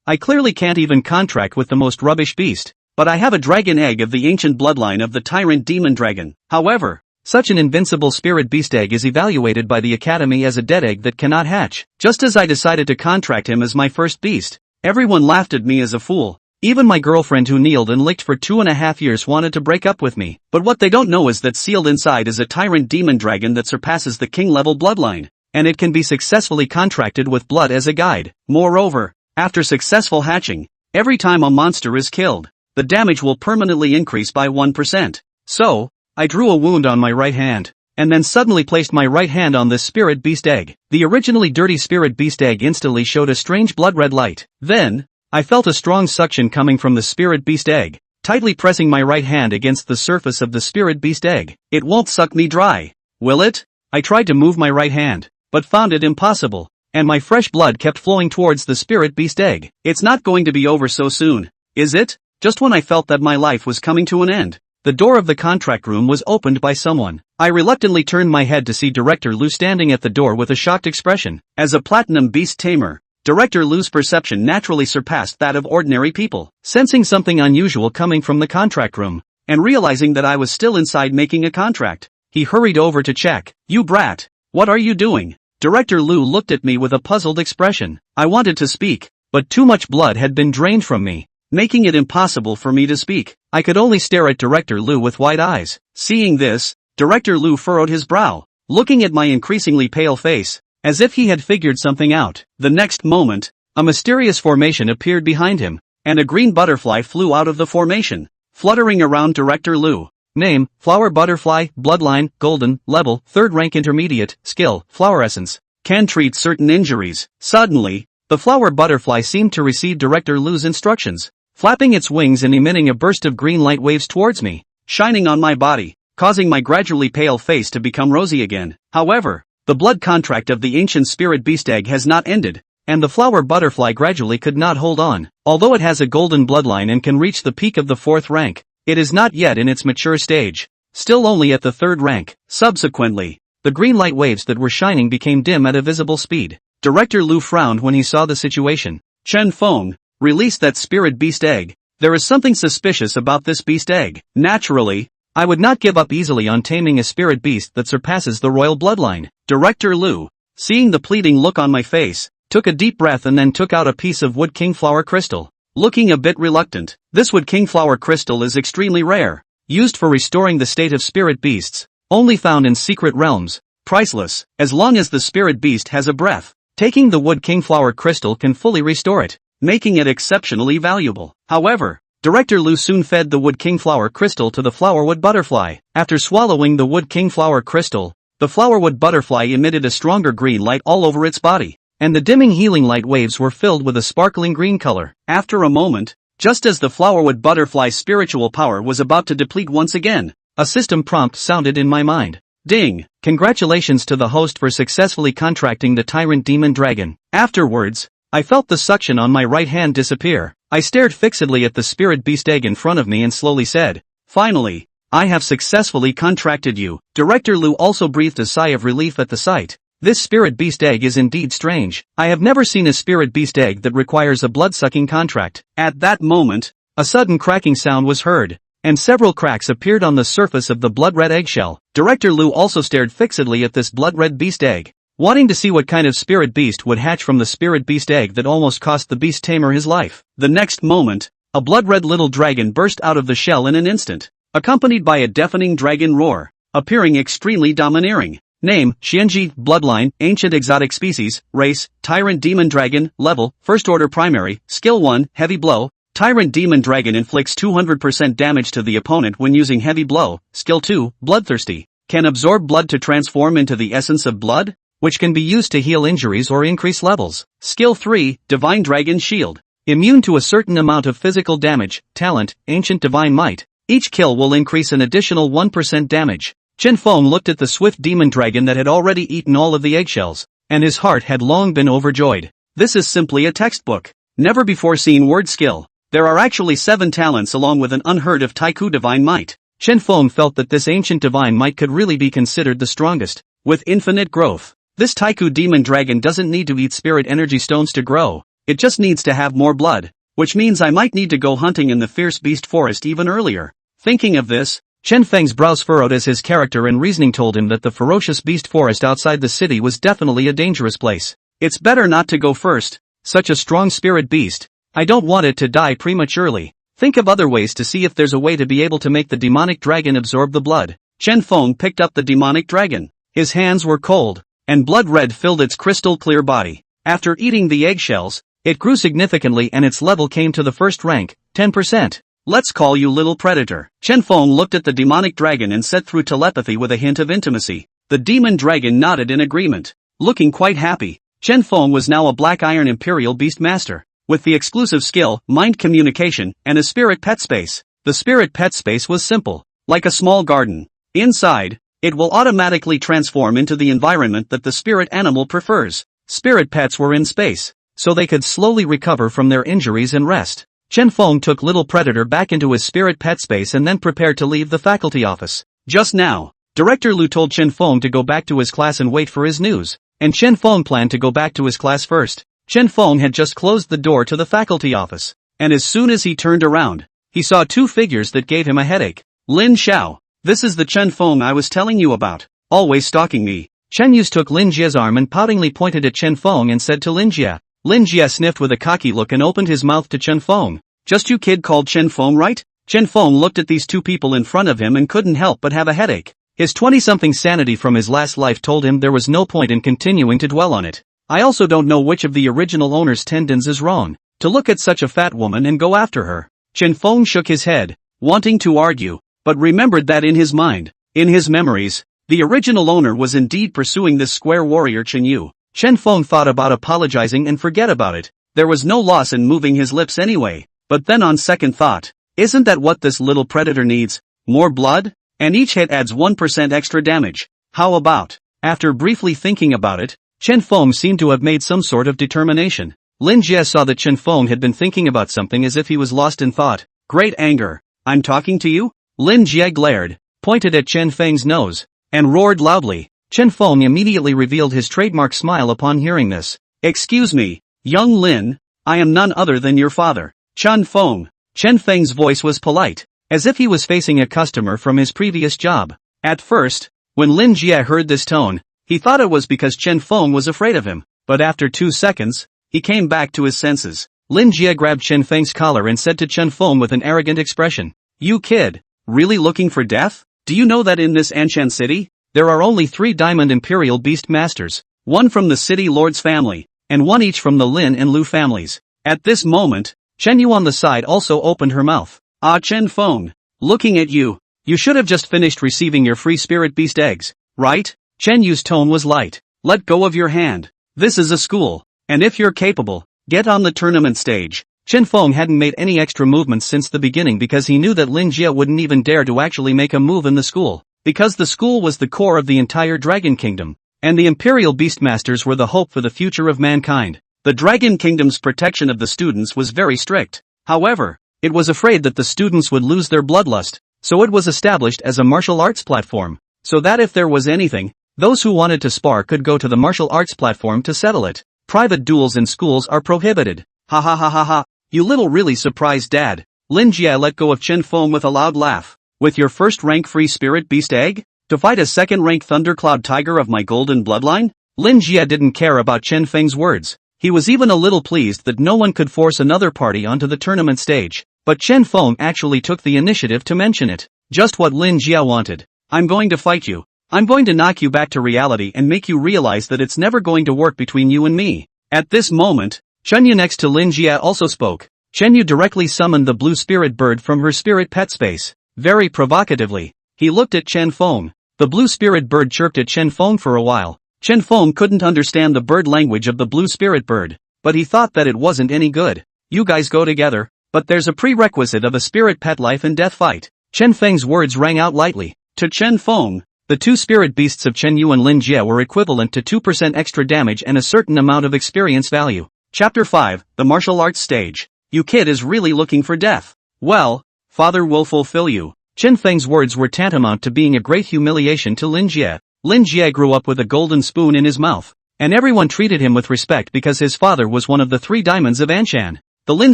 I clearly can't even contract with the most rubbish beast, but I have a dragon egg of the ancient bloodline of the Tyrant demon dragon. However, such an invincible spirit beast egg is evaluated by the Academy as a dead egg that cannot hatch. Just as I decided to contract him as my first beast, everyone laughed at me as a fool. Even my girlfriend who kneeled and licked for 2.5 years wanted to break up with me. But what they don't know is that sealed inside is a Tyrant demon dragon that surpasses the king level bloodline, and it can be successfully contracted with blood as a guide. Moreover, after successful hatching, every time a monster is killed, the damage will permanently increase by 1%. So, I drew a wound on my right hand, and then suddenly placed my right hand on this spirit beast egg. The originally dirty spirit beast egg instantly showed a strange blood red light. Then, I felt a strong suction coming from the spirit beast egg, tightly pressing my right hand against the surface of the spirit beast egg. It won't suck me dry, will it? I tried to move my right hand, but found it impossible, and my fresh blood kept flowing towards the spirit beast egg. It's not going to be over so soon, is it? Just when I felt that my life was coming to an end, the door of the contract room was opened by someone. I reluctantly turned my head to see Director Lu standing at the door with a shocked expression. As a platinum beast tamer, Director Lu's perception naturally surpassed that of ordinary people. Sensing something unusual coming from the contract room, and realizing that I was still inside making a contract, he hurried over to check. "You brat, what are you doing?" Director Lu looked at me with a puzzled expression. I wanted to speak, but too much blood had been drained from me, making it impossible for me to speak. I could only stare at Director Lu with wide eyes. Seeing this, Director Lu furrowed his brow, looking at my increasingly pale face, as if he had figured something out. The next moment, a mysterious formation appeared behind him, and a green butterfly flew out of the formation, fluttering around Director Lu. Name, Flower Butterfly, Bloodline, Golden, Level, 3rd Rank Intermediate, Skill, Flower Essence. Can treat certain injuries. Suddenly, the flower butterfly seemed to receive Director Lu's instructions, flapping its wings and emitting a burst of green light waves towards me, shining on my body, causing my gradually pale face to become rosy again. However, the blood contract of the ancient spirit beast egg has not ended, and the flower butterfly gradually could not hold on. Although it has a golden bloodline and can reach the peak of the 4th rank, it is not yet in its mature stage, still only at the 3rd rank. Subsequently, the green light waves that were shining became dim at a visible speed. Director Lu frowned when he saw the situation. "Chen Feng, release that spirit beast egg. There is something suspicious about this beast egg." Naturally, I would not give up easily on taming a spirit beast that surpasses the royal bloodline. Director Lu, seeing the pleading look on my face, took a deep breath and then took out a piece of wood kingflower crystal. Looking a bit reluctant, this wood kingflower crystal is extremely rare, used for restoring the state of spirit beasts, only found in secret realms, priceless, as long as the spirit beast has a breath. Taking the wood kingflower crystal can fully restore it, making it exceptionally valuable. However, Director Lu soon fed the wood kingflower crystal to the flowerwood butterfly. After swallowing the wood kingflower crystal, the flowerwood butterfly emitted a stronger green light all over its body, and the dimming healing light waves were filled with a sparkling green color. After a moment, just as the flowerwood butterfly's spiritual power was about to deplete once again, a system prompt sounded in my mind. Ding! Congratulations to the host for successfully contracting the Tyrant Demon Dragon. Afterwards, I felt the suction on my right hand disappear. I stared fixedly at the spirit beast egg in front of me and slowly said, "Finally, I have successfully contracted you." Director Lu also breathed a sigh of relief at the sight. This spirit beast egg is indeed strange. I have never seen a spirit beast egg that requires a blood-sucking contract. At that moment, a sudden cracking sound was heard, and several cracks appeared on the surface of the blood-red eggshell. Director Lu also stared fixedly at this blood-red beast egg, wanting to see what kind of spirit beast would hatch from the spirit beast egg that almost cost the beast tamer his life. The next moment, a blood-red little dragon burst out of the shell in an instant, accompanied by a deafening dragon roar, appearing extremely domineering. Name, Xianji, Bloodline, Ancient Exotic Species, Race, Tyrant Demon Dragon, Level, First Order Primary, Skill 1, Heavy Blow. Tyrant Demon Dragon inflicts 200% damage to the opponent when using Heavy Blow. Skill 2, Bloodthirsty. Can absorb blood to transform into the essence of blood, which can be used to heal injuries or increase levels. Skill 3, Divine Dragon Shield. Immune to a certain amount of physical damage. Talent, Ancient Divine Might. Each kill will increase an additional 1% damage. Chen Feng looked at the swift demon dragon that had already eaten all of the eggshells, and his heart had long been overjoyed. This is simply a textbook, never before seen word skill. There are actually 7 talents along with an unheard of Taiku Divine Might. Chen Feng felt that this ancient divine might could really be considered the strongest, with infinite growth. This Taiku demon dragon doesn't need to eat spirit energy stones to grow, it just needs to have more blood. Which means I might need to go hunting in the fierce beast forest even earlier. Thinking of this, Chen Feng's brows furrowed as his character and reasoning told him that the ferocious beast forest outside the city was definitely a dangerous place. It's better not to go first, such a strong spirit beast. I don't want it to die prematurely. Think of other ways to see if there's a way to be able to make the demonic dragon absorb the blood. Chen Feng picked up the demonic dragon. His hands were cold, and blood red filled its crystal clear body. After eating the eggshells, it grew significantly and its level came to the first rank, 10%. Let's call you Little Predator. Chen Feng looked at the demonic dragon and said through telepathy with a hint of intimacy. The demon dragon nodded in agreement. Looking quite happy, Chen Feng was now a Black Iron Imperial Beast Master, with the exclusive skill, Mind Communication, and a Spirit Pet Space. The Spirit Pet Space was simple, like a small garden. Inside, it will automatically transform into the environment that the spirit animal prefers. Spirit pets were in space, so they could slowly recover from their injuries and rest. Chen Feng took Little Predator back into his spirit pet space and then prepared to leave the faculty office. Just now, Director Lu told Chen Feng to go back to his class and wait for his news, and Chen Feng planned to go back to his class first. Chen Feng had just closed the door to the faculty office, and as soon as he turned around, he saw two figures that gave him a headache. Lin Xiao, this is the Chen Feng I was telling you about, always stalking me. Chen Yus took Lin Jia's arm and poutingly pointed at Chen Feng and said to Lin Jia. Lin Jia sniffed with a cocky look and opened his mouth to Chen Feng. Just you kid called Chen Feng, right? Chen Feng looked at these two people in front of him and couldn't help but have a headache. His 20-something sanity from his last life told him there was no point in continuing to dwell on it. I also don't know which of the original owner's tendons is wrong, to look at such a fat woman and go after her. Chen Feng shook his head, wanting to argue, but remembered that in his mind, in his memories, the original owner was indeed pursuing this square warrior Chen Yu. Chen Feng thought about apologizing and forget about it. There was no loss in moving his lips anyway. But then on second thought, isn't that what this little predator needs? More blood? And each hit adds 1% extra damage. How about? After briefly thinking about it, Chen Feng seemed to have made some sort of determination. Lin Jie saw that Chen Feng had been thinking about something as if he was lost in thought. Great anger. I'm talking to you? Lin Jie glared, pointed at Chen Feng's nose, and roared loudly. Chen Feng immediately revealed his trademark smile upon hearing this. Excuse me, young Lin, I am none other than your father, Chen Feng. Chen Feng's voice was polite, as if he was facing a customer from his previous job. At first, when Lin Jie heard this tone, he thought it was because Chen Feng was afraid of him, but after 2 seconds, he came back to his senses. Lin Jie grabbed Chen Feng's collar and said to Chen Feng with an arrogant expression, "You kid, really looking for death? Do you know that in this Anshan city, there are only 3 Diamond Imperial Beast Masters, 1 from the City Lord's family, and 1 each from the Lin and Lu families?" At this moment, Chen Yu on the side also opened her mouth. "Ah, Chen Feng, looking at you, you should have just finished receiving your free spirit beast eggs, right?" Chen Yu's tone was light. "Let go of your hand. This is a school, and if you're capable, get on the tournament stage." Chen Feng hadn't made any extra movements since the beginning because he knew that Lin Jie wouldn't even dare to actually make a move in the school, because the school was the core of the entire Dragon Kingdom, and the Imperial Beastmasters were the hope for the future of mankind. The Dragon Kingdom's protection of the students was very strict. However, it was afraid that the students would lose their bloodlust, so it was established as a martial arts platform, so that if there was anything, those who wanted to spar could go to the martial arts platform to settle it. Private duels in schools are prohibited. Ha ha ha ha ha, you little really surprised dad. Lin Jie let go of Chen Feng with a loud laugh. With your first rank free spirit beast egg? To fight a second rank Thundercloud tiger of my golden bloodline? Lin Jie didn't care about Chen Feng's words. He was even a little pleased that no one could force another party onto the tournament stage. But Chen Feng actually took the initiative to mention it. Just what Lin Jie wanted. I'm going to fight you. I'm going to knock you back to reality and make you realize that it's never going to work between you and me. At this moment, Chen Yu next to Lin Jie also spoke. Chen Yu directly summoned the blue spirit bird from her spirit pet space. Very provocatively, he looked at Chen Feng. The blue spirit bird chirped at Chen Feng for a while. Chen Feng couldn't understand the bird language of the blue spirit bird, but he thought that it wasn't any good. You guys go together, but there's a prerequisite of a spirit pet life and death fight. Chen Feng's words rang out lightly. To Chen Feng, the 2 spirit beasts of Chen Yu and Lin Jie were equivalent to 2% extra damage and a certain amount of experience value. Chapter 5, The Martial Arts Stage. You kid is really looking for death. Well, father will fulfill you. Chen Feng's words were tantamount to being a great humiliation to Lin Jie. Lin Jie grew up with a golden spoon in his mouth. and everyone treated him with respect because his father was one of the 3 diamonds of Anshan. The Lin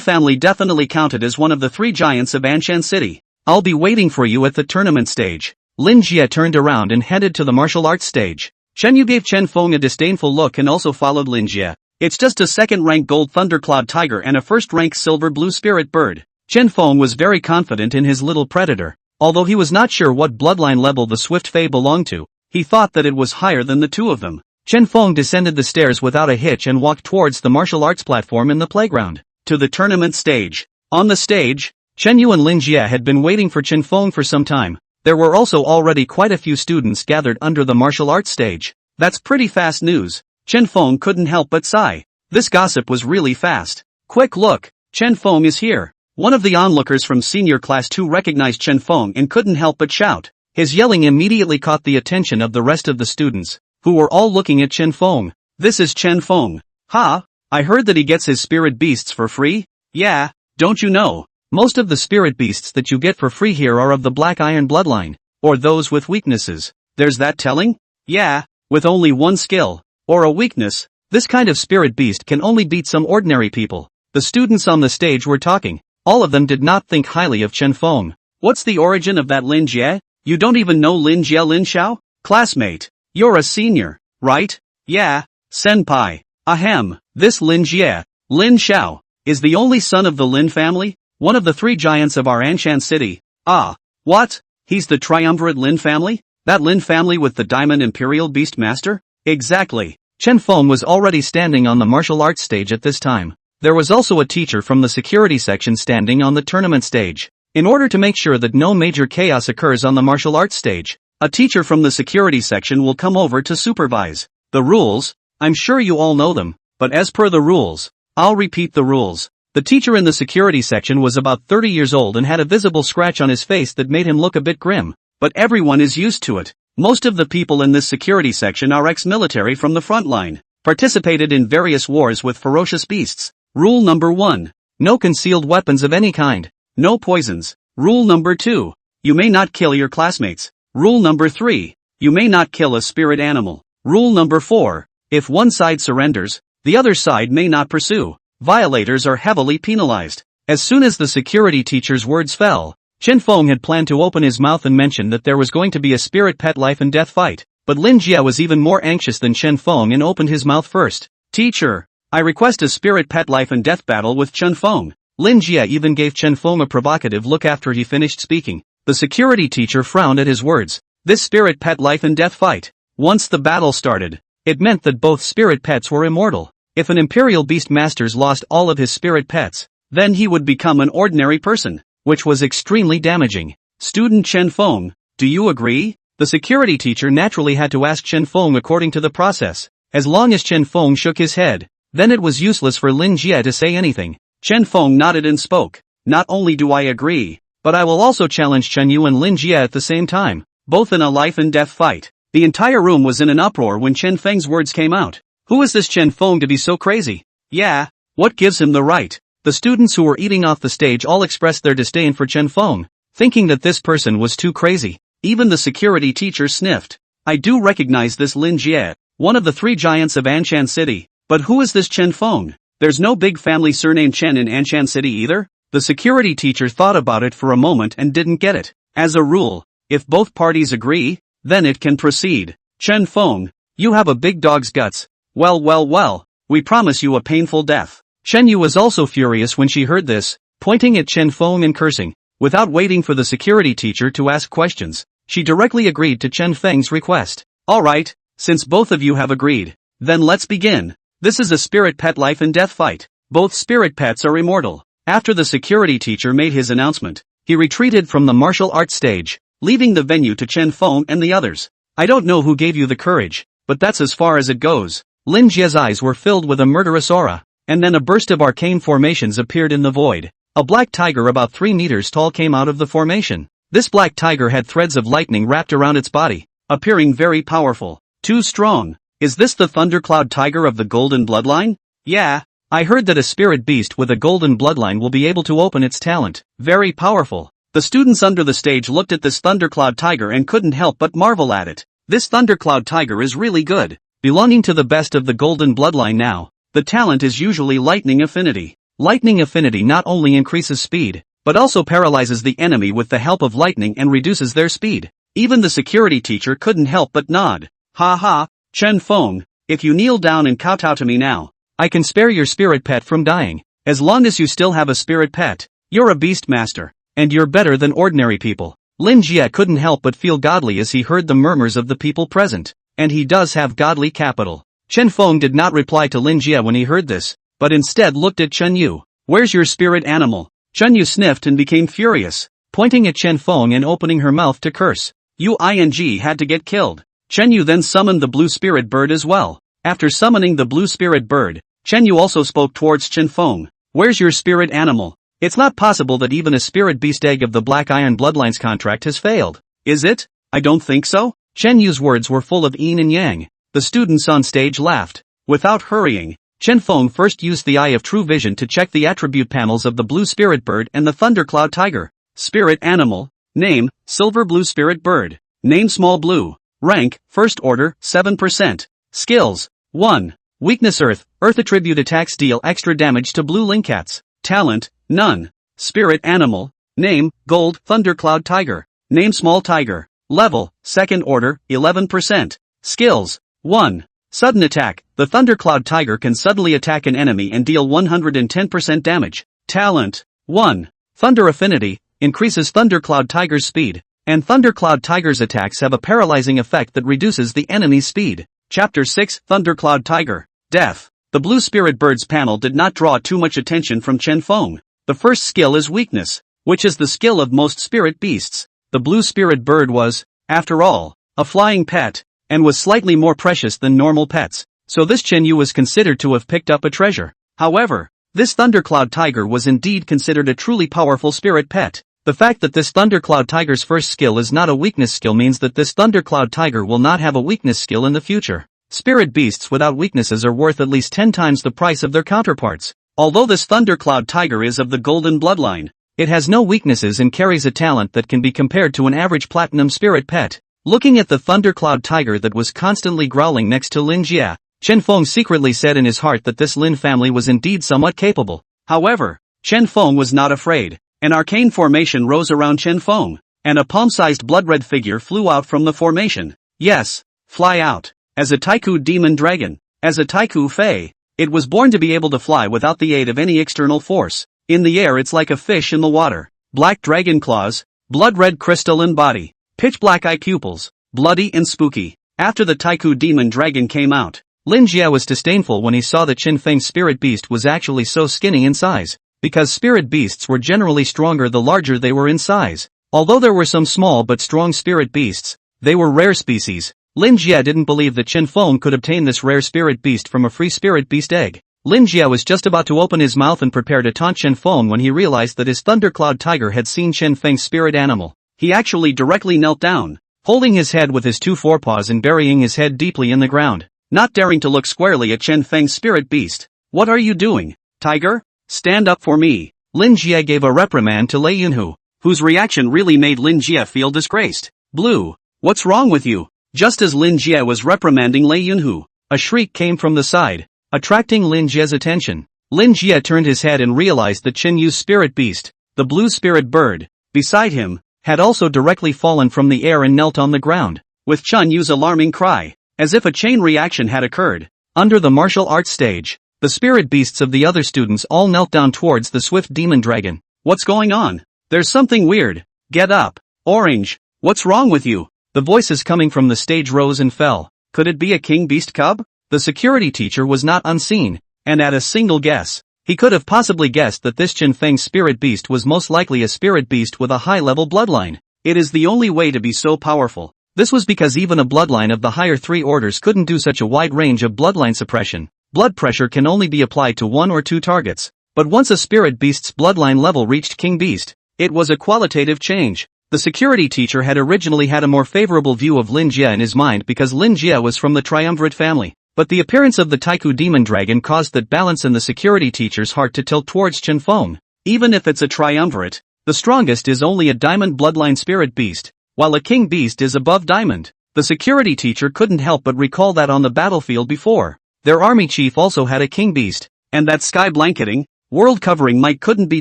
family definitely counted as one of the 3 giants of Anshan City. I'll be waiting for you at the tournament stage. Lin Jie turned around and headed to the martial arts stage. Chen Yu gave Chen Feng a disdainful look and also followed Lin Jie. It's just a second-rank gold Thundercloud tiger and a first-rank silver blue spirit bird. Chen Feng was very confident in his little predator. Although he was not sure what bloodline level the Swift Fae belonged to, he thought that it was higher than the 2 of them. Chen Feng descended the stairs without a hitch and walked towards the martial arts platform in the playground. To the tournament stage. On the stage, Chen Yu and Lin Jie had been waiting for Chen Feng for some time. There were also already quite a few students gathered under the martial arts stage. That's pretty fast news. Chen Feng couldn't help but sigh. This gossip was really fast. Quick look, Chen Feng is here. One of the onlookers from senior class 2 recognized Chen Feng and couldn't help but shout. His yelling immediately caught the attention of the rest of the students, who were all looking at Chen Feng. This is Chen Feng. Ha! I heard that he gets his spirit beasts for free? Yeah, don't you know? Most of the spirit beasts that you get for free here are of the Black Iron bloodline, or those with weaknesses. There's that telling? Yeah, with only 1 skill, or a weakness, this kind of spirit beast can only beat some ordinary people. The students on the stage were talking. All of them did not think highly of Chen Feng. What's the origin of that Lin Jie? You don't even know Lin Jie Lin Xiao? Classmate, you're a senior, right? Yeah, senpai. Ahem, this Lin Jie, Lin Xiao, is the only son of the Lin family, one of the 3 giants of our Anshan city. Ah, what? He's the triumvirate Lin family? That Lin family with the Diamond Imperial Beast Master? Exactly. Chen Feng was already standing on the martial arts stage at this time. There was also a teacher from the security section standing on the tournament stage. In order to make sure that no major chaos occurs on the martial arts stage, a teacher from the security section will come over to supervise. The rules, I'm sure you all know them, but as per the rules, I'll repeat the rules. The teacher in the security section was about 30 years old and had a visible scratch on his face that made him look a bit grim, but everyone is used to it. Most of the people in this security section are ex-military from the front line, participated in various wars with ferocious beasts. Rule number 1. No concealed weapons of any kind. No poisons. Rule number 2. You may not kill your classmates. Rule number 3. You may not kill a spirit animal. Rule number 4. If one side surrenders, the other side may not pursue. Violators are heavily penalized. As soon as the security teacher's words fell, Chen Feng had planned to open his mouth and mention that there was going to be a spirit pet life and death fight, but Lin Jie was even more anxious than Chen Feng and opened his mouth first. Teacher, I request a spirit pet life and death battle with Chen Feng. Lin Jie even gave Chen Feng a provocative look after he finished speaking. The security teacher frowned at his words. This spirit pet life and death fight. Once the battle started, it meant that both spirit pets were immortal. If an Imperial Beast Masters lost all of his spirit pets, then he would become an ordinary person, which was extremely damaging. Student Chen Feng, do you agree? The security teacher naturally had to ask Chen Feng according to the process. As long as Chen Feng shook his head, then it was useless for Lin Jie to say anything. Chen Feng nodded and spoke. Not only do I agree, but I will also challenge Chen Yu and Lin Jie at the same time, both in a life and death fight. The entire room was in an uproar when Chen Feng's words came out. Who is this Chen Feng to be so crazy? Yeah, what gives him the right? The students who were eating off the stage all expressed their disdain for Chen Feng, thinking that this person was too crazy. Even the security teacher sniffed. I do recognize this Lin Jie, one of the 3 giants of Anshan City. But who is this Chen Feng? There's no big family surname Chen in Anshan City either? The security teacher thought about it for a moment and didn't get it. As a rule, if both parties agree, then it can proceed. Chen Feng, you have a big dog's guts. Well, we promise you a painful death. Chen Yu was also furious when she heard this, pointing at Chen Feng and cursing. Without waiting for the security teacher to ask questions, she directly agreed to Chen Feng's request. Alright, since both of you have agreed, then let's begin. This is a spirit pet life and death fight. Both spirit pets are immortal. After the security teacher made his announcement, he retreated from the martial arts stage, leaving the venue to Chen Feng and the others. I don't know who gave you the courage, but that's as far as it goes. Lin Jie's eyes were filled with a murderous aura, and then a burst of arcane formations appeared in the void. A black tiger about 3 meters tall came out of the formation. This black tiger had threads of lightning wrapped around its body, appearing very powerful. Too strong. Is this the Thundercloud tiger of the golden bloodline? Yeah, I heard that a spirit beast with a golden bloodline will be able to open its talent. Very powerful. The students under the stage looked at this Thundercloud tiger and couldn't help but marvel at it. This Thundercloud tiger is really good. belonging to the best of the golden bloodline now. The talent is usually lightning affinity. Lightning affinity not only increases speed, but also paralyzes the enemy with the help of lightning and reduces their speed. Even the security teacher couldn't help but nod. Ha ha, Chen Feng, if you kneel down and kowtow to me now, I can spare your spirit pet from dying. As long as you still have a spirit pet, you're a beast master, and you're better than ordinary people. Lin Jie couldn't help but feel godly as he heard the murmurs of the people present, and he does have godly capital. Chen Feng did not reply to Lin Jie when he heard this, but instead looked at Chen Yu. Where's your spirit animal? Chen Yu sniffed and became furious, pointing at Chen Feng and opening her mouth to curse. Ing had to get killed. Chen Yu then summoned the blue spirit bird as well. After summoning the blue spirit bird, Chen Yu also spoke towards Chen Feng. Where's your spirit animal? It's not possible that even a spirit beast egg of the Black Iron Bloodlines contract has failed. Is it? I don't think so. Chen Yu's words were full of yin and yang. The students on stage laughed. Without hurrying, Chen Feng first used the Eye of True Vision to check the attribute panels of the blue spirit bird and the Thundercloud tiger. Spirit animal. Name, Silver Blue Spirit Bird. Name Small Blue. Rank, First Order, 7%. Skills. 1. Weakness Earth. Earth attribute attacks deal extra damage to blue linkats. Talent, none. Spirit animal. Name, Gold, Thundercloud Tiger. Name Small Tiger. Level, Second Order, 11%. Skills. 1. Sudden attack. The Thundercloud Tiger can suddenly attack an enemy and deal 110% damage. Talent. 1. Thunder Affinity. Increases Thundercloud Tiger's speed, and Thundercloud Tiger's attacks have a paralyzing effect that reduces the enemy's speed. Chapter 6, Thundercloud Tiger. Death. The Blue Spirit Bird's panel did not draw too much attention from Chen Feng. The first skill is Weakness, which is the skill of most spirit beasts. The Blue Spirit Bird was, after all, a flying pet, and was slightly more precious than normal pets, so this Chen Yu was considered to have picked up a treasure. However, this Thundercloud Tiger was indeed considered a truly powerful spirit pet. The fact that this Thundercloud Tiger's first skill is not a weakness skill means that this Thundercloud Tiger will not have a weakness skill in the future. Spirit beasts without weaknesses are worth at least 10 times the price of their counterparts. Although this Thundercloud Tiger is of the golden bloodline, it has no weaknesses and carries a talent that can be compared to an average platinum spirit pet. Looking at the Thundercloud Tiger that was constantly growling next to Lin Jie, Chen Feng secretly said in his heart that this Lin family was indeed somewhat capable. However, Chen Feng was not afraid. An arcane formation rose around Chen Feng, and a palm-sized blood-red figure flew out from the formation. Yes, fly out. As a Taiku demon dragon, as a Taiku Fei, it was born to be able to fly without the aid of any external force. In the air it's like a fish in the water. Black dragon claws, blood-red crystalline body, pitch-black eye pupils, bloody and spooky. After the Taiku demon dragon came out, Lin Jie was disdainful when he saw that Chen Feng's spirit beast was actually so skinny in size. Because spirit beasts were generally stronger the larger they were in size. Although there were some small but strong spirit beasts, they were rare species. Lin Jie didn't believe that Chen Feng could obtain this rare spirit beast from a free spirit beast egg. Lin Jie was just about to open his mouth and prepare to taunt Chen Feng when he realized that his Thundercloud Tiger had seen Chen Feng's spirit animal. He actually directly knelt down, holding his head with his two forepaws and burying his head deeply in the ground, not daring to look squarely at Chen Feng's spirit beast. What are you doing, Tiger? Stand up for me. Lin Jie gave a reprimand to Lei Yunhu, whose reaction really made Lin Jie feel disgraced. Blue, what's wrong with you? Just as Lin Jie was reprimanding Lei Yunhu, a shriek came from the side, attracting Lin Jie's attention. Lin Jie turned his head and realized that Chen Yu's spirit beast, the blue spirit bird, beside him, had also directly fallen from the air and knelt on the ground, with Chen Yu's alarming cry, as if a chain reaction had occurred. Under the martial arts stage, the spirit beasts of the other students all knelt down towards the swift demon dragon. What's going on? There's something weird. Get up. Orange, what's wrong with you? The voices coming from the stage rose and fell. Could it be a king beast cub? The security teacher was not unseen, and at a single guess, he could have possibly guessed that this Chen Feng spirit beast was most likely a spirit beast with a high-level bloodline. It is the only way to be so powerful. This was because even a bloodline of the higher 3 orders couldn't do such a wide range of bloodline suppression. Blood pressure can only be applied to 1 or 2 targets, but once a spirit beast's bloodline level reached King Beast, it was a qualitative change. The security teacher had originally had a more favorable view of Lin Jie in his mind because Lin Jie was from the triumvirate family, but the appearance of the Taiku demon dragon caused that balance in the security teacher's heart to tilt towards Chen Feng. Even if it's a triumvirate, the strongest is only a diamond bloodline spirit beast, while a king beast is above diamond. The security teacher couldn't help but recall that on the battlefield before, their army chief also had a king beast, and that sky blanketing, world covering might couldn't be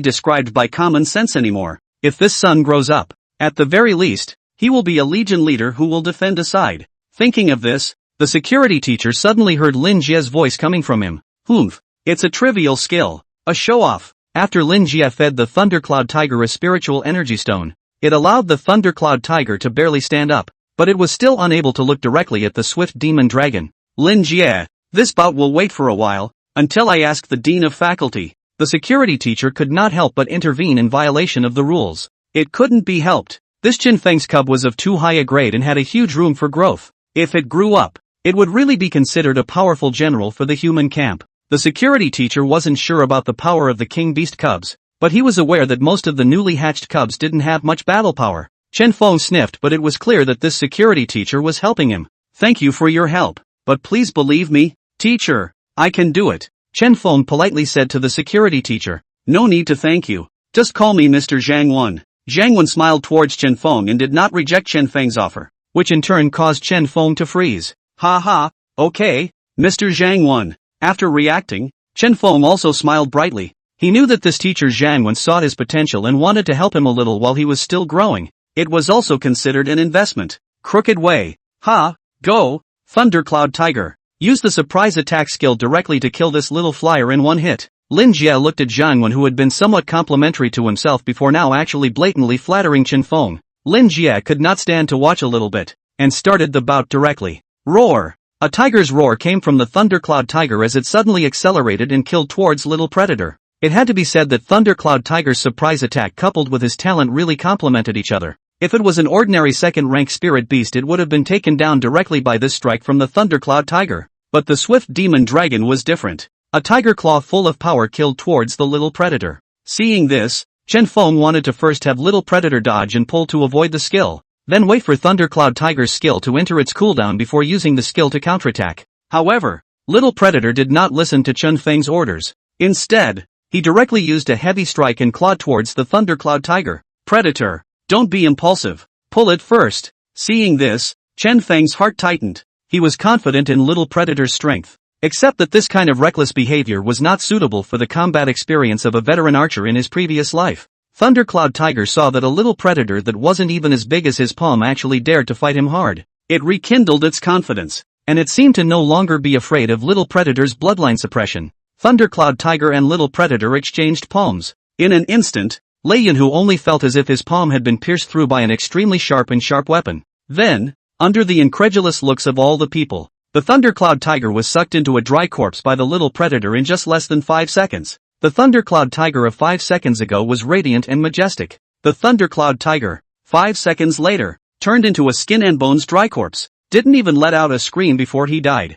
described by common sense anymore. If this son grows up, at the very least, he will be a legion leader who will defend a side. Thinking of this, the security teacher suddenly heard Lin Jie's voice coming from him. Humph, it's a trivial skill, a show-off. After Lin Jie fed the Thundercloud tiger a spiritual energy stone, it allowed the Thundercloud tiger to barely stand up, but it was still unable to look directly at the swift demon dragon. Lin Jie, this bout will wait for a while, until I ask the dean of faculty. The security teacher could not help but intervene in violation of the rules. It couldn't be helped. This Qinfeng's cub was of too high a grade and had a huge room for growth. If it grew up, it would really be considered a powerful general for the human camp. The security teacher wasn't sure about the power of the king beast cubs, but he was aware that most of the newly hatched cubs didn't have much battle power. Chen Feng sniffed, but it was clear that this security teacher was helping him. Thank you for your help, but please believe me, teacher, I can do it. Chen Feng politely said to the security teacher. No need to thank you. Just call me Mr. Zhang Wen. Zhang Wen smiled towards Chen Feng and did not reject Chen Feng's offer, which in turn caused Chen Feng to freeze. Ha ha, okay, Mr. Zhang Wen. After reacting, Chen Feng also smiled brightly. He knew that this teacher Zhang Wen saw his potential and wanted to help him a little while he was still growing. It was also considered an investment. Crooked way. Ha, go, Thundercloud Tiger. Use the surprise attack skill directly to kill this little flyer in one hit. Lin Jie looked at Zhang Wen, who had been somewhat complimentary to himself before now actually blatantly flattering Chen Feng. Lin Jie could not stand to watch a little bit, and started the bout directly. Roar! A tiger's roar came from the Thundercloud tiger as it suddenly accelerated and killed towards Little Predator. It had to be said that Thundercloud tiger's surprise attack coupled with his talent really complemented each other. If it was an ordinary second-rank spirit beast, it would have been taken down directly by this strike from the Thundercloud tiger. But the swift demon dragon was different. A tiger claw full of power killed towards the Little Predator. Seeing this, Chen Feng wanted to first have Little Predator dodge and pull to avoid the skill, then wait for Thundercloud Tiger's skill to enter its cooldown before using the skill to counterattack. However, Little Predator did not listen to Chen Feng's orders. Instead, he directly used a heavy strike and clawed towards the Thundercloud Tiger. Predator, don't be impulsive. Pull it first. Seeing this, Chen Feng's heart tightened. He was confident in Little Predator's strength. Except that this kind of reckless behavior was not suitable for the combat experience of a veteran archer in his previous life. Thundercloud Tiger saw that a little predator that wasn't even as big as his palm actually dared to fight him hard. It rekindled its confidence, and it seemed to no longer be afraid of Little Predator's bloodline suppression. Thundercloud Tiger and Little Predator exchanged palms. In an instant, Lei Yun, who only felt as if his palm had been pierced through by an extremely sharp weapon. Then, under the incredulous looks of all the people, the Thundercloud Tiger was sucked into a dry corpse by the Little Predator in just less than 5 seconds. The Thundercloud Tiger of 5 seconds ago was radiant and majestic. The Thundercloud Tiger, 5 seconds later, turned into a skin and bones dry corpse. Didn't even let out a scream before he died.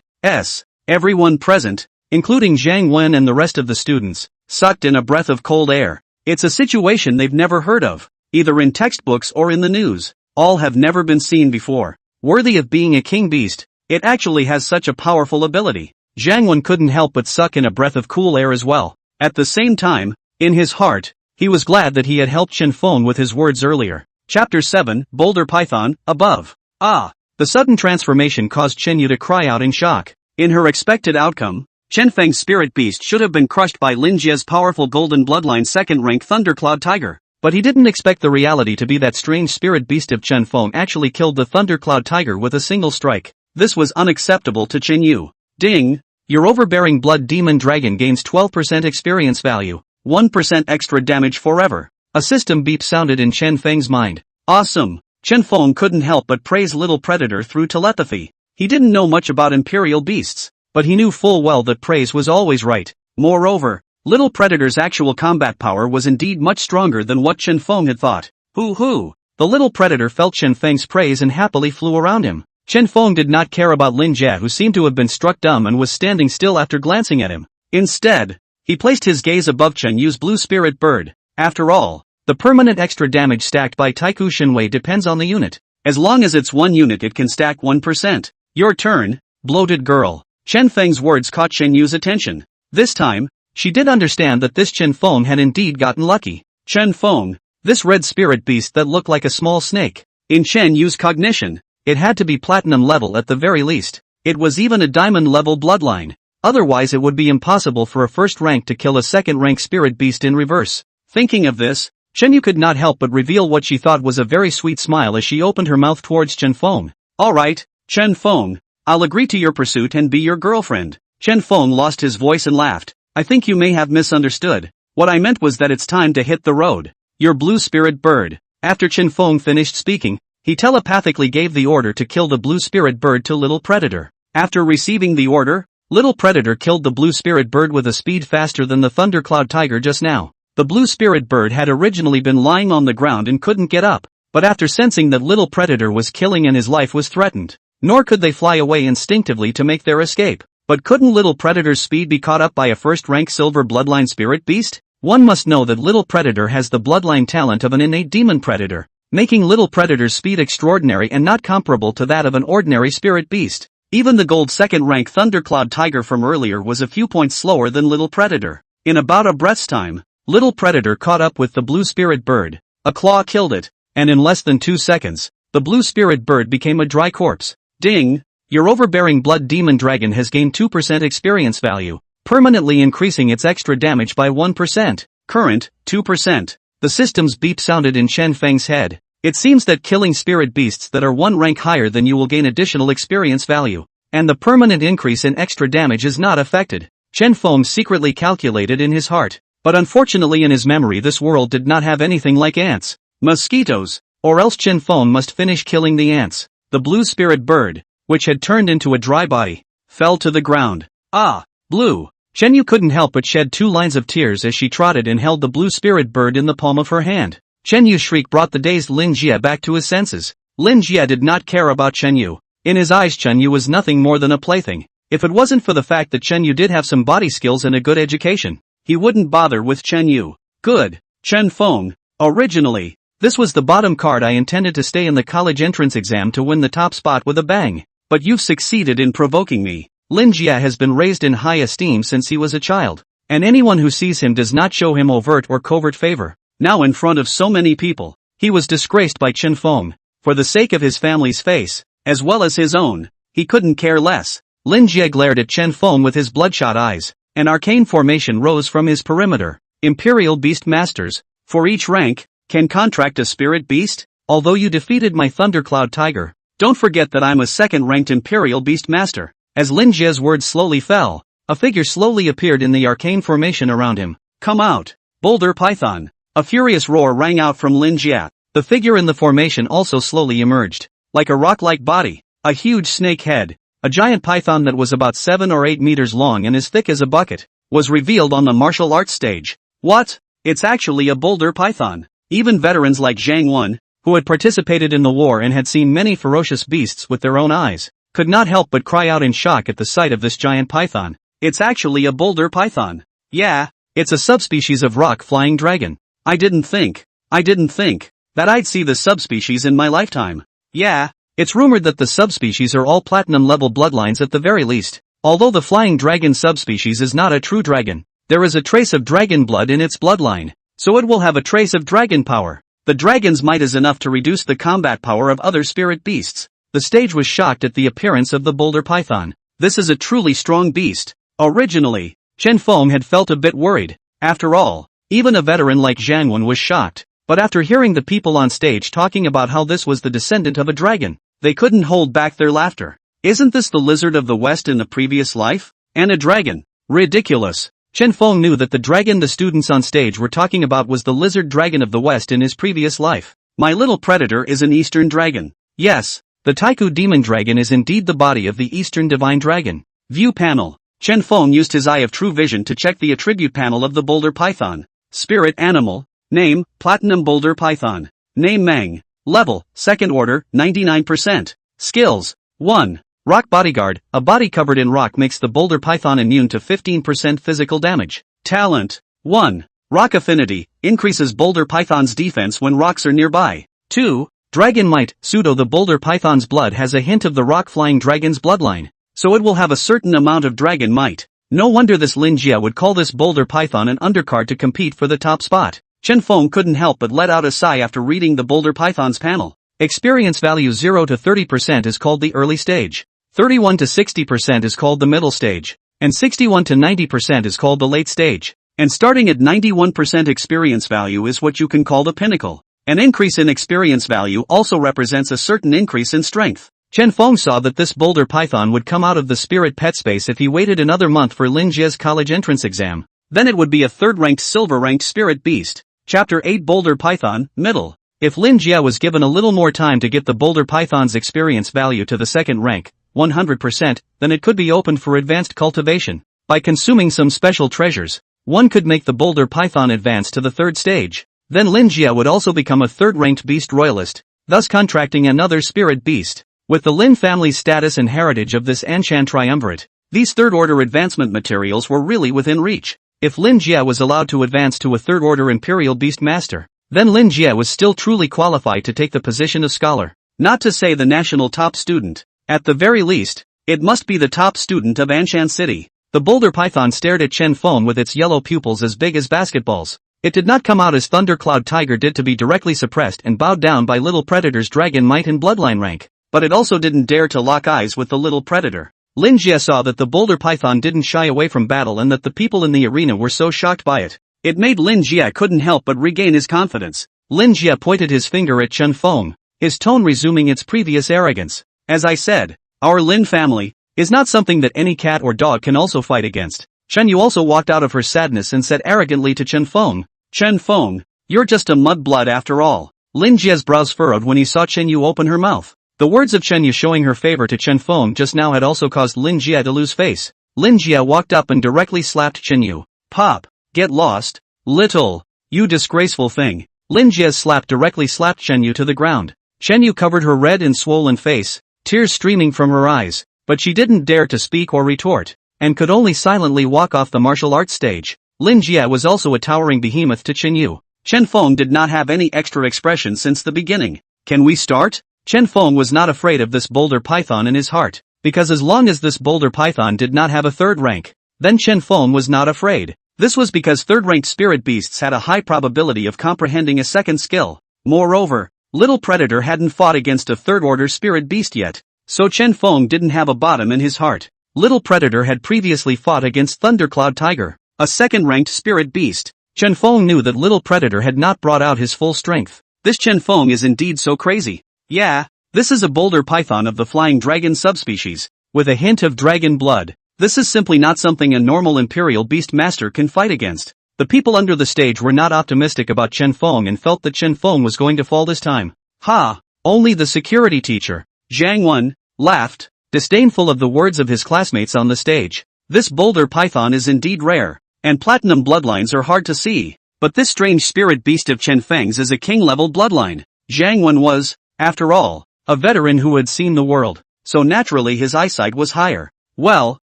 Everyone present, including Zhang Wen and the rest of the students, sucked in a breath of cold air. It's a situation they've never heard of, either in textbooks or in the news. All have never been seen before. Worthy of being a king beast, it actually has such a powerful ability. Zhang Wen couldn't help but suck in a breath of cool air as well. At the same time, in his heart, he was glad that he had helped Chen Feng with his words earlier. Chapter 7, Boulder Python, above. The sudden transformation caused Chen Yu to cry out in shock. In her expected outcome, Chen Feng's spirit beast should have been crushed by Lin Jie's powerful golden bloodline second-rank Thundercloud Tiger. But he didn't expect the reality to be that strange spirit beast of Chen Feng actually killed the Thundercloud Tiger with a single strike. This was unacceptable to Chen Yu. Ding! Your overbearing blood demon dragon gains 12% experience value, 1% extra damage forever. A system beep sounded in Chen Feng's mind. Awesome! Chen Feng couldn't help but praise Little Predator through telepathy. He didn't know much about imperial beasts, but he knew full well that praise was always right. Moreover, Little Predator's actual combat power was indeed much stronger than what Chen Feng had thought. Hoo! The Little Predator felt Chen Feng's praise and happily flew around him. Chen Feng did not care about Lin Jie, who seemed to have been struck dumb and was standing still after glancing at him. Instead, he placed his gaze above Chen Yu's blue spirit bird. After all, the permanent extra damage stacked by Taiku Shinwei depends on the unit. As long as it's one unit, it can stack 1%. Your turn, bloated girl. Chen Feng's words caught Chen Yu's attention. This time, she did understand that this Chen Feng had indeed gotten lucky. Chen Feng, this red spirit beast that looked like a small snake. In Chen Yu's cognition, it had to be platinum level at the very least. It was even a diamond level bloodline. Otherwise it would be impossible for a first rank to kill a second rank spirit beast in reverse. Thinking of this, Chen Yu could not help but reveal what she thought was a very sweet smile as she opened her mouth towards Chen Feng. Alright, Chen Feng, I'll agree to your pursuit and be your girlfriend. Chen Feng lost his voice and laughed. I think you may have misunderstood. What I meant was that it's time to hit the road. Your blue spirit bird. After Chen Feng finished speaking, he telepathically gave the order to kill the blue spirit bird to Little Predator. After receiving the order, Little Predator killed the blue spirit bird with a speed faster than the Thundercloud tiger just now. The blue spirit bird had originally been lying on the ground and couldn't get up, but after sensing that Little Predator was killing and his life was threatened, nor could they fly away instinctively to make their escape. But couldn't Little Predator's speed be caught up by a first-rank silver bloodline spirit beast? One must know that Little Predator has the bloodline talent of an innate demon predator, making Little Predator's speed extraordinary and not comparable to that of an ordinary spirit beast. Even the gold second-rank Thundercloud tiger from earlier was a few points slower than Little Predator. In about a breath's time, Little Predator caught up with the blue spirit bird. A claw killed it, and in less than 2 seconds, the blue spirit bird became a dry corpse. Ding! Your overbearing blood demon dragon has gained 2% experience value, permanently increasing its extra damage by 1%. Current, 2%. The system's beep sounded in Chen Feng's head. It seems that killing spirit beasts that are one rank higher than you will gain additional experience value, and the permanent increase in extra damage is not affected. Chen Feng secretly calculated in his heart, but unfortunately in his memory this world did not have anything like ants, mosquitoes, or else Chen Feng must finish killing the ants. The blue spirit bird, which had turned into a dry body, fell to the ground. Ah, blue. Chen Yu couldn't help but shed 2 lines of tears as she trotted and held the blue spirit bird in the palm of her hand. Chen Yu's shriek brought the dazed Lin Jie back to his senses. Lin Jie did not care about Chen Yu. In his eyes Chen Yu was nothing more than a plaything. If it wasn't for the fact that Chen Yu did have some body skills and a good education, he wouldn't bother with Chen Yu. Good. Chen Feng. Originally, this was the bottom card I intended to stay in the college entrance exam to win the top spot with a bang. But you've succeeded in provoking me. Lin Jie has been raised in high esteem since he was a child, and anyone who sees him does not show him overt or covert favor. Now in front of so many people, he was disgraced by Chen Feng. For the sake of his family's face, as well as his own, he couldn't care less. Lin Jie glared at Chen Feng with his bloodshot eyes. An arcane formation rose from his perimeter. Imperial Beast Masters, for each rank, can contract a spirit beast? Although you defeated my Thundercloud tiger, don't forget that I'm a second-ranked Imperial Beast Master. As Lin Jie's words slowly fell, a figure slowly appeared in the arcane formation around him. Come out, Boulder Python. A furious roar rang out from Lin Jie. The figure in the formation also slowly emerged. Like a rock-like body, a huge snake head, a giant python that was about 7 or 8 meters long and as thick as a bucket, was revealed on the martial arts stage. What? It's actually a Boulder Python. Even veterans like Zhang Wen, who had participated in the war and had seen many ferocious beasts with their own eyes, could not help but cry out in shock at the sight of this giant python. It's actually a Boulder Python. Yeah, it's a subspecies of rock-flying dragon. I didn't think that I'd see the subspecies in my lifetime. Yeah, it's rumored that the subspecies are all platinum-level bloodlines at the very least. Although the flying dragon subspecies is not a true dragon, there is a trace of dragon blood in its bloodline, so it will have a trace of dragon power. The dragon's might is enough to reduce the combat power of other spirit beasts. The stage was shocked at the appearance of the Boulder Python. This is a truly strong beast. Originally, Chen Feng had felt a bit worried. After all, even a veteran like Zhang Wen was shocked. But after hearing the people on stage talking about how this was the descendant of a dragon, they couldn't hold back their laughter. Isn't this the lizard of the West in the previous life? And a dragon? Ridiculous. Chen Feng knew that the dragon the students on stage were talking about was the lizard dragon of the West in his previous life. My little predator is an Eastern dragon. Yes, the Taiku demon dragon is indeed the body of the Eastern divine dragon. View panel. Chen Feng used his eye of true vision to check the attribute panel of the Boulder Python. Spirit animal. Name, Platinum Boulder Python. Name Mang. Level, second order, 99%. Skills. 1. Rock Bodyguard, a body covered in rock makes the Boulder Python immune to 15% physical damage. Talent. 1. Rock Affinity, increases Boulder Python's defense when rocks are nearby. 2. Dragon Might, pseudo the Boulder Python's blood has a hint of the rock-flying dragon's bloodline, so it will have a certain amount of dragon might. No wonder this Lin Jie would call this Boulder Python an undercard to compete for the top spot. Chen Feng couldn't help but let out a sigh after reading the Boulder Python's panel. Experience value 0 to 30% is called the early stage. 31 to 60% is called the middle stage. And 61 to 90% is called the late stage. And starting at 91% experience value is what you can call the pinnacle. An increase in experience value also represents a certain increase in strength. Chen Feng saw that this Boulder Python would come out of the spirit pet space if he waited another month for Lin Jie's college entrance exam. Then it would be a third-ranked silver-ranked spirit beast. Chapter 8 Boulder Python, Middle. If Lin Jie was given a little more time to get the Boulder Python's experience value to the second rank, 100%, then it could be opened for advanced cultivation. By consuming some special treasures, one could make the Boulder Python advance to the third stage. Then Lin Jie would also become a third-ranked beast royalist, thus contracting another spirit beast. With the Lin family's status and heritage of this Anshan triumvirate, these third-order advancement materials were really within reach. If Lin Jie was allowed to advance to a third-order Imperial Beast Master, then Lin Jie was still truly qualified to take the position of scholar. Not to say the national top student. At the very least, it must be the top student of Anshan City. The Boulder Python stared at Chen Feng with its yellow pupils as big as basketballs. It did not come out as Thundercloud Tiger did to be directly suppressed and bowed down by Little Predator's dragon might and bloodline rank. But it also didn't dare to lock eyes with the Little Predator. Lin Jie saw that the Boulder Python didn't shy away from battle and that the people in the arena were so shocked by it. It made Lin Jie couldn't help but regain his confidence. Lin Jie pointed his finger at Chen Feng, his tone resuming its previous arrogance. As I said, our Lin family is not something that any cat or dog can also fight against. Chen Yu also walked out of her sadness and said arrogantly to Chen Feng, Chen Feng, you're just a mudblood after all. Lin Jie's brows furrowed when he saw Chen Yu open her mouth. The words of Chen Yu showing her favor to Chen Feng just now had also caused Lin Jie to lose face. Lin Jie walked up and directly slapped Chen Yu. Pop, get lost, little, you disgraceful thing. Lin Jie's slap directly slapped Chen Yu to the ground. Chen Yu covered her red and swollen face, tears streaming from her eyes, but she didn't dare to speak or retort, and could only silently walk off the martial arts stage. Lin Jie was also a towering behemoth to Chen Yu. Chen Feng did not have any extra expression since the beginning. Can we start? Chen Feng was not afraid of this Boulder Python in his heart, because as long as this Boulder Python did not have a third rank, then Chen Feng was not afraid. This was because third-ranked spirit beasts had a high probability of comprehending a second skill. Moreover, Little Predator hadn't fought against a third-order spirit beast yet, so Chen Feng didn't have a bottom in his heart. Little Predator had previously fought against Thundercloud Tiger, a second-ranked spirit beast. Chen Feng knew that Little Predator had not brought out his full strength. This Chen Feng is indeed so crazy. Yeah, this is a Boulder Python of the flying dragon subspecies, with a hint of dragon blood. This is simply not something a normal Imperial Beast Master can fight against. The people under the stage were not optimistic about Chen Feng and felt that Chen Feng was going to fall this time. Ha! Only the security teacher, Zhang Wen, laughed, disdainful of the words of his classmates on the stage. This Boulder Python is indeed rare, and platinum bloodlines are hard to see. But this strange spirit beast of Chen Feng's is a king-level bloodline. Zhang Wen was, after all, a veteran who had seen the world, so naturally his eyesight was higher. Well,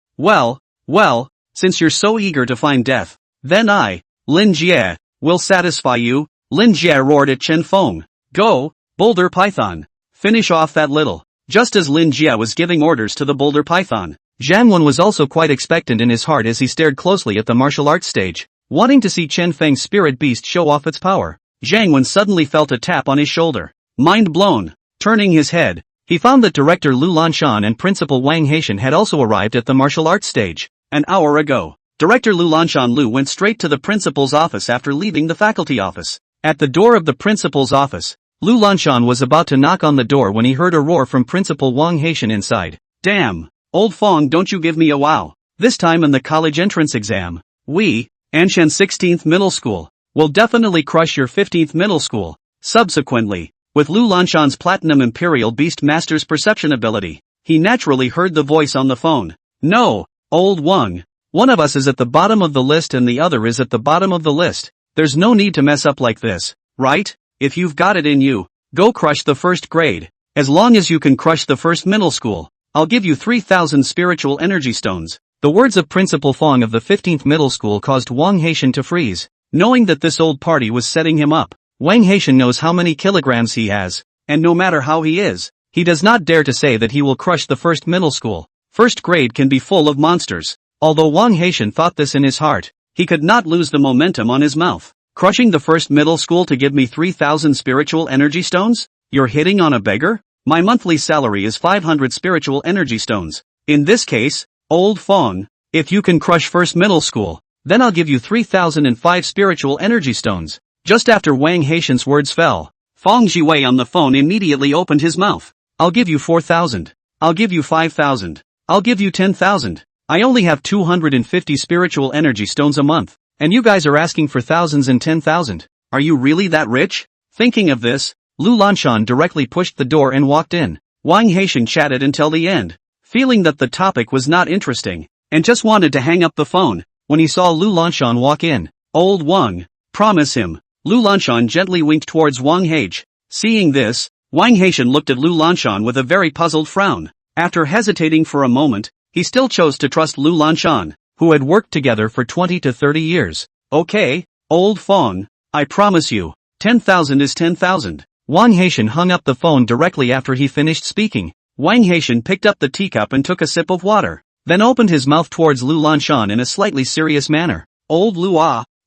since you're so eager to find death, then I, Lin Jie, will satisfy you. Lin Jie roared at Chen Feng. Go, Boulder Python. Finish off that little. Just as Lin Jie was giving orders to the Boulder Python, Zhang Wen was also quite expectant in his heart as he stared closely at the martial arts stage, wanting to see Chen Feng's spirit beast show off its power. Zhang Wen suddenly felt a tap on his shoulder. Mind blown. Turning his head, he found that director Lu Lanshan and principal Wang Haitian had also arrived at the martial arts stage. An hour ago, Director Lu Lanshan Lu went straight to the principal's office after leaving the faculty office. At the door of the principal's office, Lu Lanshan was about to knock on the door when he heard a roar from Principal Wang Haitian inside. Damn, old Fong, don't you give me a wow. This time in the college entrance exam, we, Anshan 16th Middle School, will definitely crush your 15th Middle School. Subsequently, with Lu Lanshan's Platinum Imperial Beast Master's perception ability, he naturally heard the voice on the phone. No, old Wang. One of us is at the bottom of the list and the other is at the bottom of the list. There's no need to mess up like this, right? If you've got it in you, go crush the first grade. As long as you can crush the first middle school, I'll give you 3,000 spiritual energy stones. The words of Principal Fong of the 15th Middle School caused Wang Haitian to freeze, knowing that this old party was setting him up. Wang Haitian knows how many kilograms he has, and no matter how he is, he does not dare to say that he will crush the first middle school. First grade can be full of monsters. Although Wang Haitian thought this in his heart, he could not lose the momentum on his mouth. Crushing the first middle school to give me 3,000 spiritual energy stones? You're hitting on a beggar? My monthly salary is 500 spiritual energy stones. In this case, old Fong, if you can crush first middle school, then I'll give you 3005 spiritual energy stones. Just after Wang Haitian's words fell, Fong Jiwei on the phone immediately opened his mouth. I'll give you 4,000. I'll give you 5,000. I'll give you 10,000. I only have 250 spiritual energy stones a month, and you guys are asking for thousands and 10,000. Are you really that rich? Thinking of this, Lu Lanshan directly pushed the door and walked in. Wang Haitian chatted until the end, feeling that the topic was not interesting, and just wanted to hang up the phone, when he saw Lu Lanshan walk in. Old Wang, promise him. Lu Lanshan gently winked towards Wang Haitian. Seeing this, Wang Haitian looked at Lu Lanshan with a very puzzled frown. After hesitating for a moment, he still chose to trust Lu Lanshan, who had worked together for 20 to 30 years. Okay, old Fong, I promise you, 10,000 is 10,000. Wang Haitian hung up the phone directly after he finished speaking. Wang Haitian picked up the teacup and took a sip of water, then opened his mouth towards Lu Lanshan in a slightly serious manner. Old Lu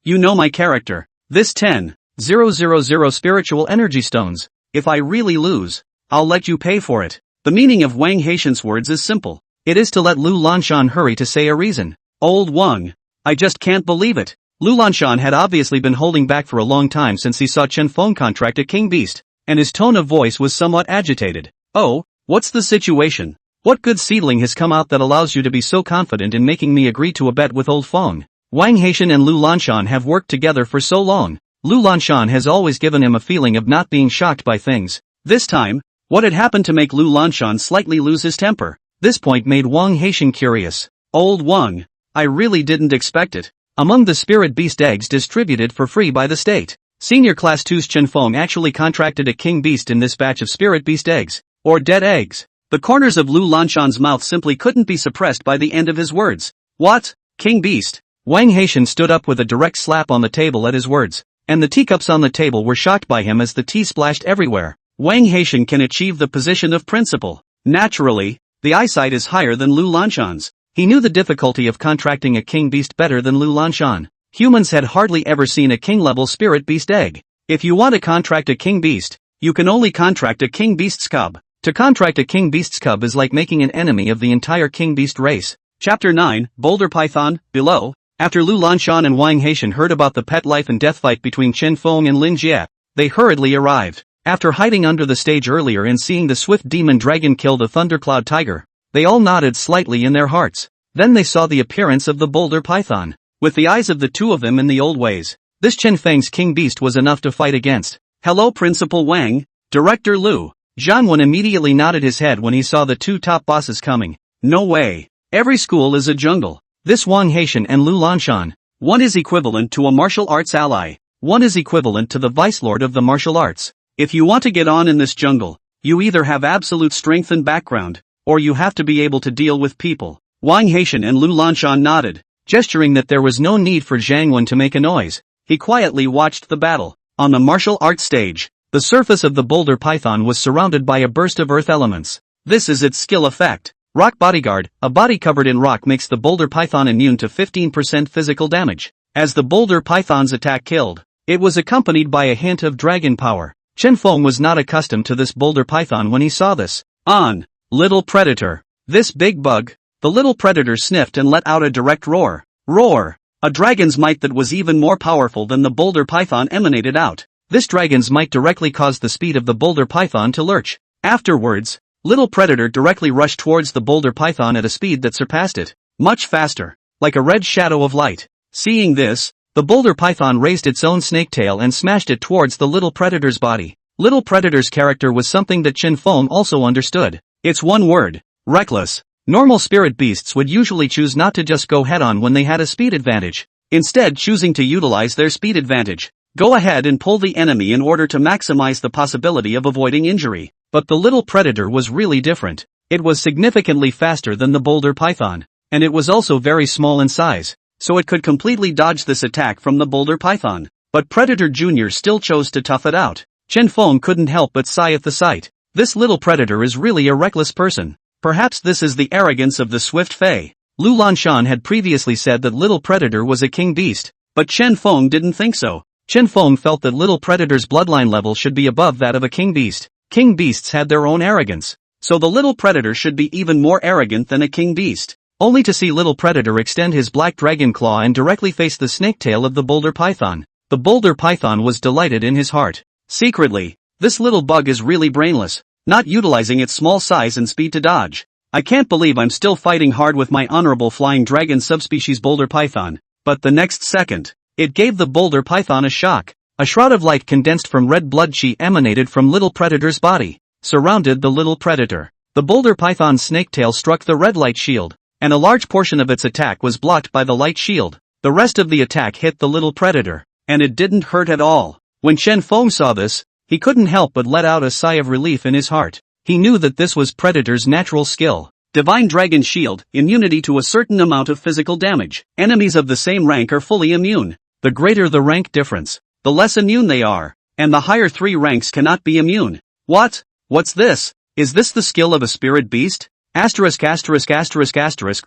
you know my character. This 10,000 spiritual energy stones, if I really lose, I'll let you pay for it. The meaning of Wang Haitian's words is simple. It is to let Lu Lanshan hurry to say a reason. Old Wang, I just can't believe it. Lu Lanshan had obviously been holding back for a long time since he saw Chen Feng contract a king beast, and his tone of voice was somewhat agitated. Oh, what's the situation? What good seedling has come out that allows you to be so confident in making me agree to a bet with old Feng? Wang Haitian and Lu Lanshan have worked together for so long. Lu Lanshan has always given him a feeling of not being shocked by things. This time, what had happened to make Lu Lanshan slightly lose his temper? This point made Wang Haitian curious. Old Wang, I really didn't expect it. Among the spirit beast eggs distributed for free by the state, Senior Class 2's Chen Feng actually contracted a king beast in this batch of spirit beast eggs, or dead eggs. The corners of Lu Lanshan's mouth simply couldn't be suppressed by the end of his words. What? King beast? Wang Haitian stood up with a direct slap on the table at his words, and the teacups on the table were shocked by him as the tea splashed everywhere. Wang Haitian can achieve the position of principal. Naturally, the eyesight is higher than Lu Lanshan's. He knew the difficulty of contracting a king beast better than Lu Lanshan. Humans had hardly ever seen a king-level spirit beast egg. If you want to contract a king beast, you can only contract a king beast's cub. To contract a king beast's cub is like making an enemy of the entire king beast race. Chapter 9, Boulder Python, below. After Lu Lanshan and Wang Haitian heard about the pet life and death fight between Chen Feng and Lin Jie, they hurriedly arrived. After hiding under the stage earlier and seeing the swift demon dragon kill the Thundercloud tiger, they all nodded slightly in their hearts. Then they saw the appearance of the Boulder Python. With the eyes of the two of them in the old ways, this Chen Feng's king beast was enough to fight against. Hello Principal Wang, Director Lu. Jianwen immediately nodded his head when he saw the two top bosses coming. No way. Every school is a jungle. This Wang Haitian and Lu Lanshan. One is equivalent to a martial arts ally. One is equivalent to the vice lord of the martial arts. If you want to get on in this jungle, you either have absolute strength and background, or you have to be able to deal with people. Wang Haitian and Lu Lanshan nodded, gesturing that there was no need for Jianwen to make a noise. He quietly watched the battle. On the martial arts stage, the surface of the Boulder Python was surrounded by a burst of earth elements. This is its skill effect. Rock Bodyguard, a body covered in rock makes the Boulder Python immune to 15% physical damage. As the Boulder Python's attack killed, it was accompanied by a hint of dragon power. Chen Feng was not accustomed to this Boulder Python when he saw this. On, little predator. This big bug. The little predator sniffed and let out a direct roar. Roar! A dragon's might that was even more powerful than the Boulder Python emanated out. This dragon's might directly caused the speed of the Boulder Python to lurch. Afterwards, little predator directly rushed towards the Boulder Python at a speed that surpassed it. Much faster. Like a red shadow of light. Seeing this, the Boulder Python raised its own snake tail and smashed it towards the little predator's body. Little predator's character was something that Chen Feng also understood. It's one word. Reckless. Normal spirit beasts would usually choose not to just go head-on when they had a speed advantage, instead choosing to utilize their speed advantage. Go ahead and pull the enemy in order to maximize the possibility of avoiding injury. But the little predator was really different. It was significantly faster than the Boulder Python, and it was also very small in size, so it could completely dodge this attack from the Boulder Python. But Predator Jr. still chose to tough it out. Chen Feng couldn't help but sigh at the sight. This little predator is really a reckless person. Perhaps this is the arrogance of the Swift Fae. Lu Lanshan had previously said that Little Predator was a king beast, but Chen Feng didn't think so. Chen Feng felt that Little Predator's bloodline level should be above that of a king beast. King beasts had their own arrogance. So the little predator should be even more arrogant than a king beast. Only to see little predator extend his black dragon claw and directly face the snake tail of the boulder python. The boulder python was delighted in his heart. Secretly, this little bug is really brainless, not utilizing its small size and speed to dodge. I can't believe I'm still fighting hard with my honorable flying dragon subspecies boulder python. But the next second, it gave the boulder python a shock. A shroud of light condensed from red blood chi emanated from little predator's body, surrounded the little predator. The boulder python's snake tail struck the red light shield, and a large portion of its attack was blocked by the light shield. The rest of the attack hit the little predator, and it didn't hurt at all. When Chen Feng saw this, he couldn't help but let out a sigh of relief in his heart. He knew that this was Predator's natural skill. Divine Dragon Shield, immunity to a certain amount of physical damage. Enemies of the same rank are fully immune. The greater the rank difference, the less immune they are, and the higher 3 ranks cannot be immune. What? What's this? Is this the skill of a spirit beast? Asterisk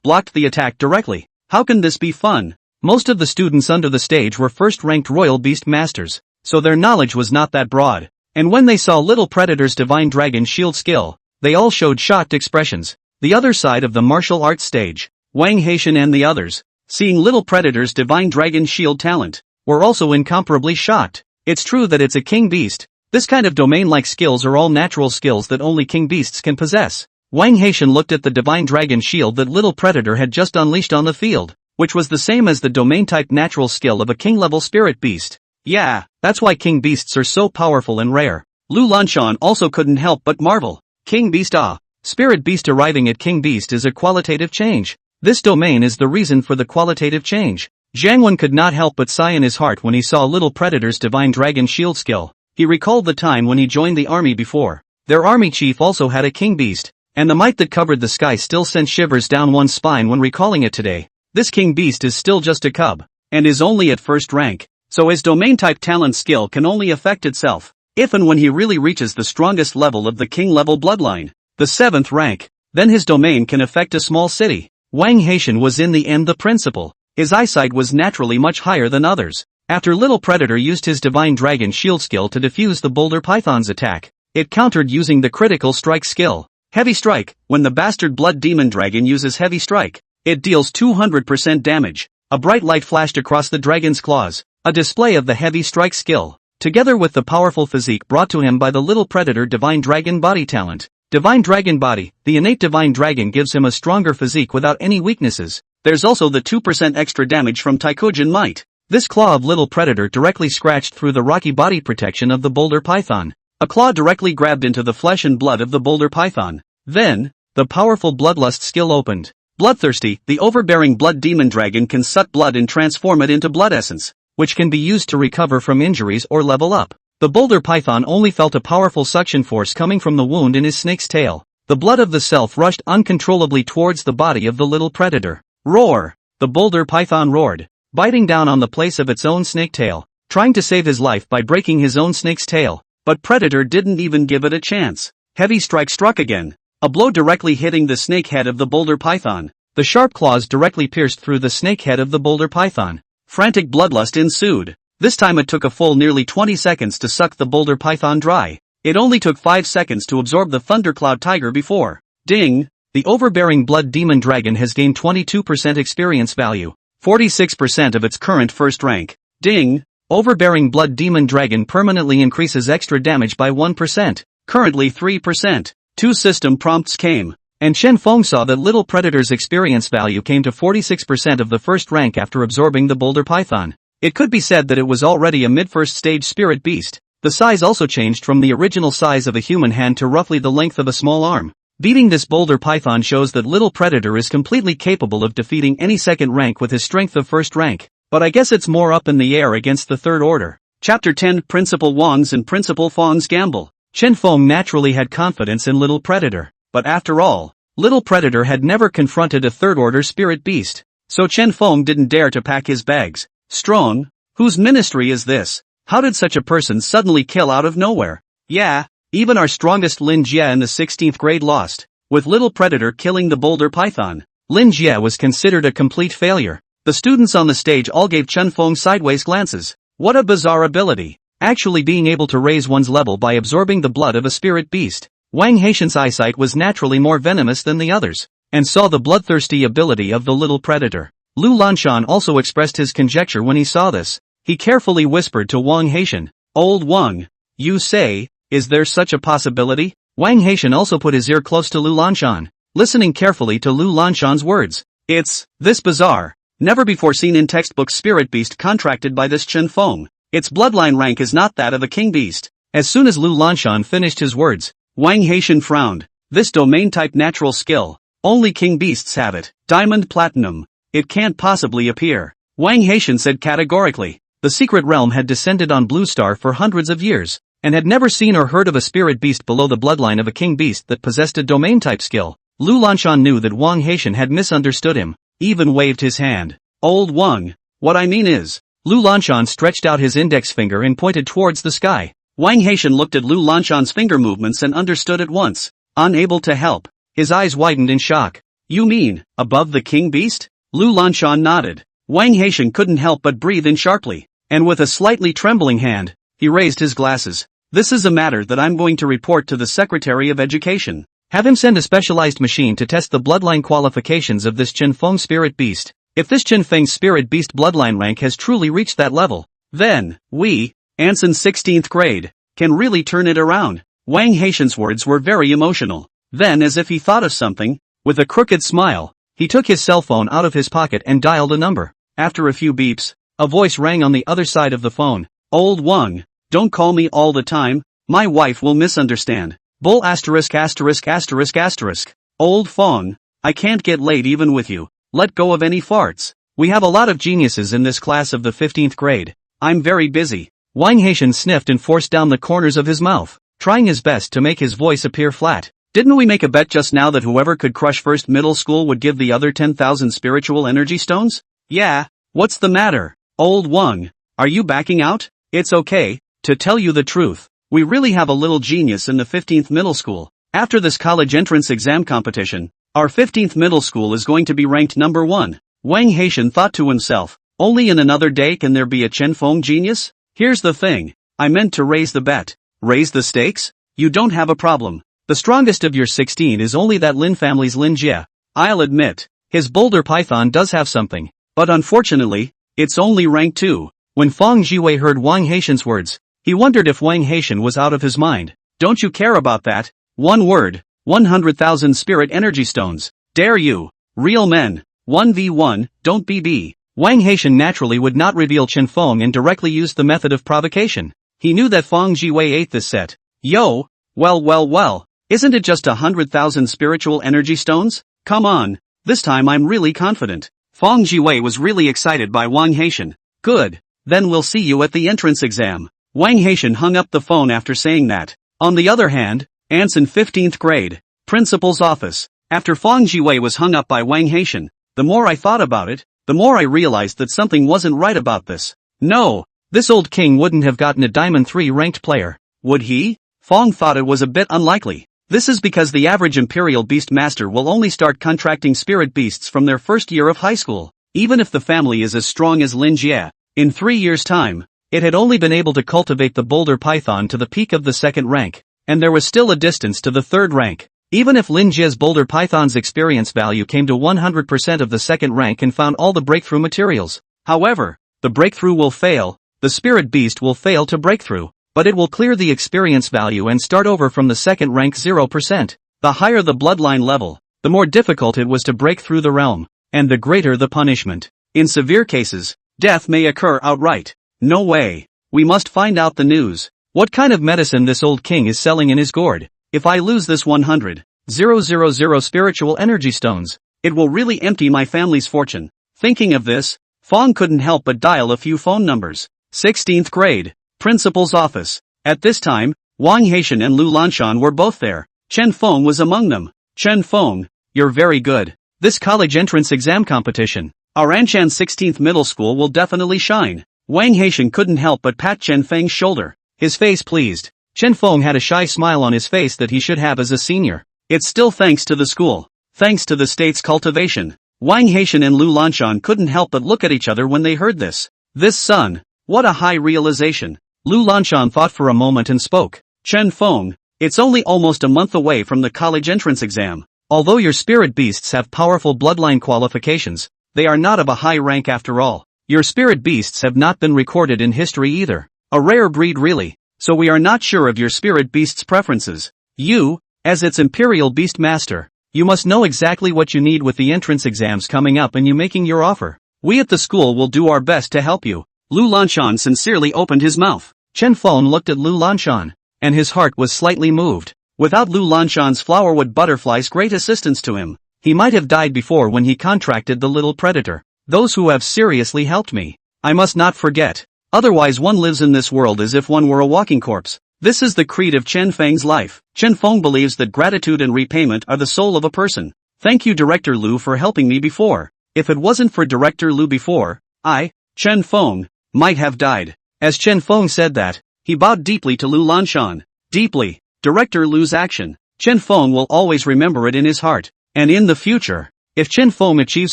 blocked the attack directly. How can this be fun? Most of the students under the stage were first-ranked royal beast masters, so their knowledge was not that broad. And when they saw little Predator's Divine Dragon Shield skill, they all showed shocked expressions. The other side of the martial arts stage, Wang Haitian and the others, seeing little Predator's Divine Dragon Shield talent, were also incomparably shocked. It's true that it's a king beast. This kind of domain-like skills are all natural skills that only king beasts can possess. Wang Haitian looked at the Divine Dragon Shield that little Predator had just unleashed on the field, which was the same as the domain-type natural skill of a king-level spirit beast. Yeah, that's why king beasts are so powerful and rare. Lu Lanshan also couldn't help but marvel. King beast Spirit beast arriving at king beast is a qualitative change. This domain is the reason for the qualitative change. Jiang Wen could not help but sigh in his heart when he saw little Predator's Divine Dragon Shield skill. He recalled the time when he joined the army before. Their army chief also had a king beast, and the might that covered the sky still sent shivers down one's spine when recalling it today. This king beast is still just a cub, and is only at first rank, so his domain-type talent skill can only affect itself if and when he really reaches the strongest level of the king-level bloodline, the 7th rank. Then his domain can affect a small city. Wang Haitian was in the end the principal. His eyesight was naturally much higher than others. After little Predator used his Divine Dragon Shield skill to defuse the boulder python's attack, it countered using the critical strike skill. Heavy Strike. When the bastard blood demon dragon uses Heavy Strike, it deals 200% damage. A bright light flashed across the dragon's claws, a display of the Heavy Strike skill, together with the powerful physique brought to him by the little Predator Divine Dragon Body talent. Divine Dragon Body. The innate Divine Dragon gives him a stronger physique without any weaknesses. There's also the 2% extra damage from Taikujin Might. This claw of little Predator directly scratched through the rocky body protection of the boulder python. A claw directly grabbed into the flesh and blood of the boulder python. Then, the powerful Bloodlust skill opened. Bloodthirsty. The overbearing blood demon dragon can suck blood and transform it into blood essence, which can be used to recover from injuries or level up. The boulder python only felt a powerful suction force coming from the wound in his snake's tail. The blood of the self rushed uncontrollably towards the body of the little predator. Roar! The boulder python roared, biting down on the place of its own snake tail, trying to save his life by breaking his own snake's tail. But Predator didn't even give it a chance. Heavy Strike struck again, a blow directly hitting the snake head of the boulder python. The sharp claws directly pierced through the snake head of the boulder python. Frantic bloodlust ensued. This time it took a full nearly 20 seconds to suck the boulder python dry. It only took 5 seconds to absorb the Thundercloud tiger before. Ding! The overbearing blood demon dragon has gained 22% experience value, 46% of its current first rank. Ding! Overbearing blood demon dragon permanently increases extra damage by 1%, currently 3%. 2 system prompts came, and Shen Feng saw that little predator's experience value came to 46% of the first rank after absorbing the boulder python. It could be said that it was already a mid-first stage spirit beast. The size also changed from the original size of a human hand to roughly the length of a small arm. Beating this boulder python shows that little predator is completely capable of defeating any second rank with his strength of first rank. But I guess it's more up in the air against the third order. Chapter 10 Principal Wang's and Principal Fang's Gamble. Chen Feng naturally had confidence in little predator. But after all, little predator had never confronted a third-order spirit beast. So Chen Feng didn't dare to pack his bags. Strong? Whose ministry is this? How did such a person suddenly kill out of nowhere? Yeah, even our strongest Lin Jie in the 16th grade lost, with little predator killing the boulder python. Lin Jie was considered a complete failure. The students on the stage all gave Chen Feng sideways glances. What a bizarre ability. actually being able to raise one's level by absorbing the blood of a spirit beast. Wang Haitian's eyesight was naturally more venomous than the others, and saw the bloodthirsty ability of the little predator. Lu Lanshan also expressed his conjecture when he saw this. He carefully whispered to Wang Haitian, "Old Wang, you say, is there such a possibility?" Wang Haitian also put his ear close to Lu Lanshan, listening carefully to Lu Lanshan's words. "It's this bizarre, never before seen in textbook spirit beast contracted by this Chen Feng. Its bloodline rank is not that of a king beast." As soon as Lu Lanshan finished his words, Wang Haitian frowned. "This domain-type natural skill, only king beasts have it. Diamond Platinum. It can't possibly appear," Wang Haitian said categorically. The secret realm had descended on Blue Star for hundreds of years, and had never seen or heard of a spirit beast below the bloodline of a king beast that possessed a domain-type skill. Lu Lanshan knew that Wang Haitian had misunderstood him, even waved his hand. "Old Wang, what I mean is..." Lu Lanshan stretched out his index finger and pointed towards the sky. Wang Haitian looked at Lu Lanshan's finger movements and understood at once. Unable to help, his eyes widened in shock. "You mean, above the king beast?" Lu Lanshan nodded. Wang Haitian couldn't help but breathe in sharply, and with a slightly trembling hand, he raised his glasses. "This is a matter that I'm going to report to the Secretary of Education. Have him send a specialized machine to test the bloodline qualifications of this Chen Feng spirit beast. If this Chen Feng spirit beast bloodline rank has truly reached that level, then, we, Anson's 16th grade, can really turn it around." Wang Haitian's words were very emotional. Then, as if he thought of something, with a crooked smile, he took his cell phone out of his pocket and dialed a number. After a few beeps, a voice rang on the other side of the phone. "Old Wang, don't call me all the time, my wife will misunderstand. Bull asterisk asterisk asterisk asterisk. Old Fong, I can't get laid even with you. Let go of any farts. We have a lot of geniuses in this class of the 15th grade. I'm very busy." Wang Haitian sniffed and forced down the corners of his mouth, trying his best to make his voice appear flat. "Didn't we make a bet just now that whoever could crush first middle school would give the other 10,000 spiritual energy stones? Yeah, what's the matter? Old Wang, are you backing out?" "It's okay, to tell you the truth. We really have a little genius in the 15th middle school. After this college entrance exam competition, our 15th middle school is going to be ranked number 1. Wang Haitian thought to himself, "Only in another day can there be a Chen Feng genius? Here's the thing, I meant to raise the bet." "Raise the stakes? You don't have a problem. The strongest of your 16 is only that Lin family's Lin Jie. I'll admit, his Boulder Python does have something, but unfortunately, it's only rank 2. When Fong Jiwei heard Wang Haitian's words, he wondered if Wang Haitian was out of his mind. "Don't you care about that? One word, 100,000 spirit energy stones. Dare you? Real men. 1v1, don't BB. Wang Haitian naturally would not reveal Chen Feng and directly used the method of provocation. He knew that Fong Jiwei ate this set. "Yo, well, isn't it just 100,000 spiritual energy stones? Come on, this time I'm really confident." Fong Jiwei was really excited by Wang Haitian. "Good, then we'll see you at the entrance exam." Wang Haitian hung up the phone after saying that. On the other hand, Anson 15th grade, principal's office. After Fong Jiwei was hung up by Wang Haitian, the more I thought about it, the more I realized that something wasn't right about this. No, this old king wouldn't have gotten a Diamond 3 ranked player, would he? Fong thought it was a bit unlikely. This is because the average Imperial Beast Master will only start contracting spirit beasts from their first year of high school. Even if the family is as strong as Lin Jie, in 3 years' time, it had only been able to cultivate the Boulder Python to the peak of the 2nd rank, and there was still a distance to the 3rd rank. Even if Lin Jie's Boulder Python's experience value came to 100% of the 2nd rank and found all the breakthrough materials. However, the breakthrough will fail, the spirit beast will fail to break through, but it will clear the experience value and start over from the 2nd rank 0%. The higher the bloodline level, the more difficult it was to break through the realm, and the greater the punishment. In severe cases, death may occur outright. No way. We must find out the news. What kind of medicine this old king is selling in his gourd? If I lose this 100,000 spiritual energy stones, it will really empty my family's fortune. Thinking of this, Fong couldn't help but dial a few phone numbers. 16th grade, principal's office. At this time, Wang Haitian and Lu Lanshan were both there. Chen Feng was among them. "Chen Feng, you're very good. This college entrance exam competition, our Anshan 16th middle school will definitely shine." Wang Haitian couldn't help but pat Chen Feng's shoulder, his face pleased. Chen Feng had a shy smile on his face that he should have as a senior. "It's still thanks to the school, thanks to the state's cultivation." Wang Haitian and Lu Lanshan couldn't help but look at each other when they heard this. This son, what a high realization. Lu Lanshan thought for a moment and spoke. Chen Feng, it's only almost a month away from the college entrance exam. Although your spirit beasts have powerful bloodline qualifications, they are not of a high rank after all. Your spirit beasts have not been recorded in history either. A rare breed really, so we are not sure of your spirit beast's preferences. You, as its Imperial Beast Master, you must know exactly what you need with the entrance exams coming up and you making your offer. We at the school will do our best to help you. Lu Lanshan sincerely opened his mouth. Chen Feng looked at Lu Lanshan, and his heart was slightly moved. Without Lu Lanshan's flowerwood butterfly's great assistance to him, he might have died before when he contracted the little predator. Those who have seriously helped me, I must not forget. Otherwise one lives in this world as if one were a walking corpse. This is the creed of Chen Feng's life. Chen Feng believes that gratitude and repayment are the soul of a person. Thank you Director Lu for helping me before. If it wasn't for Director Lu before, I, Chen Feng, might have died. As Chen Feng said that, he bowed deeply to Lu Lanshan. Deeply. Director Lu's action. Chen Feng will always remember it in his heart. And in the future, if Chen Feng achieves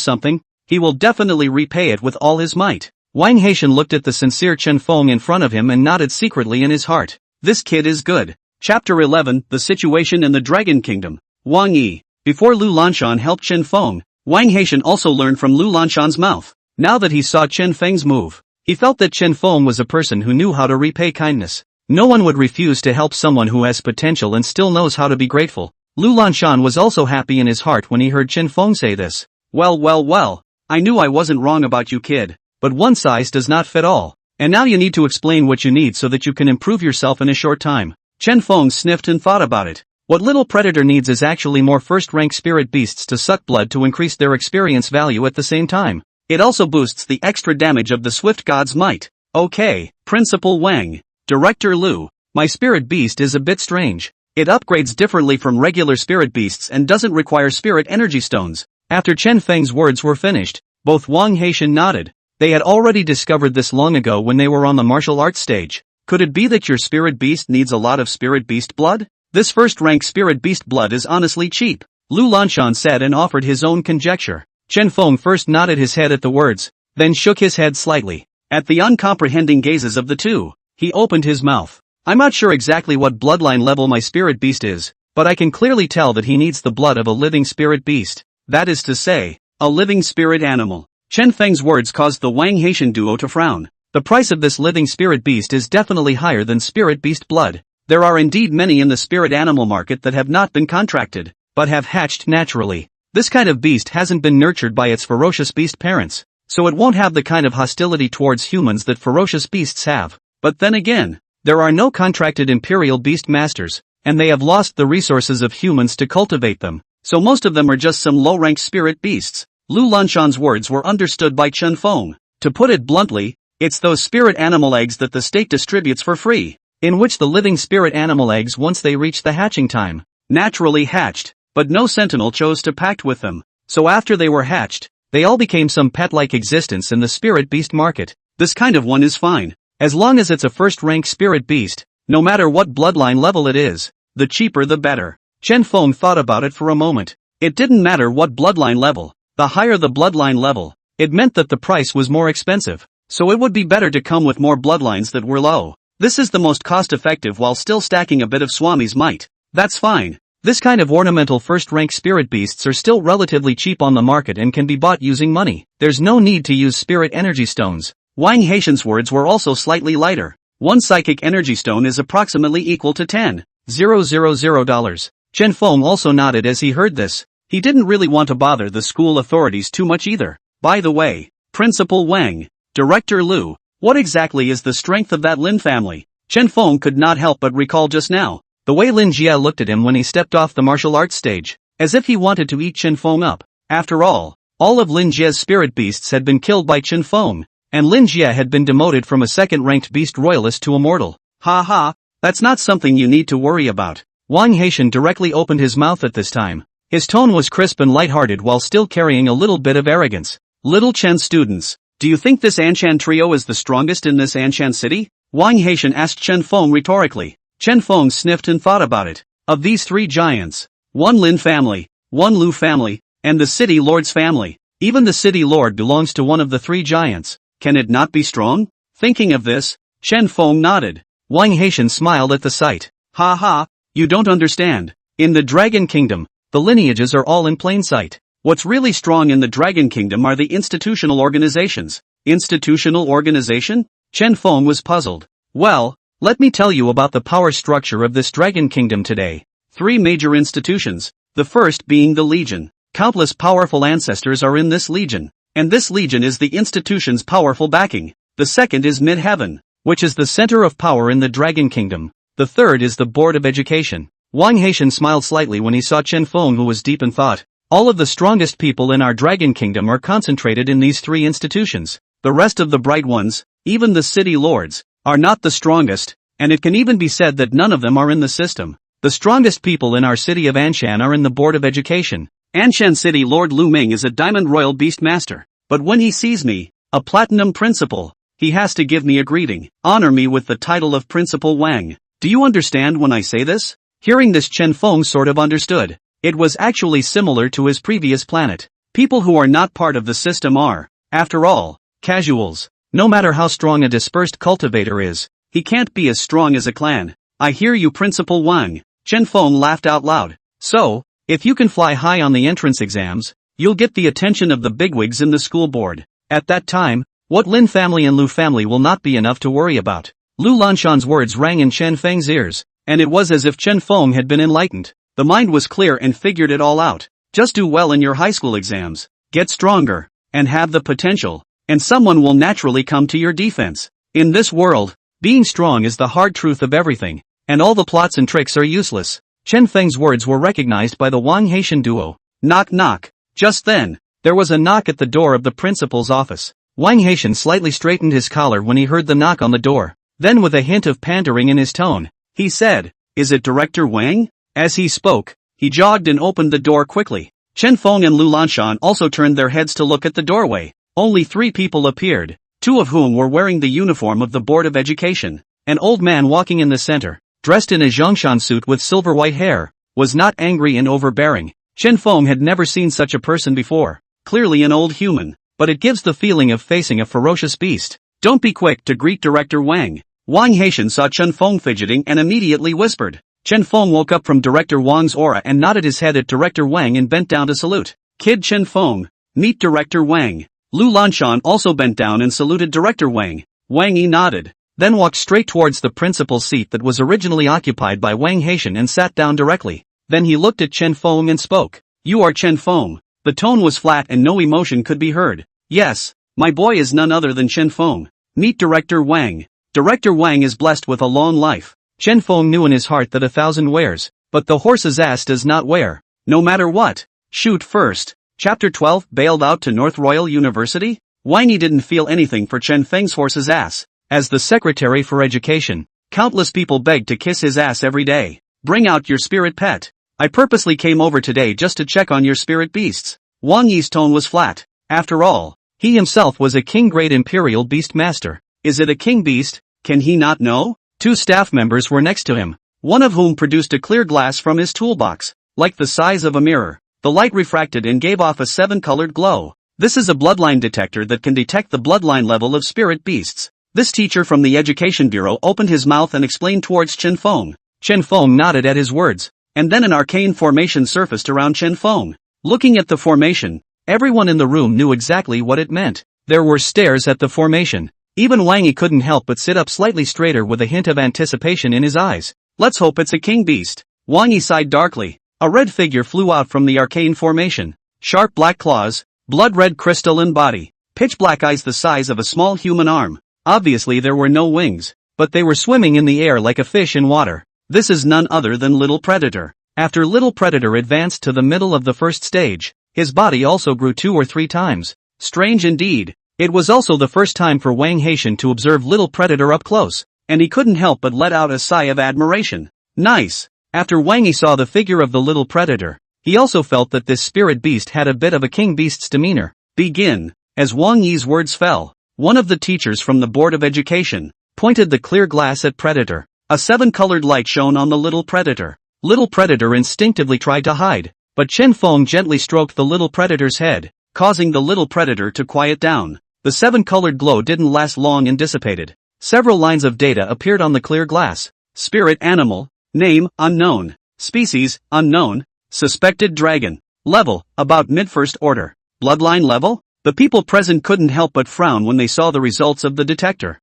something, he will definitely repay it with all his might. Wang Haitian looked at the sincere Chen Feng in front of him and nodded secretly in his heart. This kid is good. Chapter 11, The Situation in the Dragon Kingdom. Wang Yi. Before Lu Lanshan helped Chen Feng, Wang Haitian also learned from Lu Lanshan's mouth. Now that he saw Chen Feng's move, he felt that Chen Feng was a person who knew how to repay kindness. No one would refuse to help someone who has potential and still knows how to be grateful. Lu Lanshan was also happy in his heart when he heard Chen Feng say this. Well, I knew I wasn't wrong about you kid, but one size does not fit all. And now you need to explain what you need so that you can improve yourself in a short time. Chen Feng sniffed and thought about it. What little predator needs is actually more first-rank spirit beasts to suck blood to increase their experience value at the same time. It also boosts the extra damage of the swift god's might. Okay, Principal Wang. Director Lu, my spirit beast is a bit strange. It upgrades differently from regular spirit beasts and doesn't require spirit energy stones. After Chen Feng's words were finished, both Wang Haitian nodded. They had already discovered this long ago when they were on the martial arts stage. Could it be that your spirit beast needs a lot of spirit beast blood? This first-rank spirit beast blood is honestly cheap. Lu Lanshan said and offered his own conjecture. Chen Feng first nodded his head at the words, then shook his head slightly. At the uncomprehending gazes of the two, he opened his mouth. I'm not sure exactly what bloodline level my spirit beast is, but I can clearly tell that he needs the blood of a living spirit beast. That is to say, a living spirit animal. Chen Feng's words caused the Wang Haitian duo to frown. The price of this living spirit beast is definitely higher than spirit beast blood. There are indeed many in the spirit animal market that have not been contracted, but have hatched naturally. This kind of beast hasn't been nurtured by its ferocious beast parents, so it won't have the kind of hostility towards humans that ferocious beasts have. But then again, there are no contracted imperial beast masters, and they have lost the resources of humans to cultivate them, so most of them are just some low-ranked spirit beasts. Lu Lanshan's words were understood by Chen Feng. To put it bluntly, it's those spirit animal eggs that the state distributes for free, in which the living spirit animal eggs once they reach the hatching time, naturally hatched, but no sentinel chose to pact with them, so after they were hatched, they all became some pet-like existence in the spirit beast market. This kind of one is fine. As long as it's a first-rank spirit beast, no matter what bloodline level it is, the cheaper the better. Chen Feng thought about it for a moment. It didn't matter what bloodline level, the higher the bloodline level, it meant that the price was more expensive, so it would be better to come with more bloodlines that were low. This is the most cost-effective while still stacking a bit of Swami's might. That's fine. This kind of ornamental first-rank spirit beasts are still relatively cheap on the market and can be bought using money. There's no need to use spirit energy stones. Wang Haitian's words were also slightly lighter. One psychic energy stone is approximately equal to $10,000. Chen Feng also nodded as he heard this. He didn't really want to bother the school authorities too much either. By the way, Principal Wang, Director Lu, what exactly is the strength of that Lin family? Chen Feng could not help but recall just now the way Lin Jie looked at him when he stepped off the martial arts stage, as if he wanted to eat Chen Feng up. After all of Lin Jie's spirit beasts had been killed by Chen Feng, and Lin Jie had been demoted from a second-ranked beast royalist to a mortal. That's not something you need to worry about. Wang Haitian directly opened his mouth at this time. His tone was crisp and lighthearted while still carrying a little bit of arrogance. Little Chen students, do you think this Anshan trio is the strongest in this Anshan city? Wang Haitian asked Chen Feng rhetorically. Chen Feng sniffed and thought about it. Of these three giants, one Lin family, one Lu family, and the city lord's family, even the city lord belongs to one of the three giants. Can it not be strong? Thinking of this, Chen Feng nodded. Wang Haitian smiled at the sight. Ha ha, you don't understand. In the Dragon Kingdom, the lineages are all in plain sight. What's really strong in the Dragon Kingdom are the institutional organizations. Institutional organization? Chen Feng was puzzled. Well, let me tell you about the power structure of this Dragon Kingdom today. 3 major institutions, the first being the Legion. Countless powerful ancestors are in this Legion, and this Legion is the institution's powerful backing. The second is Mid-Heaven, which is the center of power in the Dragon Kingdom. The third is the Board of Education. Wang Haitian smiled slightly when he saw Chen Feng, who was deep in thought. All of the strongest people in our Dragon Kingdom are concentrated in these 3 institutions. The rest of the bright ones, even the city lords, are not the strongest, and it can even be said that none of them are in the system. The strongest people in our city of Anshan are in the Board of Education. Anshan City Lord Lu Ming is a Diamond Royal Beast Master, but when he sees me, a Platinum Principal, he has to give me a greeting, honor me with the title of Principal Wang. Do you understand when I say this? Hearing this, Chen Feng sort of understood. It was actually similar to his previous planet. People who are not part of the system are, after all, casuals. No matter how strong a dispersed cultivator is, he can't be as strong as a clan. I hear you, Principal Wang. Chen Feng laughed out loud. So, if you can fly high on the entrance exams, you'll get the attention of the bigwigs in the school board. At that time, what Lin family and Lu family will not be enough to worry about. Lu Lanshan's words rang in Chen Feng's ears, and it was as if Chen Feng had been enlightened. The mind was clear and figured it all out. Just do well in your high school exams, get stronger, and have the potential, and someone will naturally come to your defense. In this world, being strong is the hard truth of everything, and all the plots and tricks are useless. Chen Feng's words were recognized by the Wang Haitian duo. Knock knock. Just then, there was a knock at the door of the principal's office. Wang Haitian slightly straightened his collar when he heard the knock on the door. Then with a hint of pandering in his tone, he said, "Is it Director Wang?" As he spoke, he jogged and opened the door quickly. Chen Feng and Lu Lanshan also turned their heads to look at the doorway. Only 3 people appeared, 2 of whom were wearing the uniform of the Board of Education. An old man walking in the center, dressed in a Zhongshan suit with silver white hair, was not angry and overbearing. Chen Feng had never seen such a person before. Clearly an old human, but it gives the feeling of facing a ferocious beast. Don't be quick to greet Director Wang. Wang Haitian saw Chen Feng fidgeting and immediately whispered. Chen Feng woke up from Director Wang's aura and nodded his head at Director Wang and bent down to salute. Kid Chen Feng, meet Director Wang. Lu Lanshan also bent down and saluted Director Wang. Wang Yi nodded, then walked straight towards the principal's seat that was originally occupied by Wang Haitian and sat down directly. Then he looked at Chen Feng and spoke. You are Chen Feng. The tone was flat and no emotion could be heard. Yes, my boy is none other than Chen Feng. Meet Director Wang. Director Wang is blessed with a long life. Chen Feng knew in his heart that 1,000 wears, but the horse's ass does not wear. No matter what. Shoot first. Chapter 12 Bailed out to North Royal University? Wang Yi didn't feel anything for Chen Feng's horse's ass. As the secretary for education, countless people begged to kiss his ass every day. Bring out your spirit pet. I purposely came over today just to check on your spirit beasts. Wang Yi's tone was flat. After all, he himself was a king-grade imperial beast master. Is it a king beast? Can he not know? 2 staff members were next to him, one of whom produced a clear glass from his toolbox, like the size of a mirror. The light refracted and gave off a 7-colored glow. This is a bloodline detector that can detect the bloodline level of spirit beasts. This teacher from the Education Bureau opened his mouth and explained towards Chen Feng. Chen Feng nodded at his words, and then an arcane formation surfaced around Chen Feng. Looking at the formation, everyone in the room knew exactly what it meant. There were stares at the formation. Even Wang Yi couldn't help but sit up slightly straighter with a hint of anticipation in his eyes. Let's hope it's a king beast. Wang Yi sighed darkly. A red figure flew out from the arcane formation. Sharp black claws, blood-red crystalline body, pitch-black eyes the size of a small human arm. Obviously there were no wings, but they were swimming in the air like a fish in water. This is none other than Little Predator. After Little Predator advanced to the middle of the first stage, his body also grew 2 or 3 times. Strange indeed. It was also the first time for Wang Haitian to observe Little Predator up close, and he couldn't help but let out a sigh of admiration. Nice. After Wang Yi saw the figure of the Little Predator, he also felt that this spirit beast had a bit of a king beast's demeanor. Begin. As Wang Yi's words fell, one of the teachers from the Board of Education pointed the clear glass at Predator. A 7-colored light shone on the Little Predator. Little Predator instinctively tried to hide, but Chen Feng gently stroked the Little Predator's head, causing the Little Predator to quiet down. The 7-colored glow didn't last long and dissipated. Several lines of data appeared on the clear glass. Spirit animal, name, unknown, species, unknown, suspected dragon, level, about mid-first order, bloodline level? The people present couldn't help but frown when they saw the results of the detector.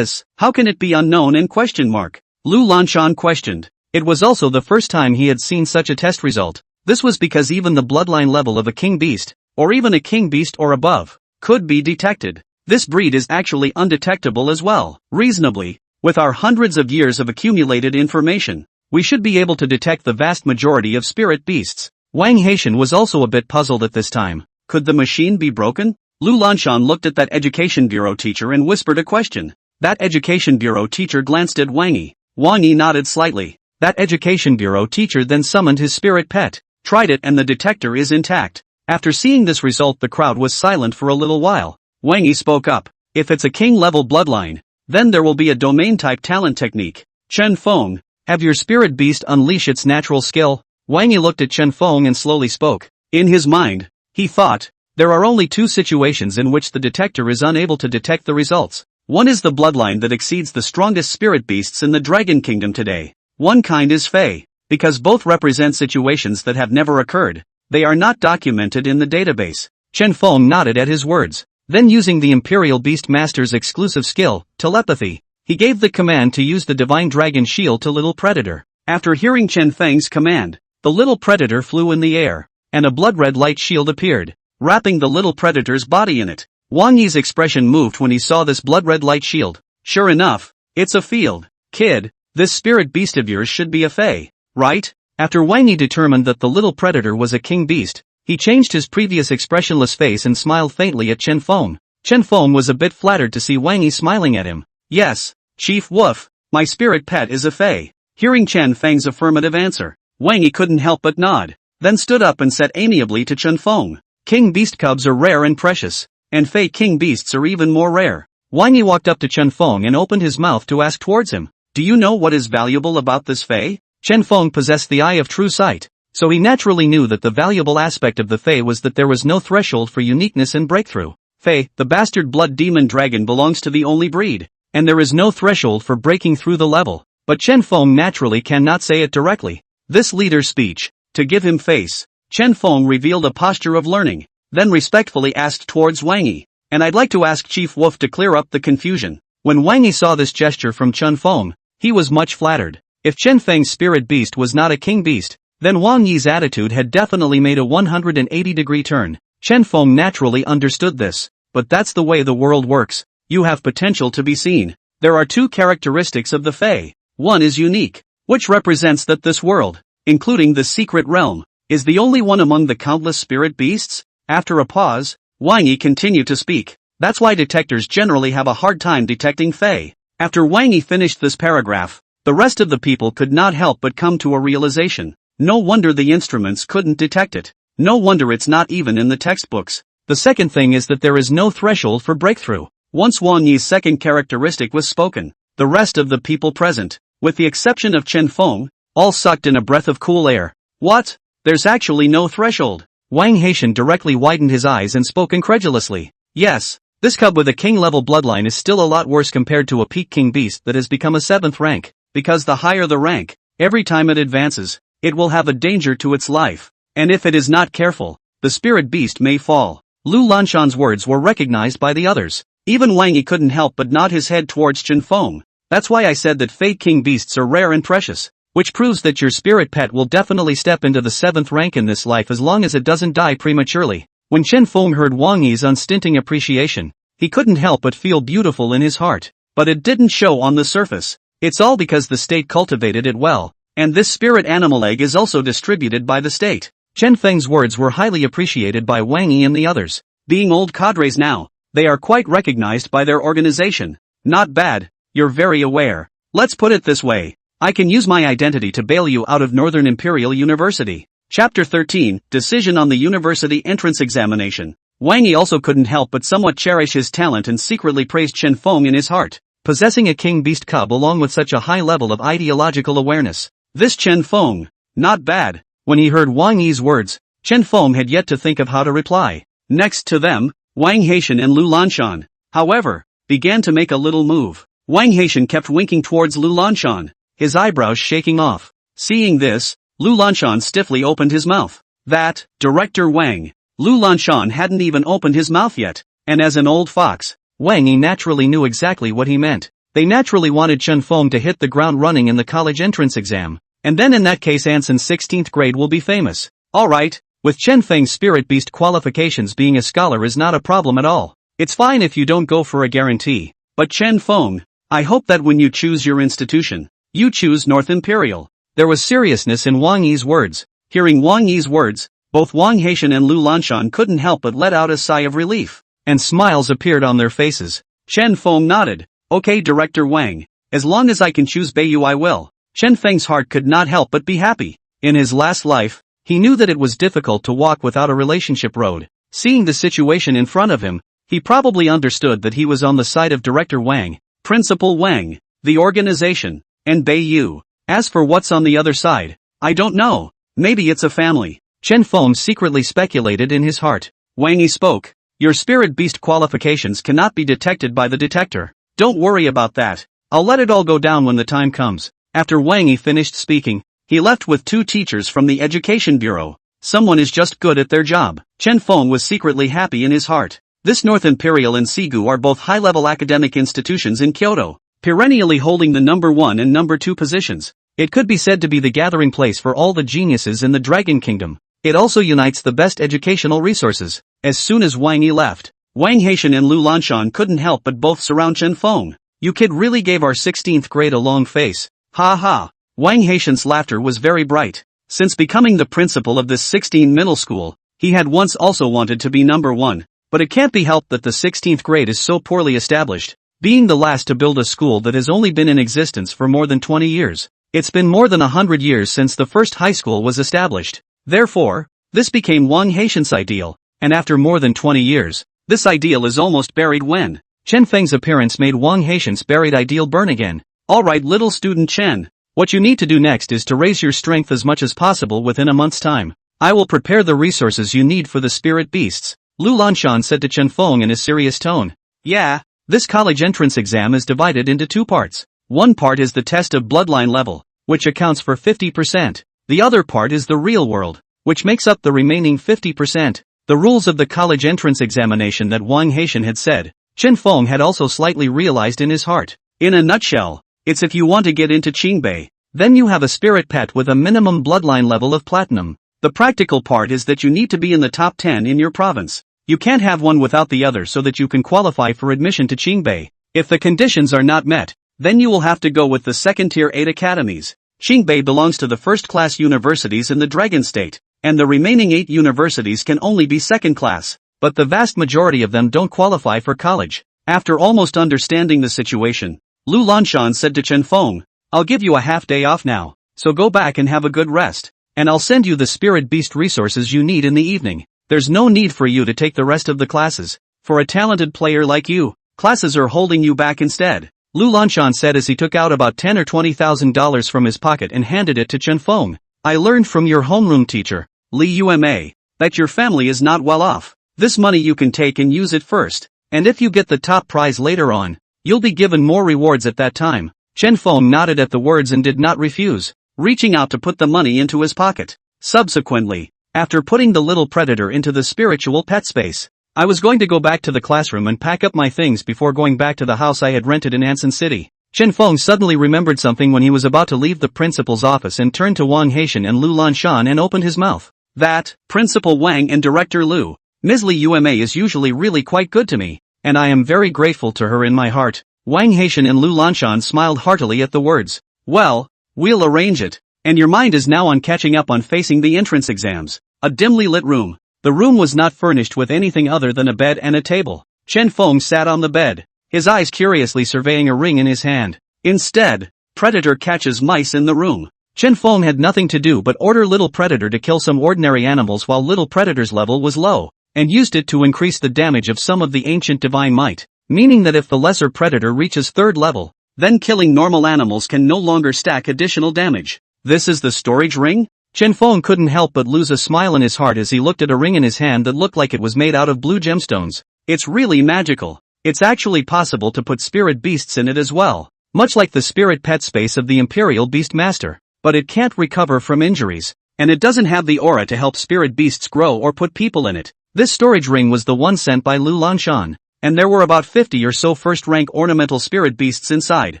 How can it be unknown and question mark? Lu Lanshan questioned. It was also the first time he had seen such a test result. This was because even the bloodline level of a king beast, or even a king beast or above, could be detected. This breed is actually undetectable as well. Reasonably, with our hundreds of years of accumulated information, we should be able to detect the vast majority of spirit beasts. Wang Haitian was also a bit puzzled at this time. Could the machine be broken? Lu Lanshan looked at that education bureau teacher and whispered a question. That education bureau teacher glanced at Wang Yi. Wang Yi nodded slightly. That education bureau teacher then summoned his spirit pet, tried it, and the detector is intact. After seeing this result, the crowd was silent for a little while. Wang Yi spoke up. If it's a king-level bloodline, then there will be a domain-type talent technique. Chen Feng, have your spirit beast unleash its natural skill? Wang Yi looked at Chen Feng and slowly spoke. In his mind, he thought, there are only two situations in which the detector is unable to detect the results. One is the bloodline that exceeds the strongest spirit beasts in the Dragon Kingdom today. One kind is Fey, because both represent situations that have never occurred. They are not documented in the database. Chen Feng nodded at his words. Then, using the Imperial Beast Master's exclusive skill, telepathy, he gave the command to use the Divine Dragon Shield to Little Predator. After hearing Chen Feng's command, the Little Predator flew in the air, and a blood-red light shield appeared, wrapping the Little Predator's body in it. Wang Yi's expression moved when he saw this blood-red light shield. Sure enough, it's a field. Kid, this spirit beast of yours should be a Fey, right? After Wang Yi determined that the Little Predator was a king beast, he changed his previous expressionless face and smiled faintly at Chen Feng. Chen Feng was a bit flattered to see Wang Yi smiling at him. Yes, Chief Wolf, my spirit pet is a Fey. Hearing Chen Feng's affirmative answer, Wang Yi couldn't help but nod, then stood up and said amiably to Chen Feng, King beast cubs are rare and precious, and Fey king beasts are even more rare. Wang Yi walked up to Chen Feng and opened his mouth to ask towards him, do you know what is valuable about this Fey? Chen Feng possessed the eye of true sight, so he naturally knew that the valuable aspect of the Fey was that there was no threshold for uniqueness and breakthrough. Fey, the bastard blood demon dragon, belongs to the only breed, and there is no threshold for breaking through the level. But Chen Feng naturally cannot say it directly. This leader's speech, to give him face, Chen Feng revealed a posture of learning, then respectfully asked towards Wang Yi, and I'd like to ask Chief Wolf to clear up the confusion. When Wang Yi saw this gesture from Chen Feng, he was much flattered. If Chen Feng's spirit beast was not a king beast, then Wang Yi's attitude had definitely made a 180-degree turn. Chen Feng naturally understood this, but that's the way the world works. You have potential to be seen. There are two characteristics of the Fey. One is unique, which represents that this world, including the secret realm, is the only one among the countless spirit beasts. After a pause, Wang Yi continued to speak. That's why detectors generally have a hard time detecting Fey. After Wang Yi finished this paragraph, the rest of the people could not help but come to a realization. No wonder the instruments couldn't detect it. No wonder it's not even in the textbooks. The second thing is that there is no threshold for breakthrough. Once Wang Yi's second characteristic was spoken, the rest of the people present, with the exception of Chen Feng, all sucked in a breath of cool air. What? There's actually no threshold. Wang Haitian directly widened his eyes and spoke incredulously. Yes, this cub with a king-level bloodline is still a lot worse compared to a peak king beast that has become a 7th rank, because the higher the rank, every time it advances, it will have a danger to its life, and if it is not careful, the spirit beast may fall. Lu Lanshan's words were recognized by the others. Even Wang Yi couldn't help but nod his head towards Chen Feng. That's why I said that Fey king beasts are rare and precious, which proves that your spirit pet will definitely step into the 7th rank in this life as long as it doesn't die prematurely. When Chen Feng heard Wang Yi's unstinting appreciation, he couldn't help but feel beautiful in his heart, but it didn't show on the surface. It's all because the state cultivated it well, and this spirit animal egg is also distributed by the state. Chen Feng's words were highly appreciated by Wang Yi and the others. Being old cadres now, they are quite recognized by their organization. Not bad, you're very aware. Let's put it this way. I can use my identity to bail you out of Northern Imperial University. Chapter 13, Decision on the University Entrance Examination. Wang Yi also couldn't help but somewhat cherish his talent and secretly praised Chen Feng in his heart. Possessing a king beast cub along with such a high level of ideological awareness. This Chen Feng, not bad. When he heard Wang Yi's words, Chen Feng had yet to think of how to reply. Next to them, Wang Haitian and Lu Lanshan, however, began to make a little move. Wang Haitian kept winking towards Lu Lanshan, his eyebrows shaking off. Seeing this, Lu Lanshan stiffly opened his mouth. That, Director Wang. Lu Lanshan hadn't even opened his mouth yet, and as an old fox, Wang Yi naturally knew exactly what he meant. They naturally wanted Chen Feng to hit the ground running in the college entrance exam, and then in that case Anson's 16th grade will be famous. Alright, with Chen Feng's spirit beast qualifications, being a scholar is not a problem at all. It's fine if you don't go for a guarantee. But Chen Feng, I hope that when you choose your institution, you choose North Imperial. There was seriousness in Wang Yi's words. Hearing Wang Yi's words, both Wang Haitian and Lu Lanshan couldn't help but let out a sigh of relief, and smiles appeared on their faces. Chen Feng nodded. Okay, Director Wang, as long as I can choose Beiyu I will. Chen Feng's heart could not help but be happy. In his last life, he knew that it was difficult to walk without a relationship road. Seeing the situation in front of him, he probably understood that he was on the side of Director Wang, Principal Wang, the organization, and Beiyu. As for what's on the other side, I don't know. Maybe it's a family. Chen Feng secretly speculated in his heart. Wang Yi spoke. Your spirit beast qualifications cannot be detected by the detector. Don't worry about that. I'll let it all go down when the time comes. After Wang Yi finished speaking, he left with 2 teachers from the Education Bureau. Someone is just good at their job. Chen Feng was secretly happy in his heart. This North Imperial and Sigu are both high-level academic institutions in Kyoto, perennially holding the number 1 and number 2 positions. It could be said to be the gathering place for all the geniuses in the Dragon Kingdom. It also unites the best educational resources. As soon as Wang Yi left, Wang Haitian and Lu Lanshan couldn't help but both surround Chen Feng. You kid really gave our 16th grade a long face. Ha ha. Wang Haitian's laughter was very bright. Since becoming the principal of this 16 middle school, he had once also wanted to be number 1. But it can't be helped that the 16th grade is so poorly established, being the last to build a school that has only been in existence for more than 20 years. It's been more than 100 years since the first high school was established. Therefore, this became Wang Haitian's ideal, and after more than 20 years, this ideal is almost buried when Chen Feng's appearance made Wang Haitian's buried ideal burn again. Alright, little student Chen, what you need to do next is to raise your strength as much as possible within a month's time. I will prepare the resources you need for the spirit beasts, Lu Lanshan said to Chen Feng in a serious tone. Yeah, this college entrance exam is divided into 2 parts. One part is the test of bloodline level, which accounts for 50%. The other part is the real world, which makes up the remaining 50%. The rules of the college entrance examination that Wang Haitian had said, Chen Feng had also slightly realized in his heart. In a nutshell, it's if you want to get into Qingbei, then you have a spirit pet with a minimum bloodline level of platinum. The practical part is that you need to be in the top 10 in your province. You can't have one without the other so that you can qualify for admission to Qingbei. If the conditions are not met, then you will have to go with the second-tier 8 academies. Qingbei belongs to the first-class universities in the Dragon State, and the remaining 8 universities can only be second-class, but the vast majority of them don't qualify for college. After almost understanding the situation, Lu Lanshan said to Chen Feng, I'll give you a half day off now, so go back and have a good rest, and I'll send you the spirit beast resources you need in the evening. There's no need for you to take the rest of the classes. For a talented player like you, classes are holding you back instead. Lu Lanshan said as he took out about $10,000 or $20,000 from his pocket and handed it to Chen Feng. I learned from your homeroom teacher, Li Uma, that your family is not well off. This money you can take and use it first, and if you get the top prize later on, you'll be given more rewards at that time. Chen Feng nodded at the words and did not refuse, reaching out to put the money into his pocket. Subsequently, after putting the little predator into the spiritual pet space, I was going to go back to the classroom and pack up my things before going back to the house I had rented in Anson City. Chen Feng suddenly remembered something when he was about to leave the principal's office and turned to Wang Haitian and Lu Lanshan and opened his mouth. That, Principal Wang and Director Lu, Ms. Li Uma is usually really quite good to me, and I am very grateful to her in my heart. Wang Haitian and Lu Lanshan smiled heartily at the words. Well, we'll arrange it. And your mind is now on catching up on facing the entrance exams. A dimly lit room. The room was not furnished with anything other than a bed and a table. Chen Feng sat on the bed, his eyes curiously surveying a ring in his hand. Instead, Predator catches mice in the room. Chen Feng had nothing to do but order Little Predator to kill some ordinary animals while Little Predator's level was low, and used it to increase the damage of some of the ancient divine might, meaning that if the lesser Predator reaches 3rd level, then killing normal animals can no longer stack additional damage. This is the storage ring? Chen Feng couldn't help but lose a smile in his heart as he looked at a ring in his hand that looked like it was made out of blue gemstones. It's really magical. It's actually possible to put spirit beasts in it as well, much like the spirit pet space of the Imperial Beast Master. But it can't recover from injuries, and it doesn't have the aura to help spirit beasts grow or put people in it. This storage ring was the one sent by Lu Lanshan, and there were about 50 or so first-rank ornamental spirit beasts inside.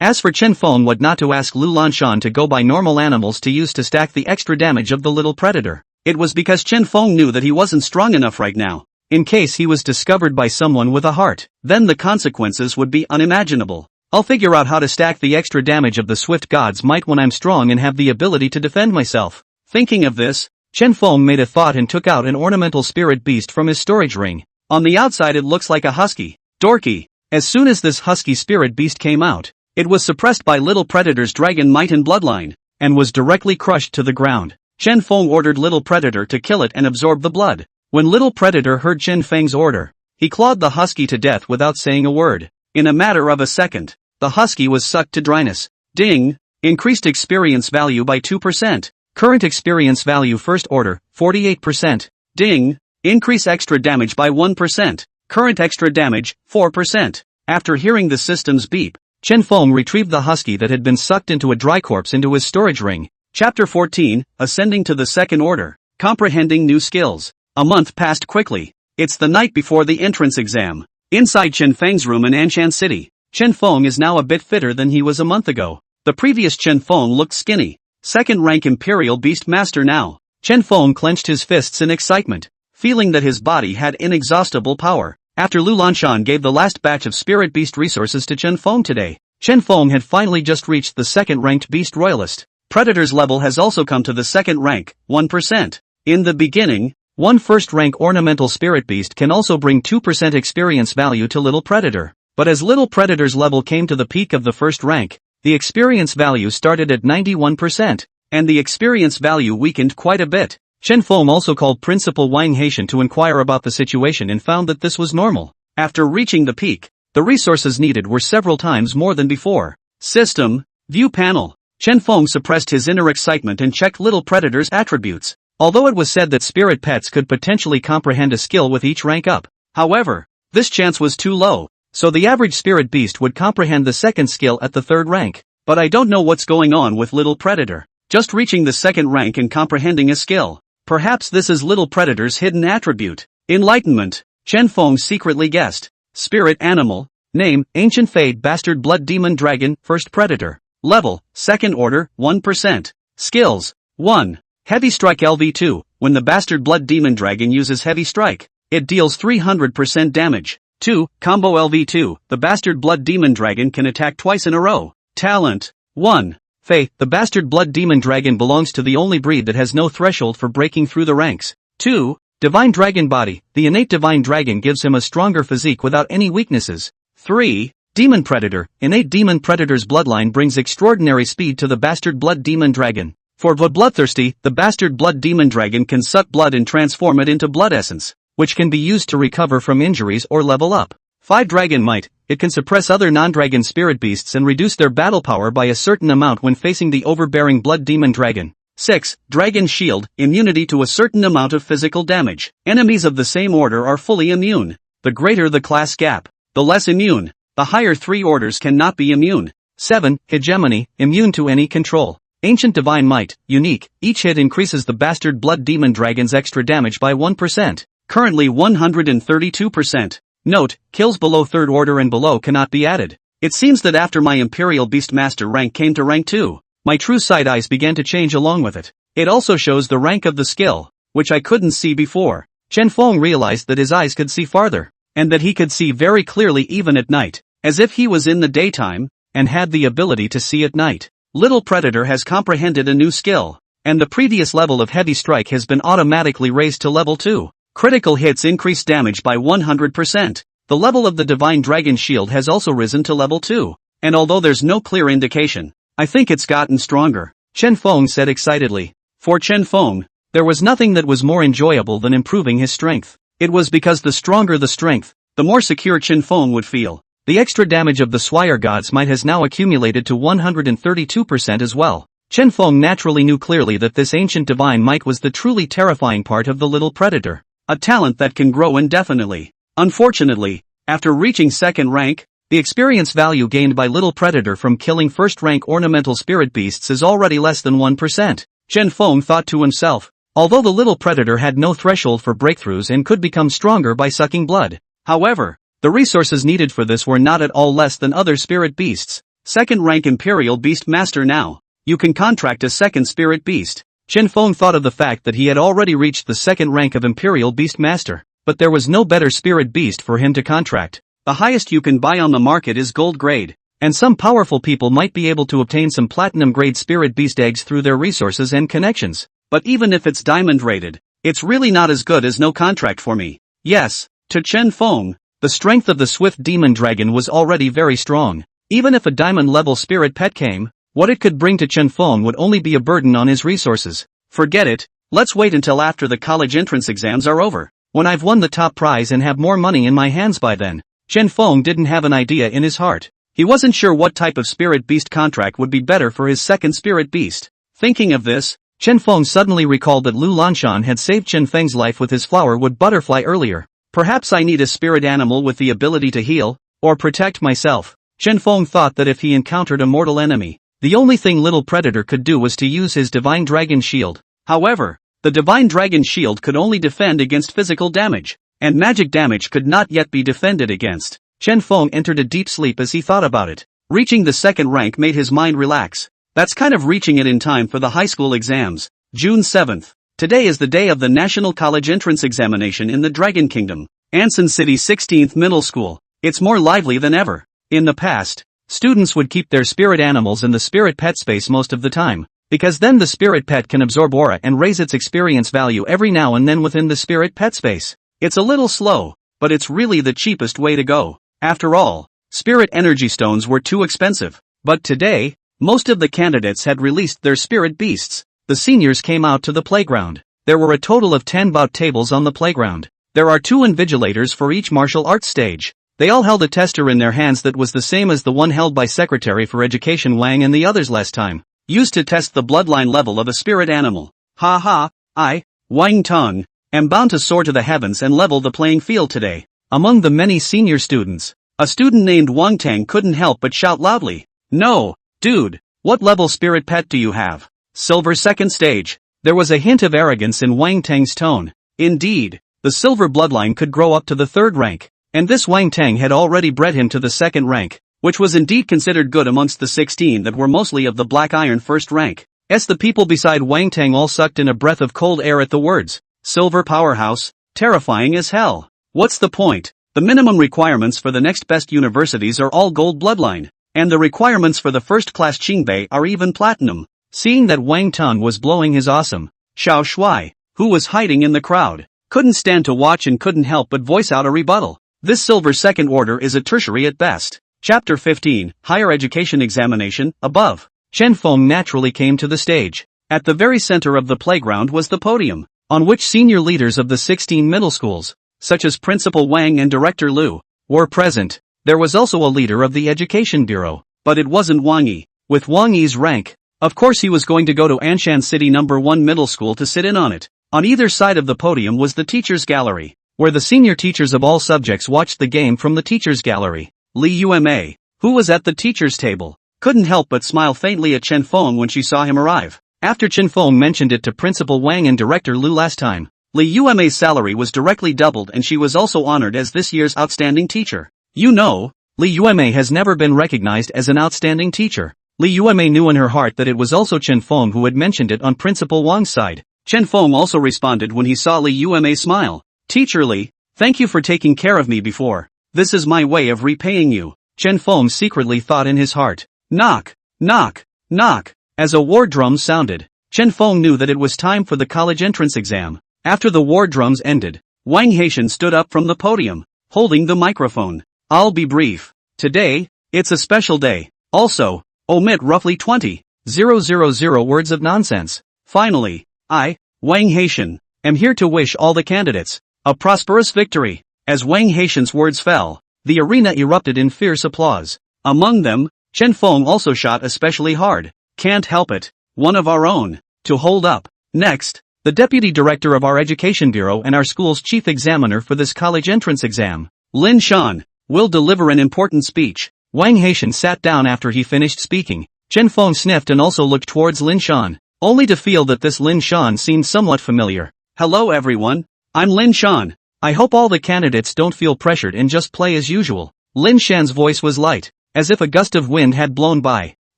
As for Chen Feng what not to ask Lu Lanshan to go buy normal animals to use to stack the extra damage of the little predator. It was because Chen Feng knew that he wasn't strong enough right now. In case he was discovered by someone with a heart, then the consequences would be unimaginable. I'll figure out how to stack the extra damage of the swift god's might when I'm strong and have the ability to defend myself. Thinking of this, Chen Feng made a thought and took out an ornamental spirit beast from his storage ring. On the outside it looks like a husky. Dorky. As soon as this husky spirit beast came out, it was suppressed by Little Predator's dragon might and bloodline, and was directly crushed to the ground. Chen Feng ordered Little Predator to kill it and absorb the blood. When Little Predator heard Chen Feng's order, he clawed the husky to death without saying a word. In a matter of a second, the husky was sucked to dryness. Ding! Increased experience value by 2%. Current experience value first order, 48%. Ding! Increase extra damage by 1%. Current extra damage, 4%. After hearing the system's beep, Chen Feng retrieved the husky that had been sucked into a dry corpse into his storage ring. Chapter 14, Ascending to the Second Order. Comprehending New Skills. A month passed quickly. It's the night before the entrance exam. Inside Chen Feng's room in Anshan City, Chen Feng is now a bit fitter than he was a month ago. The previous Chen Feng looked skinny. Second-rank Imperial Beast Master now. Chen Feng clenched his fists in excitement, feeling that his body had inexhaustible power. After Lu Lanshan gave the last batch of Spirit Beast resources to Chen Feng today, Chen Feng had finally just reached the second-ranked Beast Royalist. Predator's level has also come to the second rank, 1%. In the beginning, one first-rank ornamental spirit beast can also bring 2% experience value to Little Predator. But as Little Predator's level came to the peak of the first rank, the experience value started at 91%, and the experience value weakened quite a bit. Chen Feng also called Principal Wang Haitian to inquire about the situation and found that this was normal. After reaching the peak, the resources needed were several times more than before. System, View Panel. Chen Feng suppressed his inner excitement and checked Little Predator's attributes. Although it was said that spirit pets could potentially comprehend a skill with each rank up, however, this chance was too low, so the average spirit beast would comprehend the second skill at the third rank. But I don't know what's going on with Little Predator. Just reaching the second rank and comprehending a skill. Perhaps this is Little Predator's hidden attribute. Enlightenment. Chen Feng secretly guessed. Spirit animal. Name, Ancient Fade Bastard Blood Demon Dragon, First Predator. Level, Second Order, 1%. Skills. 1. Heavy Strike LV2. When the Bastard Blood Demon Dragon uses Heavy Strike, it deals 300% damage. 2. Combo LV2. The Bastard Blood Demon Dragon can attack twice in a row. Talent. 1. Faith. The Bastard Blood Demon Dragon belongs to the only breed that has no threshold for breaking through the ranks. 2. Divine Dragon Body. The innate Divine Dragon gives him a stronger physique without any weaknesses. 3. Demon Predator. Innate Demon Predator's bloodline brings extraordinary speed to the Bastard Blood Demon Dragon. For the bloodthirsty, the Bastard Blood Demon Dragon can suck blood and transform it into blood essence, which can be used to recover from injuries or level up. 5. Dragon Might. It can suppress other non-dragon spirit beasts and reduce their battle power by a certain amount when facing the overbearing Blood Demon Dragon. 6. Dragon Shield. Immunity to a certain amount of physical damage. Enemies of the same order are fully immune. The greater the class gap, the less immune. The higher 3 orders cannot be immune. 7. Hegemony. Immune to any control. Ancient Divine Might. Unique. Each hit increases the Bastard Blood Demon Dragon's extra damage by 1%. Currently 132%. Note, kills below 3rd order and below cannot be added. It seems that after my Imperial Beastmaster rank came to rank 2, my true sight eyes began to change along with it. It also shows the rank of the skill, which I couldn't see before. Chen Feng realized that his eyes could see farther, and that he could see very clearly even at night, as if he was in the daytime, and had the ability to see at night. Little Predator has comprehended a new skill, and the previous level of Heavy Strike has been automatically raised to level 2. Critical hits increase damage by 100%. The level of the Divine Dragon Shield has also risen to level 2, and although there's no clear indication, I think it's gotten stronger, Chen Feng said excitedly. For Chen Feng, there was nothing that was more enjoyable than improving his strength. It was because the stronger the strength, the more secure Chen Feng would feel. The extra damage of the Swire God's Might has now accumulated to 132% as well. Chen Feng naturally knew clearly that this ancient Divine Might was the truly terrifying part of the Little Predator. A talent that can grow indefinitely. Unfortunately, After reaching second rank, the experience value gained by Little Predator from killing first-rank ornamental spirit beasts is already less than 1%. Chen Feng thought to himself. Although the Little Predator had no threshold for breakthroughs and could become stronger by sucking blood. However, the resources needed for this were not at all less than other spirit beasts. Second-rank Imperial Beast Master now. You can contract a second spirit beast. Chen Feng thought of the fact that he had already reached the second rank of Imperial Beast Master, but there was no better spirit beast for him to contract. The highest you can buy on the market is gold grade, and some powerful people might be able to obtain some platinum grade spirit beast eggs through their resources and connections. But even if it's diamond rated, it's really not as good as no contract for me. Yes, to Chen Feng, the strength of the swift demon dragon was already very strong. Even if a diamond level spirit pet came, what it could bring to Chen Feng would only be a burden on his resources. Forget it, let's wait until after the college entrance exams are over, when I've won the top prize and have more money in my hands by then. Chen Feng didn't have an idea in his heart. He wasn't sure what type of spirit beast contract would be better for his second spirit beast. Thinking of this, Chen Feng suddenly recalled that Lu Lanshan had saved Chen Feng's life with his flowerwood butterfly earlier. Perhaps I need a spirit animal with the ability to heal, or protect myself. Chen Feng thought that if he encountered a mortal enemy, the only thing Little Predator could do was to use his Divine Dragon Shield. However, the Divine Dragon Shield could only defend against physical damage, and magic damage could not yet be defended against. Chen Feng entered a deep sleep as he thought about it. Reaching the second rank made his mind relax. That's kind of reaching it in time for the high school exams. June 7th. Today is the day of the National College Entrance Examination in the Dragon Kingdom, Anson City's 16th middle school. It's more lively than ever. In the past, students would keep their spirit animals in the spirit pet space most of the time, because then the spirit pet can absorb aura and raise its experience value every now and then within the spirit pet space. It's a little slow, but it's really the cheapest way to go. After all, spirit energy stones were too expensive. But today, most of the candidates had released their spirit beasts. The seniors came out to the playground. There were a total of 10 bout tables on the playground. There are 2 invigilators for each martial arts stage. They all held a tester in their hands that was the same as the one held by Secretary for Education Wang and the others last time, used to test the bloodline level of a spirit animal. Ha ha, I, Wang Tong, am bound to soar to the heavens and level the playing field today. Among the many senior students, a student named Wang Tang couldn't help but shout loudly. No, dude, what level spirit pet do you have? Silver second stage. There was a hint of arrogance in Wang Tang's tone. Indeed, the silver bloodline could grow up to the third rank, and this Wang Tang had already bred him to the second rank, which was indeed considered good amongst the 16 that were mostly of the black iron first rank. The people beside Wang Tang all sucked in a breath of cold air at the words, silver powerhouse, terrifying as hell. What's the point? The minimum requirements for the next best universities are all gold bloodline, and the requirements for the first class Qingbei are even platinum. Seeing that Wang Tang was blowing his awesome, Xiao Shuai, who was hiding in the crowd, couldn't stand to watch and couldn't help but voice out a rebuttal. This silver second order is a tertiary at best. Chapter 15, Higher Education Examination, above. Chen Feng naturally came to the stage. At the very center of the playground was the podium, on which senior leaders of the 16 middle schools, such as Principal Wang and Director Liu, were present. There was also a leader of the Education Bureau, but it wasn't Wang Yi. With Wang Yi's rank, of course he was going to go to Anshan City No. 1 Middle School to sit in on it. On either side of the podium was the teacher's gallery, where the senior teachers of all subjects watched the game from the teacher's gallery. Li Yuma, who was at the teacher's table, couldn't help but smile faintly at Chen Feng when she saw him arrive. After Chen Feng mentioned it to Principal Wang and Director Liu last time, Li Yume's salary was directly doubled and she was also honored as this year's outstanding teacher. You know, Li Yume has never been recognized as an outstanding teacher. Li Yume knew in her heart that it was also Chen Feng who had mentioned it on Principal Wang's side. Chen Feng also responded when he saw Li Yume smile. Teacher Li, thank you for taking care of me before. This is my way of repaying you. Chen Feng secretly thought in his heart. Knock, knock, knock. As a war drum sounded, Chen Feng knew that it was time for the college entrance exam. After the war drums ended, Wang Haitian stood up from the podium, holding the microphone. I'll be brief. Today, it's a special day. Also, omit roughly 20,000 words of nonsense. Finally, I, Wang Haitian, am here to wish all the candidates a prosperous victory. As Wang Haitian's words fell, the arena erupted in fierce applause. Among them, Chen Feng also shot especially hard. Can't help it. One of our own. To hold up. Next, the Deputy Director of our Education Bureau and our school's Chief Examiner for this college entrance exam, Lin Shan. will deliver an important speech. Wang Haitian sat down after he finished speaking. Chen Feng sniffed and also looked towards Lin Shan, only to feel that this Lin Shan seemed somewhat familiar. Hello everyone, I'm Lin Shan. I hope all the candidates don't feel pressured and just play as usual. Lin Shan's voice was light, as if a gust of wind had blown by.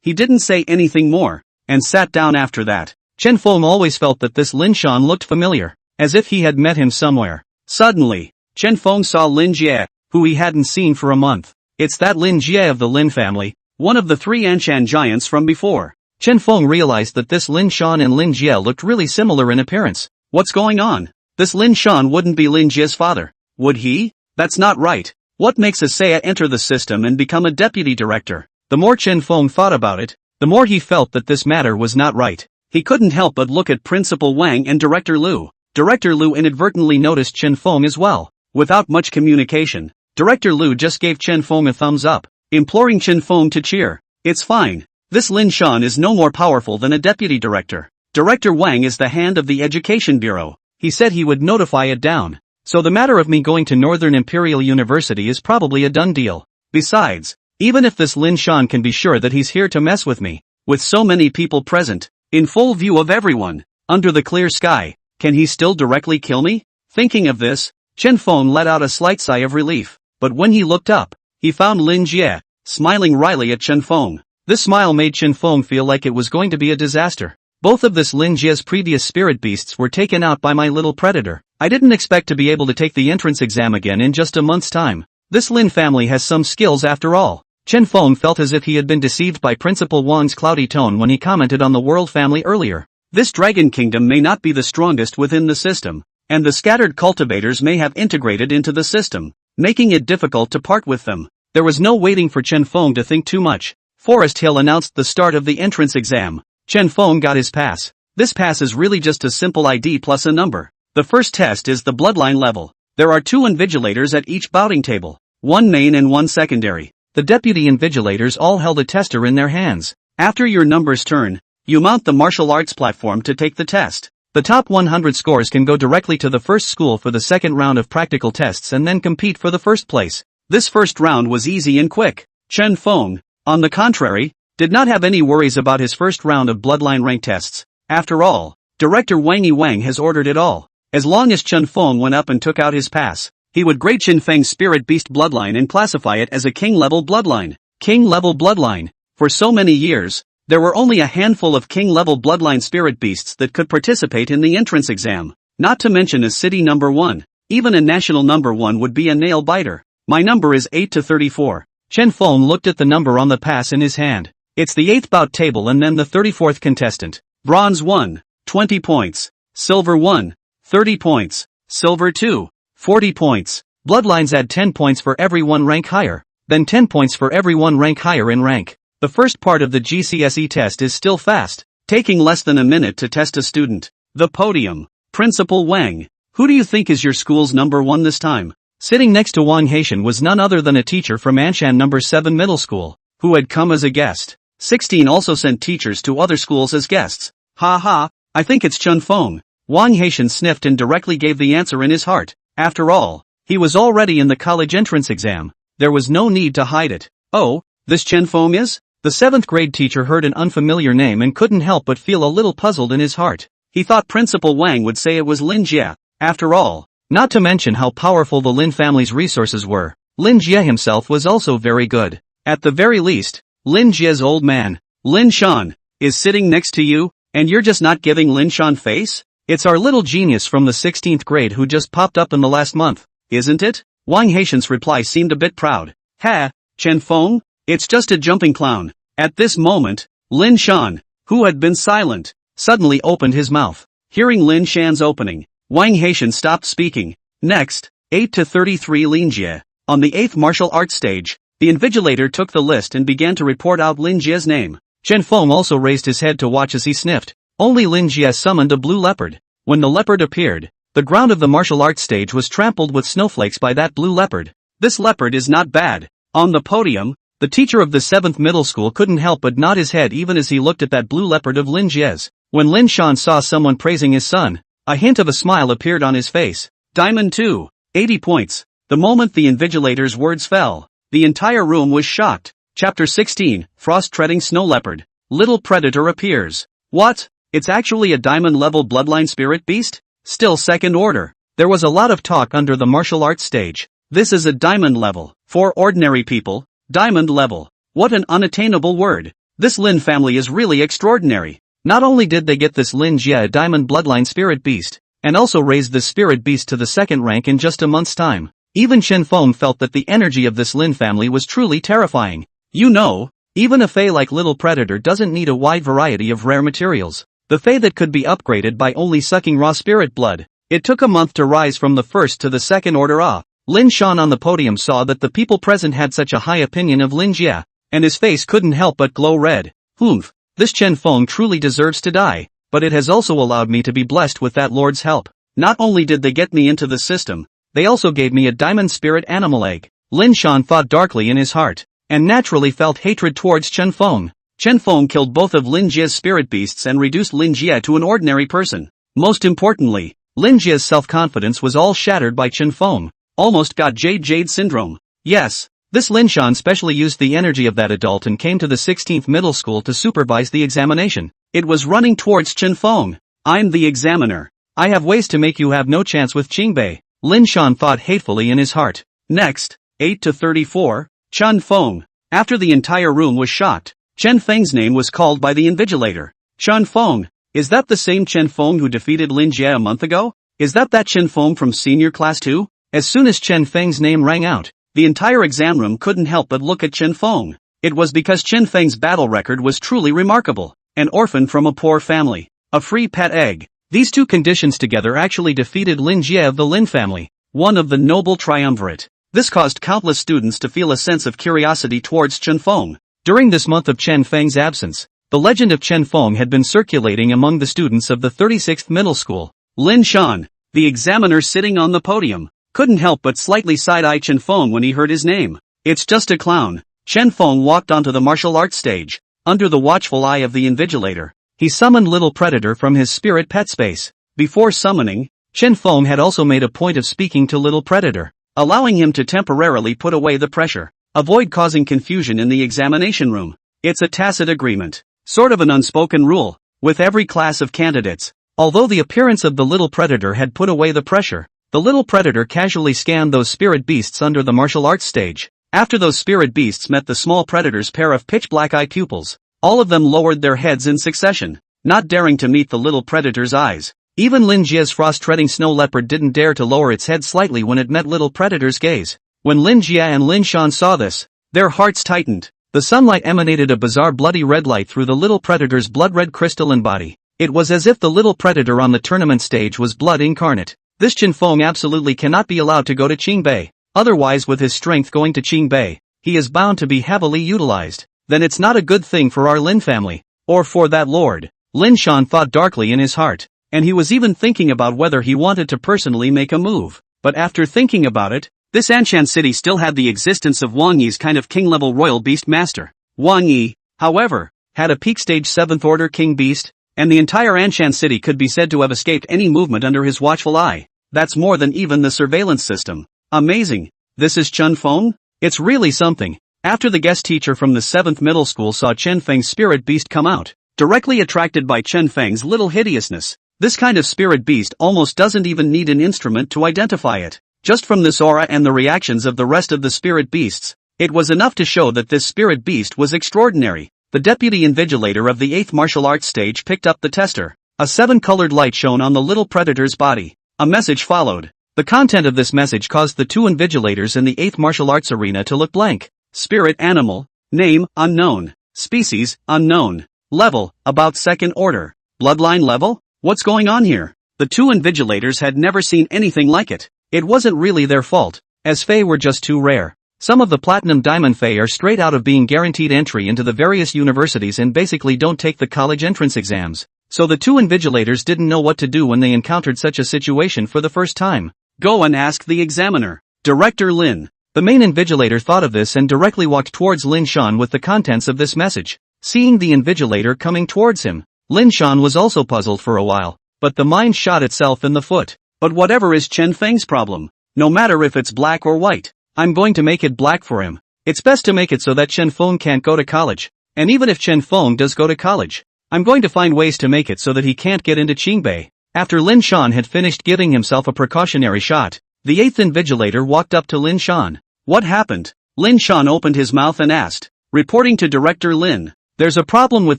He didn't say anything more, and sat down after that. Chen Feng always felt that this Lin Shan looked familiar, as if he had met him somewhere. Suddenly, Chen Feng saw Lin Jie, who he hadn't seen for a month. It's that Lin Jie of the Lin family, one of the three Anshan giants from before. Chen Feng realized that this Lin Shan and Lin Jie looked really similar in appearance. What's going on? This Lin Shan wouldn't be Lin Jie's father, would he? That's not right. What makes a Seiya enter the system and become a deputy director? The more Chen Feng thought about it, the more he felt that this matter was not right. He couldn't help but look at Principal Wang and Director Liu. Director Liu inadvertently noticed Chen Feng as well. Without much communication, Director Liu just gave Chen Feng a thumbs up, imploring Chen Feng to cheer. It's fine. This Lin Shan is no more powerful than a deputy director. Director Wang is the hand of the Education Bureau. He said he would notify it down. So the matter of me going to Northern Imperial University is probably a done deal. Besides, even if this Lin Shan can be sure that he's here to mess with me, with so many people present, in full view of everyone, under the clear sky, can he still directly kill me? Thinking of this, Chen Feng let out a slight sigh of relief, but when he looked up, he found Lin Jie, smiling wryly at Chen Feng. This smile made Chen Feng feel like it was going to be a disaster. Both of this Lin Jie's previous spirit beasts were taken out by my little predator. I didn't expect to be able to take the entrance exam again in just a month's time. This Lin family has some skills after all. Chen Feng felt as if he had been deceived by Principal Wang's cloudy tone when he commented on the world family earlier. This dragon kingdom may not be the strongest within the system, and the scattered cultivators may have integrated into the system, making it difficult to part with them. There was no waiting for Chen Feng to think too much. Forest Hill announced the start of the entrance exam. Chen Feng got his pass. This pass is really just a simple ID plus a number. The first test is the bloodline level. There are 2 invigilators at each bouting table, 1 main and 1 secondary. The deputy invigilators all held a tester in their hands. After your number's turn, you mount the martial arts platform to take the test. The top 100 scores can go directly to the first school for the second round of practical tests and then compete for the first place. This first round was easy and quick. Chen Feng, on the contrary, did not have any worries about his first round of bloodline rank tests. After all, Director Wang has ordered it all. As long as Chen Feng went up and took out his pass, he would grade Chen Feng's spirit beast bloodline and classify it as a king-level bloodline. King-level bloodline. For so many years, there were only a handful of king-level bloodline spirit beasts that could participate in the entrance exam. Not to mention a city number 1. Even a national number 1 would be a nail-biter. My number is 8 to 34. Chen Feng looked at the number on the pass in his hand. It's the 8th bout table and then the 34th contestant. Bronze 1, 20 points. Silver 1, 30 points. Silver 2, 40 points. Bloodlines add 10 points for every 1 rank higher, then 10 points for every 1 rank higher in rank. The first part of the GCSE test is still fast, taking less than a minute to test a student. The podium. Principal Wang. Who do you think is your school's number 1 this time? Sitting next to Wang Haitian was none other than a teacher from Anshan number 7 middle school, who had come as a guest. 16 also sent teachers to other schools as guests. Ha ha, I think it's Chen Feng. Wang Haitian sniffed and directly gave the answer in his heart. After all, he was already in the college entrance exam. There was no need to hide it. Oh, this Chen Feng is? The 7th grade teacher heard an unfamiliar name and couldn't help but feel a little puzzled in his heart. He thought Principal Wang would say it was Lin Jie. After all, not to mention how powerful the Lin family's resources were, Lin Jie himself was also very good. At the very least, Lin Jie's old man, Lin Shan, is sitting next to you, and you're just not giving Lin Shan face? It's our little genius from the 16th grade who just popped up in the last month, isn't it? Wang Haitian's reply seemed a bit proud. Ha, Chen Feng? It's just a jumping clown. At this moment, Lin Shan, who had been silent, suddenly opened his mouth. Hearing Lin Shan's opening, Wang Haitian stopped speaking. Next, 8 to 33 Lin Jie. On the 8th martial arts stage, the invigilator took the list and began to report out Lin Jie's name. Chen Feng also raised his head to watch as he sniffed. Only Lin Jie summoned a blue leopard. When the leopard appeared, the ground of the martial arts stage was trampled with snowflakes by that blue leopard. This leopard is not bad. On the podium, the teacher of the 7th middle school couldn't help but nod his head even as he looked at that blue leopard of Lin Jie's. When Lin Shan saw someone praising his son, a hint of a smile appeared on his face. Diamond 2, 80 points. The moment the invigilator's words fell, the entire room was shocked. Chapter 16, Frost-Treading Snow Leopard. Little Predator appears. What? It's actually a diamond-level bloodline spirit beast? Still second order. There was a lot of talk under the martial arts stage. This is a diamond level. For ordinary people, diamond level. What an unattainable word. This Lin family is really extraordinary. Not only did they get this Lin Jie a diamond bloodline spirit beast, and also raised this spirit beast to the second rank in just a month's time. Even Chen Feng felt that the energy of this Lin family was truly terrifying. You know, even a Fae like Little Predator doesn't need a wide variety of rare materials. The Fae that could be upgraded by only sucking raw spirit blood. It took a month to rise from the first to the second order. Lin Shan on the podium saw that the people present had such a high opinion of Lin Jie, and his face couldn't help but glow red. Humph, this Chen Feng truly deserves to die, but it has also allowed me to be blessed with that lord's help. Not only did they get me into the system, they also gave me a diamond spirit animal egg. Lin Shan thought darkly in his heart, and naturally felt hatred towards Chen Feng. Chen Feng killed both of Lin Jie's spirit beasts and reduced Lin Jie to an ordinary person. Most importantly, Lin Jie's self-confidence was all shattered by Chen Feng. Almost got Jade syndrome. Yes, this Lin Shan specially used the energy of that adult and came to the 16th middle school to supervise the examination. It was running towards Chen Feng. I'm the examiner. I have ways to make you have no chance with Qingbei. Lin Shan thought hatefully in his heart. Next, 8-34, Chen Feng. After the entire room was shocked, Chen Feng's name was called by the invigilator. Chen Feng, is that the same Chen Feng who defeated Lin Jie a month ago? Is that Chen Feng from senior class 2? As soon as Chen Feng's name rang out, the entire exam room couldn't help but look at Chen Feng. It was because Chen Feng's battle record was truly remarkable. An orphan from a poor family. A free pet egg. These two conditions together actually defeated Lin Jie of the Lin family, one of the noble triumvirate. This caused countless students to feel a sense of curiosity towards Chen Feng. During this month of Chen Feng's absence, the legend of Chen Feng had been circulating among the students of the 36th middle school. Lin Shan, the examiner sitting on the podium, couldn't help but slightly side-eye Chen Feng when he heard his name. It's just a clown. Chen Feng walked onto the martial arts stage. Under the watchful eye of the invigilator, he summoned Little Predator from his spirit pet space. Before summoning, Chen Feng had also made a point of speaking to Little Predator, allowing him to temporarily put away the pressure, avoid causing confusion in the examination room. It's a tacit agreement, sort of an unspoken rule, with every class of candidates. Although the appearance of the Little Predator had put away the pressure, the Little Predator casually scanned those spirit beasts under the martial arts stage. After those spirit beasts met the small Predator's pair of pitch-black eye pupils, all of them lowered their heads in succession, not daring to meet the Little Predator's eyes. Even Lin Jie's frost-treading snow leopard didn't dare to lower its head slightly when it met Little Predator's gaze. When Lin Jie and Lin Shan saw this, their hearts tightened. The sunlight emanated a bizarre bloody red light through the Little Predator's blood-red crystalline body. It was as if the Little Predator on the tournament stage was blood incarnate. This Chen Feng absolutely cannot be allowed to go to Qingbei. Otherwise, with his strength going to Qingbei, he is bound to be heavily utilized. Then it's not a good thing for our Lin family, or for that lord. Lin Shan thought darkly in his heart, and he was even thinking about whether he wanted to personally make a move. But after thinking about it, this Anshan city still had the existence of Wang Yi's kind of king-level royal beast master. Wang Yi, however, had a peak stage 7th order king beast, and the entire Anshan city could be said to have escaped any movement under his watchful eye. That's more than even the surveillance system. Amazing. This is Chen Feng? It's really something. After the guest teacher from the 7th middle school saw Chen Feng's spirit beast come out, directly attracted by Chen Feng's little hideousness, this kind of spirit beast almost doesn't even need an instrument to identify it. Just from this aura and the reactions of the rest of the spirit beasts, it was enough to show that this spirit beast was extraordinary. The deputy invigilator of the 8th martial arts stage picked up the tester. A 7-colored light shone on the Little Predator's body. A message followed. The content of this message caused the two invigilators in the 8th martial arts arena to look blank. Spirit animal. Name, unknown. Species, unknown. Level, about 2nd order. Bloodline level? What's going on here? The two invigilators had never seen anything like it. It wasn't really their fault, as Fae were just too rare. Some of the Platinum Diamond Fae are straight out of being guaranteed entry into the various universities and basically don't take the college entrance exams. So the two invigilators didn't know what to do when they encountered such a situation for the first time. Go and ask the examiner. Director Lin. The main invigilator thought of this and directly walked towards Lin Shan with the contents of this message. Seeing the invigilator coming towards him, Lin Shan was also puzzled for a while, but the mind shot itself in the foot. But whatever is Chen Feng's problem? No matter if it's black or white. I'm going to make it black for him. It's best to make it so that Chen Feng can't go to college. And even if Chen Feng does go to college, I'm going to find ways to make it so that he can't get into Qingbei. After Lin Shan had finished giving himself a precautionary shot, the 8th Invigilator walked up to Lin Shan. What happened? Lin Shan opened his mouth and asked. Reporting to Director Lin. There's a problem with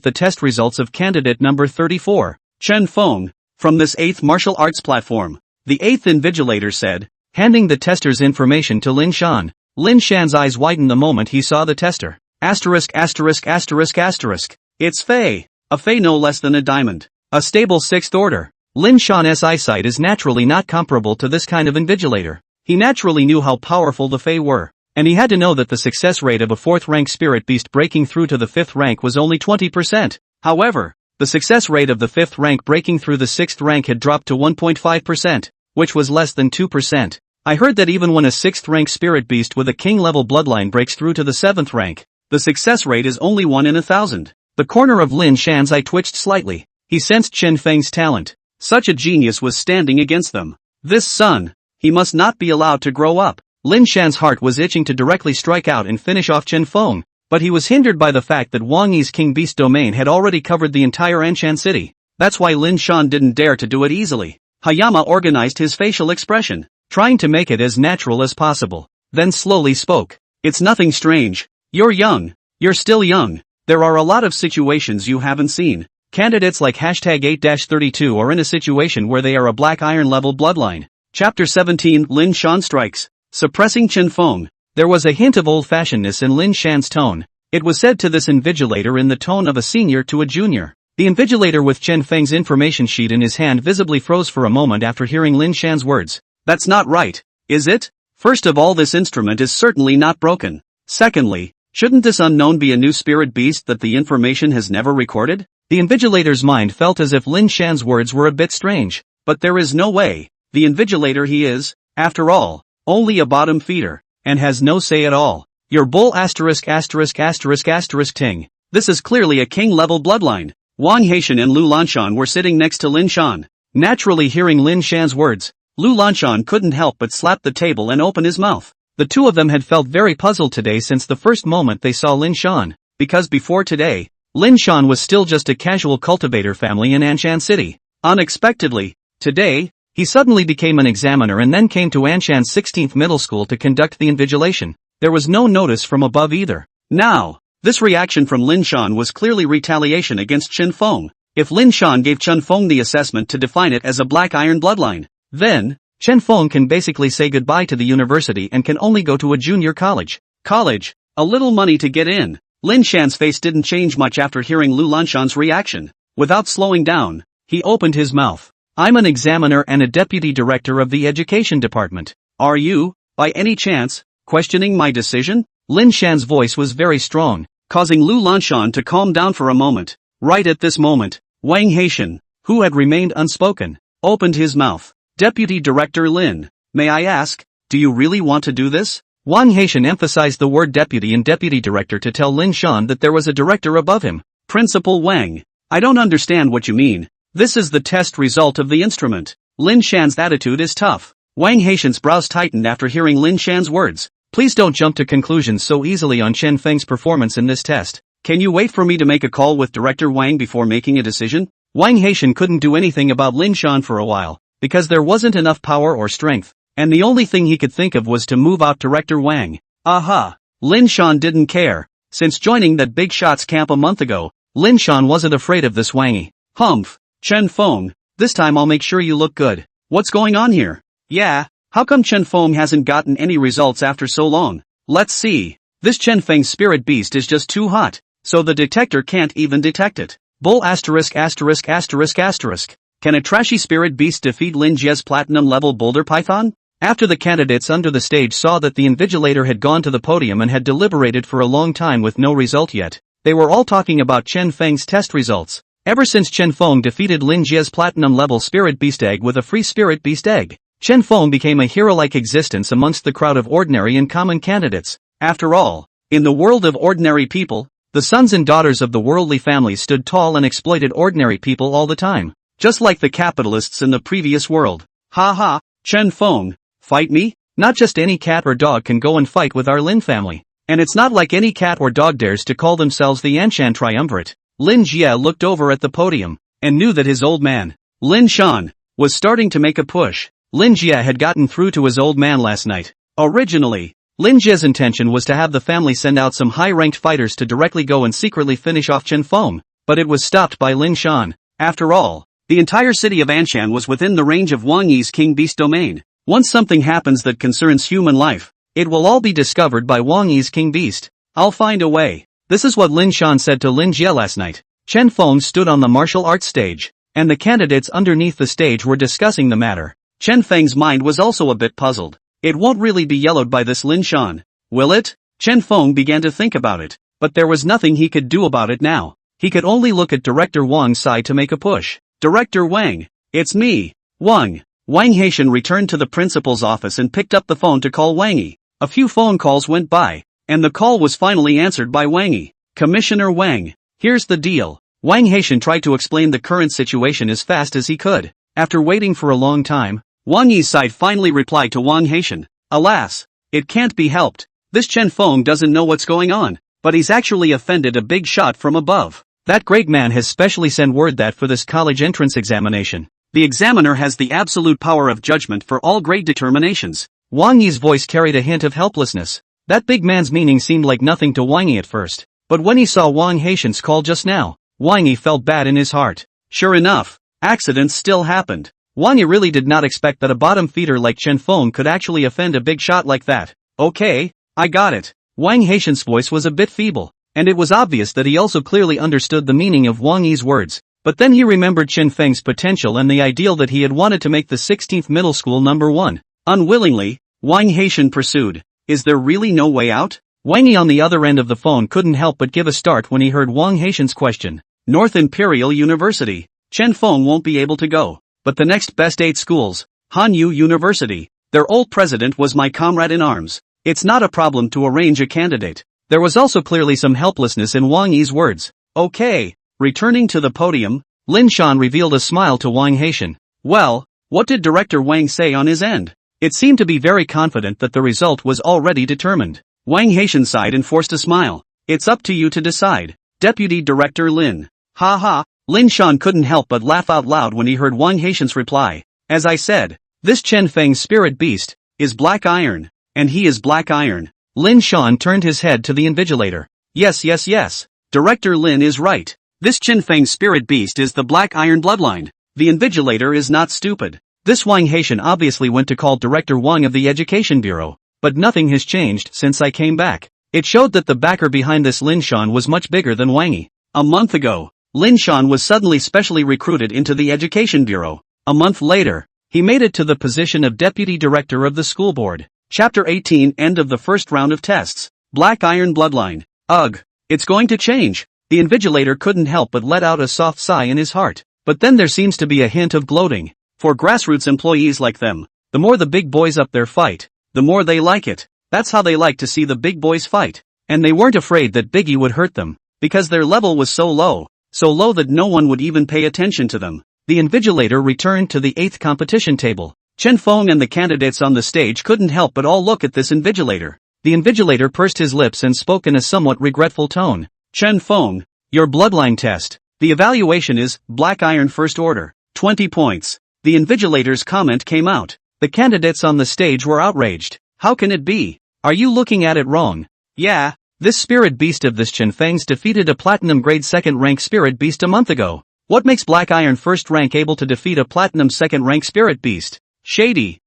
the test results of candidate number 34, Chen Feng, from this 8th martial arts platform. The 8th Invigilator said, handing the tester's information to Lin Shan. Lin Shan's eyes widened the moment he saw the tester. Asterisk asterisk asterisk asterisk. It's Fei. A Fei no less than a diamond. A stable 6th order. Lin Shan's eyesight is naturally not comparable to this kind of Invigilator. He naturally knew how powerful the Fei were. And he had to know that the success rate of a 4th rank spirit beast breaking through to the 5th rank was only 20%. However, the success rate of the 5th rank breaking through the 6th rank had dropped to 1.5%, which was less than 2%. I heard that even when a 6th rank spirit beast with a king level bloodline breaks through to the 7th rank, the success rate is only 1 in 1,000. The corner of Lin Shan's eye twitched slightly. He sensed Chen Feng's talent. Such a genius was standing against them. This son, he must not be allowed to grow up. Lin Shan's heart was itching to directly strike out and finish off Chen Feng, but he was hindered by the fact that Wang Yi's King Beast domain had already covered the entire Anshan city. That's why Lin Shan didn't dare to do it easily. Hayama organized his facial expression, trying to make it as natural as possible, then slowly spoke. It's nothing strange. You're young. You're still young. There are a lot of situations you haven't seen. Candidates like hashtag 8-32 are in a situation where they are a black iron level bloodline. Chapter 17 Lin Shan strikes. Suppressing Chen Feng. There was a hint of old-fashionedness in Lin Shan's tone. It was said to this Invigilator in the tone of a senior to a junior. The Invigilator with Chen Feng's information sheet in his hand visibly froze for a moment after hearing Lin Shan's words. That's not right, is it? First of all, this instrument is certainly not broken. Secondly, shouldn't this unknown be a new spirit beast that the information has never recorded? The Invigilator's mind felt as if Lin Shan's words were a bit strange, but there is no way. The Invigilator he is, after all, only a bottom feeder, and has no say at all. Your bull asterisk asterisk asterisk asterisk ting. This is clearly a king-level bloodline. Wang Haishan and Lu Lanshan were sitting next to Lin Shan. Naturally hearing Lin Shan's words, Lu Lanshan couldn't help but slap the table and open his mouth. The two of them had felt very puzzled today since the first moment they saw Lin Shan, because before today, Lin Shan was still just a casual cultivator family in Anshan City. Unexpectedly, today, he suddenly became an examiner and then came to Anshan's 16th middle school to conduct the invigilation. There was no notice from above either. Now, this reaction from Lin Shan was clearly retaliation against Chen Feng. If Lin Shan gave Chen Feng the assessment to define it as a black iron bloodline, then, Chen Feng can basically say goodbye to the university and can only go to a junior college. College, a little money to get in. Lin Shan's face didn't change much after hearing Lu Lanshan's reaction. Without slowing down, he opened his mouth. I'm an examiner and a deputy director of the education department. Are you, by any chance, questioning my decision? Lin Shan's voice was very strong, causing Lu Lanshan to calm down for a moment. Right at this moment, Wang Haishan, who had remained unspoken, opened his mouth. Deputy Director Lin, may I ask, do you really want to do this? Wang Haishan emphasized the word deputy and deputy director to tell Lin Shan that there was a director above him. Principal Wang, I don't understand what you mean. This is the test result of the instrument. Lin Shan's attitude is tough. Wang Haishan's brows tightened after hearing Lin Shan's words. Please don't jump to conclusions so easily on Chen Feng's performance in this test. Can you wait for me to make a call with Director Wang before making a decision? Wang Haishan couldn't do anything about Lin Shan for a while, because there wasn't enough power or strength, and the only thing he could think of was to move out Director Wang. Aha! Lin Shan didn't care. Since joining that Big Shots camp a month ago, Lin Shan wasn't afraid of this Wangy. Humph! Chen Feng, this time I'll make sure you look good. What's going on here? Yeah, how come Chen Feng hasn't gotten any results after so long? Let's see. This Chen Feng spirit beast is just too hot, so the detector can't even detect it. Bull asterisk asterisk asterisk asterisk. Can a trashy spirit beast defeat Lin Jie's platinum level Boulder Python? After the candidates under the stage saw that the invigilator had gone to the podium and had deliberated for a long time with no result yet, they were all talking about Chen Feng's test results. Ever since Chen Feng defeated Lin Jie's platinum level spirit beast egg with a free spirit beast egg, Chen Feng became a hero-like existence amongst the crowd of ordinary and common candidates. After all, in the world of ordinary people, the sons and daughters of the worldly families stood tall and exploited ordinary people all the time, just like the capitalists in the previous world. Ha ha, Chen Feng, fight me? Not just any cat or dog can go and fight with our Lin family. And it's not like any cat or dog dares to call themselves the Anshan Triumvirate. Lin Jie looked over at the podium, and knew that his old man, Lin Shan, was starting to make a push. Lin Jie had gotten through to his old man last night. Originally, Lin Jie's intention was to have the family send out some high-ranked fighters to directly go and secretly finish off Chen Feng, but it was stopped by Lin Shan. After all, the entire city of Anshan was within the range of Wang Yi's King Beast domain. Once something happens that concerns human life, it will all be discovered by Wang Yi's King Beast. I'll find a way. This is what Lin Shan said to Lin Jie last night. Chen Feng stood on the martial arts stage, and the candidates underneath the stage were discussing the matter. Chen Feng's mind was also a bit puzzled. It won't really be yellowed by this Lin Shan, will it? Chen Feng began to think about it, but there was nothing he could do about it now. He could only look at Director Wang's side to make a push. Director Wang, it's me, Wang. Wang Haitian returned to the principal's office and picked up the phone to call Wang Yi. A few phone calls went by, and the call was finally answered by Wang Yi. Commissioner Wang, here's the deal. Wang Haitian tried to explain the current situation as fast as he could. After waiting for a long time, Wang Yi's side finally replied to Wang Haitian. Alas, it can't be helped. This Chen Feng doesn't know what's going on, but he's actually offended a big shot from above. That great man has specially sent word that for this college entrance examination, the examiner has the absolute power of judgment for all great determinations. Wang Yi's voice carried a hint of helplessness. That big man's meaning seemed like nothing to Wang Yi at first, but when he saw Wang Haitian's call just now, Wang Yi felt bad in his heart. Sure enough, accidents still happened. Wang Yi really did not expect that a bottom feeder like Chen Feng could actually offend a big shot like that. Okay, I got it. Wang Haitian's voice was a bit feeble, and it was obvious that he also clearly understood the meaning of Wang Yi's words. But then he remembered Chen Feng's potential and the ideal that he had wanted to make the 16th middle school #1. Unwillingly, Wang Haitian pursued. Is there really no way out? Wang Yi on the other end of the phone couldn't help but give a start when he heard Wang Haitian's question. North Imperial University. Chen Feng won't be able to go. But the next best 8 schools, Hanyu University. Their old president was my comrade in arms. It's not a problem to arrange a candidate. There was also clearly some helplessness in Wang Yi's words. Okay. Returning to the podium, Lin Shan revealed a smile to Wang Haitian. Well, what did Director Wang say on his end? It seemed to be very confident that the result was already determined. Wang Haitian sighed and forced a smile. It's up to you to decide. Deputy Director Lin. Ha ha. Lin Shan couldn't help but laugh out loud when he heard Wang Haitian's reply. As I said, this Chen Feng's spirit beast is black iron, and he is black iron. Lin Shan turned his head to the invigilator. Yes. Director Lin is right. This Chen Feng's spirit beast is the black iron bloodline. The invigilator is not stupid. This Wang Haitian obviously went to call Director Wang of the Education Bureau, but nothing has changed since I came back. It showed that the backer behind this Lin Shan was much bigger than Wang Yi. A month ago, Lin Shan was suddenly specially recruited into the Education Bureau. A month later, he made it to the position of Deputy Director of the School Board. Chapter 18, End of the first round of tests. Black Iron Bloodline. Ugh. It's going to change. The invigilator couldn't help but let out a soft sigh in his heart. But then there seems to be a hint of gloating. For grassroots employees like them, the more the big boys up there fight, the more they like it. That's how they like to see the big boys fight. And they weren't afraid that Biggie would hurt them, because their level was so low that no one would even pay attention to them. The invigilator returned to the 8th competition table. Chen Feng and the candidates on the stage couldn't help but all look at this invigilator. The invigilator pursed his lips and spoke in a somewhat regretful tone. Chen Feng, your bloodline test. The evaluation is, Black Iron First Order, 20 points. The invigilator's comment came out. The candidates on the stage were outraged. How can it be? Are you looking at it wrong? Yeah, this spirit beast of this Chen Feng's defeated a platinum grade 2nd rank spirit beast a month ago. What makes Black Iron First rank able to defeat a platinum 2nd rank spirit beast? Shady.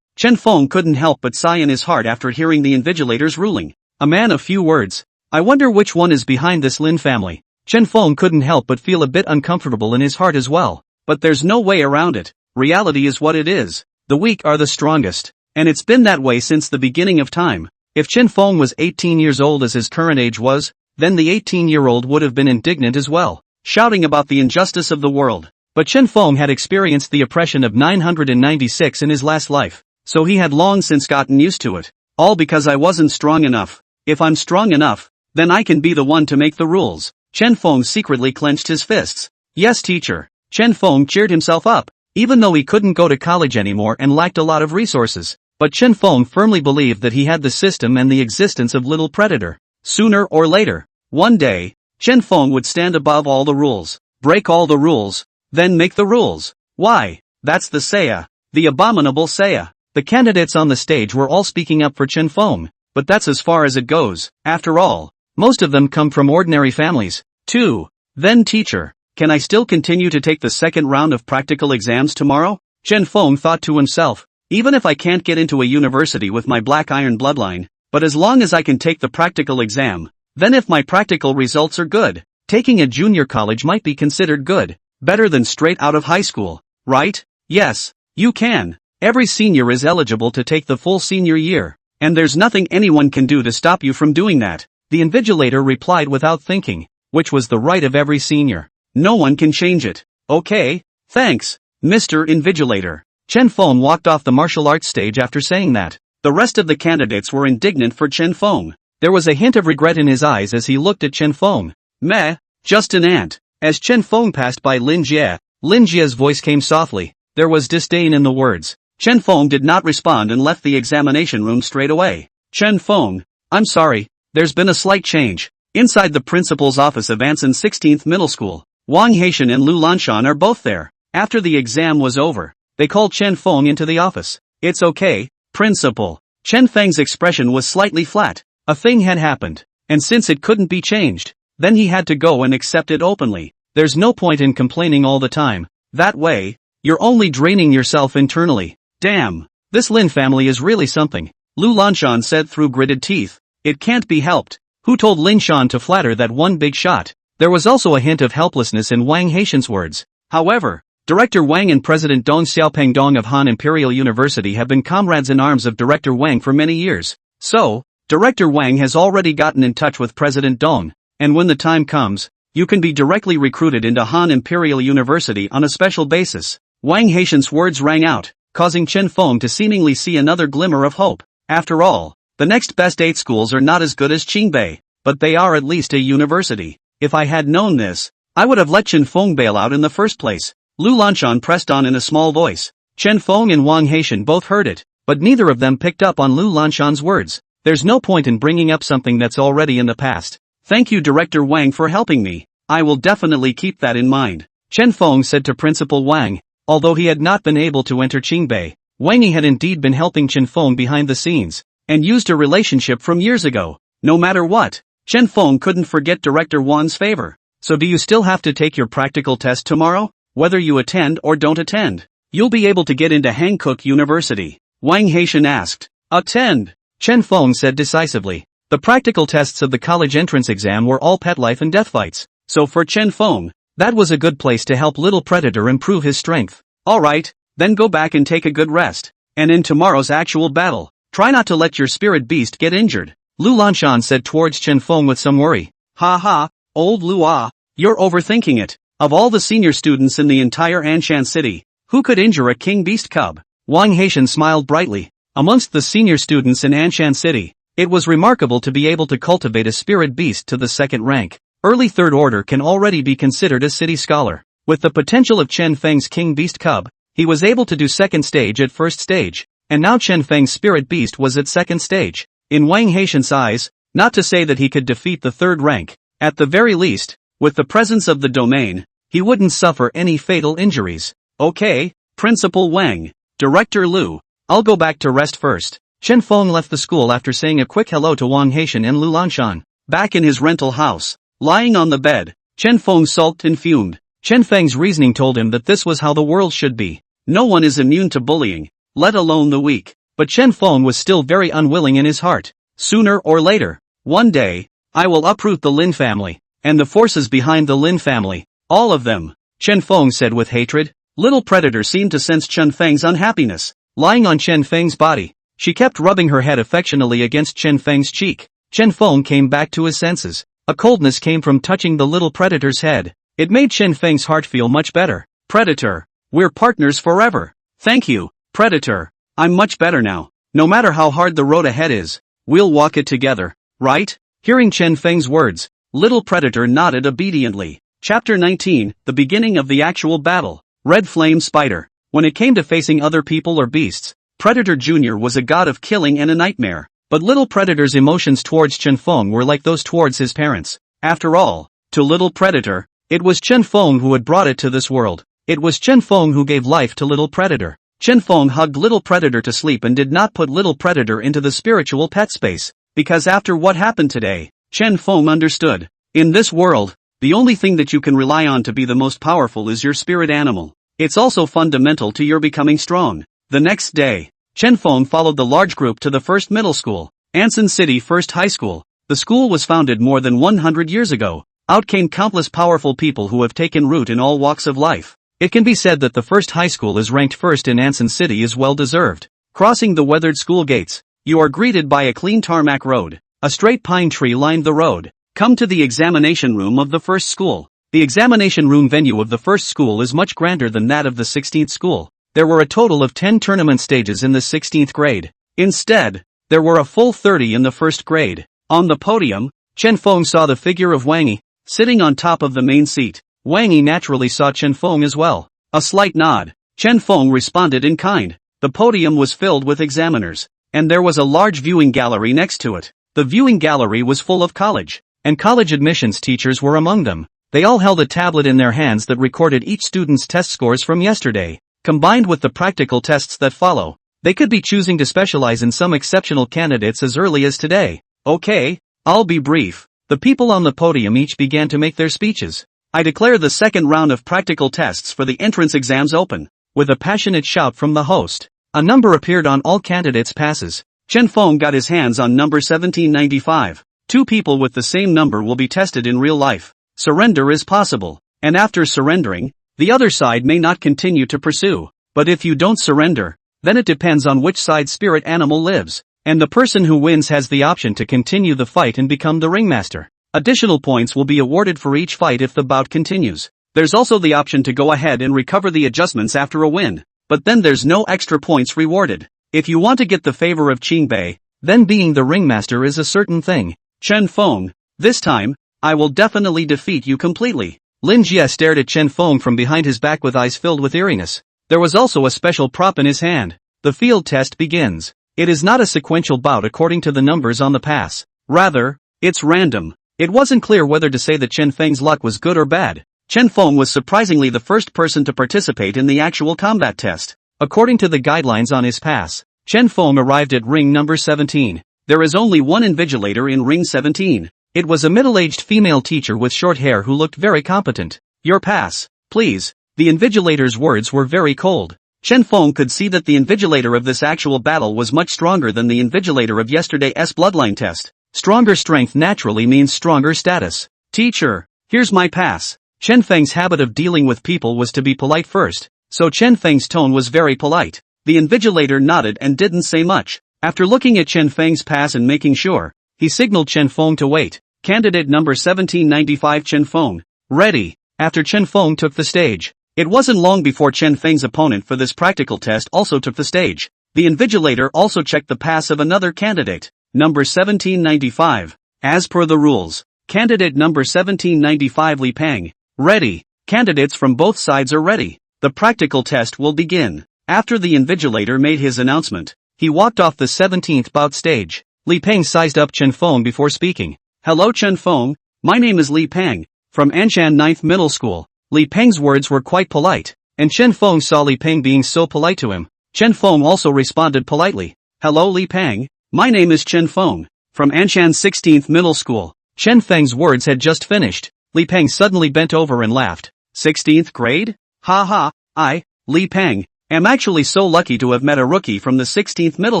Chen Feng couldn't help but sigh in his heart after hearing the invigilator's ruling. A man of few words. I wonder which one is behind this Lin family. Chen Feng couldn't help but feel a bit uncomfortable in his heart as well. But there's no way around it. Reality is what it is. The weak are the strongest. And it's been that way since the beginning of time. If Chen Feng was 18 years old as his current age was, then the 18-year-old would have been indignant as well, shouting about the injustice of the world. But Chen Feng had experienced the oppression of 996 in his last life, so he had long since gotten used to it. All because I wasn't strong enough. If I'm strong enough, then I can be the one to make the rules. Chen Feng secretly clenched his fists. Yes, teacher. Chen Feng cheered himself up. Even though he couldn't go to college anymore and lacked a lot of resources, But Chen Feng firmly believed that he had the system and the existence of Little Predator. Sooner or later, one day, Chen Feng would stand above all the rules, break all the rules, then make the rules. Why? That's the Seiya, the abominable Seiya. The candidates on the stage were all speaking up for Chen Feng, but that's as far as it goes. After all, most of them come from ordinary families, too. Then teacher, can I still continue to take the second round of practical exams tomorrow? Chen Feng thought to himself, even if I can't get into a university with my black iron bloodline, but as long as I can take the practical exam, then if my practical results are good, taking a junior college might be considered good, better than straight out of high school, right? Yes, you can. Every senior is eligible to take the full senior year, and there's nothing anyone can do to stop you from doing that. The invigilator replied without thinking, which was the right of every senior. No one can change it. Okay, thanks, Mr. Invigilator. Chen Feng walked off the martial arts stage after saying that. The rest of the candidates were indignant for Chen Feng. There was a hint of regret in his eyes as he looked at Chen Feng. Meh, just an ant. As Chen Feng passed by Lin Jie's voice came softly. There was disdain in the words. Chen Feng did not respond and left the examination room straight away. Chen Feng, I'm sorry, there's been a slight change. Inside the principal's office of Anson 16th Middle School, Wang Haitian and Lu Lanshan are both there. After the exam was over, they called Chen Feng into the office. It's okay, principal. Chen Feng's expression was slightly flat. A thing had happened, and since it couldn't be changed, then he had to go and accept it openly. There's no point in complaining all the time. That way, you're only draining yourself internally. Damn, this Lin family is really something, Lu Lanshan said through gritted teeth. It can't be helped. Who told Lin Shan to flatter that one big shot? There was also a hint of helplessness in Wang Haitian's words. However, Director Wang and President Dong Xiaopeng Dong of Han Imperial University have been comrades in arms of Director Wang for many years. So, Director Wang has already gotten in touch with President Dong, and when the time comes, you can be directly recruited into Han Imperial University on a special basis. Wang Haitian's words rang out, causing Chen Feng to seemingly see another glimmer of hope. After all, the next best 8 schools are not as good as Qingbei, but they are at least a university. If I had known this, I would have let Chen Feng bail out in the first place. Lu Lanshan pressed on in a small voice. Chen Feng and Wang Haitian both heard it, but neither of them picked up on Lu Lanshan's words. There's no point in bringing up something that's already in the past. Thank you Director Wang for helping me. I will definitely keep that in mind. Chen Feng said to Principal Wang. Although he had not been able to enter Qingbei, Wang Yi had indeed been helping Chen Feng behind the scenes, and used a relationship from years ago. No matter what, Chen Feng couldn't forget Director Wang's favor. So do you still have to take your practical test tomorrow? Whether you attend or don't attend, you'll be able to get into Hankook University. Wang Haitian asked. Attend, Chen Feng said decisively. The practical tests of the college entrance exam were all pet life and death fights, so for Chen Feng, that was a good place to help Little Predator improve his strength. Alright, then go back and take a good rest. And in tomorrow's actual battle, try not to let your spirit beast get injured. Lu Lanshan said towards Chen Feng with some worry. Ha ha, old Lua, you're overthinking it. Of all the senior students in the entire Anshan city, who could injure a king beast cub? Wang Haitian smiled brightly. Amongst the senior students in Anshan city, it was remarkable to be able to cultivate a spirit beast to the 2nd rank. Early 3rd order can already be considered a city scholar. With the potential of Chen Feng's king beast cub, he was able to do 2nd stage at 1st stage, and now Chen Feng's spirit beast was at 2nd stage. In Wang Haitian's eyes, not to say that he could defeat the 3rd rank, at the very least, with the presence of the domain, he wouldn't suffer any fatal injuries. Okay, Principal Wang, Director Lu, I'll go back to rest first. Chen Feng left the school after saying a quick hello to Wang Haitian and Lu Lanshan. Back in his rental house, lying on the bed, Chen Feng sulked and fumed. Chen Feng's reasoning told him that this was how the world should be. No one is immune to bullying, let alone the weak. But Chen Feng was still very unwilling in his heart. Sooner or later, one day, I will uproot the Lin family, and the forces behind the Lin family, all of them, Chen Feng said with hatred. Little Predator seemed to sense Chen Feng's unhappiness. Lying on Chen Feng's body, she kept rubbing her head affectionately against Chen Feng's cheek. Chen Feng came back to his senses. A coldness came from touching the little Predator's head. It made Chen Feng's heart feel much better. Predator, we're partners forever. Thank you, Predator. I'm much better now. No matter how hard the road ahead is, we'll walk it together, right? Hearing Chen Feng's words, Little Predator nodded obediently. Chapter 19, the beginning of the actual battle. Red Flame Spider. When it came to facing other people or beasts, Predator Jr. was a god of killing and a nightmare, but Little Predator's emotions towards Chen Feng were like those towards his parents. After all, to Little Predator, it was Chen Feng who had brought it to this world. It was Chen Feng who gave life to Little Predator. Chen Feng hugged Little Predator to sleep and did not put Little Predator into the spiritual pet space, because after what happened today, Chen Feng understood. In this world, the only thing that you can rely on to be the most powerful is your spirit animal. It's also fundamental to your becoming strong. The next day, Chen Feng followed the large group to the first middle school, Ansan City First High School. The school was founded more than 100 years ago. Out came countless powerful people who have taken root in all walks of life. It can be said that the first high school is ranked first in Ansan City is well deserved. Crossing the weathered school gates, you are greeted by a clean tarmac road. A straight pine tree lined the road. Come to the examination room of the first school. The examination room venue of the first school is much grander than that of the 16th school. There were a total of 10 tournament stages in the 16th grade. Instead, there were a full 30 in the first grade. On the podium, Chen Feng saw the figure of Wang Yi, sitting on top of the main seat. Wang Yi naturally saw Chen Feng as well. A slight nod. Chen Feng responded in kind. The podium was filled with examiners, and there was a large viewing gallery next to it. The viewing gallery was full of college, and college admissions teachers were among them. They all held a tablet in their hands that recorded each student's test scores from yesterday, combined with the practical tests that follow. They could be choosing to specialize in some exceptional candidates as early as today. Okay, I'll be brief. The people on the podium each began to make their speeches. I declare the second round of practical tests for the entrance exams open. With a passionate shout from the host, a number appeared on all candidates' passes. Chen Feng got his hands on number 1795. Two people with the same number will be tested in real life. Surrender is possible, and after surrendering, the other side may not continue to pursue. But if you don't surrender, then it depends on which side spirit animal lives, and the person who wins has the option to continue the fight and become the ringmaster. Additional points will be awarded for each fight if the bout continues. There's also the option to go ahead and recover the adjustments after a win, but then there's no extra points rewarded. If you want to get the favor of Qingbei, then being the ringmaster is a certain thing. Chen Feng, this time, I will definitely defeat you completely. Lin Jie stared at Chen Feng from behind his back with eyes filled with eeriness. There was also a special prop in his hand. The field test begins. It is not a sequential bout according to the numbers on the pass. Rather, it's random. It wasn't clear whether to say that Chen Feng's luck was good or bad. Chen Feng was surprisingly the first person to participate in the actual combat test. According to the guidelines on his pass, Chen Feng arrived at ring number 17. There is only one invigilator in ring 17. It was a middle-aged female teacher with short hair who looked very competent. Your pass, please. The invigilator's words were very cold. Chen Feng could see that the invigilator of this actual battle was much stronger than the invigilator of yesterday's bloodline test. Stronger strength naturally means stronger status. Teacher, here's my pass. Chen Feng's habit of dealing with people was to be polite first, so Chen Feng's tone was very polite. The invigilator nodded and didn't say much. After looking at Chen Feng's pass and making sure, he signaled Chen Feng to wait. Candidate number 1795 Chen Feng. Ready. After Chen Feng took the stage, it wasn't long before Chen Feng's opponent for this practical test also took the stage. The invigilator also checked the pass of another candidate, number 1795. As per the rules, candidate number 1795 Li Peng. Ready. Candidates from both sides are ready. The practical test will begin. After the invigilator made his announcement, he walked off the 17th bout stage. Li Peng sized up Chen Feng before speaking. Hello Chen Feng, my name is Li Peng, from Anshan 9th Middle School. Li Peng's words were quite polite, and Chen Feng saw Li Peng being so polite to him. Chen Feng also responded politely. Hello Li Peng, my name is Chen Feng, from Anshan 16th Middle School. Chen Feng's words had just finished. Li Peng suddenly bent over and laughed. 16th grade? Ha ha, I, Li Peng, am actually so lucky to have met a rookie from the 16th Middle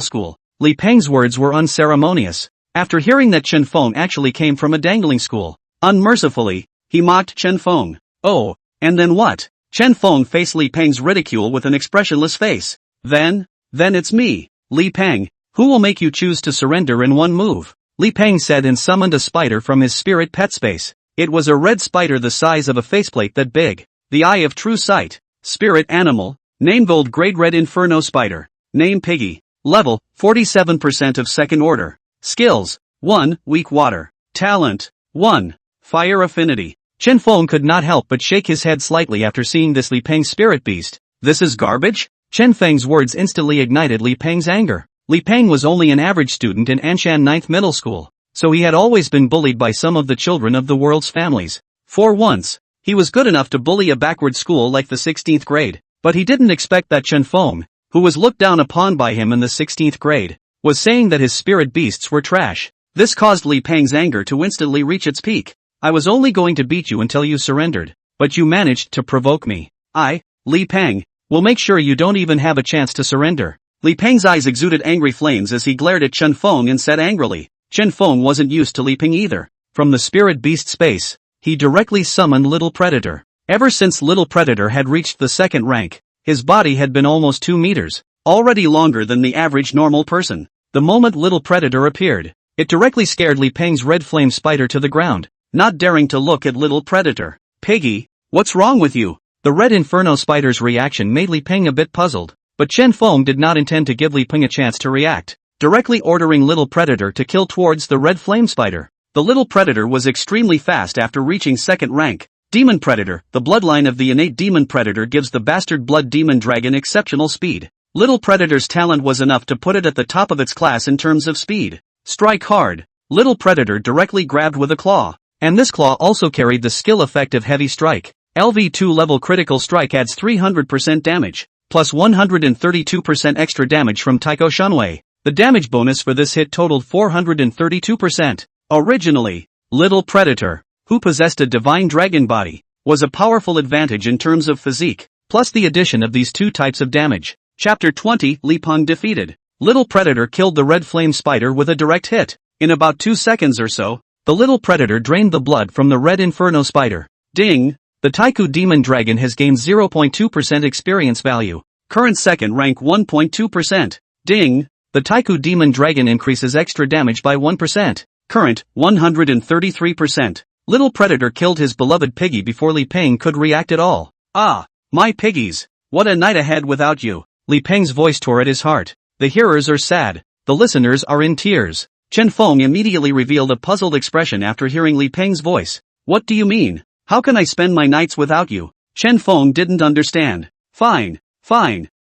School. Li Peng's words were unceremonious. After hearing that Chen Feng actually came from a dangling school, unmercifully, he mocked Chen Feng. Oh, and then what? Chen Feng faced Li Peng's ridicule with an expressionless face. Then it's me, Li Peng. Who will make you choose to surrender in one move? Li Peng said and summoned a spider from his spirit pet space. It was a red spider the size of a faceplate that big. The eye of true sight. Spirit animal. Name Gold Grade Red Inferno Spider. Name Piggy. Level, 47% of second order. Skills, 1, Weak Water. Talent, 1, Fire Affinity. Chen Feng could not help but shake his head slightly after seeing this Li Peng spirit beast. This is garbage? Chen Feng's words instantly ignited Li Peng's anger. Li Peng was only an average student in Anshan 9th middle school, so he had always been bullied by some of the children of the world's families. For once, he was good enough to bully a backward school like the 16th grade, but he didn't expect that Chen Feng, who was looked down upon by him in the 16th grade, was saying that his spirit beasts were trash. This caused Li Peng's anger to instantly reach its peak. I was only going to beat you until you surrendered, but you managed to provoke me. I, Li Peng, will make sure you don't even have a chance to surrender. Li Peng's eyes exuded angry flames as he glared at Chen Feng and said angrily. Chen Feng wasn't used to Li Peng either. From the spirit beast space, he directly summoned Little Predator. Ever since Little Predator had reached the 2nd rank, his body had been almost 2 meters, already longer than the average normal person. The moment Little Predator appeared, it directly scared Li Peng's red flame spider to the ground, not daring to look at Little Predator. Piggy, what's wrong with you? The red inferno spider's reaction made Li Peng a bit puzzled, but Chen Feng did not intend to give Li Peng a chance to react, directly ordering Little Predator to kill towards the red flame spider. The Little Predator was extremely fast after reaching 2nd rank. Demon Predator, the bloodline of the innate Demon Predator gives the bastard blood demon dragon exceptional speed. Little Predator's talent was enough to put it at the top of its class in terms of speed. Strike hard. Little Predator directly grabbed with a claw, and this claw also carried the skill effect of Heavy Strike. LV2 level critical strike adds 300% damage, plus 132% extra damage from Taiko Shunwei. The damage bonus for this hit totaled 432%. Originally, Little Predator, who possessed a divine dragon body, was a powerful advantage in terms of physique, plus the addition of these 2 types of damage. Chapter 20, Li Peng defeated. Little Predator killed the red flame spider with a direct hit. In about 2 seconds or so, the Little Predator drained the blood from the red inferno spider. Ding! The Taiku demon dragon has gained 0.2% experience value. Current 2nd rank 1.2%. Ding! The Taiku demon dragon increases extra damage by 1%. Current 133%. Little Predator killed his beloved piggy before Li Peng could react at all. Ah, my piggies! What a night ahead without you! Li Peng's voice tore at his heart. The hearers are sad. The listeners are in tears. Chen Feng immediately revealed a puzzled expression after hearing Li Peng's voice. What do you mean? How can I spend my nights without you? Chen Feng didn't understand. Fine.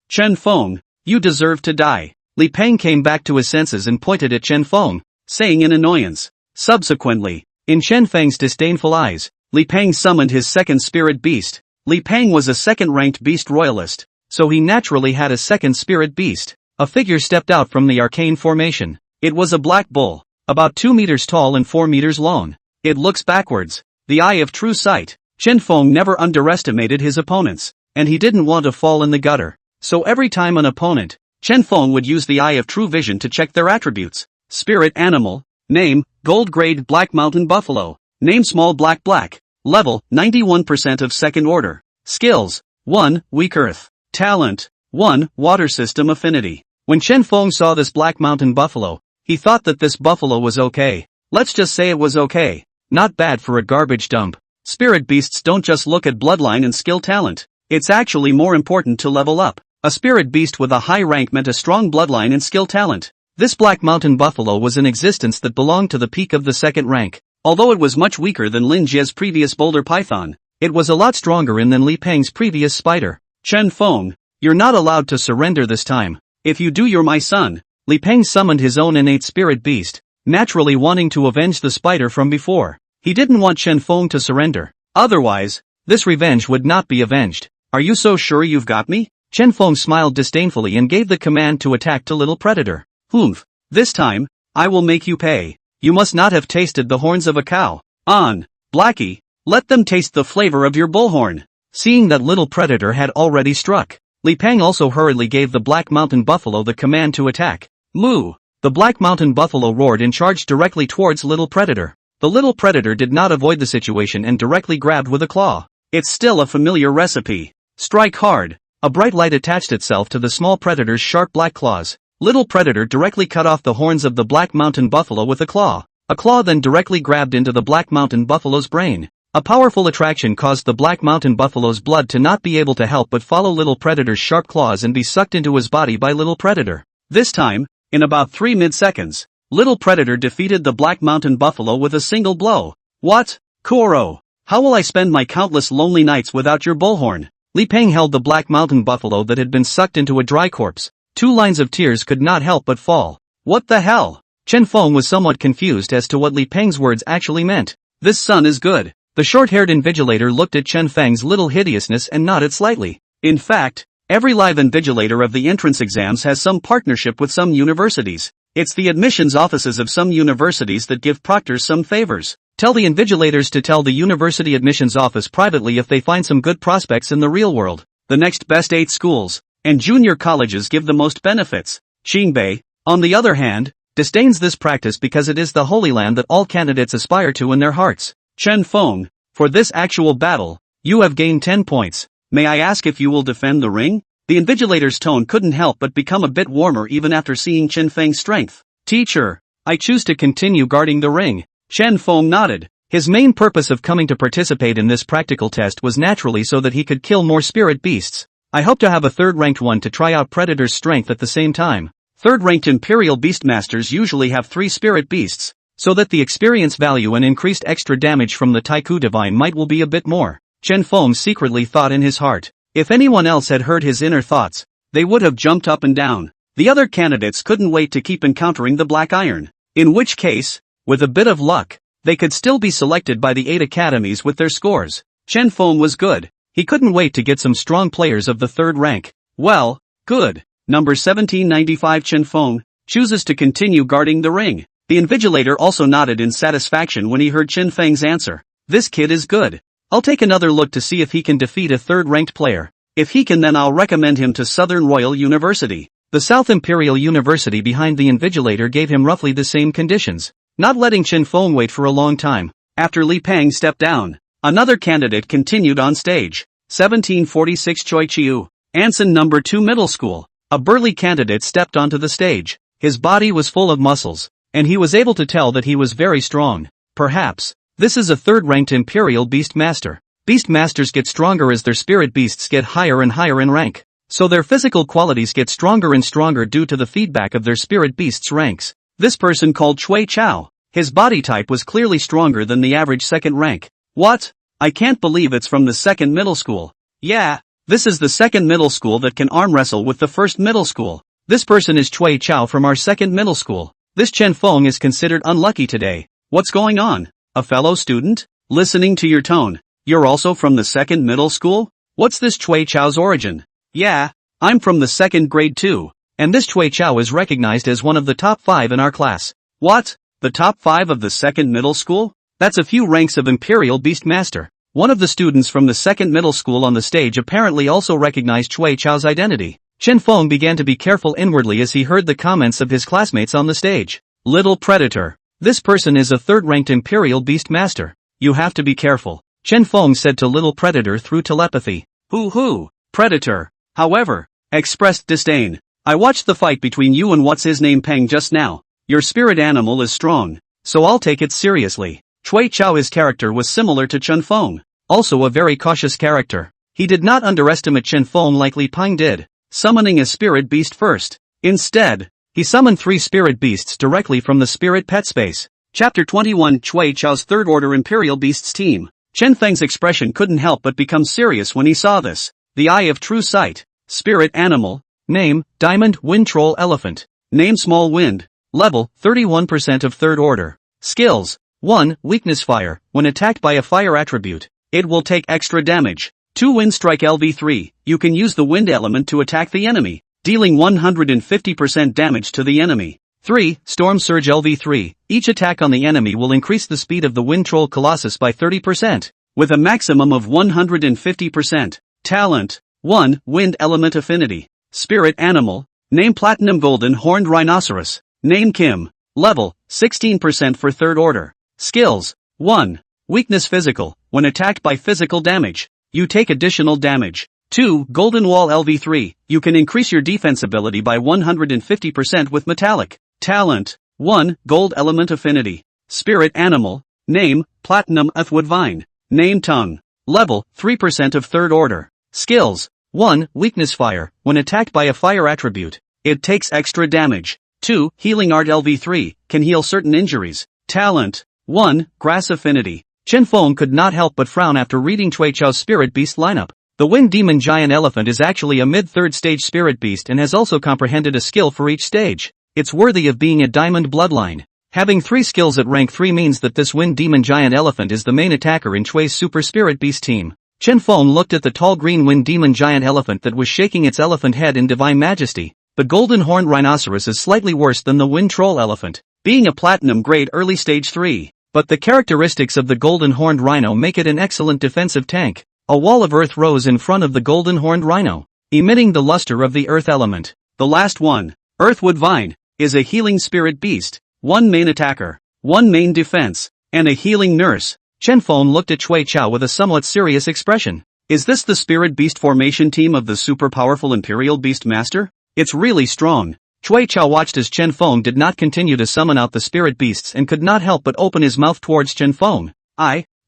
Chen Feng, you deserve to die. Li Peng came back to his senses and pointed at Chen Feng, saying in annoyance. Subsequently, in Chen Feng's disdainful eyes, Li Peng summoned his 2nd spirit beast. Li Peng was a 2nd-ranked beast royalist, so he naturally had a 2nd spirit beast. A figure stepped out from the arcane formation. It was a black bull, about 2 meters tall and 4 meters long. It looks backwards. The eye of true sight. Chen Feng never underestimated his opponents, and he didn't want to fall in the gutter. So every time an opponent, Chen Feng would use the eye of true vision to check their attributes. Spirit animal. Name, Gold Grade Black Mountain Buffalo. Name Small Black. Level, 91% of 2nd order. Skills, 1, Weak Earth. Talent, 1, Water System Affinity. When Chen Feng saw this Black Mountain Buffalo, he thought that this buffalo was okay. Let's just say it was okay. Not bad for a garbage dump. Spirit beasts don't just look at bloodline and skill talent. It's actually more important to level up. A spirit beast with a high rank meant a strong bloodline and skill talent. This Black Mountain Buffalo was an existence that belonged to the peak of the 2nd rank. Although it was much weaker than Lin Jie's previous Boulder Python, it was a lot stronger in than Li Peng's previous spider. Chen Feng, you're not allowed to surrender this time. If you do, you're my son. Li Peng summoned his own innate spirit beast, naturally wanting to avenge the spider from before. He didn't want Chen Feng to surrender. Otherwise, this revenge would not be avenged. Are you so sure you've got me? Chen Feng smiled disdainfully and gave the command to attack to Little Predator. Humph. This time, I will make you pay. You must not have tasted the horns of a cow. On, Blackie, let them taste the flavor of your bullhorn. Seeing that Little Predator had already struck, Li Peng also hurriedly gave the Black Mountain Buffalo the command to attack. Moo! The Black Mountain Buffalo roared and charged directly towards Little Predator. The Little Predator did not avoid the situation and directly grabbed with a claw. It's still a familiar recipe. Strike hard. A bright light attached itself to the small predator's sharp black claws. Little Predator directly cut off the horns of the Black Mountain Buffalo with a claw. A claw then directly grabbed into the Black Mountain Buffalo's brain. A powerful attraction caused the Black Mountain Buffalo's blood to not be able to help but follow Little Predator's sharp claws and be sucked into his body by Little Predator. This time, in about 3 mid-seconds, Little Predator defeated the Black Mountain Buffalo with a single blow. What? Koro! How will I spend my countless lonely nights without your bullhorn? Li Peng held the black mountain buffalo that had been sucked into a dry corpse. 2 lines of tears could not help but fall. What the hell? Chen Feng was somewhat confused as to what Li Peng's words actually meant. This son is good. The short-haired invigilator looked at Chen Feng's little hideousness and nodded slightly. In fact, every live invigilator of the entrance exams has some partnership with some universities. It's the admissions offices of some universities that give proctors some favors. Tell the invigilators to tell the university admissions office privately if they find some good prospects in the real world. The next best 8 schools and junior colleges give the most benefits. Qingbei, on the other hand, disdains this practice because it is the holy land that all candidates aspire to in their hearts. Chen Feng, for this actual battle, you have gained 10 points. May I ask if you will defend the ring? The invigilator's tone couldn't help but become a bit warmer even after seeing Chen Feng's strength. Teacher, I choose to continue guarding the ring. Chen Feng nodded. His main purpose of coming to participate in this practical test was naturally so that he could kill more spirit beasts. I hope to have a 3rd-ranked one to try out Predator's strength at the same time. 3rd-ranked Imperial Beastmasters usually have 3 spirit beasts, so that the experience value and increased extra damage from the Taiku Divine Might will be a bit more. Chen Feng secretly thought in his heart. If anyone else had heard his inner thoughts, they would have jumped up and down. The other candidates couldn't wait to keep encountering the Black Iron. In which case, with a bit of luck, they could still be selected by the 8 academies with their scores. Chen Feng was good. He couldn't wait to get some strong players of the 3rd rank. Well, good. Number 1795 Chen Feng chooses to continue guarding the ring. The invigilator also nodded in satisfaction when he heard Chen Feng's answer. This kid is good. I'll take another look to see if he can defeat a 3rd-ranked player. If he can, then I'll recommend him to Southern Royal University. The South Imperial University behind the invigilator gave him roughly the same conditions, not letting Chen Feng wait for a long time. After Li Peng stepped down, another candidate continued on stage. 1746 Choi Chiu, Anson number 2 Middle School. A burly candidate stepped onto the stage. His body was full of muscles, and he was able to tell that he was very strong. Perhaps this is a 3rd-ranked Imperial Beastmaster. Beastmasters get stronger as their spirit beasts get higher and higher in rank, so their physical qualities get stronger and stronger due to the feedback of their spirit beasts' ranks. This person called Chui Chao. His body type was clearly stronger than the average 2nd rank. What? I can't believe it's from the 2nd middle school. Yeah, this is the 2nd middle school that can arm wrestle with the 1st middle school. This person is Chui Chao from our 2nd middle school. This Chen Feng is considered unlucky today. What's going on? A fellow student? Listening to your tone, you're also from the 2nd middle school? What's this Chui Chao's origin? Yeah, I'm from the 2nd grade too, and this Chui Chao is recognized as one of the top 5 in our class. What? The top 5 of the 2nd middle school? That's a few ranks of Imperial Beastmaster. One of the students from the 2nd middle school on the stage apparently also recognized Chui Chao's identity. Chen Feng began to be careful inwardly as he heard the comments of his classmates on the stage. Little Predator. This person is a 3rd-ranked Imperial Beastmaster. You have to be careful, Chen Feng said to Little Predator through telepathy. Hoo, Predator, however, expressed disdain. I watched the fight between you and what's-his-name Peng just now. Your spirit animal is strong, so I'll take it seriously. Chui Chao's character was similar to Chen Feng, also a very cautious character. He did not underestimate Chen Feng like Li Peng did, summoning a spirit beast first. Instead, he summoned 3 spirit beasts directly from the spirit pet space. Chapter 21 Chui Chao's 3rd Order Imperial Beasts Team. Chen Feng's expression couldn't help but become serious when he saw this. The Eye of True Sight. Spirit Animal. Name, Diamond Wind Troll Elephant. Name Small Wind. Level, 31% of 3rd Order. Skills. 1. Weakness Fire. When attacked by a fire attribute, it will take extra damage. 2. Wind Strike LV3. You can use the wind element to attack the enemy, dealing 150% damage to the enemy. 3. Storm Surge LV3. Each attack on the enemy will increase the speed of the Wind Troll Colossus by 30%, with a maximum of 150%. Talent. 1. Wind Element Affinity. Spirit Animal. Name Platinum Golden Horned Rhinoceros. Name Kim. Level, 16% for 3rd Order. Skills. 1. Weakness Physical. When attacked by physical damage, you take additional damage. 2. Golden Wall LV3. You can increase your defense ability by 150% with metallic. Talent. 1. Gold Element Affinity. Spirit Animal. Name, Platinum Earthwood Vine. Name Tongue. Level, 3% of 3rd Order. Skills. 1. Weakness Fire. When attacked by a fire attribute, it takes extra damage. 2. Healing Art LV3. Can heal certain injuries. Talent. 1. Grass Affinity. Chen Feng could not help but frown after reading Chui Chao's Spirit Beast lineup. The Wind Demon Giant Elephant is actually a mid-third stage spirit beast and has also comprehended a skill for each stage. It's worthy of being a diamond bloodline. Having 3 skills at rank 3 means that this Wind Demon Giant Elephant is the main attacker in Chui's Super Spirit Beast team. Chen Feng looked at the tall green Wind Demon Giant Elephant that was shaking its elephant head in divine majesty. The Golden Horned Rhinoceros is slightly worse than the Wind Troll Elephant, being a platinum grade early stage 3. But the characteristics of the Golden Horned Rhino make it an excellent defensive tank. A wall of earth rose in front of the Golden Horned Rhino, emitting the luster of the earth element. The last one, Earthwood Vine, is a healing spirit beast, 1 main attacker, 1 main defense, and a healing nurse. Chen Feng looked at Cui Chao with a somewhat serious expression. Is this the spirit beast formation team of the super powerful Imperial Beast Master? It's really strong. Cui Chao watched as Chen Feng did not continue to summon out the spirit beasts and could not help but open his mouth towards Chen Feng.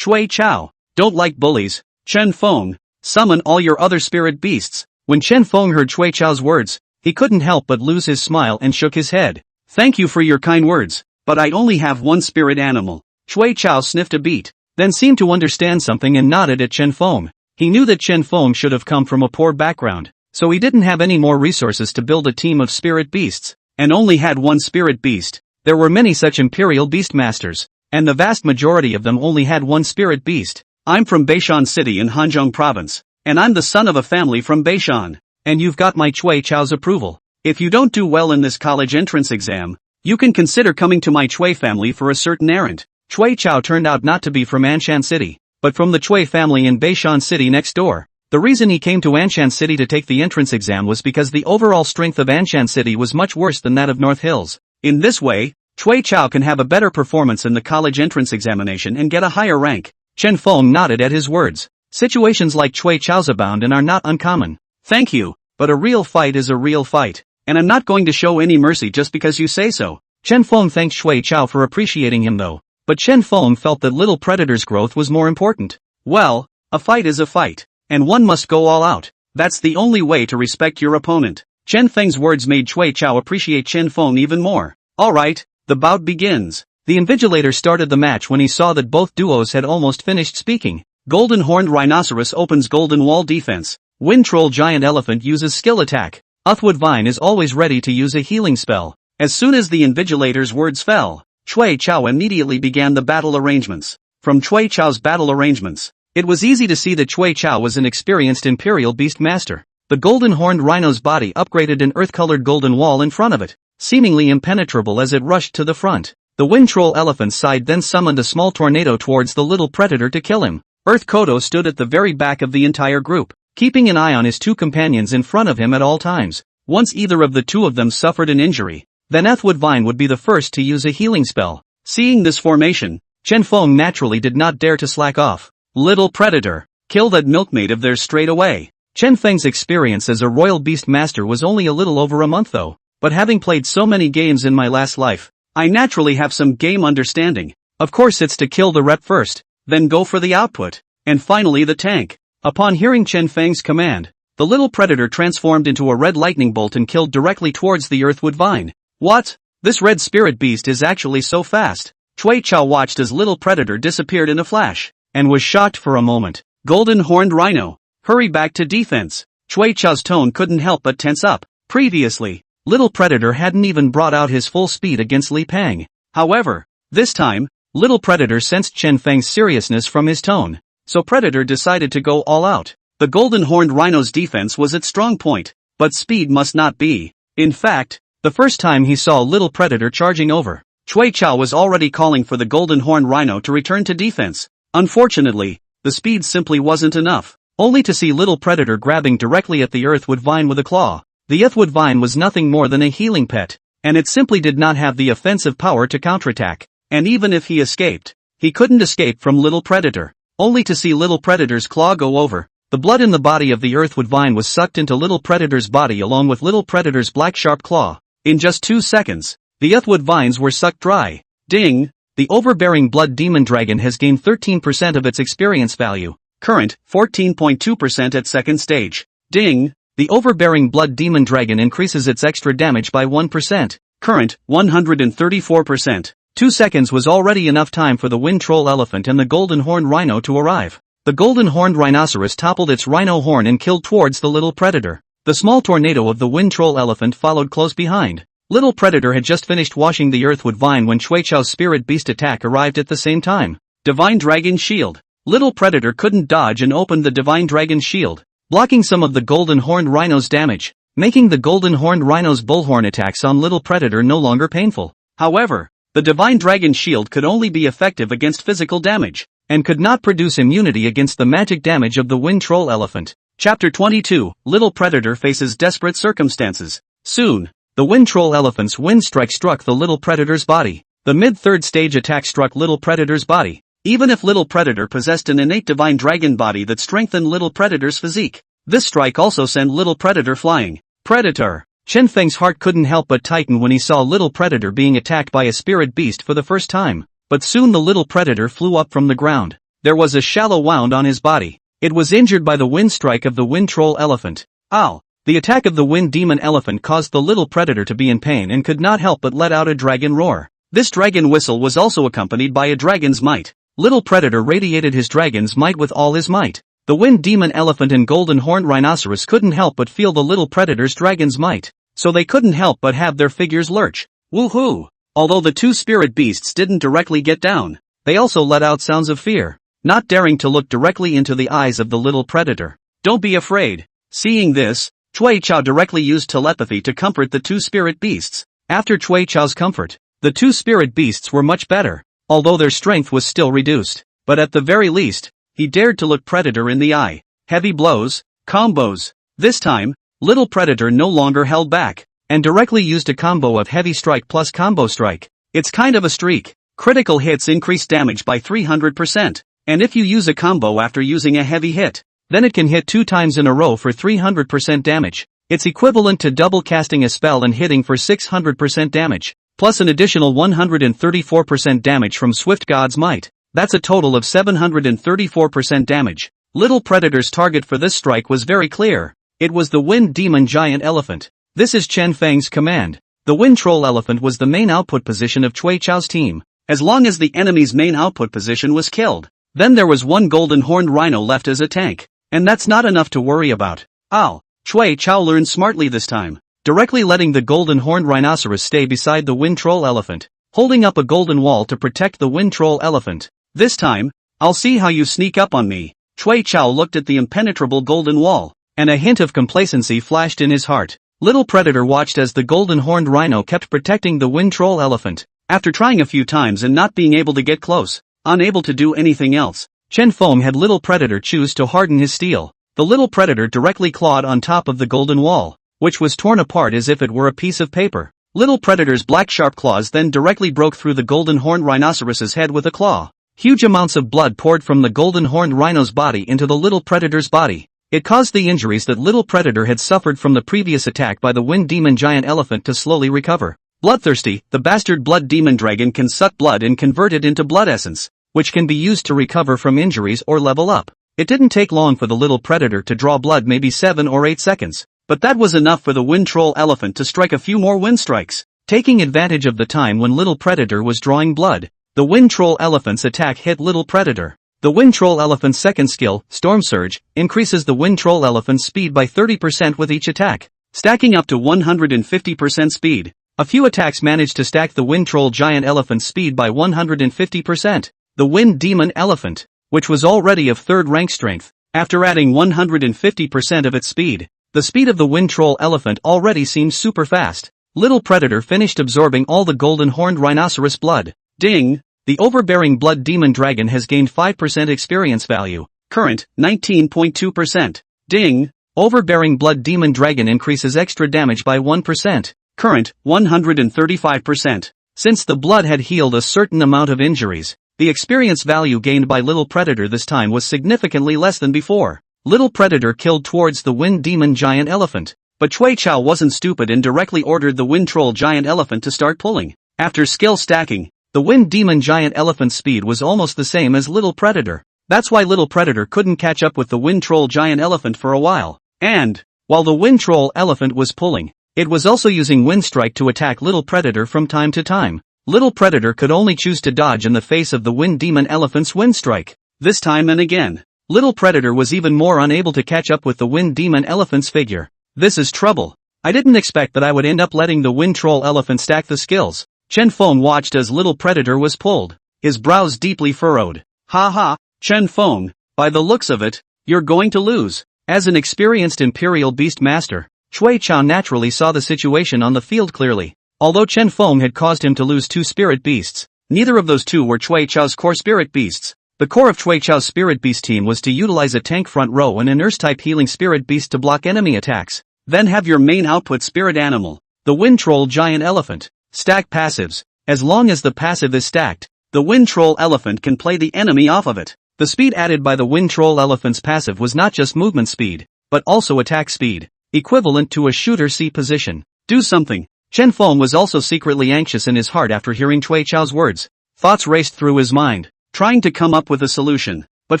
Cui Chao, don't like bullies. Chen Feng, summon all your other spirit beasts. When Chen Feng heard Cui Chao's words, he couldn't help but lose his smile and shook his head. Thank you for your kind words, but I only have 1 spirit animal. Cui Chao sniffed a beat, then seemed to understand something and nodded at Chen Feng. He knew that Chen Feng should have come from a poor background, so he didn't have any more resources to build a team of spirit beasts, and only had 1 spirit beast. There were many such Imperial Beast Masters, and the vast majority of them only had 1 spirit beast. I'm from Beishan City in Hanzhong Province, and I'm the son of a family from Beishan, and you've got my Cui Chao's approval. If you don't do well in this college entrance exam, you can consider coming to my Cui family for a certain errand. Cui Chao turned out not to be from Anshan City, but from the Cui family in Beishan City next door. The reason he came to Anshan City to take the entrance exam was because the overall strength of Anshan City was much worse than that of North Hills. In this way, Cui Chao can have a better performance in the college entrance examination and get a higher rank. Chen Feng nodded at his words. Situations like Cui Chao's abound and are not uncommon. Thank you, but a real fight is a real fight, and I'm not going to show any mercy just because you say so. Chen Feng thanked Cui Chao for appreciating him though, but Chen Feng felt that Little Predator's growth was more important. Well, a fight is a fight, and one must go all out. That's the only way to respect your opponent. Chen Feng's words made Cui Chao appreciate Chen Feng even more. Alright, the bout begins. The Invigilator started the match when he saw that both duos had almost finished speaking. Golden Horned Rhinoceros opens Golden Wall defense. Wind Troll Giant Elephant uses skill attack. Earthwood Vine is always ready to use a healing spell. As soon as the Invigilator's words fell, Cui Chao immediately began the battle arrangements. From Cui Chao's battle arrangements, it was easy to see that Cui Chao was an experienced Imperial Beast Master. The Golden Horned Rhino's body upgraded an earth-colored golden wall in front of it, seemingly impenetrable as it rushed to the front. The Wind Troll Elephant's side then summoned a small tornado towards the Little Predator to kill him. Earth Kodo stood at the very back of the entire group, keeping an eye on his 2 companions in front of him at all times. Once either of the 2 of them suffered an injury, then Earthwood Vine would be the first to use a healing spell. Seeing this formation, Chen Feng naturally did not dare to slack off. Little Predator, kill that milkmaid of theirs straight away. Chen Feng's experience as a Royal Beast Master was only a little over a month though, but having played so many games in my last life, I naturally have some game understanding. Of course it's to kill the rep first, then go for the output, and finally the tank. Upon hearing Chen Feng's command, the Little Predator transformed into a red lightning bolt and killed directly towards the Earthwood Vine. What? This red spirit beast is actually so fast. Cui Chao watched as Little Predator disappeared in a flash, and was shocked for a moment. Golden Horned Rhino, hurry back to defense. Cui Chao's tone couldn't help but tense up. Previously, Little Predator hadn't even brought out his full speed against Li Peng. However, this time, Little Predator sensed Chen Feng's seriousness from his tone, so Predator decided to go all out. The Golden Horned Rhino's defense was its strong point, but speed must not be. In fact, the first time he saw Little Predator charging over, Cui Chao was already calling for the Golden Horned Rhino to return to defense. Unfortunately, the speed simply wasn't enough, only to see Little Predator grabbing directly at the Earthwood Vine with a claw. The Earthwood Vine was nothing more than a healing pet, and it simply did not have the offensive power to counterattack, and even if he escaped, he couldn't escape from Little Predator, only to see Little Predator's claw go over. The blood in the body of the Earthwood Vine was sucked into Little Predator's body along with Little Predator's black sharp claw. In just 2 seconds, the Earthwood Vines were sucked dry. Ding! The overbearing Blood Demon Dragon has gained 13% of its experience value. Current, 14.2% at second stage. Ding! The overbearing Blood Demon Dragon increases its extra damage by 1%. Current, 134%. 2 seconds was already enough time for the Wind Troll Elephant and the Golden Horned Rhino to arrive. The golden horned rhinoceros toppled its rhino horn and killed towards the little predator. The small tornado of the wind troll elephant followed close behind. Little predator had just finished washing the earth with vine when Chui Chao's spirit beast attack arrived at the same time. Divine Dragon Shield. Little predator couldn't dodge and opened the Divine Dragon Shield, blocking some of the golden horned rhino's damage, making the golden horned rhino's bullhorn attacks on little predator no longer painful. However, the Divine Dragon Shield could only be effective against physical damage, and could not produce immunity against the magic damage of the wind troll elephant. Chapter 22, Little Predator faces desperate circumstances. Soon, the wind troll elephant's wind strike struck the little predator's body. The mid-third stage attack struck little predator's body. Even if little predator possessed an innate divine dragon body that strengthened little predator's physique, this strike also sent little predator flying. Predator. Chen Feng's heart couldn't help but tighten when he saw little predator being attacked by a spirit beast for the first time. But soon the little predator flew up from the ground. There was a shallow wound on his body. It was injured by the wind strike of the wind troll elephant. Ow! The attack of the wind demon elephant caused the little predator to be in pain and could not help but let out a dragon roar. This dragon whistle was also accompanied by a dragon's might. Little predator radiated his dragon's might with all his might. The wind demon elephant and golden horned rhinoceros couldn't help but feel the little predator's dragon's might, so they couldn't help but have their figures lurch. Woohoo! Although the two spirit beasts didn't directly get down, they also let out sounds of fear, not daring to look directly into the eyes of the little predator. Don't be afraid. Seeing this, Chui Chao directly used telepathy to comfort the two spirit beasts. After Chui Chao's comfort, the two spirit beasts were much better, although their strength was still reduced. But at the very least, he dared to look predator in the eye. Heavy blows, combos. This time, little predator no longer held back, and directly used a combo of heavy strike plus combo strike. It's kind of a streak. Critical hits increase damage by 300%, and if you use a combo after using a heavy hit, then it can hit 2 times in a row for 300% damage. It's equivalent to double casting a spell and hitting for 600% damage, plus an additional 134% damage from Swift God's Might. That's a total of 734% damage. Little Predator's target for this strike was very clear. It was the Wind Demon Giant Elephant. This is Chen Feng's command. The Wind Troll Elephant was the main output position of Chui Chao's team. As long as the enemy's main output position was killed, then there was one golden horned rhino left as a tank. And that's not enough to worry about. Ow! Chui Chao learned smartly this time, directly letting the golden horned rhinoceros stay beside the Wind Troll Elephant, holding up a golden wall to protect the Wind Troll Elephant. This time, I'll see how you sneak up on me. Chui Chao looked at the impenetrable golden wall, and a hint of complacency flashed in his heart. Little Predator watched as the golden horned rhino kept protecting the Wind Troll Elephant. After trying a few times and not being able to get close, unable to do anything else, Chen Feng had Little Predator choose to harden his steel. The Little Predator directly clawed on top of the golden wall, which was torn apart as if it were a piece of paper. Little Predator's black sharp claws then directly broke through the golden horned rhinoceros's head with a claw. Huge amounts of blood poured from the golden horned rhino's body into the Little Predator's body. It caused the injuries that Little Predator had suffered from the previous attack by the Wind Demon Giant Elephant to slowly recover. Bloodthirsty, the bastard blood demon dragon can suck blood and convert it into blood essence, which can be used to recover from injuries or level up. It didn't take long for the Little Predator to draw blood, maybe 7 or 8 seconds. But that was enough for the Wind Troll Elephant to strike a few more wind strikes. Taking advantage of the time when Little Predator was drawing blood, the Wind Troll Elephant's attack hit Little Predator. The Wind Troll Elephant's second skill, Storm Surge, increases the Wind Troll Elephant's speed by 30% with each attack, stacking up to 150% speed. A few attacks managed to stack the Wind Troll Giant Elephant's speed by 150%. The Wind Demon Elephant, which was already of 3rd rank strength, after adding 150% of its speed, the speed of the Wind Troll Elephant already seemed super fast. Little Predator finished absorbing all the golden horned rhinoceros blood. Ding! The overbearing blood demon dragon has gained 5% experience value. Current, 19.2%. Ding! Overbearing blood demon dragon increases extra damage by 1%. Current, 135%. Since the blood had healed a certain amount of injuries, the experience value gained by Little Predator this time was significantly less than before. Little Predator killed towards the Wind Demon Giant Elephant, but Chui Chao wasn't stupid and directly ordered the Wind Troll Giant Elephant to start pulling. After skill stacking, the Wind Demon Giant Elephant's speed was almost the same as Little Predator. That's why Little Predator couldn't catch up with the Wind Troll Giant Elephant for a while. And, while the Wind Troll Elephant was pulling, it was also using Wind Strike to attack Little Predator from time to time. Little Predator could only choose to dodge in the face of the Wind Demon Elephant's Wind Strike. This time and again, Little Predator was even more unable to catch up with the Wind Demon Elephant's figure. This is trouble. I didn't expect that I would end up letting the Wind Troll Elephant stack the skills. Chen Feng watched as Little Predator was pulled, his brows deeply furrowed. Ha ha, Chen Feng, by the looks of it, you're going to lose. As an experienced Imperial Beast Master, Cui Chao naturally saw the situation on the field clearly. Although Chen Feng had caused him to lose 2 spirit beasts, neither of those 2 were Cui Chao's core spirit beasts. The core of Cui Chao's spirit beast team was to utilize a tank front row and a nurse-type healing spirit beast to block enemy attacks. Then have your main output spirit animal, the Wind Troll Giant Elephant, stack passives. As long as the passive is stacked, the Wind Troll Elephant can play the enemy off of it. The speed added by the Wind Troll Elephant's passive was not just movement speed, but also attack speed, equivalent to a shooter C position. Do something. Chen Feng was also secretly anxious in his heart after hearing Cui Chao's words. Thoughts raced through his mind, trying to come up with a solution, but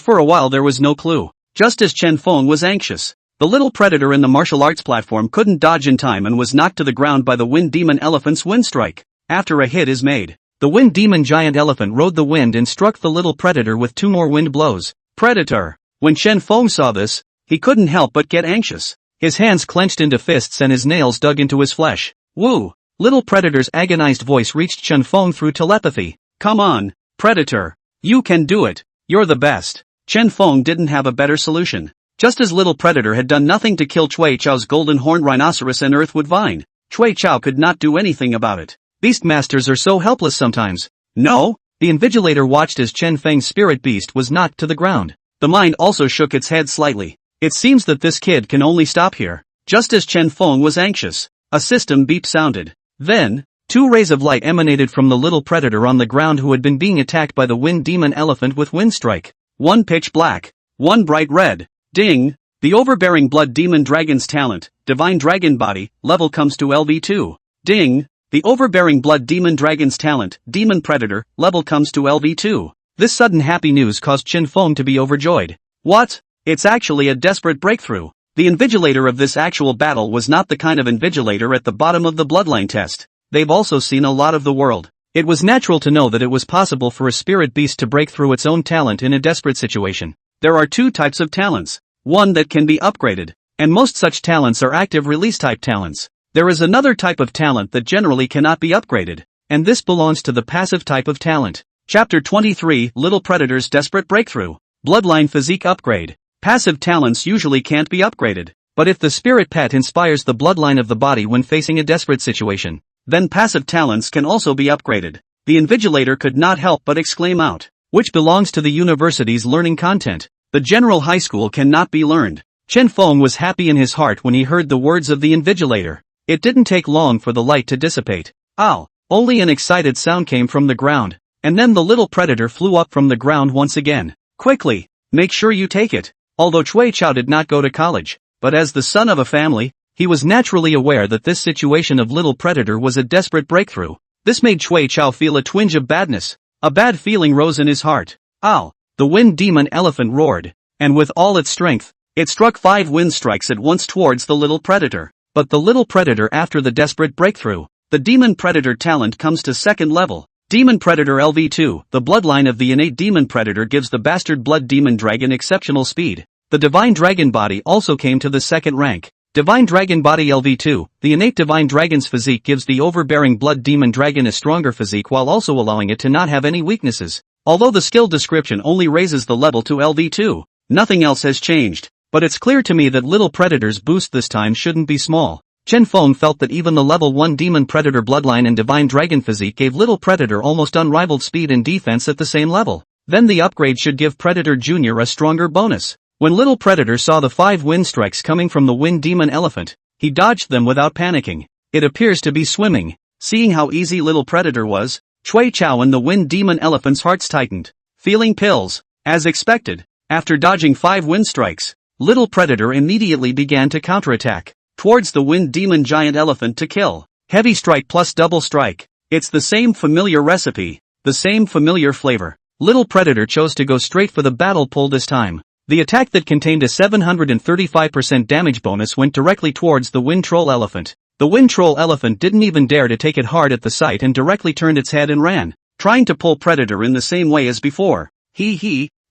for a while there was no clue. Just as Chen Feng was anxious, the Little Predator in the martial arts platform couldn't dodge in time and was knocked to the ground by the Wind Demon Elephant's wind strike. After a hit is made, the Wind Demon Giant Elephant rode the wind and struck the Little Predator with 2 more wind blows. Predator! When Chen Feng saw this, he couldn't help but get anxious. His hands clenched into fists and his nails dug into his flesh. Woo! Little Predator's agonized voice reached Chen Feng through telepathy. Come on, Predator! You can do it! You're the best! Chen Feng didn't have a better solution. Just as Little Predator had done nothing to kill Cui Chao's golden horned rhinoceros and Earthwood Vine, Cui Chao could not do anything about it. Beastmasters are so helpless sometimes. No! The Invigilator watched as Chen Feng's spirit beast was knocked to the ground. The mind also shook its head slightly. It seems that this kid can only stop here. Just as Chen Feng was anxious, a system beep sounded. Then, 2 rays of light emanated from the Little Predator on the ground who had been being attacked by the Wind Demon Elephant with wind strike. 1 pitch black, 1 bright red. Ding! The overbearing Blood Demon Dragon's talent, Divine Dragon Body, level comes to LV2. Ding! The overbearing Blood Demon Dragon's talent, Demon Predator, level comes to LV2. This sudden happy news caused Chen Feng to be overjoyed. What? It's actually a desperate breakthrough. The Invigilator of this actual battle was not the kind of Invigilator at the bottom of the bloodline test. They've also seen a lot of the world. It was natural to know that it was possible for a spirit beast to break through its own talent in a desperate situation. There are 2 types of talents. One that can be upgraded, and most such talents are active release type talents. There is another type of talent that generally cannot be upgraded, and this belongs to the passive type of talent. Chapter 23, Little Predator's Desperate Breakthrough. Bloodline Physique Upgrade. Passive talents usually can't be upgraded, but if the spirit pet inspires the bloodline of the body when facing a desperate situation, then passive talents can also be upgraded. The Invigilator could not help but exclaim out, which belongs to the university's learning content. The general high school cannot be learned. Chen Feng was happy in his heart when he heard the words of the Invigilator. It didn't take long for the light to dissipate. Ow! Only an excited sound came from the ground, and then the Little Predator flew up from the ground once again. Quickly! Make sure you take it. Although Cui Chao did not go to college, but as the son of a family, he was naturally aware that this situation of Little Predator was a desperate breakthrough. This made Cui Chao feel a twinge of badness. A bad feeling rose in his heart. Ow! The Wind Demon Elephant roared, and with all its strength, it struck 5 wind strikes at once towards the Little Predator. But the Little Predator after the desperate breakthrough, the Demon Predator talent comes to 2nd level. Demon Predator LV2, the bloodline of the innate Demon Predator gives the bastard Blood Demon Dragon exceptional speed. The Divine Dragon Body also came to the 2nd rank. Divine Dragon Body LV2, the innate Divine Dragon's physique gives the overbearing Blood Demon Dragon a stronger physique while also allowing it to not have any weaknesses. Although the skill description only raises the level to LV2, nothing else has changed. But it's clear to me that Little Predator's boost this time shouldn't be small. Chen Feng felt that even the level 1 Demon Predator bloodline and Divine Dragon physique gave Little Predator almost unrivaled speed and defense at the same level. Then the upgrade should give Predator Jr. a stronger bonus. When Little Predator saw the 5 wind strikes coming from the Wind Demon Elephant, he dodged them without panicking. It appears to be swimming. Seeing how easy Little Predator was, Cui Chao and the Wind Demon Elephant's hearts tightened. Feeling pills. As expected, after dodging 5 wind strikes, Little Predator immediately began to counterattack towards the Wind Demon Giant Elephant to kill. Heavy strike plus double strike. It's the same familiar recipe, the same familiar flavor. Little Predator chose to go straight for the battle pole this time. The attack that contained a 735% damage bonus went directly towards the Wind Troll Elephant. The Wind Troll Elephant didn't even dare to take it hard at the sight and directly turned its head and ran, trying to pull Predator in the same way as before.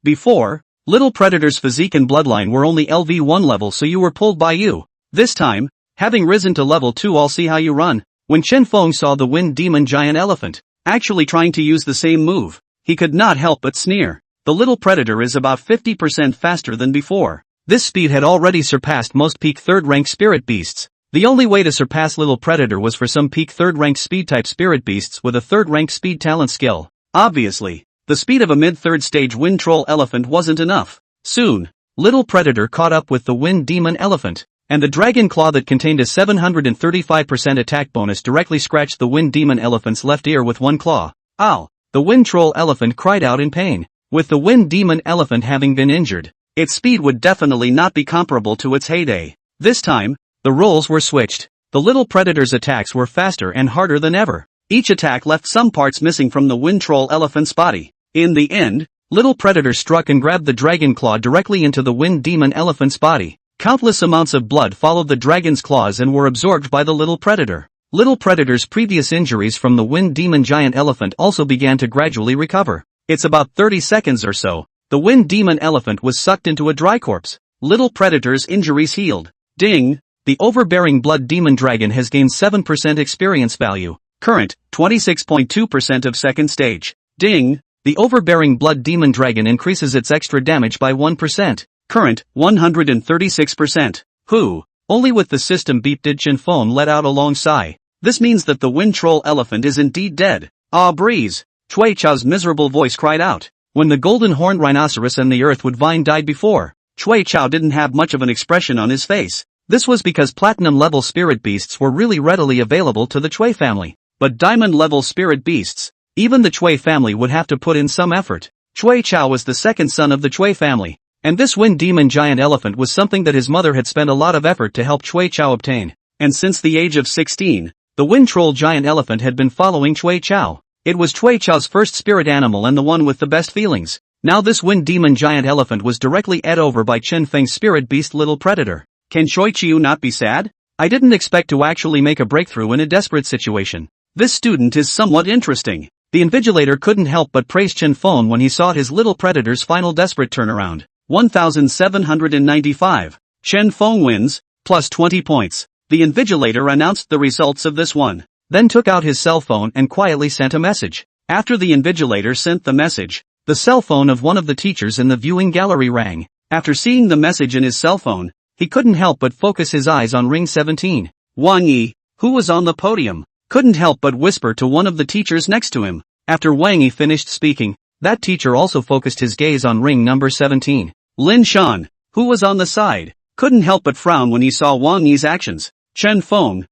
Before, Little Predator's physique and bloodline were only LV1 level, so you were pulled by you. This time, having risen to level 2, I'll see how you run. When Chen Feng saw the Wind Demon Giant Elephant actually trying to use the same move, he could not help but sneer. The Little Predator is about 50% faster than before. This speed had already surpassed most peak 3rd rank spirit beasts. The only way to surpass Little Predator was for some peak 3rd rank speed type spirit beasts with a 3rd rank speed talent skill. Obviously, the speed of a mid-3rd stage Wind Troll Elephant wasn't enough. Soon, Little Predator caught up with the Wind Demon Elephant, and the Dragon Claw that contained a 735% attack bonus directly scratched the Wind Demon Elephant's left ear with one claw. Ow! The Wind Troll Elephant cried out in pain. With the Wind Demon Elephant having been injured, its speed would definitely not be comparable to its heyday. This time, the roles were switched. The Little Predator's attacks were faster and harder than ever. Each attack left some parts missing from the Wind Troll Elephant's body. In the end, Little Predator struck and grabbed the Dragon Claw directly into the Wind Demon Elephant's body. Countless amounts of blood followed the dragon's claws and were absorbed by the Little Predator. Little Predator's previous injuries from the Wind Demon Giant Elephant also began to gradually recover. It's about 30 seconds or so. The Wind Demon Elephant was sucked into a dry corpse. Little Predator's injuries healed. Ding! The overbearing Blood Demon Dragon has gained 7% experience value. Current, 26.2% of second stage. Ding! The overbearing Blood Demon Dragon increases its extra damage by 1%. Current, 136%. Whew! Only with the system beep did Chen Feng let out a long sigh. This means that the Wind Troll Elephant is indeed dead. Ah, breeze! Chui Chao's miserable voice cried out. When the golden horned rhinoceros and the earthwood vine died before, Chui Chao didn't have much of an expression on his face. This was because platinum-level spirit beasts were really readily available to the Chui family. But diamond-level spirit beasts, even the Chui family would have to put in some effort. Chui Chao was the second son of the Chui family, and this Wind Demon Giant Elephant was something that his mother had spent a lot of effort to help Chui Chao obtain. And since the age of 16, the Wind Troll Giant Elephant had been following Chui Chao. It was Chui Chao's first spirit animal and the one with the best feelings. Now this Wind Demon Giant Elephant was directly ate over by Chen Feng's spirit beast Little Predator. Can Chui Chiu not be sad? I didn't expect to actually make a breakthrough in a desperate situation. This student is somewhat interesting. The Invigilator couldn't help but praise Chen Feng when he saw his Little Predator's final desperate turnaround. 1795. Chen Feng wins, plus 20 points. The Invigilator announced the results of this one, then took out his cell phone and quietly sent a message. After the Invigilator sent the message, the cell phone of one of the teachers in the viewing gallery rang. After seeing the message in his cell phone, he couldn't help but focus his eyes on ring 17. Wang Yi, who was on the podium, couldn't help but whisper to one of the teachers next to him. After Wang Yi finished speaking, that teacher also focused his gaze on ring number 17. Lin Shan, who was on the side, couldn't help but frown when he saw Wang Yi's actions. Chen Feng,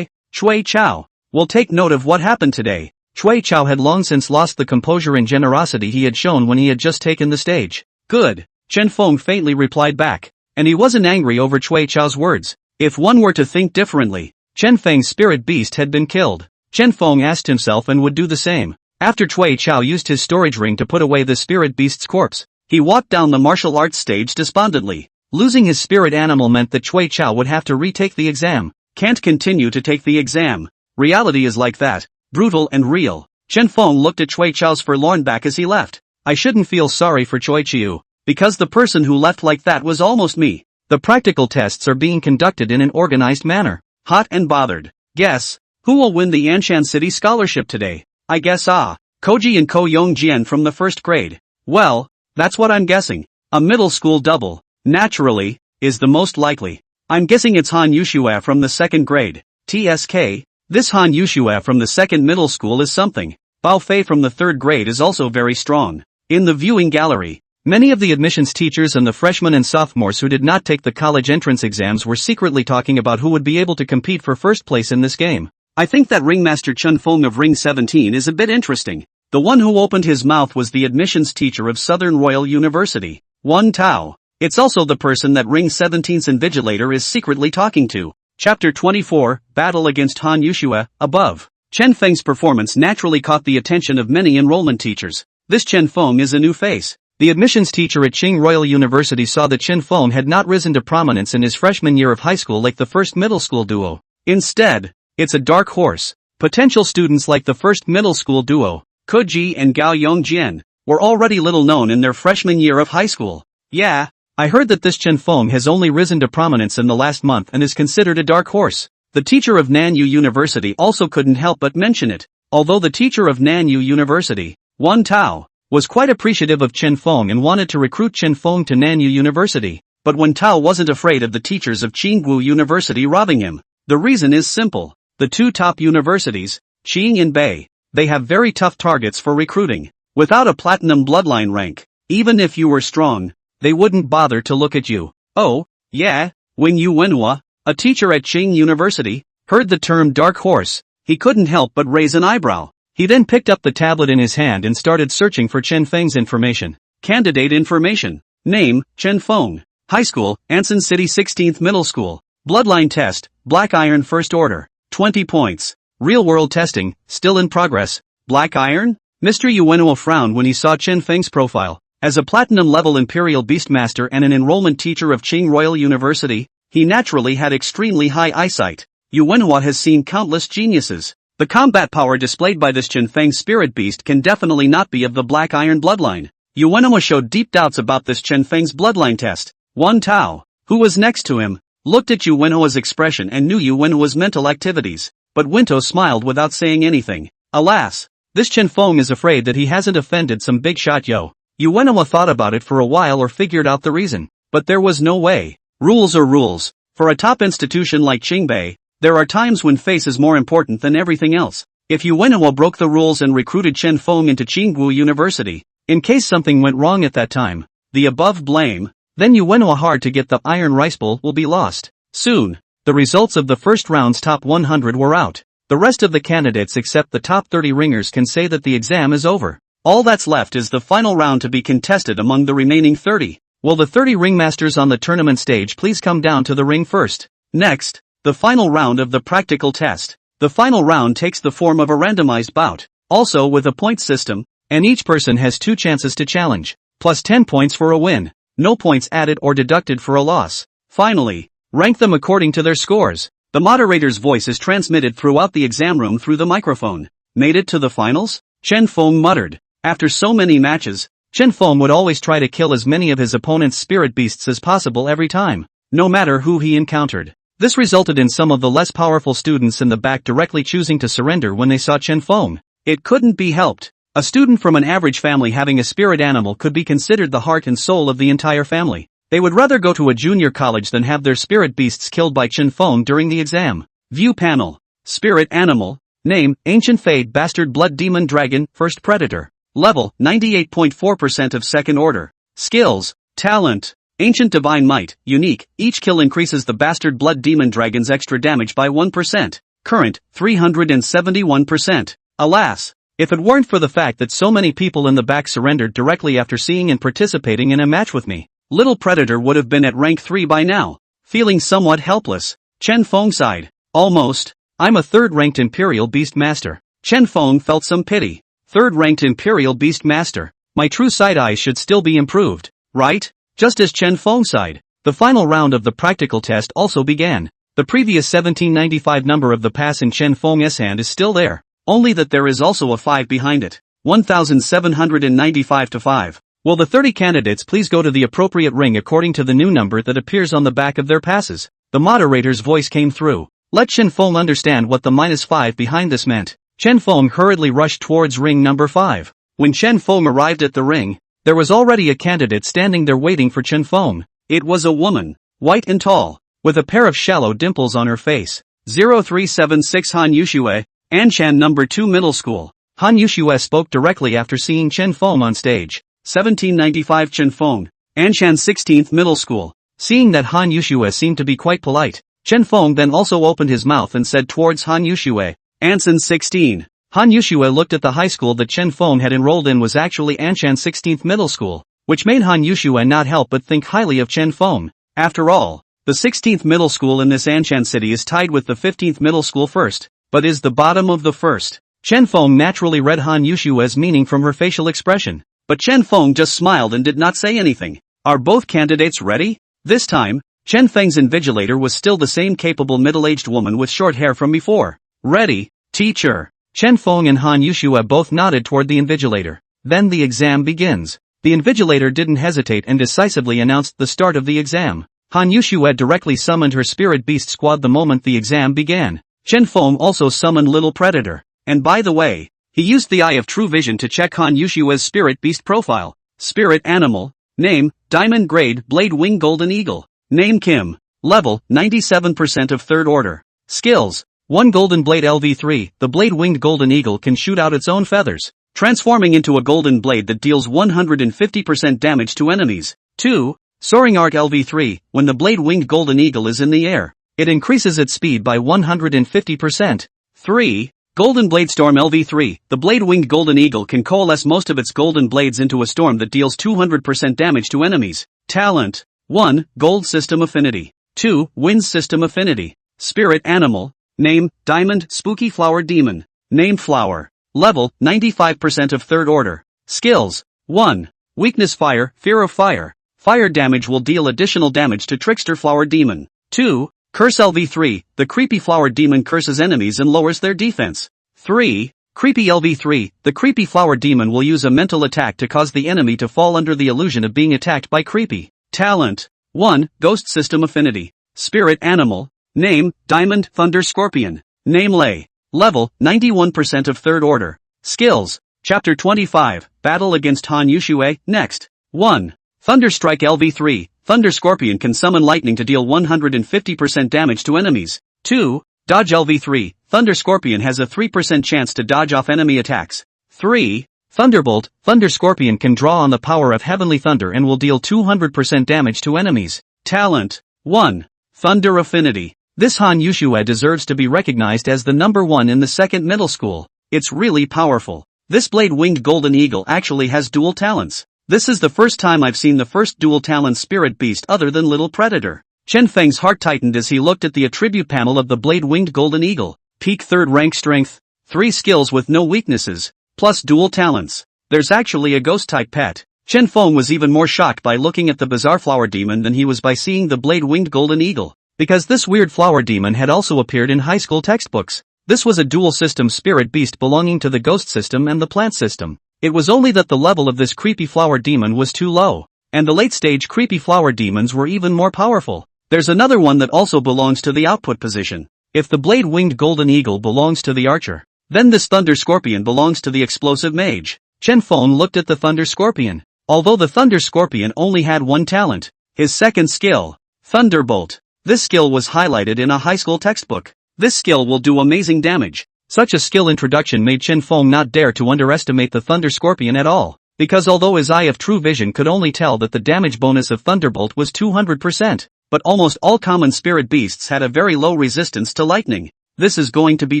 Chui Chao, will take note of what happened today. Chui Chao had long since lost the composure and generosity he had shown when he had just taken the stage. Good, Chen Feng faintly replied back, and he wasn't angry over Chui Chao's words. If one were to think differently, Chen Feng's spirit beast had been killed. Chen Feng asked himself and would do the same. After Chui Chao used his storage ring to put away the spirit beast's corpse, he walked down the martial arts stage despondently. Losing his spirit animal meant that Chui Chao would have to retake the exam. Can't continue to take the exam. Reality is like that, brutal and real. Chen Feng looked at Chui Chao's forlorn back as he left. I shouldn't feel sorry for Chui Chiu, because the person who left like that was almost me. The practical tests are being conducted in an organized manner. Hot and bothered. Guess, who will win the Anshan City Scholarship today? I guess Koji and Ko Yong Jian from the first grade. Well, that's what I'm guessing. A middle school double, naturally, is the most likely. I'm guessing it's Han Yushua from the second grade. TSK. This Han Yushua from the second middle school is something. Bao Fei from the third grade is also very strong. In the viewing gallery, many of the admissions teachers and the freshmen and sophomores who did not take the college entrance exams were secretly talking about who would be able to compete for first place in this game. I think that Ringmaster Chen Feng of Ring 17 is a bit interesting. The one who opened his mouth was the admissions teacher of Southern Royal University, Wan Tao. It's also the person that Ring 17's Invigilator is secretly talking to. Chapter 24, Battle against Han Yushua, above. Chen Feng's performance naturally caught the attention of many enrollment teachers. This Chen Feng is a new face. The admissions teacher at Qing Royal University saw that Chen Feng had not risen to prominence in his freshman year of high school like the first middle school duo. Instead, it's a dark horse. Potential students like the first middle school duo, Koji and Gao Yongjian, were already little known in their freshman year of high school. Yeah, I heard that this Chen Feng has only risen to prominence in the last month and is considered a dark horse. The teacher of Nanyu University also couldn't help but mention it. Although the teacher of Nanyu University, Wan Tao, was quite appreciative of Chen Feng and wanted to recruit Chen Feng to Nanyu University, but Wan Tao wasn't afraid of the teachers of Tsinghua University robbing him. The reason is simple. The two top universities, Qing and Bei, they have very tough targets for recruiting. Without a platinum bloodline rank, even if you were strong, they wouldn't bother to look at you. Oh, yeah, when Yu Wenhua, a teacher at Qing University, heard the term dark horse, he couldn't help but raise an eyebrow. He then picked up the tablet in his hand and started searching for Chen Feng's information. Candidate information. Name, Chen Feng. High school, Anson City 16th Middle School. Bloodline test, Black Iron First Order. 20 points. Real-world testing, still in progress. Black Iron? Mr. Yuenua frowned when he saw Chen Feng's profile. As a platinum-level Imperial Beastmaster and an enrollment teacher of Qing Royal University, he naturally had extremely high eyesight. Yuenua has seen countless geniuses. The combat power displayed by this Chen Feng spirit beast can definitely not be of the Black Iron bloodline. Yuenua showed deep doubts about this Chen Feng's bloodline test. Wan Tao, who was next to him, looked at Yuenua's expression and knew Yuenua's mental activities, but Winto smiled without saying anything. Alas, this Chen Feng is afraid that he hasn't offended some big shot yo. Yuenua thought about it for a while or figured out the reason, but there was no way. Rules are rules. For a top institution like Qingbei, there are times when face is more important than everything else. If Yuenua broke the rules and recruited Chen Feng into Tsinghua University, in case something went wrong at that time, the above blame, then Yuenua hard to get the Iron Rice Bowl will be lost. Soon, the results of the first round's top 100 were out. The rest of the candidates except the top 30 ringers can say that the exam is over. All that's left is the final round to be contested among the remaining 30. Will the 30 ringmasters on the tournament stage please come down to the ring first? Next, the final round of the practical test. The final round takes the form of a randomized bout, also with a point system, and each person has 2 chances to challenge, plus 10 points for a win, no points added or deducted for a loss. Finally, rank them according to their scores. The moderator's voice is transmitted throughout the exam room through the microphone. Made it to the finals? Chen Feng muttered. After so many matches, Chen Feng would always try to kill as many of his opponent's spirit beasts as possible every time, no matter who he encountered. This resulted in some of the less powerful students in the back directly choosing to surrender when they saw Chen Feng. It couldn't be helped. A student from an average family having a spirit animal could be considered the heart and soul of the entire family. They would rather go to a junior college than have their spirit beasts killed by Chen Feng during the exam. View panel. Spirit animal. Name, Ancient Fade Bastard Blood Demon Dragon, First Predator. Level, 98.4% of second order. Skills, Talent. Ancient Divine Might, Unique, each kill increases the Bastard Blood Demon Dragon's extra damage by 1%. Current, 371%. Alas, if it weren't for the fact that so many people in the back surrendered directly after seeing and participating in a match with me, Little Predator would have been at rank 3 by now. Feeling somewhat helpless, Chen Feng sighed. Almost. I'm a third-ranked Imperial Beast Master. Chen Feng felt some pity. Third-ranked Imperial Beast Master. My true sight eyes should still be improved, right? Just as Chen Feng sighed, the final round of the practical test also began. The previous 1795 number of the pass in Chen Feng's hand is still there, only that there is also a 5 behind it. 1795 to 5. Will the 30 candidates please go to the appropriate ring according to the new number that appears on the back of their passes? The moderator's voice came through. Let Chen Feng understand what the -5 behind this meant. Chen Feng hurriedly rushed towards ring number 5. When Chen Feng arrived at the ring, there was already a candidate standing there waiting for Chen Feng. It was a woman, white and tall, with a pair of shallow dimples on her face. 0376 Han Yushue, Anshan number 2 Middle School. Han Yushue spoke directly after seeing Chen Feng on stage. 1795 Chen Feng, Anshan 16th Middle School. Seeing that Han Yushue seemed to be quite polite, Chen Feng then also opened his mouth and said towards Han Yushue, Anson 16. Han Yushue looked at the high school that Chen Feng had enrolled in was actually Anshan 16th Middle School, which made Han Yushue not help but think highly of Chen Feng. After all, the 16th Middle School in this Anshan city is tied with the 15th Middle School first, but is the bottom of the first. Chen Feng naturally read Han Yushue's meaning from her facial expression, but Chen Feng just smiled and did not say anything. Are both candidates ready? This time, Chen Feng's invigilator was still the same capable middle-aged woman with short hair from before. Ready, teacher. Chen Feng and Han Yushue both nodded toward the invigilator. Then the exam begins. The invigilator didn't hesitate and decisively announced the start of the exam. Han Yushue directly summoned her spirit beast squad the moment the exam began. Chen Feng also summoned Little Predator. And by the way, he used the Eye of True Vision to check Han Yushue's spirit beast profile. Spirit animal. Name, Diamond Grade Blade Wing Golden Eagle. Name Kim. Level, 97% of third order. Skills. 1 Golden Blade LV3, the blade-winged golden eagle can shoot out its own feathers, transforming into a golden blade that deals 150% damage to enemies. 2. Soaring Arc LV3, when the blade-winged golden eagle is in the air, it increases its speed by 150%. 3. Golden Blade Storm LV3, the blade-winged golden eagle can coalesce most of its golden blades into a storm that deals 200% damage to enemies. Talent. 1. Gold System Affinity. 2. Wind System Affinity. Spirit Animal. Name, Diamond Spooky Flower Demon. Name Flower. Level, 95% of third order. Skills. 1. Weakness Fire, Fear of Fire. Fire damage will deal additional damage to Trickster Flower Demon. 2. Curse LV3, the Creepy Flower Demon curses enemies and lowers their defense. 3. Creepy LV3, the Creepy Flower Demon will use a mental attack to cause the enemy to fall under the illusion of being attacked by Creepy. Talent. 1. Ghost System Affinity. Spirit Animal. Name, Diamond Thunder Scorpion. Name Lei. Level, 91% of third order. Skills. Chapter 25, Battle against Han Yushue, next. 1. Thunder Strike LV3, Thunder Scorpion can summon lightning to deal 150% damage to enemies. 2. Dodge LV3, Thunder Scorpion has a 3% chance to dodge off enemy attacks. 3. Thunderbolt, Thunder Scorpion can draw on the power of heavenly thunder and will deal 200% damage to enemies. Talent. 1. Thunder Affinity. This Han Yushue deserves to be recognized as the number 1 in the second middle school. It's really powerful. This blade-winged golden eagle actually has dual talents. This is the first time I've seen the first dual talent spirit beast other than Little Predator. Chen Feng's heart tightened as he looked at the attribute panel of the blade-winged golden eagle. Peak third rank strength. 3 skills with no weaknesses. Plus dual talents. There's actually a ghost-type pet. Chen Feng was even more shocked by looking at the bizarre flower demon than he was by seeing the blade-winged golden eagle. Because this weird flower demon had also appeared in high school textbooks. This was a dual system spirit beast belonging to the ghost system and the plant system. It was only that the level of this creepy flower demon was too low, and the late stage creepy flower demons were even more powerful. There's another one that also belongs to the output position. If the blade-winged golden eagle belongs to the archer, then this thunder scorpion belongs to the explosive mage. Chen Feng looked at the thunder scorpion. Although the thunder scorpion only had 1 talent, his second skill, Thunderbolt. This skill was highlighted in a high school textbook. This skill will do amazing damage. Such a skill introduction made Chen Feng not dare to underestimate the Thunder Scorpion at all, because although his Eye of True Vision could only tell that the damage bonus of Thunderbolt was 200%, but almost all common spirit beasts had a very low resistance to lightning. This is going to be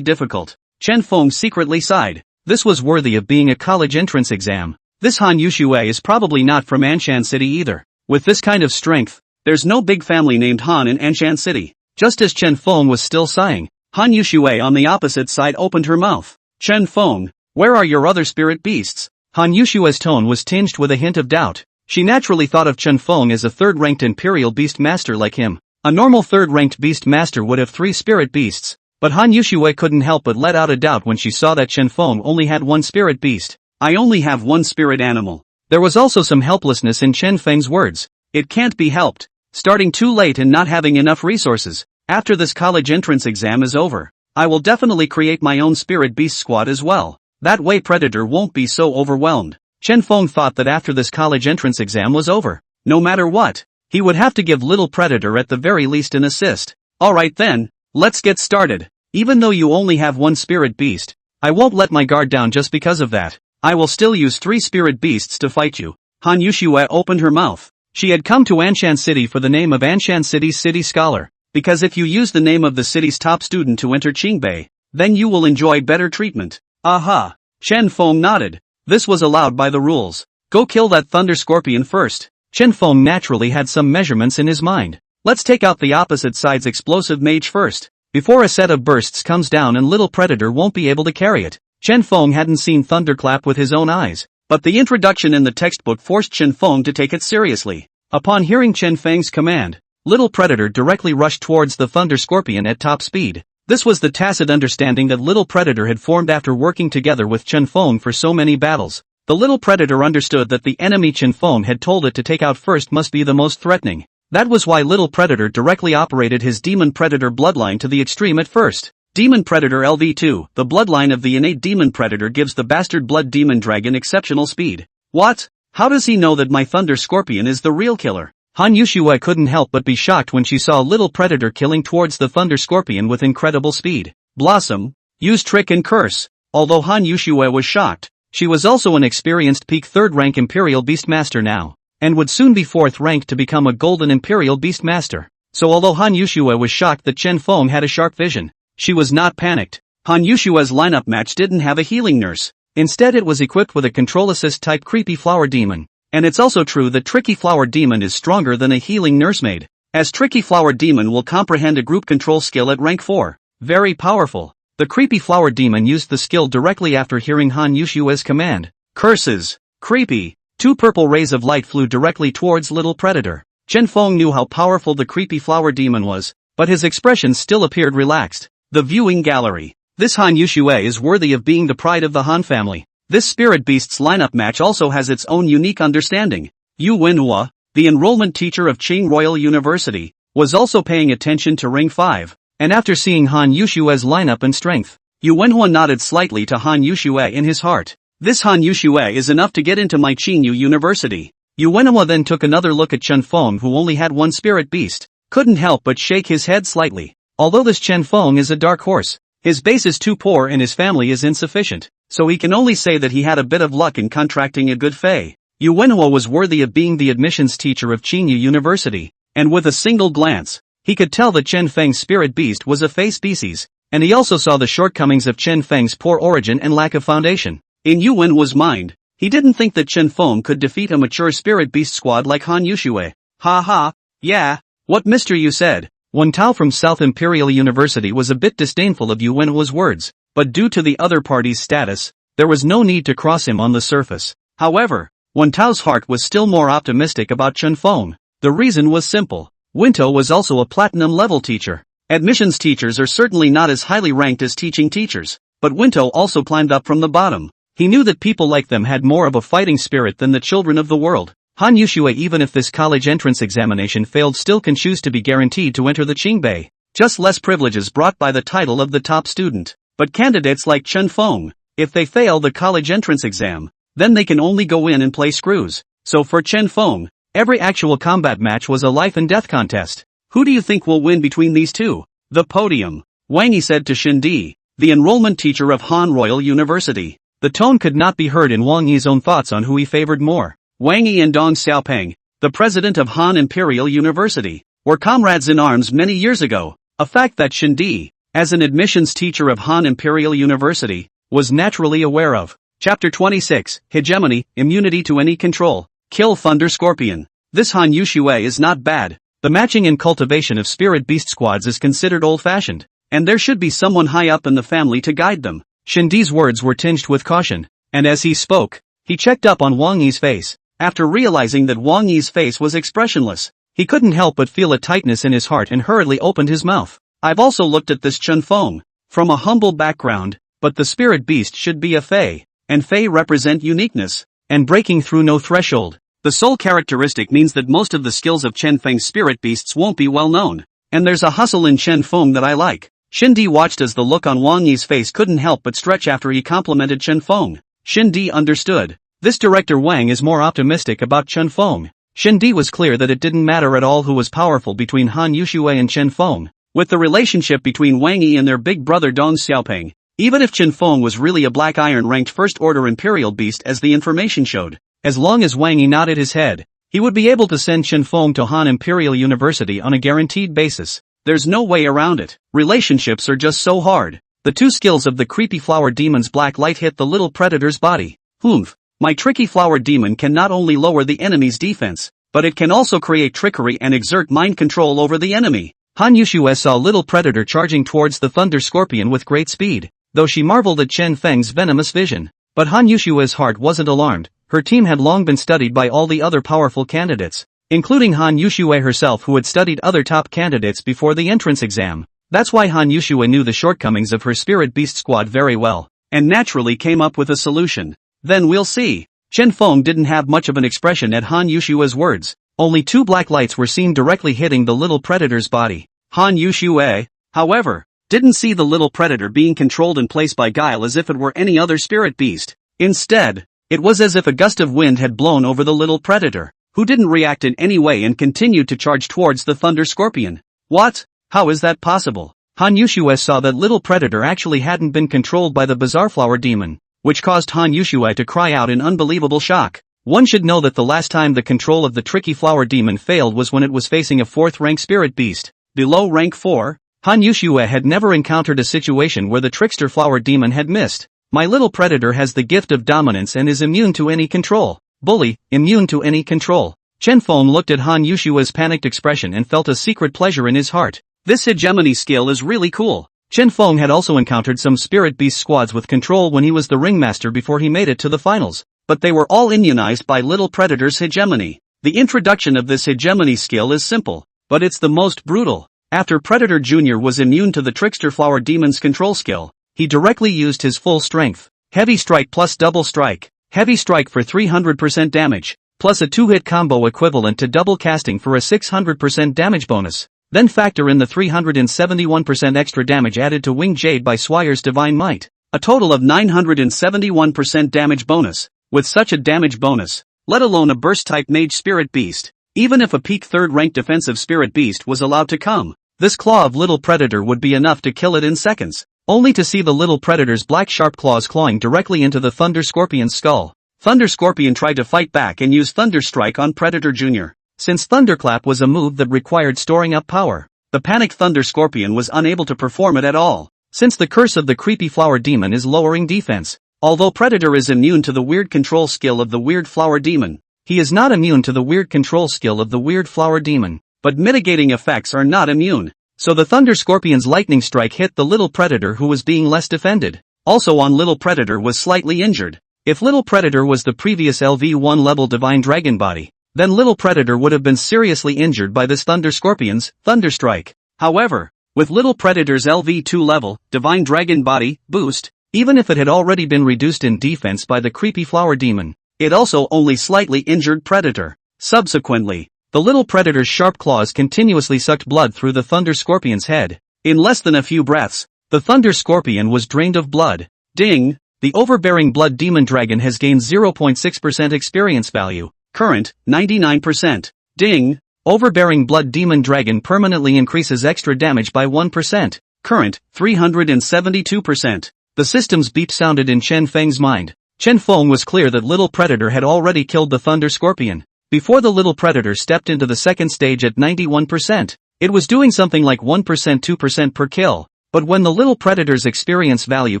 difficult. Chen Feng secretly sighed. This was worthy of being a college entrance exam. This Han Yushue is probably not from Anshan City either. With this kind of strength, there's no big family named Han in Anshan City. Just as Chen Feng was still sighing, Han Yushue on the opposite side opened her mouth. Chen Feng, where are your other spirit beasts? Han Yushue's tone was tinged with a hint of doubt. She naturally thought of Chen Feng as a third-ranked Imperial Beast Master like him. A normal third-ranked Beast Master would have 3 spirit beasts, but Han Yushue couldn't help but let out a doubt when she saw that Chen Feng only had 1 spirit beast. I only have 1 spirit animal. There was also some helplessness in Chen Feng's words. It can't be helped. Starting too late and not having enough resources. After this college entrance exam is over, I will definitely create my own spirit beast squad as well. That way Predator won't be so overwhelmed. Chen Feng thought that after this college entrance exam was over, no matter what, he would have to give Little Predator at the very least an assist. Alright then, let's get started. Even though you only have 1 spirit beast, I won't let my guard down just because of that. I will still use 3 spirit beasts to fight you. Han Yushue opened her mouth. She had come to Anshan City for the name of Anshan City's city scholar, because if you use the name of the city's top student to enter Qingbei, then you will enjoy better treatment. Aha! Chen Feng nodded. This was allowed by the rules. Go kill that thunder scorpion first. Chen Feng naturally had some measurements in his mind. Let's take out the opposite side's explosive mage first, before a set of bursts comes down and Little Predator won't be able to carry it. Chen Feng hadn't seen Thunderclap with his own eyes, but the introduction in the textbook forced Chen Feng to take it seriously. Upon hearing Chen Feng's command, Little Predator directly rushed towards the Thunder Scorpion at top speed. This was the tacit understanding that Little Predator had formed after working together with Chen Feng for so many battles. The little predator understood that the enemy Chen Feng had told it to take out first must be the most threatening. That was why little predator directly operated his demon predator bloodline to the extreme at first. Demon Predator LV2, the bloodline of the innate demon predator gives the bastard blood demon dragon exceptional speed. What? How does he know that my thunder scorpion is the real killer? Han Yushue couldn't help but be shocked when she saw little predator killing towards the thunder scorpion with incredible speed. Blossom, use trick and curse. Although Han Yushue was shocked, she was also an experienced peak 3rd rank Imperial Beastmaster now, and would soon be 4th rank to become a golden Imperial Beastmaster. So although Han Yushue was shocked that Chen Feng had a sharp vision, she was not panicked. Han Yushue's lineup match didn't have a healing nurse. Instead it was equipped with a control assist type creepy flower demon. And it's also true that Tricky Flower Demon is stronger than a healing nursemaid, as Tricky Flower Demon will comprehend a group control skill at rank 4. Very powerful. The Creepy Flower Demon used the skill directly after hearing Han Yushue's command. Curses. Creepy. 2 purple rays of light flew directly towards little predator. Chen Feng knew how powerful the Creepy Flower Demon was, but his expression still appeared relaxed. The viewing gallery. This Han Yushue is worthy of being the pride of the Han family. This Spirit Beasts lineup match also has its own unique understanding. Yu Wenhua, the enrollment teacher of Qing Royal University, was also paying attention to Ring 5, and after seeing Han Yushue's lineup and strength, Yu Wenhua nodded slightly to Han Yushue in his heart. This Han Yushue is enough to get into my Qingyu University. Yu Wenhua then took another look at Chen Feng, who only had one Spirit Beast, couldn't help but shake his head slightly. Although this Chen Feng is a dark horse, his base is too poor and his family is insufficient, so he can only say that he had a bit of luck in contracting a good fae. Yu Wenhua was worthy of being the admissions teacher of Qingyu University, and with a single glance, he could tell that Chen Feng's spirit beast was a fae species, and he also saw the shortcomings of Chen Feng's poor origin and lack of foundation. In Yu Wenhua's mind, he didn't think that Chen Feng could defeat a mature spirit beast squad like Han Yushue. Ha ha, yeah, what Mr. Yu said. Wen Tao from South Imperial University was a bit disdainful of Yu Wenhua's words, but due to the other party's status, there was no need to cross him on the surface. However, Wen Tao's heart was still more optimistic about Chen Feng. The reason was simple. Wen Tao was also a platinum-level teacher. Admissions teachers are certainly not as highly ranked as teaching teachers, but Wen Tao also climbed up from the bottom. He knew that people like them had more of a fighting spirit than the children of the world. Han Yushue, even if this college entrance examination failed, still can choose to be guaranteed to enter the Qingbei. Just less privileges brought by the title of the top student. But candidates like Chen Feng, if they fail the college entrance exam, then they can only go in and play screws. So for Chen Feng, every actual combat match was a life and death contest. Who do you think will win between these two? The podium. Wang Yi said to Shindi, the enrollment teacher of Han Royal University. The tone could not be heard in Wang Yi's own thoughts on who he favored more. Wang Yi and Dong Xiaopeng, the president of Han Imperial University, were comrades in arms many years ago, a fact that Shindi, as an admissions teacher of Han Imperial University, was naturally aware of. Chapter 26, Hegemony, Immunity to Any Control. Kill Thunder Scorpion. This Han Yushue is not bad. The matching and cultivation of spirit beast squads is considered old-fashioned, and there should be someone high up in the family to guide them. Shindi's words were tinged with caution, and as he spoke, he checked up on Wang Yi's face. After realizing that Wang Yi's face was expressionless, he couldn't help but feel a tightness in his heart and hurriedly opened his mouth. I've also looked at this Chen Feng, from a humble background, but the spirit beast should be a fae, and fae represent uniqueness, and breaking through no threshold. The sole characteristic means that most of the skills of Chen Feng's spirit beasts won't be well known, and there's a hustle in Chen Feng that I like. Shindi watched as the look on Wang Yi's face couldn't help but stretch after he complimented Chen Feng. Shindi understood. This director Wang is more optimistic about Chen Feng. Shindi was clear that it didn't matter at all who was powerful between Han Yushue and Chen Feng. With the relationship between Wang Yi and their big brother Dong Xiaopeng, even if Chen Feng was really a black iron ranked first order imperial beast as the information showed, as long as Wang Yi nodded his head, he would be able to send Chen Feng to Han Imperial University on a guaranteed basis. There's no way around it. Relationships are just so hard. The two skills of the creepy flower demon's black light hit the little predator's body. Humph. My tricky flower demon can not only lower the enemy's defense, but it can also create trickery and exert mind control over the enemy. Han Yushue saw little predator charging towards the thunder scorpion with great speed, though she marveled at Chen Feng's venomous vision. But Han Yushue's heart wasn't alarmed. Her team had long been studied by all the other powerful candidates, including Han Yushue herself, who had studied other top candidates before the entrance exam. That's why Han Yushue knew the shortcomings of her spirit beast squad very well, and naturally came up with a solution. Then we'll see. Chen Feng didn't have much of an expression at Han Yushua's words. Only two black lights were seen directly hitting the little predator's body. Han Yushue, however, didn't see the little predator being controlled in place by guile as if it were any other spirit beast. Instead, it was as if a gust of wind had blown over the little predator, who didn't react in any way and continued to charge towards the Thunder Scorpion. What? How is that possible? Han Yushue saw that little predator actually hadn't been controlled by the bizarre flower demon, which caused Han Yushue to cry out in unbelievable shock. One should know that the last time the control of the tricky flower demon failed was when it was facing a 4th rank spirit beast. Below rank 4, Han Yushue had never encountered a situation where the trickster flower demon had missed. My little predator has the gift of dominance and is immune to any control. Bully, immune to any control. Chen Feng looked at Han Yushue's panicked expression and felt a secret pleasure in his heart. This hegemony skill is really cool. Chen Feng had also encountered some spirit beast squads with control when he was the ringmaster before he made it to the finals, but they were all immunized by little predator's hegemony. The introduction of this hegemony skill is simple, but it's the most brutal. After Predator Jr. was immune to the trickster flower demon's control skill, he directly used his full strength. Heavy strike plus double strike. Heavy strike for 300% damage, plus a 2-hit combo equivalent to double casting for a 600% damage bonus. Then factor in the 371% extra damage added to Winged Jade by Swire's Divine Might. A total of 971% damage bonus. With such a damage bonus, let alone a burst-type mage spirit beast, even if a peak 3rd rank defensive spirit beast was allowed to come, this claw of little predator would be enough to kill it in seconds. Only to see the little predator's black sharp claws clawing directly into the Thunder Scorpion's skull. Thunder Scorpion tried to fight back and use Thunder Strike on Predator Jr. Since Thunderclap was a move that required storing up power, the panicked Thunder Scorpion was unable to perform it at all. Since the curse of the creepy flower demon is lowering defense, although Predator is immune to the weird control skill of the weird flower demon, he is not immune to the weird control skill of the weird flower demon, but mitigating effects are not immune. So the Thunder Scorpion's lightning strike hit the little predator who was being less defended. Also on little predator was slightly injured. If little predator was the previous LV1 level divine dragon body, then little predator would have been seriously injured by this Thunder Scorpion's Thunder Strike. However, with little predator's LV2 level divine dragon body boost, even if it had already been reduced in defense by the creepy flower demon, it also only slightly injured predator. Subsequently, the little predator's sharp claws continuously sucked blood through the Thunder Scorpion's head. In less than a few breaths, the Thunder Scorpion was drained of blood. Ding! The overbearing blood demon dragon has gained 0.6% experience value. Current, 99%. Ding! Overbearing blood demon dragon permanently increases extra damage by 1%. Current, 372%. The system's beep sounded in Chen Feng's mind. Chen Feng was clear that little predator had already killed the Thunder Scorpion. Before the little predator stepped into the second stage at 91%, it was doing something like 1% 2% per kill. But when the little predator's experience value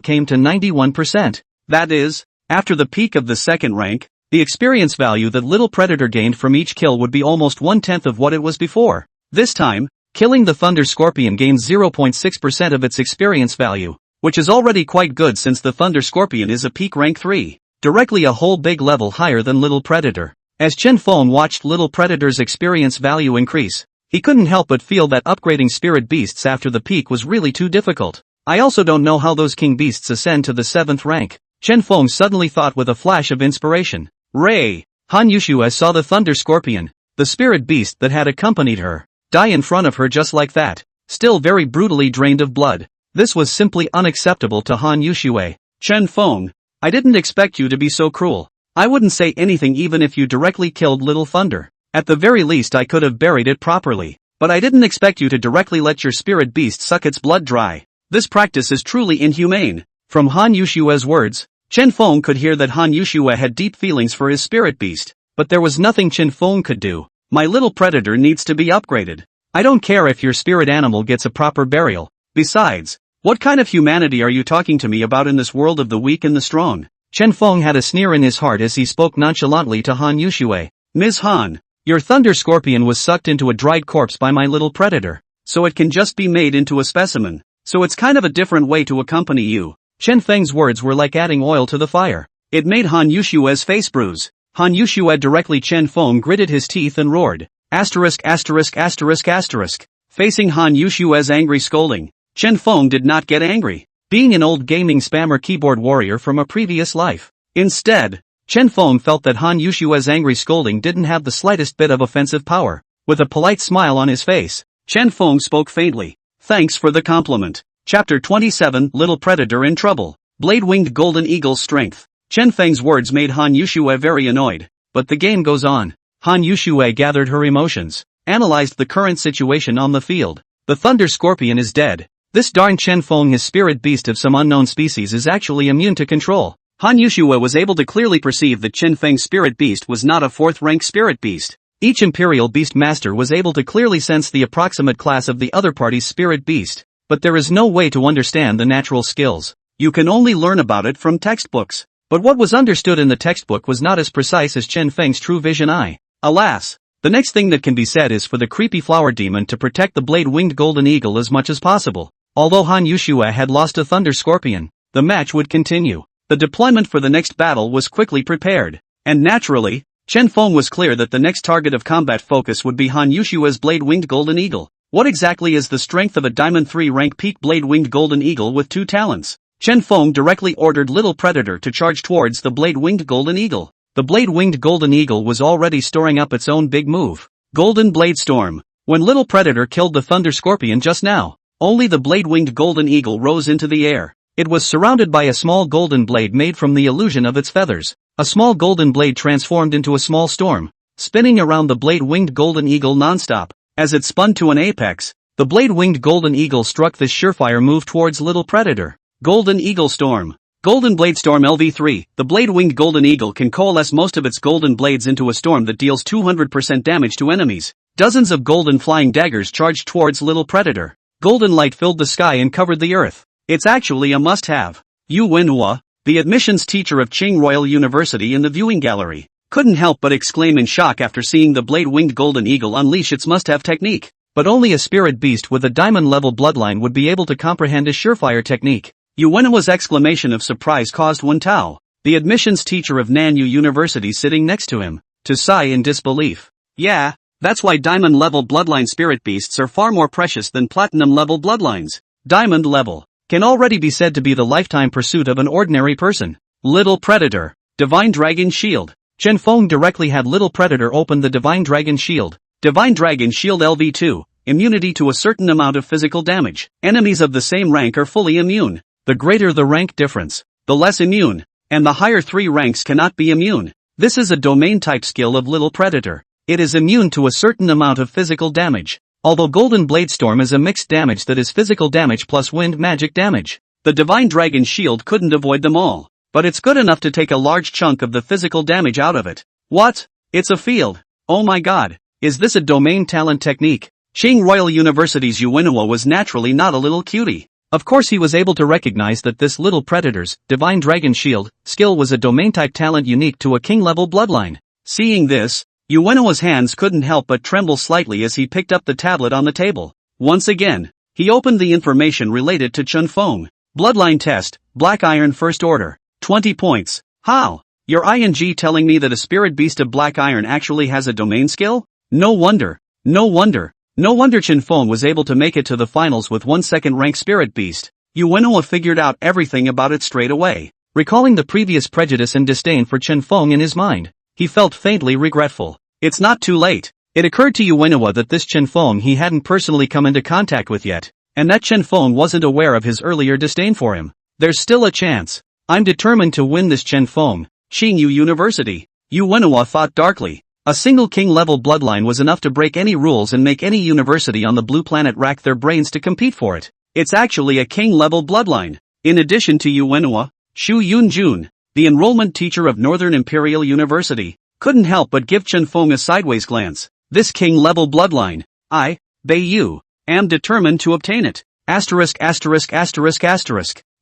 came to 91%, that is, after the peak of the second rank, the experience value that little predator gained from each kill would be almost 1/10 of what it was before. This time, killing the Thunder Scorpion gained 0.6% of its experience value, which is already quite good since the Thunder Scorpion is a peak rank 3, directly a whole big level higher than little predator. As Chen Feng watched little predator's experience value increase, he couldn't help but feel that upgrading spirit beasts after the peak was really too difficult. I also don't know how those king beasts ascend to the 7th rank, Chen Feng suddenly thought with a flash of inspiration. Ray! Han Yushue saw the Thunder Scorpion, the spirit beast that had accompanied her, die in front of her just like that, still very brutally drained of blood. This was simply unacceptable to Han Yushue. Chen Feng, I didn't expect you to be so cruel. I wouldn't say anything even if you directly killed Little Thunder. At the very least I could have buried it properly. But I didn't expect you to directly let your spirit beast suck its blood dry. This practice is truly inhumane. From Han Yushue's words, Chen Feng could hear that Han Yushue had deep feelings for his spirit beast. But there was nothing Chen Feng could do. My little predator needs to be upgraded. I don't care if your spirit animal gets a proper burial. Besides, what kind of humanity are you talking to me about in this world of the weak and the strong? Chen Feng had a sneer in his heart as he spoke nonchalantly to Han Yushue. Ms. Han, your Thunder Scorpion was sucked into a dried corpse by my little predator, so it can just be made into a specimen. So it's kind of a different way to accompany you. Chen Feng's words were like adding oil to the fire. It made Han Yushue's face bruise. Han Yushue directly Chen Feng gritted his teeth and roared. Asterisk asterisk asterisk asterisk. Facing Han Yushue's angry scolding, Chen Feng did not get angry, being an old gaming spammer keyboard warrior from a previous life. Instead, Chen Feng felt that Han Yushua's angry scolding didn't have the slightest bit of offensive power. With a polite smile on his face, Chen Feng spoke faintly. Thanks for the compliment. Chapter 27 Little Predator in Trouble. Blade-winged golden eagle's strength. Chen Feng's words made Han Yushua very annoyed. But the game goes on. Han Yushua gathered her emotions, analyzed the current situation on the field. The Thunder Scorpion is dead. This darn Chen Feng, his spirit beast of some unknown species, is actually immune to control. Han Yushua was able to clearly perceive that Chen Feng's spirit beast was not a 4th-rank spirit beast. Each Imperial Beast Master was able to clearly sense the approximate class of the other party's spirit beast, but there is no way to understand the natural skills. You can only learn about it from textbooks. But what was understood in the textbook was not as precise as Chen Feng's true vision eye. Alas! The next thing that can be said is for the creepy flower demon to protect the blade-winged golden eagle as much as possible. Although Han Yushua had lost to Thunder Scorpion, the match would continue. The deployment for the next battle was quickly prepared. And naturally, Chen Feng was clear that the next target of combat focus would be Han Yushua's blade-winged golden eagle. What exactly is the strength of a Diamond 3 rank peak blade-winged golden eagle with 2 talents? Chen Feng directly ordered Little Predator to charge towards the blade-winged golden eagle. The blade-winged golden eagle was already storing up its own big move. Golden Blade Storm. When Little Predator killed the Thunder Scorpion just now, only the blade-winged golden eagle rose into the air. It was surrounded by a small golden blade made from the illusion of its feathers. A small golden blade transformed into a small storm, spinning around the blade-winged golden eagle non-stop. As it spun to an apex, the blade-winged golden eagle struck this surefire move towards Little Predator. Golden Eagle Storm. Golden Blade Storm LV3. The blade-winged golden eagle can coalesce most of its golden blades into a storm that deals 200% damage to enemies. Dozens of golden flying daggers charged towards Little Predator. Golden light filled the sky and covered the earth. It's actually a must-have. Yu Wenhua, the admissions teacher of Qing Royal University in the viewing gallery, couldn't help but exclaim in shock after seeing the blade-winged golden eagle unleash its must-have technique. But only a spirit beast with a diamond-level bloodline would be able to comprehend his surefire technique. Yu Wenhua's exclamation of surprise caused Wen Tao, the admissions teacher of Nanyu University sitting next to him, to sigh in disbelief. Yeah, that's why diamond-level bloodline spirit beasts are far more precious than platinum-level bloodlines. Diamond level can already be said to be the lifetime pursuit of an ordinary person. Little Predator. Divine Dragon Shield. Chen Feng directly had Little Predator open the Divine Dragon Shield. Divine Dragon Shield LV2. Immunity to a certain amount of physical damage. Enemies of the same rank are fully immune. The greater the rank difference, the less immune, and the higher 3 ranks cannot be immune. This is a domain-type skill of Little Predator. It is immune to a certain amount of physical damage. Although Golden Blade Storm is a mixed damage that is physical damage plus wind magic damage. The Divine Dragon Shield couldn't avoid them all, but it's good enough to take a large chunk of the physical damage out of it. What? It's a field. Oh my god. Is this a domain talent technique? Qing Royal University's Yu Wenhua was naturally not a little cutie. Of course he was able to recognize that this Little Predator's Divine Dragon Shield skill was a domain-type talent unique to a king-level bloodline. Seeing this, Yu Wenhua's hands couldn't help but tremble slightly as he picked up the tablet on the table. Once again, he opened the information related to Chen Feng. Bloodline test, Black Iron First Order. 20 points. How? Your ING telling me that a spirit beast of Black Iron actually has a domain skill? No wonder. No wonder Chen Feng was able to make it to the finals with 1 second-rank spirit beast. Yu Wenhua figured out everything about it straight away. Recalling the previous prejudice and disdain for Chen Feng in his mind, he felt faintly regretful. It's not too late. It occurred to Yu Wenhua that this Chen Feng he hadn't personally come into contact with yet, and that Chen Feng wasn't aware of his earlier disdain for him. There's still a chance. I'm determined to win this Chen Feng. Qingyu University. Yu Wenhua thought darkly. A single king-level bloodline was enough to break any rules and make any university on the blue planet rack their brains to compete for it. It's actually a king-level bloodline. In addition to Yu Wenhua, Xu Yunjun, the enrollment teacher of Northern Imperial University, couldn't help but give Chen Feng a sideways glance. This king-level bloodline, I, Yu, am determined to obtain it.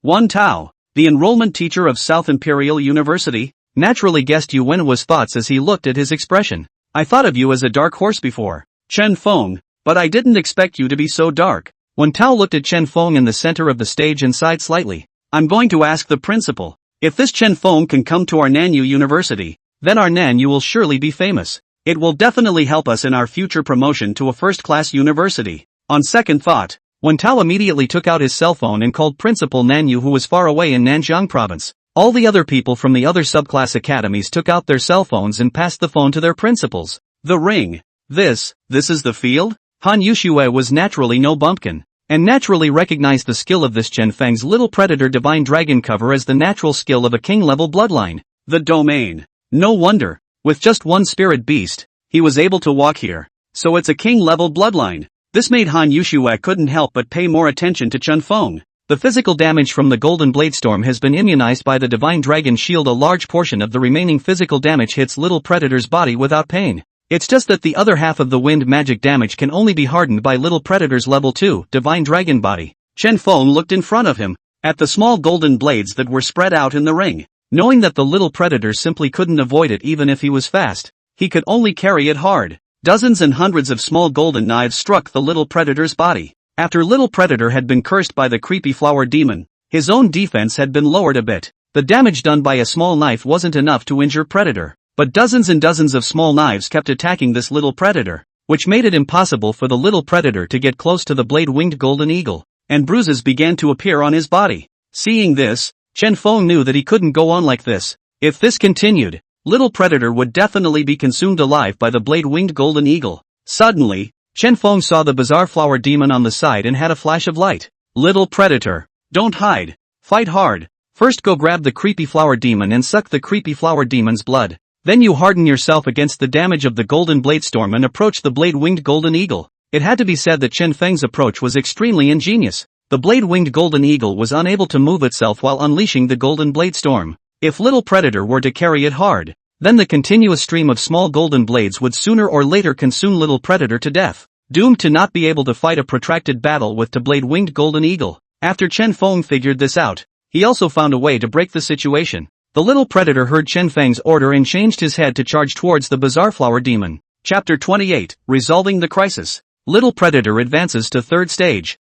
Wen Tao, the enrollment teacher of South Imperial University, naturally guessed Yu Wenhua's thoughts as he looked at his expression. I thought of you as a dark horse before, Chen Feng, but I didn't expect you to be so dark. Wen Tao looked at Chen Feng in the center of the stage and sighed slightly. I'm going to ask the principal. If this Chen Feng can come to our Nanyu University, then our Nanyu will surely be famous. It will definitely help us in our future promotion to a first-class university. On second thought, Wen Tao immediately took out his cell phone and called Principal Nanyu, who was far away in Nanjiang province. All the other people from the other subclass academies took out their cell phones and passed the phone to their principals. The ring. This is the field? Han Yushue was naturally no bumpkin, and naturally recognized the skill of this Chen Feng's little predator divine dragon cover as the natural skill of a king-level bloodline. The domain. No wonder, with just one spirit beast, he was able to walk here. So it's a king-level bloodline. This made Han Yushue couldn't help but pay more attention to Chen Feng. The physical damage from the Golden Blade Storm has been immunized by the Divine Dragon Shield. A large portion of the remaining physical damage hits little predator's body without pain. It's just that the other half of the wind magic damage can only be hardened by little predator's level 2 Divine Dragon body. Chen Feng looked in front of him, at the small golden blades that were spread out in the ring. Knowing that the little predator simply couldn't avoid it even if he was fast, he could only carry it hard. Dozens and hundreds of small golden knives struck the little predator's body. After little predator had been cursed by the creepy flower demon, his own defense had been lowered a bit. The damage done by a small knife wasn't enough to injure predator. But dozens and dozens of small knives kept attacking this little predator, which made it impossible for the little predator to get close to the blade-winged golden eagle, and bruises began to appear on his body. Seeing this, Chen Feng knew that he couldn't go on like this. If this continued, little predator would definitely be consumed alive by the blade-winged golden eagle. Suddenly, Chen Feng saw the bizarre flower demon on the side and had a flash of light. Little predator, don't hide. Fight hard. First go grab the creepy flower demon and suck the creepy flower demon's blood. Then you harden yourself against the damage of the Golden Blade Storm and approach the blade-winged golden eagle. It had to be said that Chen Feng's approach was extremely ingenious. The blade-winged golden eagle was unable to move itself while unleashing the Golden Blade Storm. If little predator were to carry it hard, then the continuous stream of small golden blades would sooner or later consume little predator to death, doomed to not be able to fight a protracted battle with the blade-winged golden eagle. After Chen Feng figured this out, he also found a way to break the situation. The little predator heard Chen Feng's order and changed his head to charge towards the bizarre flower demon. Chapter 28, Resolving the Crisis. Little predator advances to third stage.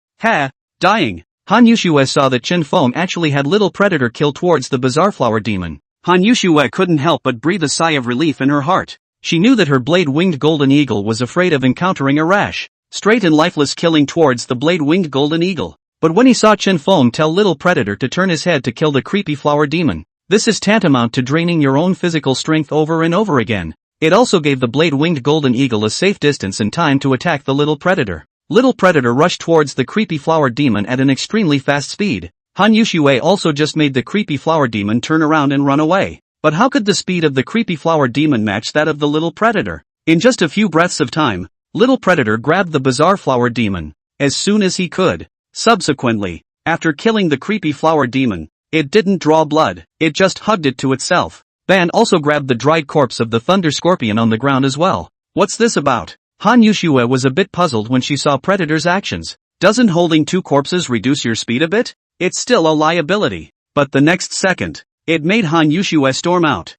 Dying. Han Yushue saw that Chen Feng actually had little predator kill towards the bizarre flower demon. Han Yushue couldn't help but breathe a sigh of relief in her heart. She knew that her blade-winged golden eagle was afraid of encountering a rash, straight and lifeless killing towards the blade-winged golden eagle. But when he saw Chen Feng tell little predator to turn his head to kill the creepy flower demon, this is tantamount to draining your own physical strength over and over again. It also gave the blade-winged golden eagle a safe distance and time to attack the little predator. Little predator rushed towards the creepy flower demon at an extremely fast speed. Han Yushue also just made the creepy flower demon turn around and run away. But how could the speed of the creepy flower demon match that of the little predator? In just a few breaths of time, little predator grabbed the bizarre flower demon as soon as he could. Subsequently, after killing the creepy flower demon, it didn't draw blood, it just hugged it to itself. Ban also grabbed the dried corpse of the thunder scorpion on the ground as well. What's this about? Han Yushue was a bit puzzled when she saw Predator's actions. Doesn't holding two corpses reduce your speed a bit? It's still a liability. But the next second, it made Han Yushue storm out.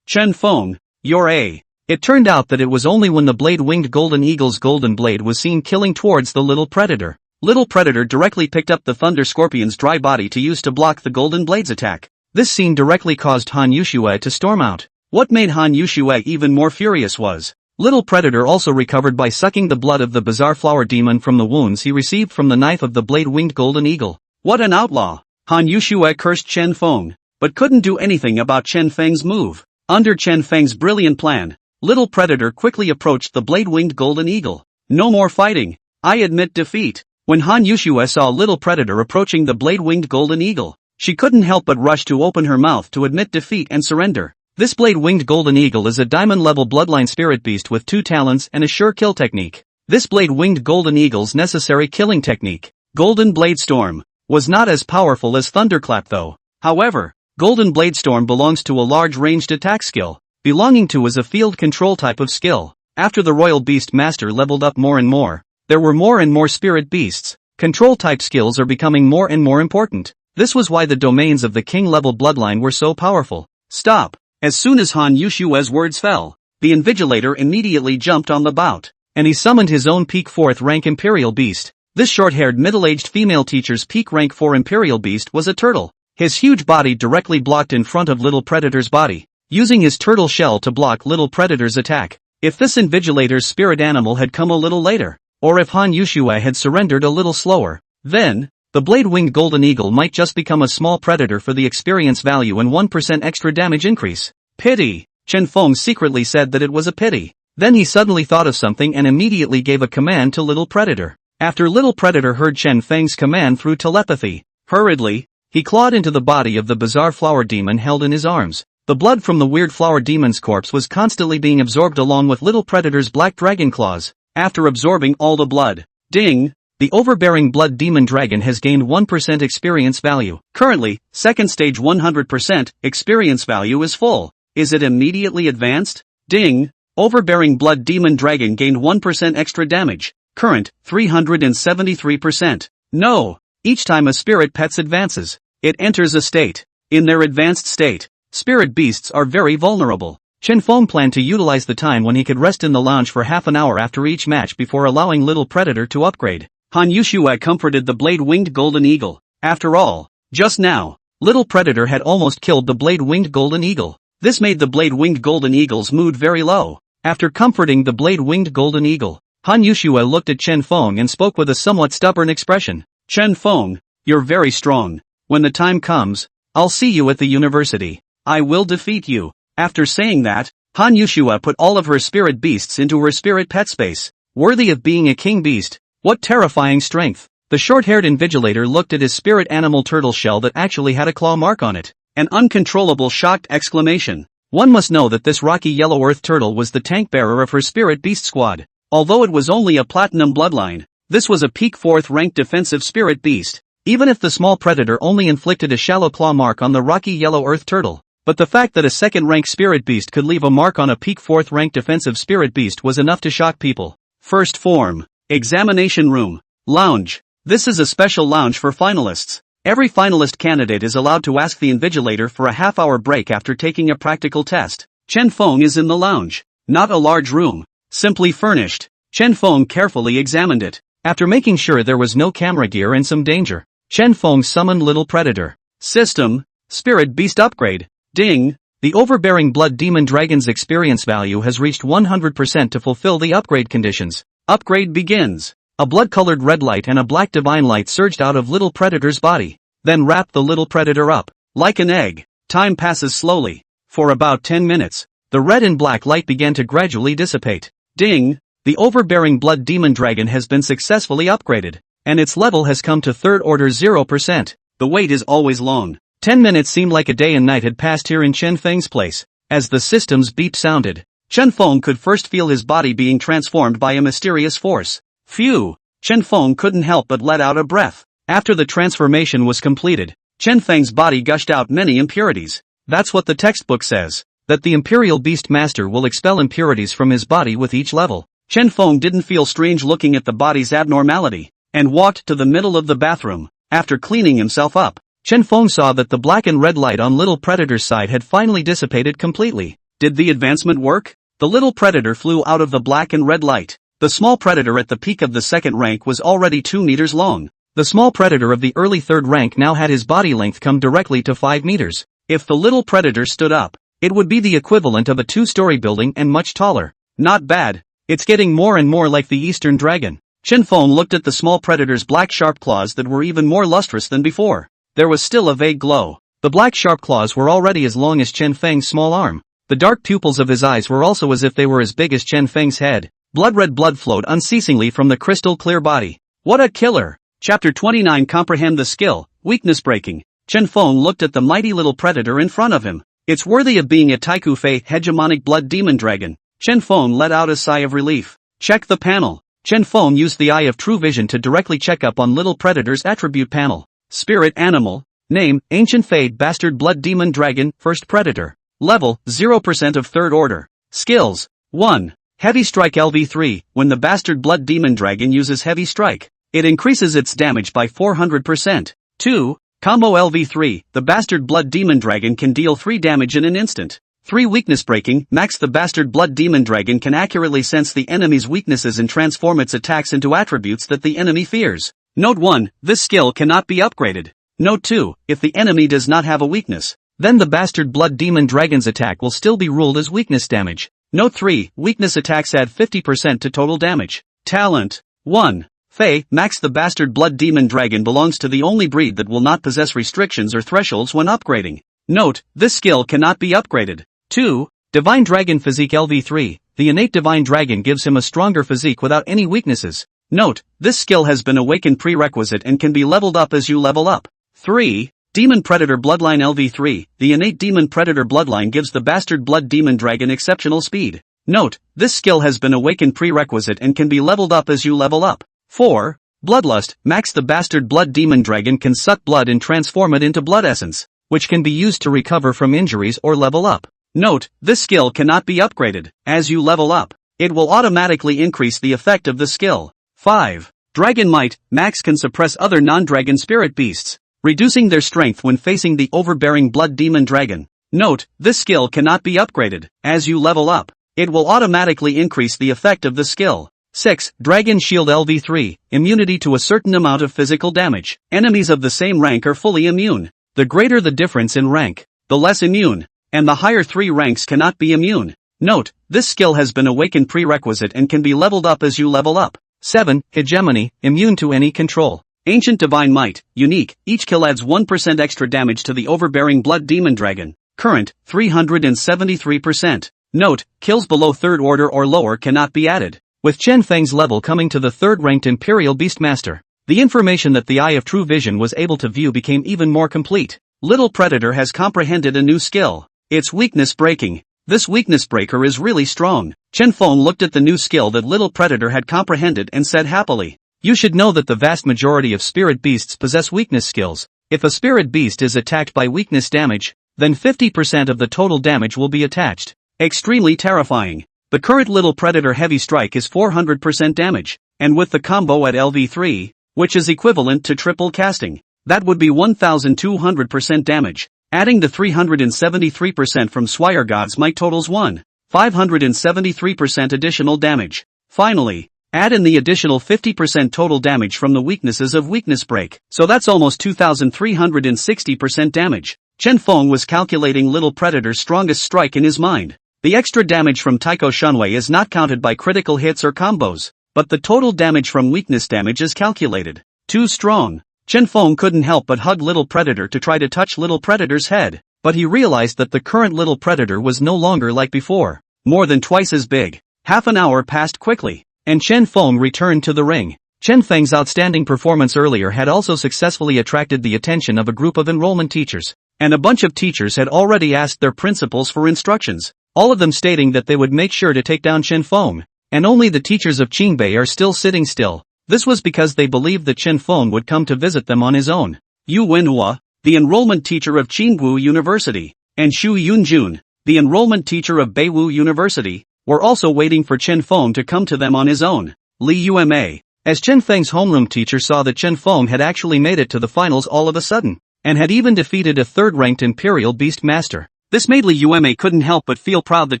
Chen Feng, you're a. It turned out that it was only when the blade-winged golden eagle's golden blade was seen killing towards the little predator. Little predator directly picked up the thunder scorpion's dry body to use to block the golden blade's attack. This scene directly caused Han Yushue to storm out. What made Han Yushue even more furious was, little predator also recovered by sucking the blood of the bizarre flower demon from the wounds he received from the knife of the blade-winged golden eagle. What an outlaw! Han Yushue cursed Chen Feng, but couldn't do anything about Chen Feng's move. Under Chen Feng's brilliant plan, little predator quickly approached the blade-winged golden eagle. No more fighting. I admit defeat. When Han Yushue saw little predator approaching the blade-winged golden eagle, she couldn't help but rush to open her mouth to admit defeat and surrender. This blade-winged golden eagle is a diamond-level bloodline spirit beast with 2 talents and a sure kill technique. This blade-winged golden eagle's necessary killing technique, Golden Blade Storm, was not as powerful as Thunderclap though. However, Golden Blade Storm belongs to a large ranged attack skill, belonging to as a field control type of skill. After the Royal Beast Master leveled up more and more, there were more and more spirit beasts. Control type skills are becoming more and more important. This was why the domains of the king level bloodline were so powerful. Stop! As soon as Han Yushue's words fell, the Invigilator immediately jumped on the bout, and he summoned his own peak 4th rank Imperial Beast. This short-haired middle-aged female teacher's peak rank 4 Imperial Beast was a turtle. His huge body directly blocked in front of little predator's body, using his turtle shell to block little predator's attack. If this Invigilator's spirit animal had come a little later, or if Han Yushue had surrendered a little slower, then the blade-winged golden eagle might just become a small predator for the experience value and 1% extra damage increase. Pity. Chen Feng secretly said that it was a pity. Then he suddenly thought of something and immediately gave a command to Little Predator. After Little Predator heard Chen Feng's command through telepathy, hurriedly, he clawed into the body of the bizarre flower demon held in his arms. The blood from the weird flower demon's corpse was constantly being absorbed along with Little Predator's black dragon claws. After absorbing all the blood, ding! The overbearing blood demon dragon has gained 1% experience value. Currently, second stage 100% experience value is full. Is it immediately advanced? Ding! Overbearing blood demon dragon gained 1% extra damage. Current, 373%. No! Each time a spirit pets advances, it enters a state. In their advanced state, spirit beasts are very vulnerable. Chen Feng planned to utilize the time when he could rest in the lounge for half an hour after each match before allowing Little Predator to upgrade. Han Yushua comforted the blade-winged golden eagle. After all, just now, Little Predator had almost killed the blade-winged golden eagle. This made the blade-winged golden eagle's mood very low. After comforting the blade-winged golden eagle, Han Yushua looked at Chen Feng and spoke with a somewhat stubborn expression. Chen Feng, you're very strong. When the time comes, I'll see you at the university. I will defeat you. After saying that, Han Yushua put all of her spirit beasts into her spirit pet space. Worthy of being a king beast. What terrifying strength. The short-haired invigilator looked at his spirit animal turtle shell that actually had a claw mark on it. An uncontrollable shocked exclamation. One must know that this rocky yellow earth turtle was the tank bearer of her spirit beast squad. Although it was only a platinum bloodline, this was a peak 4th ranked defensive spirit beast. Even if the small predator only inflicted a shallow claw mark on the rocky yellow earth turtle. But the fact that a second-ranked spirit beast could leave a mark on a peak 4th ranked defensive spirit beast was enough to shock people. First form. Examination room. Lounge. This is a special lounge for finalists. Every finalist candidate is allowed to ask the invigilator for a half-hour break after taking a practical test. Chen Feng is in the lounge. Not a large room. Simply furnished. Chen Feng carefully examined it. After making sure there was no camera gear and some danger, Chen Feng summoned Little Predator. System. Spirit Beast Upgrade. Ding! The overbearing blood demon dragon's experience value has reached 100% to fulfill the upgrade conditions. Upgrade begins. A blood-colored red light and a black divine light surged out of Little Predator's body. Then wrapped the Little Predator up. Like an egg. Time passes slowly. For about 10 minutes, the red and black light began to gradually dissipate. Ding! The overbearing blood demon dragon has been successfully upgraded. And its level has come to 3rd order 0%. The wait is always long. 10 minutes seemed like a day and night had passed here in Chen Feng's place. As the system's beep sounded, Chen Feng could first feel his body being transformed by a mysterious force. Phew! Chen Feng couldn't help but let out a breath. After the transformation was completed, Chen Feng's body gushed out many impurities. That's what the textbook says, that the Imperial Beast Master will expel impurities from his body with each level. Chen Feng didn't feel strange looking at the body's abnormality, and walked to the middle of the bathroom. After cleaning himself up, Chen Feng saw that the black and red light on Little Predator's side had finally dissipated completely. Did the advancement work? The Little Predator flew out of the black and red light. The small predator at the peak of the 2nd rank was already 2 meters long. The small predator of the early 3rd rank now had his body length come directly to 5 meters. If the Little Predator stood up, it would be the equivalent of a 2-story building and much taller. Not bad. It's getting more and more like the Eastern Dragon. Chen Feng looked at the small predator's black sharp claws that were even more lustrous than before. There was still a vague glow. The black sharp claws were already as long as Chen Feng's small arm. The dark pupils of his eyes were also as if they were as big as Chen Feng's head. Blood-red blood flowed unceasingly from the crystal-clear body. What a killer! Chapter 29 Comprehend the skill, weakness breaking. Chen Feng looked at the mighty little predator in front of him. It's worthy of being a Taiku Fei hegemonic blood demon dragon. Chen Feng let out a sigh of relief. Check the panel. Chen Feng used the eye of true vision to directly check up on Little Predator's attribute panel. Spirit animal. Name, Ancient Fade Bastard Blood Demon Dragon, First Predator. Level, 0% of 3rd order. Skills. 1. Heavy Strike LV3. When the Bastard Blood Demon Dragon uses Heavy Strike, it increases its damage by 400%. 2. Combo LV3. The Bastard Blood Demon Dragon can deal 3 damage in an instant. 3. Weakness breaking. Max. The Bastard Blood Demon Dragon can accurately sense the enemy's weaknesses and transform its attacks into attributes that the enemy fears. Note 1. This skill cannot be upgraded. Note 2. If the enemy does not have a weakness, then the Bastard Blood Demon Dragon's attack will still be ruled as weakness damage. Note 3. Weakness attacks add 50% to total damage. Talent. 1. Fei, Max the Bastard Blood Demon Dragon belongs to the only breed that will not possess restrictions or thresholds when upgrading. Note, this skill cannot be upgraded. 2. Divine Dragon Physique LV3, the innate Divine Dragon gives him a stronger physique without any weaknesses. Note, this skill has been awakened prerequisite and can be leveled up as you level up. 3. Demon Predator Bloodline LV3, the innate Demon Predator Bloodline gives the Bastard Blood Demon Dragon exceptional speed. Note, this skill has been awakened prerequisite and can be leveled up as you level up. 4. Bloodlust, Max the Bastard Blood Demon Dragon can suck blood and transform it into blood essence, which can be used to recover from injuries or level up. Note, this skill cannot be upgraded. As you level up, it will automatically increase the effect of the skill. 5. Dragon Might, Max can suppress other non-dragon spirit beasts, reducing their strength when facing the overbearing Blood Demon Dragon. Note, this skill cannot be upgraded. As you level up, it will automatically increase the effect of the skill. 6. Dragon Shield LV3, immunity to a certain amount of physical damage. Enemies of the same rank are fully immune. The greater the difference in rank, the less immune, and the higher 3 ranks cannot be immune. Note, this skill has been awakened prerequisite and can be leveled up as you level up. 7. Hegemony, immune to any control. Ancient Divine Might, unique, each kill adds 1% extra damage to the overbearing Blood Demon Dragon. Current, 373%. Note, kills below 3rd order or lower cannot be added. With Chen Feng's level coming to the 3rd ranked Imperial Beastmaster, the information that the Eye of True Vision was able to view became even more complete. Little Predator has comprehended a new skill. It's Weakness Breaking. This Weakness Breaker is really strong. Chen Feng looked at the new skill that Little Predator had comprehended and said happily, "You should know that the vast majority of spirit beasts possess weakness skills. If a spirit beast is attacked by weakness damage, then 50% of the total damage will be attached. Extremely terrifying. The current Little Predator Heavy Strike is 400% damage, and with the combo at LV3, which is equivalent to triple casting, that would be 1200% damage. Adding the 373% from Swire God's Might totals 573% additional damage. Finally, add in the additional 50% total damage from the weaknesses of Weakness Break, so that's almost 2360% damage. Chen Feng was calculating Little Predator's strongest strike in his mind. The extra damage from Taiko Shunwei is not counted by critical hits or combos, but the total damage from weakness damage is calculated. Too strong. Chen Feng couldn't help but hug Little Predator to try to touch Little Predator's head, but he realized that the current Little Predator was no longer like before, more than twice as big. Half an hour passed quickly, and Chen Feng returned to the ring. Chen Feng's outstanding performance earlier had also successfully attracted the attention of a group of enrollment teachers, and a bunch of teachers had already asked their principals for instructions, all of them stating that they would make sure to take down Chen Feng, and only the teachers of Qingbei are still sitting still. This was because they believed that Chen Feng would come to visit them on his own. Yu Wenhua, the enrollment teacher of Qingwu University, and Xu Yunjun, the enrollment teacher of Beiwu University, were also waiting for Chen Feng to come to them on his own. Li Yuma, as Chen Feng's homeroom teacher saw that Chen Feng had actually made it to the finals all of a sudden, and had even defeated a 3rd-ranked Imperial Beast Master. This made Li Yuma couldn't help but feel proud that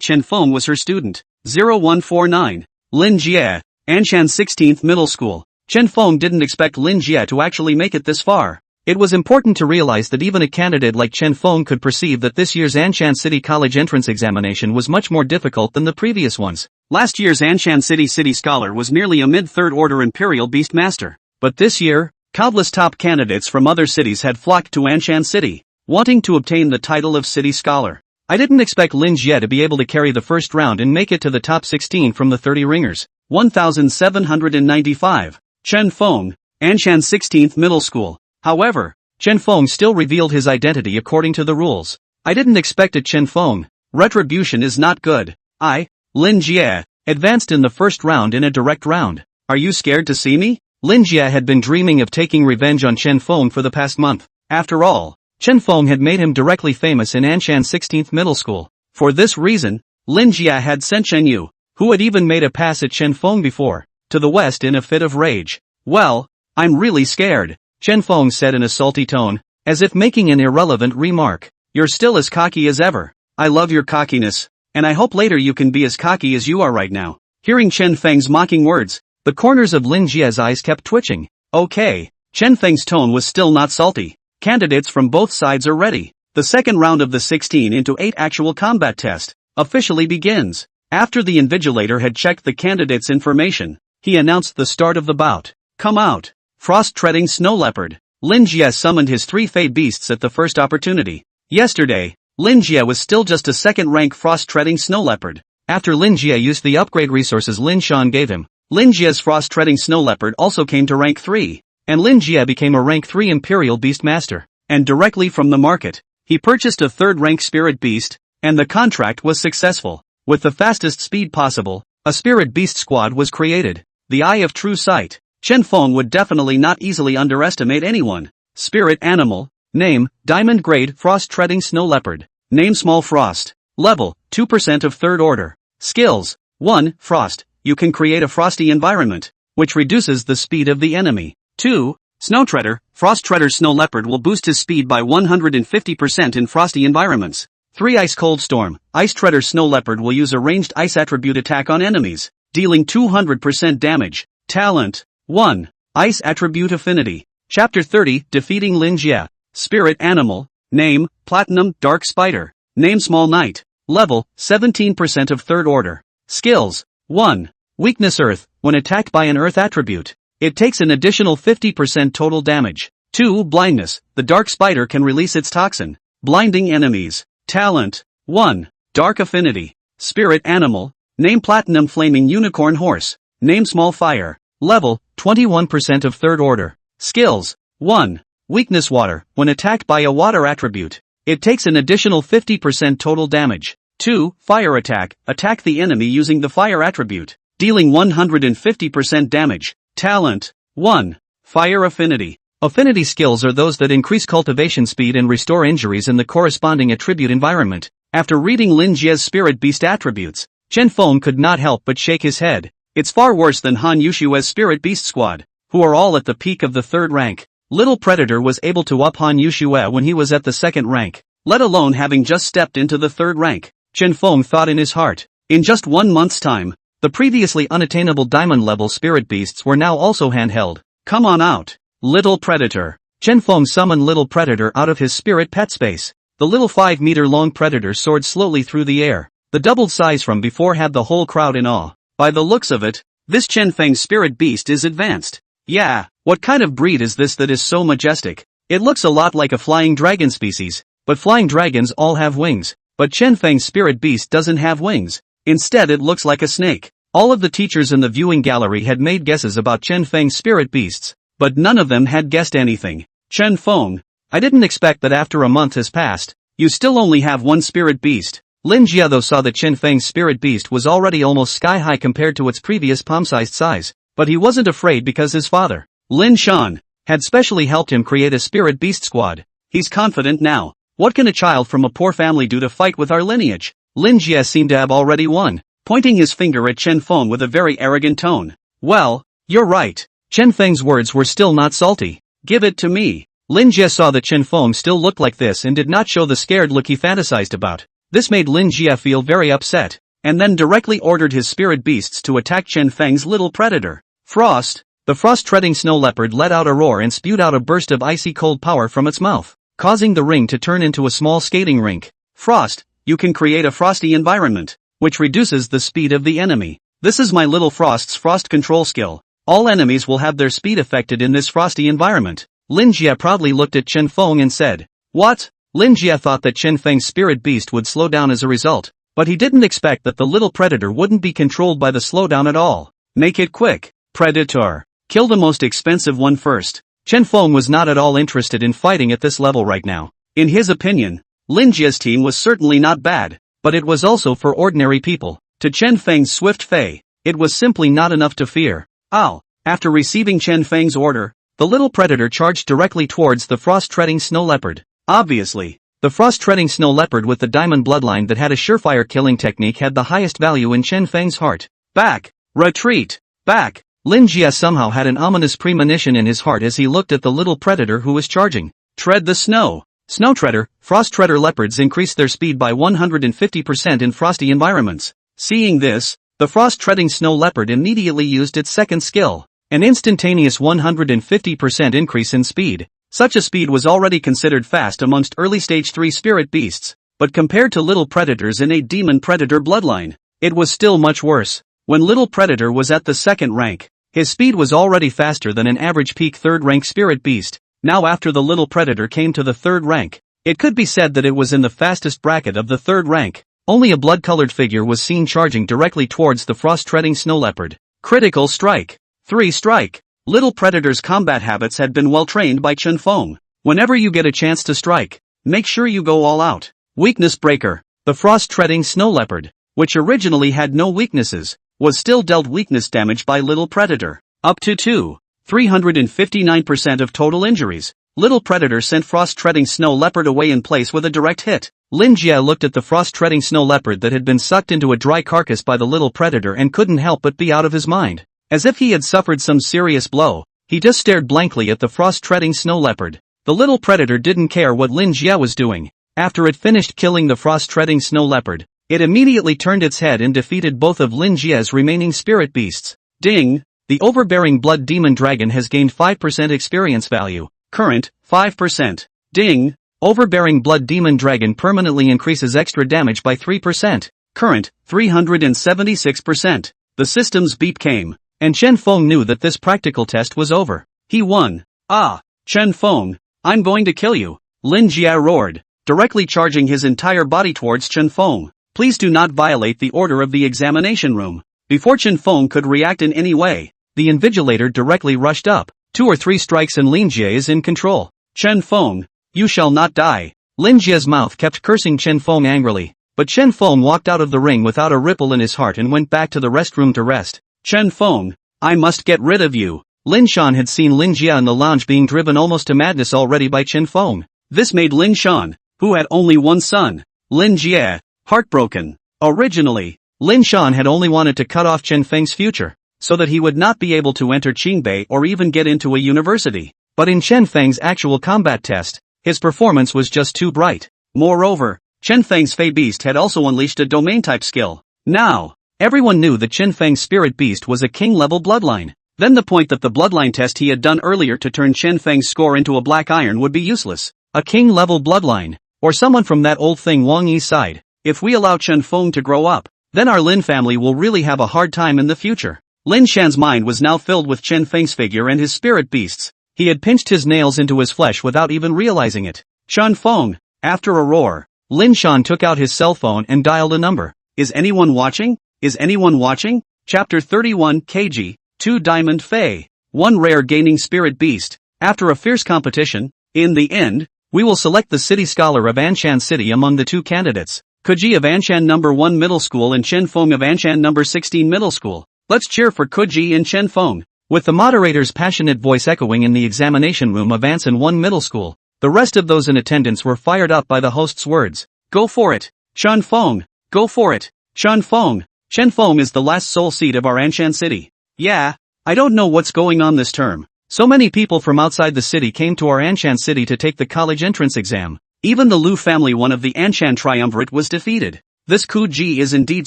Chen Feng was her student. 0149. Lin Jie, Anshan 16th Middle School. Chen Feng didn't expect Lin Jie to actually make it this far. It was important to realize that even a candidate like Chen Feng could perceive that this year's Anshan City College entrance examination was much more difficult than the previous ones. Last year's Anshan City Scholar was merely a mid-3rd order Imperial Beast Master. But this year, countless top candidates from other cities had flocked to Anshan City, wanting to obtain the title of City Scholar. I didn't expect Lin Jie to be able to carry the first round and make it to the top 16 from the 30 ringers. 1795. Chen Feng, Anshan 16th Middle School. However, Chen Feng still revealed his identity according to the rules. I didn't expect it, Chen Feng. Retribution is not good. Lin Jie, advanced in the first round in a direct round. Are you scared to see me? Lin Jie had been dreaming of taking revenge on Chen Feng for the past month. After all, Chen Feng had made him directly famous in Anshan 16th Middle School. For this reason, Lin Jie had sent Chen Yu, who had even made a pass at Chen Feng before, to the west in a fit of rage. Well, I'm really scared, Chen Feng said in a salty tone, as if making an irrelevant remark. You're still as cocky as ever. I love your cockiness, and I hope later you can be as cocky as you are right now. Hearing Chen Feng's mocking words, the corners of Lin Jie's eyes kept twitching. Okay, Chen Feng's tone was still not salty. Candidates from both sides are ready. The second round of the 16 into 8 actual combat test officially begins. After the invigilator had checked the candidates' information, he announced the start of the bout. Come out. Frost-treading snow leopard. Lin Jie summoned his 3 fey beasts at the first opportunity. Yesterday, Lin Jie was still just a second-rank frost-treading snow leopard. After Lin Jie used the upgrade resources Lin Shan gave him, Lin Jie's frost-treading snow leopard also came to rank 3, and Lin Jie became a rank 3 imperial beast master. And directly from the market, he purchased a 3rd-rank spirit beast, and the contract was successful. With the fastest speed possible, a spirit beast squad was created. The Eye of True Sight. Chen Feng would definitely not easily underestimate anyone. Spirit animal. Name, Diamond Grade Frost-treading Snow Leopard. Name Small Frost. Level, 2% of 3rd order. Skills. 1. Frost. You can create a frosty environment, which reduces the speed of the enemy. 2. Snow Treader. Frost Treader Snow Leopard will boost his speed by 150% in frosty environments. 3. Ice Cold Storm. Ice Treader Snow Leopard will use a ranged ice attribute attack on enemies, dealing 200% damage. Talent. 1. Ice Attribute Affinity. Chapter 30, Defeating Lin Jie. Spirit Animal. Name, Platinum Dark Spider. Name Small Knight. Level, 17% of 3rd order. Skills. 1. Weakness Earth. When attacked by an Earth attribute, it takes an additional 50% total damage. 2. Blindness. The Dark Spider can release its toxin, blinding enemies. Talent. 1. Dark Affinity. Spirit Animal. Name Platinum Flaming Unicorn Horse. Name Small Fire. Level, 21% of 3rd order. Skills. 1. Weakness Water. When attacked by a water attribute, it takes an additional 50% total damage. 2. Fire Attack. Attack the enemy using the fire attribute, dealing 150% damage. Talent. 1. Fire Affinity. Affinity skills are those that increase cultivation speed and restore injuries in the corresponding attribute environment. After reading Lin Jie's spirit beast attributes, Chen Feng could not help but shake his head. It's far worse than Han Yushue's spirit beast squad, who are all at the peak of the 3rd rank. Little Predator was able to up Han Yushue when he was at the 2nd rank, let alone having just stepped into the 3rd rank. Chen Feng thought in his heart. In just 1 month's time, the previously unattainable diamond-level spirit beasts were now also handheld. Come on out, Little Predator. Chen Feng summoned Little Predator out of his spirit pet space. The little 5-meter-long predator soared slowly through the air. The doubled size from before had the whole crowd in awe. By the looks of it, this Chen Feng spirit beast is advanced. Yeah, what kind of breed is this that is so majestic? It looks a lot like a flying dragon species, but flying dragons all have wings. But Chen Feng's spirit beast doesn't have wings. Instead it looks like a snake. All of the teachers in the viewing gallery had made guesses about Chen Feng's spirit beasts, but none of them had guessed anything. Chen Feng, I didn't expect that after a month has passed, you still only have 1 spirit beast. Lin Jie though saw that Chen Feng's spirit beast was already almost sky-high compared to its previous palm-sized size, but he wasn't afraid because his father, Lin Shan, had specially helped him create a spirit beast squad. He's confident now. What can a child from a poor family do to fight with our lineage? Lin Jie seemed to have already won, pointing his finger at Chen Feng with a very arrogant tone. Well, you're right. Chen Feng's words were still not salty. Give it to me. Lin Jie saw that Chen Feng still looked like this and did not show the scared look he fantasized about. This made Lin Jie feel very upset, and then directly ordered his spirit beasts to attack Chen Feng's little predator. Frost. The frost-treading snow leopard let out a roar and spewed out a burst of icy cold power from its mouth, causing the ring to turn into a small skating rink. Frost. You can create a frosty environment, which reduces the speed of the enemy. This is my little Frost's frost control skill. All enemies will have their speed affected in this frosty environment. Lin Jie proudly looked at Chen Feng and said, What? Lin Jie thought that Chen Feng's spirit beast would slow down as a result, but he didn't expect that the little predator wouldn't be controlled by the slowdown at all. Make it quick, Predator. Kill the most expensive one first. Chen Feng was not at all interested in fighting at this level right now. In his opinion, Lin Jie's team was certainly not bad, but it was also for ordinary people. To Chen Feng's swift fei, it was simply not enough to fear. Ow! After receiving Chen Feng's order, the little predator charged directly towards the frost-treading snow leopard. Obviously, the frost-treading snow leopard with the diamond bloodline that had a surefire killing technique had the highest value in Chen Feng's heart. Back! Retreat! Back! Lin Jie somehow had an ominous premonition in his heart as he looked at the little predator who was charging. Tread the snow! Snow Treader, Frost Treader leopards increase their speed by 150% in frosty environments. Seeing this, the frost-treading snow leopard immediately used its second skill, an instantaneous 150% increase in speed. Such a speed was already considered fast amongst early stage 3 spirit beasts, but compared to little predators in a demon predator bloodline, it was still much worse. When little predator was at the 2nd rank, His speed was already faster than an average peak 3rd rank spirit beast. Now after the little predator came to the 3rd rank, it could be said that it was in the fastest bracket of the 3rd rank. Only a blood-colored figure was seen charging directly towards the frost-treading snow leopard. Critical strike. 3 strike. Little predator's combat habits had been well trained by Chen Feng. Whenever you get a chance to strike, make sure you go all out. Weakness breaker. The frost-treading snow leopard, which originally had no weaknesses, was still dealt weakness damage by little predator. Up to 359% of total injuries. Little predator sent frost-treading snow leopard away in place with a direct hit. Lin Jie looked at the frost-treading snow leopard that had been sucked into a dry carcass by the little predator and couldn't help but be out of his mind. As if he had suffered some serious blow, he just stared blankly at the frost-treading snow leopard. The little predator didn't care what Lin Jie was doing. After it finished killing the frost-treading snow leopard, it immediately turned its head and defeated both of Lin Jie's remaining spirit beasts. Ding! The overbearing blood demon dragon has gained 5% experience value. Current, 5%. Ding! Overbearing blood demon dragon permanently increases extra damage by 3%. Current, 376%. The system's beep came, and Chen Feng knew that this practical test was over. He won. Ah! Chen Feng, I'm going to kill you! Lin Jie roared, directly charging his entire body towards Chen Feng. Please do not violate the order of the examination room. Before Chen Feng could react in any way, the invigilator directly rushed up. 2 or 3 strikes and Lin Jie is in control. Chen Feng, you shall not die. Lin Jie's mouth kept cursing Chen Feng angrily, but Chen Feng walked out of the ring without a ripple in his heart and went back to the restroom to rest. Chen Feng, I must get rid of you. Lin Shan had seen Lin Jie in the lounge being driven almost to madness already by Chen Feng. This made Lin Shan, who had only one son, Lin Jie, heartbroken. Originally, Lin Shan had only wanted to cut off Chen Feng's future, so that he would not be able to enter Qingbei or even get into a university. But in Chen Feng's actual combat test, his performance was just too bright. Moreover, Chen Feng's Fey Beast had also unleashed a domain-type skill. Now, everyone knew that Chen Feng's Spirit Beast was a king-level bloodline. Then the point that the bloodline test he had done earlier to turn Chen Feng's score into a black iron would be useless. A king-level bloodline, or someone from that old thing Wang Yi's side. If we allow Chen Feng to grow up, then our Lin family will really have a hard time in the future. Lin Shan's mind was now filled with Chen Feng's figure and his spirit beasts. He had pinched his nails into his flesh without even realizing it. Chen Feng, after a roar, Lin Shan took out his cell phone and dialed a number. Is anyone watching? Is anyone watching? Chapter 31 KG, 2 Diamond Fey, 1 Rare Gaining Spirit Beast. After a fierce competition, in the end, we will select the city scholar of Anshan City among the 2 candidates. Kuji of Anshan No. 1 Middle School and Chen Feng of Anshan No. 16 Middle School. Let's cheer for Kuji and Chen Feng. With the moderator's passionate voice echoing in the examination room of Anshan 1 Middle School, the rest of those in attendance were fired up by the host's words. Go for it, Chen Feng! Go for it, Chen Feng! Chen Feng is the last soul seed of our Anshan City. Yeah, I don't know what's going on this term. So many people from outside the city came to our Anshan City to take the college entrance exam. Even the Lu family, one of the Anshan triumvirate, was defeated. This Kuji is indeed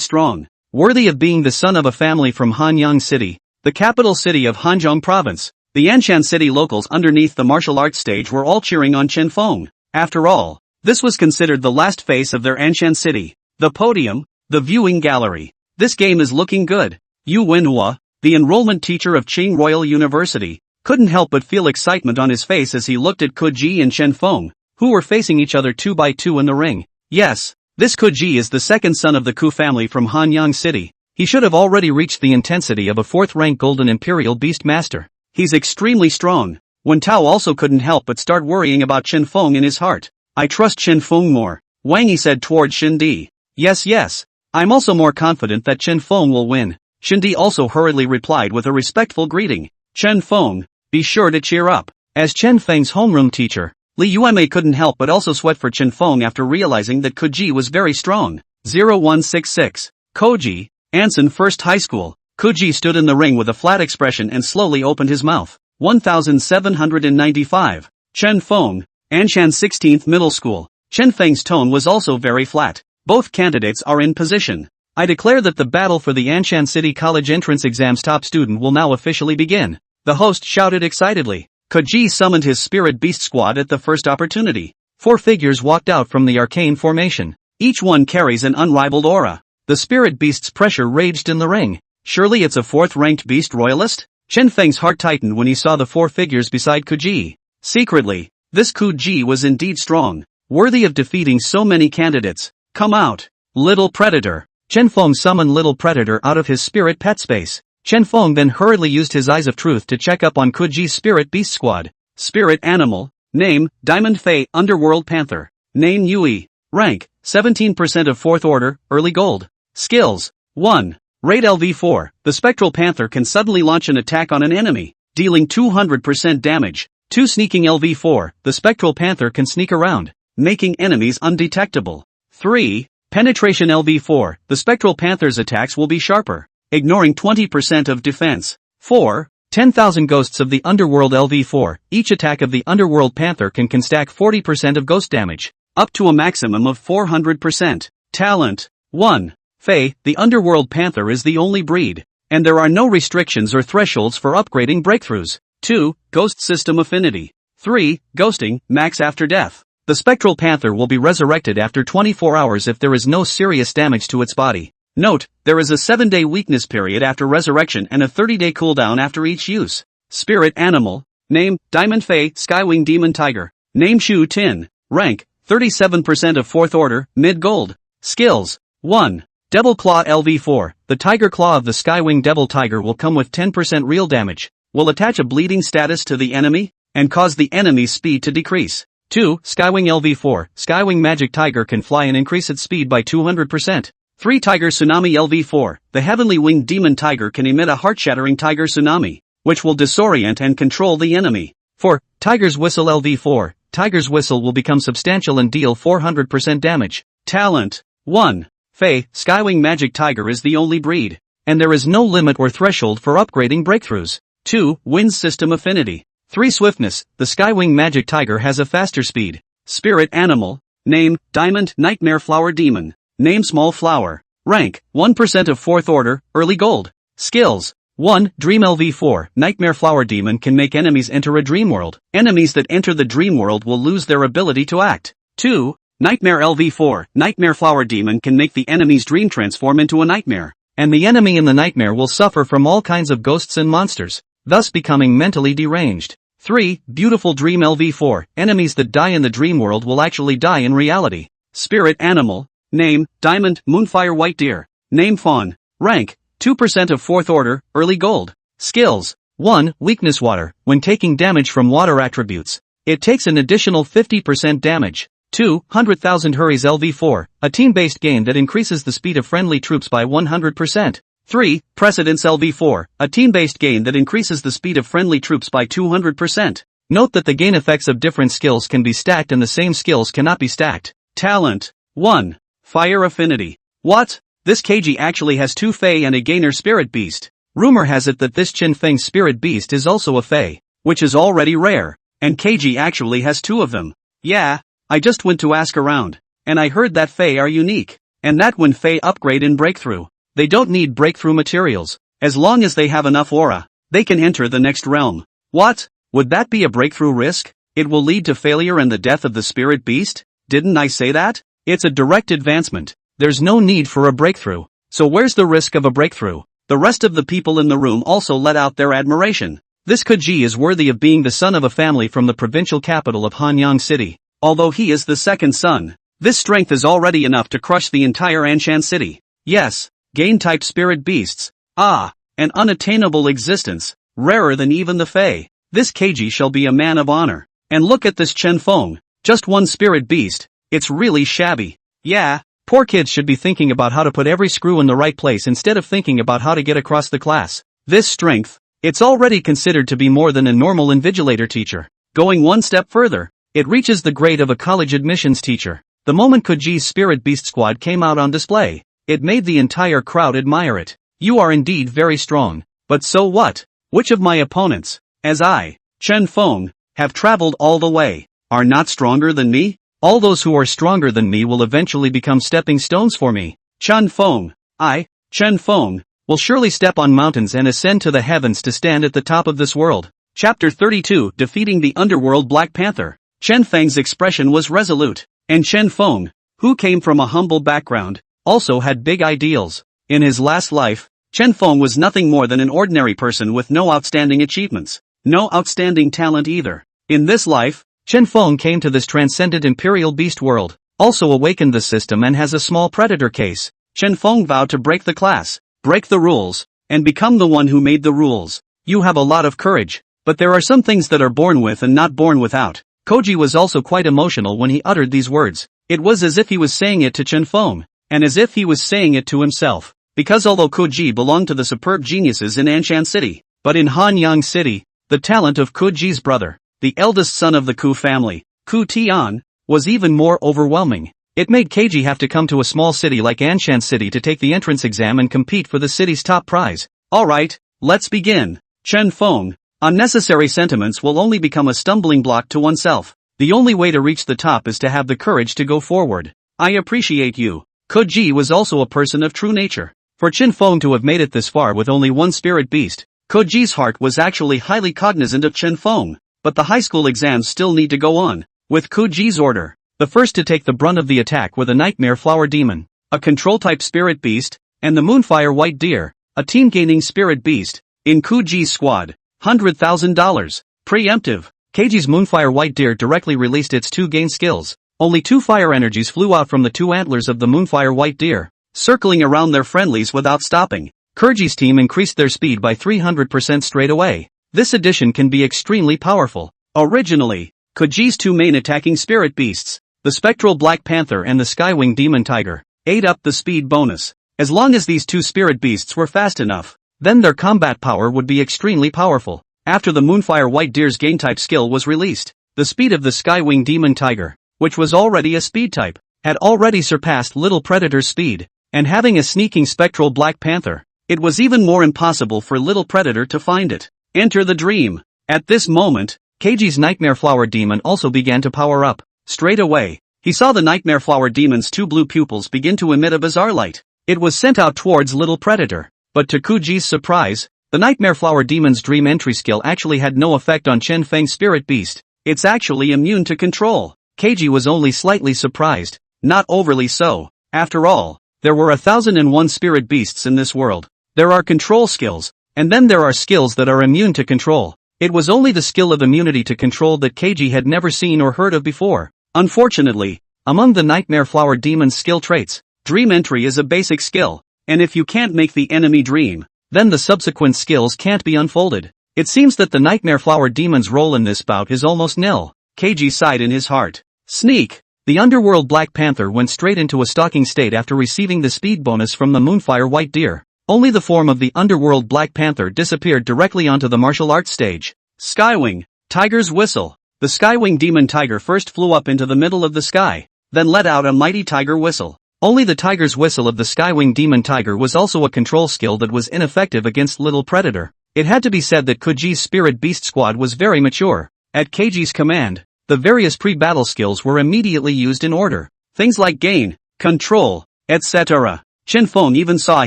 strong, worthy of being the son of a family from Hanyang City, the capital city of Hanzhong Province. The Anshan City locals underneath the martial arts stage were all cheering on Chen Feng. After all, this was considered the last face of their Anshan City. The podium, the viewing gallery. This game is looking good. Yu Wenhua, the enrollment teacher of Qing Royal University, couldn't help but feel excitement on his face as he looked at Kuji and Chen Feng, who were facing each other 2 by 2 in the ring. Yes, this Kuji is the second son of the Ku family from Hanyang City. He should have already reached the intensity of a 4th-rank Golden Imperial Beast Master. He's extremely strong. Wen Tao also couldn't help but start worrying about Chen Feng in his heart. I trust Chen Feng more, Wang Yi said toward Xindi. Yes, I'm also more confident that Chen Feng will win. Xindi also hurriedly replied with a respectful greeting. Chen Feng, be sure to cheer up. As Chen Feng's homeroom teacher, Li Yuanmei couldn't help but also sweat for Chen Feng after realizing that Kuji was very strong. 0166. Koji, Anson First High School. Kuji stood in the ring with a flat expression and slowly opened his mouth. 1795. Chen Feng, Anshan 16th Middle School. Chen Feng's tone was also very flat. Both candidates are in position. I declare that the battle for the Anshan City College entrance exam's top student will now officially begin. The host shouted excitedly. Kuji summoned his spirit beast squad at the first opportunity. 4 figures walked out from the arcane formation. Each one carries an unrivaled aura. The spirit beast's pressure raged in the ring. Surely it's a 4th-ranked beast royalist? Chen Feng's heart tightened when he saw the 4 figures beside Kuji. Secretly, this Kuji was indeed strong, worthy of defeating so many candidates. Come out, little predator. Chen Feng summoned little predator out of his spirit pet space. Chen Feng then hurriedly used his eyes of truth to check up on Kuji's spirit beast squad. Spirit animal, name, Diamond Fei, Underworld Panther. Name Yui. Rank, 17% of 4th order, early gold. Skills, 1. Raid LV4, the Spectral Panther can suddenly launch an attack on an enemy, dealing 200% damage. 2. Sneaking LV4, the Spectral Panther can sneak around, making enemies undetectable. 3. Penetration LV4, the Spectral Panther's attacks will be sharper, ignoring 20% of defense. 4. 10,000 ghosts of the Underworld LV4, each attack of the Underworld Panther can stack 40% of ghost damage, up to a maximum of 400%. Talent, 1. Fei, the Underworld Panther is the only breed, and there are no restrictions or thresholds for upgrading breakthroughs. 2. Ghost System Affinity. 3. Ghosting, max after death. The Spectral Panther will be resurrected after 24 hours if there is no serious damage to its body. Note, there is a 7-day weakness period after resurrection and a 30-day cooldown after each use. Spirit Animal. Name, Diamond Fei, Skywing Demon Tiger. Name Shu Tin. Rank, 37% of 4th order, mid-gold. Skills, 1. Devil Claw LV4, the Tiger Claw of the Skywing Devil Tiger will come with 10% real damage, will attach a bleeding status to the enemy, and cause the enemy's speed to decrease. 2. Skywing LV4, Skywing Magic Tiger can fly and increase its speed by 200%. 3. Tiger Tsunami LV4, the Heavenly Winged Demon Tiger can emit a heart-shattering Tiger Tsunami, which will disorient and control the enemy. 4. Tiger's Whistle LV4, Tiger's Whistle will become substantial and deal 400% damage. Talent, 1. Fei, Skywing Magic Tiger is the only breed, and there is no limit or threshold for upgrading breakthroughs. 2. Wind System Affinity. 3. Swiftness, the Skywing Magic Tiger has a faster speed. Spirit Animal. Name, Diamond Nightmare Flower Demon. Name Small Flower. Rank, 1% of 4th order, early gold. Skills, 1. Dream LV4, Nightmare Flower Demon can make enemies enter a dream world. Enemies that enter the dream world will lose their ability to act. 2. Nightmare LV4, Nightmare Flower Demon can make the enemy's dream transform into a nightmare, and the enemy in the nightmare will suffer from all kinds of ghosts and monsters, thus becoming mentally deranged. 3. Beautiful Dream LV4, enemies that die in the dream world will actually die in reality. Spirit Animal. Name, Diamond Moonfire White Deer. Name Fawn. Rank, 2% of 4th order, early gold. Skills, 1. Weakness Water, when taking damage from water attributes, it takes an additional 50% damage. 2. 100,000 Hurries LV4, a team-based game that increases the speed of friendly troops by 100%. 3. Precedence LV4, a team-based game that increases the speed of friendly troops by 200%. Note that the gain effects of different skills can be stacked and the same skills cannot be stacked. Talent, 1. Fire Affinity. What? This Keiji actually has 2 Fei and a Gainer Spirit Beast. Rumor has it that this Chen Feng Spirit Beast is also a Fei, which is already rare, and Keiji actually has 2 of them. Yeah, I just went to ask around, and I heard that Fei are unique, and that when Fei upgrade in Breakthrough, they don't need breakthrough materials. As long as they have enough aura, they can enter the next realm. What? Would that be a breakthrough risk? It will lead to failure and the death of the Spirit Beast? Didn't I say that? It's a direct advancement. There's no need for a breakthrough. So where's the risk of a breakthrough? The rest of the people in the room also let out their admiration. This Kuji is worthy of being the son of a family from the provincial capital of Hanyang City. Although he is the second son, this strength is already enough to crush the entire Anshan city. Yes, gain-type spirit beasts. Ah, an unattainable existence, rarer than even the Fei. This Keiji shall be a man of honor. And look at this Chen Feng, just one spirit beast. It's really shabby. Yeah, poor kids should be thinking about how to put every screw in the right place instead of thinking about how to get across the class. This strength, it's already considered to be more than a normal invigilator teacher. Going one step further, it reaches the grade of a college admissions teacher. The moment Kuji's Spirit Beast Squad came out on display, it made the entire crowd admire it. You are indeed very strong, but so what? Which of my opponents, as I, Chen Feng, have traveled all the way, are not stronger than me? All those who are stronger than me will eventually become stepping stones for me. Chen Feng, I, Chen Feng, will surely step on mountains and ascend to the heavens to stand at the top of this world. Chapter 32, Defeating the Underworld Black Panther. Chen Feng's expression was resolute, and Chen Feng, who came from a humble background, also had big ideals. In his last life, Chen Feng was nothing more than an ordinary person with no outstanding achievements, no outstanding talent either. In this life, Chen Feng came to this transcendent imperial beast world, also awakened the system and has a small predator case. Chen Feng vowed to break the class, break the rules, and become the one who made the rules. You have a lot of courage, but there are some things that are born with and not born without. Koji was also quite emotional when he uttered these words. It was as if he was saying it to Chen Feng, and as if he was saying it to himself. Because although Koji belonged to the superb geniuses in Anshan City, but in Hanyang City, the talent of Koji's brother, the eldest son of the Ku family, Ku Tian, was even more overwhelming. It made Keiji have to come to a small city like Anshan City to take the entrance exam and compete for the city's top prize. Alright, let's begin. Chen Feng, unnecessary sentiments will only become a stumbling block to oneself. The only way to reach the top is to have the courage to go forward. I appreciate you. Koji was also a person of true nature. For Chen Feng to have made it this far with only one spirit beast, Koji's heart was actually highly cognizant of Chen Feng, but the high school exams still need to go on. With Koji's order, the first to take the brunt of the attack were the Nightmare Flower Demon, a control-type spirit beast, and the Moonfire White Deer, a team-gaining spirit beast. In Koji's squad, $100,000. Preemptive. Keiji's Moonfire White Deer directly released its two gain skills. Only two fire energies flew out from the two antlers of the Moonfire White Deer, circling around their friendlies without stopping. Koji's team increased their speed by 300% straight away. This addition can be extremely powerful. Originally, Koji's two main attacking spirit beasts, the Spectral Black Panther and the Skywing Demon Tiger, ate up the speed bonus. As long as these two spirit beasts were fast enough, then their combat power would be extremely powerful. After the Moonfire White Deer's gain type skill was released, the speed of the Skywing Demon Tiger, which was already a speed type, had already surpassed Little Predator's speed, and having a sneaking Spectral Black Panther, it was even more impossible for Little Predator to find it. Enter the dream. At this moment, Keiji's Nightmare Flower Demon also began to power up. Straight away, he saw the Nightmare Flower Demon's two blue pupils begin to emit a bizarre light. It was sent out towards Little Predator, but to Koji's surprise, the Nightmare Flower Demon's dream entry skill actually had no effect on Chen Feng's spirit beast. It's actually immune to control. Keiji was only slightly surprised, not overly so. After all, there were 1,001 spirit beasts in this world. There are control skills, and then there are skills that are immune to control. It was only the skill of immunity to control that Keiji had never seen or heard of before. Unfortunately, among the Nightmare Flower Demon's skill traits, dream entry is a basic skill, and if you can't make the enemy dream, then the subsequent skills can't be unfolded. It seems that the Nightmare Flower Demon's role in this bout is almost nil. Keiji sighed in his heart. Sneak. The Underworld Black Panther went straight into a stalking state after receiving the speed bonus from the Moonfire White Deer. Only the form of the Underworld Black Panther disappeared directly onto the martial arts stage. Skywing. Tiger's Whistle. The Skywing Demon Tiger first flew up into the middle of the sky, then let out a mighty tiger whistle. Only the Tiger's Whistle of the Skywing Demon Tiger was also a control skill that was ineffective against Little Predator. It had to be said that Koji's Spirit Beast Squad was very mature. At Keiji's command, the various pre-battle skills were immediately used in order. Things like gain, control, etc. Chen Feng even saw a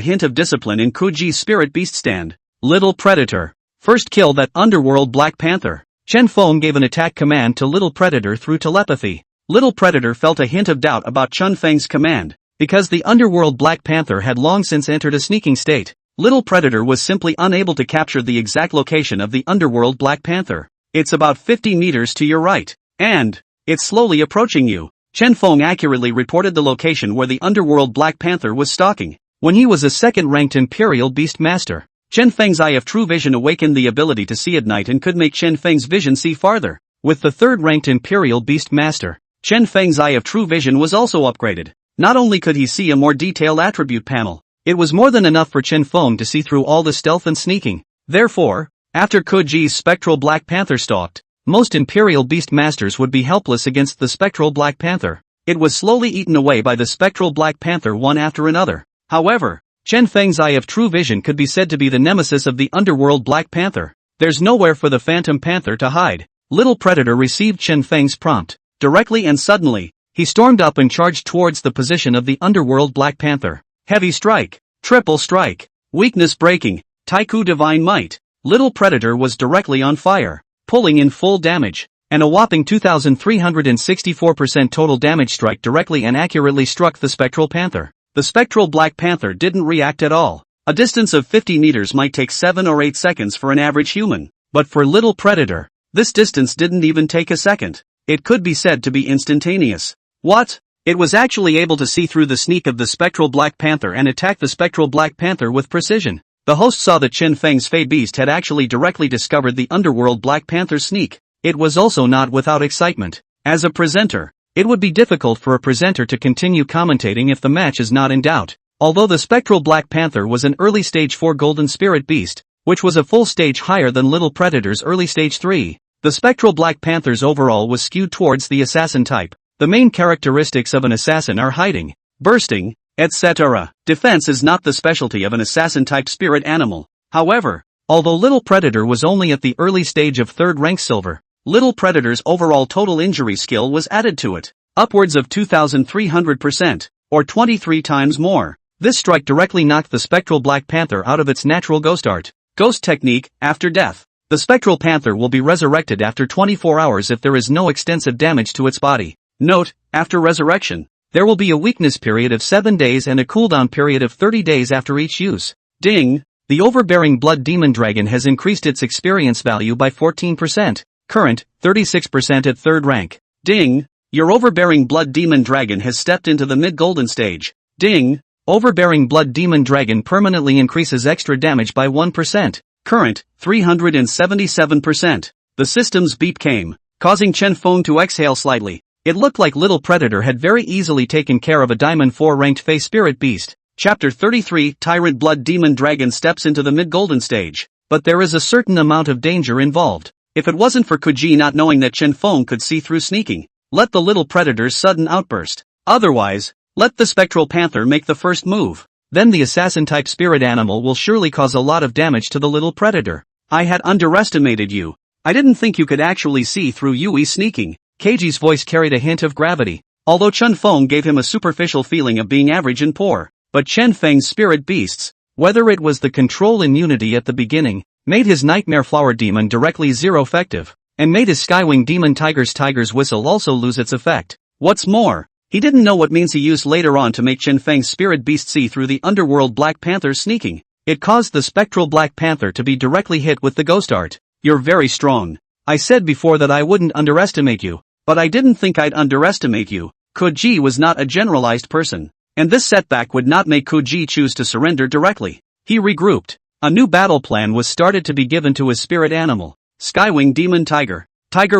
hint of discipline in Koji's Spirit Beast stand. Little Predator. First kill that Underworld Black Panther. Chen Feng gave an attack command to Little Predator through telepathy. Little Predator felt a hint of doubt about Chen Feng's command, because the Underworld Black Panther had long since entered a sneaking state. Little Predator was simply unable to capture the exact location of the Underworld Black Panther. It's about 50 meters to your right, and it's slowly approaching you. Chen Feng accurately reported the location where the Underworld Black Panther was stalking. When he was a second-ranked Imperial Beast Master, Chen Feng's Eye of True Vision awakened the ability to see at night and could make Chen Feng's vision see farther. With the third-ranked Imperial Beast Master, Chen Feng's Eye of True Vision was also upgraded. Not only could he see a more detailed attribute panel, it was more than enough for Chen Feng to see through all the stealth and sneaking. Therefore, after Koji's Spectral Black Panther stalked, most Imperial Beast Masters would be helpless against the Spectral Black Panther. It was slowly eaten away by the Spectral Black Panther one after another. However, Chen Feng's Eye of True Vision could be said to be the nemesis of the Underworld Black Panther. There's nowhere for the Phantom Panther to hide. Little Predator received Chen Feng's prompt. Directly and suddenly, he stormed up and charged towards the position of the Underworld Black Panther. Heavy strike, triple strike, weakness breaking, Taiku Divine Might. Little Predator was directly on fire, pulling in full damage, and a whopping 2,364% total damage strike directly and accurately struck the Spectral Panther. The Spectral Black Panther didn't react at all. A distance of 50 meters might take 7 or 8 seconds for an average human. But for Little Predator, this distance didn't even take a second. It could be said to be instantaneous. What? It was actually able to see through the sneak of the spectral Black Panther and attack the spectral Black Panther with precision. The host saw that Chen Feng's Fey Beast had actually directly discovered the underworld Black Panther's sneak. It was also not without excitement. As a presenter, it would be difficult for a presenter to continue commentating if the match is not in doubt. Although the spectral Black Panther was an early stage 4 golden spirit beast, which was a full stage higher than Little Predator's early stage 3, the spectral Black Panther's overall was skewed towards the assassin type. The main characteristics of an assassin are hiding, bursting, etc. Defense is not the specialty of an assassin-type spirit animal. However, although Little Predator was only at the early stage of 3rd rank silver, Little Predator's overall total injury skill was added to it, upwards of 2,300%, or 23 times more. This strike directly knocked the spectral Black Panther out of its natural ghost art. Ghost technique, after death. The spectral panther will be resurrected after 24 hours if there is no extensive damage to its body. Note, after resurrection, there will be a weakness period of 7 days and a cooldown period of 30 days after each use. Ding! The overbearing blood demon dragon has increased its experience value by 14%, current, 36% at 3rd rank. Ding! Your overbearing blood demon dragon has stepped into the mid-golden stage. Ding! Overbearing blood demon dragon permanently increases extra damage by 1%, current, 377%. The system's beep came, causing Chen Feng to exhale slightly. It looked like Little Predator had very easily taken care of a Diamond 4 ranked Fey Spirit Beast. Chapter 33 Tyrant Blood Demon Dragon steps into the mid-golden stage. But there is a certain amount of danger involved. If it wasn't for Kuji not knowing that Chen Feng could see through sneaking, let the Little Predator's sudden outburst. Otherwise, let the Spectral Panther make the first move. Then the assassin-type spirit animal will surely cause a lot of damage to the Little Predator. I had underestimated you. I didn't think you could actually see through Yui sneaking. Keiji's voice carried a hint of gravity, although Chen Feng gave him a superficial feeling of being average and poor. But Chen Feng's spirit beasts, whether it was the control immunity at the beginning, made his Nightmare Flower Demon directly zero effective, and made his Skywing Demon Tiger's Whistle also lose its effect. What's more, he didn't know what means he used later on to make Chen Feng's spirit beast see through the underworld Black Panther's sneaking. It caused the spectral Black Panther to be directly hit with the ghost art. You're very strong. I said before that I wouldn't underestimate you. But I didn't think I'd underestimate you. Kuji was not a generalized person, and this setback would not make Kuji choose to surrender directly. He regrouped. A new battle plan was started to be given to his spirit animal, Skywing Demon Tiger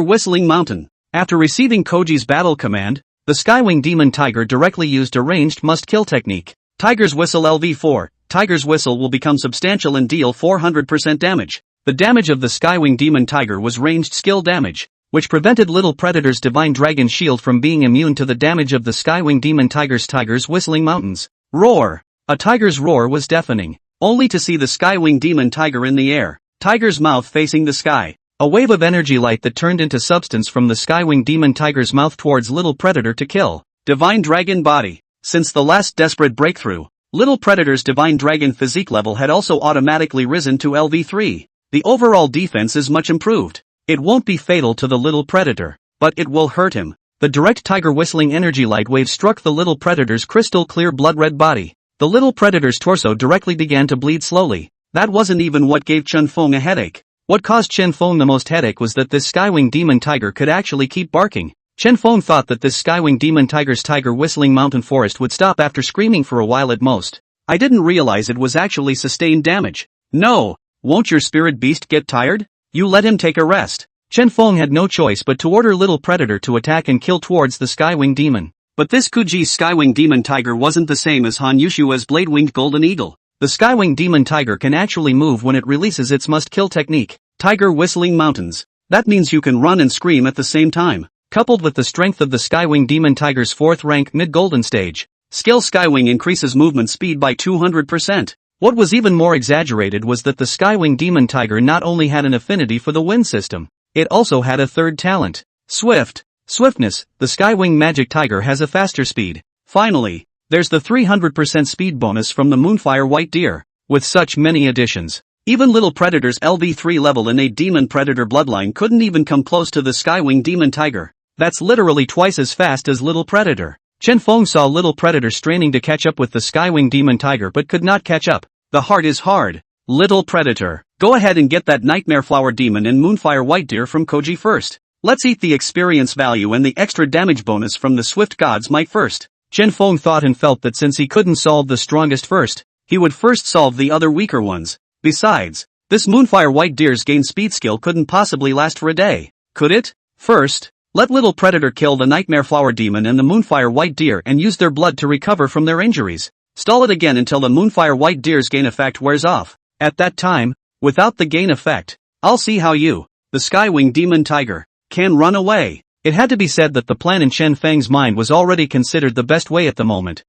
Whistling Mountain. After receiving Koji's battle command, the Skywing Demon Tiger directly used a ranged must-kill technique. Tiger's Whistle LV4. Tiger's Whistle will become substantial and deal 400% damage. The damage of the Skywing Demon Tiger was ranged skill damage, which prevented Little Predator's Divine Dragon Shield from being immune to the damage of the Skywing Demon Tiger's Whistling Mountains. Roar! A tiger's roar was deafening, only to see the Skywing Demon Tiger in the air, tiger's mouth facing the sky. A wave of energy light that turned into substance from the Skywing Demon Tiger's mouth towards Little Predator to kill. Divine Dragon Body. Since the last desperate breakthrough, Little Predator's Divine Dragon physique level had also automatically risen to LV3. The overall defense is much improved. It won't be fatal to the Little Predator, but it will hurt him. The direct tiger whistling energy light wave struck the Little Predator's crystal clear blood-red body. The Little Predator's torso directly began to bleed slowly. That wasn't even what gave Chen Feng a headache. What caused Chen Feng the most headache was that this Skywing Demon Tiger could actually keep barking. Chen Feng thought that this Skywing Demon Tiger's tiger whistling mountain forest would stop after screaming for a while at most. I didn't realize it was actually sustained damage. No, won't your spirit beast get tired? You let him take a rest. Chen Feng had no choice but to order Little Predator to attack and kill towards the Skywing Demon. But this Kuji's Skywing Demon Tiger wasn't the same as Han Yushua's Blade-Winged Golden Eagle. The Skywing Demon Tiger can actually move when it releases its must-kill technique, Tiger Whistling Mountains. That means you can run and scream at the same time. Coupled with the strength of the Skywing Demon Tiger's 4th rank mid-golden stage, skill Skywing increases movement speed by 200%. What was even more exaggerated was that the Skywing Demon Tiger not only had an affinity for the wind system, it also had a third talent. Swiftness. The Skywing Magic Tiger has a faster speed. Finally, there's the 300% speed bonus from the Moonfire White Deer. With such many additions, even Little Predator's LV3 level innate Demon Predator bloodline couldn't even come close to the Skywing Demon Tiger. That's literally twice as fast as Little Predator. Chen Feng saw Little Predator straining to catch up with the Skywing Demon Tiger but could not catch up. The heart is hard. Little predator. Go ahead and get that nightmare flower demon and moonfire white deer from Koji first. Let's eat the experience value and the extra damage bonus from the swift god's might first. Chen Feng thought and felt that since he couldn't solve the strongest first, he would first solve the other weaker ones. Besides, this moonfire white deer's gain speed skill couldn't possibly last for a day, could it? First, let little predator kill the nightmare flower demon and the moonfire white deer and use their blood to recover from their injuries. Stall it again until the moonfire white deer's gain effect wears off. At that time, without the gain effect, I'll see how you, the Skywing Demon Tiger, can run away. It had to be said that the plan in Chen Feng's mind was already considered the best way at the moment.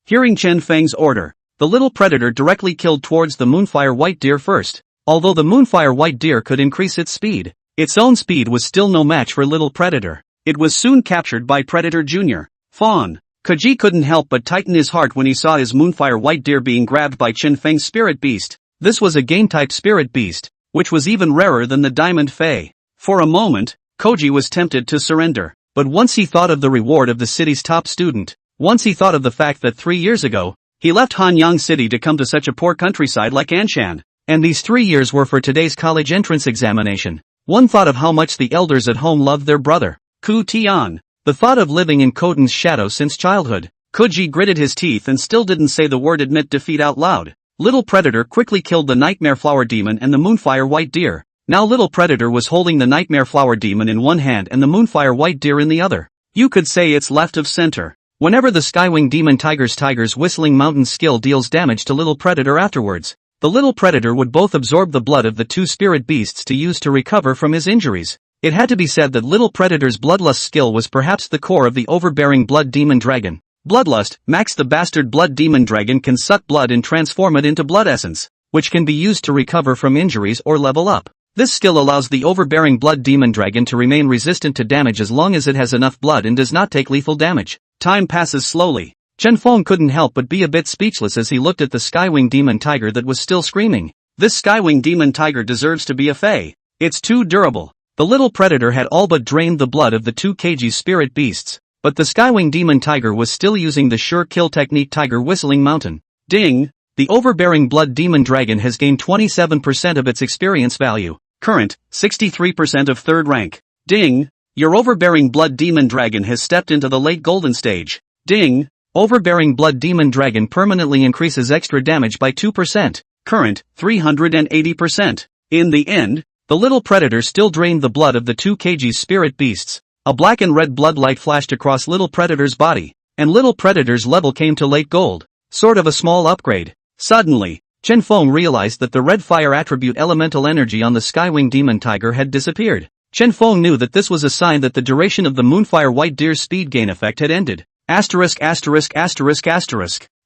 Hearing Chen Feng's order, the little predator directly killed towards the moonfire white deer first. Although the moonfire white deer could increase its speed, its own speed was still no match for little predator. It was soon captured by Predator Jr. Fawn. Koji couldn't help but tighten his heart when he saw his moonfire white deer being grabbed by Chen Feng's spirit beast. This was a gain-type spirit beast, which was even rarer than the Diamond Fae. For a moment, Koji was tempted to surrender, but once he thought of the reward of the city's top student, once he thought of the fact that 3 years ago, he left Hanyang City to come to such a poor countryside like Anshan, and these 3 years were for today's college entrance examination, one thought of how much the elders at home loved their brother, Ku Tian. The thought of living in Koden's shadow since childhood. Koji gritted his teeth and still didn't say the word admit defeat out loud. Little Predator quickly killed the Nightmare Flower Demon and the Moonfire White Deer. Now Little Predator was holding the Nightmare Flower Demon in one hand and the Moonfire White Deer in the other. You could say it's left of center. Whenever the Skywing Demon Tiger's Whistling Mountain skill deals damage to Little Predator afterwards, the Little Predator would both absorb the blood of the two spirit beasts to use to recover from his injuries. It had to be said that Little Predator's Bloodlust skill was perhaps the core of the overbearing Blood Demon Dragon. Bloodlust, Max the Bastard Blood Demon Dragon can suck blood and transform it into blood essence, which can be used to recover from injuries or level up. This skill allows the overbearing Blood Demon Dragon to remain resistant to damage as long as it has enough blood and does not take lethal damage. Time passes slowly. Chen Feng couldn't help but be a bit speechless as he looked at the Skywing Demon Tiger that was still screaming. This Skywing Demon Tiger deserves to be a fae. It's too durable. The Little Predator had all but drained the blood of the two Kg spirit beasts, but the Skywing Demon Tiger was still using the sure kill technique Tiger Whistling Mountain. Ding! The overbearing Blood Demon Dragon has gained 27% of its experience value. Current, 63% of third rank. Ding! Your overbearing Blood Demon Dragon has stepped into the late golden stage. Ding! Overbearing Blood Demon Dragon permanently increases extra damage by 2%. Current, 380%. In the end, the Little Predator still drained the blood of the two Kg spirit beasts. A black and red blood light flashed across Little Predator's body, and Little Predator's level came to late gold. Sort of a small upgrade. Suddenly, Chen Feng realized that the red fire attribute elemental energy on the Skywing Demon Tiger had disappeared. Chen Feng knew that this was a sign that the duration of the Moonfire White Deer's speed gain effect had ended. Asterisk.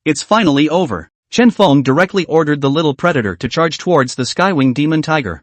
It's finally over. Chen Feng directly ordered the Little Predator to charge towards the Skywing Demon Tiger.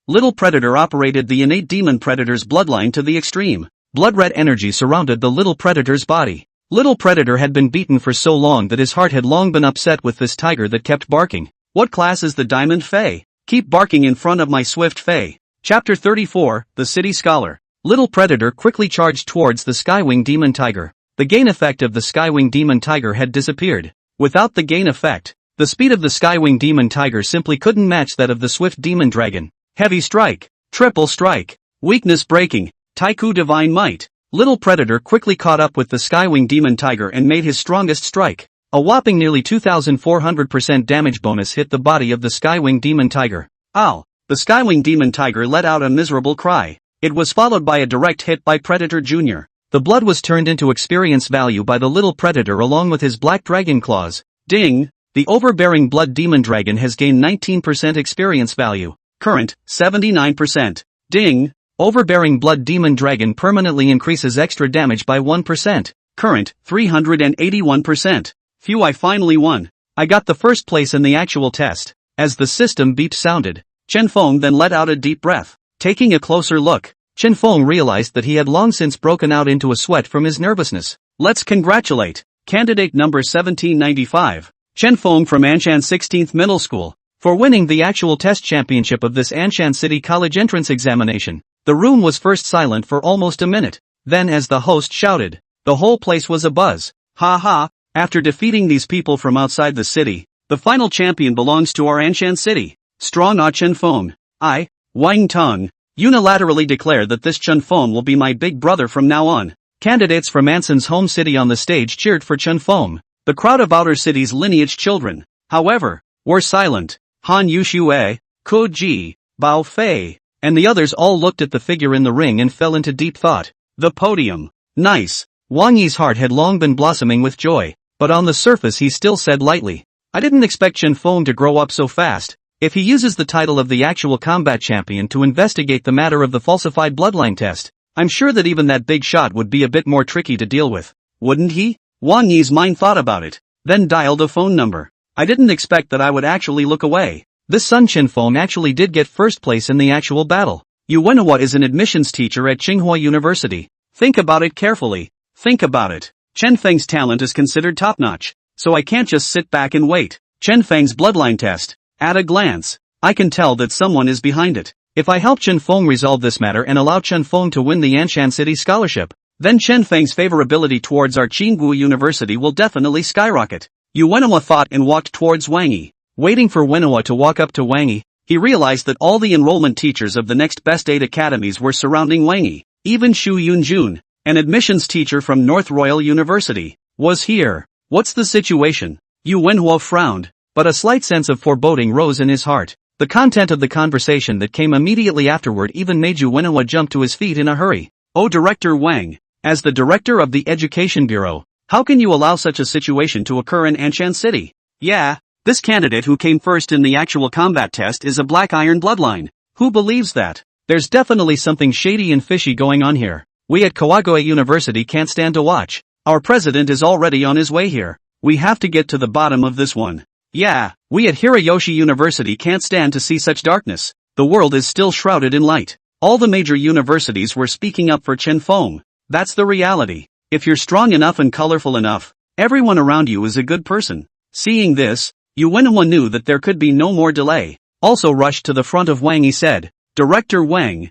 Little Predator operated the innate Demon Predator's bloodline to the extreme. Blood-red energy surrounded the Little Predator's body. Little Predator had been beaten for so long that his heart had long been upset with this tiger that kept barking. What class is the Diamond Fae? Keep barking in front of my swift Fae. Chapter 34, The City Scholar. Little Predator quickly charged towards the Skywing Demon Tiger. The gain effect of the Skywing Demon Tiger had disappeared. Without the gain effect, the speed of the Skywing Demon Tiger simply couldn't match that of the Swift Demon Dragon. Heavy strike, triple strike, weakness breaking, Taiku divine might. Little Predator quickly caught up with the Skywing Demon Tiger and made his strongest strike. A whopping nearly 2,400% damage bonus hit the body of the Skywing Demon Tiger. Ow! The Skywing Demon Tiger let out a miserable cry. It was followed by a direct hit by Predator Jr. The blood was turned into experience value by the Little Predator along with his black dragon claws. Ding! The overbearing Blood Demon Dragon has gained 19% experience value. Current, 79%. Ding! Overbearing Blood Demon Dragon permanently increases extra damage by 1%. Current, 381%. Phew, I finally won. I got the first place in the actual test. As the system beep sounded, Chen Feng then let out a deep breath. Taking a closer look, Chen Feng realized that he had long since broken out into a sweat from his nervousness. Let's congratulate candidate number 1795, Chen Feng from Anshan 16th Middle School, for winning the actual test championship of this Anshan City College entrance examination. The room was first silent for almost a minute. Then as the host shouted, the whole place was abuzz. Ha ha, after defeating these people from outside the city, The final champion belongs to our Anshan city. Strong Ah Chen Feng. I, Wang Tong, unilaterally declare that this Chen Feng will be my big brother from now on. Candidates from Anshan's home city on the stage cheered for Chen Feng. The crowd of outer city's lineage children, however, were silent. Han Yuxue, Ko Ji, Bao Fei, and the others all looked at the figure in the ring and fell into deep thought. The podium. Nice. Wang Yi's heart had long been blossoming with joy, but on the surface he still said lightly, I didn't expect Chen Feng to grow up so fast. If he uses the title of the actual combat champion to investigate the matter of the falsified bloodline test, I'm sure that even that big shot would be a bit more tricky to deal with. Wouldn't he? Wang Yi's mind thought about it, then dialed a phone number. I didn't expect that I would actually look away. This Sun Chen Feng actually did get first place in the actual battle. Yu Wenhua is an admissions teacher at Tsinghua University. Think about it carefully. Think about it. Chen Feng's talent is considered top-notch, so I can't just sit back and wait. Chen Feng's bloodline test. At a glance, I can tell that someone is behind it. If I help Chen Feng resolve this matter and allow Chen Feng to win the Anshan City scholarship, then Chen Feng's favorability towards our Tsinghua University will definitely skyrocket. Yu Wenhua thought and walked towards Wang Yi. Waiting for Wenhua to walk up to Wang Yi, he realized that all the enrollment teachers of the next best 8 academies were surrounding Wang Yi. Even Xu Yunjun, an admissions teacher from North Royal University, was here. What's the situation? Yu Wenhua frowned, but a slight sense of foreboding rose in his heart. The content of the conversation that came immediately afterward even made Yu Wenhua jump to his feet in a hurry. Oh, Director Wang, as the director of the Education Bureau, how can you allow such a situation to occur in Anshan City? Yeah, this candidate who came first in the actual combat test is a Black Iron bloodline. Who believes that? There's definitely something shady and fishy going on here. We at Kawagoe University can't stand to watch. Our president is already on his way here. We have to get to the bottom of this one. Yeah, we at Hirayoshi University can't stand to see such darkness. The world is still shrouded in light. All the major universities were speaking up for Chen Feng. That's the reality. If you're strong enough and colorful enough, everyone around you is a good person. Seeing this, Yu Wenhua knew that there could be no more delay. Also rushed to the front of Wang Yi said, Director Wang,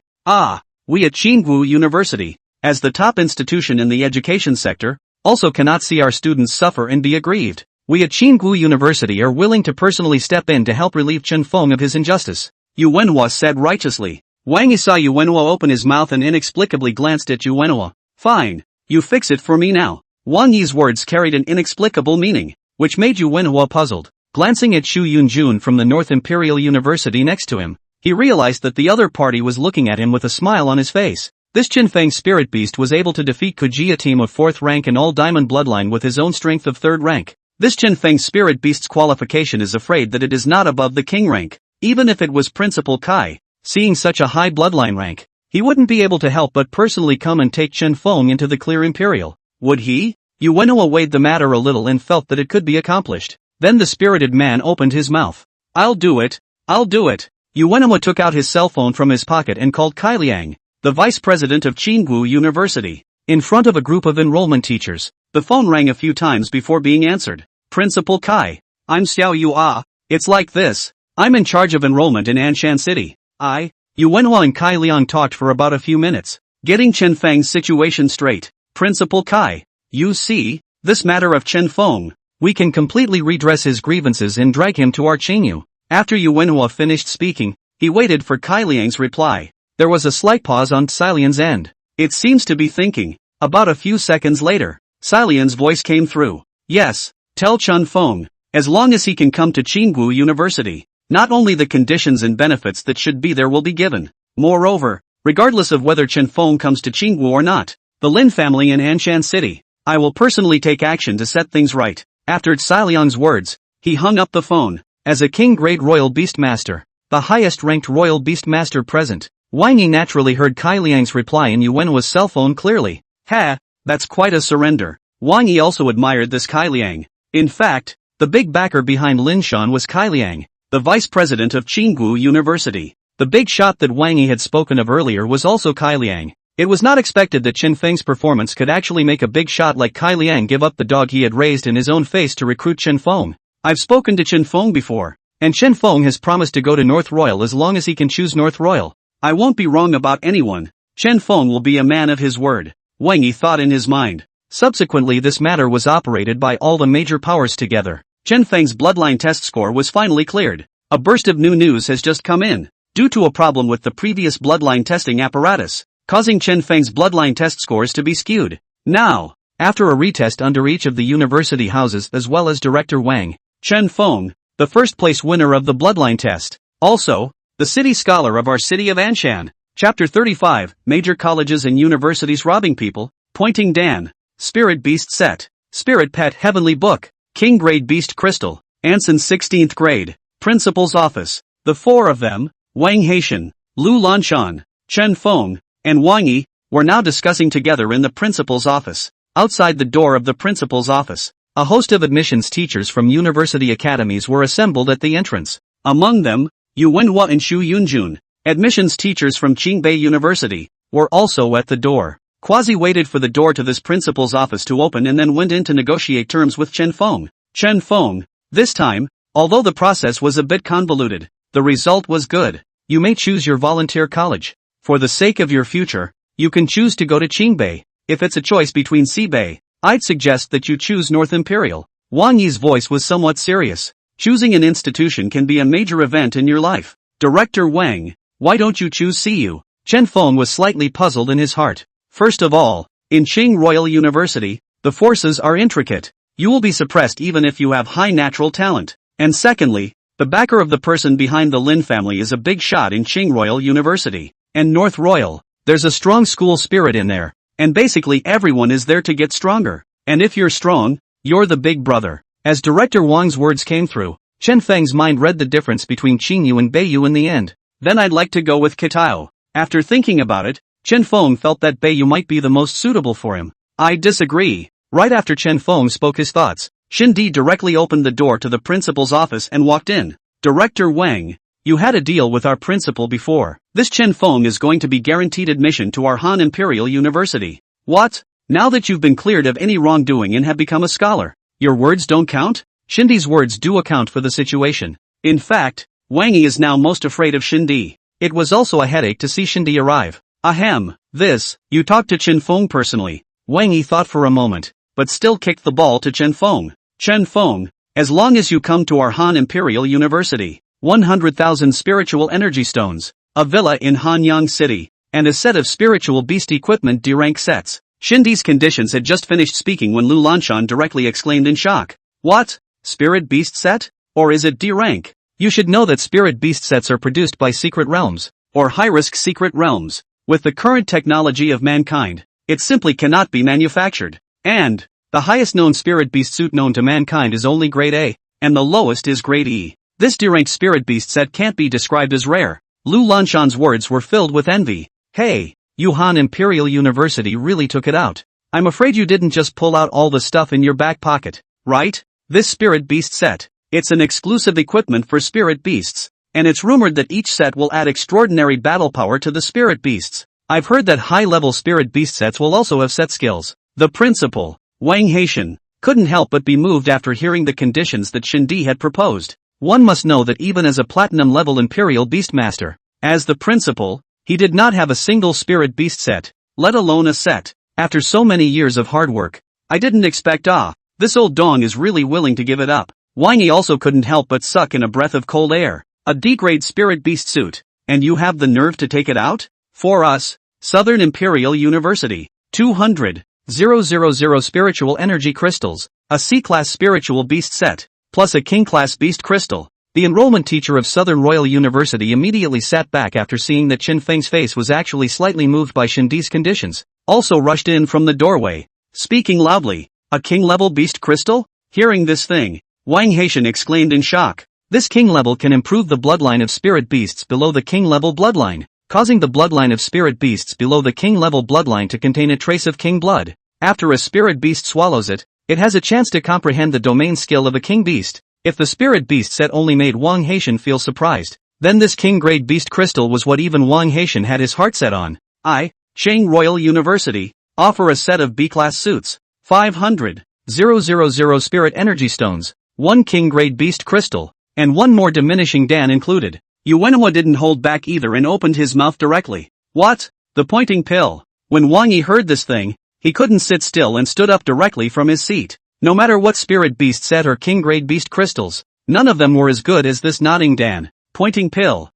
we at Tsinghua University, as the top institution in the education sector, also cannot see our students suffer and be aggrieved. We at Tsinghua University are willing to personally step in to help relieve Chen Feng of his injustice. Yu Wenhua said righteously. Wang Yi saw Yu Wenhua open his mouth and inexplicably glanced at Yu Wenhua. Fine. You fix it for me now. Wang Yi's words carried an inexplicable meaning, which made Yu Wenhua puzzled. Glancing at Xu Yunjun from the North Imperial University next to him, he realized that the other party was looking at him with a smile on his face. This Chen Feng spirit beast was able to defeat Kujia team of 4th rank and all diamond bloodline with his own strength of 3rd rank. This Chen Feng spirit beast's qualification is afraid that it is not above the king rank. Even if it was Principal Kai, seeing such a high bloodline rank, he wouldn't be able to help but personally come and take Chen Feng into the clear Imperial. Would he? Yu Wenhua weighed the matter a little and felt that it could be accomplished. Then the spirited man opened his mouth. I'll do it. I'll do it. Yu Wenhua took out his cell phone from his pocket and called Kai Liang, the vice president of Tsinghua University, in front of a group of enrollment teachers. The phone rang a few times before being answered. Principal Kai, I'm Xiao Yu. It's like this. I'm in charge of enrollment in Anshan City. Yu Wenhua and Kai Liang talked for about a few minutes, getting Chen Feng's situation straight. Principal Kai, you see, this matter of Chen Feng, we can completely redress his grievances and drag him to our Qingyu. After Yu Wenhua finished speaking, he waited for Kai Liang's reply. There was a slight pause on Xilian's end. It seems to be thinking. About a few seconds later, Xilian's voice came through. Yes, tell Chen Feng, as long as he can come to Tsinghua University, not only the conditions and benefits that should be there will be given. Moreover, regardless of whether Chen Feng comes to Tsinghua or not, the Lin family in Anshan City, I will personally take action to set things right. After Xiliang's words, he hung up the phone. As a king-grade royal beastmaster, the highest-ranked royal beastmaster present, Wang Yi naturally heard Kai Liang's reply in Yu Wenhua's cell phone clearly. That's quite a surrender. Wang Yi also admired this Kai Liang. In fact, the big backer behind Lin Shan was Kai Liang, the vice president of Tsinghua University. The big shot that Wang Yi had spoken of earlier was also Kai Liang. It was not expected that Chen Feng's performance could actually make a big shot like Kai Liang give up the dog he had raised in his own face to recruit Chen Feng. I've spoken to Chen Feng before, and Chen Feng has promised to go to North Royal as long as he can choose North Royal. I won't be wrong about anyone. Chen Feng will be a man of his word, Wang Yi thought in his mind. Subsequently, this matter was operated by all the major powers together. Chen Feng's bloodline test score was finally cleared. A burst of new news has just come in. Due to a problem with the previous bloodline testing apparatus, causing Chen Feng's bloodline test scores to be skewed. Now, after a retest under each of the university houses as well as Director Wang, Chen Feng, the first place winner of the bloodline test. Also, the city scholar of our city of Anshan. Chapter 35, Major Colleges and Universities Robbing People, Pointing Dan, Spirit Beast Set, Spirit Pet Heavenly Book, King Grade Beast Crystal, Anson's 16th grade, Principal's Office. The four of them, Wang Haitian, Lu Lanshan, Chen Feng, and Wang Yi, were now discussing together in the principal's office. Outside the door of the principal's office, a host of admissions teachers from university academies were assembled at the entrance. Among them, Yu Wenhua and Xu Yunjun, admissions teachers from Qingbei University, were also at the door. Quasi waited for the door to this principal's office to open and then went in to negotiate terms with Chen Feng. Chen Feng, this time, although the process was a bit convoluted, the result was good. You may choose your volunteer college. For the sake of your future, you can choose to go to Qingbei. If it's a choice between Xibei, I'd suggest that you choose North Imperial. Wang Yi's voice was somewhat serious. Choosing an institution can be a major event in your life. Director Wang, why don't you choose CU? Chen Feng was slightly puzzled in his heart. First of all, in Qing Royal University, the forces are intricate. You will be suppressed even if you have high natural talent. And secondly, the backer of the person behind the Lin family is a big shot in Qing Royal University. And North Royal, there's a strong school spirit in there. And basically everyone is there to get stronger. And if you're strong, you're the big brother. As Director Wang's words came through, Chen Feng's mind read the difference between Qingyu and Beiyu in the end. Then I'd like to go with Kitao. After thinking about it, Chen Feng felt that Beiyu might be the most suitable for him. I disagree. Right after Chen Feng spoke his thoughts, Xindi directly opened the door to the principal's office and walked in. Director Wang, you had a deal with our principal before. This Chen Feng is going to be guaranteed admission to our Han Imperial University. What? Now that you've been cleared of any wrongdoing and have become a scholar, your words don't count? Xindi's words do account for the situation. In fact, Wang Yi is now most afraid of Xindi. It was also a headache to see Xindi arrive. Ahem, you talked to Chen Feng personally. Wang Yi thought for a moment, but still kicked the ball to Chen Feng. Chen Feng, as long as you come to our Han Imperial University, 100,000 spiritual energy stones, a villa in Hanyang City, and a set of spiritual beast equipment D-rank sets. Xindi's conditions had just finished speaking when Lu Lanshan directly exclaimed in shock. What? Spirit beast set? Or is it D-rank? You should know that spirit beast sets are produced by secret realms, or high-risk secret realms. With the current technology of mankind, it simply cannot be manufactured. And the highest known spirit beast suit known to mankind is only grade A, and the lowest is grade E. This D-ranked spirit beast set can't be described as rare. Lu Lanshan's words were filled with envy. Hey, Han Imperial University really took it out. I'm afraid you didn't just pull out all the stuff in your back pocket, right? This spirit beast set, it's an exclusive equipment for spirit beasts, and it's rumored that each set will add extraordinary battle power to the spirit beasts. I've heard that high-level spirit beast sets will also have set skills. The principal, Wang Haitian, couldn't help but be moved after hearing the conditions that Xindi had proposed. One must know that even as a platinum-level Imperial Beastmaster, as the principal, he did not have a single spirit beast set, let alone a set. After so many years of hard work, I didn't expect this old dong is really willing to give it up. Wang Yi also couldn't help but suck in a breath of cold air. A D-grade spirit beast suit, and you have the nerve to take it out? For us, Southern Imperial University, 200,000 spiritual energy crystals, a C-class spiritual beast set, plus a King-class beast crystal. The enrollment teacher of Southern Royal University immediately sat back after seeing that Chen Feng's face was actually slightly moved by Xindi's conditions, also rushed in from the doorway, speaking loudly. A king-level beast crystal? Hearing this thing, Wang Haitian exclaimed in shock. This king level can improve the bloodline of spirit beasts below the king level bloodline, causing the bloodline of spirit beasts below the king level bloodline to contain a trace of king blood. After a spirit beast swallows it, it has a chance to comprehend the domain skill of a king beast. If the spirit beast set only made Wang Haitian feel surprised, then this king-grade beast crystal was what even Wang Haitian had his heart set on. Qing Royal University, offer a set of B-class suits, 500,000 spirit energy stones, 1 king-grade beast crystal, and 1 more diminishing Dan included. Yu Wenhua didn't hold back either and opened his mouth directly. What? The pointing pill. When Wang Yi heard this thing, he couldn't sit still and stood up directly from his seat. No matter what spirit beast set or king grade beast crystals, none of them were as good as this nodding Dan, pointing pill.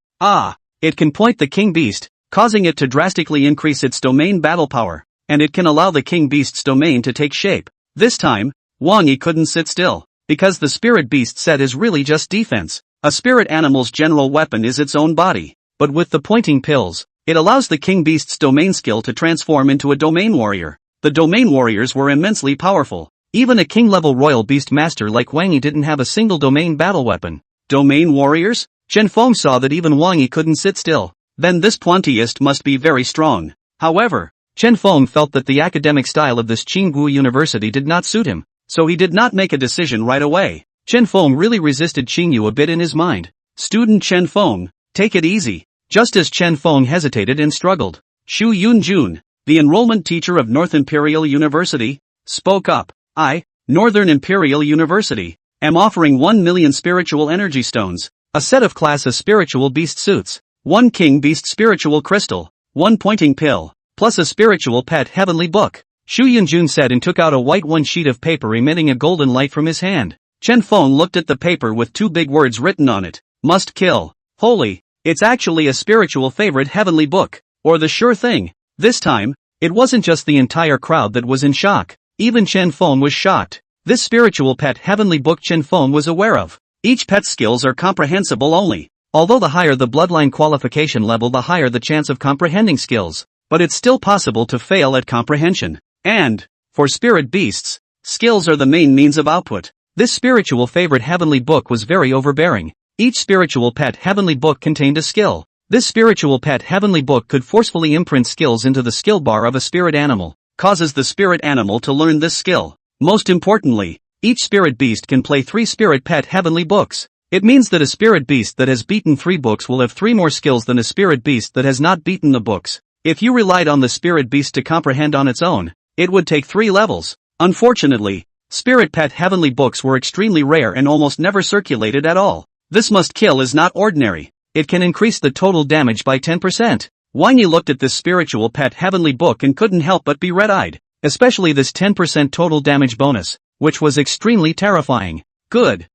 It can point the king beast, causing it to drastically increase its domain battle power, and it can allow the king beast's domain to take shape. This time, Wang Yi couldn't sit still, because the spirit beast set is really just defense. A spirit animal's general weapon is its own body, but with the pointing pills, it allows the king beast's domain skill to transform into a domain warrior. The domain warriors were immensely powerful. Even a king-level royal beast master like Wang Yi didn't have a single domain battle weapon. Domain warriors? Chen Feng saw that even Wang Yi couldn't sit still. Then this Pointeist must be very strong. However, Chen Feng felt that the academic style of this Qinggu University did not suit him, so he did not make a decision right away. Chen Feng really resisted Qingyu a bit in his mind. Student Chen Feng, take it easy. Just as Chen Feng hesitated and struggled, Xu Yunjun, the enrollment teacher of North Imperial University, spoke up. I, Northern Imperial University, am offering 1 million spiritual energy stones, a set of class of spiritual beast suits, 1 king beast spiritual crystal, 1 pointing pill, plus a spiritual pet heavenly book. Xu Yunjun said and took out a white one sheet of paper emitting a golden light from his hand. Chen Feng looked at the paper with 2 big words written on it. Must kill. Holy, it's actually a spiritual favorite heavenly book, or the sure thing. This time, it wasn't just the entire crowd that was in shock. Even Chen Feng was shocked. This spiritual pet heavenly book Chen Feng was aware of. Each pet's skills are comprehensible only. Although the higher the bloodline qualification level, the higher the chance of comprehending skills. But it's still possible to fail at comprehension. And, for spirit beasts, skills are the main means of output. This spiritual favorite heavenly book was very overbearing. Each spiritual pet heavenly book contained a skill. This spiritual pet heavenly book could forcefully imprint skills into the skill bar of a spirit animal. Causes the spirit animal to learn this skill. Most importantly, each spirit beast can play 3 spirit pet heavenly books. It means that a spirit beast that has beaten 3 books will have 3 more skills than a spirit beast that has not beaten the books. If you relied on the spirit beast to comprehend on its own, it would take 3 levels. Unfortunately, spirit pet heavenly books were extremely rare and almost never circulated at all. This must kill is not ordinary. It can increase the total damage by 10%. Wang Yi looked at this spiritual pet heavenly book and couldn't help but be red-eyed, especially this 10% total damage bonus, which was extremely terrifying. Good.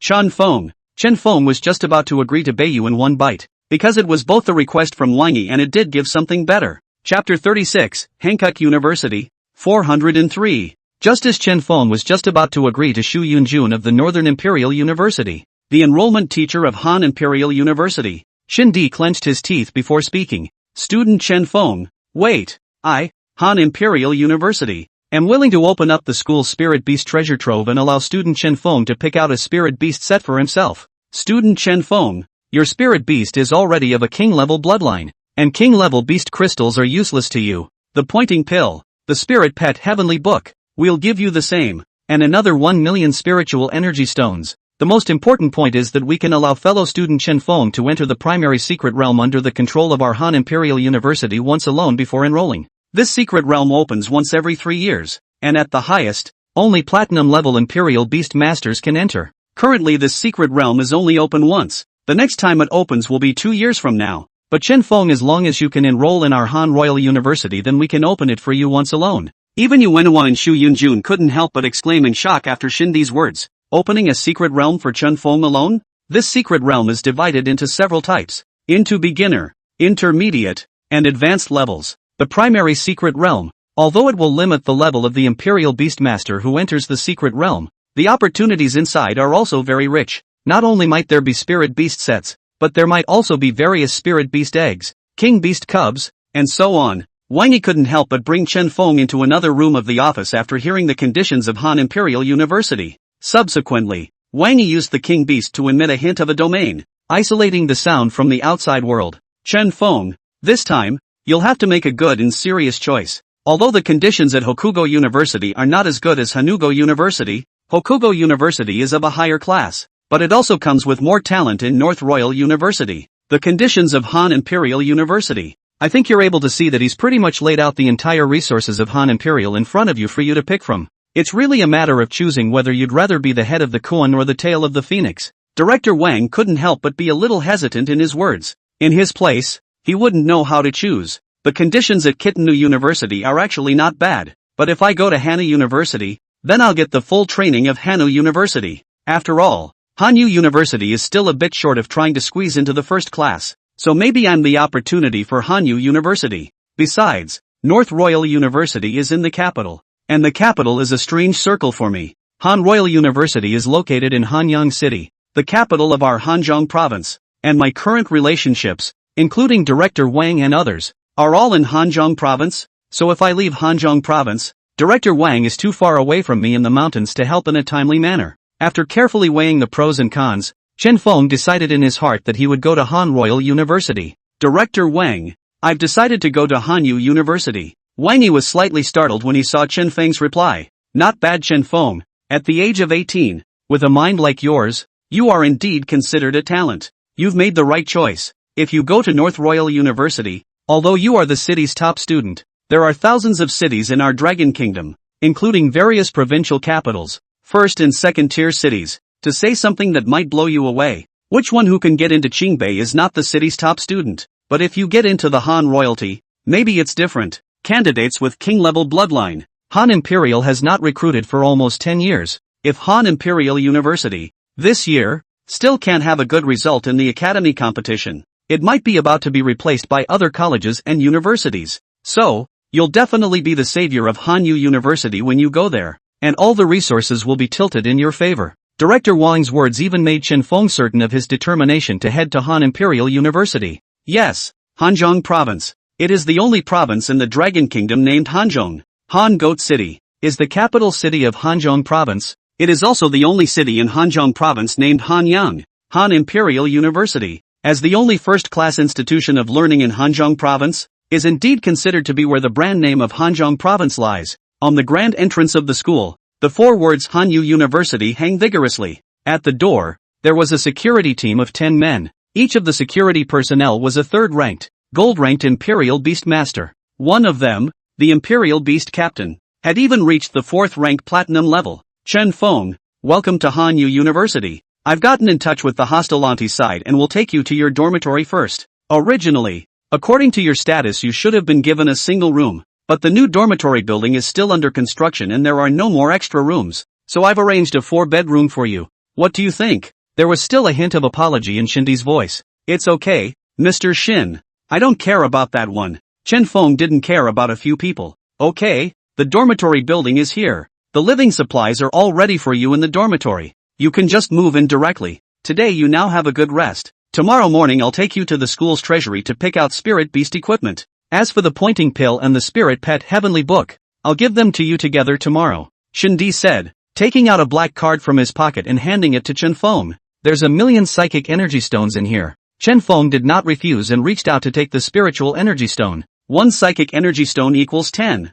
Chen Feng was just about to agree to Beiyu in one bite, because it was both a request from Wang Yi and it did give something better. Chapter 36, Hankook University, 403. Just as Chen Feng was just about to agree to Xu Yunjun of the Northern Imperial University, the enrollment teacher of Han Imperial University, Xin Di clenched his teeth before speaking. Student Chen Feng, wait. Han Imperial University, am willing to open up the school's spirit beast treasure trove and allow student Chen Feng to pick out a spirit beast set for himself. Student Chen Feng, your spirit beast is already of a king-level bloodline, and king-level beast crystals are useless to you. The pointing pill, the spirit pet heavenly book, we'll give you the same, and another 1 million spiritual energy stones. The most important point is that we can allow fellow student Chen Feng to enter the primary secret realm under the control of our Han Imperial University once alone before enrolling. This secret realm opens once every 3 years, and at the highest, only platinum-level Imperial Beast Masters can enter. Currently this secret realm is only open once. The next time it opens will be 2 years from now. But Chen Feng, as long as you can enroll in our Han Royal University, then we can open it for you once alone. Even Yu Wenhua and Xu Yunjun couldn't help but exclaim in shock after Xindi's words. Opening a secret realm for Chen Feng alone? This secret realm is divided into several types. Into beginner, intermediate, and advanced levels. The primary secret realm, although it will limit the level of the Imperial Beastmaster who enters the secret realm, the opportunities inside are also very rich. Not only might there be spirit beast sets, but there might also be various spirit beast eggs, king beast cubs, and so on. Wang Yi couldn't help but bring Chen Feng into another room of the office after hearing the conditions of Han Imperial University. Subsequently, Wang Yi used the king beast to emit a hint of a domain, isolating the sound from the outside world. Chen Feng, this time, you'll have to make a good and serious choice. Although the conditions at Hokugo University are not as good as Hanugo University, Hokugo University is of a higher class, but it also comes with more talent in North Royal University. The conditions of Han Imperial University. I think you're able to see that he's pretty much laid out the entire resources of Han Imperial in front of you for you to pick from. It's really a matter of choosing whether you'd rather be the head of the koan or the tail of the phoenix. Director Wang couldn't help but be a little hesitant in his words. In his place, he wouldn't know how to choose. The conditions at Kitanu University are actually not bad, but if I go to Hana University, Then I'll get the full training of Hanwha University. After all, Hanwha University is still a bit short of trying to squeeze into the first class, so maybe I'm the opportunity for Hanwha University. Besides, North Royal University is in the capital, and the capital is a strange circle for me. Han Royal University is located in Hanyang City, the capital of our Hanzhong province, and my current relationships, including Director Wang and others, are all in Hanzhong province, so if I leave Hanzhong province, Director Wang is too far away from me in the mountains to help in a timely manner. After carefully weighing the pros and cons, Chen Feng decided in his heart that he would go to Han Royal University. Director Wang, I've decided to go to Hanwha University. Wang Yi was slightly startled when he saw Chen Feng's reply. Not bad, Chen Feng. At the age of 18, with a mind like yours, you are indeed considered a talent. You've made the right choice. If you go to North Royal University, although you are the city's top student, there are thousands of cities in our Dragon Kingdom, including various provincial capitals, first and second tier cities. To say something that might blow you away, which one who can get into Qingbei is not the city's top student, but if you get into the Han royalty, maybe it's different. Candidates with king-level bloodline. Han Imperial has not recruited for almost 10 years. If Han Imperial University, this year, still can't have a good result in the academy competition, it might be about to be replaced by other colleges and universities. So, you'll definitely be the savior of Hanwha University when you go there, and all the resources will be tilted in your favor. Director Wang's words even made Chen Feng certain of his determination to head to Han Imperial University. Yes, Hanzhong Province. It is the only province in the Dragon Kingdom named Hanzhong. Han Goat City is the capital city of Hanzhong Province. It is also the only city in Hanzhong Province named Hanyang. Han Imperial University, as the only first-class institution of learning in Hanzhong Province, is indeed considered to be where the brand name of Hanzhong Province lies. On the grand entrance of the school, the 4 words Hanwha University hang vigorously. At the door, there was a security team of 10 men. Each of the security personnel was a third-ranked, gold-ranked Imperial Beast Master. One of them, the Imperial Beast Captain, had even reached the 4th rank platinum level. Chen Feng, welcome to Hanwha University. I've gotten in touch with the Hostilante side and will take you to your dormitory first. Originally, according to your status you should have been given a single room, but the new dormitory building is still under construction and there are no more extra rooms, so I've arranged a 4-bedroom for you. What do you think? There was still a hint of apology in Shindi's voice. It's okay, Mr. Shin. I don't care about that one. Chen Feng didn't care about a few people. Okay, the dormitory building is here. The living supplies are all ready for you in the dormitory. You can just move in directly. Today you now have a good rest. Tomorrow morning I'll take you to the school's treasury to pick out spirit beast equipment. As for the pointing pill and the spirit pet heavenly book, I'll give them to you together tomorrow, Shindi said, taking out a black card from his pocket and handing it to Chen Feng. There's 1,000,000 psychic energy stones in here. Chen Feng did not refuse and reached out to take the spiritual energy stone. 1 psychic energy stone equals 10,000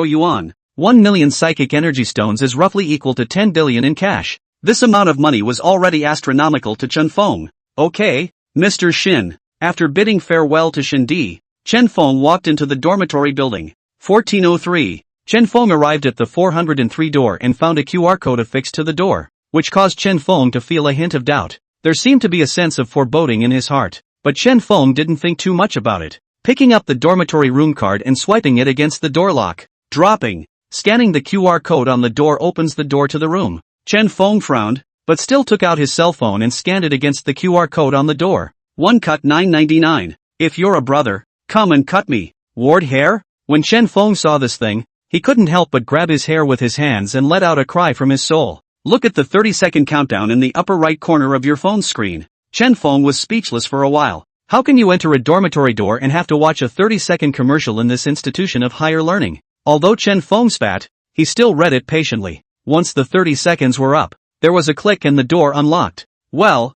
yuan. 1,000,000 psychic energy stones is roughly equal to 10 billion in cash. This amount of money was already astronomical to Chen Feng. Okay, Mr. Shin. After bidding farewell to Shindi, Chen Feng walked into the dormitory building. 1403. Chen Feng arrived at the 403 door and found a QR code affixed to the door, which caused Chen Feng to feel a hint of doubt. There seemed to be a sense of foreboding in his heart, but Chen Feng didn't think too much about it. Picking up the dormitory room card and swiping it against the door lock. Scanning the QR code on the door opens the door to the room. Chen Feng frowned, but still took out his cell phone and scanned it against the QR code on the door. 1 cut 9.99. If you're a brother, come and cut me. Ward hair? When Chen Feng saw this thing, he couldn't help but grab his hair with his hands and let out a cry from his soul. Look at the 30-second countdown in the upper right corner of your phone screen. Chen Feng was speechless for a while. How can you enter a dormitory door and have to watch a 30-second commercial in this institution of higher learning? Although Chen Feng spat, he still read it patiently. Once the 30 seconds were up, there was a click and the door unlocked. Well,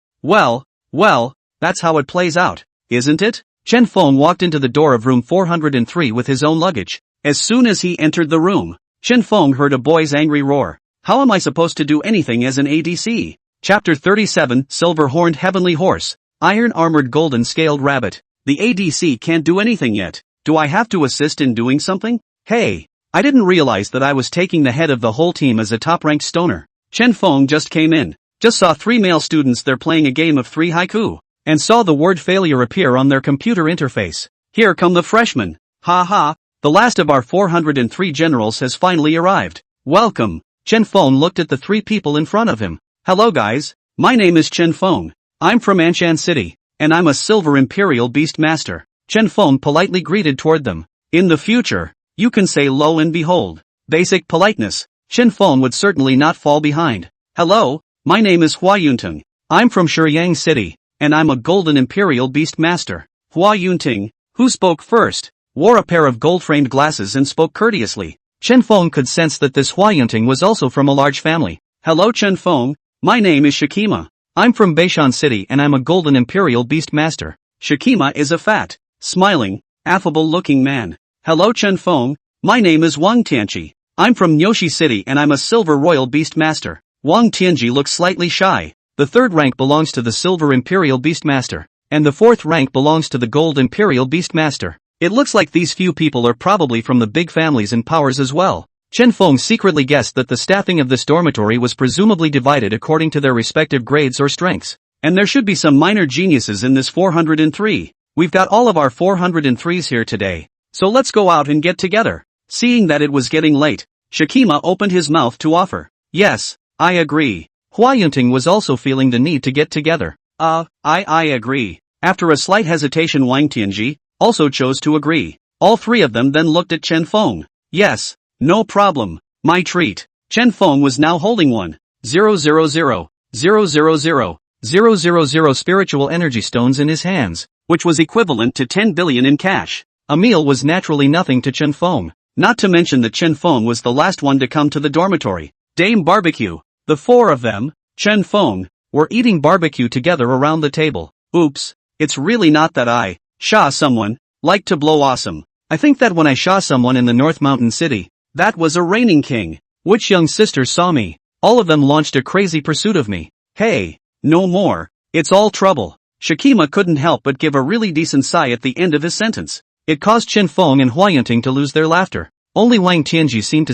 that's how it plays out, isn't it? Chen Feng walked into the door of room 403 with his own luggage. As soon as he entered the room, Chen Feng heard a boy's angry roar. How am I supposed to do anything as an ADC? Chapter 37, Silver-Horned Heavenly Horse, Iron-Armored Golden Scaled Rabbit. The ADC can't do anything yet. Do I have to assist in doing something? Hey, I didn't realize that I was taking the head of the whole team as a top-ranked stoner. Chen Feng just came in, just saw 3 male students there playing a game of 3 haiku, and saw the word failure appear on their computer interface. Here come the freshmen. Ha ha, the last of our 403 generals has finally arrived. Welcome. Chen Feng looked at the three people in front of him. Hello guys, my name is Chen Feng. I'm from Anshan City, and I'm a Silver Imperial Beast Master. Chen Feng politely greeted toward them. In the future, you can say lo and behold. Basic politeness. Chen Feng would certainly not fall behind. Hello, my name is Hua Yunting. I'm from Shiryang City, and I'm a Golden Imperial Beast Master. Hua Yunting, who spoke first, wore a pair of gold-framed glasses and spoke courteously. Chen Feng could sense that this Hua Yunting was also from a large family. Hello Chen Feng, my name is Shikima. I'm from Beishan City and I'm a Golden Imperial Beast Master. Shikima is a fat, smiling, affable-looking man. Hello Chen Feng, my name is Wang Tianqi. I'm from Nyoshi City and I'm a Silver Royal Beast Master. Wang Tianqi looks slightly shy. The third rank belongs to the Silver Imperial Beast Master, and the fourth rank belongs to the Gold Imperial Beast Master. It looks like these few people are probably from the big families and powers as well. Chen Feng secretly guessed that the staffing of this dormitory was presumably divided according to their respective grades or strengths. And there should be some minor geniuses in this 403. We've got all of our 403s here today. So let's go out and get together. Seeing that it was getting late, Shikima opened his mouth to offer. Yes, I agree. Hua Yunting was also feeling the need to get together. I agree. After a slight hesitation, Wang Tianji also chose to agree. All three of them then looked at Chen Feng. Yes, no problem. My treat. Chen Feng was now holding 1,000,000,000 spiritual energy stones in his hands, which was equivalent to 10 billion in cash. A meal was naturally nothing to Chen Feng. Not to mention that Chen Feng was the last one to come to the dormitory. Dame Barbecue. The four of them, Chen Feng, were eating barbecue together around the table. Oops, it's really not that I, Sha someone, like to blow awesome. I think that when I Sha someone in the North Mountain City, that was a reigning king. Which young sister saw me? All of them launched a crazy pursuit of me. Hey, no more. It's all trouble. Shikima couldn't help but give a really decent sigh at the end of his sentence. It caused Chen Feng and Hua Yunting to lose their laughter. Only Wang Tianji seemed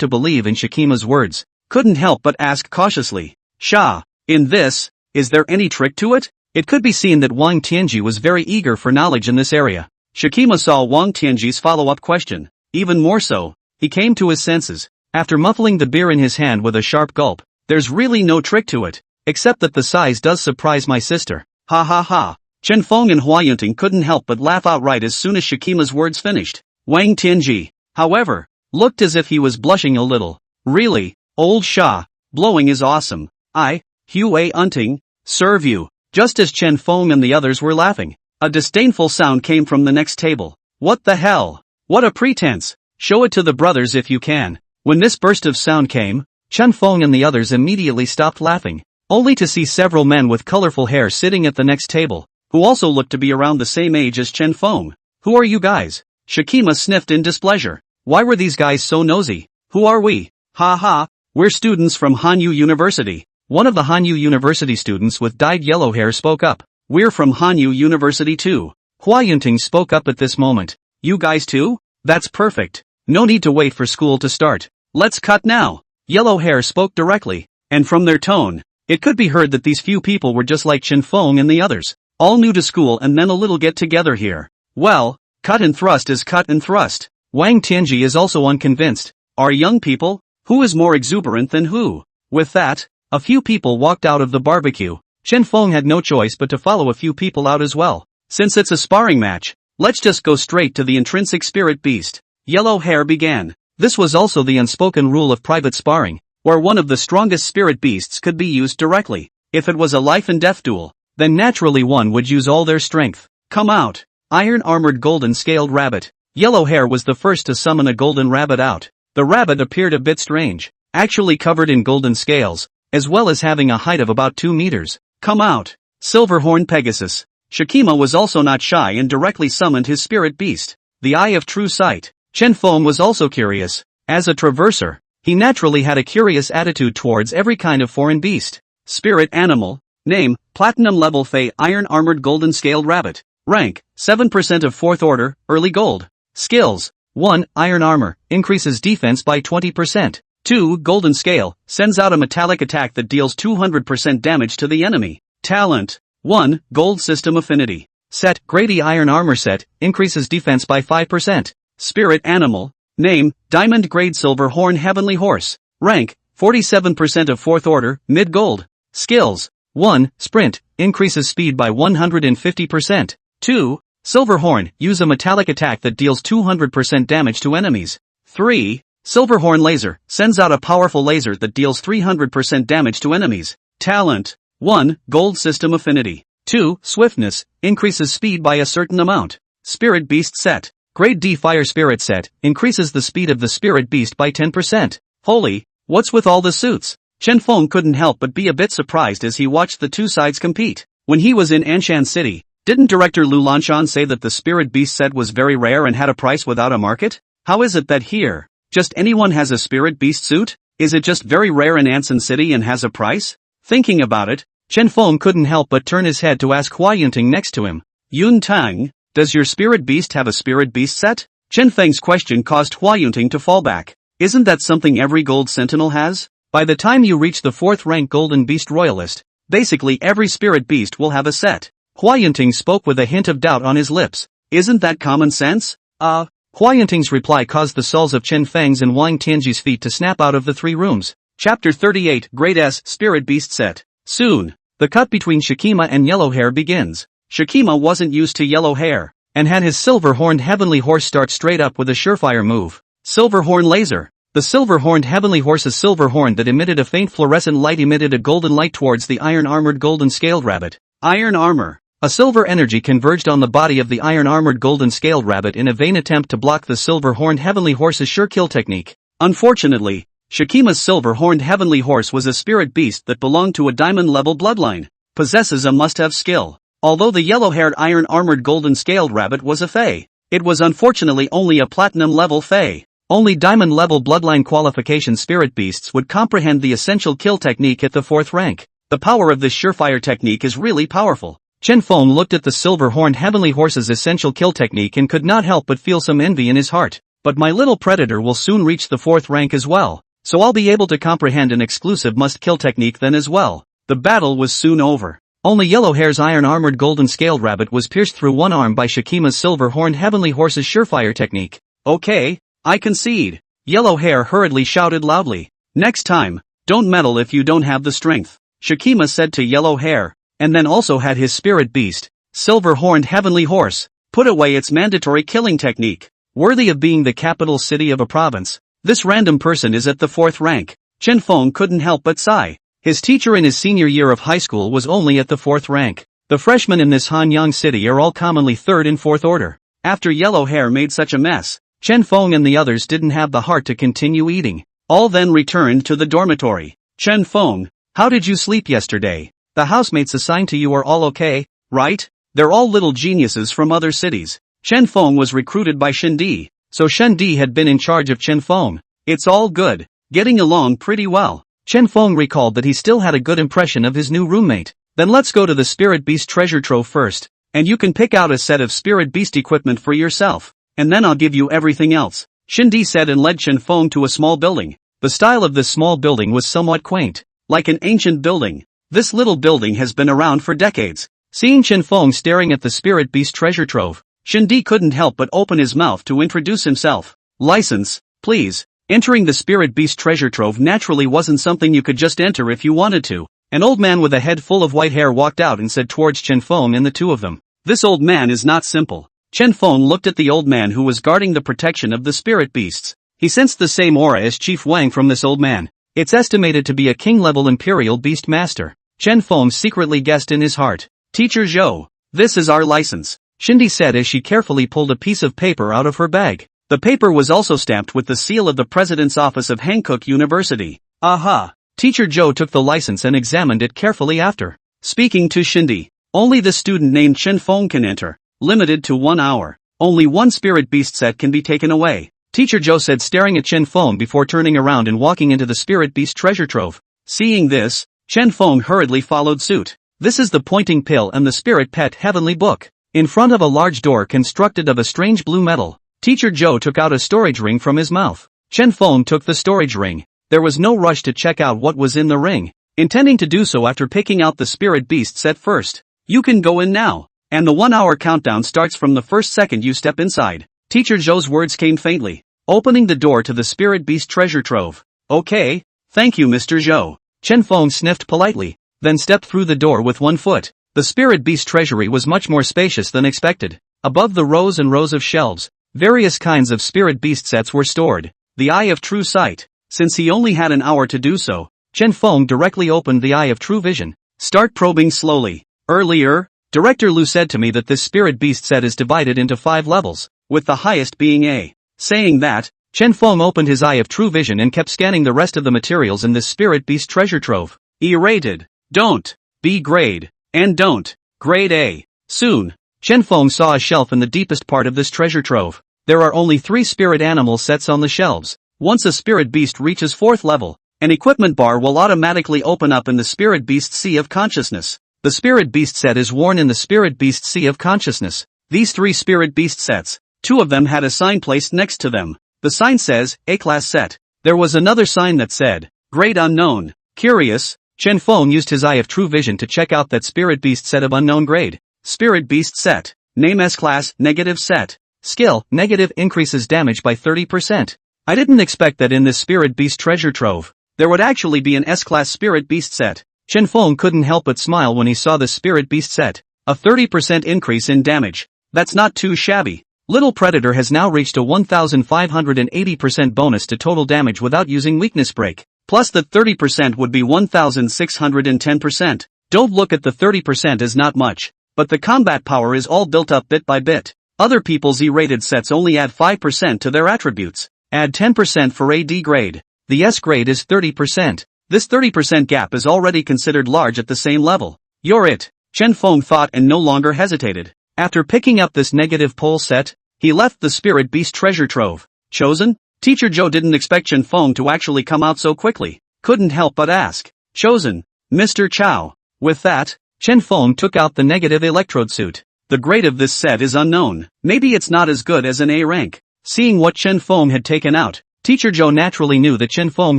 to believe in Shikima's words. Couldn't help but ask cautiously. Sha, in this, is there any trick to it? It could be seen that Wang Tianji was very eager for knowledge in this area. Shikima saw Wang Tianji's follow-up question. Even more so, he came to his senses. After muffling the beer in his hand with a sharp gulp, there's really no trick to it, except that the size does surprise my sister. Ha ha ha. Chen Feng and Hua Yunting couldn't help but laugh outright as soon as Shikima's words finished. Wang Tianji, however, looked as if he was blushing a little. Really, old Sha, blowing is awesome. Hua Yunting, serve you. Just as Chen Feng and the others were laughing, a disdainful sound came from the next table. What the hell? What a pretense. Show it to the brothers if you can. When this burst of sound came, Chen Feng and the others immediately stopped laughing, only to see several men with colorful hair sitting at the next table, who also looked to be around the same age as Chen Feng. Who are you guys? Shikima sniffed in displeasure. Why were these guys so nosy? Who are we? Ha ha, we're students from Hanyu University. One of the Hanyu University students with dyed yellow hair spoke up. We're from Hanyu University too. Hua Yunting spoke up at this moment. You guys too? That's perfect. No need to wait for school to start. Let's cut now. Yellow hair spoke directly, and from their tone, it could be heard that these few people were just like Chen Feng and the others, all new to school and then a little get together here. Well, cut and thrust is cut and thrust. Wang Tianji is also unconvinced. Are young people? Who is more exuberant than who? With that, a few people walked out of the barbecue. Chen Feng had no choice but to follow a few people out as well. Since it's a sparring match, let's just go straight to the intrinsic spirit beast. Yellow hair began. This was also the unspoken rule of private sparring, where one of the strongest spirit beasts could be used directly. If it was a life and death duel, then naturally one would use all their strength. Come out. Iron-armored golden-scaled rabbit. Yellow hair was the first to summon a golden rabbit out. The rabbit appeared a bit strange, actually covered in golden scales, as well as having a height of about 2 meters. Come out. Silverhorn Pegasus. Shikima was also not shy and directly summoned his spirit beast, the Eye of True Sight. Chen Feng was also curious. As a traverser, he naturally had a curious attitude towards every kind of foreign beast. Spirit animal. Name, Platinum Level Fey Iron-Armored Golden-Scaled Rabbit. Rank, 7% of 4th Order, Early Gold. Skills. 1. Iron Armor, increases defense by 20%. 2. Golden Scale, sends out a metallic attack that deals 200% damage to the enemy. Talent. 1. Gold System Affinity. Set, Grady Iron Armor Set, increases defense by 5%. Spirit Animal. Name, Diamond Grade Silver Horn Heavenly Horse. Rank, 47% of 4th Order, Mid Gold. Skills. 1. Sprint, increases speed by 150%. 2. Silver Horn, use a metallic attack that deals 200% damage to enemies. 3. Silver Horn Laser, sends out a powerful laser that deals 300% damage to enemies. Talent. 1. Gold System Affinity. 2. Swiftness, increases speed by a certain amount. Spirit Beast Set. Grade D Fire Spirit Set, increases the speed of the Spirit Beast by 10%. Holy, what's with all the suits? Chen Feng couldn't help but be a bit surprised as he watched the two sides compete. When he was in Anshan City, didn't director Lu Lanshan say that the Spirit Beast set was very rare and had a price without a market? How is it that here, just anyone has a Spirit Beast suit? Is it just very rare in Anshan City and has a price? Thinking about it, Chen Feng couldn't help but turn his head to ask Hua Yunting next to him. Yun Tang, does your Spirit Beast have a Spirit Beast set? Chen Feng's question caused Hua Yunting to fall back. Isn't that something every Gold Sentinel has? By the time you reach the 4th rank Golden Beast Royalist, basically every Spirit Beast will have a set. Hua Yunting spoke with a hint of doubt on his lips. Isn't that common sense? Hua Yunting's reply caused the soles of Chen Feng's and Wang Tianji's feet to snap out of the 3 rooms. Chapter 38 Grade S Spirit Beast Set. Soon, the cut between Shikima and Yellowhair begins. Shikima wasn't used to Yellowhair, and had his silver-horned heavenly horse start straight up with a surefire move. Silver Horn Laser. The silver-horned heavenly horse's silver horn that emitted a faint fluorescent light emitted a golden light towards the iron-armored golden-scaled rabbit. Iron armor. A silver energy converged on the body of the iron-armored golden-scaled rabbit in a vain attempt to block the silver-horned heavenly horse's sure kill technique. Unfortunately, Shikima's silver-horned heavenly horse was a spirit beast that belonged to a diamond-level bloodline. Possesses a must-have skill. Although the yellow-haired iron-armored golden-scaled rabbit was a fae, it was unfortunately only a platinum-level fae. Only diamond-level bloodline qualification spirit beasts would comprehend the essential kill technique at the 4th rank. The power of this surefire technique is really powerful. Chen Feng looked at the silver-horned heavenly horse's essential kill technique and could not help but feel some envy in his heart. But my little predator will soon reach the 4th rank as well, so I'll be able to comprehend an exclusive must-kill technique then as well. The battle was soon over. Only Yellowhair's iron-armored golden-scaled rabbit was pierced through one arm by Shikima's silver-horned heavenly horse's surefire technique. Okay, I concede. Yellowhair hurriedly shouted loudly. Next time, don't meddle if you don't have the strength. Shikima said to Yellowhair, and then also had his spirit beast, silver-horned heavenly horse, put away its mandatory killing technique. Worthy of being the capital city of a province, this random person is at the 4th rank. Chen Feng couldn't help but sigh. His teacher in his senior year of high school was only at the 4th rank. The freshmen in this Hanyang city are all commonly 3rd and 4th order. After Yellowhair made such a mess, Chen Feng and the others didn't have the heart to continue eating. All then returned to the dormitory. Chen Feng, how did you sleep yesterday? The housemates assigned to you are all okay, right? They're all little geniuses from other cities. Chen Feng was recruited by Shendi, so Shendi had been in charge of Chen Feng. It's all good, getting along pretty well. Chen Feng recalled that he still had a good impression of his new roommate. Then let's go to the Spirit Beast treasure trove first, and you can pick out a set of Spirit Beast equipment for yourself, and then I'll give you everything else. Shendi said and led Chen Feng to a small building. The style of this small building was somewhat quaint, like an ancient building. This little building has been around for decades. Seeing Chen Feng staring at the Spirit Beast treasure trove, Shendi couldn't help but open his mouth to introduce himself. License, please. Entering the Spirit Beast treasure trove naturally wasn't something you could just enter if you wanted to. An old man with a head full of white hair walked out and said towards Chen Feng and the two of them. This old man is not simple. Chen Feng looked at the old man who was guarding the protection of the spirit beasts. He sensed the same aura as Chief Wang from this old man. It's estimated to be a king-level imperial beast master. Chen Feng secretly guessed in his heart. Teacher Zhou, this is our license, Shendi said as she carefully pulled a piece of paper out of her bag. The paper was also stamped with the seal of the President's Office of Hankook University. Aha! Teacher Zhou took the license and examined it carefully after. Speaking to Shendi, only the student named Chen Feng can enter. Limited to 1 hour. Only one spirit beast set can be taken away. Teacher Zhou said staring at Chen Feng before turning around and walking into the spirit beast treasure trove. Seeing this, Chen Feng hurriedly followed suit. This is the pointing pill and the spirit pet heavenly book. In front of a large door constructed of a strange blue metal, Teacher Zhou took out a storage ring from his mouth. Chen Feng took the storage ring. There was no rush to check out what was in the ring, intending to do so after picking out the spirit beast set first. You can go in now, and the 1 hour countdown starts from the first second you step inside. Teacher Zhou's words came faintly. opening the door to the spirit beast treasure trove. Okay, thank you Mr. Zhou. Chen Feng sniffed politely, then stepped through the door with one foot. The spirit beast treasury was much more spacious than expected. Above the rows and rows of shelves, various kinds of spirit beast sets were stored. The Eye of True Sight. Since he only had an hour to do so, Chen Feng directly opened the Eye of True Vision. Start probing slowly. Earlier, Director Lu said to me that this spirit beast set is divided into 5 levels, with the highest being A. Saying that, Chen Feng opened his Eye of True Vision and kept scanning the rest of the materials in this spirit beast treasure trove. E-rated. Don't. B grade. And don't. Grade A. Soon, Chen Feng saw a shelf in the deepest part of this treasure trove. There are only 3 spirit animal sets on the shelves. Once a spirit beast reaches 4th level, an equipment bar will automatically open up in the spirit beast Sea of Consciousness. The spirit beast set is worn in the spirit beast Sea of Consciousness. These 3 spirit beast sets, 2 of them had a sign placed next to them. The sign says, A-class set. There was another sign that said, Grade Unknown. Curious, Chen Feng used his Eye of True Vision to check out that spirit beast set of unknown grade. Spirit beast set. Name S-class, negative set. Skill, negative increases damage by 30%. I didn't expect that in this spirit beast treasure trove, there would actually be an S-class spirit beast set. Chen Feng couldn't help but smile when he saw the spirit beast set. A 30% increase in damage. That's not too shabby. Little Predator has now reached a 1580% bonus to total damage without using weakness break. Plus that 30% would be 1610%. Don't look at the 30% as not much, but the combat power is all built up bit by bit. Other people's E-rated sets only add 5% to their attributes. Add 10% for AD grade. The S grade is 30%. This 30% gap is already considered large at the same level. You're it, Chen Feng thought and no longer hesitated. After picking up this negative pole set, he left the spirit beast treasure trove. Chosen? Teacher Zhou didn't expect Chen Feng to actually come out so quickly. Couldn't help but ask. Chosen. Mr. Chow. With that, Chen Feng took out the negative electrode suit. The grade of this set is unknown. Maybe it's not as good as an A rank. Seeing what Chen Feng had taken out, Teacher Zhou naturally knew that Chen Feng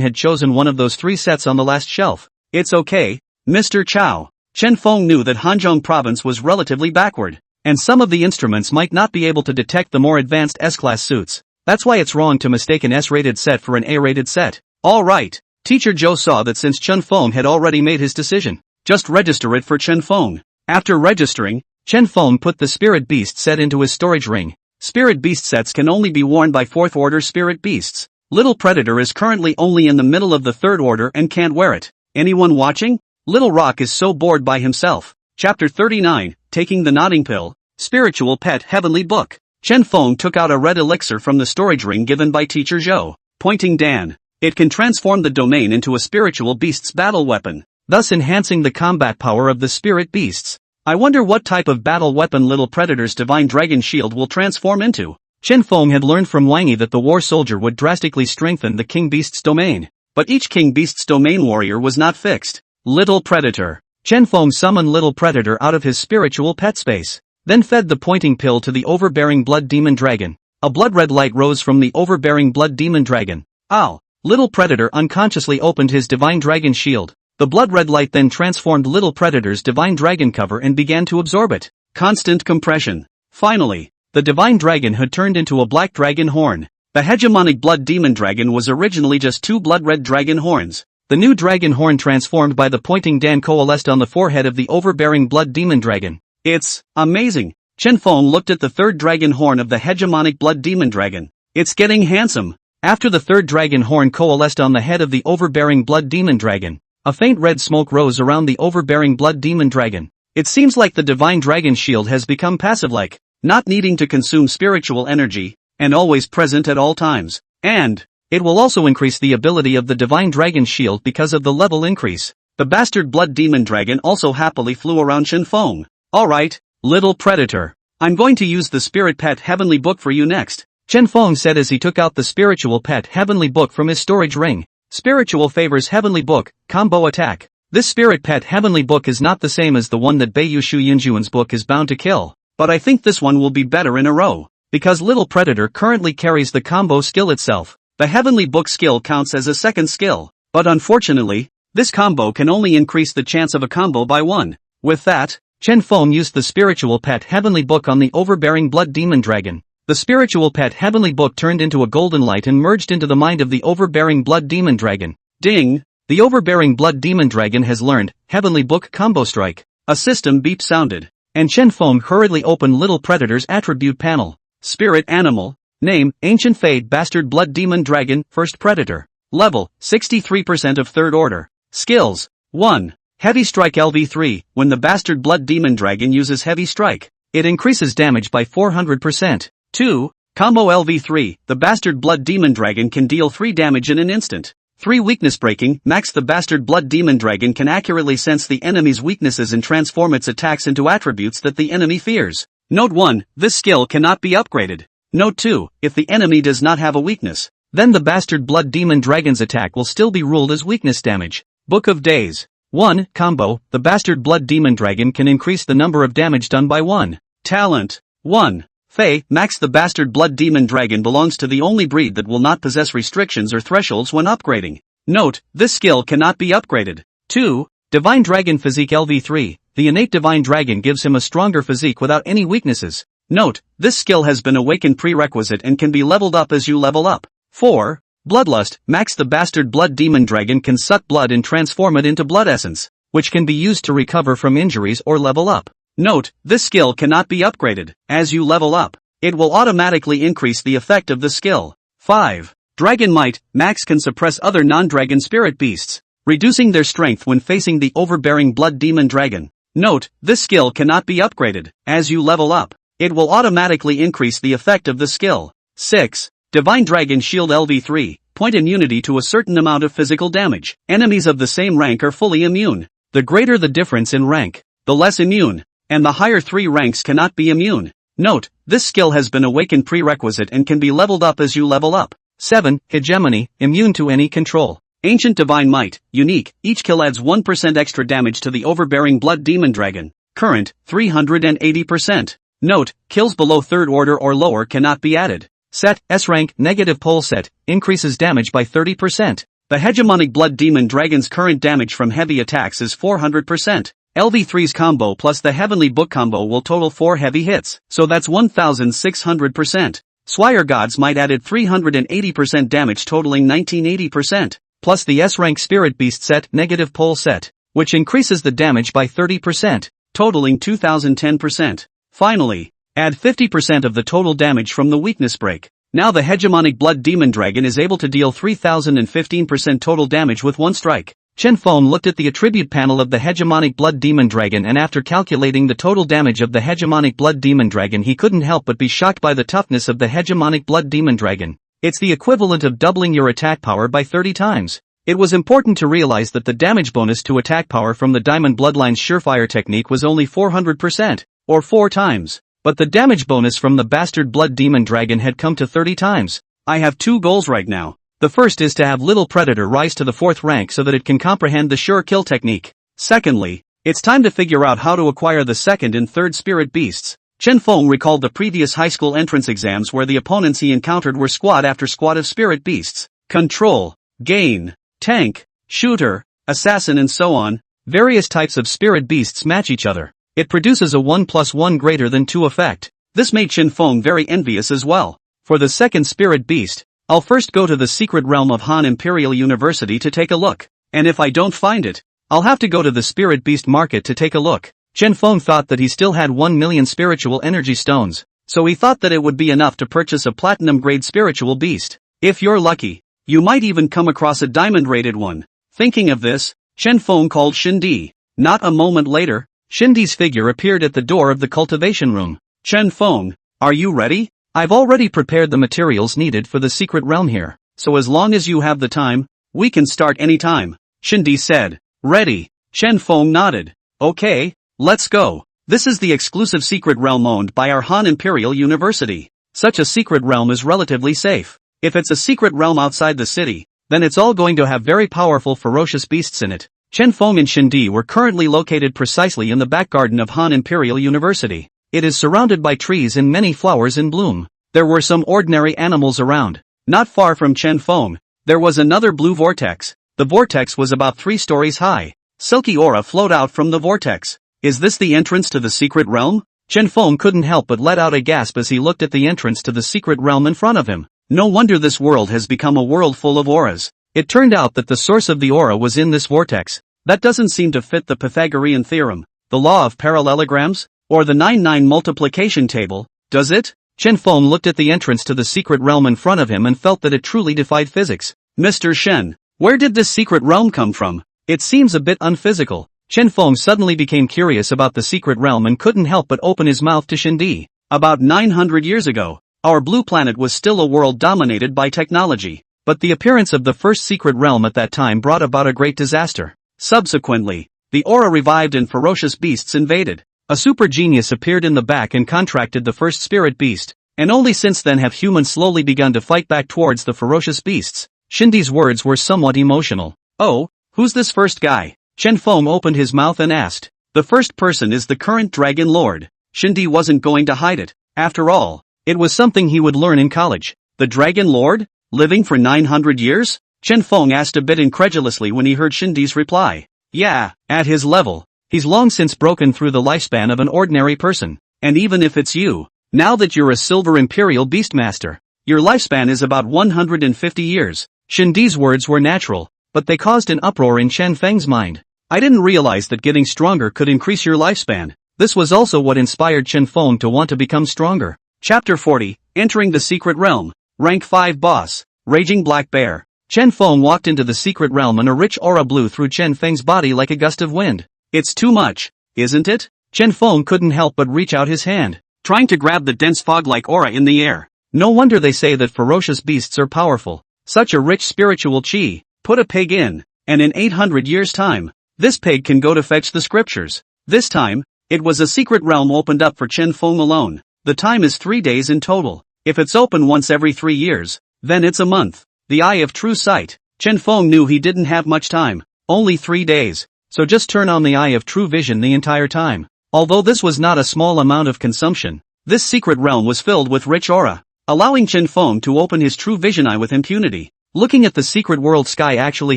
had chosen one of those 3 sets on the last shelf. It's okay, Mr. Chow. Chen Feng knew that Hanzhong province was relatively backward, and some of the instruments might not be able to detect the more advanced S-class suits. That's why it's wrong to mistake an S-rated set for an A-rated set. Alright, Teacher Zhou saw that since Chen Feng had already made his decision, just register it for Chen Feng. After registering, Chen Feng put the spirit beast set into his storage ring. Spirit beast sets can only be worn by 4th order spirit beasts. Little Predator is currently only in the middle of the 3rd order and can't wear it. Anyone watching? Little Rock is so bored by himself. Chapter 39, Taking the Nodding Pill. Spiritual Pet Heavenly Book. Chen Feng took out a red elixir from the storage ring given by Teacher Zhou, pointing Dan. It can transform the domain into a spiritual beast's battle weapon, thus enhancing the combat power of the spirit beasts. I wonder what type of battle weapon Little Predator's Divine Dragon Shield will transform into. Chen Feng had learned from Wangi that the War Soldier would drastically strengthen the King Beast's domain, but each King Beast's domain warrior was not fixed. Little Predator. Chen Feng summoned Little Predator out of his spiritual pet space, then fed the pointing pill to the overbearing blood demon dragon. A blood-red light rose from the overbearing blood demon dragon. Ow! Little Predator unconsciously opened his Divine Dragon Shield. The blood-red light then transformed Little Predator's Divine Dragon cover and began to absorb it. Constant compression. Finally, the Divine Dragon had turned into a black dragon horn. The hegemonic blood demon dragon was originally just 2 blood-red dragon horns. The new dragon horn transformed by the pointing Dan coalesced on the forehead of the overbearing blood demon dragon. It's amazing. Chen Feng looked at the 3rd dragon horn of the hegemonic blood demon dragon. It's getting handsome. After the 3rd dragon horn coalesced on the head of the overbearing blood demon dragon, a faint red smoke rose around the overbearing blood demon dragon. It seems like the Divine Dragon Shield has become passive-like, not needing to consume spiritual energy, and always present at all times. And it will also increase the ability of the Divine Dragon Shield because of the level increase. The bastard blood demon dragon also happily flew around Chen Feng. Alright, Little Predator. I'm going to use the Spirit Pet Heavenly Book for you next, Chen Feng said as he took out the Spiritual Pet Heavenly Book from his storage ring. Spiritual favors Heavenly Book, combo attack. This Spirit Pet Heavenly Book is not the same as the one that Beiyu Shu Yinjuan's book is bound to kill, but I think this one will be better in a row, because Little Predator currently carries the combo skill itself. The Heavenly Book skill counts as a second skill, but unfortunately, this combo can only increase the chance of a combo by 1. With that, Chen Feng used the Spiritual Pet Heavenly Book on the overbearing blood demon dragon. The spiritual pet heavenly book turned into a golden light and merged into the mind of the overbearing blood demon dragon. Ding! The overbearing blood demon dragon has learned heavenly book combo strike. A system beep sounded, and Chen Feng hurriedly opened Little Predator's attribute panel. Spirit animal. Name, Ancient Fade Bastard Blood Demon Dragon, First Predator. Level, 63% of Third Order. Skills. 1. Heavy Strike LV3, when the Bastard Blood Demon Dragon uses Heavy Strike, it increases damage by 400%. 2. Combo LV3, the Bastard Blood Demon Dragon can deal 3 damage in an instant. 3. Weakness Breaking, Max the Bastard Blood Demon Dragon can accurately sense the enemy's weaknesses and transform its attacks into attributes that the enemy fears. Note 1, this skill cannot be upgraded. Note 2, if the enemy does not have a weakness, then the Bastard Blood Demon Dragon's attack will still be ruled as weakness damage. Book of Days. 1. Combo, the Bastard Blood Demon Dragon can increase the number of damage done by 1. Talent. 1. Fey, Max the Bastard Blood Demon Dragon belongs to the only breed that will not possess restrictions or thresholds when upgrading. Note, this skill cannot be upgraded. 2. Divine Dragon Physique LV3, the innate Divine Dragon gives him a stronger physique without any weaknesses. Note, this skill has been awakened prerequisite and can be leveled up as you level up. 4. Bloodlust, Max the Bastard Blood Demon Dragon can suck blood and transform it into blood essence, which can be used to recover from injuries or level up. Note, this skill cannot be upgraded. As you level up, it will automatically increase the effect of the skill. 5. Dragon Might, Max can suppress other non-dragon spirit beasts, reducing their strength when facing the overbearing Blood Demon Dragon. Note, this skill cannot be upgraded. As you level up, it will automatically increase the effect of the skill. 6. Divine Dragon Shield LV3, point immunity to a certain amount of physical damage. Enemies of the same rank are fully immune. The greater the difference in rank, the less immune, and the higher 3 ranks cannot be immune. Note, this skill has been awakened prerequisite and can be leveled up as you level up. 7. Hegemony, immune to any control. Ancient Divine Might, unique, each kill adds 1% extra damage to the overbearing Blood Demon Dragon. Current, 380%. Note, kills below 3rd order or lower cannot be added. Set, S-rank, negative pole set, increases damage by 30%. The hegemonic Blood Demon Dragon's current damage from heavy attacks is 400%. LV3's combo plus the Heavenly Book combo will total 4 heavy hits, so that's 1600%. Swire Gods might added 380% damage totaling 1980%, plus the S-rank Spirit Beast set, negative pole set, which increases the damage by 30%, totaling 2010%. Finally, add 50% of the total damage from the weakness break. Now the hegemonic Blood Demon Dragon is able to deal 3015% total damage with one strike. Chen Feng looked at the attribute panel of the hegemonic Blood Demon Dragon, and after calculating the total damage of the hegemonic Blood Demon Dragon, he couldn't help but be shocked by the toughness of the hegemonic Blood Demon Dragon. It's the equivalent of doubling your attack power by 30 times. It was important to realize that the damage bonus to attack power from the Diamond Bloodline's Surefire technique was only 400%, or 4 times. But the damage bonus from the Bastard Blood Demon Dragon had come to 30 times. I have 2 goals right now. The first is to have Little Predator rise to the 4th rank so that it can comprehend the sure kill technique. Secondly, it's time to figure out how to acquire the 2nd and 3rd spirit beasts. Chen Feng recalled the previous high school entrance exams where the opponents he encountered were squad after squad of spirit beasts. Control, gain, tank, shooter, assassin and so on. Various types of spirit beasts match each other. It produces a 1+1 greater than 2 effect. This made Chen Feng very envious as well. For the 2nd spirit beast, I'll first go to the secret realm of Han Imperial University to take a look. And if I don't find it, I'll have to go to the spirit beast market to take a look. Chen Feng thought that he still had 1 million spiritual energy stones, so he thought that it would be enough to purchase a platinum grade spiritual beast. If you're lucky, you might even come across a diamond rated one. Thinking of this, Chen Feng called Shindi. Not a moment later, Shindi's figure appeared at the door of the cultivation room. Chen Feng, are you ready? I've already prepared the materials needed for the secret realm here, so as long as you have the time, we can start anytime. Shindi said. Ready. Chen Feng nodded. Okay, let's go. This is the exclusive secret realm owned by our Han Imperial University. Such a secret realm is relatively safe. If it's a secret realm outside the city, then it's all going to have very powerful ferocious beasts in it. Chen Feng and Shindi were currently located precisely in the back garden of Han Imperial University. It is surrounded by trees and many flowers in bloom. There were some ordinary animals around. Not far from Chen Feng, there was another blue vortex. The vortex was about 3 stories high. Silky aura flowed out from the vortex. Is this the entrance to the secret realm? Chen Feng couldn't help but let out a gasp as he looked at the entrance to the secret realm in front of him. No wonder this world has become a world full of auras. It turned out that the source of the aura was in this vortex. That doesn't seem to fit the Pythagorean theorem, the law of parallelograms, or the 9-9 multiplication table, does it? Chen Feng looked at the entrance to the secret realm in front of him and felt that it truly defied physics. Mr. Shen, where did this secret realm come from? It seems a bit unphysical. Chen Feng suddenly became curious about the secret realm and couldn't help but open his mouth to Shindi. About 900 years ago, our blue planet was still a world dominated by technology, but the appearance of the first secret realm at that time brought about a great disaster. Subsequently, the aura revived and ferocious beasts invaded. A super genius appeared in the back and contracted the first spirit beast, and only since then have humans slowly begun to fight back towards the ferocious beasts. Shindi's words were somewhat emotional. Oh, who's this first guy? Chen Feng opened his mouth and asked. The first person is the current Dragon Lord. Shindi wasn't going to hide it. After all, it was something he would learn in college. The Dragon Lord? Living for 900 years? Chen Feng asked a bit incredulously when he heard Shindi's reply. Yeah, at his level, he's long since broken through the lifespan of an ordinary person. And even if it's you, now that you're a Silver Imperial Beastmaster, your lifespan is about 150 years. Shindi's words were natural, but they caused an uproar in Chen Feng's mind. I didn't realize that getting stronger could increase your lifespan. This was also what inspired Chen Feng to want to become stronger. Chapter 40, Entering the Secret Realm. Rank 5 Boss, Raging Black Bear. Chen Feng walked into the secret realm and a rich aura blew through Chen Feng's body like a gust of wind. It's too much, isn't it? Chen Feng couldn't help but reach out his hand, trying to grab the dense fog-like aura in the air. No wonder they say that ferocious beasts are powerful. Such a rich spiritual chi. Put a pig in, and in 800 years' time, this pig can go to fetch the scriptures. This time, it was a secret realm opened up for Chen Feng alone. The time is 3 days in total. If it's open once every 3 years, then it's a month. The Eye of True Sight. Chen Feng knew he didn't have much time, only 3 days, so just turn on the Eye of True Vision the entire time. Although this was not a small amount of consumption, this secret realm was filled with rich aura, allowing Chen Feng to open his true vision eye with impunity. Looking at the secret world sky actually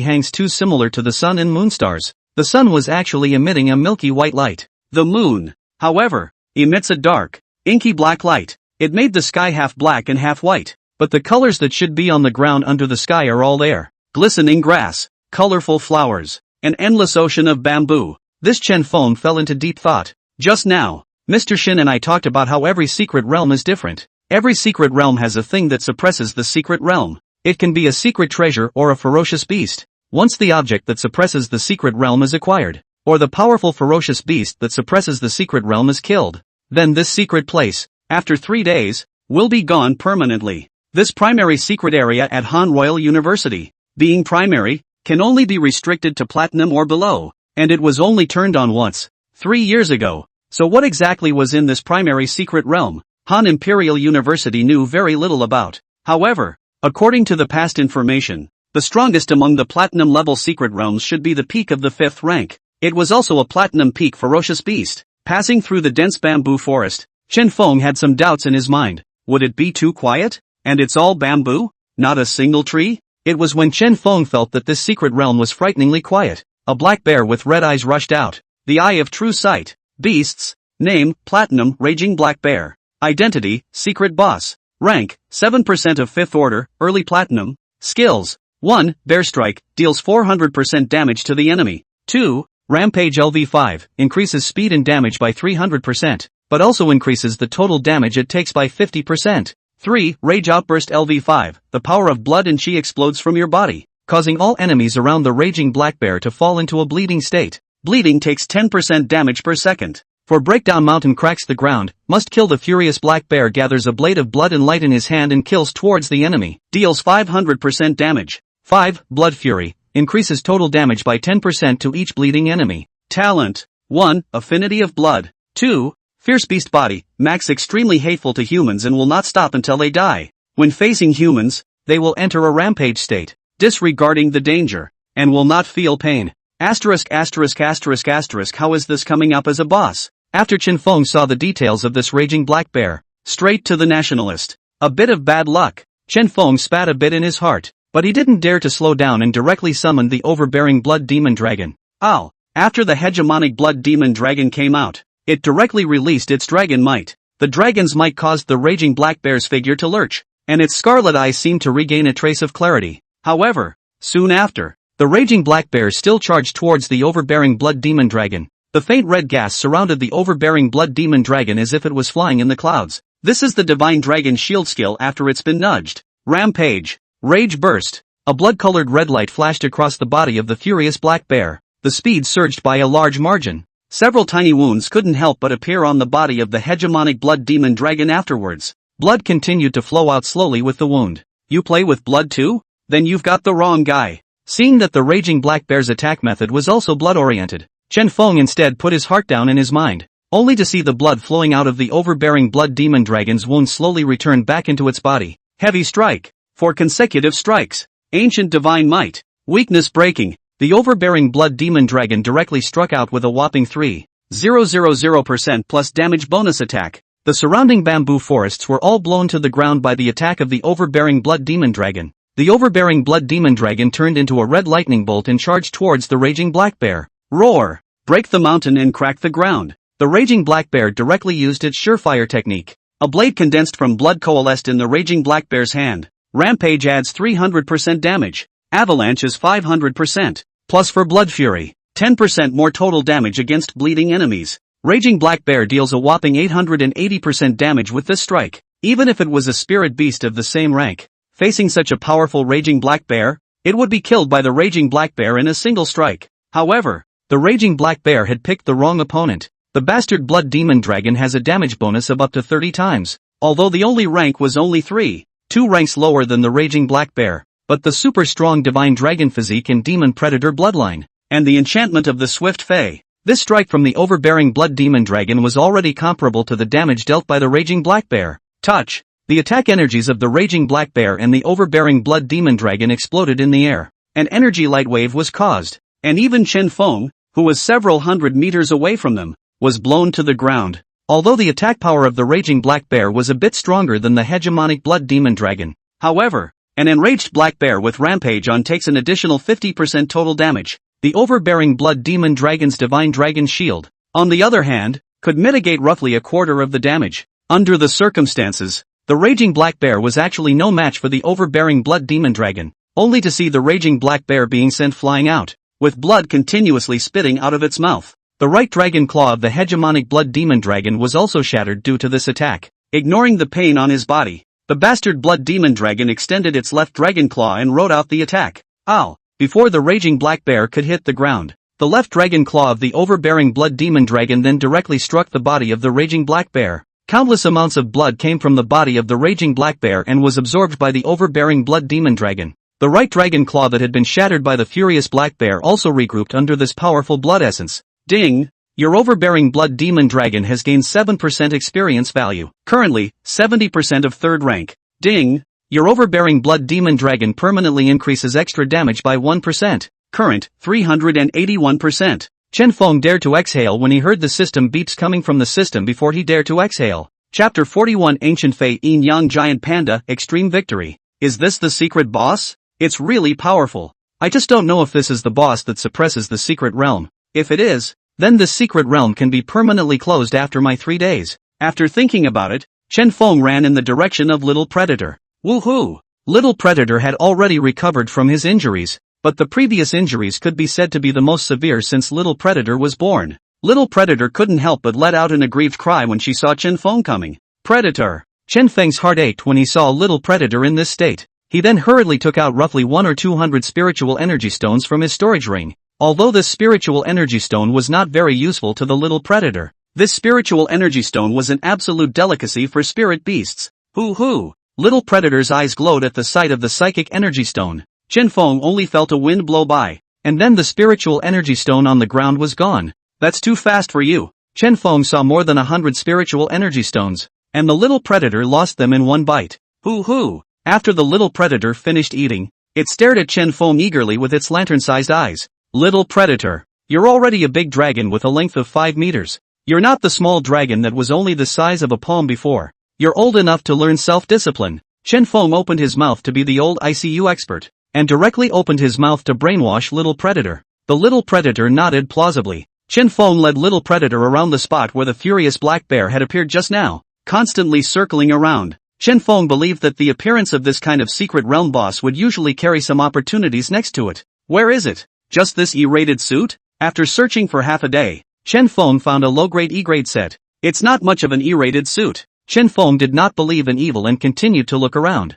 hangs too similar to the sun and moon stars. The sun was actually emitting a milky white light. The moon, however, emits a dark, inky black light. It made the sky half black and half white. But the colors that should be on the ground under the sky are all there. Glistening grass, colorful flowers, an endless ocean of bamboo. This Chen Feng fell into deep thought. Just now, Mr. Shin and I talked about how every secret realm is different. Every secret realm has a thing that suppresses the secret realm. It can be a secret treasure or a ferocious beast. Once the object that suppresses the secret realm is acquired, or the powerful ferocious beast that suppresses the secret realm is killed, then this secret place, after 3 days, will be gone permanently. This primary secret area at Han Royal University, being primary, can only be restricted to platinum or below, and it was only turned on once, 3 years ago. So what exactly was in this primary secret realm? Han Imperial University knew very little about. However, according to the past information, the strongest among the platinum level secret realms should be the peak of the 5th rank. It was also a platinum peak ferocious beast. Passing through the dense bamboo forest, Chen Feng had some doubts in his mind. Would it be too quiet? And it's all bamboo? Not a single tree? It was when Chen Feng felt that this secret realm was frighteningly quiet. A black bear with red eyes rushed out. The Eye of True Sight. Beasts. Name, Platinum, Raging Black Bear. Identity, Secret Boss. Rank, 7% of 5th order, Early Platinum. Skills. 1. Bear Strike, deals 400% damage to the enemy. 2. Rampage LV5, increases speed and damage by 300%, but also increases the total damage it takes by 50%. 3. Rage Outburst LV5, the power of blood and chi explodes from your body, causing all enemies around the raging black bear to fall into a bleeding state. Bleeding takes 10% damage per second. For Breakdown Mountain cracks the ground, must kill the furious black bear gathers a blade of blood and light in his hand and kills towards the enemy, deals 500% damage. 5. Blood Fury, increases total damage by 10% to each bleeding enemy. Talent. 1. Affinity of Blood. 2. Fierce Beast Body, max extremely hateful to humans and will not stop until they die. When facing humans, they will enter a rampage state, disregarding the danger, and will not feel pain. Asterisk asterisk asterisk asterisk how is this coming up as a boss? After Chen Feng saw the details of this raging black bear, straight to the nationalist. A bit of bad luck. Chen Feng spat a bit in his heart, but he didn't dare to slow down and directly summoned the overbearing blood demon dragon. Ow! After the hegemonic blood demon dragon came out, It directly released its dragon might. The dragon's might caused the raging black bear's figure to lurch, and its scarlet eyes seemed to regain a trace of clarity. However, soon after, the raging black bear still charged towards the overbearing blood demon dragon. The faint red gas surrounded the overbearing blood demon dragon as if it was flying in the clouds. This is the divine dragon shield skill after it's been nudged. Rampage. Rage burst. A blood-colored red light flashed across the body of the furious black bear. The speed surged by a large margin. Several tiny wounds couldn't help but appear on the body of the hegemonic blood demon dragon afterwards. Blood continued to flow out slowly with the wound. You play with blood too? Then you've got the wrong guy. Seeing that the raging black bear's attack method was also blood-oriented, Chen Feng instead put his heart down in his mind, only to see the blood flowing out of the overbearing blood demon dragon's wound slowly return back into its body. Heavy strike. 4 consecutive strikes. Ancient divine might. Weakness breaking. The overbearing blood demon dragon directly struck out with a whopping 3,000% plus damage bonus attack. The surrounding bamboo forests were all blown to the ground by the attack of the overbearing blood demon dragon. The overbearing blood demon dragon turned into a red lightning bolt and charged towards the raging black bear. Roar! Break the mountain and crack the ground. The raging black bear directly used its surefire technique. A blade condensed from blood coalesced in the raging black bear's hand. Rampage adds 300% damage. Avalanche is 500%. Plus for Blood Fury, 10% more total damage against bleeding enemies. Raging Black Bear deals a whopping 880% damage with this strike. Even if it was a spirit beast of the same rank, facing such a powerful Raging Black Bear, it would be killed by the Raging Black Bear in a single strike. However, the Raging Black Bear had picked the wrong opponent. The bastard Blood Demon Dragon has a damage bonus of up to 30 times, although the only rank was only 2 ranks lower than the Raging Black Bear, but the super strong Divine Dragon physique and Demon Predator bloodline, and the enchantment of the Swift Fae. This strike from the overbearing Blood Demon Dragon was already comparable to the damage dealt by the Raging Black Bear. Touch! The attack energies of the Raging Black Bear and the overbearing Blood Demon Dragon exploded in the air. An energy light wave was caused, and even Chen Feng, who was several hundred meters away from them, was blown to the ground. Although the attack power of the Raging Black Bear was a bit stronger than the hegemonic Blood Demon Dragon, however, an enraged Black Bear with Rampage on takes an additional 50% total damage. The overbearing Blood Demon Dragon's Divine Dragon Shield, on the other hand, could mitigate roughly a quarter of the damage. Under the circumstances, the Raging Black Bear was actually no match for the overbearing Blood Demon Dragon, only to see the Raging Black Bear being sent flying out, with blood continuously spitting out of its mouth. The right dragon claw of the hegemonic Blood Demon Dragon was also shattered due to this attack. Ignoring the pain on his body, the bastard Blood Demon Dragon extended its left dragon claw and rode out the attack. Ow! Before the Raging Black Bear could hit the ground, the left dragon claw of the overbearing Blood Demon Dragon then directly struck the body of the Raging Black Bear. Countless amounts of blood came from the body of the Raging Black Bear and was absorbed by the overbearing Blood Demon Dragon. The right dragon claw that had been shattered by the furious Black Bear also regrouped under this powerful blood essence. Ding! Your overbearing Blood Demon Dragon has gained 7% experience value. Currently, 70% of 3rd rank. Ding! Your overbearing Blood Demon Dragon permanently increases extra damage by 1%. Current, 381%. Chen Feng dared to exhale when he heard the system beeps coming from the system before he dared to exhale. Chapter 41 Ancient Fei Yin Yang Giant Panda Extreme Victory. Is this the secret boss? It's really powerful. I just don't know if this is the boss that suppresses the secret realm. If it is, then this secret realm can be permanently closed after my 3 days. After thinking about it, Chen Feng ran in the direction of Little Predator. Woohoo! Little Predator had already recovered from his injuries, but the previous injuries could be said to be the most severe since Little Predator was born. Little Predator couldn't help but let out an aggrieved cry when she saw Chen Feng coming. Predator! Chen Feng's heart ached when he saw Little Predator in this state. He then hurriedly took out roughly 1 or 200 spiritual energy stones from his storage ring. Although this spiritual energy stone was not very useful to the Little Predator, this spiritual energy stone was an absolute delicacy for spirit beasts. Hoo-hoo! Little Predator's eyes glowed at the sight of the psychic energy stone. Chen Feng only felt a wind blow by, and then the spiritual energy stone on the ground was gone. That's too fast for you. Chen Feng saw more than 100 spiritual energy stones, and the Little Predator lost them in one bite. Hoo-hoo! After the Little Predator finished eating, it stared at Chen Feng eagerly with its lantern-sized eyes. Little Predator, you're already a big dragon with a length of 5 meters. You're not the small dragon that was only the size of a palm before. You're old enough to learn self-discipline. Chen Feng opened his mouth to be the old ICU expert, and directly opened his mouth to brainwash Little Predator. The Little Predator nodded plausibly. Chen Feng led Little Predator around the spot where the furious black bear had appeared just now, constantly circling around. Chen Feng believed that the appearance of this kind of secret realm boss would usually carry some opportunities next to it. Where is it? Just this E-rated suit? After searching for half a day, Chen Feng found a low-grade E-grade set. It's not much of an E-rated suit. Chen Feng did not believe in evil and continued to look around.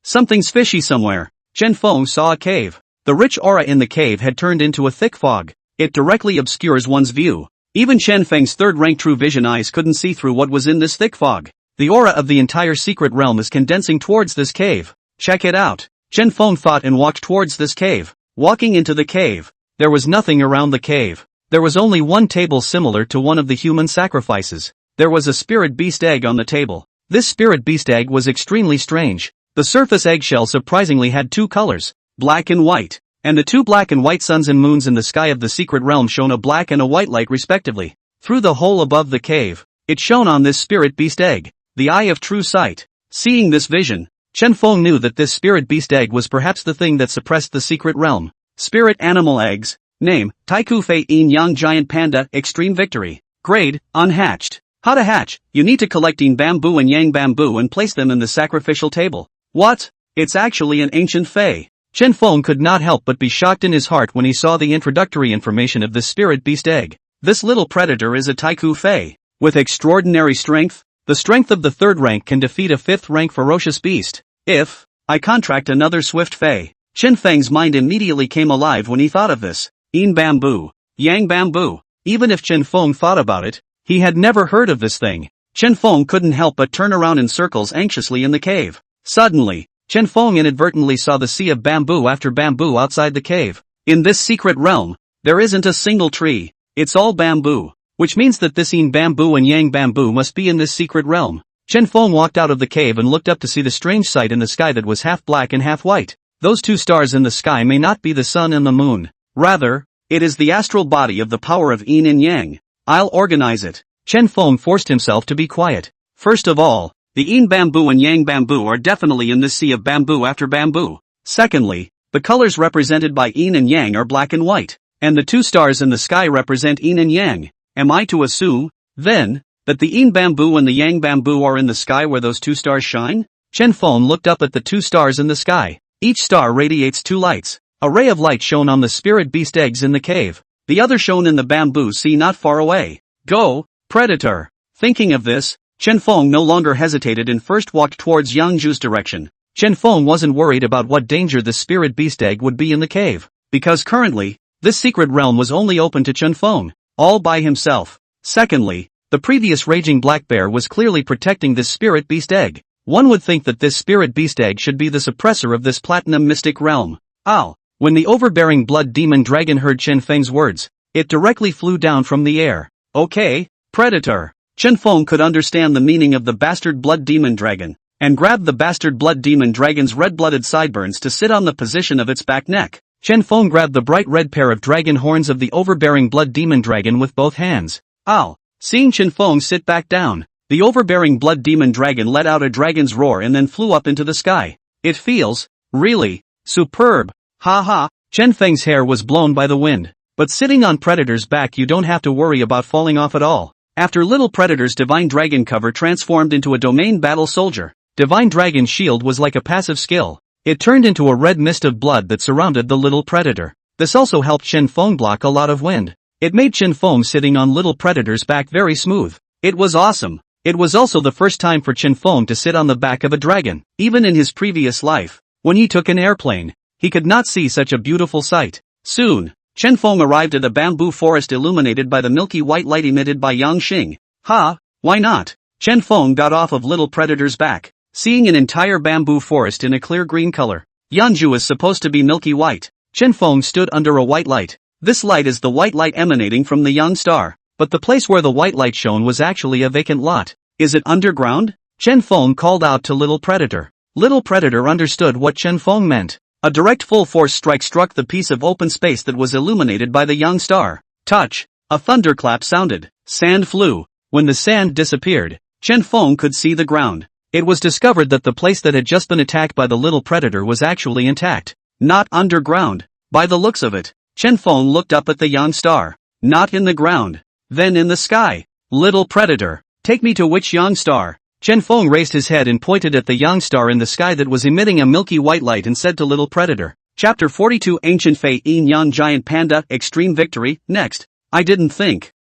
Something's fishy somewhere. Chen Feng saw a cave. The rich aura in the cave had turned into a thick fog. It directly obscures one's view. Even Chen Feng's third-rank true vision eyes couldn't see through what was in this thick fog. The aura of the entire secret realm is condensing towards this cave. Check it out. Chen Feng thought and walked towards this cave. Walking into the cave, there was nothing around the cave. There was only one table similar to one of the human sacrifices. There was a spirit beast egg on the table. This spirit beast egg was extremely strange. The surface eggshell surprisingly had two colors, black and white, and the two black and white suns and moons in the sky of the secret realm shone a black and a white light respectively. Through the hole above the cave, it shone on this spirit beast egg, the eye of true sight. Seeing this vision, Chen Feng knew that this spirit beast egg was perhaps the thing that suppressed the secret realm. Spirit animal eggs. Name, Taiku Fei Yin Yang Giant Panda, Extreme Victory. Grade, unhatched. How to hatch? You need to collect Yin bamboo and Yang bamboo and place them in the sacrificial table. What? It's actually an ancient Fei. Chen Feng could not help but be shocked in his heart when he saw the introductory information of this spirit beast egg. This little predator is a Taiku Fei. With extraordinary strength, the strength of the third rank can defeat a fifth rank ferocious beast. If I contract another swift Fei. Chen Feng's mind immediately came alive when he thought of this. Yin bamboo, Yang bamboo. Even if Chen Feng thought about it, he had never heard of this thing. Chen Feng couldn't help but turn around in circles anxiously in the cave. Suddenly, Chen Feng inadvertently saw the sea of bamboo after bamboo outside the cave. In this secret realm, there isn't a single tree. It's all bamboo, which means that this Yin bamboo and Yang bamboo must be in this secret realm. Chen Feng walked out of the cave and looked up to see the strange sight in the sky that was half black and half white. Those two stars in the sky may not be the sun and the moon. Rather, it is the astral body of the power of Yin and Yang. I'll organize it. Chen Feng forced himself to be quiet. First of all, the Yin bamboo and Yang bamboo are definitely in this sea of bamboo after bamboo. Secondly, the colors represented by Yin and Yang are black and white, and the two stars in the sky represent Yin and Yang. Am I to assume, then, that the Yin bamboo and the Yang bamboo are in the sky where those two stars shine? Chen Feng looked up at the two stars in the sky. Each star radiates two lights. A ray of light shone on the spirit beast eggs in the cave. The other shone in the bamboo sea not far away. Go, predator. Thinking of this, Chen Feng no longer hesitated and first walked towards Yangju's direction. Chen Feng wasn't worried about what danger the spirit beast egg would be in the cave, because currently, this secret realm was only open to Chen Feng, all by himself. Secondly, the previous raging black bear was clearly protecting this spirit beast egg. One would think that this spirit beast egg should be the suppressor of this platinum mystic realm. Ow! When the overbearing blood demon dragon heard Chen Feng's words, it directly flew down from the air. Okay, predator. Chen Feng could understand the meaning of the bastard blood demon dragon, and grabbed the bastard blood demon dragon's red-blooded sideburns to sit on the position of its back neck. Chen Feng grabbed the bright red pair of dragon horns of the overbearing blood demon dragon with both hands. Ow! Seeing Chen Feng sit back down, the overbearing blood demon dragon let out a dragon's roar and then flew up into the sky. It feels, really, superb. Ha ha. Chen Feng's hair was blown by the wind. But sitting on Predator's back you don't have to worry about falling off at all. After Little Predator's Divine Dragon cover transformed into a domain battle soldier, Divine Dragon Shield was like a passive skill. It turned into a red mist of blood that surrounded the Little Predator. This also helped Chen Feng block a lot of wind. It made Chen Feng sitting on Little Predator's back very smooth. It was awesome. It was also the first time for Chen Feng to sit on the back of a dragon. Even in his previous life, when he took an airplane, he could not see such a beautiful sight. Soon, Chen Feng arrived at a bamboo forest illuminated by the milky white light emitted by Yangxing. Why not? Chen Feng got off of Little Predator's back, seeing an entire bamboo forest in a clear green color. Yanju is supposed to be milky white. Chen Feng stood under a white light. This light is the white light emanating from the Yang star, but the place where the white light shone was actually a vacant lot. Is it underground? Chen Feng called out to Little Predator. Little Predator understood what Chen Feng meant. A direct full-force strike struck the piece of open space that was illuminated by the Yang star. Touch! A thunderclap sounded. Sand flew. When the sand disappeared, Chen Feng could see the ground. It was discovered that the place that had just been attacked by the Little Predator was actually intact. Not underground. By the looks of it, Chen Feng looked up at the Yang star. Not in the ground. Then in the sky. Little predator, take me to which young star? Chen Feng raised his head and pointed at the young star in the sky that was emitting a milky white light and said to Little Predator. Chapter 42 Ancient Fei Yin Yang Giant Panda Extreme Victory. Next. I didn't think.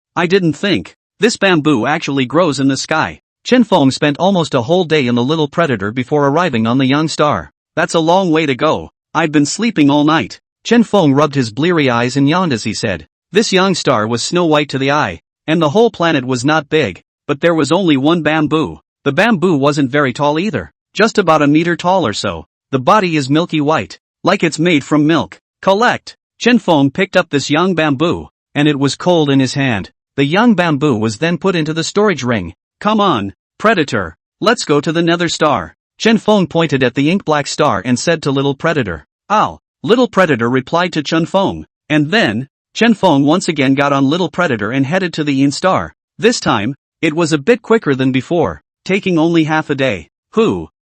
This bamboo actually grows in the sky. Chen Feng spent almost a whole day in the Little Predator before arriving on the young star. That's a long way to go. I've been sleeping all night. Chen Feng rubbed his bleary eyes and yawned as he said. This young star was snow white to the eye. And the whole planet was not big. But there was only one bamboo. The bamboo wasn't very tall either. Just about a meter tall or so. The body is milky white. Like it's made from milk. Collect. Chen Feng picked up this young bamboo. And it was cold in his hand. The young bamboo was then put into the storage ring. Come on, Predator. Let's go to the Nether Star. Chen Feng pointed at the ink-black star and said to Little Predator. Ow. Little Predator replied to Chen Feng. And then, Chen Feng once again got on Little Predator and headed to the Yin Star. This time, it was a bit quicker than before, taking only half a day.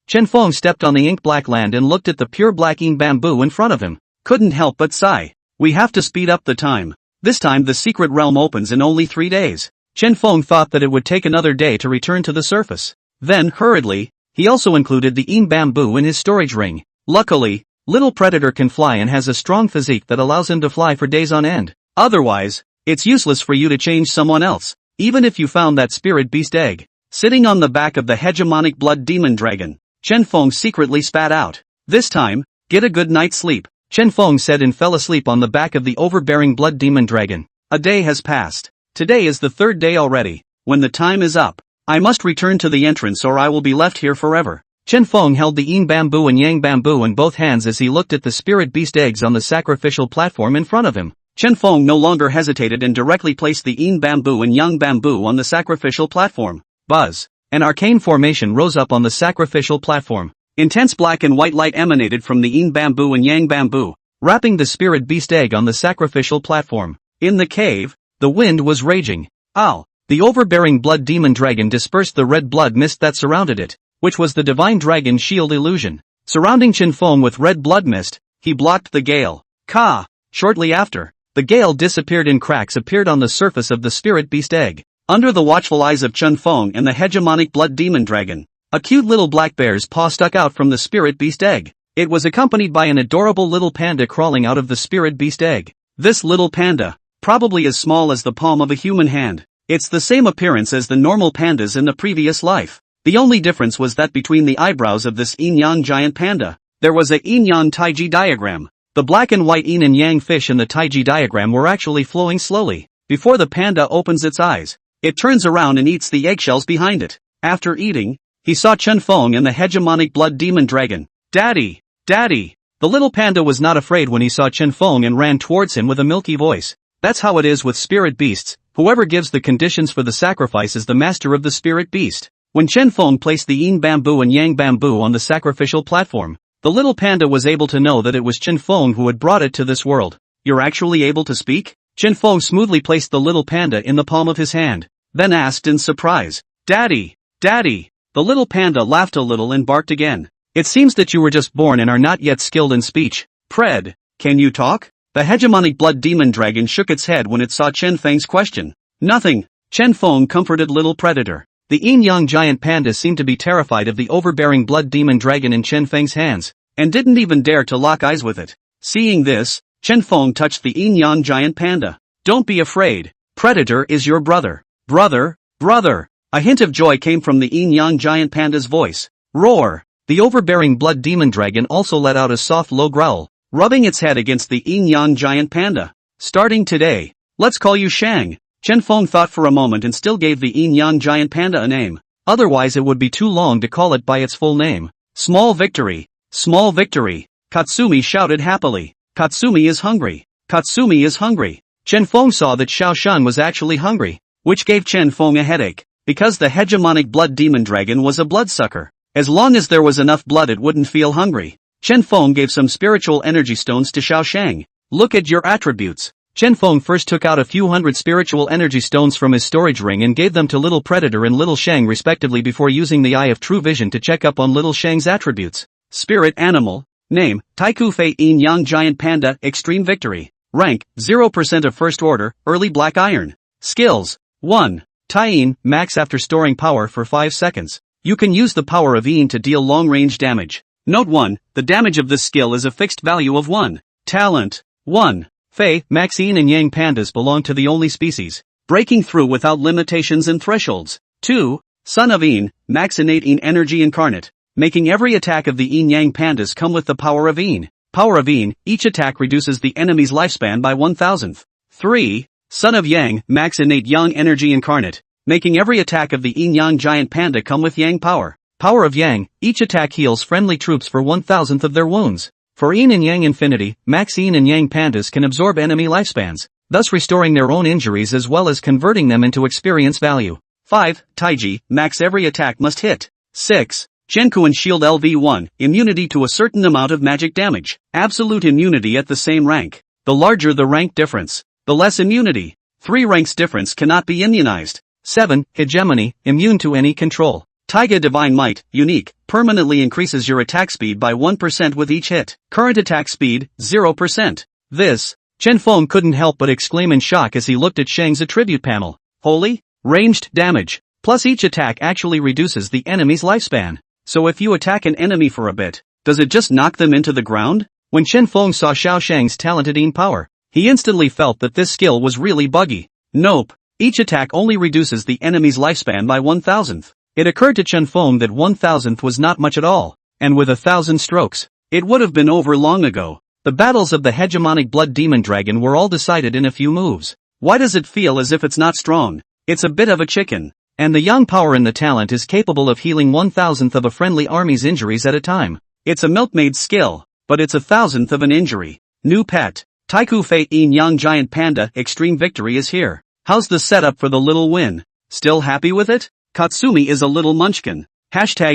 Chen Feng stepped on the ink-black land and looked at the pure black Yin bamboo in front of him. Couldn't help but sigh. We have to speed up the time. This time the secret realm opens in only 3 days. Chen Feng thought that it would take another day to return to the surface. Then, hurriedly, he also included the Yin bamboo in his storage ring. Luckily, Little Predator can fly and has a strong physique that allows him to fly for days on end. Otherwise, it's useless for you to change someone else, even if you found that spirit beast egg. Sitting on the back of the hegemonic blood demon dragon, Chen Feng secretly spat out. This time, get a good night's sleep, Chen Feng said and fell asleep on the back of the overbearing blood demon dragon. A day has passed. Today is the 3rd day already. When the time is up, I must return to the entrance or I will be left here forever. Chen Feng held the Yin bamboo and Yang bamboo in both hands as he looked at the spirit beast eggs on the sacrificial platform in front of him. Chen Feng no longer hesitated and directly placed the Yin bamboo and Yang bamboo on the sacrificial platform. Buzz. An arcane formation rose up on the sacrificial platform. Intense black and white light emanated from the Yin bamboo and Yang bamboo, wrapping the spirit beast egg on the sacrificial platform. In the cave, the wind was raging. Ow! The overbearing blood demon dragon dispersed the red blood mist that surrounded it, which was the divine dragon shield illusion. Surrounding Chen Feng with red blood mist, he blocked the gale. Ka! Shortly after, the gale disappeared and cracks appeared on the surface of the spirit beast egg. Under the watchful eyes of Chen Feng and the hegemonic blood demon dragon, a cute little black bear's paw stuck out from the spirit beast egg. It was accompanied by an adorable little panda crawling out of the spirit beast egg. This little panda, probably as small as the palm of a human hand. It's the same appearance as the normal pandas in the previous life. The only difference was that between the eyebrows of this yin-yang giant panda, there was a yin-yang taiji diagram. The black and white yin and yang fish in the taiji diagram were actually flowing slowly. Before the panda opens its eyes, it turns around and eats the eggshells behind it. After eating, he saw Chen Feng and the hegemonic blood demon dragon. Daddy! Daddy! The little panda was not afraid when he saw Chen Feng and ran towards him with a milky voice. That's how it is with spirit beasts. Whoever gives the conditions for the sacrifice is the master of the spirit beast. When Chen Feng placed the yin bamboo and yang bamboo on the sacrificial platform, the little panda was able to know that it was Chen Feng who had brought it to this world. You're actually able to speak? Chen Feng smoothly placed the little panda in the palm of his hand, then asked in surprise. Daddy! Daddy! The little panda laughed a little and barked again. It seems that you were just born and are not yet skilled in speech. Pred, can you talk? The hegemonic blood demon dragon shook its head when it saw Chen Feng's question. Nothing. Chen Feng comforted little predator. The yin-yang giant panda seemed to be terrified of the overbearing blood demon dragon in Chen Feng's hands, and didn't even dare to lock eyes with it. Seeing this, Chen Feng touched the yin-yang giant panda. Don't be afraid. Predator is your brother. Brother, brother. A hint of joy came from the yin-yang giant panda's voice. Roar. The overbearing blood demon dragon also let out a soft low growl, rubbing its head against the yin-yang giant panda. Starting today, let's call you Shang. Chen Feng thought for a moment and still gave the yin-yang giant panda a name. Otherwise it would be too long to call it by its full name. Small victory. Small victory. Katsumi shouted happily. Katsumi is hungry. Katsumi is hungry. Chen Feng saw that Xiao Shan was actually hungry, which gave Chen Feng a headache, because the hegemonic blood demon dragon was a bloodsucker. As long as there was enough blood it wouldn't feel hungry. Chen Feng gave some spiritual energy stones to Xiao Shang. Look at your attributes. Chen Feng first took out a few hundred spiritual energy stones from his storage ring and gave them to Little Predator and Little Shang respectively before using the Eye of True Vision to check up on Little Shang's attributes. Spirit animal. Name, Taiku Fei Yin Yang Giant Panda, Extreme Victory. Rank, 0% of first order, early black iron. Skills. 1. Tyrant, max after storing power for 5 seconds. You can use the power of Ian to deal long-range damage. Note 1, the damage of this skill is a fixed value of 1. Talent. 1. Fei, max Yin and Yang pandas belong to the only species, breaking through without limitations and thresholds. 2. Son of Yin, max innate Yin energy incarnate, making every attack of the Yin Yang pandas come with the power of Yin. Power of Yin, each attack reduces the enemy's lifespan by 1,000th. 3. Son of Yang, max innate Yang energy incarnate, making every attack of the Yin Yang giant panda come with Yang power. Power of Yang, each attack heals friendly troops for 1,000th of their wounds. For Yin and Yang infinity, max Yin and Yang pandas can absorb enemy lifespans, thus restoring their own injuries as well as converting them into experience value. 5. Taiji, max every attack must hit. 6. Shenkuan Shield LV1, immunity to a certain amount of magic damage. Absolute immunity at the same rank. The larger the rank difference, the less immunity. 3 ranks difference cannot be immunized. 7. Hegemony, immune to any control. Taiga Divine Might, unique, permanently increases your attack speed by 1% with each hit. Current attack speed, 0%. This, Chen Feng couldn't help but exclaim in shock as he looked at Shang's attribute panel. Holy, ranged damage. Plus each attack actually reduces the enemy's lifespan. So if you attack an enemy for a bit, does it just knock them into the ground? When Chen Feng saw Xiao Shang's talented Yin power, he instantly felt that this skill was really buggy. Nope. Each attack only reduces the enemy's lifespan by 1,000th. It occurred to Chen Feng that 1,000th was not much at all, and with 1,000 strokes, it would have been over long ago. The battles of the hegemonic blood demon dragon were all decided in a few moves. Why does it feel as if it's not strong? It's a bit of a chicken. And the Yang power in the talent is capable of healing 1,000th of a friendly army's injuries at a time. It's a milkmaid skill, but it's 1,000th of an injury. New pet. Taiku Fei Yin Yang Giant Panda Extreme Victory is here. How's the setup for the little win? Still happy with it? Katsumi is a little munchkin. Carrot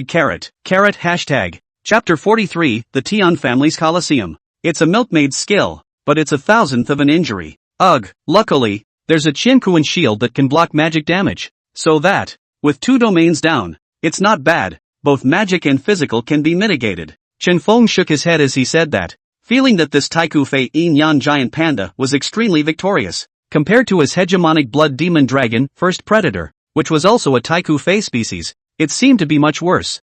hashtag. Chapter 43, The Tian Family's Coliseum. It's a milkmaid skill, but it's 1,000th of an injury. Ugh, luckily, there's a Shenkuan shield that can block magic damage. So that, with 2 domains down, it's not bad, both magic and physical can be mitigated. Chen Feng shook his head as he said that, feeling that this Taiku Fei Yin Yang Giant Panda was extremely victorious, compared to his hegemonic blood demon dragon, First Predator, which was also a Taiku Fei species. It seemed to be much worse.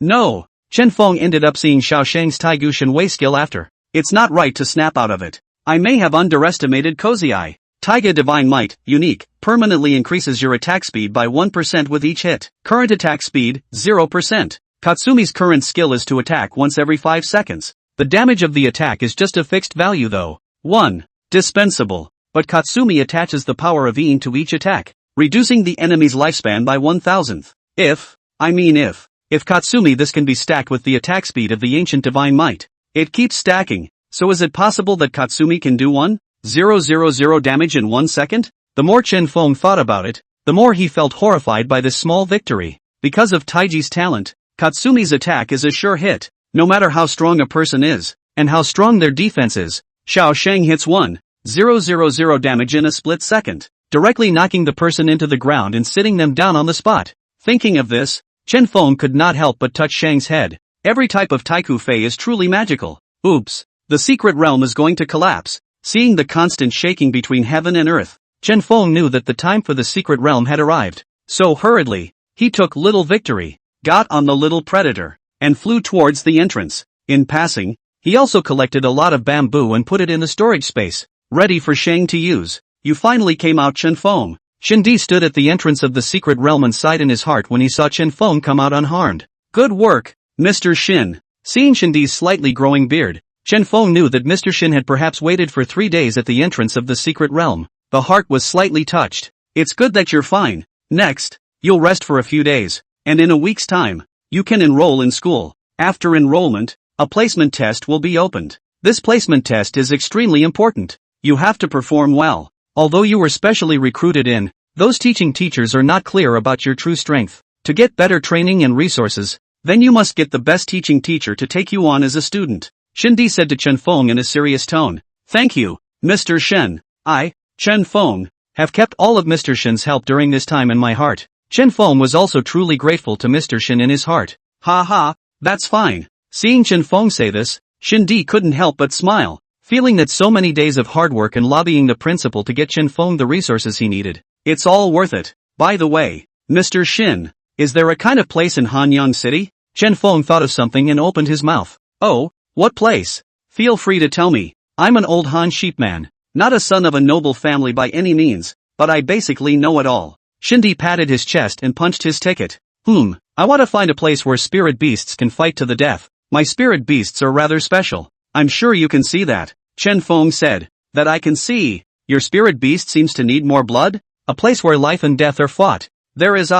No. Chen Feng ended up seeing Xiao Shang's Taigu Shenwei skill after. It's not right to snap out of it. I may have underestimated Kozai. Taiga Divine Might, unique, permanently increases your attack speed by 1% with each hit. Current attack speed, 0%. Katsumi's current skill is to attack once every 5 seconds. The damage of the attack is just a fixed value though. 1. Dispensable. But Katsumi attaches the power of Yin to each attack, reducing the enemy's lifespan by 1,000th. If Katsumi this can be stacked with the attack speed of the ancient Divine Might. It keeps stacking, so is it possible that Katsumi can do 1,000 damage in 1 second? The more Chen Feng thought about it, the more he felt horrified by this small victory. Because of Taiji's talent, Katsumi's attack is a sure hit, no matter how strong a person is, and how strong their defense is. Xiao Shang hits 1,000 damage in a split second, directly knocking the person into the ground and sitting them down on the spot. Thinking of this, Chen Feng could not help but touch Shang's head. Every type of Taiku Fei is truly magical. Oops, the secret realm is going to collapse. Seeing the constant shaking between heaven and earth, Chen Feng knew that the time for the secret realm had arrived. So hurriedly, he took little victory, got on the little predator, and flew towards the entrance. In passing, he also collected a lot of bamboo and put it in the storage space, ready for Shang to use. You finally came out, Chen Feng. Shindi stood at the entrance of the secret realm and sighed in his heart when he saw Chen Feng come out unharmed. Good work, Mr. Shin. Seeing Shindi's slightly growing beard, Chen Feng knew that Mr. Shin had perhaps waited for 3 days at the entrance of the secret realm. The heart was slightly touched. It's good that you're fine. Next, you'll rest for a few days, and in a week's time, you can enroll in school. After enrollment, a placement test will be opened. This placement test is extremely important. You have to perform well. Although you were specially recruited in, those teaching teachers are not clear about your true strength. To get better training and resources, then you must get the best teaching teacher to take you on as a student. Shindi said to Chen Feng in a serious tone. Thank you, Mr. Shen. I, Chen Feng, have kept all of Mr. Shen's help during this time in my heart. Chen Feng was also truly grateful to Mr. Shen in his heart. Ha, that's fine. Seeing Chen Feng say this, Shindi couldn't help but smile. feeling that so many days of hard work and lobbying the principal to get Chen Feng the resources he needed, it's all worth it. By the way, Mr. Shin, is there a kind of place in Hanyang City? Chen Feng thought of something and opened his mouth. Oh, what place? Feel free to tell me. I'm an old Han sheepman, not a son of a noble family by any means, but I basically know it all. Shindy patted his chest and punched his ticket. I want to find a place where spirit beasts can fight to the death. My spirit beasts are rather special. I'm sure you can see that. Chen Feng said. That I can see. Your spirit beast seems to need more blood? A place where life and death are fought. There is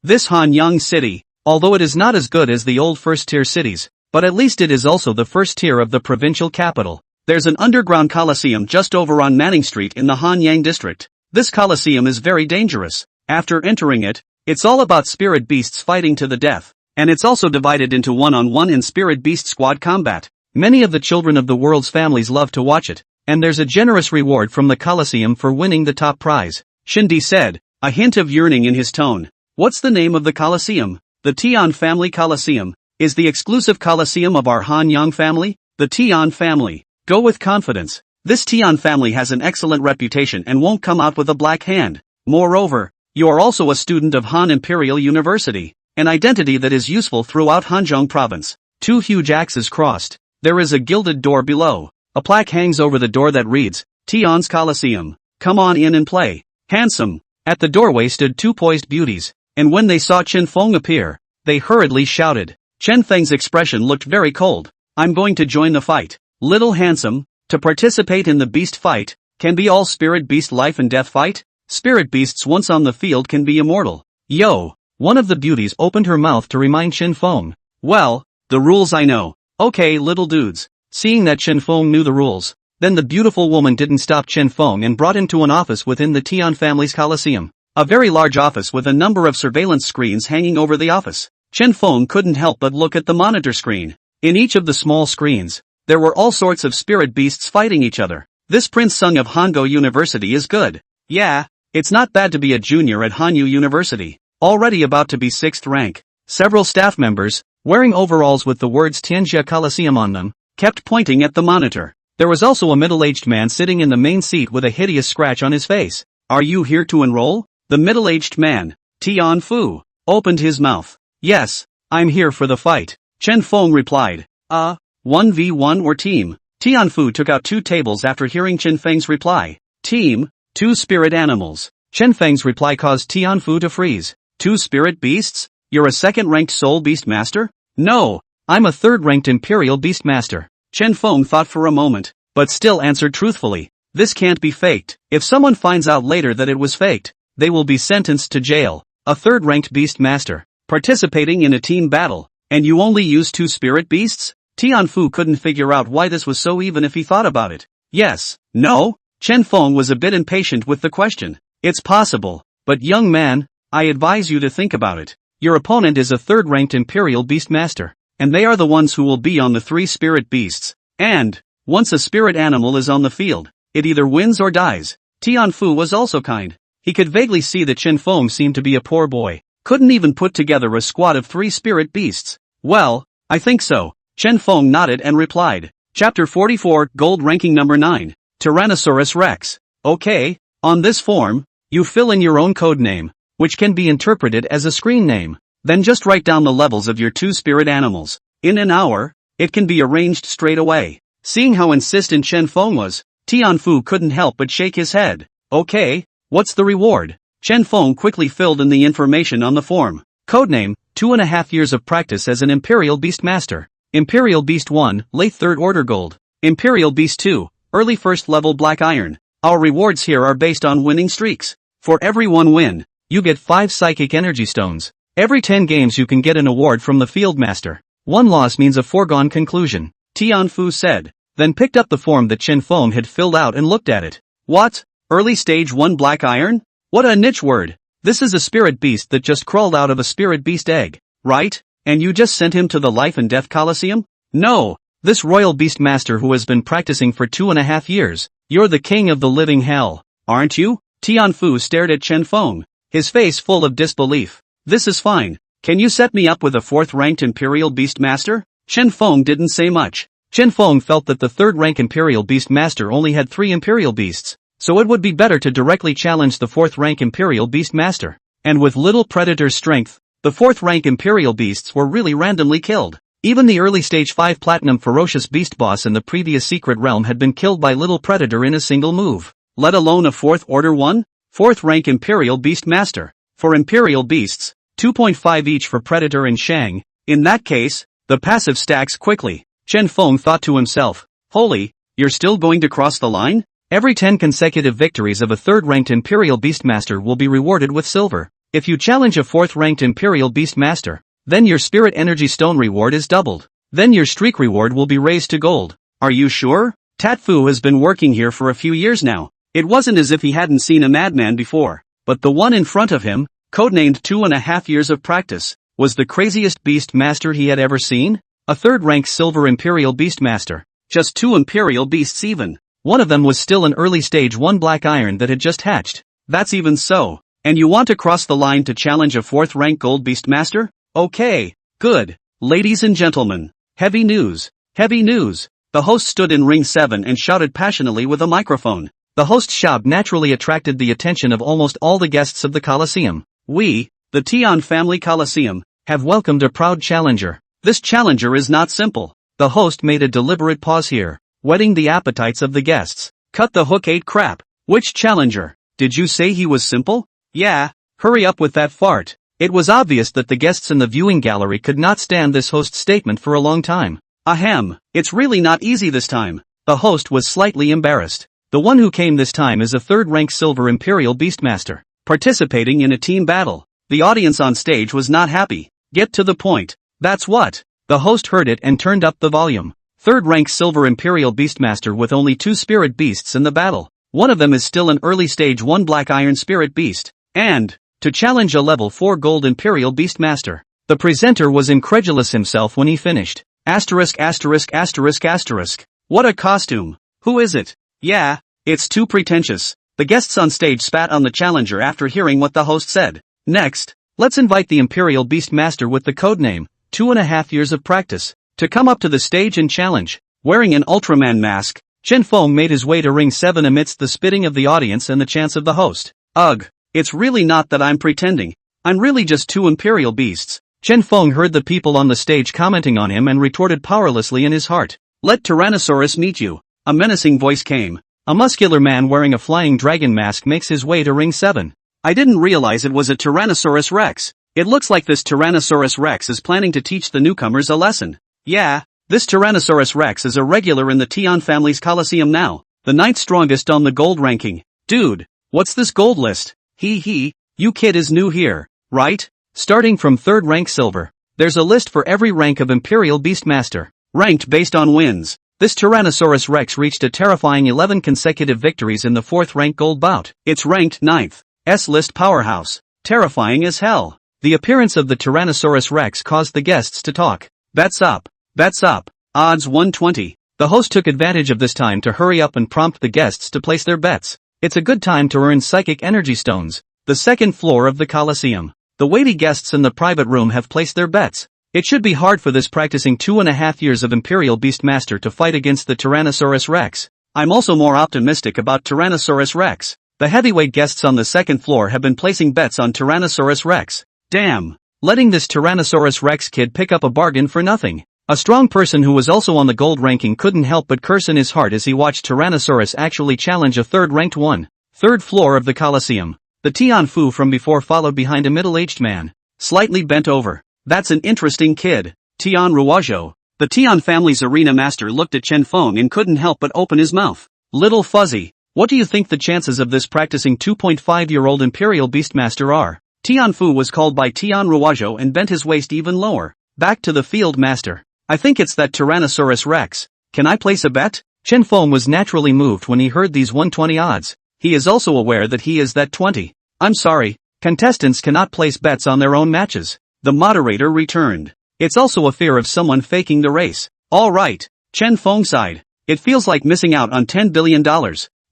this Hanyang City, although it is not as good as the old first-tier cities, but at least it is also the first tier of the provincial capital. There's an underground coliseum just over on Manning Street in the Hanyang district. This coliseum is very dangerous. After entering it, it's all about spirit beasts fighting to the death, and it's also divided into one-on-one and spirit beast squad combat. Many of the children of the world's families love to watch it, and there's a generous reward from the coliseum for winning the top prize, Shindy said, a hint of yearning in his tone. What's the name of the coliseum? The Tian Family Coliseum. Is the exclusive coliseum of our Hanyang family? The Tian family. Go with confidence. This Tian family has an excellent reputation and won't come out with a black hand. Moreover, you are also a student of Han Imperial University, an identity that is useful throughout Hanzhong province. Two huge axes crossed. There is a gilded door below. A plaque hangs over the door that reads, Tian's Coliseum. Come on in and play. Handsome. At the doorway stood two poised beauties, and when they saw Chen Feng appear, they hurriedly shouted. Chen Feng's expression looked very cold. I'm going to join the fight. Little handsome, to participate in the beast fight, can be all spirit beast life and death fight? Spirit beasts once on the field can be immortal. Yo! One of the beauties opened her mouth to remind Chen Feng. Well, the rules I know. Okay, little dudes. Seeing that Chen Feng knew the rules, then the beautiful woman didn't stop Chen Feng and brought him to an office within the Tian family's coliseum. A very large office with a number of surveillance screens hanging over the office. Chen Feng couldn't help but look at the monitor screen. In each of the small screens, there were all sorts of spirit beasts fighting each other. This Prince Sung of Hango University is good. Yeah, it's not bad to be a junior at Hanyu University, already about to be 6th rank. Several staff members, wearing overalls with the words Tianjia Coliseum on them, kept pointing at the monitor. There was also a middle-aged man sitting in the main seat with a hideous scratch on his face. Are you here to enroll? The middle-aged man, Tian Fu, opened his mouth. Yes, I'm here for the fight. Chen Feng replied. 1v1 or team? Tian Fu took out 2 tables after hearing Chen Feng's reply. Team, 2 spirit animals. Chen Feng's reply caused Tian Fu to freeze. 2 spirit beasts? You're a 2nd-ranked soul beast master? No, I'm a 3rd-ranked imperial beast master. Chen Feng thought for a moment, but still answered truthfully. This can't be faked. If someone finds out later that it was faked, they will be sentenced to jail. A 3rd-ranked beast master, participating in a team battle, and you only use 2 spirit beasts? Tian Fu couldn't figure out why this was so even if he thought about it. Yes, no? Chen Feng was a bit impatient with the question. It's possible, but young man, I advise you to think about it. Your opponent is a 3rd-ranked imperial beast master, and they are the ones who will be on the 3 spirit beasts. And, once a spirit animal is on the field, it either wins or dies. Tian Fu was also kind. He could vaguely see that Chen Feng seemed to be a poor boy, couldn't even put together a squad of 3 spirit beasts. Well, I think so. Chen Feng nodded and replied. Chapter 44, Gold Ranking Number 9, Tyrannosaurus Rex. Okay, on this form, you fill in your own code name, which can be interpreted as a screen name. Then just write down the levels of your 2 spirit animals. In an hour, it can be arranged straight away. Seeing how insistent Chen Feng was, Tian Fu couldn't help but shake his head. Okay, what's the reward? Chen Feng quickly filled in the information on the form. Codename, 2.5 years of practice as an Imperial Beast Master. Imperial Beast 1, late 3rd Order Gold. Imperial Beast 2, early 1st level Black Iron. Our rewards here are based on winning streaks. For every 1 win, you get 5 Psychic Energy Stones. Every 10 games you can get an award from the Field Master. 1 loss means a foregone conclusion, Tian Fu said, then picked up the form that Chen Feng had filled out and looked at it. What? Early stage 1 Black Iron? What a niche word. This is a spirit beast that just crawled out of a spirit beast egg, right? And you just sent him to the Life and Death Coliseum? No, this royal beast master who has been practicing for 2.5 years. You're the king of the living hell, aren't you? Tian Fu stared at Chen Feng, his face full of disbelief. This is fine. Can you set me up with a 4th-ranked Imperial Beast Master? Chen Feng didn't say much, Chen Feng felt that the third-rank Imperial Beast Master only had 3 Imperial Beasts, so it would be better to directly challenge the 4th-rank Imperial Beast Master. And with little Predator's strength, the 4th-rank Imperial Beasts were really randomly killed. Even the early Stage 5 Platinum Ferocious Beast boss in the previous Secret Realm had been killed by Little Predator in a single move. Let alone a 4th Order one? 4th-rank Imperial Beast Master. For Imperial Beasts, 2.5 each for Predator and Shang. In that case, the passive stacks quickly. Chen Feng thought to himself, holy, you're still going to cross the line? Every 10 consecutive victories of a 3rd-ranked Imperial Beastmaster will be rewarded with silver. If you challenge a 4th-ranked Imperial Beastmaster, then your Spirit Energy Stone reward is doubled. Then your streak reward will be raised to gold. Are you sure? Tatfu has been working here for a few years now. It wasn't as if he hadn't seen a madman before. But the one in front of him, codenamed 2.5 years of practice, was the craziest beast master he had ever seen? A 3rd-rank Silver Imperial Beastmaster. Just 2 Imperial Beasts even. One of them was still an early Stage 1 Black Iron that had just hatched. That's even so. And you want to cross the line to challenge a 4th-rank Gold Beastmaster? Okay, good. Ladies and gentlemen, heavy news. Heavy news. The host stood in Ring 7 and shouted passionately with a microphone. The host's shout naturally attracted the attention of almost all the guests of the Colosseum. We, the Tian Family Colosseum, have welcomed a proud challenger. This challenger is not simple. The host made a deliberate pause here, whetting the appetites of the guests. Cut the hook, ate crap. Which challenger? Did you say he was simple? Yeah, hurry up with that fart. It was obvious that the guests in the viewing gallery could not stand this host's statement for a long time. Ahem, it's really not easy this time. The host was slightly embarrassed. The one who came this time is a 3rd-rank Silver Imperial Beastmaster, participating in a team battle. The audience on stage was not happy. Get to the point. That's what. The host heard it and turned up the volume. 3rd-rank Silver Imperial Beastmaster with only 2 Spirit Beasts in the battle. One of them is still an early Stage 1 Black Iron Spirit Beast. And, to challenge a level 4 Gold Imperial Beastmaster. The presenter was incredulous himself when he finished. Asterisk asterisk asterisk asterisk. What a costume. Who is it? Yeah, it's too pretentious. The guests on stage spat on the challenger after hearing what the host said. Next, let's invite the Imperial Beastmaster with the codename, 2.5 years of practice, to come up to the stage and challenge. Wearing an Ultraman mask, Chen Feng made his way to Ring 7 amidst the spitting of the audience and the chants of the host. Ugh, it's really not that I'm pretending. I'm really just 2 Imperial Beasts. Chen Feng heard the people on the stage commenting on him and retorted powerlessly in his heart. Let Tyrannosaurus meet you. A menacing voice came. A muscular man wearing a flying dragon mask makes his way to Ring 7. I didn't realize it was a Tyrannosaurus Rex. It looks like this Tyrannosaurus Rex is planning to teach the newcomers a lesson. Yeah, this Tyrannosaurus Rex is a regular in the Tian family's Colosseum now. The 9th strongest on the gold ranking. Dude, what's this gold list? You kid is new here, right? Starting from 3rd rank silver. There's a list for every rank of Imperial Beastmaster. Ranked based on wins. This Tyrannosaurus Rex reached a terrifying 11 consecutive victories in the 4th rank gold bout. It's ranked 9th. S-list powerhouse. Terrifying as hell. The appearance of the Tyrannosaurus Rex caused the guests to talk. Bets up. Bets up. Odds 120. The host took advantage of this time to hurry up and prompt the guests to place their bets. It's a good time to earn psychic energy stones. The 2nd floor of the Colosseum. The weighty guests in the private room have placed their bets. It should be hard for this practicing 2.5 years of Imperial Beastmaster to fight against the Tyrannosaurus Rex. I'm also more optimistic about Tyrannosaurus Rex. The heavyweight guests on the 2nd floor have been placing bets on Tyrannosaurus Rex. Damn. Letting this Tyrannosaurus Rex kid pick up a bargain for nothing. A strong person who was also on the gold ranking couldn't help but curse in his heart as he watched Tyrannosaurus actually challenge a 3rd ranked one. 3rd floor of the Colosseum. The Tian Fu from before followed behind a middle-aged man. Slightly bent over. That's an interesting kid. Tian Ruozhou. The Tian family's arena master looked at Chen Feng and couldn't help but open his mouth. Little Fuzzy, what do you think the chances of this practicing 2.5-year-old Imperial Beastmaster are? Tian Fu was called by Tian Ruozhou and bent his waist even lower. Back to the field master. I think it's that Tyrannosaurus Rex. Can I place a bet? Chen Feng was naturally moved when he heard these 120 odds. He is also aware that he is that 20. I'm sorry, contestants cannot place bets on their own matches. The moderator returned. It's also a fear of someone faking the race. Alright, Chen Feng sighed. It feels like missing out on $10 billion.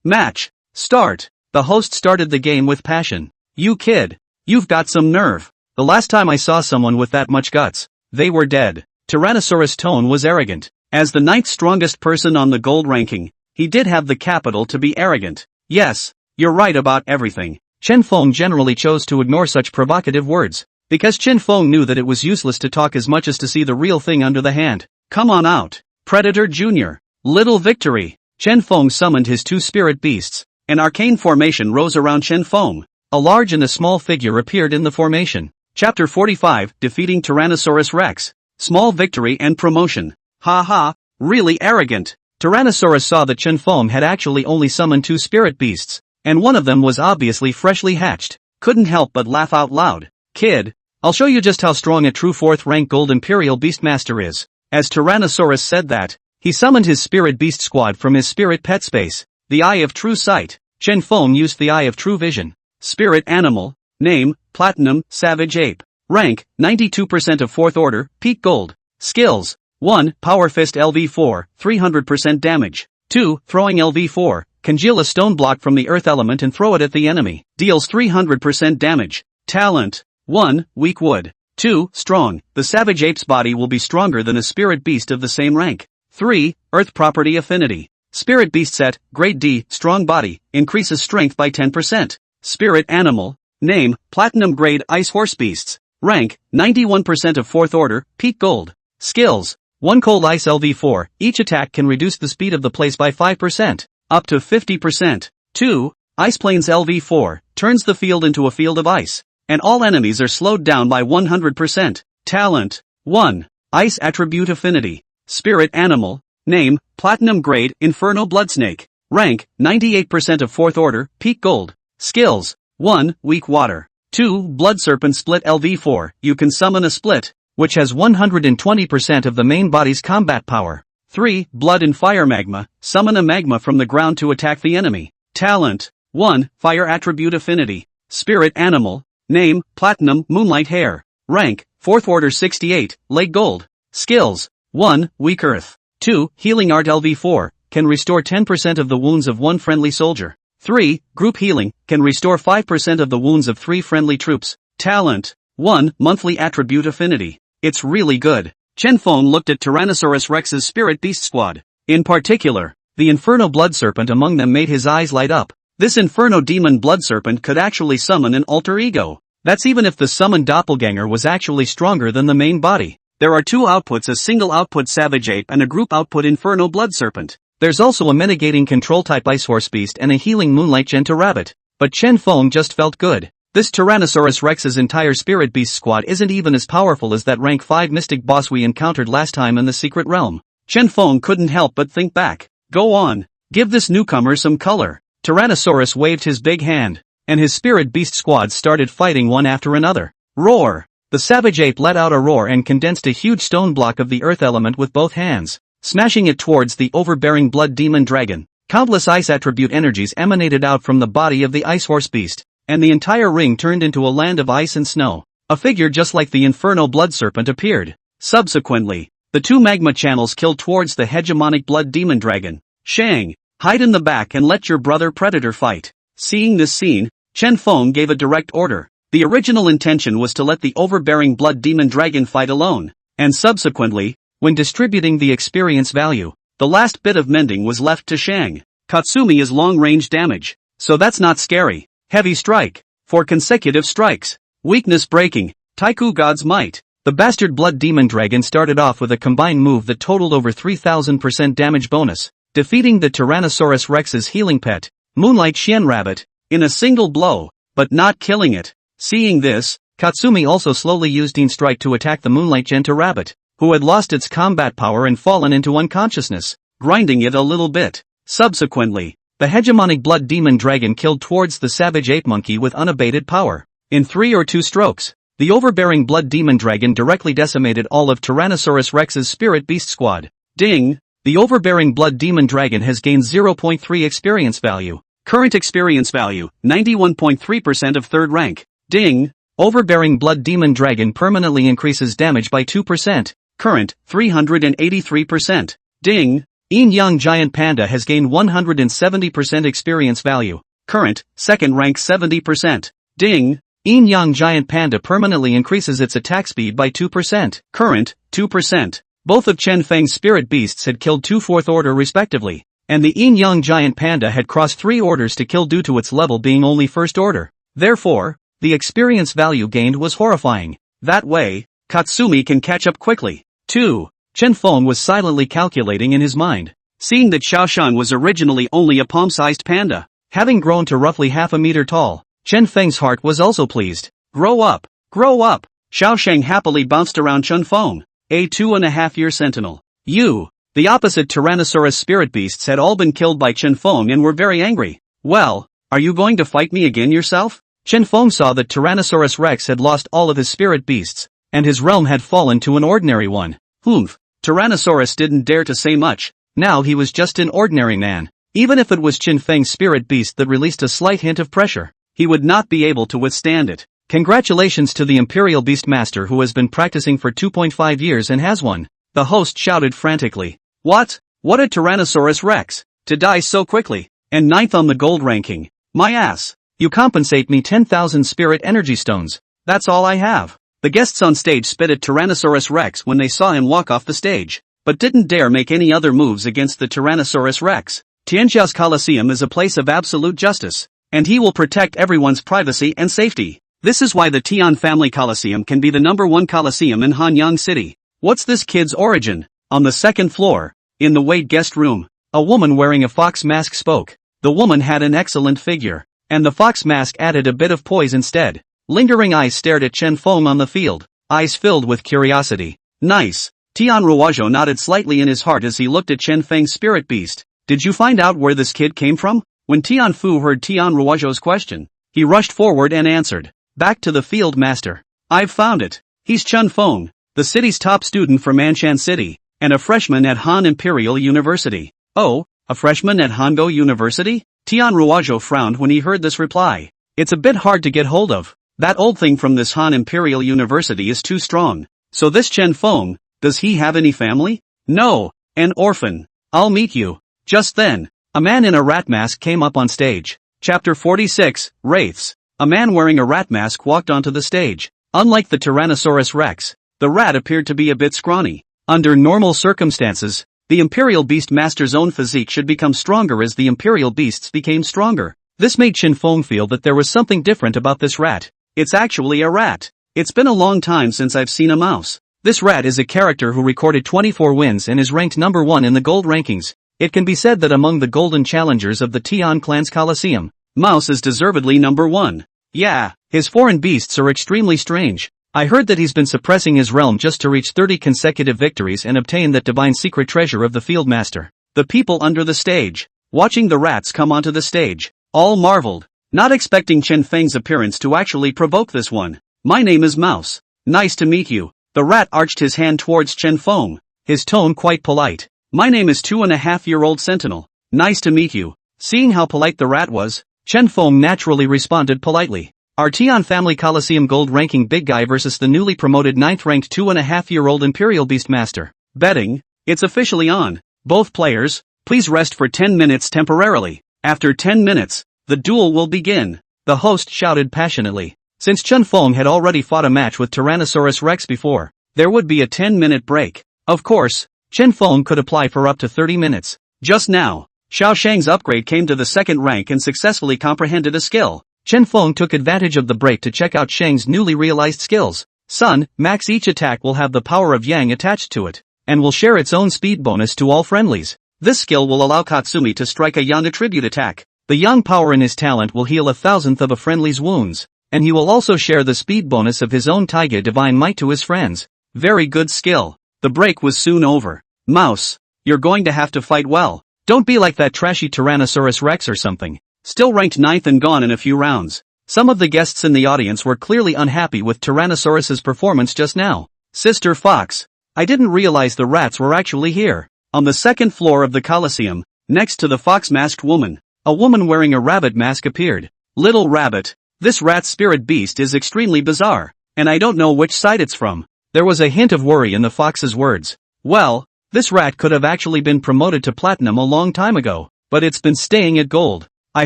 Match. Start. The host started the game with passion. You kid. You've got some nerve. The last time I saw someone with that much guts, they were dead. Tyrannosaurus' tone was arrogant. As the 9th strongest person on the gold ranking, he did have the capital to be arrogant. Yes, you're right about everything. Chen Feng generally chose to ignore such provocative words, because Chen Feng knew that it was useless to talk as much as to see the real thing under the hand. Come on out, Predator Jr. Little victory. Chen Feng summoned his 2 spirit beasts. An arcane formation rose around Chen Feng. A large and a small figure appeared in the formation. Chapter 45, Defeating Tyrannosaurus Rex. Small victory and promotion. Ha ha, really arrogant. Tyrannosaurus saw that Chen Feng had actually only summoned 2 spirit beasts, and one of them was obviously freshly hatched. Couldn't help but laugh out loud. Kid, I'll show you just how strong a true 4th rank Gold Imperial Beastmaster is. As Tyrannosaurus said that, he summoned his spirit beast squad from his spirit pet space. The Eye of True Sight. Chen Feng used the Eye of True Vision. Spirit animal. Name, Platinum, Savage Ape. Rank, 92% of 4th order, Peak Gold. Skills. 1. Power Fist LV4, 300% damage. 2. Throwing LV4, congeal a stone block from the earth element and throw it at the enemy. Deals 300% damage. Talent. 1. Weak Wood. 2. Strong. The Savage Ape's body will be stronger than a spirit beast of the same rank. 3. Earth Property Affinity. Spirit Beast Set, Grade D, Strong Body, increases strength by 10%. Spirit Animal. Name, Platinum Grade Ice Horse Beasts. Rank, 91% of 4th order, Peak Gold. Skills. 1 Cold Ice LV4, each attack can reduce the speed of the place by 5%, up to 50%. 2. Ice Plains LV4, turns the field into a field of ice, and all enemies are slowed down by 100%. Talent. 1. Ice Attribute Affinity. Spirit Animal. Name, Platinum Grade Inferno Bloodsnake. Rank, 98% of 4th order, Peak Gold. Skills. 1. Weak Water. 2. Blood Serpent Split LV4, you can summon a split, which has 120% of the main body's combat power. 3. Blood and Fire Magma, summon a magma from the ground to attack the enemy. Talent. 1. Fire Attribute Affinity. Spirit Animal. Name, Platinum Moonlight Hair. Rank, 4th order 68, Leg Gold. Skills. 1. Weak Earth. 2. Healing Art LV4, can restore 10% of the wounds of 1 friendly soldier. 3. Group Healing, can restore 5% of the wounds of 3 friendly troops. Talent. 1. Monthly Attribute Affinity. It's really good. Chen Feng looked at Tyrannosaurus Rex's Spirit Beast Squad. In particular, the Inferno Blood Serpent among them made his eyes light up. This Inferno Demon Blood Serpent could actually summon an alter ego. That's even if the summoned doppelganger was actually stronger than the main body. There are 2 outputs, a single output Savage Ape and a group output Inferno Blood Serpent. There's also a mitigating control type Ice Horse Beast and a healing Moonlight Genta Rabbit. But Chen Feng just felt good. This Tyrannosaurus Rex's entire Spirit Beast squad isn't even as powerful as that rank 5 mystic boss we encountered last time in the Secret Realm. Chen Feng couldn't help but think back. Go on. Give this newcomer some color. Tyrannosaurus waved his big hand, and his Spirit Beast squad started fighting one after another. Roar! The Savage Ape let out a roar and condensed a huge stone block of the earth element with both hands, smashing it towards the overbearing Blood Demon Dragon. Countless ice attribute energies emanated out from the body of the Ice Horse Beast, and the entire ring turned into a land of ice and snow. A figure just like the Inferno Blood Serpent appeared. Subsequently, the 2 magma channels killed towards the hegemonic Blood Demon Dragon. Shang, hide in the back and let your brother Predator fight. Seeing this scene, Chen Feng gave a direct order. The original intention was to let the overbearing Blood Demon Dragon fight alone, and subsequently, when distributing the experience value, the last bit of mending was left to Shang. Katsumi is long-range damage, so that's not scary. Heavy Strike. 4 consecutive strikes. Weakness Breaking. Taiku God's Might. The bastard Blood Demon Dragon started off with a combined move that totaled over 3000% damage bonus, defeating the Tyrannosaurus Rex's healing pet, Moonlight Xian Rabbit, in a single blow, but not killing it. Seeing this, Katsumi also slowly used Dean Strike to attack the Moonlight Genta Rabbit, who had lost its combat power and fallen into unconsciousness, grinding it a little bit. Subsequently, the hegemonic Blood Demon Dragon killed towards the Savage Ape Monkey with unabated power. In 3 or 2 strokes, the overbearing Blood Demon Dragon directly decimated all of Tyrannosaurus Rex's Spirit Beast squad. Ding! The overbearing Blood Demon Dragon has gained 0.3 experience value. Current experience value, 91.3% of 3rd rank. Ding! Overbearing Blood Demon Dragon permanently increases damage by 2%. Current, 383%. Ding! Yin Yang Giant Panda has gained 170% experience value. Current, 2nd rank 70%. Ding! Yin Yang Giant Panda permanently increases its attack speed by 2%. Current, 2%. Both of Chen Feng's spirit beasts had killed 2 fourth order respectively, and the Yin Yang giant panda had crossed 3 orders to kill due to its level being only first order. Therefore, the experience value gained was horrifying. That way, Katsumi can catch up quickly. 2. Chen Feng was silently calculating in his mind. Seeing that Xiaoshan was originally only a palm-sized panda, having grown to roughly half a meter tall, Chen Feng's heart was also pleased. Grow up! Grow up! Xiaoshang happily bounced around Chen Feng, a 2.5-year sentinel. The opposite Tyrannosaurus spirit beasts had all been killed by Chen Feng and were very angry. Well, are you going to fight me again yourself? Chen Feng saw that Tyrannosaurus Rex had lost all of his spirit beasts, and his realm had fallen to an ordinary one. Tyrannosaurus didn't dare to say much. Now he was just an ordinary man. Even if it was Chen Feng's spirit beast that released a slight hint of pressure, he would not be able to withstand it. Congratulations to the Imperial Beastmaster who has been practicing for 2.5 years and has won. The host shouted frantically. What a Tyrannosaurus Rex! To die so quickly, and 9th on the gold ranking. My ass! You compensate me 10,000 spirit energy stones. That's all I have. The guests on stage spit at Tyrannosaurus Rex when they saw him walk off the stage, but didn't dare make any other moves against the Tyrannosaurus Rex. Tianjiao's Coliseum is a place of absolute justice, and he will protect everyone's privacy and safety. This is why the Tian family Coliseum can be the #1 Coliseum in Hanyang City. What's this kid's origin? On the 2nd floor, in the Wade guest room, a woman wearing a fox mask spoke. The woman had an excellent figure, and the fox mask added a bit of poise instead. Lingering eyes stared at Chen Feng on the field, eyes filled with curiosity. Nice. Tian Ruozhou nodded slightly in his heart as he looked at Chen Feng's spirit beast. Did you find out where this kid came from? When Tian Fu heard Tian Ruozhou's question, he rushed forward and answered. Back to the field master. I've found it. He's Chen Feng, the city's top student from Anshan City, and a freshman at Han Imperial University. Oh, a freshman at Hango University? Tian Ruozhou frowned when he heard this reply. It's a bit hard to get hold of. That old thing from this Han Imperial University is too strong. So this Chen Feng, does he have any family? No, an orphan. I'll meet you. Just then, a man in a rat mask came up on stage. Chapter 46, Wraiths. A man wearing a rat mask walked onto the stage. Unlike the Tyrannosaurus Rex, the rat appeared to be a bit scrawny. Under normal circumstances, the Imperial Beast Master's own physique should become stronger as the Imperial Beasts became stronger. This made Chen Feng feel that there was something different about this rat. It's actually a rat. It's been a long time since I've seen a mouse. This rat is a character who recorded 24 wins and is ranked #1 in the gold rankings. It can be said that among the golden challengers of the Tian clan's Coliseum, Mouse is deservedly #1. Yeah, his foreign beasts are extremely strange. I heard that he's been suppressing his realm just to reach 30 consecutive victories and obtain that divine secret treasure of the Fieldmaster. The people under the stage, watching the rats come onto the stage, all marveled, not expecting Chen Feng's appearance to actually provoke this one. My name is Mouse. Nice to meet you. The rat arched his hand towards Chen Feng, his tone quite polite. My name is 2.5-year-old Sentinel. Nice to meet you. Seeing how polite the rat was, Chen Feng naturally responded politely. Our Tian family Coliseum gold ranking big guy versus the newly promoted 9th ranked 2.5-year-old Imperial Beastmaster. Betting, it's officially on. Both players, please rest for 10 minutes temporarily. After 10 minutes, the duel will begin. The host shouted passionately. Since Chen Feng had already fought a match with Tyrannosaurus Rex before, there would be a 10-minute break. Of course, Chen Feng could apply for up to 30 minutes. Just now, Xiao Shang's upgrade came to the 2nd rank and successfully comprehended a skill. Chen Feng took advantage of the break to check out Shang's newly realized skills. Sun, max each attack will have the power of Yang attached to it, and will share its own speed bonus to all friendlies. This skill will allow Katsumi to strike a Yang attribute attack. The Yang power in his talent will heal 1,000th of a friendly's wounds, and he will also share the speed bonus of his own Taiga Divine Might to his friends. Very good skill. The break was soon over. Mouse, you're going to have to fight well. Don't be like that trashy Tyrannosaurus Rex or something. Still ranked 9th and gone in a few rounds. Some of the guests in the audience were clearly unhappy with Tyrannosaurus's performance just now. Sister Fox, I didn't realize the rats were actually here. On the 2nd floor of the Coliseum, next to the fox-masked woman, a woman wearing a rabbit mask appeared. Little Rabbit, this rat spirit beast is extremely bizarre, and I don't know which side it's from. There was a hint of worry in the fox's words. Well, this rat could have actually been promoted to platinum a long time ago, but it's been staying at gold. I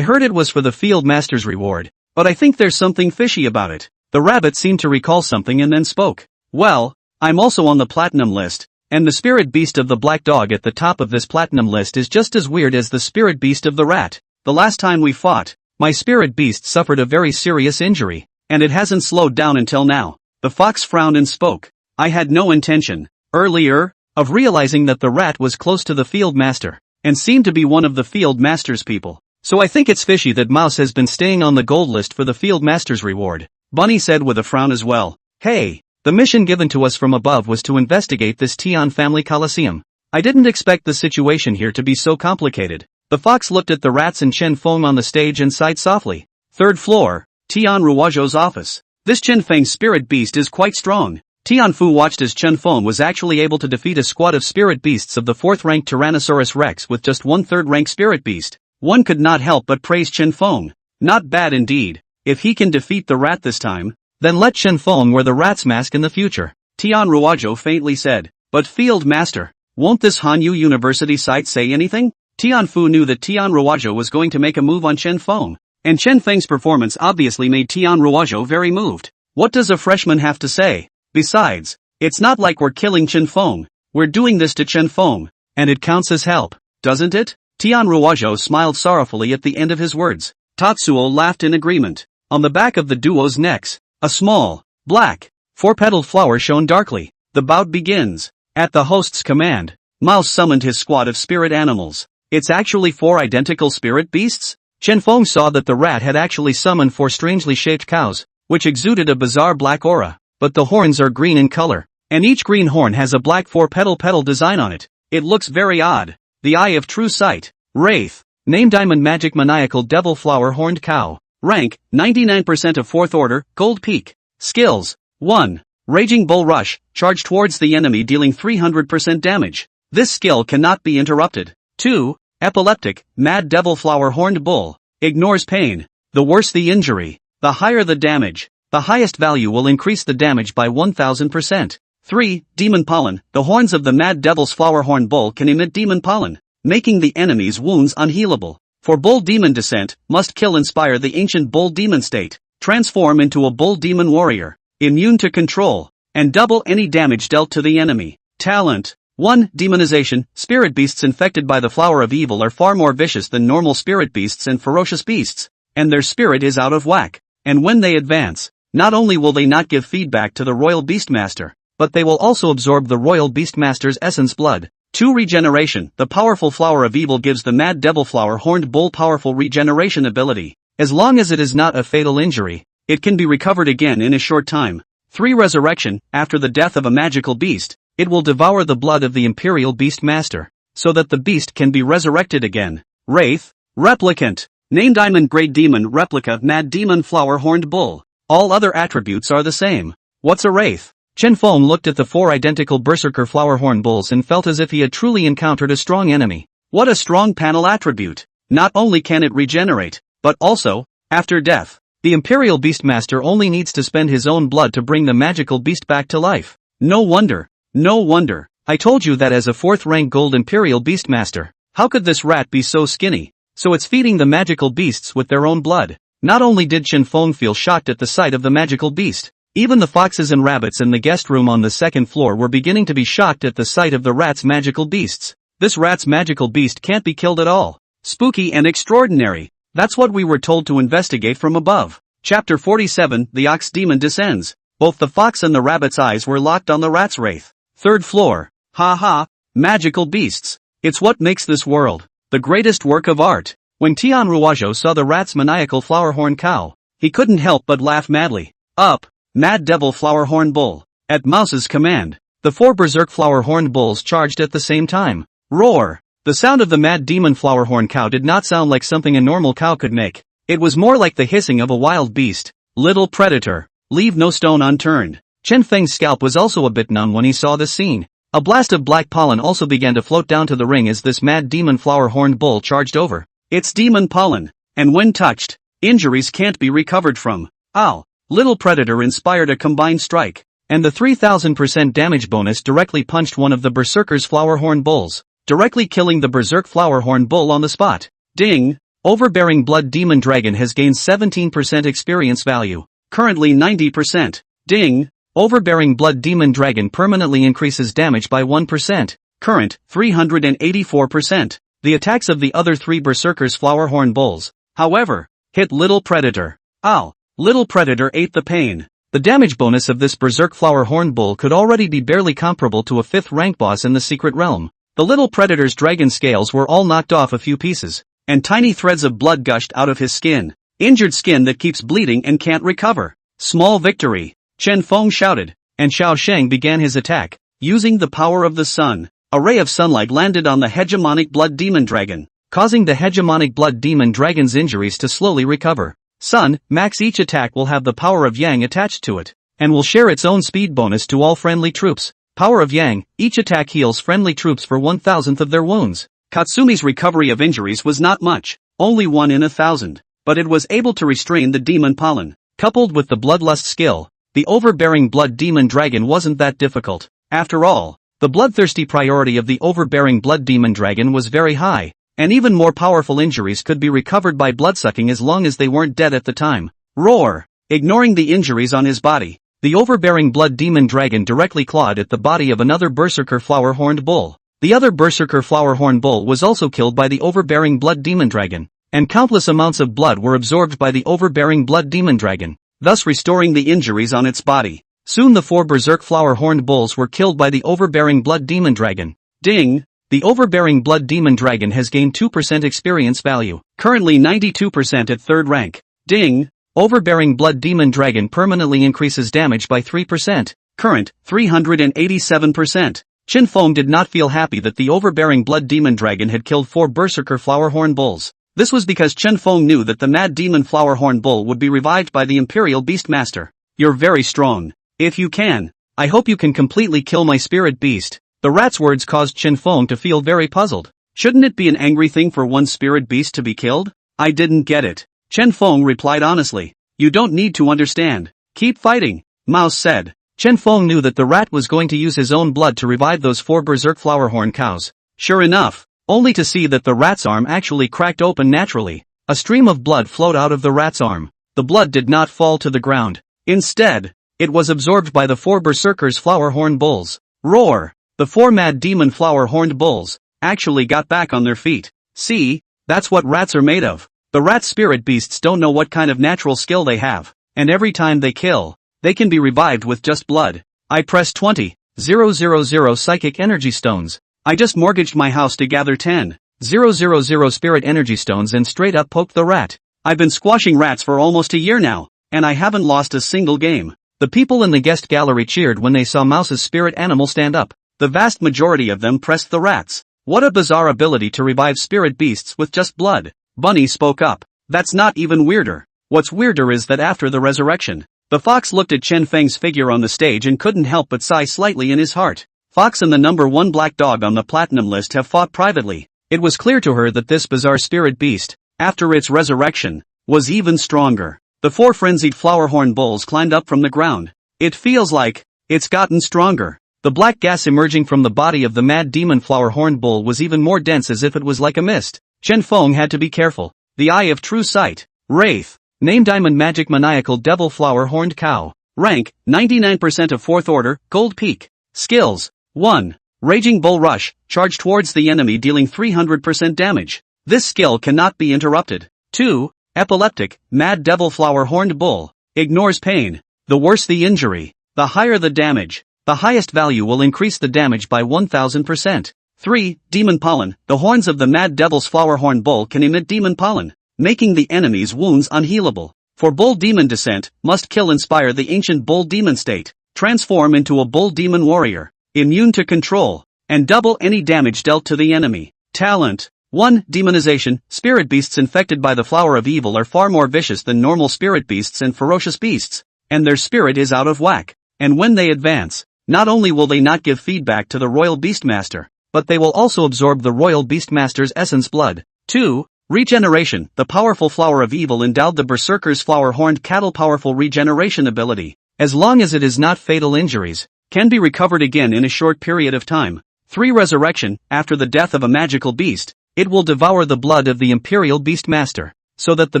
heard it was for the field master's reward, but I think there's something fishy about it. The rabbit seemed to recall something and then spoke. Well, I'm also on the platinum list, And the spirit beast of the black dog at the top of this platinum list is just as weird as the spirit beast of the rat. The last time we fought, my spirit beast suffered a very serious injury, and it hasn't slowed down until now. The fox frowned and spoke. I had no intention, earlier, of realizing that the rat was close to the field master, and seemed to be one of the field master's people. So I think it's fishy that Mouse has been staying on the gold list for the field master's reward. Bunny said with a frown as well. Hey, the mission given to us from above was to investigate this Tian family coliseum. I didn't expect the situation here to be so complicated. The fox looked at the rats and Chen Feng on the stage and sighed softly. Third floor, Tian Ruozhou's office. This Chen Feng's spirit beast is quite strong. Tian Fu watched as Chen Feng was actually able to defeat a squad of spirit beasts of the 4th-ranked Tyrannosaurus Rex with just one 3rd-ranked spirit beast. One could not help but praise Chen Feng. Not bad indeed. If he can defeat the rat this time, then let Chen Feng wear the rat's mask in the future. Tian Ruozhou faintly said. But field master, won't this Hanyu University site say anything? Tian Fu knew that Tian Ruozhou was going to make a move on Chen Feng, and Chen Feng's performance obviously made Tian Ruozhou very moved. What does a freshman have to say? Besides, it's not like we're killing Chen Feng, we're doing this to Chen Feng, and it counts as help, doesn't it? Tian Ruozhou smiled sorrowfully at the end of his words. Tatsuo laughed in agreement. On the back of the duo's necks, a small, black, 4-petaled flower shone darkly. The bout begins. At the host's command, Mouse summoned his squad of spirit animals. It's actually 4 identical spirit beasts? Chen Feng saw that the rat had actually summoned 4 strangely shaped cows, which exuded a bizarre black aura, but the horns are green in color, and each green horn has a black 4-petal design on it. It looks very odd. The eye of true sight. Wraith. Name Diamond Magic Maniacal Devil Flower Horned Cow. Rank, 99% of 4th order, Gold Peak. Skills. 1. Raging Bull Rush, charge towards the enemy dealing 300% damage. This skill cannot be interrupted. 2. Epileptic, Mad Devil Flower Horned Bull. Ignores pain. The worse the injury, the higher the damage. The highest value will increase the damage by 1000%. 3. Demon Pollen. The horns of the Mad Devil's Flower Horn Bull can emit demon pollen, making the enemy's wounds unhealable. For Bull Demon Descent, must kill inspire the ancient Bull Demon state. Transform into a Bull Demon Warrior. Immune to control, and double any damage dealt to the enemy. Talent. 1. Demonization. Spirit beasts infected by the flower of evil are far more vicious than normal spirit beasts and ferocious beasts, and their spirit is out of whack. And when they advance, not only will they not give feedback to the Royal Beastmaster, but they will also absorb the Royal Beastmaster's essence blood. 2. Regeneration. The powerful flower of evil gives the Mad Devil Flower Horned Bull powerful regeneration ability. As long as it is not a fatal injury, it can be recovered again in a short time. 3. Resurrection. After the death of a magical beast, it will devour the blood of the Imperial Beastmaster, so that the beast can be resurrected again. Wraith. Replicant. Name Diamond Great Demon Replica Mad Demon Flower Horned Bull. All other attributes are the same. What's a wraith? Chen Feng looked at the 4 identical Berserker Flower Horn Bulls and felt as if he had truly encountered a strong enemy. What a strong panel attribute. Not only can it regenerate, but also, after death, the Imperial Beastmaster only needs to spend his own blood to bring the magical beast back to life. No wonder. No wonder. I told you that as a 4th-rank Gold Imperial Beastmaster. How could this rat be so skinny? So it's feeding the magical beasts with their own blood. Not only did Chen Feng feel shocked at the sight of the magical beast, even the foxes and rabbits in the guest room on the 2nd floor were beginning to be shocked at the sight of the rat's magical beasts. This rat's magical beast can't be killed at all. Spooky and extraordinary. That's what we were told to investigate from above. Chapter 47, The Ox Demon Descends. Both the fox and the rabbit's eyes were locked on the rat's wraith. 3rd floor. Ha ha. Magical beasts. It's what makes this world the greatest work of art. When Tian Ruozhou saw the rat's maniacal flower-horn cow, he couldn't help but laugh madly. Up, Mad Devil Flower-horn Bull. At Mouse's command, the 4 berserk flower-horned bulls charged at the same time. Roar. The sound of the Mad Demon Flower-horn cow did not sound like something a normal cow could make. It was more like the hissing of a wild beast. Little predator, leave no stone unturned. Chen Feng's scalp was also a bit numb when he saw this scene. A blast of black pollen also began to float down to the ring as this Mad Demon Flower-horned Bull charged over. It's demon pollen, and when touched, injuries can't be recovered from. Ow! Little Predator inspired a combined strike, and the 3000% damage bonus directly punched one of the Berserker's Flower-horn Bulls, directly killing the Berserk Flower-horn Bull on the spot. Ding! Overbearing Blood Demon Dragon has gained 17% experience value, currently 90%. Ding! Overbearing Blood Demon Dragon permanently increases damage by 1%. Current, 384%. The attacks of the other 3 Berserker's Flowerhorn Bulls, however, hit Little Predator. Ow! Little Predator ate the pain. The damage bonus of this Berserk Flowerhorn Bull could already be barely comparable to a 5th rank boss in the Secret Realm. The Little Predator's dragon scales were all knocked off a few pieces, and tiny threads of blood gushed out of his skin. Injured skin that keeps bleeding and can't recover. Small victory, Chen Feng shouted, and Xiao Sheng began his attack. Using the power of the sun, a ray of sunlight landed on the hegemonic Blood Demon Dragon, causing the hegemonic Blood Demon Dragon's injuries to slowly recover. Sun, max each attack will have the power of Yang attached to it, and will share its own speed bonus to all friendly troops. Power of Yang, each attack heals friendly troops for 1,000th of their wounds. Katsumi's recovery of injuries was not much, only 1 in 1,000, but it was able to restrain the demon pollen. Coupled with the bloodlust skill, the overbearing Blood Demon Dragon wasn't that difficult. After all, the bloodthirsty priority of the overbearing Blood Demon Dragon was very high, and even more powerful injuries could be recovered by bloodsucking as long as they weren't dead at the time. Roar! Ignoring the injuries on his body, the overbearing Blood Demon Dragon directly clawed at the body of another Berserker Flower-Horned Bull. The other Berserker Flower-Horned Bull was also killed by the overbearing Blood Demon Dragon, and countless amounts of blood were absorbed by the overbearing Blood Demon Dragon, thus restoring the injuries on its body. Soon the 4 Berserk Flower-Horned Bulls were killed by the overbearing Blood Demon Dragon. Ding! The overbearing Blood Demon Dragon has gained 2% experience value, currently 92% at 3rd rank. Ding! Overbearing Blood Demon Dragon permanently increases damage by 3%, current, 387%. Qin Feng did not feel happy that the overbearing Blood Demon Dragon had killed 4 Berserker Flowerhorn Bulls. This was because Chen Feng knew that the Mad Demon Flowerhorn Bull would be revived by the Imperial Beastmaster. You're very strong. If you can, I hope you can completely kill my spirit beast. The rat's words caused Chen Feng to feel very puzzled. Shouldn't it be an angry thing for one spirit beast to be killed? I didn't get it. Chen Feng replied honestly. You don't need to understand. Keep fighting, Mouse said. Chen Feng knew that the rat was going to use his own blood to revive those 4 Berserk Flowerhorn cows. Sure enough, only to see that the rat's arm actually cracked open naturally. A stream of blood flowed out of the rat's arm. The blood did not fall to the ground. Instead, it was absorbed by the 4 Berserkers Flowerhorn Bulls. Roar! The 4 Mad Demon Flower-Horned Bulls actually got back on their feet. See, that's what rats are made of. The rat spirit beasts don't know what kind of natural skill they have, and every time they kill, they can be revived with just blood. I pressed 20,000 psychic energy stones. I just mortgaged my house to gather 10,000 spirit energy stones and straight up poked the rat. I've been squashing rats for almost a year now, and I haven't lost a single game. The people in the guest gallery cheered when they saw Mouse's spirit animal stand up. The vast majority of them pressed the rats. What a bizarre ability to revive spirit beasts with just blood. Bunny spoke up. That's not even weirder. What's weirder is that after the resurrection, the fox looked at Chen Feng's figure on the stage and couldn't help but sigh slightly in his heart. Fox and the number 1 black dog on the platinum list have fought privately. It was clear to her that this bizarre spirit beast, after its resurrection, was even stronger. The 4 frenzied Flowerhorn Bulls climbed up from the ground. It feels like it's gotten stronger. The black gas emerging from the body of the Mad Demon Flowerhorn Bull was even more dense, as if it was like a mist. Chen Feng had to be careful. The Eye of True Sight. Wraith. Name Diamond Magic Maniacal Devil Flower Horned Cow. Rank, 99% of 4th order, Gold Peak. Skills. 1. Raging Bull Rush, charge towards the enemy dealing 300% damage. This skill cannot be interrupted. 2. Epileptic, Mad Devil Flower Horned Bull. Ignores pain. The worse the injury, the higher the damage. The highest value will increase the damage by 1000%. 3. Demon Pollen. The horns of the Mad Devil's Flowerhorn Bull can emit demon pollen, making the enemy's wounds unhealable. For Bull Demon Descent, must kill inspire the ancient Bull Demon state, transform into a Bull Demon Warrior, immune to control, and double any damage dealt to the enemy. Talent. 1. Demonization. Spirit beasts infected by the Flower of Evil are far more vicious than normal spirit beasts and ferocious beasts, and their spirit is out of whack. And when they advance, not only will they not give feedback to the Royal Beastmaster, but they will also absorb the Royal Beastmaster's essence blood. 2. Regeneration. The powerful Flower of Evil endowed the Berserker's Flower-Horned Cattle powerful regeneration ability, as long as it is not fatal injuries, can be recovered again in a short period of time. 3. Resurrection. After the death of a magical beast, it will devour the blood of the Imperial Beastmaster, so that the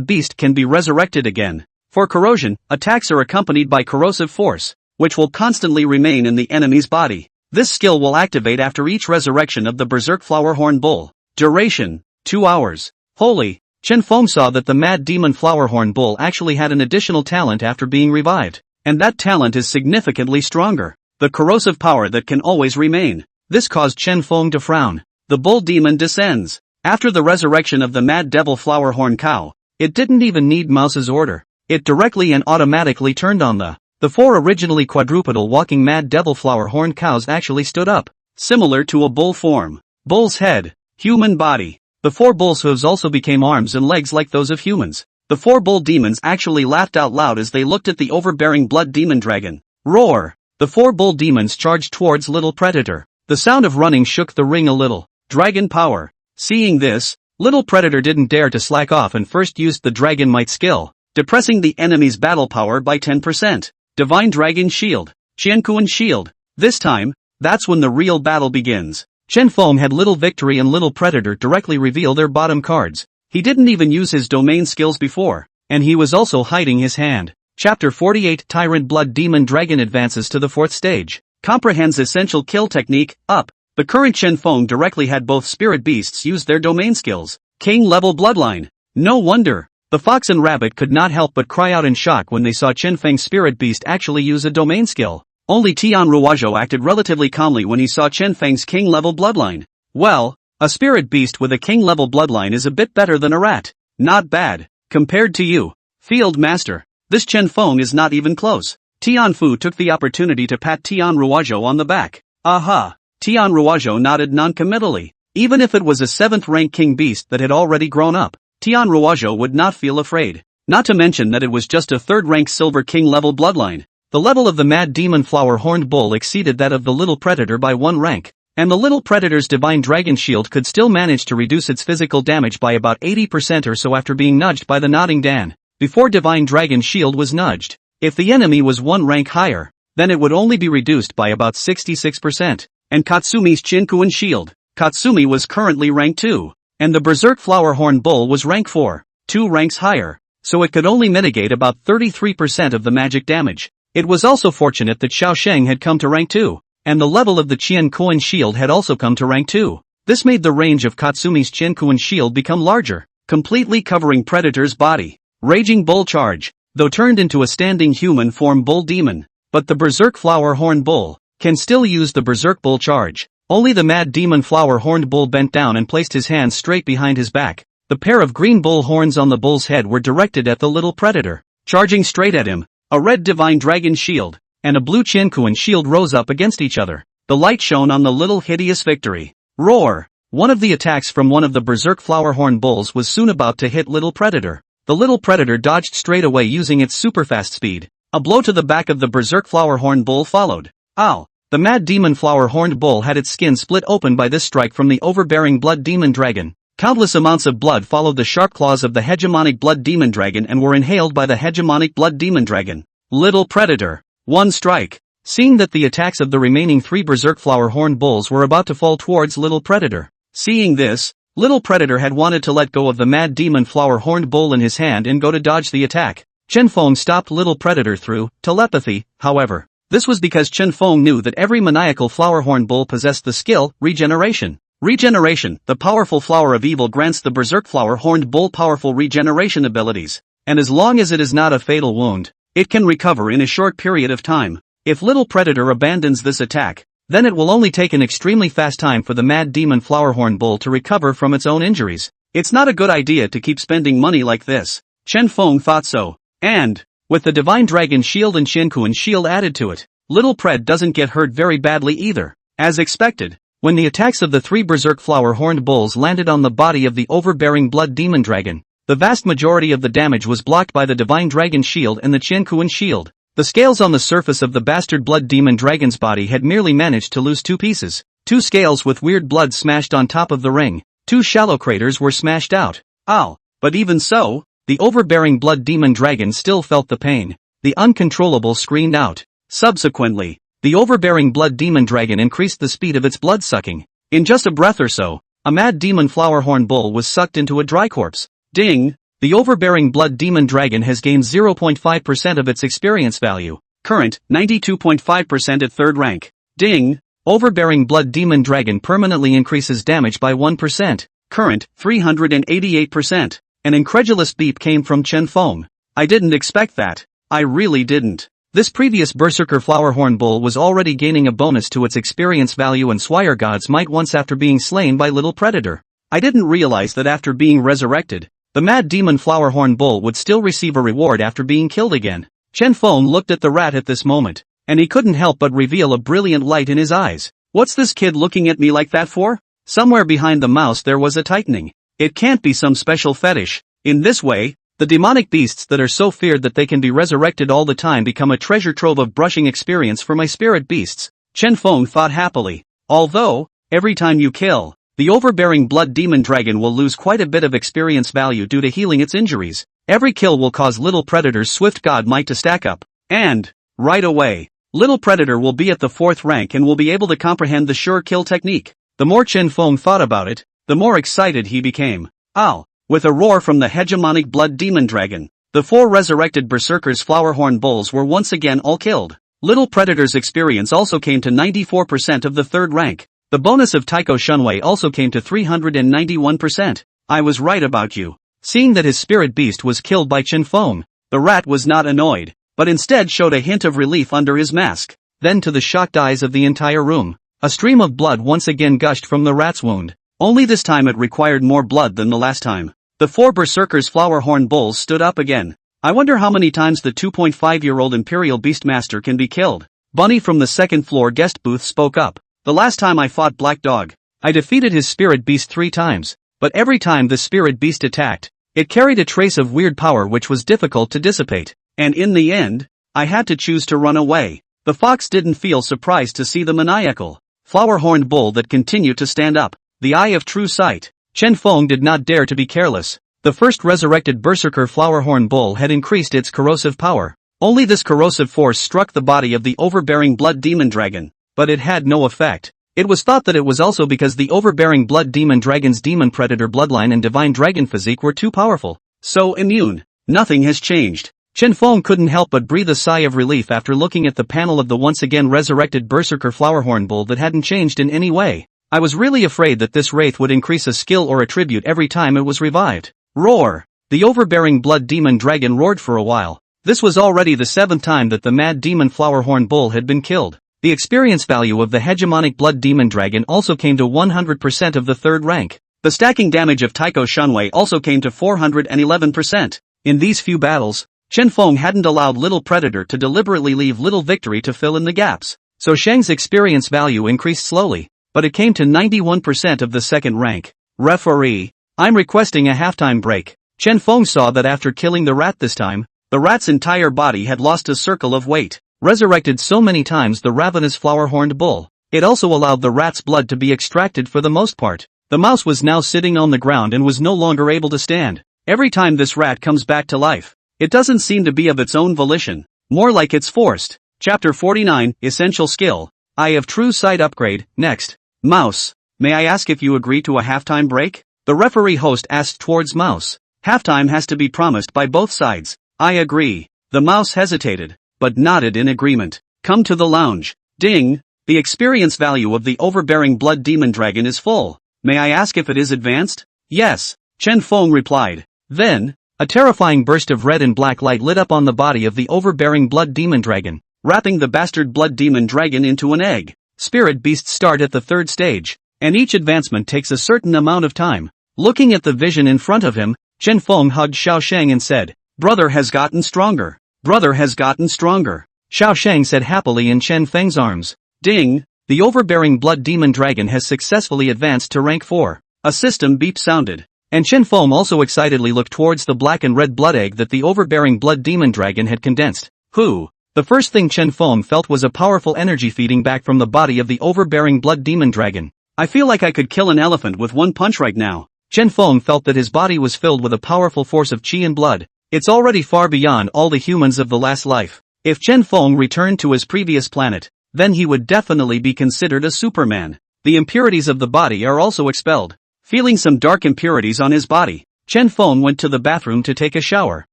beast can be resurrected again. For corrosion, attacks are accompanied by corrosive force. which will constantly remain in the enemy's body. This skill will activate after each resurrection of the Berserk Flower Horn Bull. Duration: 2 hours. Holy! Chen Feng saw that the Mad Demon Flower Horn Bull actually had an additional talent after being revived, and that talent is significantly stronger. The corrosive power that can always remain. This caused Chen Feng to frown. The Bull Demon descends. After the resurrection of the Mad Devil Flower Horn Cow, it didn't even need Mouse's order. It directly and automatically turned on the 4 originally quadrupedal walking Mad Devil Flower Horn Cows actually stood up, similar to a bull form. Bull's head, human body. The 4 bull's hooves also became arms and legs like those of humans. The 4 bull demons actually laughed out loud as they looked at the overbearing blood demon dragon. Roar! The 4 bull demons charged towards Little Predator. The sound of running shook the ring a little. Dragon power. Seeing this, Little Predator didn't dare to slack off and first used the Dragon Might skill, depressing the enemy's battle power by 10%. Divine Dragon Shield. Qiankuan Shield. This time, that's when the real battle begins. Chen Feng had Little Victory and Little Predator directly reveal their bottom cards. He didn't even use his domain skills before, and he was also hiding his hand. Chapter 48 Tyrant Blood Demon Dragon advances to the 4th stage. Comprehends essential kill technique, up. The current Chen Feng directly had both spirit beasts use their domain skills. King level bloodline. No wonder. The fox and rabbit could not help but cry out in shock when they saw Chen Feng's spirit beast actually use a domain skill. Only Tian Ruozhou acted relatively calmly when he saw Chen Feng's king level bloodline. Well, a spirit beast with a king level bloodline is a bit better than a rat. Not bad. Compared to you, Field Master. This Chen Feng is not even close. Tian Fu took the opportunity to pat Tian Ruozhou on the back. Aha! Tian Ruozhou nodded non-committally. Even if it was a 7th rank king beast that had already grown up, Tian Ruozhou would not feel afraid. Not to mention that it was just a 3rd rank silver king level bloodline. The level of the Mad Demon Flower Horned Bull exceeded that of the Little Predator by 1 rank, and the Little Predator's Divine Dragon Shield could still manage to reduce its physical damage by about 80% or so after being nudged by the Nodding Dan. Before Divine Dragon Shield was nudged, if the enemy was 1 rank higher, then it would only be reduced by about 66%. And Katsumi's Qiankuan Shield. Katsumi was currently rank 2, and the Berserk Flower Horn Bull was rank 4, 2 ranks higher, so it could only mitigate about 33% of the magic damage. It was also fortunate that Xiao Sheng had come to rank 2, and the level of the Qiankuan Shield had also come to rank 2. This made the range of Katsumi's Qiankuan Shield become larger, completely covering Predator's body. Raging Bull Charge. Though turned into a standing human form bull demon, but the Berserk Flower Horn Bull can still use the Berserk Bull Charge. Only the Mad Demon Flower Horned Bull bent down and placed his hands straight behind his back. The pair of green bull horns on the bull's head were directed at the Little Predator. Charging straight at him, a red Divine Dragon Shield and a blue Qiankuan Shield rose up against each other. The light shone on the Little Hideous Victory. Roar! One of the attacks from one of the Berserk Flower Horn Bulls was soon about to hit Little Predator. The Little Predator dodged straight away using its super-fast speed. A blow to the back of the Berserk Flower Horn Bull followed. Ow! The Mad Demon Flower Horned Bull had its skin split open by this strike from the overbearing Blood Demon Dragon. Countless amounts of blood followed the sharp claws of the hegemonic Blood Demon Dragon and were inhaled by the hegemonic Blood Demon Dragon. Little Predator. 1 strike. Seeing that the attacks of the remaining 3 Berserk Flower Horned Bulls were about to fall towards Little Predator. Seeing this, Little Predator had wanted to let go of the Mad Demon Flower Horned Bull in his hand and go to dodge the attack. Chen Feng stopped Little Predator through telepathy, however. This was because Chen Feng knew that every maniacal Flower Horned Bull possessed the skill, Regeneration. Regeneration, the powerful flower of evil, grants the Berserk Flower Horned Bull powerful regeneration abilities, and as long as it is not a fatal wound, it can recover in a short period of time. If Little Predator abandons this attack, then it will only take an extremely fast time for the Mad Demon Flower Horn Bull to recover from its own injuries. It's not a good idea to keep spending money like this. Chen Feng thought so. And, with the Divine Dragon Shield and Qiankuan Shield added to it, Little Pred doesn't get hurt very badly either. As expected, when the attacks of the 3 Berserk Flower Horned Bulls landed on the body of the overbearing Blood Demon Dragon, the vast majority of the damage was blocked by the Divine Dragon Shield and the Qiankuan Shield. The scales on the surface of the bastard Blood Demon Dragon's body had merely managed to lose 2 pieces. 2 scales with weird blood smashed on top of the ring. 2 shallow craters were smashed out. Ow! But even so, the overbearing Blood Demon Dragon still felt the pain. The uncontrollable screamed out. Subsequently, the overbearing Blood Demon Dragon increased the speed of its blood sucking. In just a breath or so, a Mad Demon Flower Horn Bull was sucked into a dry corpse. Ding! The overbearing Blood Demon Dragon has gained 0.5% of its experience value. Current, 92.5% at 3rd rank. Ding! Overbearing Blood Demon Dragon permanently increases damage by 1%. Current, 388%. An incredulous beep came from Chen Feng. I didn't expect that. I really didn't. This previous Berserker Flowerhorn Bull was already gaining a bonus to its experience value and Swire God's Might once after being slain by Little Predator. I didn't realize that after being resurrected, the Mad Demon Flowerhorn Bull would still receive a reward after being killed again. Chen Feng looked at the rat at this moment, and he couldn't help but reveal a brilliant light in his eyes. What's this kid looking at me like that for? Somewhere behind the mouse there was a tightening. It can't be some special fetish. In this way, the demonic beasts that are so feared that they can be resurrected all the time become a treasure trove of brushing experience for my spirit beasts. Chen Feng thought happily. Although, every time you kill, the overbearing Blood Demon Dragon will lose quite a bit of experience value due to healing its injuries. Every kill will cause Little Predator's Swift God Might to stack up. And, right away, Little Predator will be at the 4th rank and will be able to comprehend the sure kill technique. The more Chen Feng thought about it, the more excited he became. Ow! With a roar from the hegemonic Blood Demon Dragon, the 4 resurrected Berserker's Flowerhorn Bulls were once again all killed. Little Predator's experience also came to 94% of the 3rd rank. The bonus of Taiko Shunwei also came to 391%. I was right about you. Seeing that his spirit beast was killed by Chen Feng, the rat was not annoyed, but instead showed a hint of relief under his mask. Then to the shocked eyes of the entire room, a stream of blood once again gushed from the rat's wound. Only this time it required more blood than the last time. The 4 Berserker's Flowerhorn Bulls stood up again. I wonder how many times the 2.5-year-old Imperial Beastmaster can be killed. Bunny from the 2nd floor guest booth spoke up. The last time I fought Black Dog, I defeated his spirit beast 3 times, but every time the spirit beast attacked, it carried a trace of weird power which was difficult to dissipate, and in the end, I had to choose to run away. The fox didn't feel surprised to see the maniacal Flowerhorn Bull that continued to stand up. The eye of true sight. Chen Feng did not dare to be careless. The first resurrected Berserker Flowerhorn Bull had increased its corrosive power. Only this corrosive force struck the body of the overbearing Blood Demon Dragon, but it had no effect. It was thought that it was also because the overbearing Blood Demon Dragon's Demon Predator bloodline and Divine Dragon physique were too powerful. So immune. Nothing has changed. Chen Feng couldn't help but breathe a sigh of relief after looking at the panel of the once again resurrected Berserker Flowerhorn Bull that hadn't changed in any way. I was really afraid that this wraith would increase a skill or attribute every time it was revived. Roar! The overbearing Blood Demon Dragon roared for a while. This was already the 7th time that the Mad Demon Flowerhorn Bull had been killed. The experience value of the hegemonic Blood Demon Dragon also came to 100% of the 3rd rank. The stacking damage of Taiko Shunwei also came to 411%. In these few battles, Chen Feng hadn't allowed Little Predator to deliberately leave Little Victory to fill in the gaps. So Shang's experience value increased slowly, but it came to 91% of the 2nd rank. Referee, I'm requesting a halftime break. Chen Feng saw that after killing the rat this time, the rat's entire body had lost a circle of weight. Resurrected so many times the ravenous flower-horned bull, it also allowed the rat's blood to be extracted for the most part. The mouse was now sitting on the ground and was no longer able to stand. Every time this rat comes back to life, it doesn't seem to be of its own volition, more like it's forced. Chapter 49, Essential Skill, Eye of True Sight Upgrade. Next. Mouse, may I ask if you agree to a halftime break? The referee host asked towards Mouse. Halftime has to be promised by both sides. I agree. The mouse hesitated, but nodded in agreement. Come to the lounge. Ding. The experience value of the overbearing Blood Demon Dragon is full. May I ask if it is advanced? Yes. Chen Feng replied. Then, a terrifying burst of red and black light lit up on the body of the overbearing Blood Demon Dragon, wrapping the bastard Blood Demon Dragon into an egg. Spirit beasts start at the 3rd stage, and each advancement takes a certain amount of time. Looking at the vision in front of him, Chen Feng hugged Xiao Shang and said, "Brother has gotten stronger. Brother has gotten stronger." Xiao Shang said happily in Chen Feng's arms. Ding! The overbearing Blood Demon Dragon has successfully advanced to rank 4. A system beep sounded, and Chen Feng also excitedly looked towards the black and red blood egg that the overbearing Blood Demon Dragon had condensed. The first thing Chen Feng felt was a powerful energy feeding back from the body of the overbearing Blood Demon Dragon. I feel like I could kill an elephant with one punch right now. Chen Feng felt that his body was filled with a powerful force of qi and blood. It's already far beyond all the humans of the last life. If Chen Feng returned to his previous planet, then he would definitely be considered a Superman. The impurities of the body are also expelled. Feeling some dark impurities on his body, Chen Feng went to the bathroom to take a shower.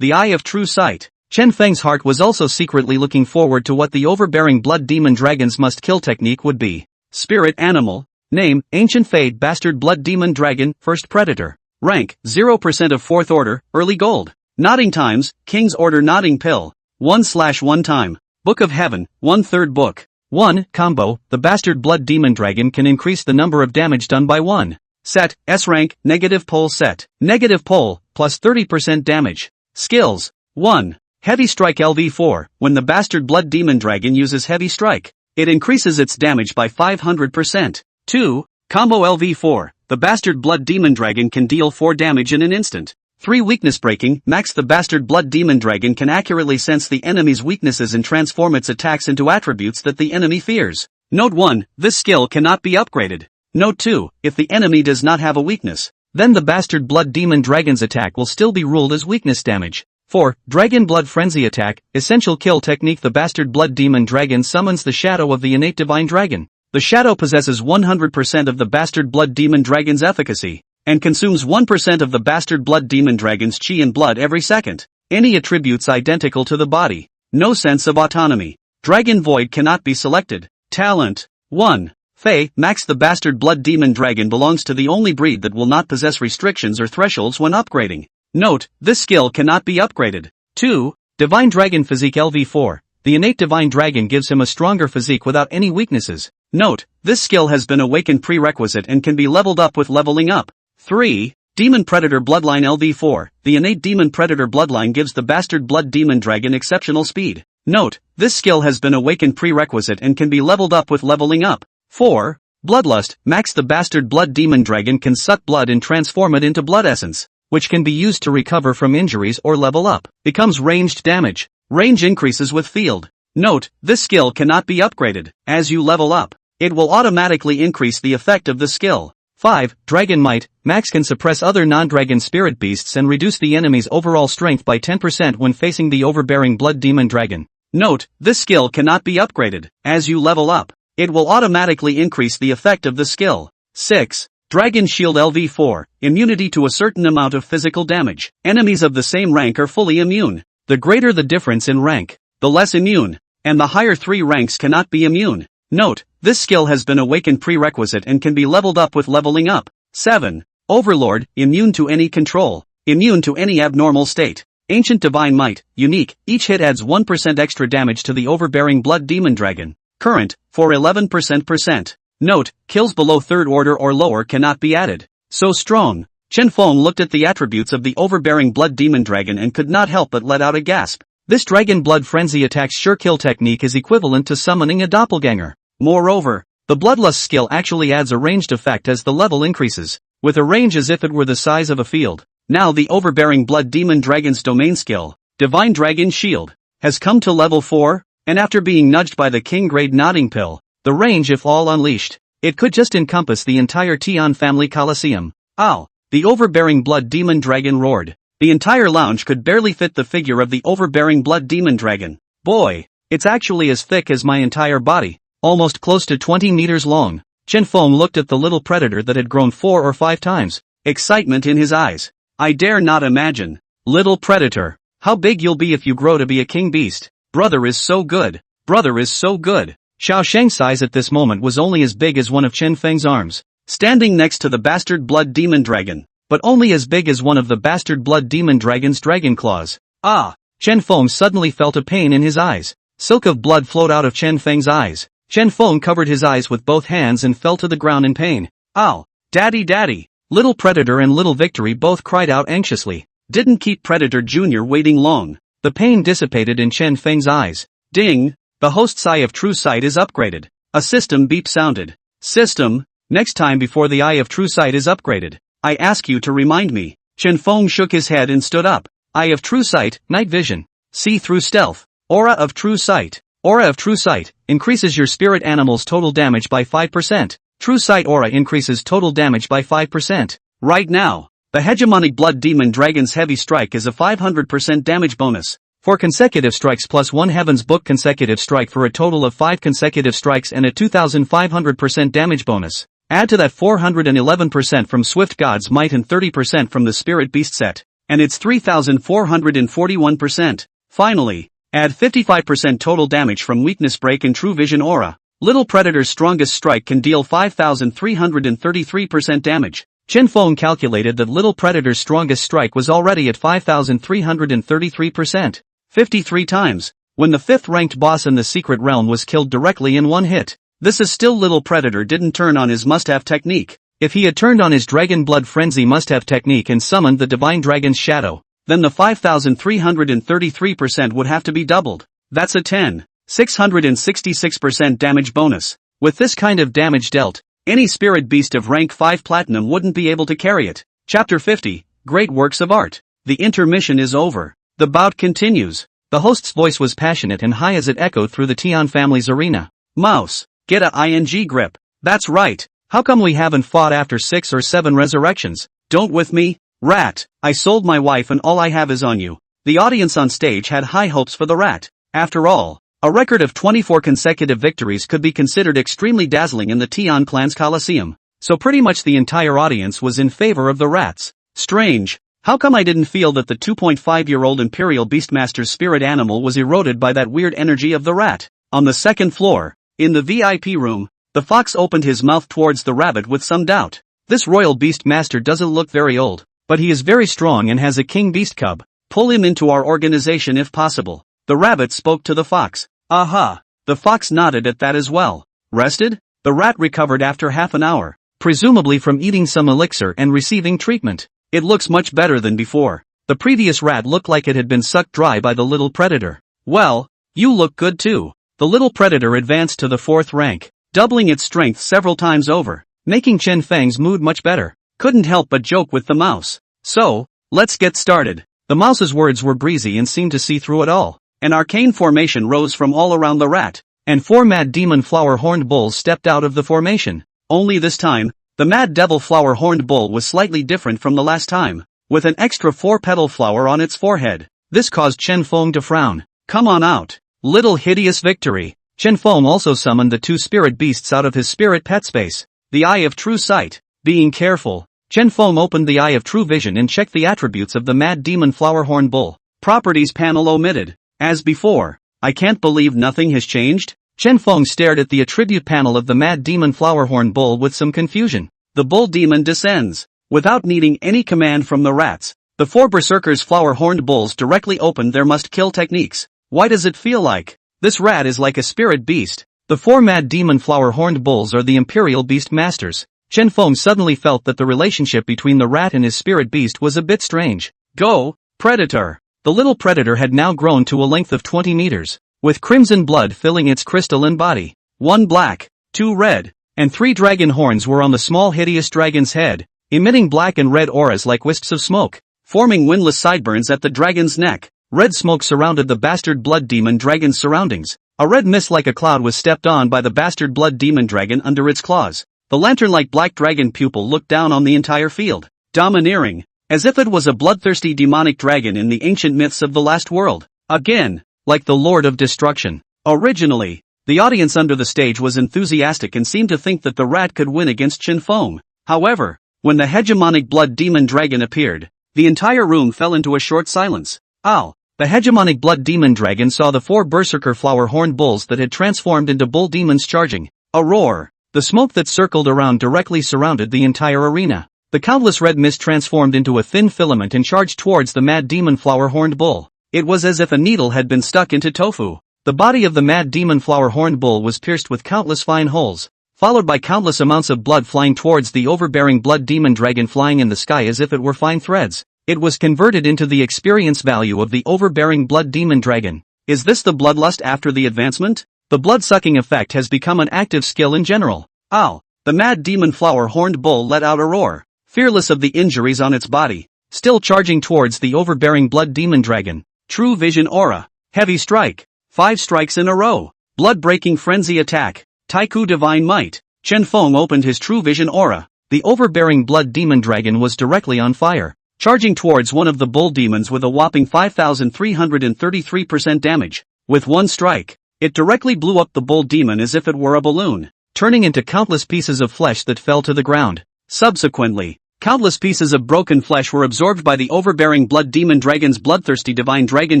The eye of true sight. Chen Feng's heart was also secretly looking forward to what the overbearing blood demon dragon's must-kill technique would be. Spirit animal. Name, Ancient Fade Bastard Blood Demon Dragon, First Predator. Rank, 0% of 4th Order, Early Gold. Nodding times, King's Order Nodding Pill. 1/1 time. Book of Heaven, 1/3 book. 1. Combo, the Bastard Blood Demon Dragon can increase the number of damage done by 1. Set, S rank, negative pole set. Negative pole, plus 30% damage. Skills. 1. Heavy Strike LV4, when the Bastard Blood Demon Dragon uses Heavy Strike, it increases its damage by 500%. 2. Combo LV4, the Bastard Blood Demon Dragon can deal 4 damage in an instant. 3. Weakness Breaking, Max the Bastard Blood Demon Dragon can accurately sense the enemy's weaknesses and transform its attacks into attributes that the enemy fears. Note 1, this skill cannot be upgraded. Note 2, if the enemy does not have a weakness, then the Bastard Blood Demon Dragon's attack will still be ruled as weakness damage. 4. Dragon Blood Frenzy Attack, Essential Kill Technique. The Bastard Blood Demon Dragon summons the shadow of the innate Divine Dragon. The shadow possesses 100% of the Bastard Blood Demon Dragon's efficacy, and consumes 1% of the Bastard Blood Demon Dragon's chi and blood every second. Any attributes identical to the body. No sense of autonomy. Dragon Void cannot be selected. Talent. 1. Fey, Max the Bastard Blood Demon Dragon belongs to the only breed that will not possess restrictions or thresholds when upgrading. Note, this skill cannot be upgraded. 2. Divine Dragon Physique LV4, the innate Divine Dragon gives him a stronger physique without any weaknesses. Note, this skill has been awakened prerequisite and can be leveled up with leveling up. 3. Demon Predator Bloodline LV4, the innate Demon Predator Bloodline gives the Bastard Blood Demon Dragon exceptional speed. Note, this skill has been awakened prerequisite and can be leveled up with leveling up. 4. Bloodlust, Max the Bastard Blood Demon Dragon can suck blood and transform it into blood essence, which can be used to recover from injuries or level up. Becomes ranged damage. Range increases with field. Note, this skill cannot be upgraded. As you level up, it will automatically increase the effect of the skill. 5. Dragon Might, Max can suppress other non-dragon spirit beasts and reduce the enemy's overall strength by 10% when facing the overbearing Blood Demon Dragon. Note, this skill cannot be upgraded. As you level up, it will automatically increase the effect of the skill. 6. Dragon Shield LV4, immunity to a certain amount of physical damage. Enemies of the same rank are fully immune. The greater the difference in rank, the less immune, and the higher 3 ranks cannot be immune. Note, this skill has been awakened prerequisite and can be leveled up with leveling up. 7. Overlord, immune to any control, immune to any abnormal state. Ancient Divine Might, unique, each hit adds 1% extra damage to the overbearing Blood Demon Dragon. Current, for 11%. Note, kills below 3rd order or lower cannot be added. So strong. Chen Feng looked at the attributes of the overbearing Blood Demon Dragon and could not help but let out a gasp. This Dragon Blood Frenzy Attack's sure kill technique is equivalent to summoning a doppelganger. Moreover, the Bloodlust skill actually adds a ranged effect as the level increases, with a range as if it were the size of a field. Now the overbearing Blood Demon Dragon's domain skill, Divine Dragon Shield, has come to level 4, and after being nudged by the King Grade Nodding Pill, the range if all unleashed, it could just encompass the entire Tian family Colosseum. Ow! The overbearing Blood Demon Dragon roared. The entire lounge could barely fit the figure of the overbearing Blood Demon Dragon. Boy, it's actually as thick as my entire body, almost close to 20 meters long. Chen Feng looked at the little predator that had grown 4 or 5 times, excitement in his eyes. I dare not imagine. Little predator, how big you'll be if you grow to be a king beast. Brother is so good. Brother is so good. Xiao Sheng's size at this moment was only as big as one of Chen Feng's arms, standing next to the Bastard Blood Demon Dragon, but only as big as one of the Bastard Blood Demon Dragon's dragon claws. Ah! Chen Feng suddenly felt a pain in his eyes. Silk of blood flowed out of Chen Feng's eyes. Chen Feng covered his eyes with both hands and fell to the ground in pain. Ow! Daddy daddy! Little Predator and Little Victory both cried out anxiously. Didn't keep Predator Jr. waiting long. The pain dissipated in Chen Feng's eyes. Ding! The host's Eye of True Sight is upgraded. A system beep sounded. System, next time before the Eye of True Sight is upgraded, I ask you to remind me. Chen Feng shook his head and stood up. Eye of True Sight, Night Vision. See through stealth. Aura of True Sight. Aura of True Sight increases your spirit animal's total damage by 5%. True Sight Aura increases total damage by 5%. Right now, the hegemonic Blood Demon Dragon's Heavy Strike is a 500% damage bonus. For consecutive strikes plus 1 Heaven's Book consecutive strike for a total of 5 consecutive strikes and a 2500% damage bonus. Add to that 411% from Swift God's Might and 30% from the Spirit Beast set, and it's 3441%. Finally, add 55% total damage from weakness break and true vision aura. Little Predator's strongest strike can deal 5,333% damage. Chen Feng calculated that Little Predator's strongest strike was already at 5,333%. 53 times. When the 5th ranked boss in the secret realm was killed directly in one hit. This is still Little Predator didn't turn on his must-have technique. If he had turned on his Dragon Blood Frenzy must-have technique and summoned the Divine Dragon's Shadow, then the 5,333% would have to be doubled. That's a 666% damage bonus. With this kind of damage dealt, any spirit beast of rank 5 platinum wouldn't be able to carry it. Chapter 50, Great Works of Art. The intermission is over. The bout continues. The host's voice was passionate and high as it echoed through the Tian family's arena. Mouse, get a ing grip. That's right. How come we haven't fought after 6 or 7 resurrections? Don't with me? Rat, I sold my wife and all I have is on you. The audience on stage had high hopes for the rat. After all, a record of 24 consecutive victories could be considered extremely dazzling in the Tian clan's Colosseum. So pretty much the entire audience was in favor of the rats. Strange. How come I didn't feel that the 2.5-year-old Imperial Beastmaster's spirit animal was eroded by that weird energy of the rat? On the second floor, in the VIP room, the fox opened his mouth towards the rabbit with some doubt. This royal Beastmaster doesn't look very old, but he is very strong and has a king beast cub. Pull him into our organization if possible. The rabbit spoke to the fox. Aha! The fox nodded at that as well. Rested? The rat recovered after half an hour, presumably from eating some elixir and receiving treatment. It looks much better than before. The previous rat looked like it had been sucked dry by the Little Predator. Well, you look good too. The Little Predator advanced to the 4th rank, doubling its strength several times over, making Chen Feng's mood much better. Couldn't help but joke with the mouse. So, let's get started. The mouse's words were breezy and seemed to see through it all. An arcane formation rose from all around the rat, and 4 mad demon flower horned bulls stepped out of the formation. Only this time, the mad devil flower horned bull was slightly different from the last time, with an extra 4-petal flower on its forehead. This caused Chen Feng to frown. Come on out, little hideous victory. Chen Feng also summoned the 2 spirit beasts out of his spirit pet space. The Eye of True Sight. Being careful, Chen Feng opened the Eye of True Vision and checked the attributes of the mad demon flower horned bull. Properties panel omitted. As before. I can't believe nothing has changed. Chen Feng stared at the attribute panel of the mad demon flowerhorn bull with some confusion. The bull demon descends. Without needing any command from the rats, the 4 berserkers flower-horned bulls directly opened their must-kill techniques. Why does it feel like this rat is like a spirit beast? The 4 mad demon flower-horned bulls are the Imperial Beast Masters. Chen Feng suddenly felt that the relationship between the rat and his spirit beast was a bit strange. Go, Predator! The little predator had now grown to a length of 20 meters, with crimson blood filling its crystalline body. 1 black, 2 red, and 3 dragon horns were on the small hideous dragon's head, emitting black and red auras like wisps of smoke, forming windless sideburns at the dragon's neck. Red smoke surrounded the bastard blood demon dragon's surroundings. A red mist like a cloud was stepped on by the bastard blood demon dragon under its claws. The lantern-like black dragon pupil looked down on the entire field, domineering, as if it was a bloodthirsty demonic dragon in the ancient myths of the last world. Again, like the Lord of Destruction. Originally, the audience under the stage was enthusiastic and seemed to think that the rat could win against Chen Feng. However, when the hegemonic blood demon dragon appeared, the entire room fell into a short silence. The hegemonic blood demon dragon saw the 4 berserker flower-horned bulls that had transformed into bull demons charging. A roar. The smoke that circled around directly surrounded the entire arena. The countless red mist transformed into a thin filament and charged towards the mad demon flower-horned bull. It was as if a needle had been stuck into tofu. The body of the mad demon flower-horned bull was pierced with countless fine holes, followed by countless amounts of blood flying towards the overbearing blood demon dragon flying in the sky as if it were fine threads. It was converted into the experience value of the overbearing blood demon dragon. Is this the bloodlust after the advancement? The blood-sucking effect has become an active skill in general. The mad demon flower-horned bull let out a roar, fearless of the injuries on its body, still charging towards the overbearing blood demon dragon. True vision aura. Heavy strike. 5 strikes in a row. Blood-breaking frenzy attack. Taiku divine might. Chen Feng opened his true vision aura. The overbearing blood demon dragon was directly on fire, charging towards one of the bull demons with a whopping 5,333% damage. With 1 strike, it directly blew up the bull demon as if it were a balloon, turning into countless pieces of flesh that fell to the ground. Subsequently, Countless pieces of broken flesh were absorbed by the overbearing blood demon dragon's bloodthirsty divine dragon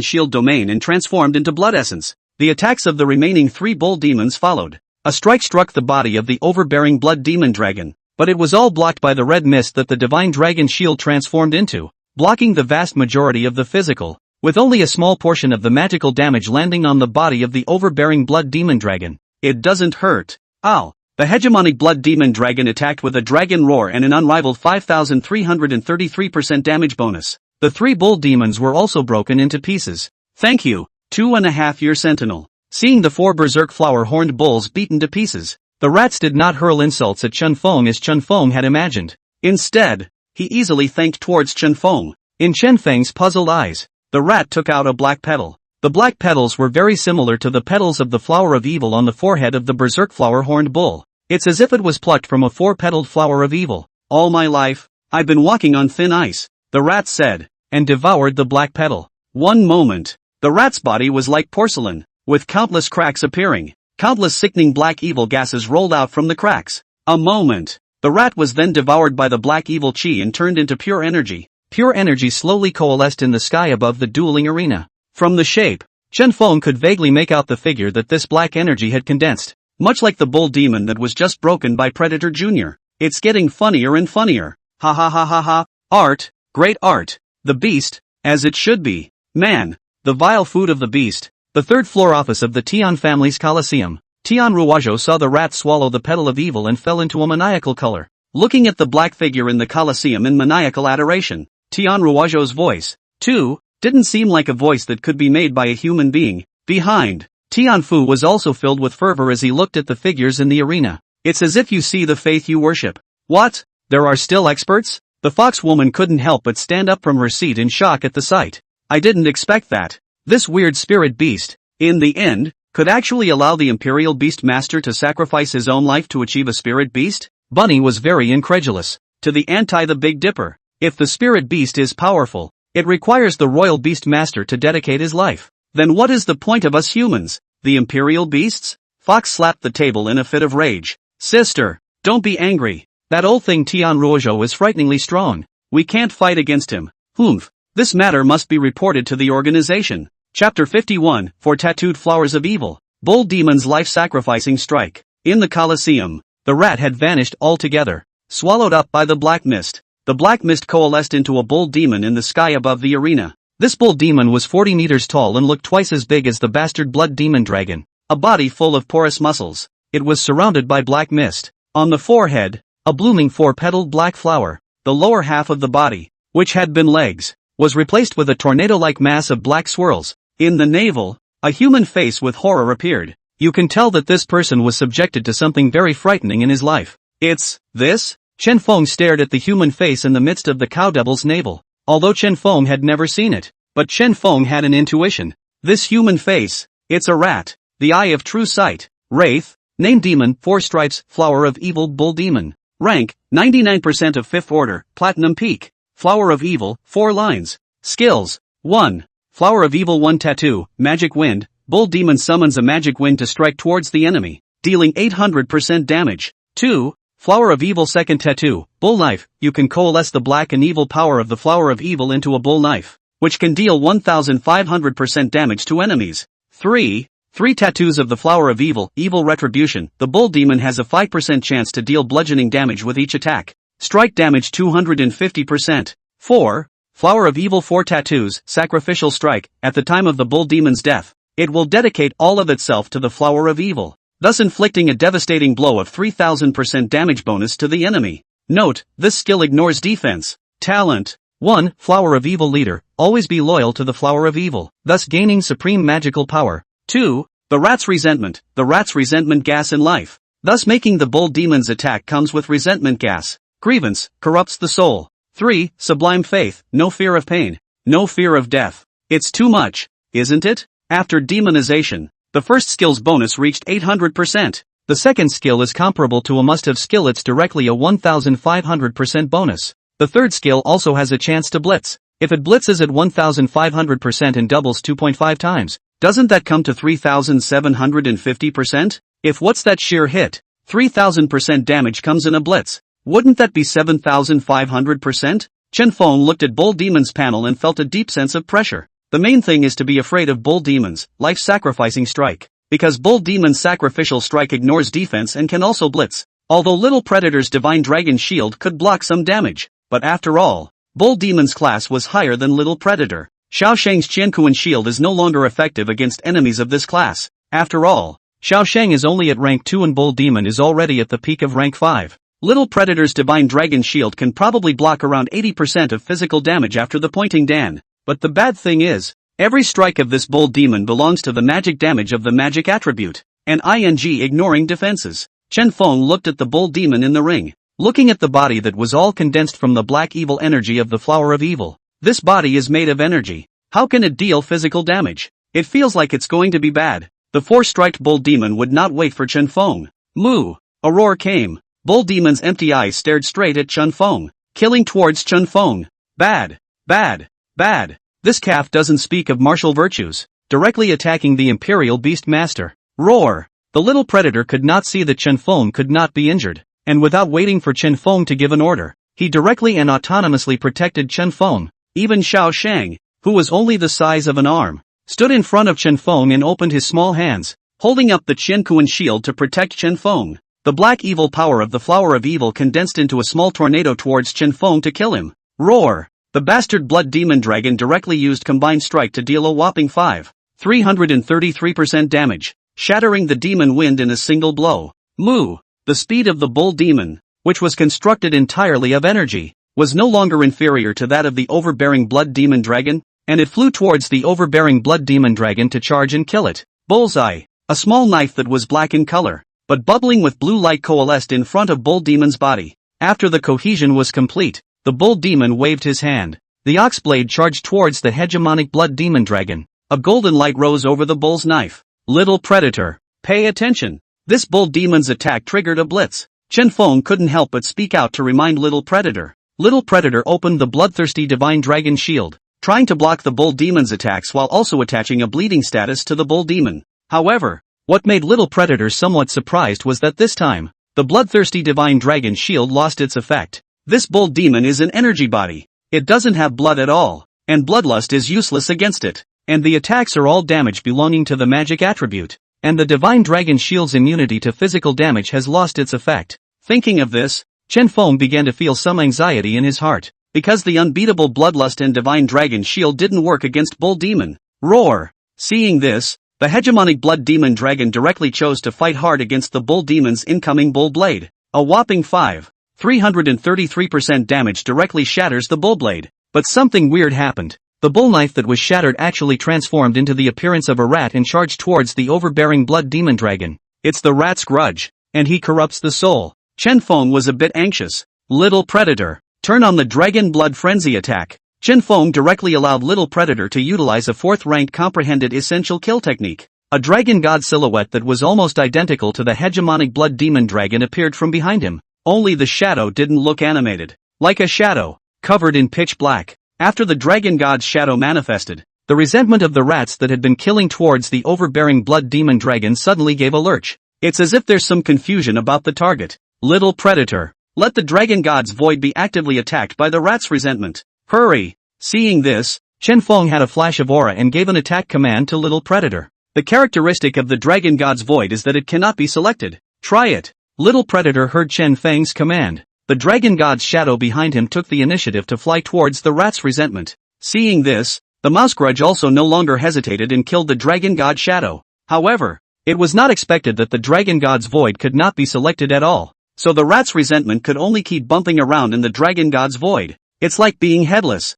shield domain and transformed into blood essence. The attacks of the remaining 3 bull demons followed. A strike struck the body of the overbearing blood demon dragon, but it was all blocked by the red mist that the divine dragon shield transformed into, blocking the vast majority of the physical, with only a small portion of the magical damage landing on the body of the overbearing blood demon dragon. It doesn't hurt. Ow. The hegemonic blood demon dragon attacked with a dragon roar and an unrivaled 5,333% damage bonus. The 3 bull demons were also broken into pieces. Thank you, 2.5-year sentinel. Seeing the 4 berserk flower-horned bulls beaten to pieces, the rats did not hurl insults at Chun Feng as Chun Feng had imagined. Instead, he easily thanked towards Chun Feng. In Chen Feng's puzzled eyes, the rat took out a black petal. The black petals were very similar to the petals of the flower of evil on the forehead of the berserk flower-horned bull. It's as if it was plucked from a 4-petaled flower of evil. All my life, I've been walking on thin ice, the rat said, and devoured the black petal. One moment, the rat's body was like porcelain, with countless cracks appearing. Countless sickening black evil gases rolled out from the cracks. A moment. The rat was then devoured by the black evil chi and turned into pure energy. Pure energy slowly coalesced in the sky above the dueling arena. From the shape, Chen Feng could vaguely make out the figure that this black energy had condensed. Much like the bull demon that was just broken by Predator Jr. It's getting funnier and funnier. Ha ha ha ha ha. Art, great art. The beast, as it should be. Man, the vile food of the beast. The 3rd floor office of the Tian family's Colosseum. Tian Ruwajo saw the rat swallow the petal of evil and fell into a maniacal color. Looking at the black figure in the Colosseum in maniacal adoration, Tian Ruwajo's voice, too, didn't seem like a voice that could be made by a human being. Behind, Tian Fu was also filled with fervor as he looked at the figures in the arena. It's as if you see the faith you worship. What? There are still experts? The fox woman couldn't help but stand up from her seat in shock at the sight. I didn't expect that. This weird spirit beast, in the end, could actually allow the Imperial Beast Master to sacrifice his own life to achieve a spirit beast? Bunny was very incredulous. To the the Big Dipper, if the spirit beast is powerful, it requires the Royal Beast Master to dedicate his life. Then what is the point of us humans, the Imperial Beasts? Fox slapped the table in a fit of rage. Sister, don't be angry. That old thing Tian Ruojo is frighteningly strong. We can't fight against him. Humph. This matter must be reported to the organization. Chapter 51, 4 Tattooed Flowers of Evil. Bull Demon's Life-Sacrificing Strike. In the Colosseum, the rat had vanished altogether, swallowed up by the black mist. The black mist coalesced into a bull demon in the sky above the arena. This bull demon was 40 meters tall and looked twice as big as the bastard blood demon dragon. A body full of porous muscles. It was surrounded by black mist. On the forehead, a blooming 4-petaled black flower. The lower half of the body, which had been legs, was replaced with a tornado-like mass of black swirls. In the navel, a human face with horror appeared. You can tell that this person was subjected to something very frightening in his life. It's this? Chen Feng stared at the human face in the midst of the cow devil's navel. Although Chen Feng had never seen it, but Chen Feng had an intuition. This human face, it's a rat. The eye of true sight. Wraith, name demon, 4 stripes, flower of evil, bull demon. Rank, 99% of 5th order, platinum peak. Flower of evil, 4 lines. Skills, 1. Flower of evil 1 tattoo, magic wind. Bull demon summons a magic wind to strike towards the enemy, dealing 800% damage. 2. Flower of evil 2nd tattoo, bull knife. You can coalesce the black and evil power of the flower of evil into a bull knife, which can deal 1500% damage to enemies. 3. 3 tattoos of the flower of evil, evil retribution. The bull demon has a 5% chance to deal bludgeoning damage with each attack. Strike damage 250%. 4. Flower of evil 4 tattoos, sacrificial strike. At the time of the bull demon's death, it will dedicate all of itself to the flower of evil, thus inflicting a devastating blow of 3000% damage bonus to the enemy. Note, this skill ignores defense. Talent. 1. Flower of evil leader, always be loyal to the flower of evil, thus gaining supreme magical power. 2. The rat's resentment. The rat's resentment gas in life, thus making the bull demon's attack comes with resentment gas. Grievance, corrupts the soul. 3. Sublime faith, no fear of pain, no fear of death. It's too much, isn't it? After demonization, the first skill's bonus reached 800%. The second skill is comparable to a must-have skill. It's directly a 1500% bonus. The third skill also has a chance to blitz. If it blitzes at 1500% and doubles 2.5 times, doesn't that come to 3750%? If what's that sheer hit, 3000% damage comes in a blitz, Wouldn't that be 7,500%? Chen Feng looked at Bull Demon's panel and felt a deep sense of pressure. The main thing is to be afraid of Bull Demon's life-sacrificing strike, because Bull Demon's sacrificial strike ignores defense and can also blitz. Although Little Predator's Divine Dragon Shield could block some damage, but after all, Bull Demon's class was higher than Little Predator. Xiao Shang's Qiankuan Shield is no longer effective against enemies of this class. After all, Xiao Shang is only at rank 2 and Bull Demon is already at the peak of rank 5. Little Predator's Divine Dragon Shield can probably block around 80% of physical damage after the pointing Dan. But the bad thing is, every strike of this Bull Demon belongs to the magic damage of the magic attribute, and ignoring defenses. Chen Feng looked at the Bull Demon in the ring, looking at the body that was all condensed from the black evil energy of the Flower of Evil. This body is made of energy. How can it deal physical damage? It feels like it's going to be bad. The four-striped Bull Demon would not wait for Chen Feng. Moo! A roar came. Bull Demon's empty eyes stared straight at Chen Feng, killing towards Chen Feng. Bad. Bad. Bad. This calf doesn't speak of martial virtues, directly attacking the Imperial Beast Master. Roar! The Little Predator could not see that Chen Feng could not be injured, and without waiting for Chen Feng to give an order, he directly and autonomously protected Chen Feng. Even Xiao Shang, who was only the size of an arm, stood in front of Chen Feng and opened his small hands, holding up the Qiankuan Shield to protect Chen Feng. The black evil power of the Flower of Evil condensed into a small tornado towards Chen Feng to kill him. Roar! The bastard Blood Demon Dragon directly used Combined Strike to deal a whopping 333% damage, shattering the Demon Wind in a single blow. Moo! The speed of the Bull Demon, which was constructed entirely of energy, was no longer inferior to that of the overbearing Blood Demon Dragon, and it flew towards the overbearing Blood Demon Dragon to charge and kill it. Bullseye! A small knife that was black in color, but bubbling with blue light coalesced in front of Bull Demon's body. After the cohesion was complete, the Bull Demon waved his hand. The ox blade charged towards the hegemonic Blood Demon Dragon. A golden light rose over the bull's knife. Little Predator, pay attention. This Bull Demon's attack triggered a blitz. Chen Feng couldn't help but speak out to remind Little Predator. Little Predator opened the bloodthirsty Divine Dragon Shield, trying to block the Bull Demon's attacks while also attaching a bleeding status to the Bull Demon. However, what made Little Predator somewhat surprised was that this time, the bloodthirsty Divine Dragon Shield lost its effect. This Bull Demon is an energy body. It doesn't have blood at all, and bloodlust is useless against it, and the attacks are all damage belonging to the magic attribute, and the Divine Dragon Shield's immunity to physical damage has lost its effect. Thinking of this, Chen Feng began to feel some anxiety in his heart, because the unbeatable Bloodlust and Divine Dragon Shield didn't work against Bull Demon. Roar! Seeing this, the hegemonic Blood Demon Dragon directly chose to fight hard against the Bull Demon's incoming Bull Blade. A whopping 333% damage directly shatters the Bull Blade. But something weird happened. The bull knife that was shattered actually transformed into the appearance of a rat and charged towards the overbearing Blood Demon Dragon. It's the rat's grudge, and he corrupts the soul. Chen Feng was a bit anxious. Little Predator, turn on the Dragon Blood Frenzy attack. Chen Feng directly allowed Little Predator to utilize a 4th-ranked comprehended essential kill technique. A dragon god silhouette that was almost identical to the hegemonic Blood Demon Dragon appeared from behind him. Only the shadow didn't look animated. Like a shadow, covered in pitch black. After the dragon god's shadow manifested, the resentment of the rats that had been killing towards the overbearing Blood Demon Dragon suddenly gave a lurch. It's as if there's some confusion about the target. Little Predator, let the dragon god's void be actively attacked by the rat's resentment. Hurry! Seeing this, Chen Feng had a flash of aura and gave an attack command to Little Predator. The characteristic of the dragon god's void is that it cannot be selected. Try it! Little Predator heard Chen Feng's command. The dragon god's shadow behind him took the initiative to fly towards the rat's resentment. Seeing this, the mouse grudge also no longer hesitated and killed the dragon god shadow. However, it was not expected that the dragon god's void could not be selected at all, so the rat's resentment could only keep bumping around in the dragon god's void. It's like being headless.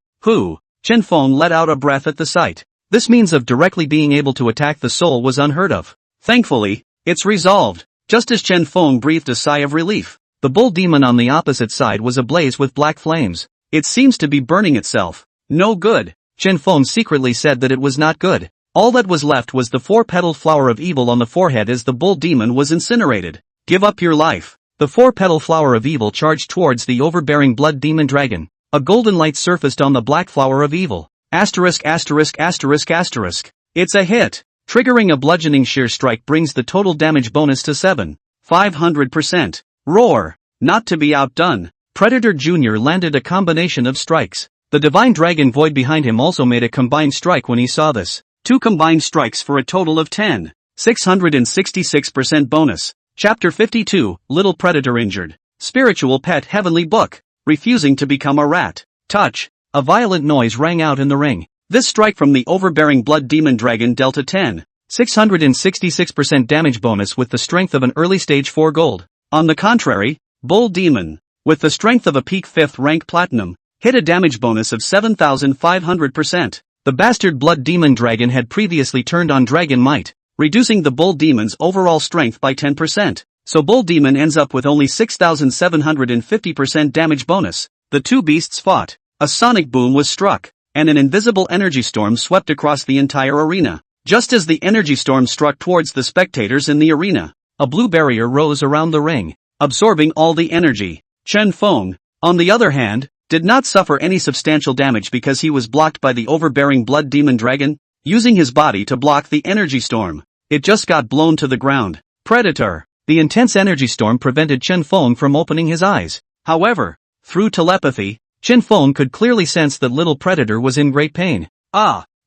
Chen Feng let out a breath at the sight. This means of directly being able to attack the soul was unheard of. Thankfully, it's resolved. Just as Chen Feng breathed a sigh of relief, the Bull Demon on the opposite side was ablaze with black flames. It seems to be burning itself. No good. Chen Feng secretly said that it was not good. All that was left was the 4-petaled Flower of Evil on the forehead as the Bull Demon was incinerated. Give up your life. The 4-petal Flower of Evil charged towards the overbearing Blood Demon Dragon. A golden light surfaced on the black Flower of Evil. It's a hit. Triggering a bludgeoning sheer strike brings the total damage bonus to 7,500%. Roar! Not to be outdone, Predator Jr. landed a combination of strikes. The Divine Dragon Void behind him also made a combined strike when he saw this. 2 combined strikes for a total of 10. 666% bonus. Chapter 52, Little Predator Injured. Spiritual Pet Heavenly Book. Refusing to become a rat. Touch. A violent noise rang out in the ring. This strike from the overbearing Blood Demon Dragon dealt a 10. 666% damage bonus with the strength of an early stage 4 gold. On the contrary, Bull Demon, with the strength of a peak 5th rank platinum, hit a damage bonus of 7,500%. The bastard Blood Demon Dragon had previously turned on Dragon Might, reducing the Bull Demon's overall strength by 10%, so Bull Demon ends up with only 6,750% damage bonus. The two beasts fought. A sonic boom was struck, and an invisible energy storm swept across the entire arena. Just as the energy storm struck towards the spectators in the arena, a blue barrier rose around the ring, absorbing all the energy. Chen Feng, on the other hand, did not suffer any substantial damage because he was blocked by the overbearing Blood Demon Dragon, using his body to block the energy storm. It just got blown to the ground. Predator. The intense energy storm prevented Chen Feng from opening his eyes. However, through telepathy, Chen Feng could clearly sense that Little Predator was in great pain.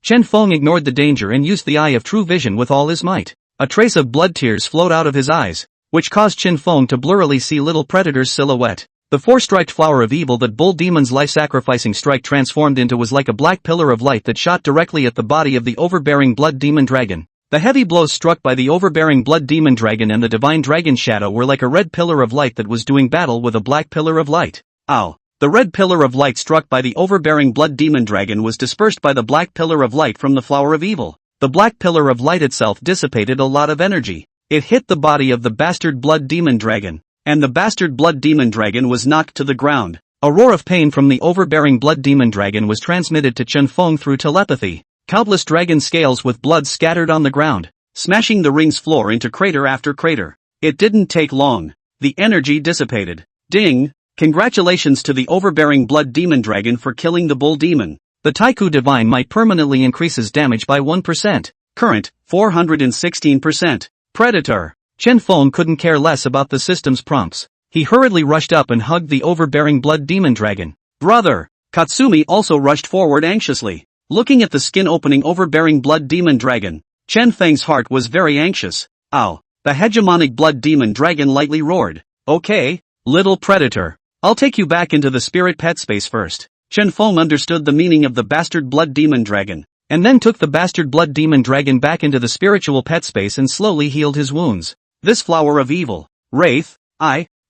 Chen Feng ignored the danger and used the Eye of True Vision with all his might. A trace of blood tears flowed out of his eyes, which caused Chen Feng to blurrily see Little Predator's silhouette. The 4-striked flower of evil that Bull Demon's life-sacrificing strike transformed into was like a black pillar of light that shot directly at the body of the overbearing Blood Demon Dragon. The heavy blows struck by the overbearing Blood Demon Dragon and the Divine Dragon Shadow were like a red pillar of light that was doing battle with a black pillar of light. Ow! The red pillar of light struck by the overbearing Blood Demon Dragon was dispersed by the black pillar of light from the flower of evil. The black pillar of light itself dissipated a lot of energy. It hit the body of the bastard Blood Demon Dragon, and the bastard Blood Demon Dragon was knocked to the ground. A roar of pain from the overbearing Blood Demon Dragon was transmitted to Chen Feng through telepathy. Countless dragon scales with blood scattered on the ground, smashing the ring's floor into crater after crater. It didn't take long. The energy dissipated. Ding! Congratulations to the overbearing Blood Demon Dragon for killing the Bull Demon. The Taiku Divine Might permanently increases damage by 1%. Current, 416%. Predator. Chen Feng couldn't care less about the system's prompts. He hurriedly rushed up and hugged the overbearing Blood Demon Dragon. Brother! Katsumi also rushed forward anxiously. Looking at the skin-opening overbearing Blood Demon Dragon, Chen Feng's heart was very anxious. Ow! The hegemonic Blood Demon Dragon lightly roared. Okay, Little Predator. I'll take you back into the spirit pet space first. Chen Feng understood the meaning of the bastard Blood Demon Dragon, and then took the bastard Blood Demon Dragon back into the spiritual pet space and slowly healed his wounds. This flower of evil, Wraith,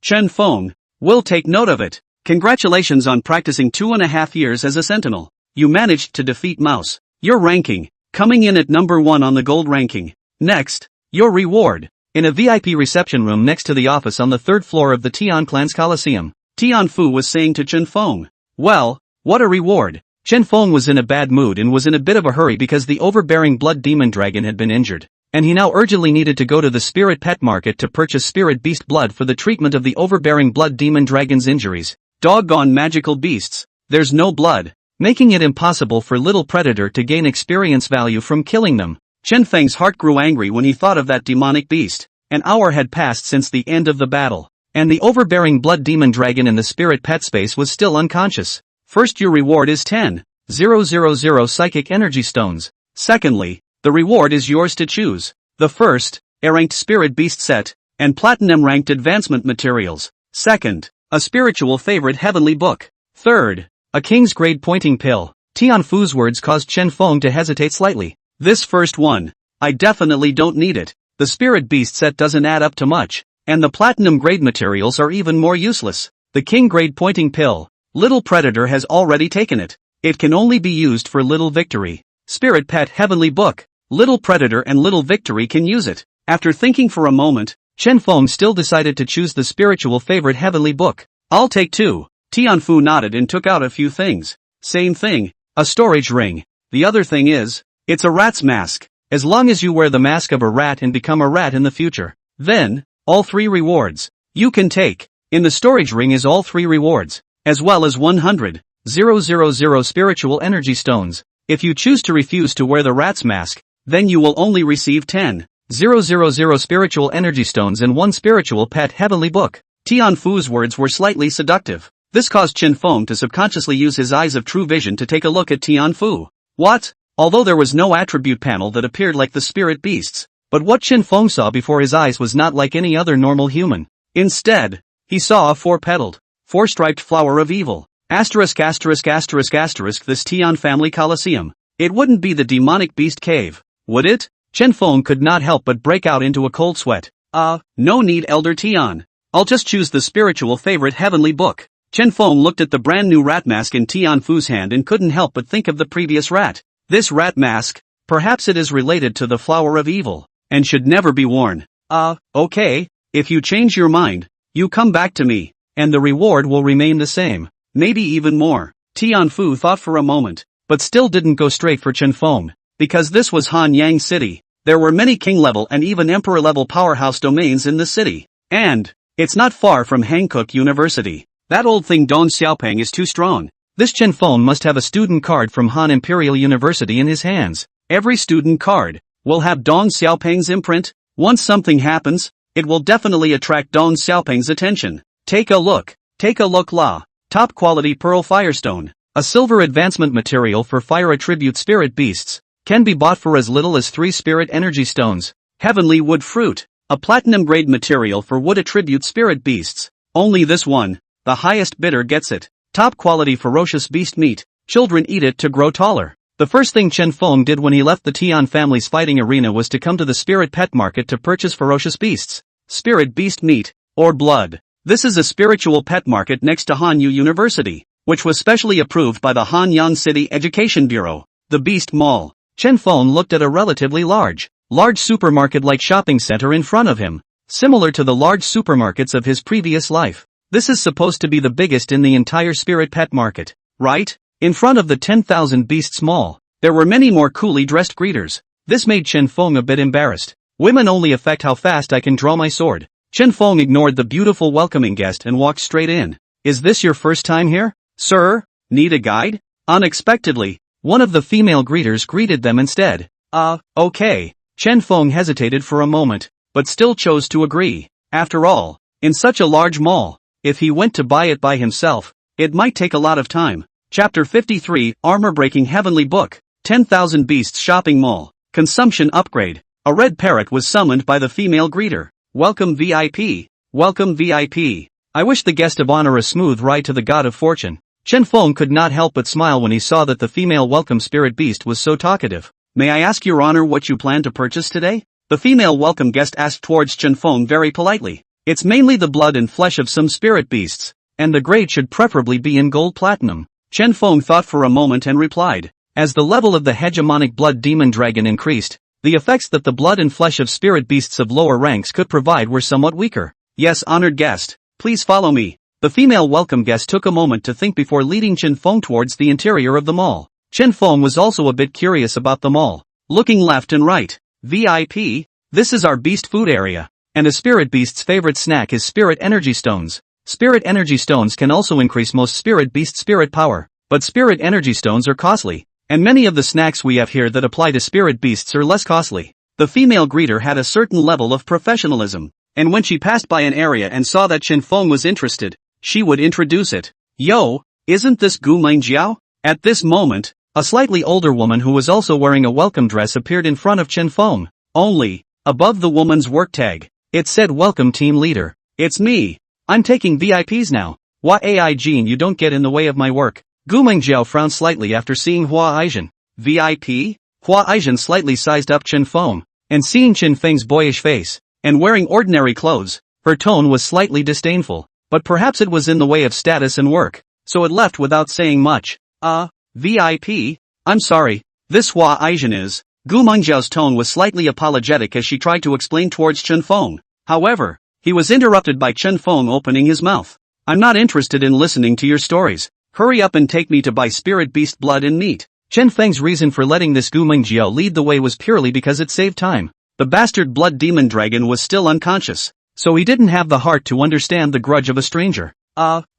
Chen Feng, will take note of it. Congratulations on practicing 2.5 years as a sentinel. You managed to defeat Mouse. Your ranking, coming in at number 1 on the gold ranking. Next, your reward. In a VIP reception room next to the office on the 3rd floor of the Tian Clan's Coliseum, Tian Fu was saying to Chen Feng, well, what a reward. Chen Feng was in a bad mood and was in a bit of a hurry because the overbearing Blood Demon Dragon had been injured, and he now urgently needed to go to the spirit pet market to purchase spirit beast blood for the treatment of the overbearing Blood Demon Dragon's injuries. Doggone magical beasts, there's no blood, making it impossible for Little Predator to gain experience value from killing them. Chen Feng's heart grew angry when he thought of that demonic beast. An hour had passed since the end of the battle, and the overbearing Blood Demon Dragon in the spirit pet space was still unconscious. First, your reward is 10,000 psychic energy stones. Secondly, the reward is yours to choose. The first, a ranked spirit beast set, and platinum ranked advancement materials. Second, a spiritual favorite heavenly book. Third, a king's grade pointing pill. Tian Fu's words caused Chen Feng to hesitate slightly. This first one, I definitely don't need it. The spirit beast set doesn't add up to much, and the platinum grade materials are even more useless. The king grade pointing pill, Little Predator has already taken it. It can only be used for Little Victory. Spirit pet heavenly book, Little Predator and Little Victory can use it. After thinking for a moment, Chen Feng still decided to choose the spiritual favorite heavenly book. I'll take 2. Tian Fu nodded and took out a few things. Same thing, a storage ring. The other thing is, it's a rat's mask. As long as you wear the mask of a rat and become a rat in the future, then, all 3 rewards, you can take. In the storage ring is all 3 rewards, as well as 100,000 spiritual energy stones. If you choose to refuse to wear the rat's mask, then you will only receive 10,000 spiritual energy stones and 1 spiritual pet heavenly book. Tianfu's words were slightly seductive. This caused Chen Feng to subconsciously use his eyes of true vision to take a look at Tianfu. What? Although there was no attribute panel that appeared like the spirit beasts, but what Chen Feng saw before his eyes was not like any other normal human. Instead, he saw a four-petaled, four-striped flower of evil. Asterisk asterisk asterisk asterisk this Tian family coliseum. It wouldn't be the demonic beast cave, would it? Chen Feng could not help but break out into a cold sweat. No need, Elder Tian. I'll just choose the spiritual favorite heavenly book. Chen Feng looked at the brand new rat mask in Tianfu's hand and couldn't help but think of the previous rat. This rat mask, perhaps it is related to the flower of evil, and should never be worn. Okay, if you change your mind, you come back to me, and the reward will remain the same, maybe even more. Tianfu thought for a moment, but still didn't go straight for Chen Feng, because this was Hanyang City. There were many king-level and even emperor-level powerhouse domains in the city, and it's not far from Hankook University. That old thing Dong Xiaopeng is too strong. This Chen Feng must have a student card from Han Imperial University in his hands. Every student card will have Dong Xiaopeng's imprint. Once something happens, it will definitely attract Dong Xiaopeng's attention. Take a look la. Top quality pearl firestone. A silver advancement material for fire attribute spirit beasts. Can be bought for as little as 3 spirit energy stones. Heavenly wood fruit. A platinum grade material for wood attribute spirit beasts. Only this one, the highest bidder gets it. Top quality ferocious beast meat. Children eat it to grow taller. The first thing Chen Feng did when he left the Tian family's fighting arena was to come to the spirit pet market to purchase ferocious beasts. Spirit beast meat, or blood. This is a spiritual pet market next to Hanyu University, which was specially approved by the Hanyang City Education Bureau. The Beast Mall. Chen Feng looked at a relatively large supermarket-like shopping center in front of him, similar to the large supermarkets of his previous life. This is supposed to be the biggest in the entire spirit pet market, right? In front of the 10,000 Beasts Mall, there were many more coolly dressed greeters. This made Chen Feng a bit embarrassed. Women only affect how fast I can draw my sword. Chen Feng ignored the beautiful welcoming guest and walked straight in. Is this your first time here, sir? Need a guide? Unexpectedly, one of the female greeters greeted them instead. Okay. Chen Feng hesitated for a moment, but still chose to agree. After all, in such a large mall, if he went to buy it by himself, it might take a lot of time. Chapter 53, Armor-Breaking Heavenly Book, 10,000 Beasts Shopping Mall, Consumption Upgrade. A red parrot was summoned by the female greeter. Welcome VIP. Welcome VIP. I wish the guest of honor a smooth ride to the god of fortune. Chen Feng could not help but smile when he saw that the female welcome spirit beast was so talkative. May I ask your honor what you plan to purchase today? The female welcome guest asked towards Chen Feng very politely. It's mainly the blood and flesh of some spirit beasts, and the grade should preferably be in gold platinum. Chen Feng thought for a moment and replied. As the level of the hegemonic blood demon dragon increased, the effects that the blood and flesh of spirit beasts of lower ranks could provide were somewhat weaker. Yes, honored guest, please follow me. The female welcome guest took a moment to think before leading Chen Feng towards the interior of the mall. Chen Feng was also a bit curious about the mall. Looking left and right. VIP, this is our beast food area. And a spirit beast's favorite snack is spirit energy stones. Spirit energy stones can also increase most spirit beast spirit power, but spirit energy stones are costly, and many of the snacks we have here that apply to spirit beasts are less costly. The female greeter had a certain level of professionalism, and when she passed by an area and saw that Chen Feng was interested, she would introduce it. Yo, isn't this Gu Mengjiao? At this moment, a slightly older woman who was also wearing a welcome dress appeared in front of Chen Feng. Only, above the woman's work tag, it said welcome team leader. It's me. I'm taking VIPs now. Hua Ai Jin, you don't get in the way of my work. Gu Mengjiao frowned slightly after seeing Hua Aijin. VIP? Hua Aijin slightly sized up Chen Feng, and seeing Chen Feng's boyish face, and wearing ordinary clothes, her tone was slightly disdainful, but perhaps it was in the way of status and work, so it left without saying much. VIP? I'm sorry, this Hua Aijin is. Gu Mengjiao's tone was slightly apologetic as she tried to explain towards Chen Feng. However, he was interrupted by Chen Feng opening his mouth. I'm not interested in listening to your stories. Hurry up and take me to buy spirit beast blood and meat. Chen Feng's reason for letting this Gu Mengjiao lead the way was purely because it saved time. The bastard blood demon dragon was still unconscious, so he didn't have the heart to understand the grudge of a stranger.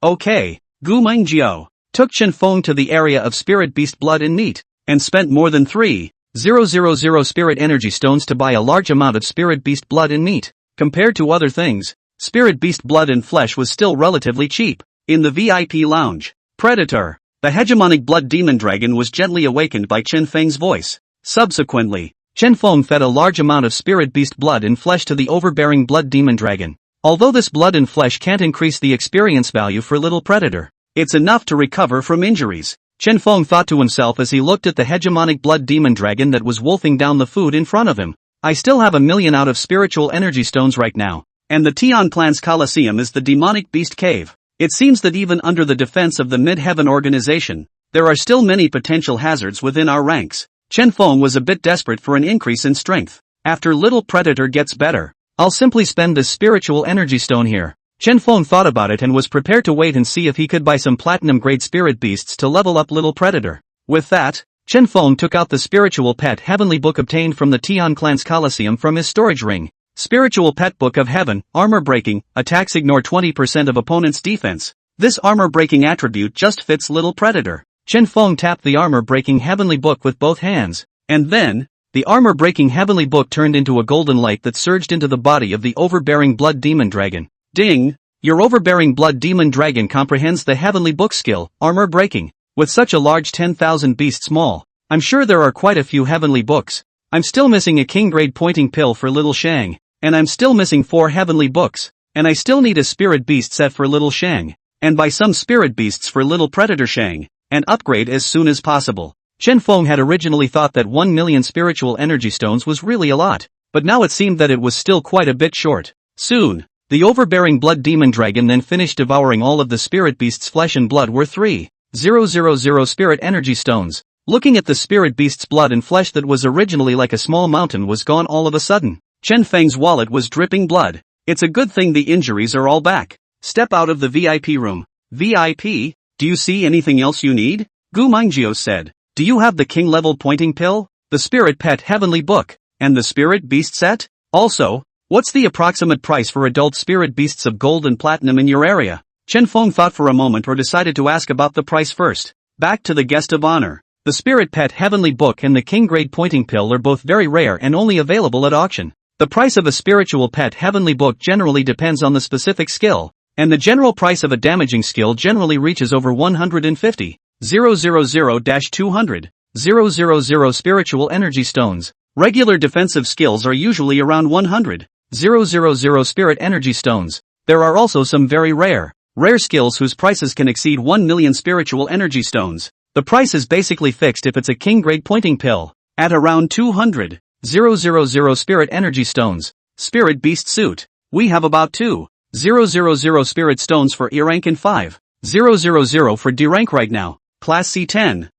Okay. Gu Mengjiao took Chen Feng to the area of spirit beast blood and meat, and spent more than 3,000 spirit energy stones to buy a large amount of spirit beast blood and meat. Compared to other things, Spirit Beast blood and flesh was still relatively cheap. In the VIP lounge, Predator, the hegemonic blood demon dragon, was gently awakened by Chen Feng's voice. Subsequently, Chen Feng fed a large amount of Spirit Beast blood and flesh to the overbearing blood demon dragon. Although this blood and flesh can't increase the experience value for little Predator, it's enough to recover from injuries. Chen Feng thought to himself as he looked at the hegemonic blood demon dragon that was wolfing down the food in front of him. I still have 1,000,000 out of spiritual energy stones right now. And the Tian Clan's Colosseum is the demonic beast cave. It seems that even under the defense of the Mid-Heaven organization, there are still many potential hazards within our ranks. Chen Feng was a bit desperate for an increase in strength. After little Predator gets better, I'll simply spend this spiritual energy stone here. Chen Feng thought about it and was prepared to wait and see if he could buy some platinum-grade spirit beasts to level up little Predator. With that, Chen Feng took out the spiritual pet heavenly book obtained from the Tian Clan's Colosseum from his storage ring. Spiritual Pet Book of Heaven, Armor Breaking, attacks ignore 20% of opponent's defense. This armor breaking attribute just fits little Predator. Chen Feng tapped the armor breaking heavenly book with both hands, and then, the armor breaking heavenly book turned into a golden light that surged into the body of the overbearing blood demon dragon. Ding! Your overbearing blood demon dragon comprehends the heavenly book skill, armor breaking. With such a large 10,000 beasts maul, I'm sure there are quite a few heavenly books. I'm still missing a king grade pointing pill for little Shang, and I'm still missing 4 heavenly books, and I still need a spirit beast set for little Shang, and buy some spirit beasts for little Predator Shang, and upgrade as soon as possible. Chen Feng had originally thought that 1,000,000 spiritual energy stones was really a lot, but now it seemed that it was still quite a bit short. Soon, the overbearing blood demon dragon then finished devouring all of the spirit beast's flesh and blood were 3,000 spirit energy stones. Looking at the spirit beast's blood and flesh that was originally like a small mountain was gone all of a sudden. Chen Feng's wallet was dripping blood. It's a good thing the injuries are all back. Step out of the VIP room. VIP? Do you see anything else you need? Gu Mingjio said. Do you have the king level pointing pill, the spirit pet heavenly book, and the spirit beast set? Also, what's the approximate price for adult spirit beasts of gold and platinum in your area? Chen Feng thought for a moment or decided to ask about the price first. Back to the guest of honor. The Spirit Pet Heavenly Book and the King Grade Pointing Pill are both very rare and only available at auction. The price of a Spiritual Pet Heavenly Book generally depends on the specific skill, and the general price of a damaging skill generally reaches over 150,000 200,000 Spiritual Energy Stones. Regular defensive skills are usually around 100,000 Spirit Energy Stones. There are also some very rare skills whose prices can exceed 1,000,000 Spiritual Energy Stones. The price is basically fixed if it's a king grade pointing pill, at around 200,000 Spirit Energy Stones. Spirit Beast Suit. We have about 2,000 Spirit Stones for E rank and 5,000 for D rank right now. Class C 10,000,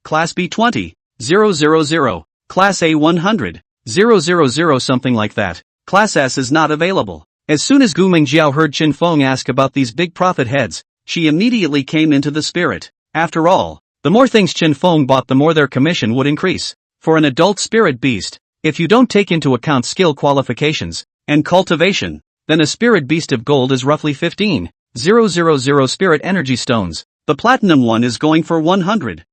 Class B 20,000, Class A 100,000 something like that. Class S is not available. As soon as Gu Mingjiao heard Chen Feng ask about these big profit heads, she immediately came into the spirit. After all, the more things Chen Feng bought the more their commission would increase. For an adult spirit beast, if you don't take into account skill qualifications and cultivation, then a spirit beast of gold is roughly 15,000 spirit energy stones. The platinum one is going for 100,000.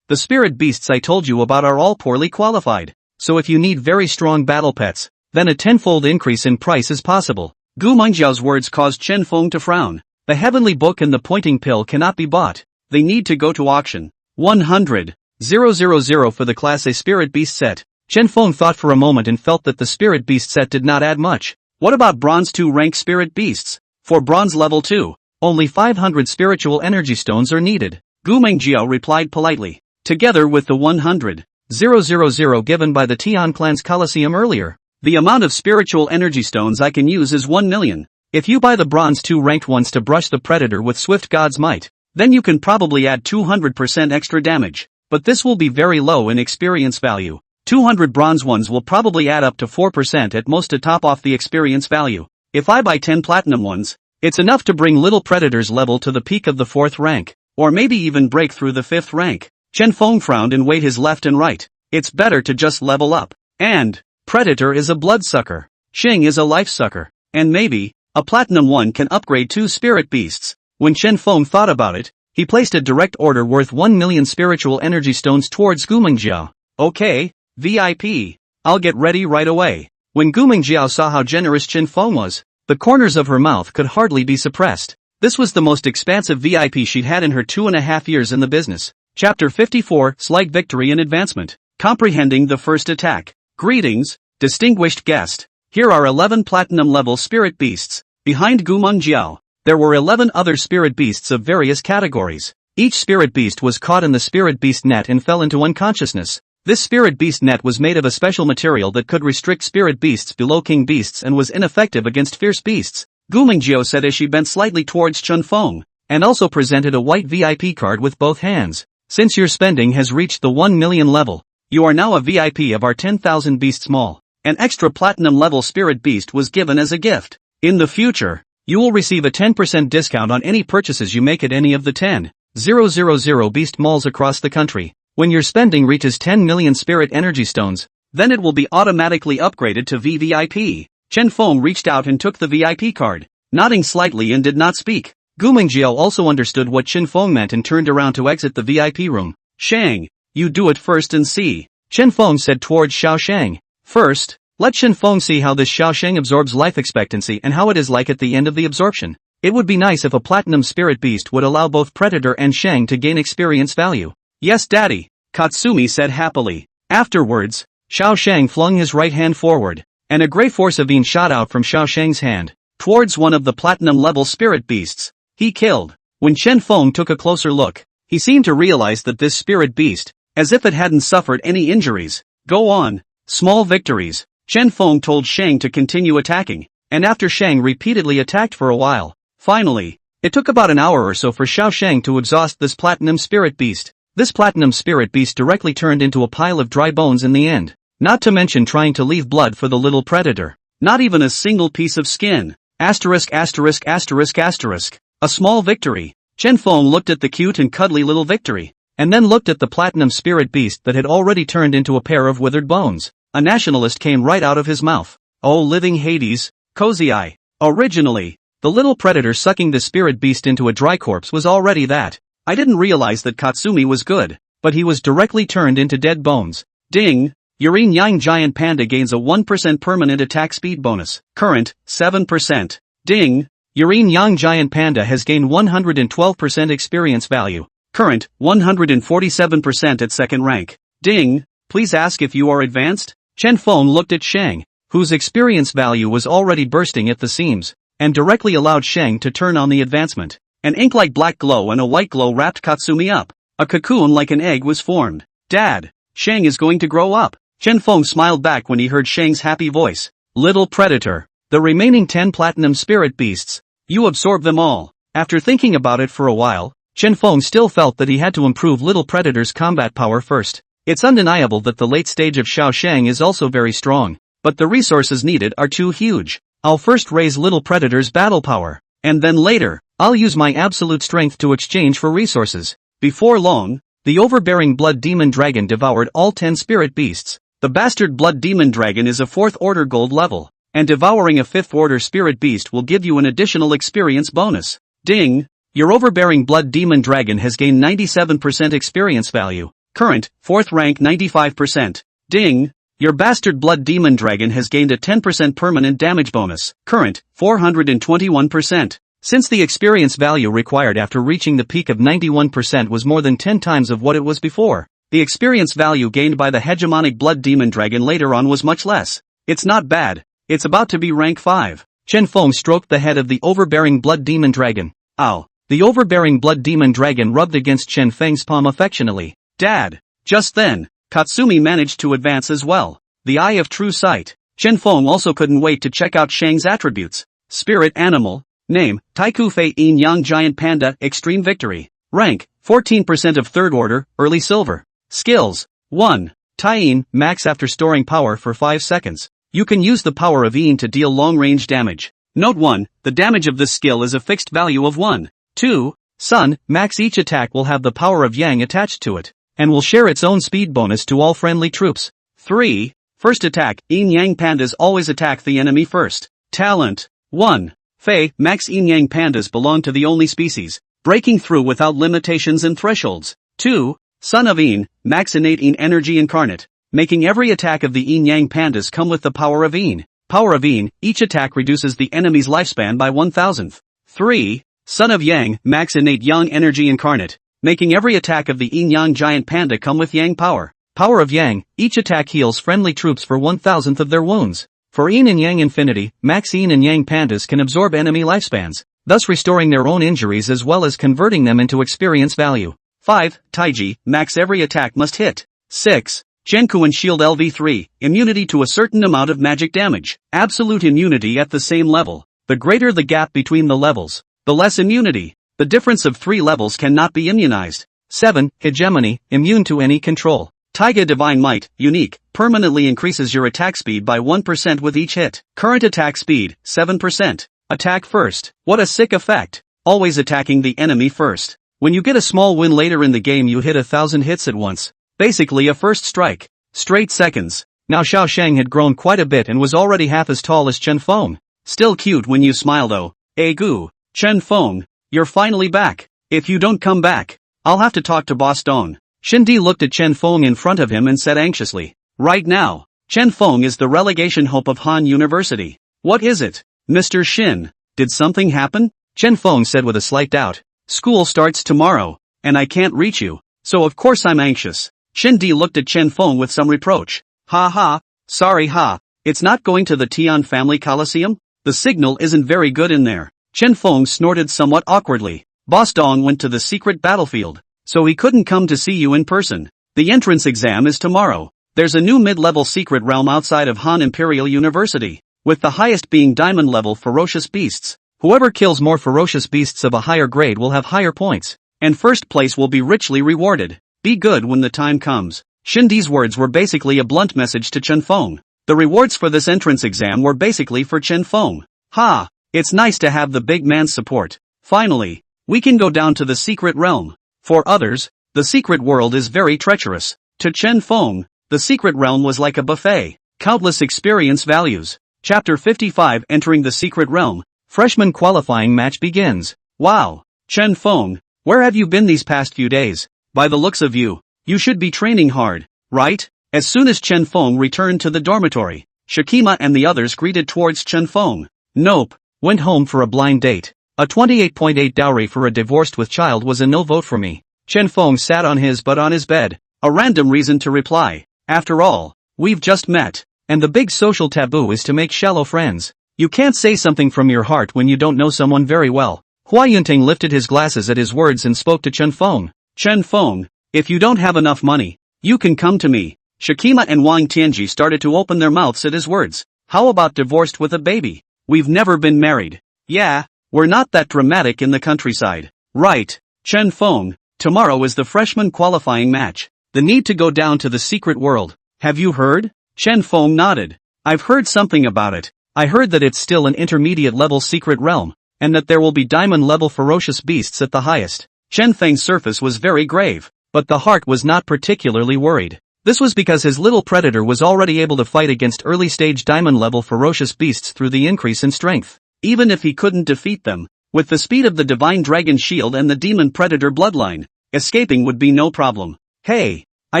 The spirit beasts I told you about are all poorly qualified, so if you need very strong battle pets, then a tenfold increase in price is possible. Gu Mingjiao's words caused Chen Feng to frown. The heavenly book and the pointing pill cannot be bought. They need to go to auction. 100,000 for the Class A Spirit Beast set. Chen Feng thought for a moment and felt that the Spirit Beast set did not add much. What about Bronze 2 rank Spirit Beasts? For Bronze level 2, only 500 spiritual energy stones are needed. Gu Mingjiao replied politely. Together with the 100,000 given by the Tian Clan's Colosseum earlier, the amount of spiritual energy stones I can use is 1,000,000. If you buy the Bronze 2 ranked ones to brush the Predator with Swift God's Might, then you can probably add 200% extra damage, but this will be very low in experience value. 200 Bronze ones will probably add up to 4% at most to top off the experience value. If I buy 10 Platinum ones, it's enough to bring little Predator's level to the peak of the 4th rank, or maybe even break through the 5th rank. Chen Feng frowned and weighed his left and right. It's better to just level up. And Predator is a bloodsucker. Xing is a life sucker. And maybe a Platinum one can upgrade 2 spirit beasts. When Chen Feng thought about it, he placed a direct order worth 1,000,000 spiritual energy stones towards Gu Mingjiao. Okay, VIP. I'll get ready right away. When Gu Mingjiao saw how generous Chen Feng was, the corners of her mouth could hardly be suppressed. This was the most expansive VIP she'd had in her 2.5 years in the business. Chapter 54, Slight Victory and Advancement. Comprehending the first attack. Greetings, distinguished guest. Here are 11 platinum-level spirit beasts. Behind Gu Mingjiao, there were 11 other spirit beasts of various categories. Each spirit beast was caught in the spirit beast net and fell into unconsciousness. This spirit beast net was made of a special material that could restrict spirit beasts below king beasts and was ineffective against fierce beasts. Gu Mingjiao said as she bent slightly towards Chen Feng, and also presented a white VIP card with both hands. Since your spending has reached the 1 million level, you are now a VIP of our 10,000 beasts mall. An extra platinum level spirit beast was given as a gift. In the future, you will receive a 10% discount on any purchases you make at any of the 10,000 beast malls across the country. When your spending reaches 10 million spirit energy stones, then it will be automatically upgraded to VVIP. Chen Feng reached out and took the VIP card, nodding slightly and did not speak. Gu Mingjiao also understood what Chen Feng meant and turned around to exit the VIP room. Shang, you do it first and see. Chen Feng said towards Xiao Shang. First, let Chen Feng see how this Xiao Shang absorbs life expectancy and how it is like at the end of the absorption. It would be nice if a platinum spirit beast would allow both Predator and Shang to gain experience value. Yes, Daddy, Katsumi said happily. Afterwards, Xiao Shang flung his right hand forward, and a grey force of Yin shot out from Xiao Shang's hand, towards one of the platinum-level spirit beasts. He killed. When Chen Feng took a closer look, he seemed to realize that this spirit beast, as if it hadn't suffered any injuries. Go on. Small victories. Chen Feng told Shang to continue attacking, and after Shang repeatedly attacked for a while, finally, it took about an hour or so for Xiao Shang to exhaust this platinum spirit beast. This platinum spirit beast directly turned into a pile of dry bones in the end. Not to mention trying to leave blood for the little Predator. Not even a single piece of skin. Asterisk asterisk asterisk asterisk. A small victory. Chen Feng looked at the cute and cuddly little victory, and then looked at the platinum spirit beast that had already turned into a pair of withered bones. A nationalist came right out of his mouth. Oh living Hades, cozy eye. Originally, the little Predator sucking the spirit beast into a dry corpse was already that. I didn't realize that Katsumi was good, but he was directly turned into dead bones. Ding! Your Yin Yang Giant Panda gains a 1% permanent attack speed bonus. Current, 7%. Ding! Your Yin Yang Giant Panda has gained 112% experience value. Current, 147% at second rank. Ding! Please ask if you are advanced? Chen Feng looked at Shang, whose experience value was already bursting at the seams, and directly allowed Shang to turn on the advancement. An ink-like black glow and a white glow wrapped Katsumi up. A cocoon like an egg was formed. Dad, Shang is going to grow up. Chen Feng smiled back when he heard Shang's happy voice. Little Predator. The remaining 10 platinum spirit beasts. You absorb them all. After thinking about it for a while, Chen Feng still felt that he had to improve Little Predator's combat power first. It's undeniable that the late stage of Xiao Shang is also very strong, but the resources needed are too huge. I'll first raise Little Predator's battle power, and then later, I'll use my absolute strength to exchange for resources. Before long, the overbearing Blood Demon Dragon devoured all 10 spirit beasts. The bastard Blood Demon Dragon is a 4th order gold level, and devouring a 5th order spirit beast will give you an additional experience bonus. Ding! Your overbearing Blood Demon Dragon has gained 97% experience value. Current, 4th rank 95%. Ding! Your bastard Blood Demon Dragon has gained a 10% permanent damage bonus. Current, 421%. Since the experience value required after reaching the peak of 91% was more than 10 times of what it was before, the experience value gained by the hegemonic Blood Demon Dragon later on was much less. It's not bad. It's about to be rank 5. Chen Feng stroked the head of the overbearing Blood Demon Dragon. Ow. The overbearing Blood Demon Dragon rubbed against Chen Feng's palm affectionately. Dad. Just then, Katsumi managed to advance as well. The Eye of True Sight. Chen Feng also couldn't wait to check out Shang's attributes. Spirit Animal. Name, Taiku Fei Yin Yang Giant Panda, Extreme Victory. Rank, 14% of 3rd order, Early Silver. Skills. 1. Tai-Yin, max after storing power for 5 seconds. You can use the power of Yin to deal long-range damage. Note 1, the damage of this skill is a fixed value of 1. 2. Sun, max each attack will have the power of Yang attached to it, and will share its own speed bonus to all friendly troops. 3. First attack, Yin Yang Pandas always attack the enemy first. Talent. 1. Fei, max Yin Yang Pandas belong to the only species, breaking through without limitations and thresholds. 2. Son of Yin, max innate Yin energy incarnate, making every attack of the yin-yang pandas come with the power of yin. Power of yin, each attack reduces the enemy's lifespan by 1,000th. 3. Son of Yang, max innate yang energy incarnate, making every attack of the yin-yang giant panda come with yang power. Power of yang, each attack heals friendly troops for 1,000th of their wounds. For yin and yang infinity, max yin and yang pandas can absorb enemy lifespans, thus restoring their own injuries as well as converting them into experience value. 5. Taiji, max every attack must hit. 6. Genkuan Shield LV3, immunity to a certain amount of magic damage. Absolute immunity at the same level. The greater the gap between the levels, the less immunity. The difference of 3 levels cannot be immunized. 7. Hegemony, immune to any control. Taiga Divine Might, unique, permanently increases your attack speed by 1% with each hit. Current attack speed, 7%. Attack first. What a sick effect. Always attacking the enemy first. When you get a small win later in the game you hit 1,000 hits at once. Basically a first strike. Straight seconds. Now Xiao Shang had grown quite a bit and was already half as tall as Chen Feng. Still cute when you smile though. Gu. Chen Feng, you're finally back. If you don't come back, I'll have to talk to Boss Dong. Shindi looked at Chen Feng in front of him and said anxiously. Right now, Chen Feng is the relegation hope of Han University. What is it, Mr. Shin? Did something happen? Chen Feng said with a slight doubt. School starts tomorrow, and I can't reach you, so of course I'm anxious. Shindi looked at Chen Feng with some reproach. Ha ha, sorry ha, it's not going to the Tian family Coliseum? The signal isn't very good in there. Chen Feng snorted somewhat awkwardly. Boss Dong went to the secret battlefield, so he couldn't come to see you in person. The entrance exam is tomorrow. There's a new mid-level secret realm outside of Han Imperial University, with the highest being diamond level ferocious beasts. Whoever kills more ferocious beasts of a higher grade will have higher points, and first place will be richly rewarded. Be good when the time comes. Shindi's words were basically a blunt message to Chen Feng. The rewards for this entrance exam were basically for Chen Feng. Ha! It's nice to have the big man's support. Finally, we can go down to the secret realm. For others, the secret world is very treacherous. To Chen Feng, the secret realm was like a buffet. Countless experience values. Chapter 55 Entering the Secret Realm. Freshman qualifying match begins. Wow! Chen Feng, where have you been these past few days? By the looks of you, you should be training hard, right? As soon as Chen Feng returned to the dormitory, Shakima and the others greeted towards Chen Feng. Nope. Went home for a blind date. A 28.8 dowry for a divorced with child was a no vote for me. Chen Feng sat on his butt on his bed. A random reason to reply. After all, we've just met, and the big social taboo is to make shallow friends. You can't say something from your heart when you don't know someone very well. Hua Yunting lifted his glasses at his words and spoke to Chen Feng. Chen Feng, if you don't have enough money, you can come to me. Shakima and Wang Tianji started to open their mouths at his words. How about divorced with a baby? We've never been married. Yeah, we're not that dramatic in the countryside. Right, Chen Feng, tomorrow is the freshman qualifying match. The need to go down to the secret world. Have you heard? Chen Feng nodded. I've heard something about it. I heard that it's still an intermediate level secret realm, and that there will be diamond level ferocious beasts at the highest. Chen Feng's surface was very grave, but the heart was not particularly worried. This was because his little predator was already able to fight against early stage diamond level ferocious beasts through the increase in strength. Even if he couldn't defeat them, with the speed of the divine dragon shield and the demon predator bloodline, escaping would be no problem. Hey, I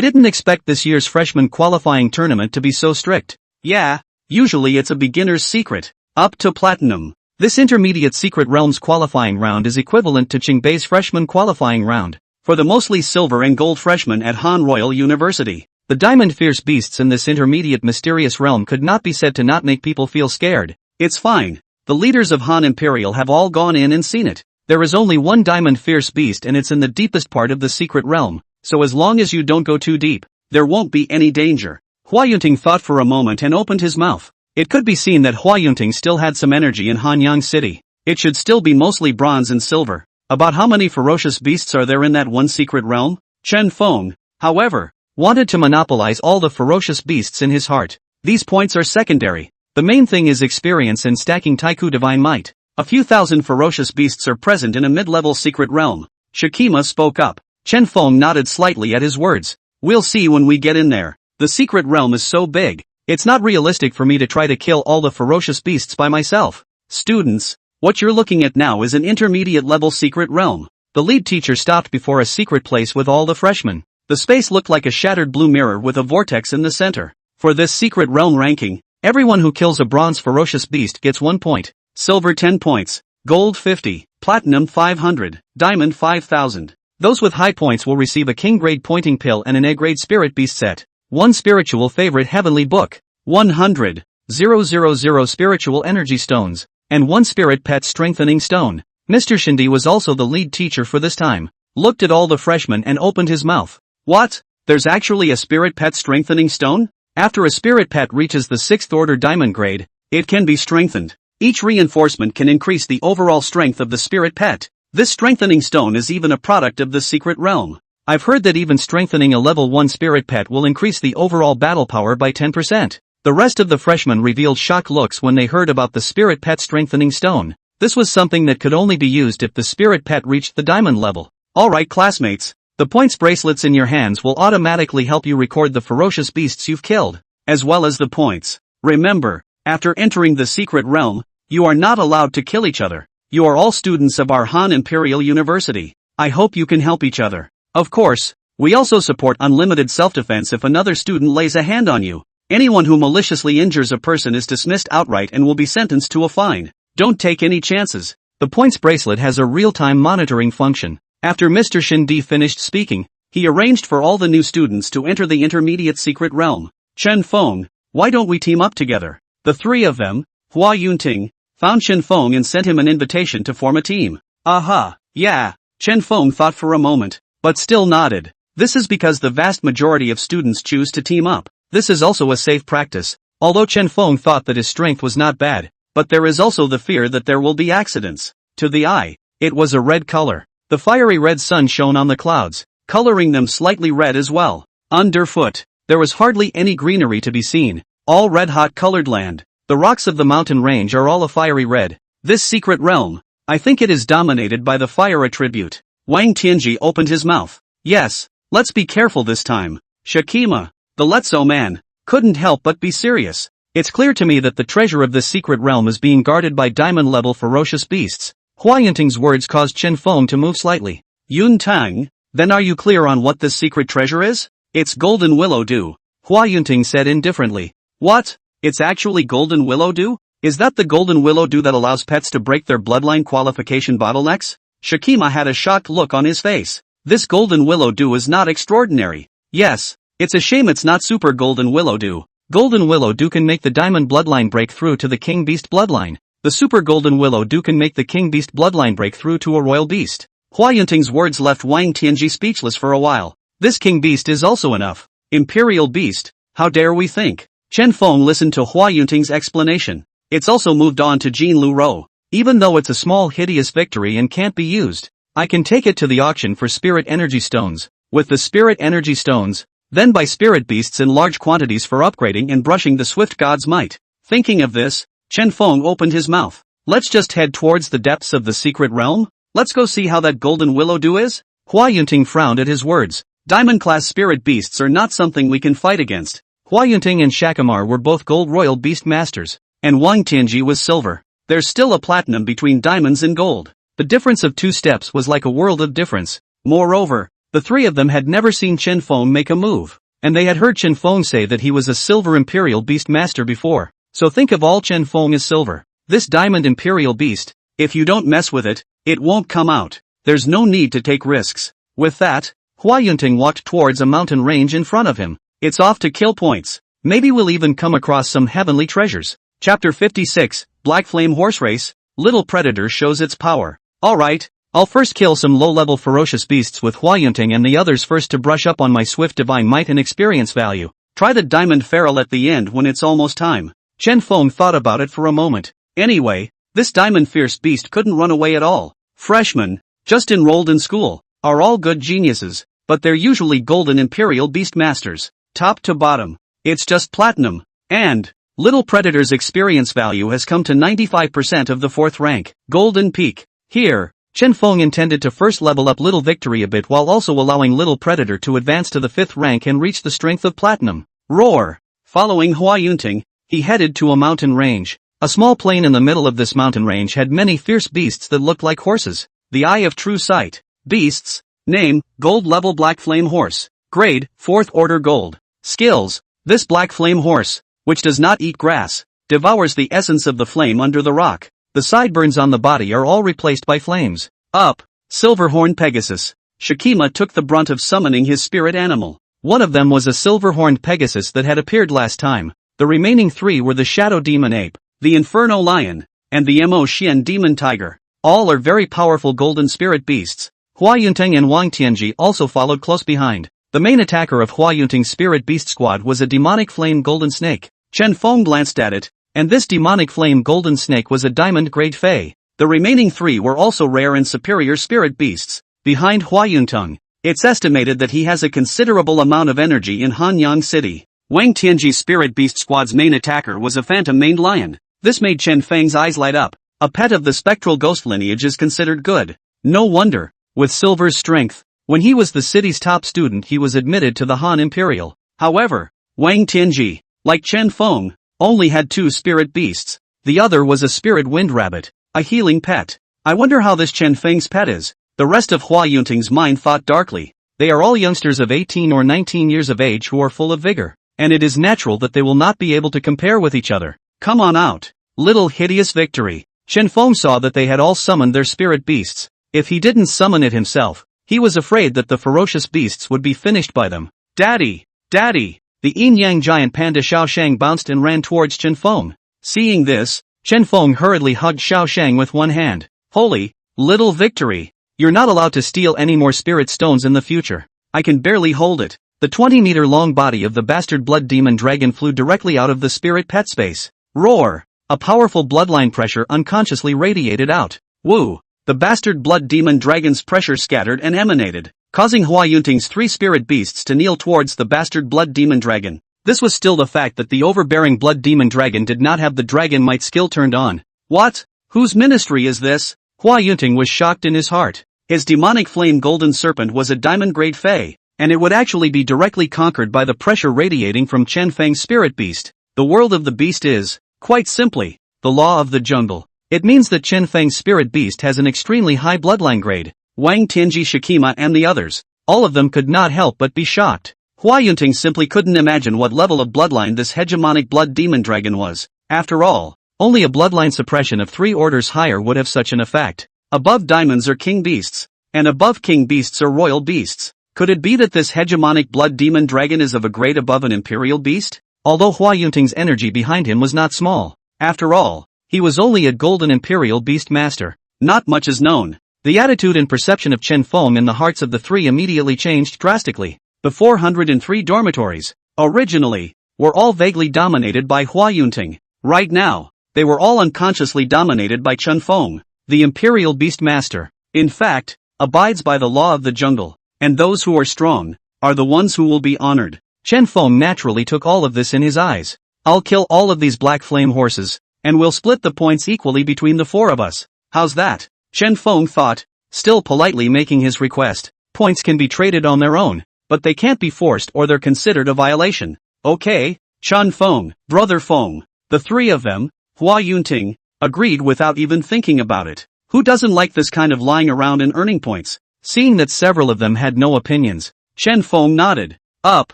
didn't expect this year's freshman qualifying tournament to be so strict. Yeah, usually it's a beginner's secret, up to platinum. This intermediate secret realms qualifying round is equivalent to Qingbei's freshman qualifying round, for the mostly silver and gold freshmen at Han Royal University. The diamond fierce beasts in this intermediate mysterious realm could not be said to not make people feel scared. It's fine. The leaders of Han Imperial have all gone in and seen it. There is only one diamond fierce beast and it's in the deepest part of the secret realm, so as long as you don't go too deep, there won't be any danger. Hua Yunting thought for a moment and opened his mouth. It could be seen that Hua Yunting still had some energy in Hanyang City. It should still be mostly bronze and silver. About how many ferocious beasts are there in that one secret realm? Chen Feng, however, wanted to monopolize all the ferocious beasts in his heart. These points are secondary. The main thing is experience and stacking Taiku Divine Might. A few thousand ferocious beasts are present in a mid-level secret realm. Shakima spoke up. Chen Feng nodded slightly at his words. We'll see when we get in there. The secret realm is so big, it's not realistic for me to try to kill all the ferocious beasts by myself. Students, what you're looking at now is an intermediate level secret realm. The lead teacher stopped before a secret place with all the freshmen. The space looked like a shattered blue mirror with a vortex in the center. For this secret realm ranking, everyone who kills a bronze ferocious beast gets 1 point, silver 10 points, gold 50, platinum 500, diamond 5000. Those with high points will receive a king grade pointing pill and an A grade spirit beast set, 1 spiritual favorite heavenly book, 100,000 spiritual energy stones, and 1 spirit pet strengthening stone. Mr. Shindy was also the lead teacher for this time, looked at all the freshmen and opened his mouth. What? There's actually a spirit pet strengthening stone? After a spirit pet reaches the 6th order diamond grade, it can be strengthened. Each reinforcement can increase the overall strength of the spirit pet. This strengthening stone is even a product of the secret realm. I've heard that even strengthening a level 1 spirit pet will increase the overall battle power by 10%. The rest of the freshmen revealed shocked looks when they heard about the spirit pet strengthening stone. This was something that could only be used if the spirit pet reached the diamond level. Alright classmates, the points bracelets in your hands will automatically help you record the ferocious beasts you've killed, as well as the points. Remember, after entering the secret realm, you are not allowed to kill each other. You are all students of our Han Imperial University. I hope you can help each other. Of course, we also support unlimited self-defense if another student lays a hand on you. Anyone who maliciously injures a person is dismissed outright and will be sentenced to a fine. Don't take any chances. The points bracelet has a real-time monitoring function. After Mr. Shindy finished speaking, he arranged for all the new students to enter the intermediate secret realm. Chen Feng, why don't we team up together? The three of them, Hua Yunting, found Chen Feng and sent him an invitation to form a team. Aha, yeah, Chen Feng thought for a moment, but still nodded. This is because the vast majority of students choose to team up. This is also a safe practice, although Chen Feng thought that his strength was not bad, but there is also the fear that there will be accidents. To the eye, it was a red color. The fiery red sun shone on the clouds, coloring them slightly red as well. Underfoot, there was hardly any greenery to be seen, all red-hot colored land. The rocks of the mountain range are all a fiery red. This secret realm, I think it is dominated by the fire attribute. Wang Tianji opened his mouth. Yes, let's be careful this time. Shakima, the Letso man, couldn't help but be serious. It's clear to me that the treasure of this secret realm is being guarded by diamond-level ferocious beasts. Hua Yunting's words caused Chen Feng to move slightly. Yun Tang, then are you clear on what this secret treasure is? It's golden willow dew, Hua Yunting said indifferently. What? It's actually golden willow dew? Is that the golden willow dew that allows pets to break their bloodline qualification bottlenecks? Shakima had a shocked look on his face. This golden willow dew is not extraordinary. Yes, it's a shame it's not super golden willow dew. Golden willow dew can make the diamond bloodline break through to the king beast bloodline. The super golden willow dew can make the king beast bloodline break through to a royal beast. Hua Yunting's words left Wang Tianji speechless for a while. This king beast is also enough. Imperial beast, how dare we think? Chen Feng listened to Hua Yunting's explanation. It's also moved on to Jin Lu Rou. Even though it's a small hideous victory and can't be used, I can take it to the auction for spirit energy stones. With the spirit energy stones, then buy spirit beasts in large quantities for upgrading and brushing the swift god's might. Thinking of this, Chen Feng opened his mouth. Let's just head towards the depths of the secret realm? Let's go see how that golden willow dew is? Hua Yunting frowned at his words. Diamond-class spirit beasts are not something we can fight against. Hua Yunting and Shakamar were both gold royal beast masters, and Wang Tianji was silver. There's still a platinum between diamonds and gold. The difference of 2 steps was like a world of difference. Moreover, the three of them had never seen Chen Feng make a move, and they had heard Chen Feng say that he was a silver imperial beast master before. So think of all Chen Feng as silver. This diamond imperial beast, if you don't mess with it, it won't come out. There's no need to take risks. With that, Hua Yunting walked towards a mountain range in front of him. It's off to kill points. Maybe we'll even come across some heavenly treasures. Chapter 56, Black Flame Horse Race, Little Predator shows its power. Alright, I'll first kill some low-level ferocious beasts with Hua Yunting and the others first to brush up on my swift divine might and experience value. Try the diamond feral at the end when it's almost time. Chen Feng thought about it for a moment. Anyway, this diamond fierce beast couldn't run away at all. Freshmen, just enrolled in school, are all good geniuses, but they're usually golden imperial beast masters. Top to bottom, it's just platinum. And Little Predator's experience value has come to 95% of the 4th rank, Golden Peak. Here, Chen Feng intended to first level up Little Victory a bit while also allowing Little Predator to advance to the 5th rank and reach the strength of platinum. Roar! Following Hua Yunting, he headed to a mountain range. A small plain in the middle of this mountain range had many fierce beasts that looked like horses. The eye of true sight. Beasts. Name, Gold Level Black Flame Horse. Grade, 4th order gold. Skills. This black flame horse, which does not eat grass, devours the essence of the flame under the rock. The sideburns on the body are all replaced by flames. Up. Silverhorn Pegasus. Shikima took the brunt of summoning his spirit animal. One of them was a silver-horned Pegasus that had appeared last time. The remaining 3 were the Shadow Demon Ape, the Inferno Lion, and the Mo Xian Demon Tiger. All are very powerful golden spirit beasts. Hua Yunteng and Wang Tianji also followed close behind. The main attacker of Hua Yunteng's spirit beast squad was a demonic flame golden snake. Chen Feng glanced at it, and this demonic flame golden snake was a diamond grade fey. The remaining 3 were also rare and superior spirit beasts. Behind Hua Yunteng, it's estimated that he has a considerable amount of energy in Hanyang City. Wang Tianji's spirit beast squad's main attacker was a phantom-maned lion. This made Chen Feng's eyes light up. A pet of the spectral ghost lineage is considered good. No wonder, with Silver's strength, when he was the city's top student he was admitted to the Han Imperial. However, Wang Tianji, like Chen Feng, only had 2 spirit beasts. The other was a spirit wind rabbit, a healing pet. I wonder how this Chen Feng's pet is. The rest of Hua Yunteng's mind thought darkly. They are all youngsters of 18 or 19 years of age who are full of vigor, and it is natural that they will not be able to compare with each other. Come on out, little hideous victory. Chen Feng saw that they had all summoned their spirit beasts. If he didn't summon it himself, he was afraid that the ferocious beasts would be finished by them. Daddy! Daddy! The yin-yang giant panda Xiaoshang bounced and ran towards Chen Feng. Seeing this, Chen Feng hurriedly hugged Xiaoshang with one hand. Holy, little victory! You're not allowed to steal any more spirit stones in the future. I can barely hold it. The 20-meter-long body of the bastard blood demon dragon flew directly out of the spirit pet space. Roar! A powerful bloodline pressure unconsciously radiated out. Woo! The bastard blood demon dragon's pressure scattered and emanated, causing Hua Yunteng's 3 spirit beasts to kneel towards the bastard blood demon dragon. This was still the fact that the overbearing blood demon dragon did not have the dragon might skill turned on. What? Whose ministry is this? Hua Yunteng was shocked in his heart. His demonic flame golden serpent was a diamond grade fey, and it would actually be directly conquered by the pressure radiating from Chen Feng's spirit beast. The world of the beast is, quite simply, the law of the jungle. It means that Chen Feng's spirit beast has an extremely high bloodline grade. Wang Tianji, Shikima and the others, all of them could not help but be shocked. Hua Yunteng simply couldn't imagine what level of bloodline this hegemonic blood demon dragon was. After all, only a bloodline suppression of 3 orders higher would have such an effect. Above diamonds are king beasts, and above king beasts are royal beasts. Could it be that this hegemonic blood demon dragon is of a grade above an imperial beast? Although Hua Yunteng's energy behind him was not small. After all, he was only a golden imperial beast master. Not much is known. The attitude and perception of Chen Feng in the hearts of the 3 immediately changed drastically. The 403 dormitories, originally, were all vaguely dominated by Hua Yunteng. Right now, they were all unconsciously dominated by Chen Feng, the imperial beast master. In fact, abides by the law of the jungle, and those who are strong, are the ones who will be honored. Chen Feng naturally took all of this in his eyes. I'll kill all of these black flame horses, and we'll split the points equally between the 4 of us. How's that? Chen Feng thought, still politely making his request. Points can be traded on their own, but they can't be forced or they're considered a violation. Okay, Chen Feng, Brother Feng, the 3 of them, Hua Yunteng, agreed without even thinking about it. Who doesn't like this kind of lying around and earning points? Seeing that several of them had no opinions, Chen Feng nodded. Up,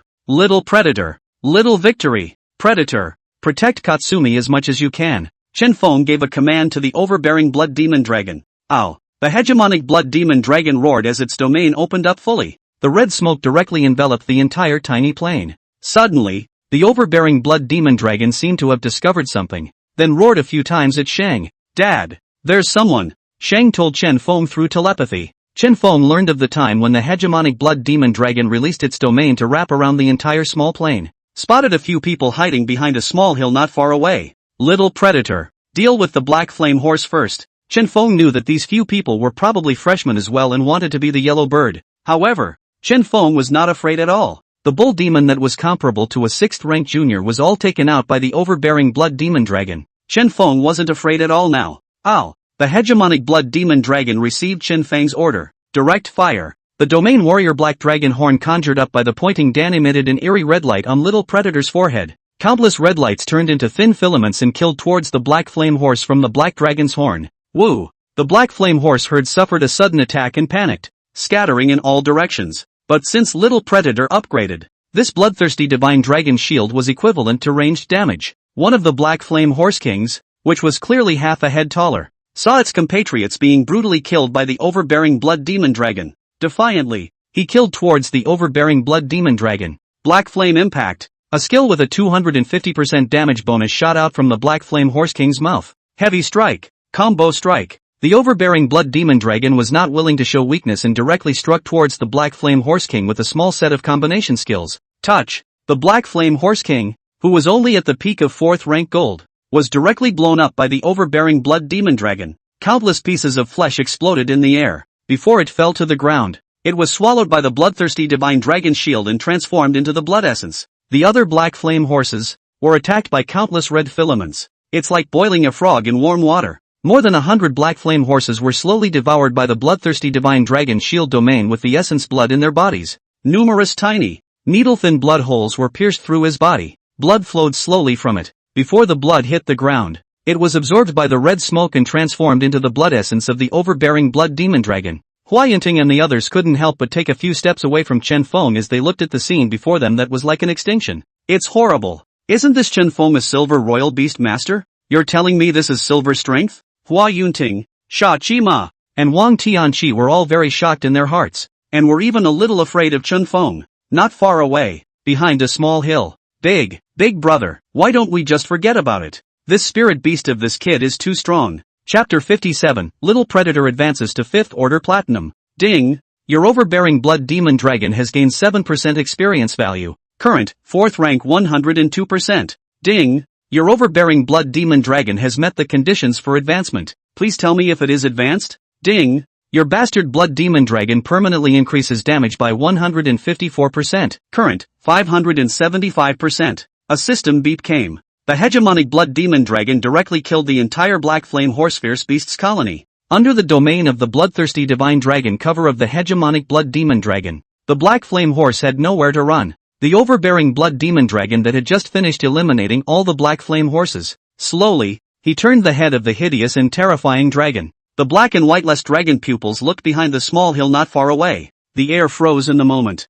little predator. Little victory. Predator, protect Katsumi as much as you can. Chen Feng gave a command to the overbearing blood demon dragon. Ow! The hegemonic blood demon dragon roared as its domain opened up fully. The red smoke directly enveloped the entire tiny plane. Suddenly, the overbearing blood demon dragon seemed to have discovered something, then roared a few times at Shang. Dad, there's someone, Shang told Chen Feng through telepathy. Chen Feng learned of the time when the hegemonic blood demon dragon released its domain to wrap around the entire small plane. Spotted a few people hiding behind a small hill not far away. Little predator, deal with the black flame horse first. Chen Feng knew that these few people were probably freshmen as well and wanted to be the yellow bird. However, Chen Feng was not afraid at all. The bull demon that was comparable to a 6th-ranked junior was all taken out by the overbearing blood demon dragon. Chen Feng wasn't afraid at all now. Ow! The hegemonic blood demon dragon received Chen Feng's order. Direct fire. The domain warrior black dragon horn conjured up by the pointing Dan emitted an eerie red light on little predator's forehead. Countless red lights turned into thin filaments and killed towards the black flame horse from the black dragon's horn. Woo! The black flame horse herd suffered a sudden attack and panicked, scattering in all directions. But since Little Predator upgraded, this bloodthirsty divine dragon shield was equivalent to ranged damage. One of the Black Flame Horse Kings, which was clearly half a head taller, saw its compatriots being brutally killed by the overbearing Blood Demon Dragon. Defiantly, he killed towards the overbearing Blood Demon Dragon. Black Flame Impact. A skill with a 250% damage bonus shot out from the Black Flame Horse King's mouth. Heavy Strike. Combo Strike. The overbearing Blood Demon Dragon was not willing to show weakness and directly struck towards the Black Flame Horse King with a small set of combination skills. Touch. The Black Flame Horse King, who was only at the peak of 4th rank gold, was directly blown up by the overbearing Blood Demon Dragon. Countless pieces of flesh exploded in the air. Before it fell to the ground, it was swallowed by the bloodthirsty divine dragon shield and transformed into the blood essence. The other Black Flame horses were attacked by countless red filaments. It's like boiling a frog in warm water. More than 100 Black Flame horses were slowly devoured by the bloodthirsty divine dragon shield domain with the essence blood in their bodies. Numerous tiny, needle-thin blood holes were pierced through his body. Blood flowed slowly from it. Before the blood hit the ground, it was absorbed by the red smoke and transformed into the blood essence of the overbearing Blood Demon Dragon. Hua Yunting and the others couldn't help but take a few steps away from Chen Feng as they looked at the scene before them that was like an extinction. It's horrible. Isn't this Chen Feng a silver royal beast master? You're telling me this is silver strength? Hua Yunting, Sha Qima, and Wang Tianqi were all very shocked in their hearts, and were even a little afraid of Chen Feng. Not far away, behind a small hill. Big brother, why don't we just forget about it? This spirit beast of this kid is too strong. Chapter 57, Little Predator advances to 5th Order Platinum. Ding! Your overbearing Blood Demon Dragon has gained 7% experience value. Current, 4th rank 102%. Ding! Your overbearing Blood Demon Dragon has met the conditions for advancement. Please tell me if it is advanced. Ding! Your bastard Blood Demon Dragon permanently increases damage by 154%. Current, 575%. A system beep came. The hegemonic Blood Demon Dragon directly killed the entire Black Flame Horsefierce Beasts colony. Under the domain of the bloodthirsty Divine Dragon cover of the hegemonic Blood Demon Dragon, the Black Flame Horse had nowhere to run. The overbearing Blood Demon Dragon that had just finished eliminating all the Black Flame Horses. Slowly, he turned the head of the hideous and terrifying dragon. The black and whiteless dragon pupils looked behind the small hill not far away. The air froze in the moment.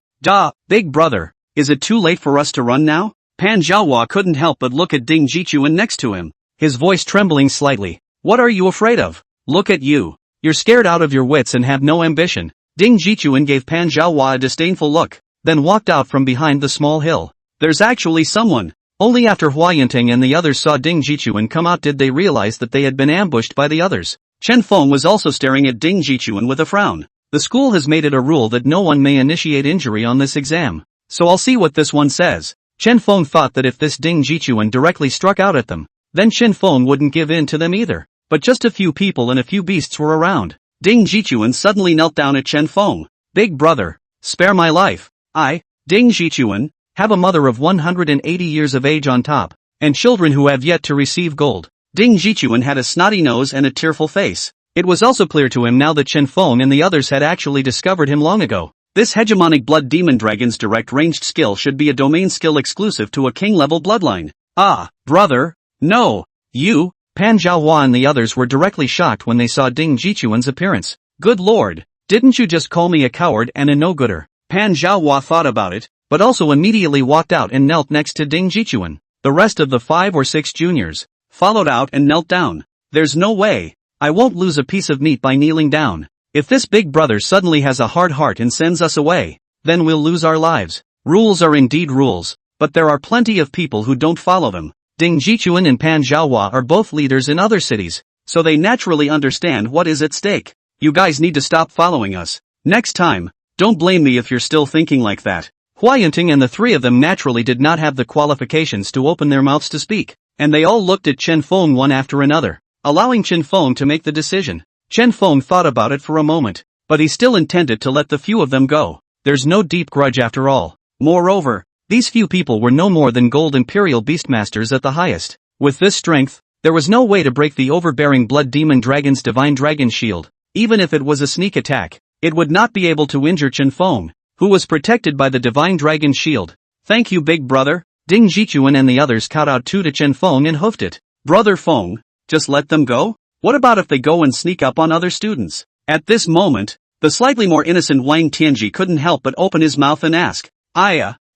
Big brother, is it too late for us to run now? Pan Zhaohua couldn't help but look at Ding Jichuan next to him, his voice trembling slightly. What are you afraid of? Look at you. You're scared out of your wits and have no ambition. Ding Jichuan gave Pan Zhaohua a disdainful look, then walked out from behind the small hill. There's actually someone. Only after Hua Yunting and the others saw Ding Jichuan come out did they realize that they had been ambushed by the others. Chen Feng was also staring at Ding Jichuan with a frown. The school has made it a rule that no one may initiate injury on this exam. So I'll see what this one says. Chen Feng thought that if this Ding Jichuan directly struck out at them, then Chen Feng wouldn't give in to them either. But just a few people and a few beasts were around. Ding Jichuan suddenly knelt down at Chen Feng. Big brother, spare my life. I, Ding Jichuan, have a mother of 180 years of age on top, and children who have yet to receive gold. Ding Jichuan had a snotty nose and a tearful face. It was also clear to him now that Chen Feng and the others had actually discovered him long ago. This hegemonic Blood Demon Dragon's direct ranged skill should be a domain skill exclusive to a king-level bloodline. Ah, brother, no, you, Pan Zhaohua and the others were directly shocked when they saw Ding Jichuan's appearance. Good lord, didn't you just call me a coward and a no-gooder? Pan Zhaohua thought about it, but also immediately walked out and knelt next to Ding Jichuan. The rest of the 5 or 6 juniors followed out and knelt down. There's no way. I won't lose a piece of meat by kneeling down. If this big brother suddenly has a hard heart and sends us away, then we'll lose our lives. Rules are indeed rules, but there are plenty of people who don't follow them. Ding Jichuan and Pan Zhaohua are both leaders in other cities, so they naturally understand what is at stake. You guys need to stop following us. Next time, don't blame me if you're still thinking like that. Hua Yunting and the 3 of them naturally did not have the qualifications to open their mouths to speak, and they all looked at Chen Feng one after another, allowing Chen Feng to make the decision. Chen Feng thought about it for a moment, but he still intended to let the few of them go. There's no deep grudge after all. Moreover, these few people were no more than gold imperial beastmasters at the highest. With this strength, there was no way to break the overbearing Blood Demon Dragon's divine dragon shield. Even if it was a sneak attack, it would not be able to injure Chen Feng, who was protected by the divine dragon shield. Thank you, big brother. Ding Jichuan and the others kowtowed to Chen Feng and hoofed it. Brother Feng, just let them go? What about if they go and sneak up on other students? At this moment, The slightly more innocent Wang Tianji couldn't help but open his mouth and ask,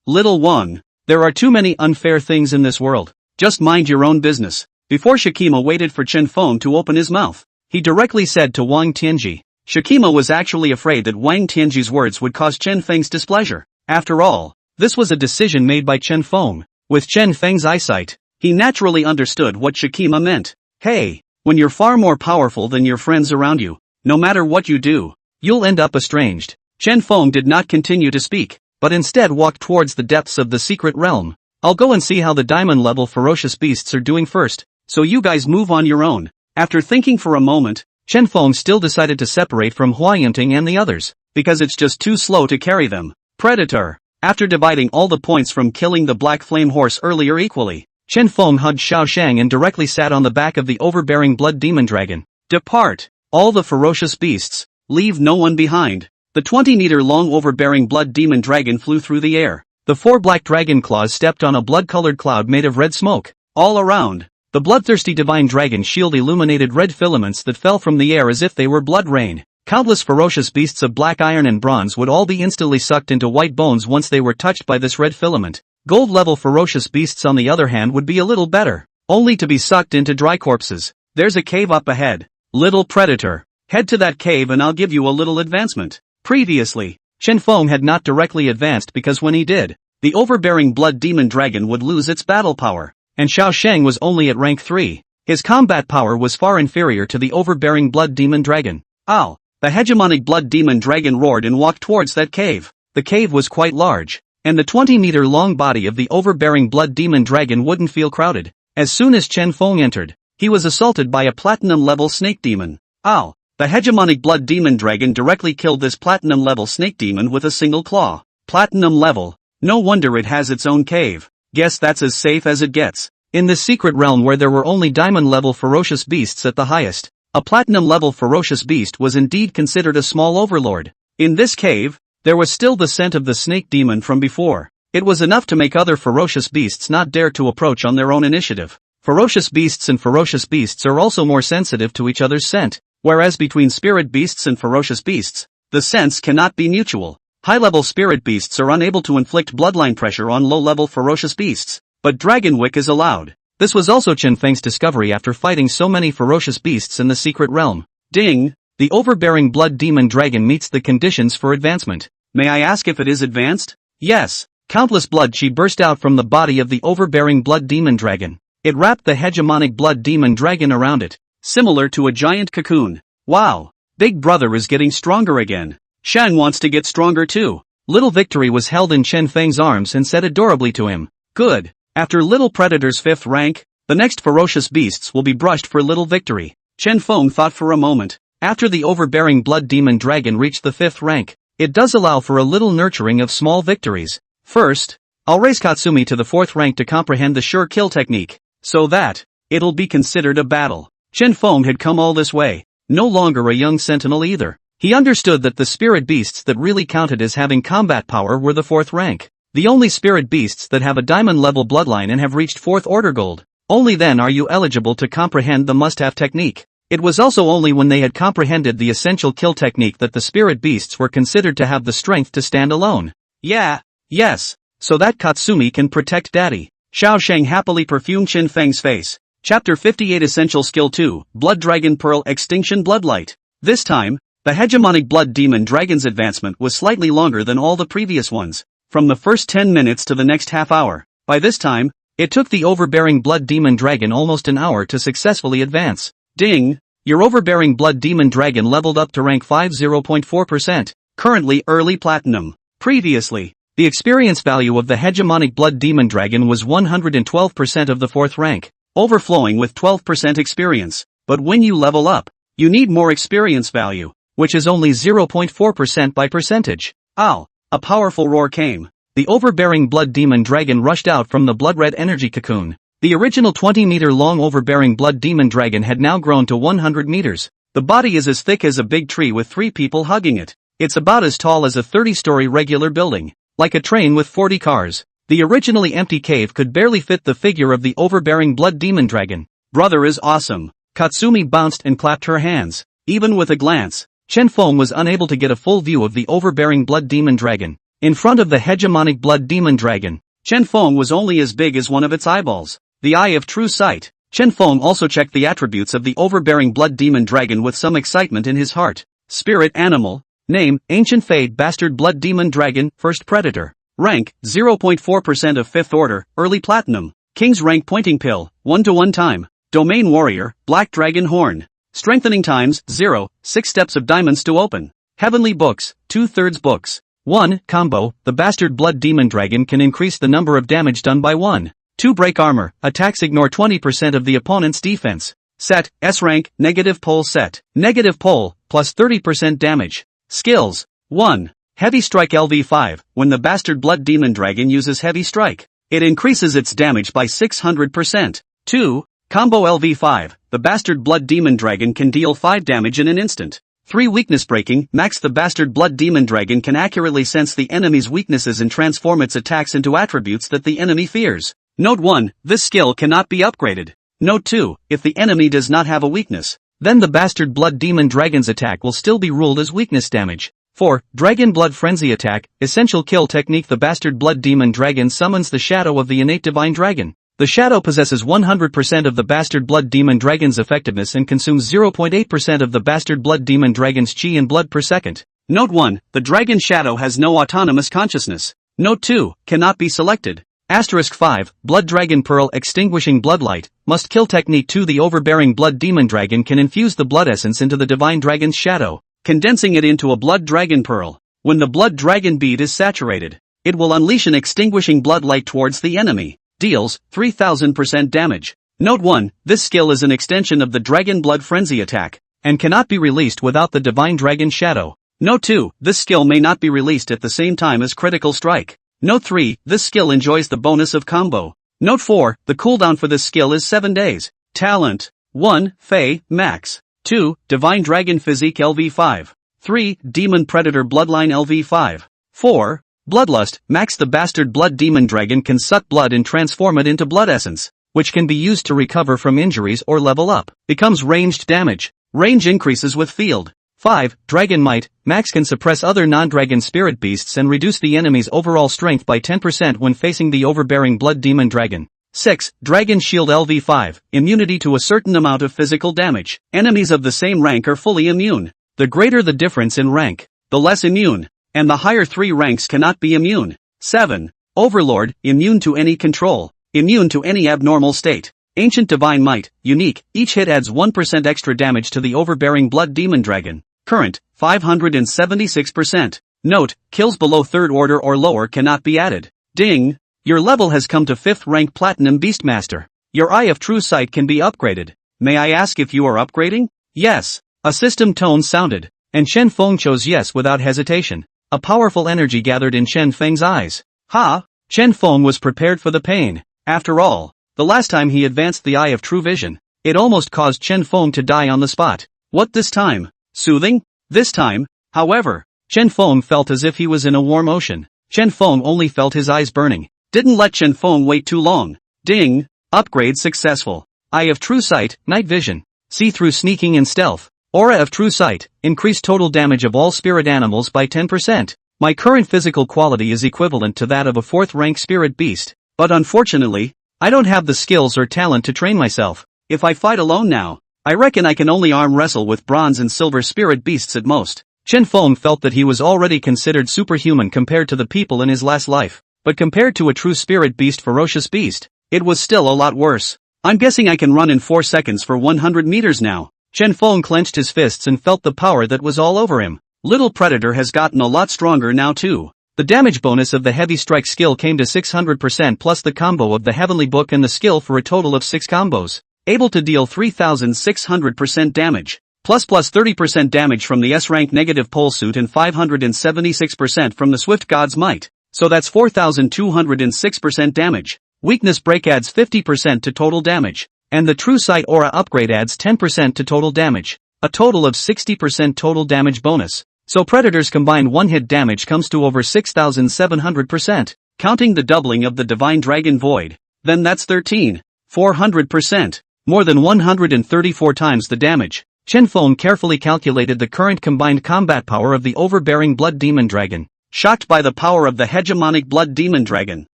little Wang, there are too many unfair things in this world. Just mind your own business. Before Shikima waited for Chen Feng to open his mouth, he directly said to Wang Tianji. Shikima was actually afraid that Wang Tianji's words would cause Chen Feng's displeasure. After all, this was a decision made by Chen Feng. With Chen Feng's eyesight, he naturally understood what Shikima meant. Hey, when you're far more powerful than your friends around you, no matter what you do, you'll end up estranged. Chen Feng did not continue to speak, but instead walked towards the depths of the secret realm. I'll go and see how the diamond-level ferocious beasts are doing first, so you guys move on your own. After thinking for a moment, Chen Feng still decided to separate from Hua Yunting and the others, because it's just too slow to carry them. Predator. After dividing all the points from killing the black flame horse earlier equally, Chen Feng hugged Xiao Shang and directly sat on the back of the overbearing blood demon dragon. Depart, all the ferocious beasts, leave no one behind. The 20-meter-long overbearing blood demon dragon flew through the air. The 4 black dragon claws stepped on a blood-colored cloud made of red smoke. All around, the bloodthirsty divine dragon shield illuminated red filaments that fell from the air as if they were blood rain. Countless ferocious beasts of black iron and bronze would all be instantly sucked into white bones once they were touched by this red filament. Gold-level ferocious beasts on the other hand would be a little better, only to be sucked into dry corpses. There's a cave up ahead. Little predator, head to that cave and I'll give you a little advancement. Previously, Chen Feng had not directly advanced because when he did, the overbearing blood demon dragon would lose its battle power, and Xiao Shang was only at rank 3. His combat power was far inferior to the overbearing blood demon dragon. Ow! The hegemonic blood demon dragon roared and walked towards that cave. The cave was quite large, and the 20-meter-long body of the overbearing blood demon dragon wouldn't feel crowded. As soon as Chen Feng entered, he was assaulted by a platinum-level snake demon. Ow! The hegemonic blood demon dragon directly killed this platinum-level snake demon with a single claw. Platinum level. No wonder it has its own cave. Guess that's as safe as it gets. In this secret realm where there were only diamond-level ferocious beasts at the highest, a platinum-level ferocious beast was indeed considered a small overlord. In this cave, there was still the scent of the snake demon from before. It was enough to make other ferocious beasts not dare to approach on their own initiative. Ferocious beasts and ferocious beasts are also more sensitive to each other's scent, whereas between spirit beasts and ferocious beasts, the scents cannot be mutual. High-level spirit beasts are unable to inflict bloodline pressure on low-level ferocious beasts, but dragon wick is allowed. This was also Chen Feng's discovery after fighting so many ferocious beasts in the secret realm. Ding! The overbearing blood demon dragon meets the conditions for advancement. May I ask if it is advanced? Yes. Countless blood chi burst out from the body of the overbearing blood demon dragon. It wrapped the hegemonic blood demon dragon around it, similar to a giant cocoon. Wow! Big brother is getting stronger again. Shan wants to get stronger too. Little Victory was held in Chen Feng's arms and said adorably to him, "Good. After Little Predator's 5th rank, the next ferocious beasts will be brushed for Little Victory." Chen Feng thought for a moment. After the overbearing blood demon dragon reached the 5th rank, it does allow for a little nurturing of small victories. First, I'll raise Katsumi to the 4th rank to comprehend the sure kill technique, so that it'll be considered a battle. Chen Feng had come all this way, no longer a young sentinel either. He understood that the spirit beasts that really counted as having combat power were the 4th rank. The only spirit beasts that have a diamond-level bloodline and have reached 4th order gold. Only then are you eligible to comprehend the must-have technique. It was also only when they had comprehended the essential kill technique that the spirit beasts were considered to have the strength to stand alone. Yes, so that Katsumi can protect daddy. Xiao Shang happily perfumed Chen Feng's face. Chapter 58 Essential Skill 2, Blood Dragon Pearl Extinction Bloodlight. This time, the hegemonic blood demon dragon's advancement was slightly longer than all the previous ones. From the first 10 minutes to the next half hour. By this time, it took the overbearing blood demon dragon almost an hour to successfully advance. Ding! Your overbearing blood demon dragon leveled up to rank 50.4%, currently early platinum. Previously, the experience value of the hegemonic blood demon dragon was 112% of the 4th rank, overflowing with 12% experience. But when you level up, you need more experience value, which is only 0.4% by percentage. Ow! A powerful roar came. The overbearing blood demon dragon rushed out from the blood-red energy cocoon. The original 20-meter-long overbearing blood demon dragon had now grown to 100 meters. The body is as thick as a big tree with 3 people hugging it. It's about as tall as a 30-story regular building. Like a train with 40 cars. The originally empty cave could barely fit the figure of the overbearing blood demon dragon. Brother is awesome. Katsumi bounced and clapped her hands. Even with a glance, Chen Feng was unable to get a full view of the overbearing Blood Demon Dragon. In front of the hegemonic Blood Demon Dragon, Chen Feng was only as big as one of its eyeballs. The eye of true sight. Chen Feng also checked the attributes of the overbearing Blood Demon Dragon with some excitement in his heart. Spirit animal. Name, Ancient Fade Bastard Blood Demon Dragon, First Predator. Rank, 0.4% of 5th Order, Early Platinum. King's Rank Pointing Pill, 1-to-1 time. Domain Warrior, Black Dragon Horn. Strengthening times, 0, 6 steps of diamonds to open. Heavenly Books, 2/3 books. 1. Combo, the Bastard Blood Demon Dragon can increase the number of damage done by 1. 2. Break Armor, attacks ignore 20% of the opponent's defense. Set, S-Rank, Negative Pole Set. Negative Pole, plus 30% damage. Skills. 1. Heavy Strike LV5, when the Bastard Blood Demon Dragon uses Heavy Strike, it increases its damage by 600%. 2. Combo LV5, the Bastard Blood Demon Dragon can deal 5 damage in an instant. 3. Weakness Breaking, Max the Bastard Blood Demon Dragon can accurately sense the enemy's weaknesses and transform its attacks into attributes that the enemy fears. Note 1, this skill cannot be upgraded. Note 2, if the enemy does not have a weakness, then the Bastard Blood Demon Dragon's attack will still be ruled as weakness damage. 4. Dragon Blood Frenzy Attack, Essential Kill Technique. The Bastard Blood Demon Dragon summons the shadow of the innate Divine Dragon. The shadow possesses 100% of the Bastard Blood Demon Dragon's effectiveness and consumes 0.8% of the Bastard Blood Demon Dragon's chi and blood per second. Note 1, the Dragon Shadow has no autonomous consciousness. Note 2, cannot be selected. Asterisk 5, Blood Dragon Pearl Extinguishing Bloodlight, Must Kill Technique. 2. The overbearing Blood Demon Dragon can infuse the blood essence into the Divine Dragon's shadow, condensing it into a Blood Dragon Pearl. When the Blood Dragon bead is saturated, it will unleash an extinguishing bloodlight towards the enemy. Deals 3000% damage. Note 1, this skill is an extension of the Dragon Blood Frenzy attack, and cannot be released without the Divine Dragon Shadow. Note 2, this skill may not be released at the same time as Critical Strike. Note 3, this skill enjoys the bonus of combo. Note 4, the cooldown for this skill is 7 days. Talent. 1. Fey, Max. 2. Divine Dragon Physique LV5. 3. Demon Predator Bloodline LV5. 4. Bloodlust, Max. The Bastard Blood Demon Dragon can suck blood and transform it into blood essence, which can be used to recover from injuries or level up. Becomes ranged damage. Range increases with field. 5. Dragon Might, Max can suppress other non-dragon spirit beasts and reduce the enemy's overall strength by 10% when facing the overbearing Blood Demon Dragon. 6. Dragon Shield LV5, immunity to a certain amount of physical damage. Enemies of the same rank are fully immune. The greater the difference in rank, the less immune, and the higher 3 ranks cannot be immune. 7. Overlord, immune to any control, immune to any abnormal state. Ancient Divine Might, unique, each hit adds 1% extra damage to the overbearing Blood Demon Dragon. Current, 576%. Note, kills below 3rd order or lower cannot be added. Ding! Your level has come to 5th rank Platinum Beastmaster. Your Eye of True Sight can be upgraded. May I ask if you are upgrading? Yes. A system tone sounded, and Chen Feng chose yes without hesitation. A powerful energy gathered in Chen Feng's eyes. Ha! Chen Feng was prepared for the pain. After all, the last time he advanced the Eye of True Vision, it almost caused Chen Feng to die on the spot. What this time? Soothing? This time, however, Chen Feng felt as if he was in a warm ocean. Chen Feng only felt his eyes burning. Didn't let Chen Feng wait too long. Ding! Upgrade successful. Eye of True Sight, Night Vision. See through sneaking and stealth. Aura of True Sight, increase total damage of all spirit animals by 10%. My current physical quality is equivalent to that of a 4th rank spirit beast, but unfortunately, I don't have the skills or talent to train myself. If I fight alone now, I reckon I can only arm wrestle with bronze and silver spirit beasts at most. Chen Feng felt that he was already considered superhuman compared to the people in his last life, but compared to a true spirit beast ferocious beast, it was still a lot worse. I'm guessing I can run in 4 seconds for 100 meters now. Chen Feng clenched his fists and felt the power that was all over him. Little Predator has gotten a lot stronger now too. The damage bonus of the Heavy Strike skill came to 600% plus the combo of the Heavenly Book and the skill for a total of 6 combos. Able to deal 3600% damage. Plus 30% damage from the S-rank Negative Pole Suit and 576% from the Swift God's Might. So that's 4206% damage. Weakness Break adds 50% to total damage. And the True Sight Aura upgrade adds 10% to total damage. A total of 60% total damage bonus. So Predator's combined one-hit damage comes to over 6700%. Counting the doubling of the Divine Dragon Void, then that's 400%. More than 134 times the damage. Chen Feng carefully calculated the current combined combat power of the overbearing Blood Demon Dragon, shocked by the power of the hegemonic Blood Demon Dragon.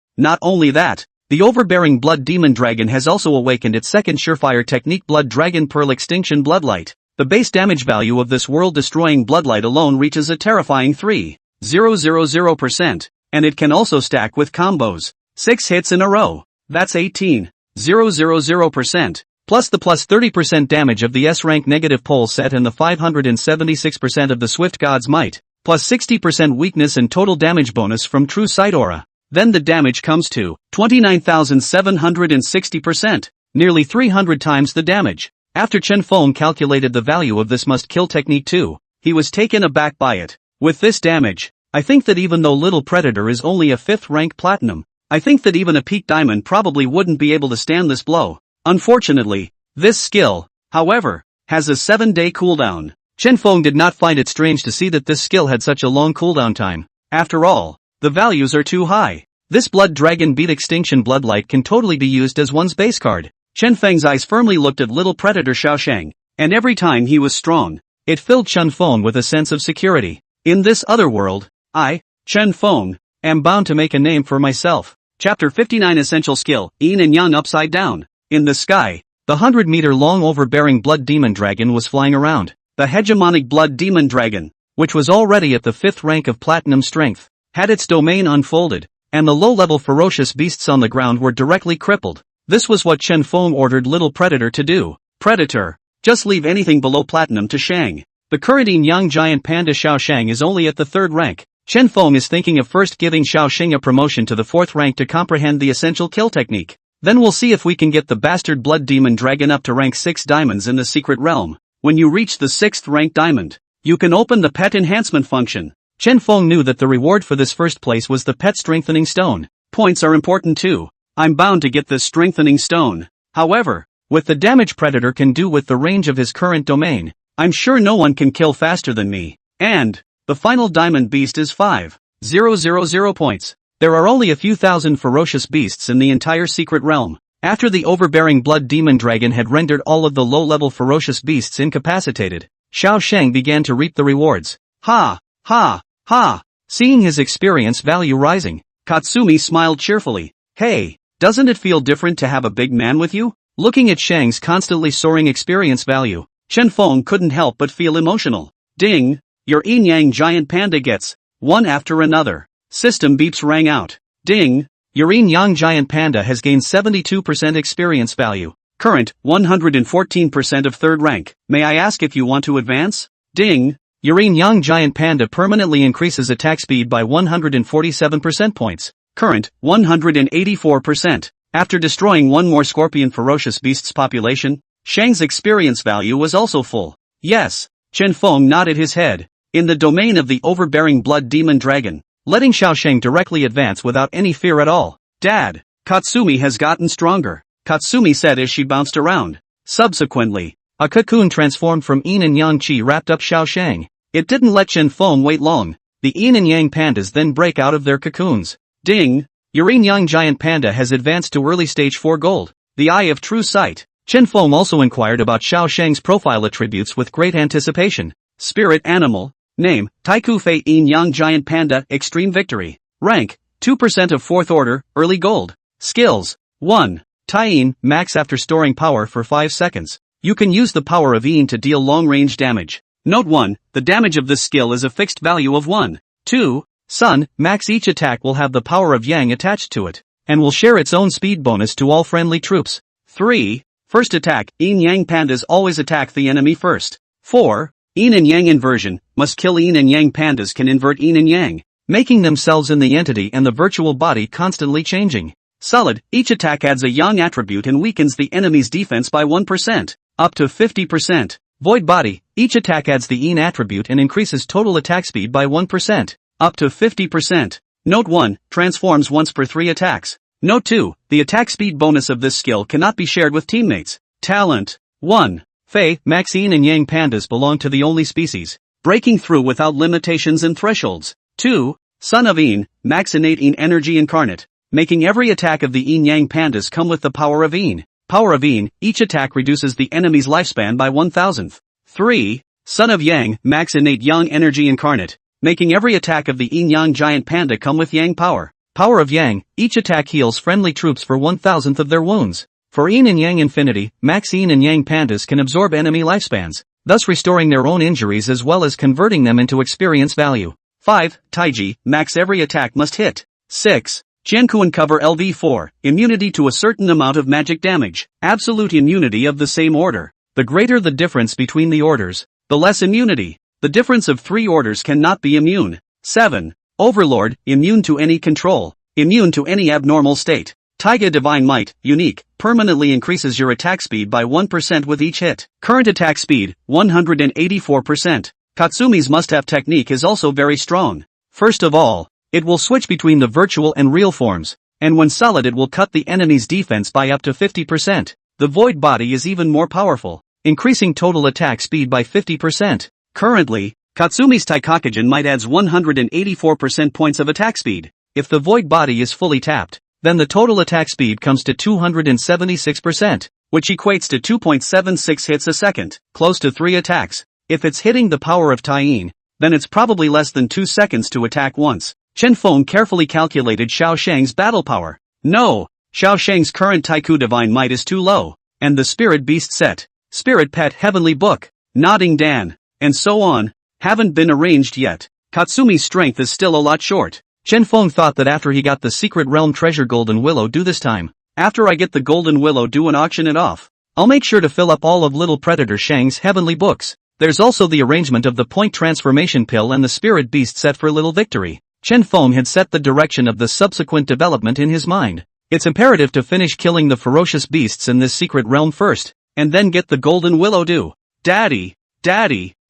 Not only that, the overbearing Blood Demon Dragon has also awakened its second surefire technique, Blood Dragon Pearl Extinction Bloodlight. The base damage value of this world-destroying Bloodlight alone reaches a terrifying 3,000%, and it can also stack with combos. 6 hits in a row. That's 18,000%. Plus the plus 30% damage of the S-rank negative pole set and the 576% of the Swift God's Might, plus 60% weakness and total damage bonus from True Sight Aura. Then the damage comes to 29,760%, nearly 300 times the damage. After Chen Feng calculated the value of this must-kill technique too, he was taken aback by it. With this damage, I think that even though Little Predator is only a 5th rank platinum, I think that even a peak diamond probably wouldn't be able to stand this blow. Unfortunately, this skill, however, has a 7-day cooldown. Chen Feng did not find it strange to see that this skill had such a long cooldown time. After all, the values are too high. This Blood Dragon Beat Extinction Bloodlight can totally be used as one's base card. Chen Feng's eyes firmly looked at Little Predator Xiaoshang, and every time he was strong, it filled Chen Feng with a sense of security. In this other world, I, Chen Feng, am bound to make a name for myself. Chapter 59 Essential Skill, Yin and Yang Upside Down. In the sky, the 100-meter-long overbearing Blood Demon Dragon was flying around. The hegemonic Blood Demon Dragon, which was already at the 5th rank of platinum strength, had its domain unfolded, and the low-level ferocious beasts on the ground were directly crippled. This was what Chen Feng ordered Little Predator to do. Predator, just leave anything below platinum to Shang. The current Yin-Yang giant panda Xiaoshang is only at the 3rd rank. Chen Feng is thinking of first giving Xiaoshang a promotion to the 4th rank to comprehend the essential kill technique. Then we'll see if we can get the bastard Blood Demon Dragon up to rank 6 diamonds in the secret realm. When you reach the 6th rank diamond, you can open the pet enhancement function. Chen Feng knew that the reward for this first place was the pet strengthening stone. Points are important too. I'm bound to get this strengthening stone. However, with the damage Predator can do with the range of his current domain, I'm sure no one can kill faster than me. And the final diamond beast is 5,000 points. There are only a few thousand ferocious beasts in the entire secret realm. After the overbearing Blood Demon Dragon had rendered all of the low-level ferocious beasts incapacitated, Xiaoshang began to reap the rewards. Ha! Ha! Ha! Seeing his experience value rising, Katsumi smiled cheerfully. Hey, doesn't it feel different to have a big man with you? Looking at Shang's constantly soaring experience value, Chen Feng couldn't help but feel emotional. Ding! Your Yin-Yang giant panda gets one after another. System beeps rang out. Ding! Your Yin-Yang giant panda has gained 72% experience value. Current, 114% of 3rd rank. May I ask if you want to advance? Ding! Your Yin-Yang giant panda permanently increases attack speed by 147% points. Current, 184%. After destroying one more scorpion ferocious beast's population, Shang's experience value was also full. Yes. Chen Feng nodded his head. In the domain of the overbearing Blood Demon Dragon, letting Xiaoshang directly advance without any fear at all. Dad, Katsumi has gotten stronger, Katsumi said as she bounced around. Subsequently, a cocoon transformed from Yin and Yang Qi wrapped up Xiaoshang. It didn't let Chen Feng wait long. The Yin and Yang pandas then break out of their cocoons. Ding! Your Yin-Yang giant panda has advanced to early stage 4 gold. The Eye of True Sight. Chen Feng also inquired about Xiaoshang's profile attributes with great anticipation. Spirit animal. Name, Taiku Fei Yin-Yang giant panda, extreme victory. Rank, 2% of 4th order, early gold. Skills, 1. Tai-Yin, max after storing power for 5 seconds. You can use the power of Yin to deal long-range damage. Note 1, the damage of this skill is a fixed value of 1. 2. Sun, max each attack will have the power of Yang attached to it, and will share its own speed bonus to all friendly troops. 3. First attack, Yin-Yang pandas always attack the enemy first. 4. Yin and Yang inversion, must kill Yin and Yang pandas can invert Yin and Yang, making themselves in the entity and the virtual body constantly changing. Solid, each attack adds a Yang attribute and weakens the enemy's defense by 1%, up to 50%. Void body, each attack adds the Yin attribute and increases total attack speed by 1%, up to 50%. Note 1, transforms once per 3 attacks. Note 2, the attack speed bonus of this skill cannot be shared with teammates. Talent. 1. Fei, max Yin and Yang pandas belong to the only species, breaking through without limitations and thresholds. 2. Son of Yin, max innate Yin energy incarnate, making every attack of the Yin-Yang pandas come with the power of Yin. Power of Yin, each attack reduces the enemy's lifespan by 1,000th. 3. Son of Yang, max innate Yang energy incarnate, making every attack of the Yin-Yang giant panda come with Yang power. Power of Yang, each attack heals friendly troops for 1,000th of their wounds. For Yin and Yang infinity, max Yin and Yang pandas can absorb enemy lifespans, thus restoring their own injuries as well as converting them into experience value. 5. Taiji, max every attack must hit. 6. Jiankuan cover LV4, immunity to a certain amount of magic damage, absolute immunity of the same order. The greater the difference between the orders, the less immunity. The difference of 3 orders cannot be immune. 7. Overlord, immune to any control, immune to any abnormal state. Taiga Divine Might, unique, permanently increases your attack speed by 1% with each hit. Current attack speed, 184%. Katsumi's must-have technique is also very strong. First of all, it will switch between the virtual and real forms, and when solid it will cut the enemy's defense by up to 50%. The Void Body is even more powerful, increasing total attack speed by 50%. Currently, Katsumi's Taikakujin Might adds 184% points of attack speed. If the Void Body is fully tapped, then the total attack speed comes to 276%, which equates to 2.76 hits a second, close to 3 attacks. If it's hitting the power of Taiyin, then it's probably less than 2 seconds to attack once. Chen Feng carefully calculated Xiao Shang's battle power. No, Xiao Shang's current Taiku Divine Might is too low, and the Spirit Beast set, Spirit Pet Heavenly Book, Nodding Dan, and so on, haven't been arranged yet. Katsumi's strength is still a lot short. Chen Feng thought that after he got the Secret Realm treasure Golden Willow Dew this time, after I get the Golden Willow Dew and auction it off, I'll make sure to fill up all of Little Predator Shang's heavenly books. There's also the arrangement of the Point Transformation Pill and the Spirit Beast set for Little Victory. Chen Feng had set the direction of the subsequent development in his mind. It's imperative to finish killing the ferocious beasts in this secret realm first, and then get the Golden Willow Dew. Daddy!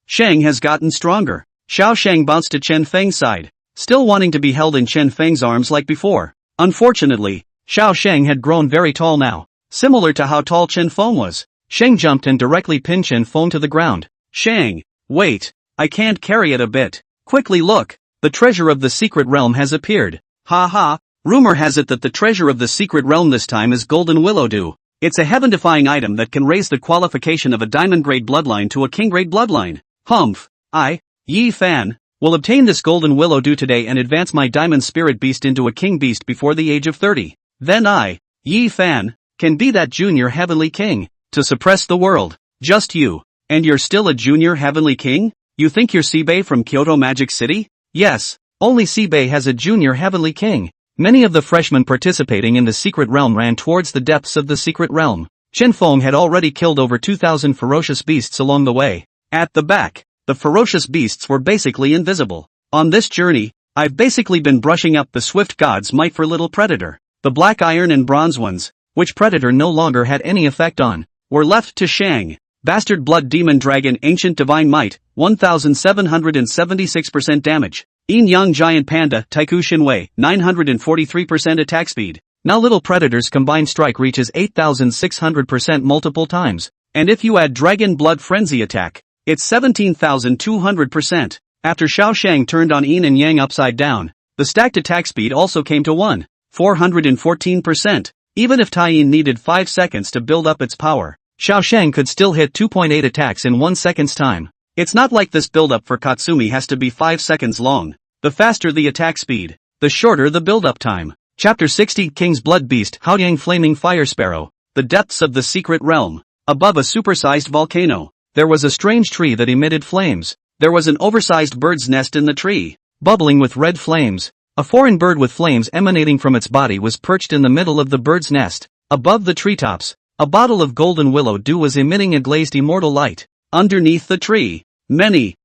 Shang has gotten stronger. Xiao Shang bounced to Chen Feng's side, still wanting to be held in Chen Feng's arms like before. Unfortunately, Xiao Shang had grown very tall now, similar to how tall Chen Feng was. Shang jumped and directly pinned Chen Feng to the ground. Shang, wait, I can't carry it a bit. Quickly look, the treasure of the secret realm has appeared. Ha ha, rumor has it that the treasure of the secret realm this time is Golden Willow Dew. It's a heaven-defying item that can raise the qualification of a diamond-grade bloodline to a king-grade bloodline. Humph, I, Yi Fan, will obtain this Golden Willow Dew today and advance my Diamond Spirit Beast into a King Beast before the age of 30. Then I, Yi Fan, can be that junior heavenly king, to suppress the world. Just you. And you're still a junior heavenly king? You think you're Seibei from Kyoto Magic City? Yes, only Seibei has a junior heavenly king. Many of the freshmen participating in the secret realm ran towards the depths of the secret realm. Chen Feng had already killed over 2,000 ferocious beasts along the way. At the back, the ferocious beasts were basically invisible. On this journey, I've basically been brushing up the swift god's might for Little Predator. The black iron and bronze ones, which Predator no longer had any effect on, were left to Shang. Bastard Blood Demon Dragon Ancient Divine Might, 1,776% damage. Yin Yang Giant Panda Taiku Shinwei, 943% attack speed. Now Little Predator's combined strike reaches 8,600% multiple times. And if you add Dragon Blood Frenzy attack, it's 17,200%. After Xiao Shang turned on Yin and Yang upside down, the stacked attack speed also came to 1,414%. Even if Taiyin needed 5 seconds to build up its power, Xiao Shang could still hit 2.8 attacks in 1 second's time. It's not like this build-up for Katsumi has to be 5 seconds long. The faster the attack speed, the shorter the build-up time. Chapter 60 King's Blood Beast Haoyang Flaming Fire Sparrow. The depths of the secret realm. Above a supersized volcano, there was a strange tree that emitted flames. There was an oversized bird's nest in the tree, bubbling with red flames. A foreign bird with flames emanating from its body was perched in the middle of the bird's nest. Above the treetops, a bottle of Golden Willow Dew was emitting a glazed immortal light. Underneath the tree, many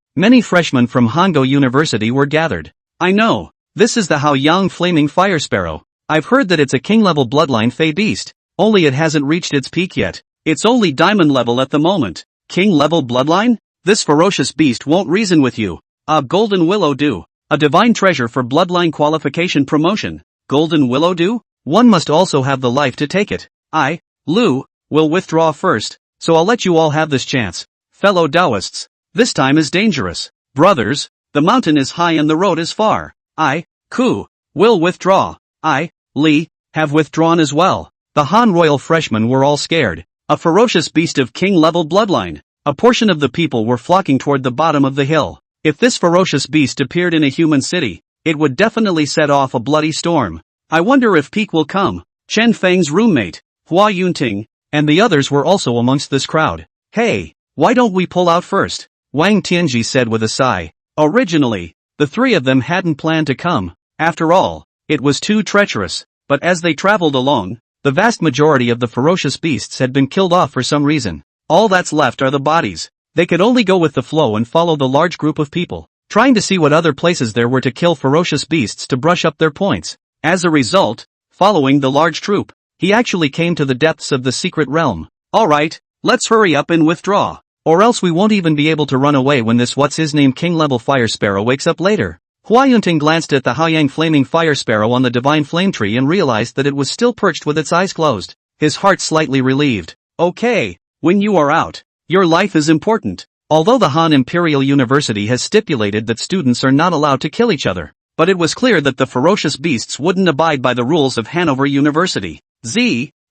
freshmen from Hongo University were gathered. I know, this is the Haoyang Flaming Fire Sparrow. I've heard that it's a king-level bloodline Fey beast, only it hasn't reached its peak yet. It's only diamond level at the moment. King-level bloodline? This ferocious beast won't reason with you. A Golden Willow Dew. A divine treasure for bloodline qualification promotion. Golden Willow Dew? One must also have the life to take it. I, Lu, will withdraw first, so I'll let you all have this chance. Fellow Taoists, this time is dangerous. Brothers, the mountain is high and the road is far. I, Ku, will withdraw. I, Li, have withdrawn as well. The Han royal freshmen were all scared. A ferocious beast of king-level bloodline. A portion of the people were flocking toward the bottom of the hill. If this ferocious beast appeared in a human city, it would definitely set off a bloody storm. I wonder if Peak will come. Chen Feng's roommate, Hua Yunting, and the others were also amongst this crowd. Hey, why don't we pull out first? Wang Tianji said with a sigh. Originally, the three of them hadn't planned to come. After all, it was too treacherous. But as they traveled along, the vast majority of the ferocious beasts had been killed off for some reason. All that's left are the bodies. They could only go with the flow and follow the large group of people, trying to see what other places there were to kill ferocious beasts to brush up their points. As a result, following the large troop, he actually came to the depths of the secret realm. Alright, let's hurry up and withdraw. Or else we won't even be able to run away when this what's-his-name king-level fire sparrow wakes up later. Hua Yunting glanced at the Haoyang flaming fire sparrow on the divine flame tree and realized that it was still perched with its eyes closed. His heart slightly relieved. Okay, when you are out, your life is important. Although the Han Imperial University has stipulated that students are not allowed to kill each other, but it was clear that the ferocious beasts wouldn't abide by the rules of Hanover University.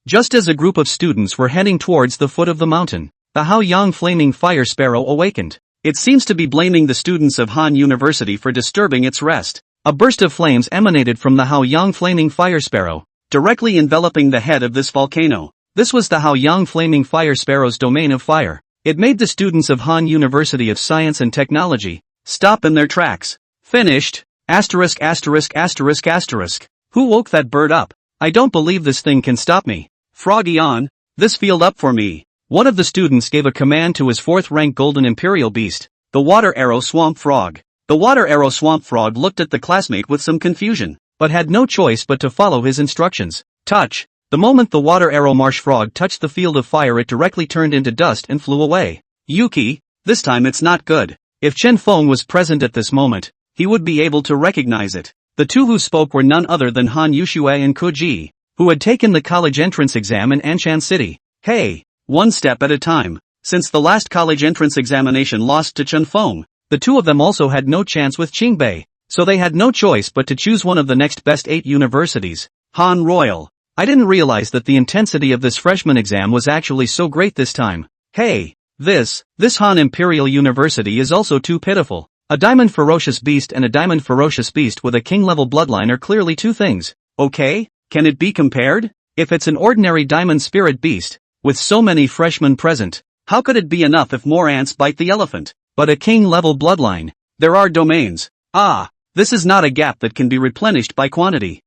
Just as a group of students were heading towards the foot of the mountain, the Haoyang flaming fire sparrow awakened. It seems to be blaming the students of Han University for disturbing its rest. A burst of flames emanated from the Haoyang flaming fire sparrow, directly enveloping the head of this volcano. This was the Haoyang flaming fire sparrow's domain of fire. It made the students of Han University of Science and Technology stop in their tracks. Finished. Asterisk asterisk asterisk asterisk. Who woke that bird up? I don't believe this thing can stop me. Froggy on. This field up for me. One of the students gave a command to his fourth-rank golden imperial beast, the water arrow swamp frog. The water arrow swamp frog looked at the classmate with some confusion, but had no choice but to follow his instructions. Touch. The moment the water arrow marsh frog touched the field of fire, it directly turned into dust and flew away. Yuki, this time it's not good. If Chen Feng was present at this moment, he would be able to recognize it. The two who spoke were none other than Han Yuxue and Koji, who had taken the college entrance exam in Anshan City. Hey, one step at a time. Since the last college entrance examination lost to Chen Feng, the two of them also had no chance with Qingbei, so they had no choice but to choose one of the next best 8 universities. Han Royal. I didn't realize that the intensity of this freshman exam was actually so great this time. Hey, this Han Imperial University is also too pitiful. A diamond ferocious beast and a diamond ferocious beast with a king-level bloodline are clearly two things. Okay, can it be compared? If it's an ordinary diamond spirit beast, with so many freshmen present, how could it be enough if more ants bite the elephant? But a king-level bloodline. There are domains. This is not a gap that can be replenished by quantity.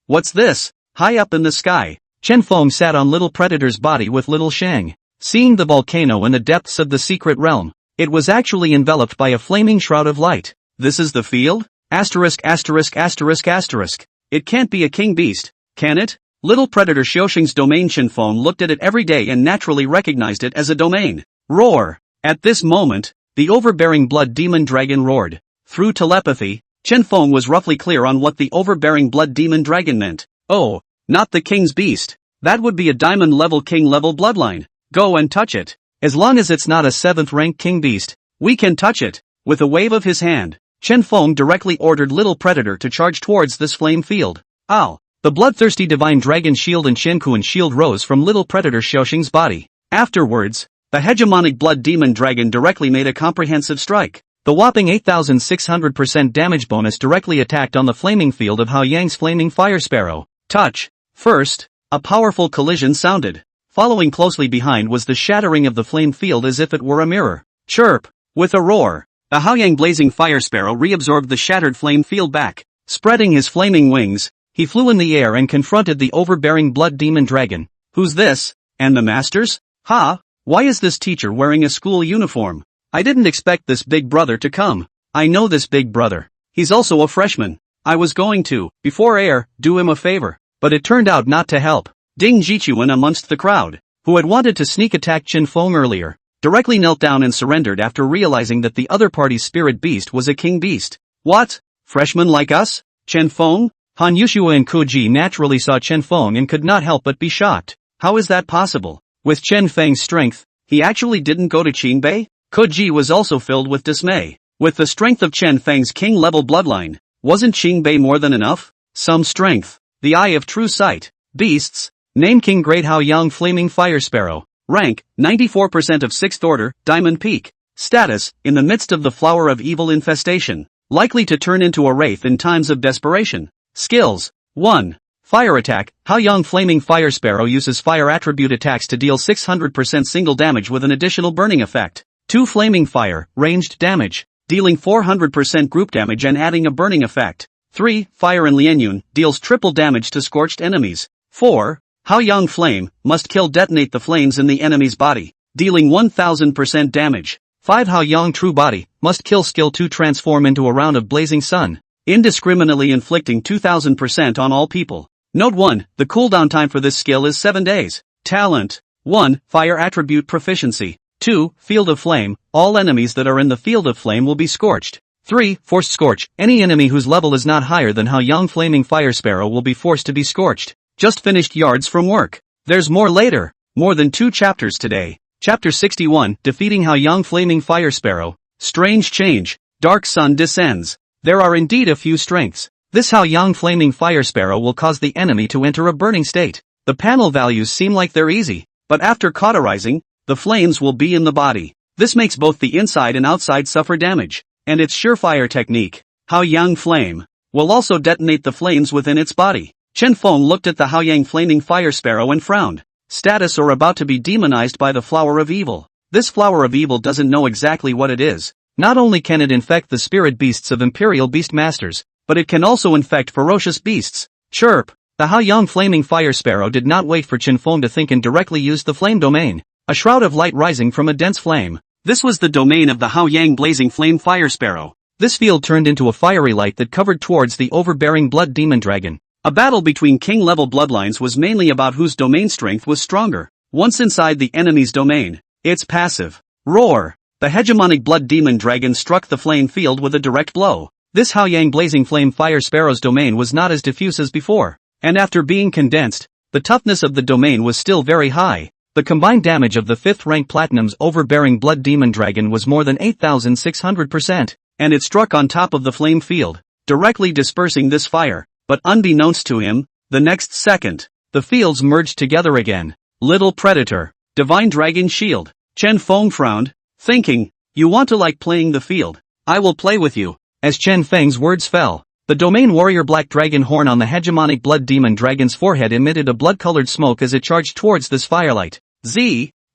What's this? High up in the sky, Chen Feng sat on Little Predator's body with Little Shang. Seeing the volcano in the depths of the secret realm, it was actually enveloped by a flaming shroud of light. This is the field? Asterisk asterisk asterisk asterisk. It can't be a king beast, can it? Little Predator Xiaoxing's domain. Chen Feng looked at it every day and naturally recognized it as a domain. Roar! At this moment, the overbearing blood demon dragon roared. Through telepathy, Chen Feng was roughly clear on what the overbearing blood demon dragon meant. Oh, not the king's beast. That would be a diamond-level king-level bloodline. Go and touch it. As long as it's not a 7th-rank king beast, we can touch it. With a wave of his hand, Chen Feng directly ordered Little Predator to charge towards this flame field. Ow! The bloodthirsty divine dragon shield and Shenkuan shield rose from Little Predator Xiaoxing's body. Afterwards, the hegemonic blood demon dragon directly made a comprehensive strike. The whopping 8,600% damage bonus directly attacked on the flaming field of Haoyang's flaming fire sparrow. Touch. First, a powerful collision sounded. Following closely behind was the shattering of the flame field as if it were a mirror. Chirp. With a roar, the Haoyang blazing fire sparrow reabsorbed the shattered flame field back. Spreading his flaming wings, he flew in the air and confronted the overbearing blood demon dragon. Who's this? And the masters? Why is this teacher wearing a school uniform? I didn't expect this big brother to come. I know this big brother. He's also a freshman. I was going to, before air, do him a favor, but it turned out not to help. Ding Jichuan amongst the crowd, who had wanted to sneak attack Chen Feng earlier, directly knelt down and surrendered after realizing that the other party's spirit beast was a king beast. What? Freshmen like us? Chen Feng? Han Yuxue and Koji naturally saw Chen Feng and could not help but be shocked. How is that possible? With Chen Feng's strength, he actually didn't go to Qingbei? Koji was also filled with dismay. With the strength of Chen Feng's king-level bloodline, wasn't Qingbei more than enough? Some strength. The eye of true sight. Beasts. Name King Great Haoyang Flaming Fire Sparrow. Rank, 94% of 6th order, Diamond Peak. Status, in the midst of the flower of evil infestation. Likely to turn into a wraith in times of desperation. Skills. 1. Fire attack. Haoyang Flaming Fire Sparrow uses fire attribute attacks to deal 600% single damage with an additional burning effect. 2. Flaming Fire, ranged damage, dealing 400% group damage and adding a burning effect. 3. Fire and Lianyun, deals triple damage to scorched enemies. 4. Haoyang Flame, must kill detonate the flames in the enemy's body, dealing 1000% damage. 5. Haoyang True Body, must kill skill 2 transform into a round of blazing sun, indiscriminately inflicting 2000% on all people. Note 1, the cooldown time for this skill is 7 days. Talent. 1. Fire attribute proficiency. 2. Field of Flame, all enemies that are in the Field of Flame will be scorched. 3. Forced Scorch, any enemy whose level is not higher than Haoyang Flaming Fire Sparrow will be forced to be scorched. Just finished yards from work. There's more later. More than 2 chapters today. Chapter 61, Defeating Haoyang Flaming Fire Sparrow. Strange change. Dark Sun descends. There are indeed a few strengths. This Haoyang Flaming Fire Sparrow will cause the enemy to enter a burning state. The panel values seem like they're easy, but after cauterizing, the flames will be in the body. This makes both the inside and outside suffer damage, and its surefire technique, Haoyang Flame, will also detonate the flames within its body. Chen Feng looked at the Haoyang Flaming Fire Sparrow and frowned. Status or about to be demonized by the Flower of Evil. This Flower of Evil doesn't know exactly what it is. Not only can it infect the spirit beasts of Imperial Beast Masters, but it can also infect ferocious beasts. Chirp. The Haoyang Flaming Fire Sparrow did not wait for Chen Feng to think and directly used the flame domain. A shroud of light rising from a dense flame. This was the domain of the Haoyang Blazing Flame Fire Sparrow. This field turned into a fiery light that covered towards the overbearing Blood Demon Dragon. A battle between king-level bloodlines was mainly about whose domain strength was stronger. Once inside the enemy's domain, its passive, Roar. The hegemonic Blood Demon Dragon struck the flame field with a direct blow. This Haoyang Blazing Flame Fire Sparrow's domain was not as diffuse as before, and after being condensed, the toughness of the domain was still very high. The combined damage of the 5th rank Platinum's overbearing Blood Demon Dragon was more than 8,600%, and it struck on top of the flame field, directly dispersing this fire, but unbeknownst to him, the next second, the fields merged together again. Little Predator, Divine Dragon Shield. Chen Feng frowned, thinking, you want to like playing the field? I will play with you. As Chen Feng's words fell, the Domain Warrior Black Dragon horn on the hegemonic Blood Demon Dragon's forehead emitted a blood-colored smoke as it charged towards this firelight.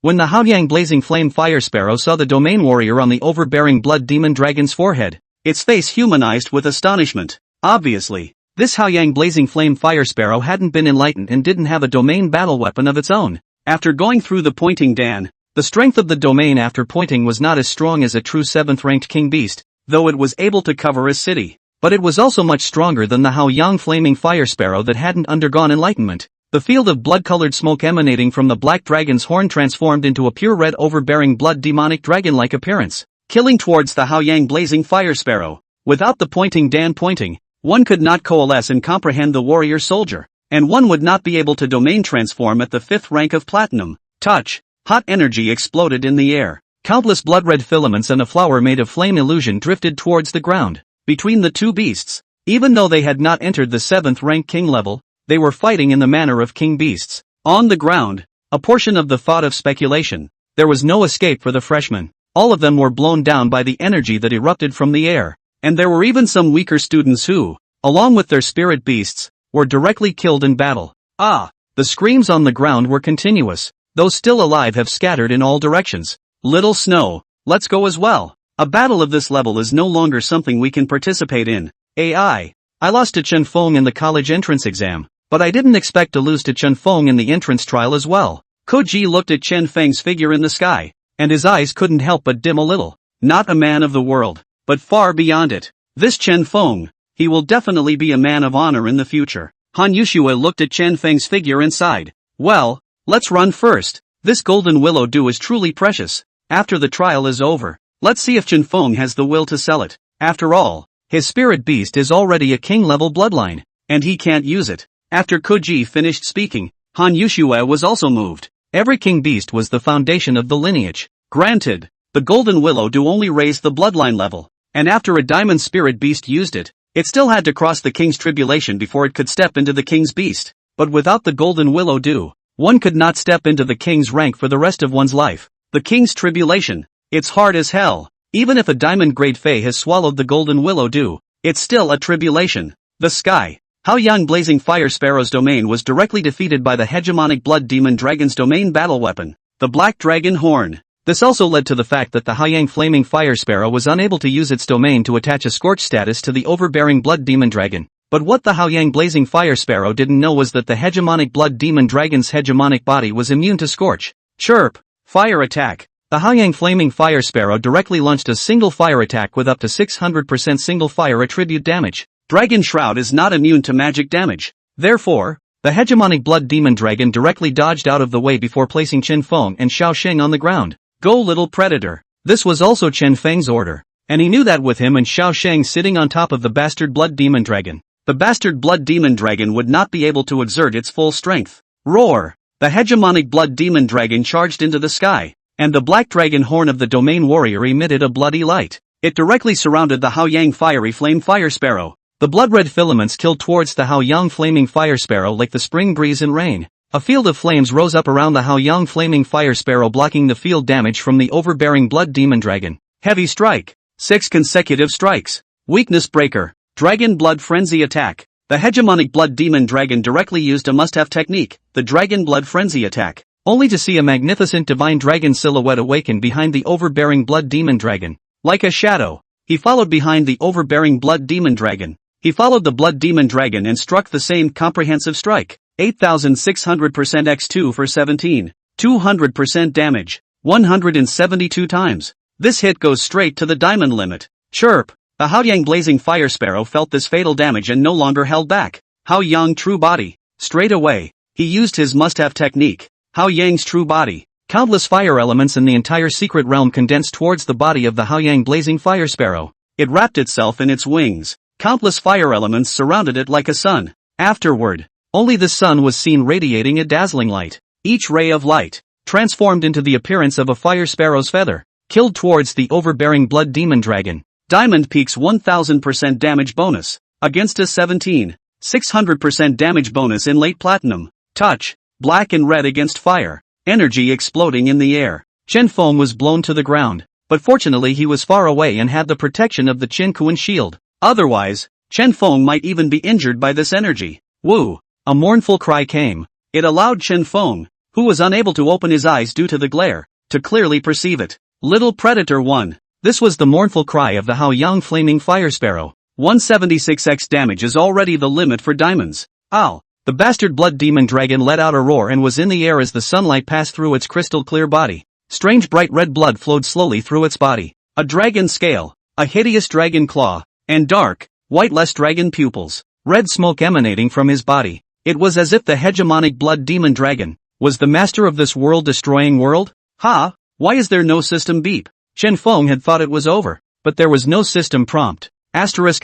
When the Haoyang Blazing Flame Fire Sparrow saw the Domain Warrior on the overbearing Blood Demon Dragon's forehead, its face humanized with astonishment. Obviously, this Haoyang Blazing Flame Fire Sparrow hadn't been enlightened and didn't have a domain battle weapon of its own. After going through the pointing dan, the strength of the domain after pointing was not as strong as a true 7th ranked king beast, though it was able to cover a city. But it was also much stronger than the Haoyang Flaming Fire Sparrow that hadn't undergone enlightenment. The field of blood-colored smoke emanating from the black dragon's horn transformed into a pure red overbearing blood demonic dragon-like appearance, killing towards the Haoyang Blazing Fire Sparrow. Without the pointing dan pointing, one could not coalesce and comprehend the warrior soldier, and one would not be able to domain transform at the 5th rank of Platinum. Touch. Hot energy exploded in the air. Countless blood-red filaments and a flower made of flame illusion drifted towards the ground. Between the two beasts, even though they had not entered the 7th rank king level, they were fighting in the manner of king beasts. On the ground, a portion of the thought of speculation. There was no escape for the freshmen. All of them were blown down by the energy that erupted from the air, and there were even some weaker students who, along with their spirit beasts, were directly killed in battle. The screams on the ground were continuous. Those still alive have scattered in all directions. Little Snow, let's go as well. A battle of this level is no longer something we can participate in. I lost to Chen Feng in the college entrance exam, but I didn't expect to lose to Chen Feng in the entrance trial as well. Koji looked at Chen Feng's figure in the sky, and his eyes couldn't help but dim a little. Not a man of the world, but far beyond it. This Chen Feng, he will definitely be a man of honor in the future. Han Yushua looked at Chen Feng's figure and sighed. Well, let's run first. This golden willow dew is truly precious. After the trial is over, let's see if Chen Feng has the will to sell it. After all, his spirit beast is already a king-level bloodline, and he can't use it. After Koji finished speaking, Han Yushua was also moved. Every king beast was the foundation of the lineage. Granted, the golden willow dew only raised the bloodline level, and after a diamond spirit beast used it, it still had to cross the king's tribulation before it could step into the king's beast. But without the golden willow dew, One could not step into the king's rank for the rest of one's life. The king's tribulation. It's hard as hell. Even if a diamond-grade fae has swallowed the golden willow dew, it's still a tribulation. The sky. Haoyang Blazing Fire Sparrow's domain was directly defeated by the hegemonic Blood Demon Dragon's domain battle weapon, the Black Dragon Horn. This also led to the fact that the Haoyang Flaming Fire Sparrow was unable to use its domain to attach a Scorch status to the overbearing Blood Demon Dragon. But what the Haoyang Blazing Fire Sparrow didn't know was that the hegemonic Blood Demon Dragon's hegemonic body was immune to Scorch. Chirp. Fire attack. The Haoyang Flaming Fire Sparrow directly launched a single fire attack with up to 600% single fire attribute damage. Dragon Shroud is not immune to magic damage. Therefore, the hegemonic Blood Demon Dragon directly dodged out of the way before placing Chen Feng and Xiao Sheng on the ground. Go little predator. This was also Chen Feng's order. And he knew that with him and Xiao Sheng sitting on top of the bastard Blood Demon Dragon, the bastard Blood Demon Dragon would not be able to exert its full strength. Roar! The hegemonic Blood Demon Dragon charged into the sky, and the Black Dragon Horn of the Domain Warrior emitted a bloody light. It directly surrounded the Haoyang Fiery Flame Fire Sparrow. The blood-red filaments killed towards the Haoyang Flaming Fire Sparrow like the spring breeze and rain. A field of flames rose up around the Haoyang Flaming Fire Sparrow, blocking the field damage from the overbearing Blood Demon Dragon. Heavy strike. 6 consecutive strikes. Weakness breaker. Dragon Blood Frenzy attack. The hegemonic Blood Demon Dragon directly used a must-have technique, the Dragon Blood Frenzy attack, only to see a magnificent divine dragon silhouette awaken behind the overbearing Blood Demon Dragon. Like a shadow, he followed behind the overbearing Blood Demon Dragon. He followed the Blood Demon Dragon and struck the same comprehensive strike. 8600% x2 for 17. 200% damage. 172 times. This hit goes straight to the diamond limit. Chirp. The Haoyang Blazing Fire Sparrow felt this fatal damage and no longer held back. Haoyang True Body. Straight away, he used his must-have technique, Haoyang's True Body. Countless fire elements in the entire secret realm condensed towards the body of the Haoyang Blazing Fire Sparrow. It wrapped itself in its wings. Countless fire elements surrounded it like a sun. Afterward, only the sun was seen radiating a dazzling light. Each ray of light transformed into the appearance of a fire sparrow's feather, killed towards the overbearing Blood Demon Dragon. Diamond Peak's 1000% damage bonus, against a 600% damage bonus in late platinum. Touch, black and red against fire, energy exploding in the air. Chen Feng was blown to the ground, but fortunately he was far away and had the protection of the Qin Kuan shield. Otherwise, Chen Feng might even be injured by this energy. Woo! A mournful cry came. It allowed Chen Feng, who was unable to open his eyes due to the glare, to clearly perceive it. Little Predator 1. This was the mournful cry of the Haoyang Flaming Fire Sparrow. 176x damage is already the limit for diamonds. Ow! The bastard Blood Demon Dragon let out a roar and was in the air as the sunlight passed through its crystal clear body. Strange bright red blood flowed slowly through its body. A dragon scale, a hideous dragon claw, and dark, whiteless dragon pupils. Red smoke emanating from his body. It was as if the hegemonic Blood Demon Dragon was the master of this world-destroying world? Ha! Why is there no system beep? Chen Feng had thought it was over, but there was no system prompt. Asterisk.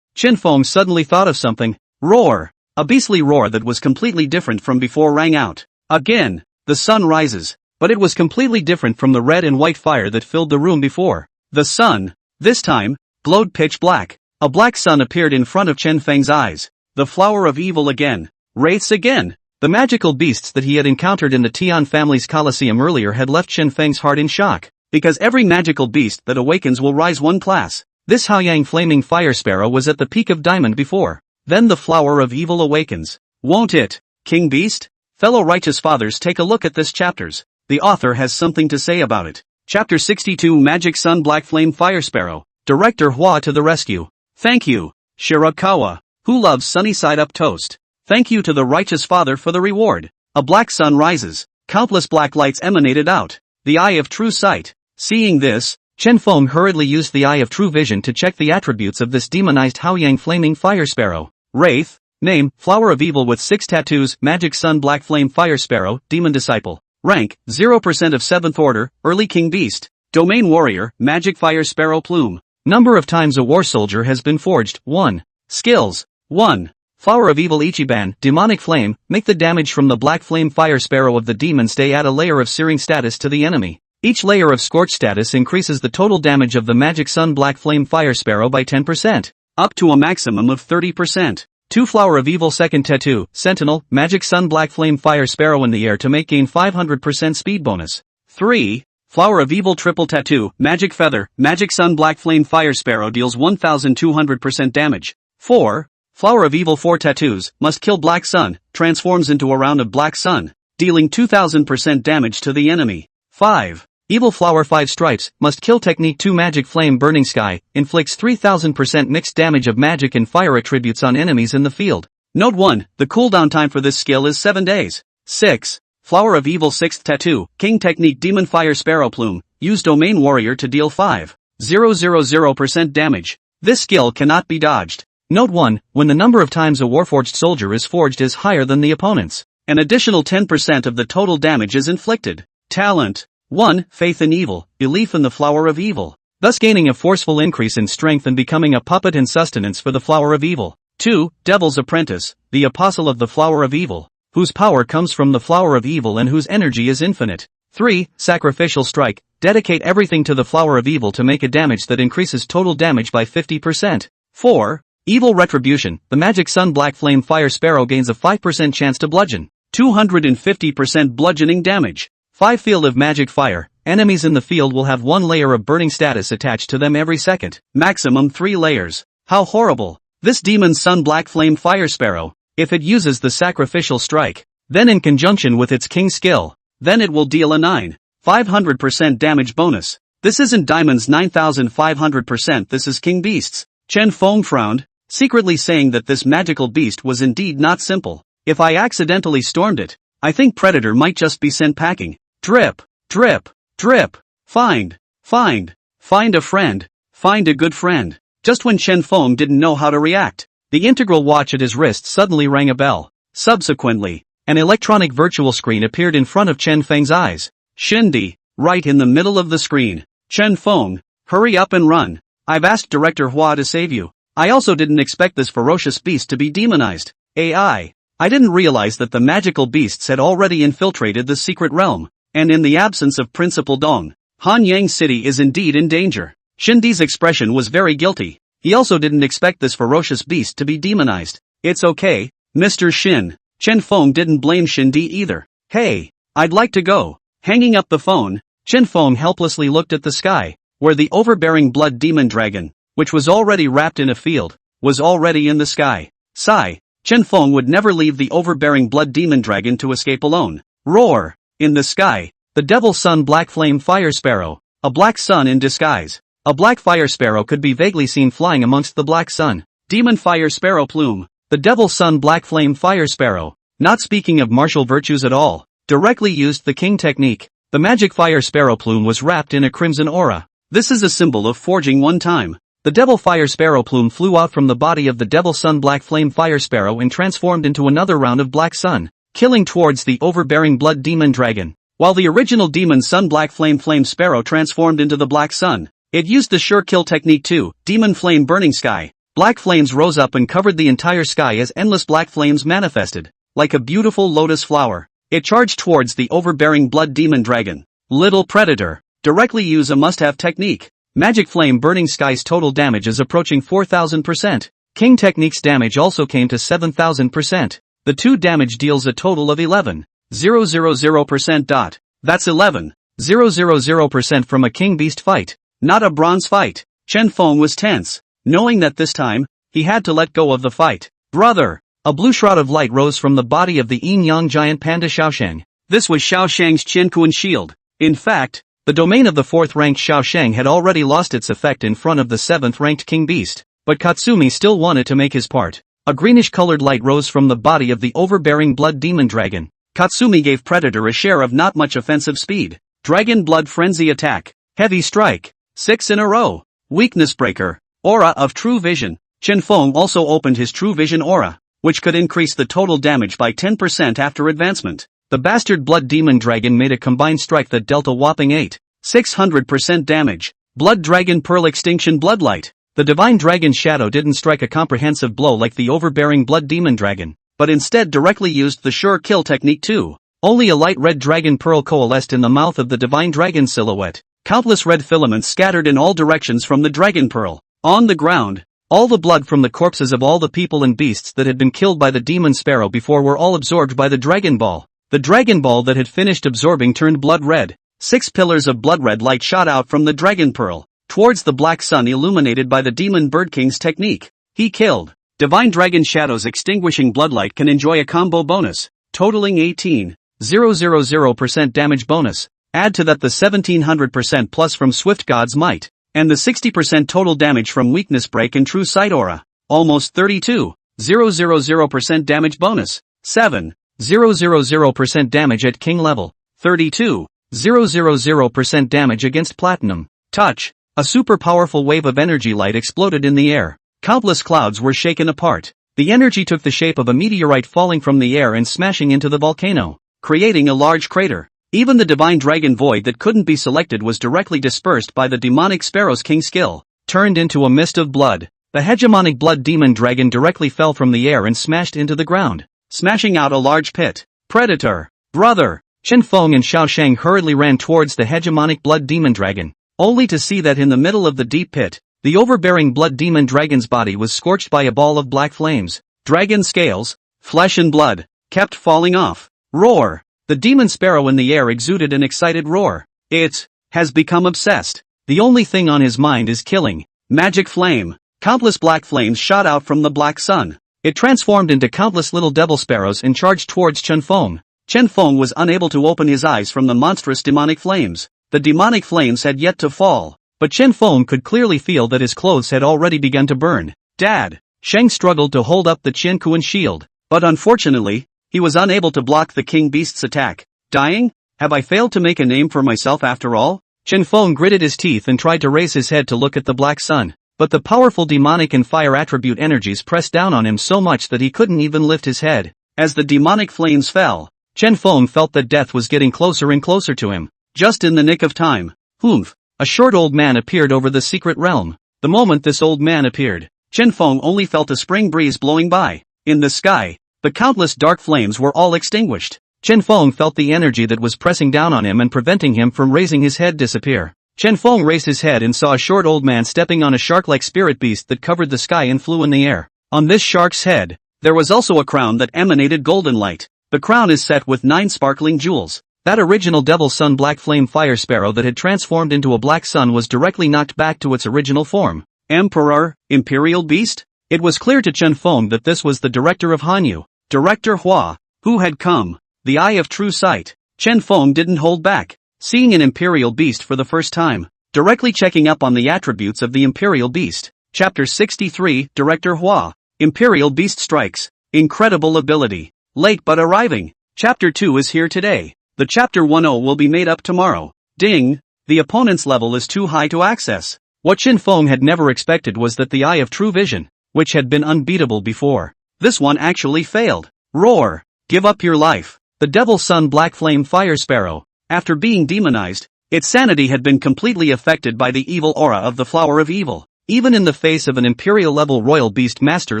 Chen Feng suddenly thought of something. Roar! A beastly roar that was completely different from before rang out. Again, the sun rises, but it was completely different from the red and white fire that filled the room before. The sun, this time, glowed pitch black. A black sun appeared in front of Chen Feng's eyes. The flower of evil again. Wraiths again. The magical beasts that he had encountered in the Tian family's Colosseum earlier had left Chen Feng's heart in shock, because every magical beast that awakens will rise one class. This Haoyang Flaming Fire Sparrow was at the peak of diamond before. Then the flower of evil awakens. Won't it, King Beast? Fellow righteous fathers, take a look at this chapters. The author has something to say about it. Chapter 62 Magic Sun Black Flame Fire Sparrow. Director Hua to the rescue. Thank you, Shirakawa, who loves sunny side up toast. Thank you to the righteous father for the reward. A black sun rises. Countless black lights emanated out. The eye of true sight. Seeing this, Chen Feng hurriedly used the eye of true vision to check the attributes of this demonized Haoyang Flaming Fire Sparrow. Wraith. Name, Flower of Evil with 6 tattoos, Magic Sun Black Flame Fire Sparrow, Demon Disciple. Rank, 0% of 7th Order, Early King Beast. Domain Warrior, Magic Fire Sparrow Plume. Number of times a war soldier has been forged, 1. Skills, 1. Flower of Evil Ichiban, Demonic Flame, make the damage from the Black Flame Fire Sparrow of the demon stay add a layer of searing status to the enemy. Each layer of Scorch status increases the total damage of the Magic Sun Black Flame Fire Sparrow by 10%, up to a maximum of 30%. 2 Flower of Evil second tattoo, Sentinel, Magic Sun Black Flame Fire Sparrow in the air to make gain 500% speed bonus. 3. Flower of Evil triple tattoo, Magic Feather, Magic Sun Black Flame Fire Sparrow deals 1200% damage. 4. Flower of Evil 4 tattoos, must kill Black Sun, transforms into a round of Black Sun, dealing 2000% damage to the enemy. 5. Evil Flower 5 stripes, must kill technique 2 Magic Flame Burning Sky, inflicts 3000% mixed damage of magic and fire attributes on enemies in the field. Note 1, the cooldown time for this skill is 7 days. 6. Flower of Evil 6th tattoo, King technique Demon Fire Sparrow Plume, use Domain Warrior to deal 5,000% damage. This skill cannot be dodged. Note 1, when the number of times a Warforged soldier is forged is higher than the opponent's, an additional 10% of the total damage is inflicted. Talent. 1. Faith in Evil, belief in the Flower of Evil, thus gaining a forceful increase in strength and becoming a puppet and sustenance for the Flower of Evil. 2. Devil's Apprentice, the apostle of the Flower of Evil, whose power comes from the Flower of Evil and whose energy is infinite. 3. Sacrificial Strike, dedicate everything to the Flower of Evil to make a damage that increases total damage by 50%. 4. Evil Retribution, the Magic Sun Black Flame Fire Sparrow gains a 5% chance to bludgeon, 250% bludgeoning damage. 5. Field of Magic Fire, enemies in the field will have 1 layer of burning status attached to them every second, maximum 3 layers. How horrible. This Demon Sun Black Flame Fire Sparrow, if it uses the Sacrificial Strike, then in conjunction with its King skill, then it will deal a 9,500% damage bonus. This isn't Diamond's 9,500%, this is King Beast's. Chen Feng frowned, secretly saying that this magical beast was indeed not simple. If I accidentally stormed it, I think Predator might just be sent packing. Drip, drip, drip, find a friend, find a good friend. Just when Chen Feng didn't know how to react, the integral watch at his wrist suddenly rang a bell. Subsequently, an electronic virtual screen appeared in front of Chen Feng's eyes. Shindy, right in the middle of the screen. Chen Feng, hurry up and run. I've asked Director Hua to save you. I also didn't expect this ferocious beast to be demonized. AI. I didn't realize that the magical beasts had already infiltrated the secret realm. And in the absence of Principal Dong, Hanyang City is indeed in danger. Shindy's expression was very guilty. He also didn't expect this ferocious beast to be demonized. It's okay, Mr. Shin. Chen Feng didn't blame Shindy either. Hey, I'd like to go. Hanging up the phone, Chen Feng helplessly looked at the sky, where the overbearing blood demon dragon, which was already wrapped in a field, was already in the sky. Sigh. Chen Feng would never leave the overbearing blood demon dragon to escape alone. Roar. In the sky, the Devil Sun Black Flame Fire Sparrow, a black sun in disguise. A black fire sparrow could be vaguely seen flying amongst the black sun. Demon Fire Sparrow Plume, the Devil Sun Black Flame Fire Sparrow, not speaking of martial virtues at all, directly used the King technique. The Magic Fire Sparrow Plume was wrapped in a crimson aura. This is a symbol of forging one time. The Devil Fire Sparrow Plume flew out from the body of the Devil Sun Black Flame Fire Sparrow and transformed into another round of Black Sun, killing towards the overbearing blood demon dragon. While the original Demon Sun Black Flame Sparrow transformed into the Black Sun, it used the sure kill technique too, Demon Flame Burning Sky. Black flames rose up and covered the entire sky as endless black flames manifested, like a beautiful lotus flower. It charged towards the overbearing blood demon dragon. Little Predator, directly use a must-have technique. Magic Flame Burning Sky's total damage is approaching 4,000%. King Technique's damage also came to 7,000%. The 2 damage deals a total of 11,000%. That's 11,000% from a King Beast fight, not a bronze fight. Chen Feng was tense, knowing that this time, he had to let go of the fight. Brother! A blue shroud of light rose from the body of the yin-yang giant panda Xiaosheng. This was Xiaosheng's Qianquan shield. In fact, the domain of the 4th-ranked Xiaosheng had already lost its effect in front of the 7th-ranked King Beast, but Katsumi still wanted to make his part. A greenish-colored light rose from the body of the overbearing blood demon dragon. Katsumi gave Predator a share of not much offensive speed. Dragon Blood Frenzy Attack. Heavy Strike. 6 in a row. Weakness Breaker. Aura of True Vision. Chen Feng also opened his True Vision aura, which could increase the total damage by 10% after advancement. The bastard blood demon dragon made a combined strike that dealt a whopping 8,600% damage. Blood Dragon Pearl Extinction Bloodlight. The divine dragon's shadow didn't strike a comprehensive blow like the overbearing blood demon dragon, but instead directly used the sure kill technique too. Only a light red dragon pearl coalesced in the mouth of the divine dragon silhouette. Countless red filaments scattered in all directions from the dragon pearl. On the ground, All the blood from the corpses of all the people and beasts that had been killed by the demon sparrow before were all absorbed by the Dragon Ball. The Dragon Ball that had finished absorbing turned blood red. 6 pillars of blood red light shot out from the Dragon Pearl, towards the black sun illuminated by the Demon Bird King's technique. He killed. Divine Dragon Shadows extinguishing bloodlight can enjoy a combo bonus, totaling 18,000% damage bonus. Add to that the 1700% plus from Swift God's Might, and the 60% total damage from Weakness Break and True Sight Aura. Almost 32,000% damage bonus. 7,000% damage at King level. 32,000% damage against Platinum. Touch. A super powerful wave of energy light exploded in the air. Countless clouds were shaken apart. The energy took the shape of a meteorite falling from the air and smashing into the volcano, creating a large crater. Even the divine dragon void that couldn't be selected was directly dispersed by the demonic sparrow's king skill, turned into a mist of blood. The hegemonic blood demon dragon directly fell from the air and smashed into the ground, smashing out a large pit. Predator. Brother. Chen Feng and Xiao Shang hurriedly ran towards the hegemonic blood demon dragon, only to see that in the middle of the deep pit, the overbearing blood demon dragon's body was scorched by a ball of black flames. Dragon scales, flesh and blood, kept falling off. Roar. The demon sparrow in the air exuded an excited roar. It has become obsessed. The only thing on his mind is killing. Magic flame. Countless black flames shot out from the black sun. It transformed into countless little devil sparrows and charged towards Chen Feng. Chen Feng was unable to open his eyes from the monstrous demonic flames. The demonic flames had yet to fall, but Chen Feng could clearly feel that his clothes had already begun to burn. Dad! Sheng struggled to hold up the Chen Kuan shield, but unfortunately, he was unable to block the king beast's attack. Dying? Have I failed to make a name for myself after all? Chen Feng gritted his teeth and tried to raise his head to look at the black sun, but the powerful demonic and fire attribute energies pressed down on him so much that he couldn't even lift his head. As the demonic flames fell, Chen Feng felt that death was getting closer and closer to him. Just in the nick of time. Humph! A short old man appeared over the secret realm. The moment this old man appeared, Chen Feng only felt a spring breeze blowing by. In the sky, the countless dark flames were all extinguished. Chen Feng felt the energy that was pressing down on him and preventing him from raising his head disappear. Chen Feng raised his head and saw a short old man stepping on a shark-like spirit beast that covered the sky and flew in the air. On this shark's head, there was also a crown that emanated golden light. The crown is set with 9 sparkling jewels. That original Devil Sun Black Flame Fire Sparrow that had transformed into a black sun was directly knocked back to its original form. Emperor, Imperial Beast? It was clear to Chen Feng that this was the director of Hanyu, Director Hua, who had come. The Eye of True Sight. Chen Feng didn't hold back, seeing an Imperial Beast for the first time, directly checking up on the attributes of the Imperial Beast. Chapter 63, Director Hua. Imperial Beast strikes. Incredible ability. Late but arriving. Chapter 2 is here today. The Chapter 10 will be made up tomorrow. Ding! The opponent's level is too high to access. What Chen Feng had never expected was that the Eye of True Vision, which had been unbeatable before, this one actually failed. Roar! Give up your life. The Devil Sun Black Flame Fire Sparrow, after being demonized, its sanity had been completely affected by the evil aura of the Flower of Evil. Even in the face of an Imperial-level Royal Beast Master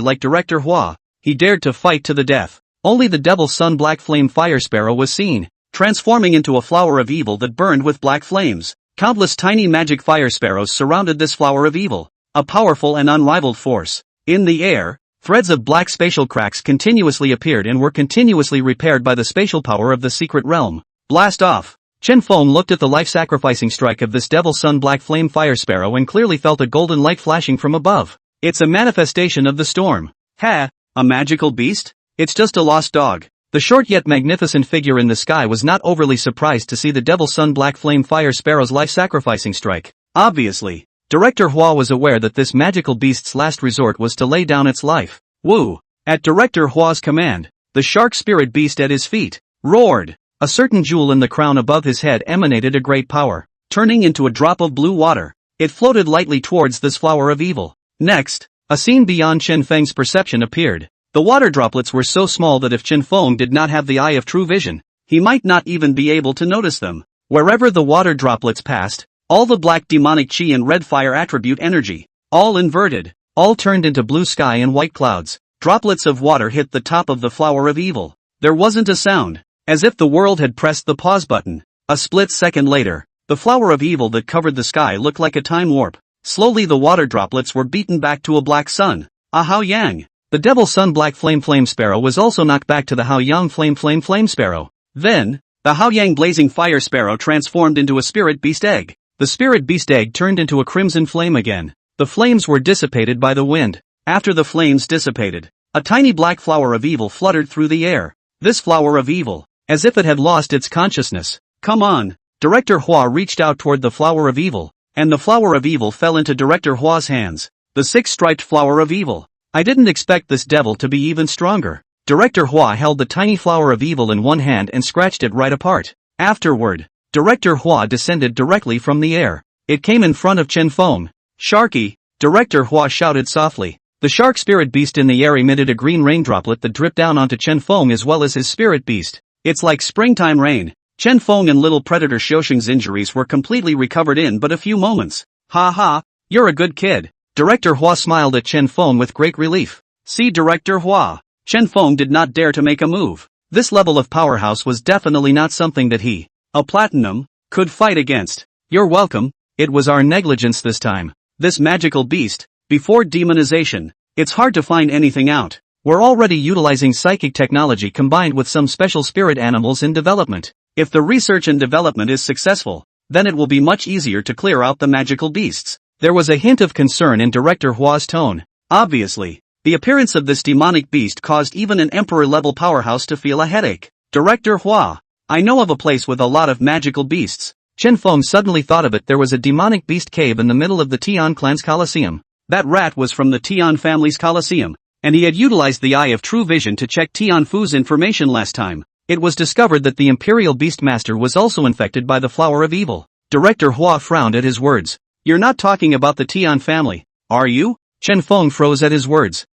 like Director Hua, he dared to fight to the death. Only the Devil Sun Black Flame Fire Sparrow was seen, transforming into a flower of evil that burned with black flames. Countless tiny magic fire sparrows surrounded this flower of evil, a powerful and unrivaled force. In the air, threads of black spatial cracks continuously appeared and were continuously repaired by the spatial power of the secret realm. Blast off! Chen Feng looked at the life-sacrificing strike of this Devil Sun Black Flame Fire Sparrow and clearly felt a golden light flashing from above. It's a manifestation of the storm. Ha! A magical beast? It's just a lost dog. The short yet magnificent figure in the sky was not overly surprised to see the Devil Sun Black Flame Fire Sparrow's life-sacrificing strike. Obviously, Director Hua was aware that this magical beast's last resort was to lay down its life. Woo! At Director Hua's command, the shark spirit beast at his feet roared. A certain jewel in the crown above his head emanated a great power. Turning into a drop of blue water, it floated lightly towards this flower of evil. Next, a scene beyond Chen Feng's perception appeared. The water droplets were so small that if Chen Feng did not have the Eye of True Vision, he might not even be able to notice them. Wherever the water droplets passed, all the black demonic chi and red fire attribute energy, all inverted, all turned into blue sky and white clouds. Droplets of water hit the top of the flower of evil. There wasn't a sound, as if the world had pressed the pause button. A split second later, the flower of evil that covered the sky looked like a time warp. Slowly the water droplets were beaten back to a black sun. A Hao Yang. The devil sun black flame sparrow was also knocked back to the Hao Yang flame sparrow. Then, the Hao Yang blazing fire sparrow transformed into a spirit beast egg. The spirit beast egg turned into a crimson flame again. The flames were dissipated by the wind. After the flames dissipated, a tiny black flower of evil fluttered through the air. This flower of evil, as if it had lost its consciousness. Come on. Director Hua reached out toward the flower of evil, and the flower of evil fell into Director Hua's hands. The six-striped flower of evil. I didn't expect this devil to be even stronger. Director Hua held the tiny flower of evil in one hand and scratched it right apart. Afterward, Director Hua descended directly from the air. It came in front of Chen Feng. Sharky, Director Hua shouted softly. The shark spirit beast in the air emitted a green rain droplet that dripped down onto Chen Feng as well as his spirit beast. It's like springtime rain. Chen Feng and little predator Xiaoxing's injuries were completely recovered in but a few moments. Ha ha, you're a good kid. Director Hua smiled at Chen Feng with great relief. See Director Hua. Chen Feng did not dare to make a move. This level of powerhouse was definitely not something that he, a platinum, could fight against. You're welcome. It was our negligence this time. This magical beast, before demonization, it's hard to find anything out. We're already utilizing psychic technology combined with some special spirit animals in development. If the research and development is successful, then it will be much easier to clear out the magical beasts. There was a hint of concern in Director Hua's tone. Obviously, the appearance of this demonic beast caused even an emperor-level powerhouse to feel a headache. Director Hua, I know of a place with a lot of magical beasts. Chen Feng suddenly thought of it. There was a demonic beast cave in the middle of the Tian clan's Colosseum. That rat was from the Tian family's Colosseum, and he had utilized the Eye of True Vision to check Tian Fu's information last time. It was discovered that the Imperial Beastmaster was also infected by the Flower of Evil. Director Hua frowned at his words. You're not talking about the Tian family, are you? Chen Feng froze at his words.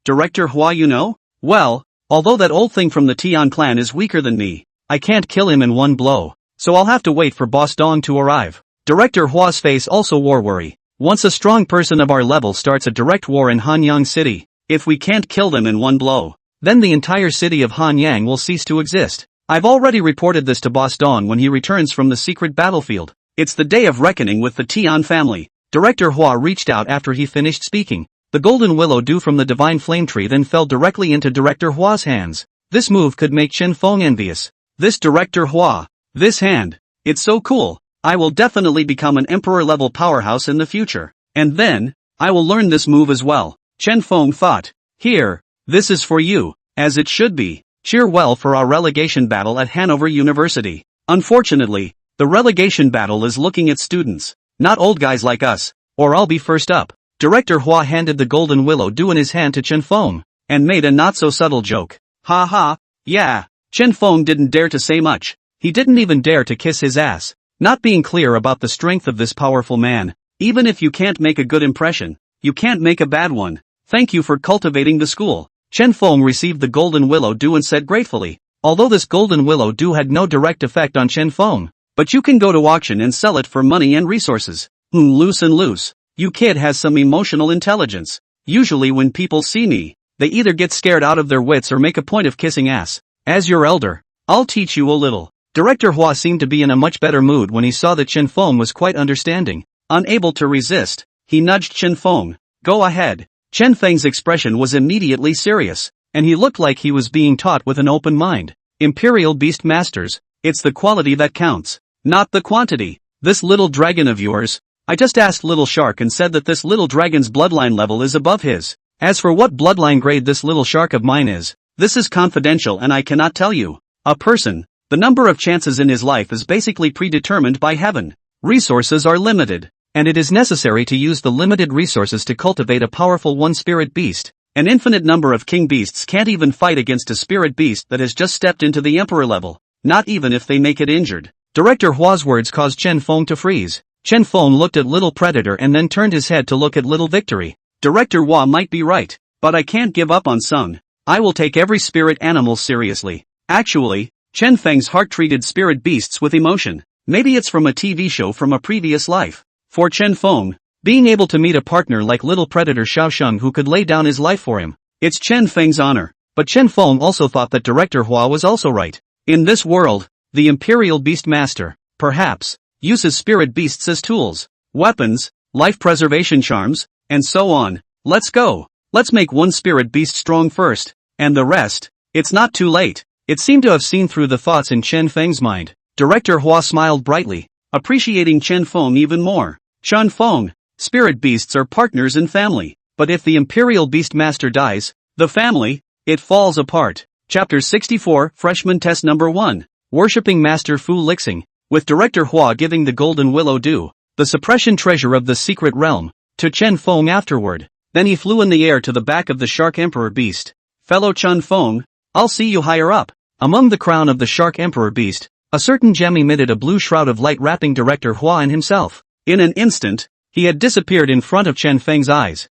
Director Hua, you know? Well, although that old thing from the Tian clan is weaker than me, I can't kill him in one blow, so I'll have to wait for Boss Dong to arrive. Director Hua's face also wore worry. Once a strong person of our level starts a direct war in Hanyang City, if we can't kill them in one blow, then the entire city of Hanyang will cease to exist. I've already reported this to Boss Dong when he returns from the secret battlefield. It's the day of reckoning with the Tian family. Director Hua reached out after he finished speaking. The golden willow dew from the divine flame tree then fell directly into Director Hua's hands. This move could make Chen Feng envious. This Director Hua, this hand, it's so cool. I will definitely become an emperor-level powerhouse in the future. And then, I will learn this move as well. Chen Feng thought. Here, this is for you, as it should be. Cheer well for our relegation battle at Hanover University. Unfortunately, the relegation battle is looking at students, not old guys like us, or I'll be first up. Director Hua handed the golden willow dew in his hand to Chen Feng, and made a not-so-subtle joke. Ha ha, yeah. Chen Feng didn't dare to say much. He didn't even dare to kiss his ass. Not being clear about the strength of this powerful man. Even if you can't make a good impression, you can't make a bad one. Thank you for cultivating the school. Chen Feng received the golden willow dew and said gratefully. Although this golden willow dew had no direct effect on Chen Feng, but you can go to auction and sell it for money and resources. Loose and loose. You kid has some emotional intelligence. Usually when people see me, they either get scared out of their wits or make a point of kissing ass. As your elder, I'll teach you a little. Director Hua seemed to be in a much better mood when he saw that Chen Feng was quite understanding. Unable to resist, he nudged Chen Feng. Go ahead. Chen Feng's expression was immediately serious, and he looked like he was being taught with an open mind. Imperial Beast Masters, it's the quality that counts, not the quantity. This little dragon of yours, I just asked Little Shark and said that this little dragon's bloodline level is above his. As for what bloodline grade this little shark of mine is, this is confidential and I cannot tell you. A person, the number of chances in his life is basically predetermined by heaven. Resources are limited, and it is necessary to use the limited resources to cultivate a powerful one-spirit beast. An infinite number of king beasts can't even fight against a spirit beast that has just stepped into the emperor level, not even if they make it injured. Director Hua's words caused Chen Feng to freeze. Chen Feng looked at Little Predator and then turned his head to look at Little Victory. Director Hua might be right, but I can't give up on Sung. I will take every spirit animal seriously. Actually, Chen Feng's heart treated spirit beasts with emotion. Maybe it's from a TV show from a previous life. For Chen Feng, being able to meet a partner like Little Predator Xiaosheng who could lay down his life for him, it's Chen Feng's honor. But Chen Feng also thought that Director Hua was also right. In this world, the Imperial Beast Master, perhaps, uses spirit beasts as tools, weapons, life preservation charms, and so on. Let's go. Let's make one spirit beast strong first, and the rest. It's not too late. It seemed to have seen through the thoughts in Chen Feng's mind. Director Hua smiled brightly, appreciating Chen Feng even more. Chen Feng, spirit beasts are partners in family, but if the Imperial Beast Master dies, the family, it falls apart. Chapter 64, Freshman Test Number 1. Worshipping Master Fu Lixing, with Director Hua giving the Golden Willow Dew, the suppression treasure of the secret realm, to Chen Feng afterward. Then he flew in the air to the back of the Shark Emperor Beast. Fellow Chen Feng, I'll see you higher up. Among the crown of the Shark Emperor Beast, a certain gem emitted a blue shroud of light wrapping Director Hua and himself. In an instant, he had disappeared in front of Chen Feng's eyes.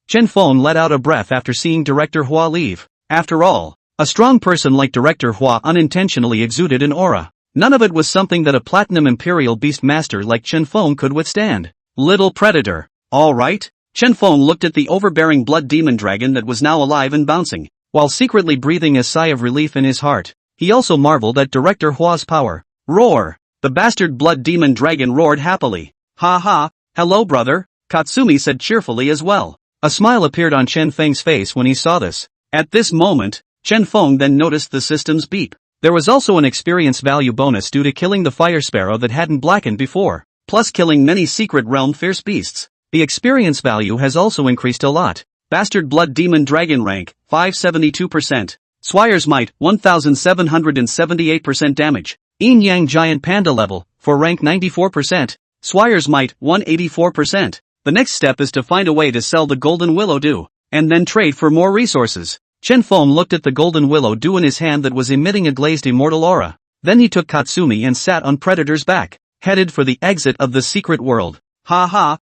Chen Feng let out a breath after seeing Director Hua leave. After all, a strong person like Director Hua unintentionally exuded an aura. None of it was something that a Platinum Imperial Beast Master like Chen Feng could withstand. Little predator. Alright? Chen Feng looked at the overbearing blood demon dragon that was now alive and bouncing, while secretly breathing a sigh of relief in his heart. He also marveled at Director Hua's power. Roar! The bastard blood demon dragon roared happily. Ha ha, hello brother, Katsumi said cheerfully as well. A smile appeared on Chen Feng's face when he saw this. At this moment, Chen Feng then noticed the system's beep. There was also an experience value bonus due to killing the fire sparrow that hadn't blackened before, plus killing many secret realm fierce beasts. The experience value has also increased a lot. Bastard blood demon dragon rank, 572%. Swire's might, 1778% damage. Yin Yang giant panda level, for rank 94%. Swire's might, 184%. The next step is to find a way to sell the Golden Willow Dew, and then trade for more resources. Chen Feng looked at the Golden Willow Dew in his hand that was emitting a glazed immortal aura. Then he took Katsumi and sat on Predator's back, headed for the exit of the secret world. Ha ha,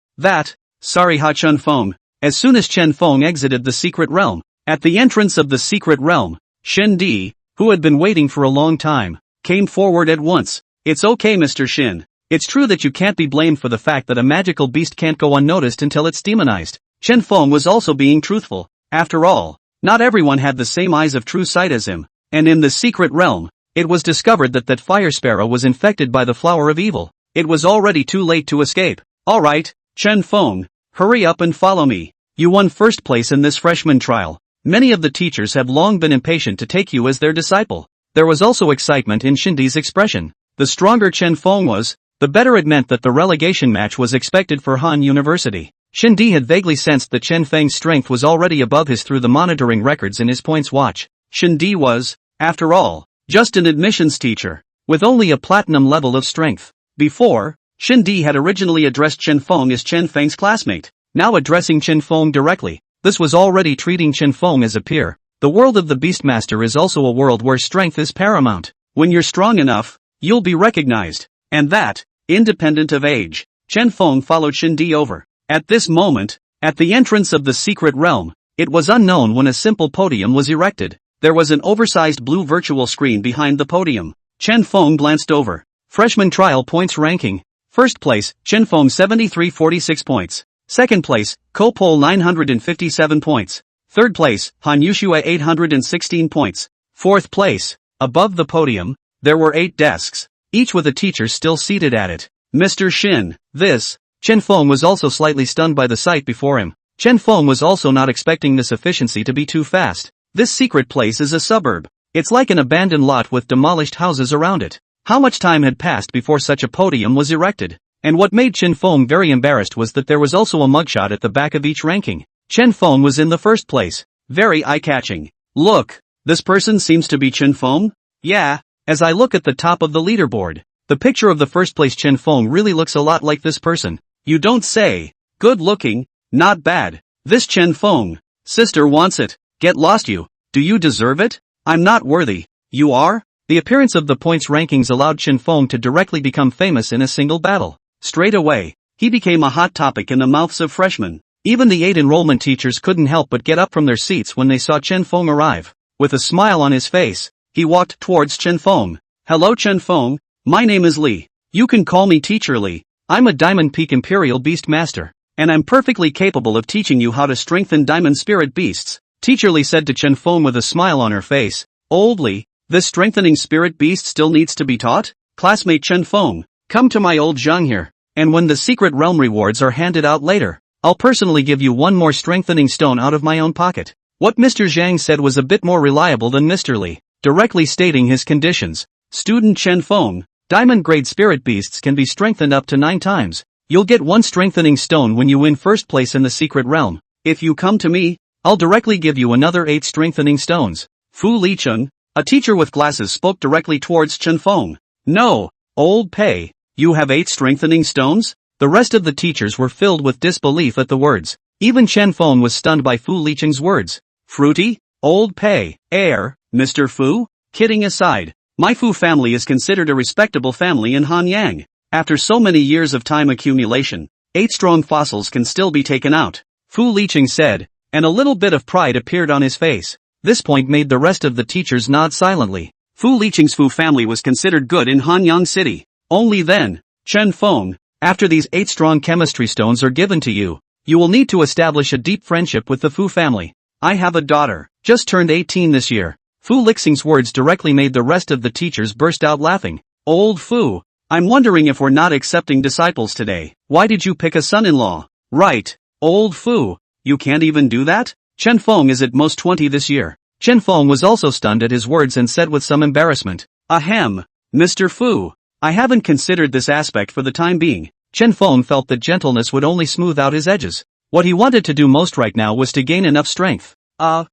sorry Ha Chen Feng. As soon as Chen Feng exited the secret realm, at the entrance of the secret realm, Shin Di, who had been waiting for a long time, came forward at once. It's okay Mr. Shin. It's true that you can't be blamed for the fact that a magical beast can't go unnoticed until it's demonized. Chen Feng was also being truthful. After all, not everyone had the same eyes of true sight as him, and in the secret realm, it was discovered that fire sparrow was infected by the flower of evil. It was already too late to escape. Alright, Chen Feng, hurry up and follow me. You won first place in this freshman trial. Many of the teachers have long been impatient to take you as their disciple. There was also excitement in Shindi's expression. The stronger Chen Feng was, the better it meant that the relegation match was expected for Han University. Shindi had vaguely sensed that Chen Feng's strength was already above his through the monitoring records in his points watch. Shindi was, after all, just an admissions teacher, with only a platinum level of strength. Before, Shindi had originally addressed Chen Feng as Chen Feng's classmate. Now addressing Chen Feng directly, this was already treating Chen Feng as a peer. The world of the Beastmaster is also a world where strength is paramount. When you're strong enough, you'll be recognized. And that, independent of age. Chen Feng followed Shindi over. At this moment, at the entrance of the secret realm, it was unknown when a simple podium was erected. There was an oversized blue virtual screen behind the podium. Chen Feng glanced over. Freshman trial points ranking. First place, Chen Feng 7346 points. Second place, Kopol 957 points. Third place, Han Yushua 816 points. Fourth place, above the podium, there were 8 desks, each with a teacher still seated at it. Mr. Shin, this. Chen Feng was also slightly stunned by the sight before him. Chen Feng was also not expecting this efficiency to be too fast. This secret place is a suburb. It's like an abandoned lot with demolished houses around it. How much time had passed before such a podium was erected? And what made Chen Feng very embarrassed was that there was also a mugshot at the back of each ranking. Chen Feng was in the first place. Very eye-catching. Look, this person seems to be Chen Feng? Yeah, as I look at the top of the leaderboard, the picture of the first place Chen Feng really looks a lot like this person. You don't say. Good looking, not bad. This Chen Feng. Sister wants it. Get lost you. Do you deserve it? I'm not worthy. You are? The appearance of the points rankings allowed Chen Feng to directly become famous in a single battle. Straight away, he became a hot topic in the mouths of freshmen. Even the 8 enrollment teachers couldn't help but get up from their seats when they saw Chen Feng arrive. With a smile on his face, he walked towards Chen Feng. Hello Chen Feng, my name is Li. You can call me Teacher Li. I'm a Diamond Peak Imperial Beast Master, and I'm perfectly capable of teaching you how to strengthen Diamond Spirit Beasts. Teacher Li said to Chen Feng with a smile on her face. Old Li, this strengthening spirit beast still needs to be taught? Classmate Chen Feng, come to my old Zhang here. And when the secret realm rewards are handed out later, I'll personally give you one more strengthening stone out of my own pocket. What Mr. Zhang said was a bit more reliable than Mr. Li, directly stating his conditions. Student Chen Feng, diamond grade spirit beasts can be strengthened up to 9 times. You'll get 1 strengthening stone when you win first place in the secret realm. If you come to me, I'll directly give you another 8 strengthening stones. Fu Licheng, a teacher with glasses, spoke directly towards Chen Feng. No, old Pei, you have 8 strengthening stones? The rest of the teachers were filled with disbelief at the words. Even Chen Feng was stunned by Fu Licheng's words. Fruity? Old Pei, Mr. Fu? Kidding aside, my Fu family is considered a respectable family in Hanyang. After so many years of time accumulation, 8 strong fossils can still be taken out, Fu Licheng said, and a little bit of pride appeared on his face. This point made the rest of the teachers nod silently. Fu Licheng's Fu family was considered good in Hanyang City. Only then, Chen Feng, after these 8 strong chemistry stones are given to you, you will need to establish a deep friendship with the Fu family. I have a daughter, just turned 18 this year. Fu Licheng's words directly made the rest of the teachers burst out laughing. Old Fu, I'm wondering if we're not accepting disciples today. Why did you pick a son-in-law? Right, old Fu, you can't even do that? Chen Feng is at most 20 this year. Chen Feng was also stunned at his words and said with some embarrassment. Ahem, Mr. Fu, I haven't considered this aspect for the time being. Chen Feng felt that gentleness would only smooth out his edges. What he wanted to do most right now was to gain enough strength.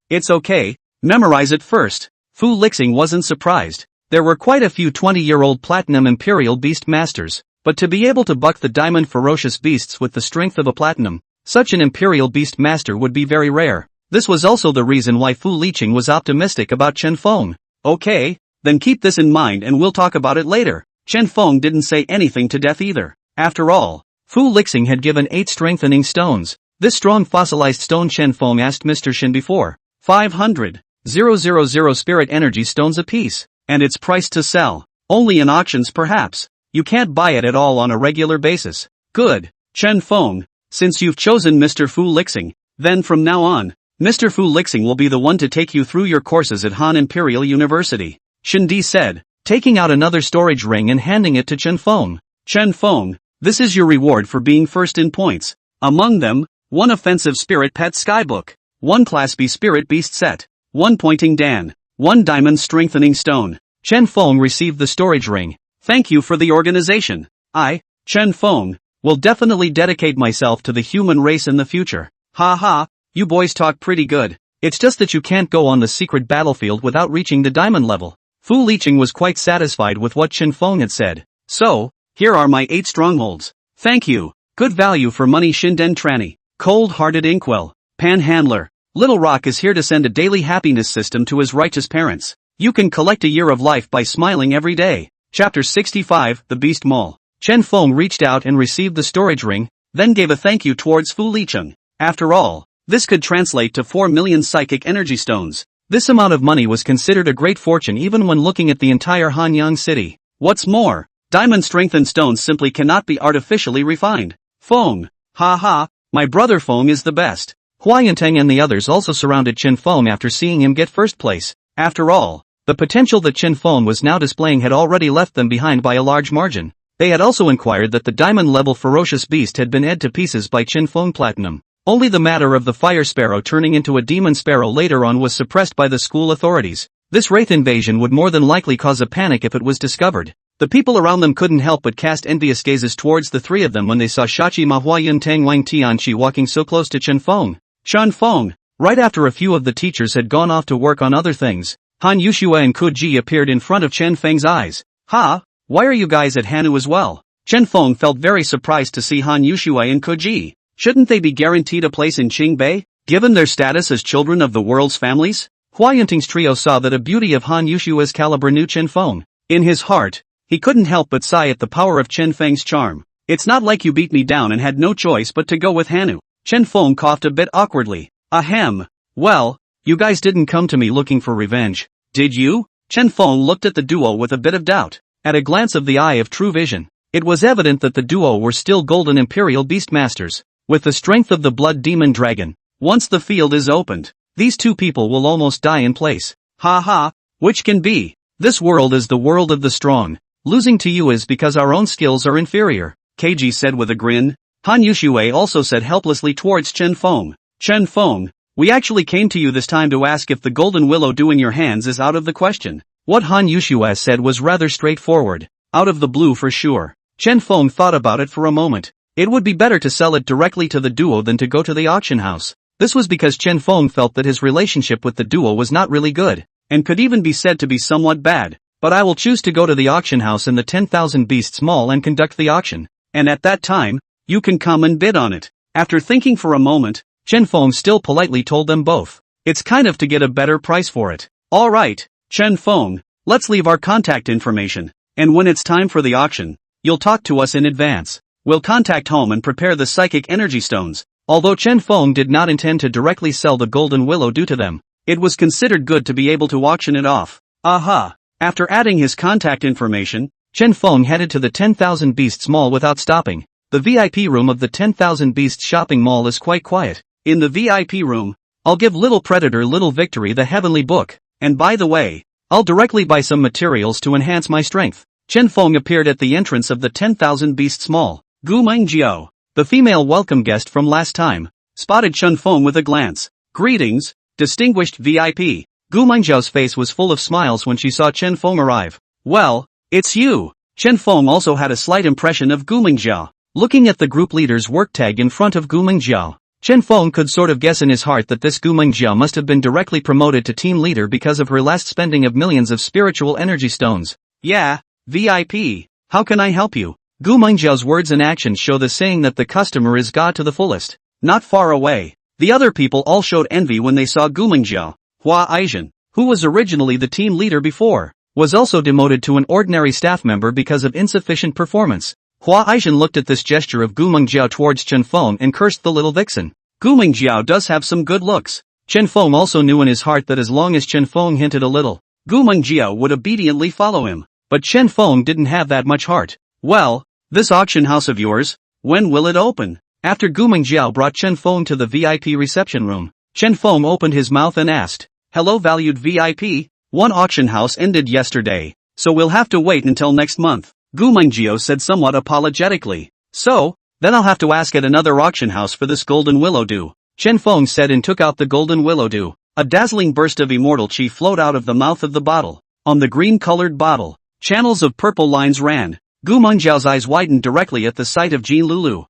It's okay, memorize it first. Fu Licheng wasn't surprised. There were quite a few 20-year-old Platinum Imperial Beast Masters, but to be able to buck the Diamond Ferocious Beasts with the strength of a Platinum, such an Imperial Beast Master would be very rare. This was also the reason why Fu Licheng was optimistic about Chen Feng. Okay, then keep this in mind and we'll talk about it later. Chen Feng didn't say anything to death either. After all, Fu Licheng had given 8 strengthening stones. This strong fossilized stone Chen Feng asked Mr. Shin before. 500,000 spirit energy stones apiece. And it's priced to sell. Only in auctions perhaps. You can't buy it at all on a regular basis. Good, Chen Feng, since you've chosen Mr. Fu Licheng, then from now on, Mr. Fu Licheng will be the one to take you through your courses at Han Imperial University. Shin Di said, taking out another storage ring and handing it to Chen Feng. Chen Feng, this is your reward for being first in points. Among them, 1 offensive spirit pet skybook, 1 class B spirit beast set, 1 pointing Dan, 1 diamond strengthening stone. Chen Feng received the storage ring. Thank you for the organization. I, Chen Feng, will definitely dedicate myself to the human race in the future. Ha ha, you boys talk pretty good. It's just that you can't go on the secret battlefield without reaching the diamond level. Fu Licheng was quite satisfied with what Chen Feng had said. So, here are my 8 strongholds. Thank you. Good value for money. Shinden Tranny, cold-hearted inkwell, panhandler. Little Rock is here to send a daily happiness system to his righteous parents. You can collect a year of life by smiling every day. Chapter 65, The Beast Mall. Chen Feng reached out and received the storage ring, then gave a thank you towards Fu Licheng. After all, this could translate to 4 million psychic energy stones. This amount of money was considered a great fortune even when looking at the entire Hanyang city. What's more, diamond strengthened stones simply cannot be artificially refined. Feng, ha, my brother Feng is the best. Hua Yinteng and the others also surrounded Chen Feng after seeing him get first place. After all, the potential that Chen Feng was now displaying had already left them behind by a large margin. They had also inquired that the diamond-level ferocious beast had been ed to pieces by Chen Feng Platinum. Only the matter of the fire sparrow turning into a demon sparrow later on was suppressed by the school authorities. This wraith invasion would more than likely cause a panic if it was discovered. The people around them couldn't help but cast envious gazes towards the 3 of them when they saw Shachi Manhwa Yinteng Wang Tianqi walking so close to Chen Feng. Chen Feng, right after a few of the teachers had gone off to work on other things, Han Yushua and Ku Ji appeared in front of Chen Feng's eyes. Ha, why are you guys at Hanu as well? Chen Feng felt very surprised to see Han Yushua and Ku Ji. Shouldn't they be guaranteed a place in Qingbei, given their status as children of the world's families? Hua Yinteng's trio saw that a beauty of Han Yushua's caliber knew Chen Feng. In his heart, he couldn't help but sigh at the power of Chen Feng's charm. It's not like you beat me down and had no choice but to go with Hanu. Chen Feng coughed a bit awkwardly. Ahem. Well, you guys didn't come to me looking for revenge, did you? Chen Feng looked at the duo with a bit of doubt. At a glance of the eye of true vision, it was evident that the duo were still golden Imperial Beastmasters. With the strength of the Blood Demon Dragon, once the field is opened, these 2 people will almost die in place. Ha ha, which can be? This world is the world of the strong. Losing to you is because our own skills are inferior. KG said with a grin. Han Yushui also said helplessly towards Chen Feng. Chen Feng, we actually came to you this time to ask if the golden willow dew in your hands is out of the question. What Han Yushui said was rather straightforward. Out of the blue for sure. Chen Feng thought about it for a moment. It would be better to sell it directly to the duo than to go to the auction house. This was because Chen Feng felt that his relationship with the duo was not really good, and could even be said to be somewhat bad. But I will choose to go to the auction house in the 10,000 Beasts Mall and conduct the auction. And at that time, you can come and bid on it. After thinking for a moment, Chen Feng still politely told them both. It's kind of to get a better price for it. Alright, Chen Feng, let's leave our contact information. And when it's time for the auction, you'll talk to us in advance. We'll contact home and prepare the psychic energy stones. Although Chen Feng did not intend to directly sell the golden willow dew to them, it was considered good to be able to auction it off. Aha! After adding his contact information, Chen Feng headed to the 10,000 Beasts Mall without stopping. The VIP room of the 10,000 Beasts shopping mall is quite quiet. In the VIP room, I'll give Little Predator Little Victory the heavenly book, and by the way, I'll directly buy some materials to enhance my strength. Chen Feng appeared at the entrance of the 10,000 Beasts Mall. Gu Mengjiao, the female welcome guest from last time, spotted Chen Feng with a glance. Greetings, distinguished VIP. Gu Mengjiao's face was full of smiles when she saw Chen Feng arrive. Well, it's you. Chen Feng also had a slight impression of Gu Mengjiao. Looking at the group leader's work tag in front of Gu Mengjiao, Chen Feng could sort of guess in his heart that this Gu Mengjiao must have been directly promoted to team leader because of her last spending of millions of spiritual energy stones. Yeah, VIP, how can I help you? Gu Mengjiao's words and actions show the saying that the customer is God to the fullest. Not far away, the other people all showed envy when they saw Gu Mengjiao. Hua Aizhen, who was originally the team leader before, was also demoted to an ordinary staff member because of insufficient performance. Hua Aizhen looked at this gesture of Gu Mengjiao towards Chen Feng and cursed the little vixen. Gu Mengjiao does have some good looks. Chen Feng also knew in his heart that as long as Chen Feng hinted a little, Gu Mengjiao would obediently follow him. But Chen Feng didn't have that much heart. Well, this auction house of yours, when will it open? After Gu Mengjiao brought Chen Feng to the VIP reception room, Chen Feng opened his mouth and asked, "Hello valued VIP, one auction house ended yesterday, so we'll have to wait until next month." Gu Mengjiao said somewhat apologetically. So, then I'll have to ask at another auction house for this golden willow dew. Chen Feng said and took out the golden willow dew. A dazzling burst of immortal chi flowed out of the mouth of the bottle. On the green-colored bottle, channels of purple lines ran. Gu Mengjiao's eyes widened directly at the sight of Jin Lulu.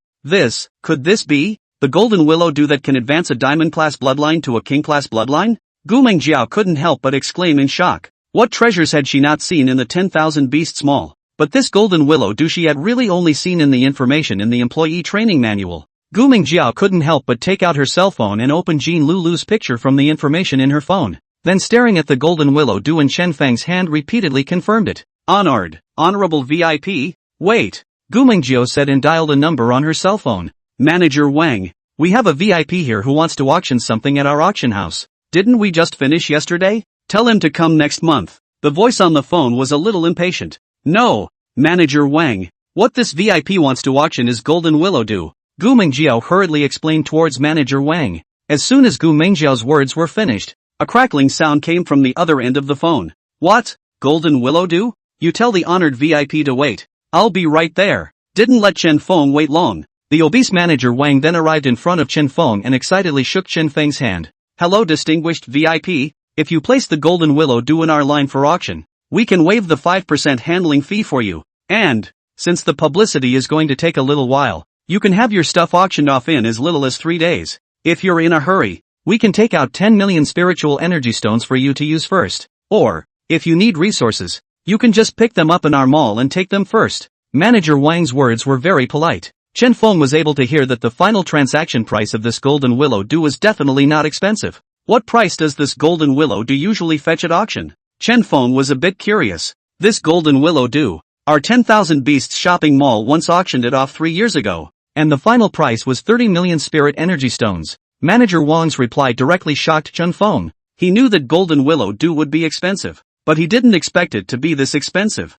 Could this be the golden willow dew that can advance a diamond-class bloodline to a king-class bloodline? Gu Mengjiao couldn't help but exclaim in shock. What treasures had she not seen in the 10,000 Beasts Mall? But this golden willow dew she had really only seen in the information in the employee training manual. Gu Mengjiao couldn't help but take out her cell phone and open Jin Lulu's picture from the information in her phone. Then staring at the golden willow dew in Chen Feng's hand repeatedly confirmed it. Honorable VIP, wait, Gu Mengjiao said and dialed a number on her cell phone. Manager Wang, we have a VIP here who wants to auction something at our auction house. Didn't we just finish yesterday? Tell him to come next month. The voice on the phone was a little impatient. No, Manager Wang, what this VIP wants to auction is golden willow dew. Gu Mengjiao hurriedly explained towards Manager Wang. As soon as Gu Mengjiao's words were finished, a crackling sound came from the other end of the phone. What? Golden willow dew? You tell the honored VIP to wait. I'll be right there. Didn't let Chen Feng wait long. The obese Manager Wang then arrived in front of Chen Feng and excitedly shook Chen Feng's hand. Hello distinguished VIP, if you place the golden willow dew in our line for auction, we can waive the 5% handling fee for you. And, since the publicity is going to take a little while, you can have your stuff auctioned off in as little as 3 days. If you're in a hurry, we can take out 10 million spiritual energy stones for you to use first. Or, if you need resources, you can just pick them up in our mall and take them first. Manager Wang's words were very polite. Chen Feng was able to hear that the final transaction price of this golden willow dew was definitely not expensive. What price does this golden willow dew usually fetch at auction? Chen Feng was a bit curious. This golden willow dew, our 10,000 Beasts shopping mall once auctioned it off 3 years ago, and the final price was 30 million spirit energy stones. Manager Wang's reply directly shocked Chen Feng. He knew that golden willow dew would be expensive, but he didn't expect it to be this expensive.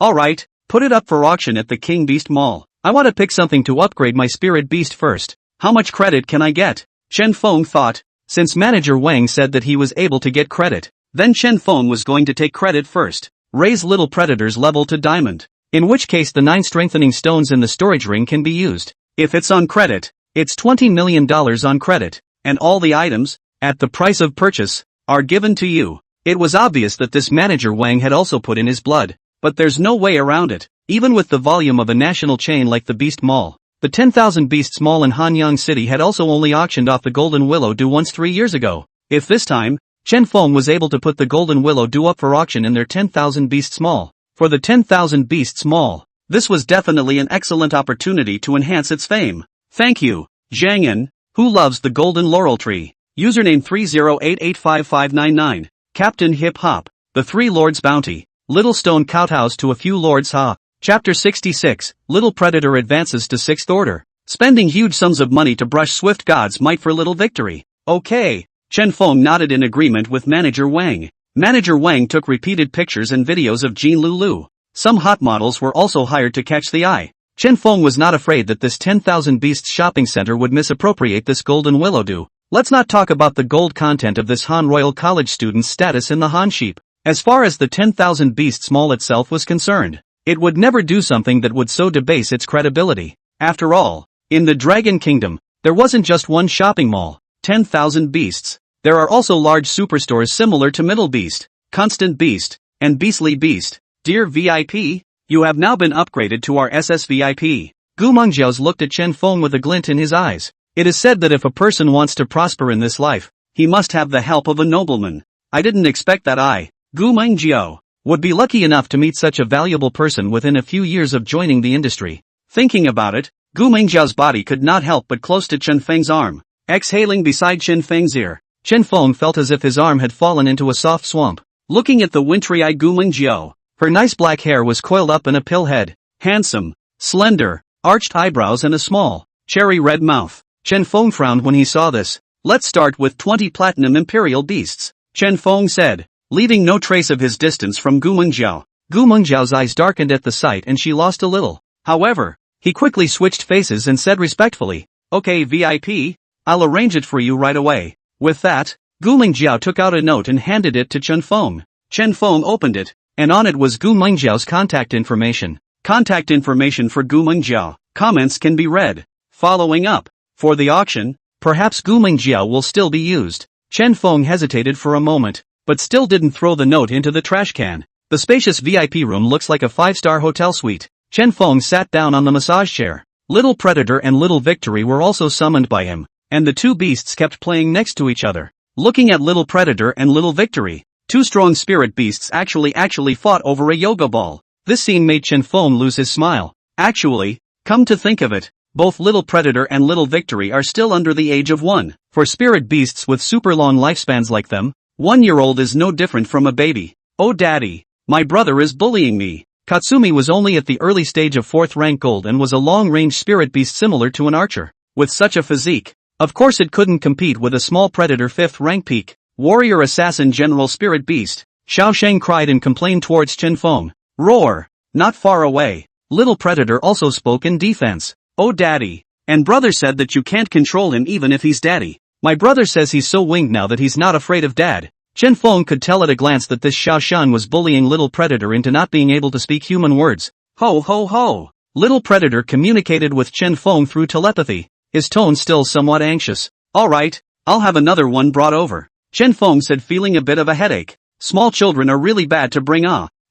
Alright, put it up for auction at the King Beast Mall. I want to pick something to upgrade my spirit beast first. How much credit can I get? Chen Feng thought. Since Manager Wang said that he was able to get credit, then Chen Feng was going to take credit first. Raise Little Predator's level to diamond. In which case the 9 strengthening stones in the storage ring can be used. If it's on credit, it's $20 million on credit, and all the items, at the price of purchase, are given to you. It was obvious that this manager Wang had also put in his blood, but there's no way around it. Even with the volume of a national chain like the Beast Mall, the 10,000 Beasts Mall in Hanyang City had also only auctioned off the Golden Willow Dew once 3 years ago. If this time, Chen Feng was able to put the Golden Willow Dew up for auction in their 10,000 Beasts Mall. For the 10,000 Beasts Mall, this was definitely an excellent opportunity to enhance its fame. Thank you, Zhangyan, who loves the Golden Laurel Tree. Username 308855599. Captain Hip Hop. The Three Lords Bounty. Little Stone Kowtows to a Few Lords Ha. Chapter 66. Little Predator advances to 6th Order. Spending huge sums of money to brush Swift God's might for little victory. Okay. Chen Feng nodded in agreement with Manager Wang. Manager Wang took repeated pictures and videos of Jean Lulu. Some hot models were also hired to catch the eye. Chen Feng was not afraid that this 10,000 Beasts shopping center would misappropriate this Golden Willow Dew. Let's not talk about the gold content of this Han Royal College student's status in the Han Sheep. As far as the 10,000 Beasts Mall itself was concerned, it would never do something that would so debase its credibility. After all, in the Dragon Kingdom, there wasn't just one shopping mall, 10,000 Beasts. There are also large superstores similar to Middle Beast, Constant Beast, and Beastly Beast. Dear VIP, you have now been upgraded to our SSVIP. Gu Mengjiaos looked at Chen Feng with a glint in his eyes. It is said that if a person wants to prosper in this life, he must have the help of a nobleman. I didn't expect that I, Gu Mengjiao, would be lucky enough to meet such a valuable person within a few years of joining the industry. Thinking about it, Gu Mengjiao's body could not help but close to Chen Feng's arm. Exhaling beside Chen Feng's ear, Chen Feng felt as if his arm had fallen into a soft swamp. Looking at the wintry-eyed Gu Mengjiao, her nice black hair was coiled up in a pill head, handsome, slender, arched eyebrows and a small, cherry-red mouth. Chen Feng frowned when he saw this. Let's start with 20 platinum imperial beasts, Chen Feng said, leaving no trace of his distance from Gu Mengjiao. Gu Mengjiao's eyes darkened at the sight and she lost a little. However, he quickly switched faces and said respectfully, okay VIP, I'll arrange it for you right away. With that, Gu Mengjiao took out a note and handed it to Chen Feng. Chen Feng opened it, and on it was Gu Mengjiao's contact information. Contact information for Gu Mengjiao. Comments can be read. Following up. For the auction, perhaps Gu Mengjiao will still be used. Chen Feng hesitated for a moment, but still didn't throw the note into the trash can. The spacious VIP room looks like a 5-star hotel suite. Chen Feng sat down on the massage chair. Little Predator and Little Victory were also summoned by him, and the two beasts kept playing next to each other. Looking at Little Predator and Little Victory, two strong spirit beasts actually fought over a yoga ball. This scene made Chen Feng lose his smile. Actually, come to think of it, both Little Predator and Little Victory are still under the age of 1. For spirit beasts with super long lifespans like them, 1-year-old is no different from a baby. Oh daddy, my brother is bullying me. Katsumi was only at the early stage of 4th rank gold and was a long-range spirit beast similar to an archer. With such a physique, of course it couldn't compete with a small predator 5th rank peak, warrior assassin general spirit beast. Xiao Sheng cried and complained towards Chen Feng. Roar! Not far away. Little Predator also spoke in defense. Oh daddy. And brother said that you can't control him even if he's daddy. My brother says he's so winged now that he's not afraid of dad. Chen Feng could tell at a glance that this Xiao Shan was bullying Little Predator into not being able to speak human words. Ho ho ho! Little Predator communicated with Chen Feng through telepathy, his tone still somewhat anxious. Alright, I'll have another one brought over, Chen Feng said, feeling a bit of a headache. Small children are really bad to bring.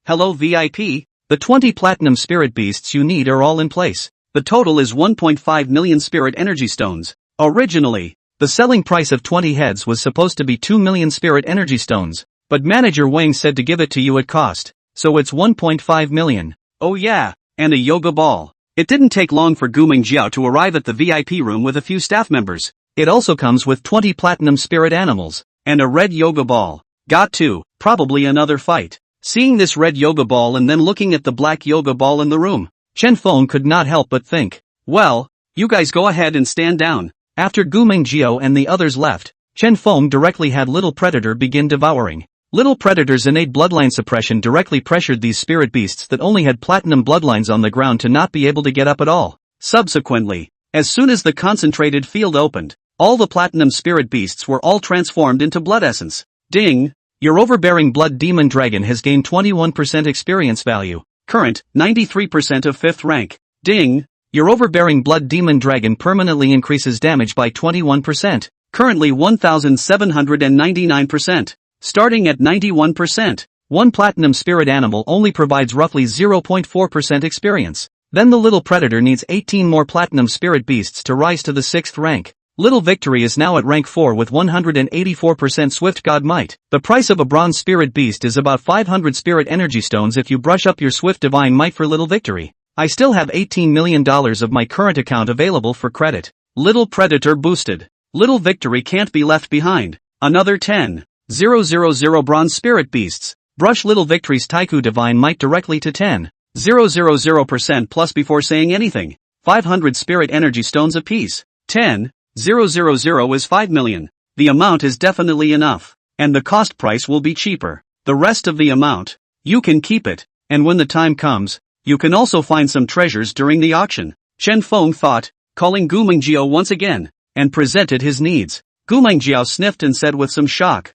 Hello VIP, the 20 platinum spirit beasts you need are all in place. The total is 1.5 million spirit energy stones. Originally, the selling price of 20 heads was supposed to be 2 million spirit energy stones, but manager Wang said to give it to you at cost, so it's 1.5 million. Oh yeah, and a yoga ball. It didn't take long for Gu Mengjiao to arrive at the VIP room with a few staff members. It also comes with 20 platinum spirit animals, and a red yoga ball. Got to, probably another fight. Seeing this red yoga ball and then looking at the black yoga ball in the room, Chen Feng could not help but think, well, you guys go ahead and stand down. After Gu Mengjiao and the others left, Chen Feng directly had Little Predator begin devouring. Little Predator's innate bloodline suppression directly pressured these spirit beasts that only had platinum bloodlines on the ground to not be able to get up at all. Subsequently, as soon as the concentrated field opened, all the platinum spirit beasts were all transformed into blood essence. Ding! Your overbearing blood demon dragon has gained 21% experience value. Current, 93% of 5th rank. Ding! Your overbearing blood demon dragon permanently increases damage by 21%. Currently 1799%. Starting at 91%. One platinum spirit animal only provides roughly 0.4% experience. Then the little predator needs 18 more platinum spirit beasts to rise to the 6th rank. Little Victory is now at rank 4 with 184% Swift God Might. The price of a bronze spirit beast is about 500 spirit energy stones if you brush up your Swift Divine Might for Little Victory. I still have $18 million of my current account available for credit. Little Predator boosted. Little Victory can't be left behind. Another 10,000 bronze spirit beasts. Brush Little Victory's Taiku Divine Might directly to 10,000% plus before saying anything. 500 spirit energy stones apiece. 10,000 is 5 million. The amount is definitely enough. And the cost price will be cheaper. The rest of the amount, you can keep it. And when the time comes, you can also find some treasures during the auction. Chen Feng thought, calling Gu Mingjiao once again, and presented his needs. Gu Mingjiao sniffed and said with some shock,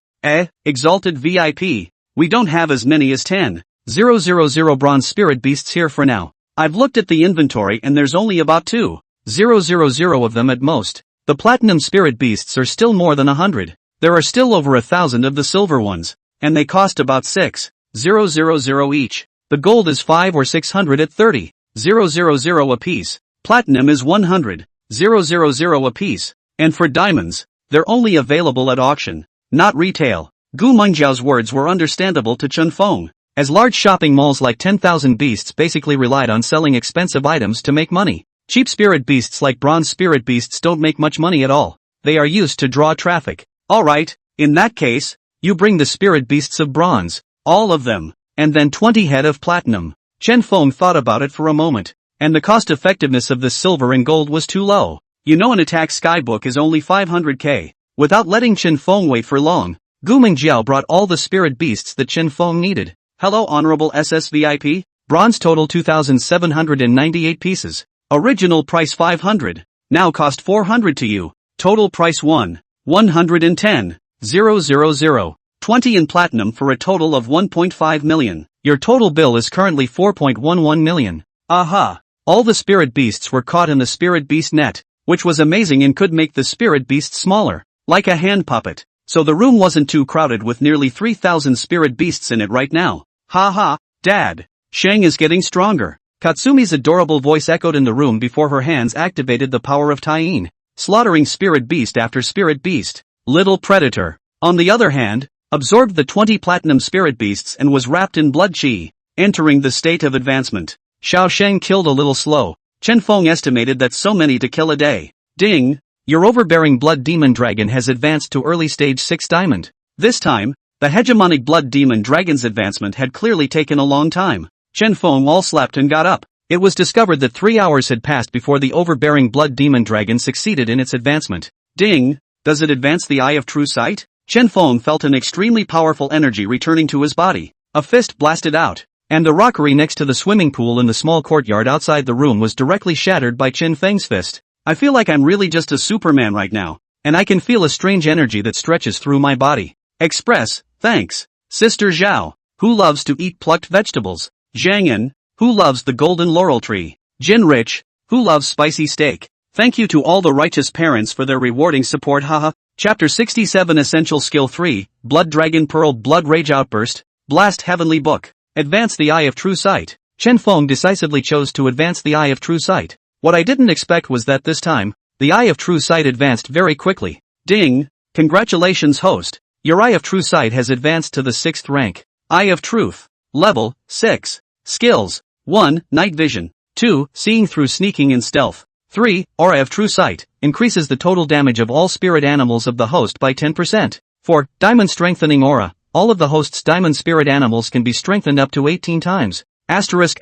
Exalted VIP, we don't have as many as 10,000 bronze spirit beasts here for now. I've looked at the inventory and there's only about 2,000 of them at most. The platinum spirit beasts are still more than 100. There are still over 1,000 of the silver ones, and they cost about 6,000 each. The gold is 500 or 600 at 30,000 apiece. Platinum is 100,000 apiece. And for diamonds, they're only available at auction, not retail. Gu Mingjiao's words were understandable to Chen Feng, as large shopping malls like 10,000 Beasts basically relied on selling expensive items to make money. Cheap spirit beasts like bronze spirit beasts don't make much money at all. They are used to draw traffic. Alright, in that case, you bring the spirit beasts of bronze, all of them, and then 20 head of platinum. Chen Feng thought about it for a moment, and the cost effectiveness of this silver and gold was too low. You know, an attack skybook is only 500k. Without letting Chen Feng wait for long, Gu Mingjiao brought all the spirit beasts that Chen Feng needed. Hello honorable SSVIP, bronze total 2,798 pieces. Original price 500, now cost 400 to you. Total price 110,000. 20 in platinum for a total of 1.5 million. Your total bill is currently 4.11 million. Aha! All the spirit beasts were caught in the spirit beast net, which was amazing and could make the spirit beast smaller, like a hand puppet. So the room wasn't too crowded with nearly 3,000 spirit beasts in it right now. Ha, Dad! Shang is getting stronger. Katsumi's adorable voice echoed in the room before her hands activated the power of Tyrant, slaughtering spirit beast after spirit beast. Little Predator, on the other hand, absorbed the 20 platinum spirit beasts and was wrapped in blood chi, entering the state of advancement. Xiao Sheng killed a little slow. Chen Feng estimated that so many to kill a day. Ding! Your overbearing blood demon dragon has advanced to early stage 6 diamond. This time, the hegemonic blood demon dragon's advancement had clearly taken a long time. Chen Feng all slept and got up. It was discovered that 3 hours had passed before the overbearing blood demon dragon succeeded in its advancement. Ding! Does it advance the Eye of True Sight? Chen Feng felt an extremely powerful energy returning to his body. A fist blasted out, and the rockery next to the swimming pool in the small courtyard outside the room was directly shattered by Chen Feng's fist. I feel like I'm really just a Superman right now, and I can feel a strange energy that stretches through my body. Express, thanks. Sister Zhao, who loves to eat plucked vegetables. Zhangyan, who loves the golden laurel tree. Jin Rich, who loves spicy steak. Thank you to all the righteous parents for their rewarding support. Haha. Chapter 67 Essential Skill 3, Blood Dragon Pearl Blood Rage Outburst, Blast Heavenly Book. Advance the Eye of True Sight. Chen Feng decisively chose to advance the Eye of True Sight. What I didn't expect was that this time, the Eye of True Sight advanced very quickly. Ding! Congratulations host. Your Eye of True Sight has advanced to the 6th rank. Eye of Truth. Level 6. Skills. 1. Night Vision. 2. Seeing through sneaking and stealth. 3. Aura of True Sight. Increases the total damage of all spirit animals of the host by 10%. 4. Diamond Strengthening Aura. All of the host's diamond spirit animals can be strengthened up to 18 times. Asterisk.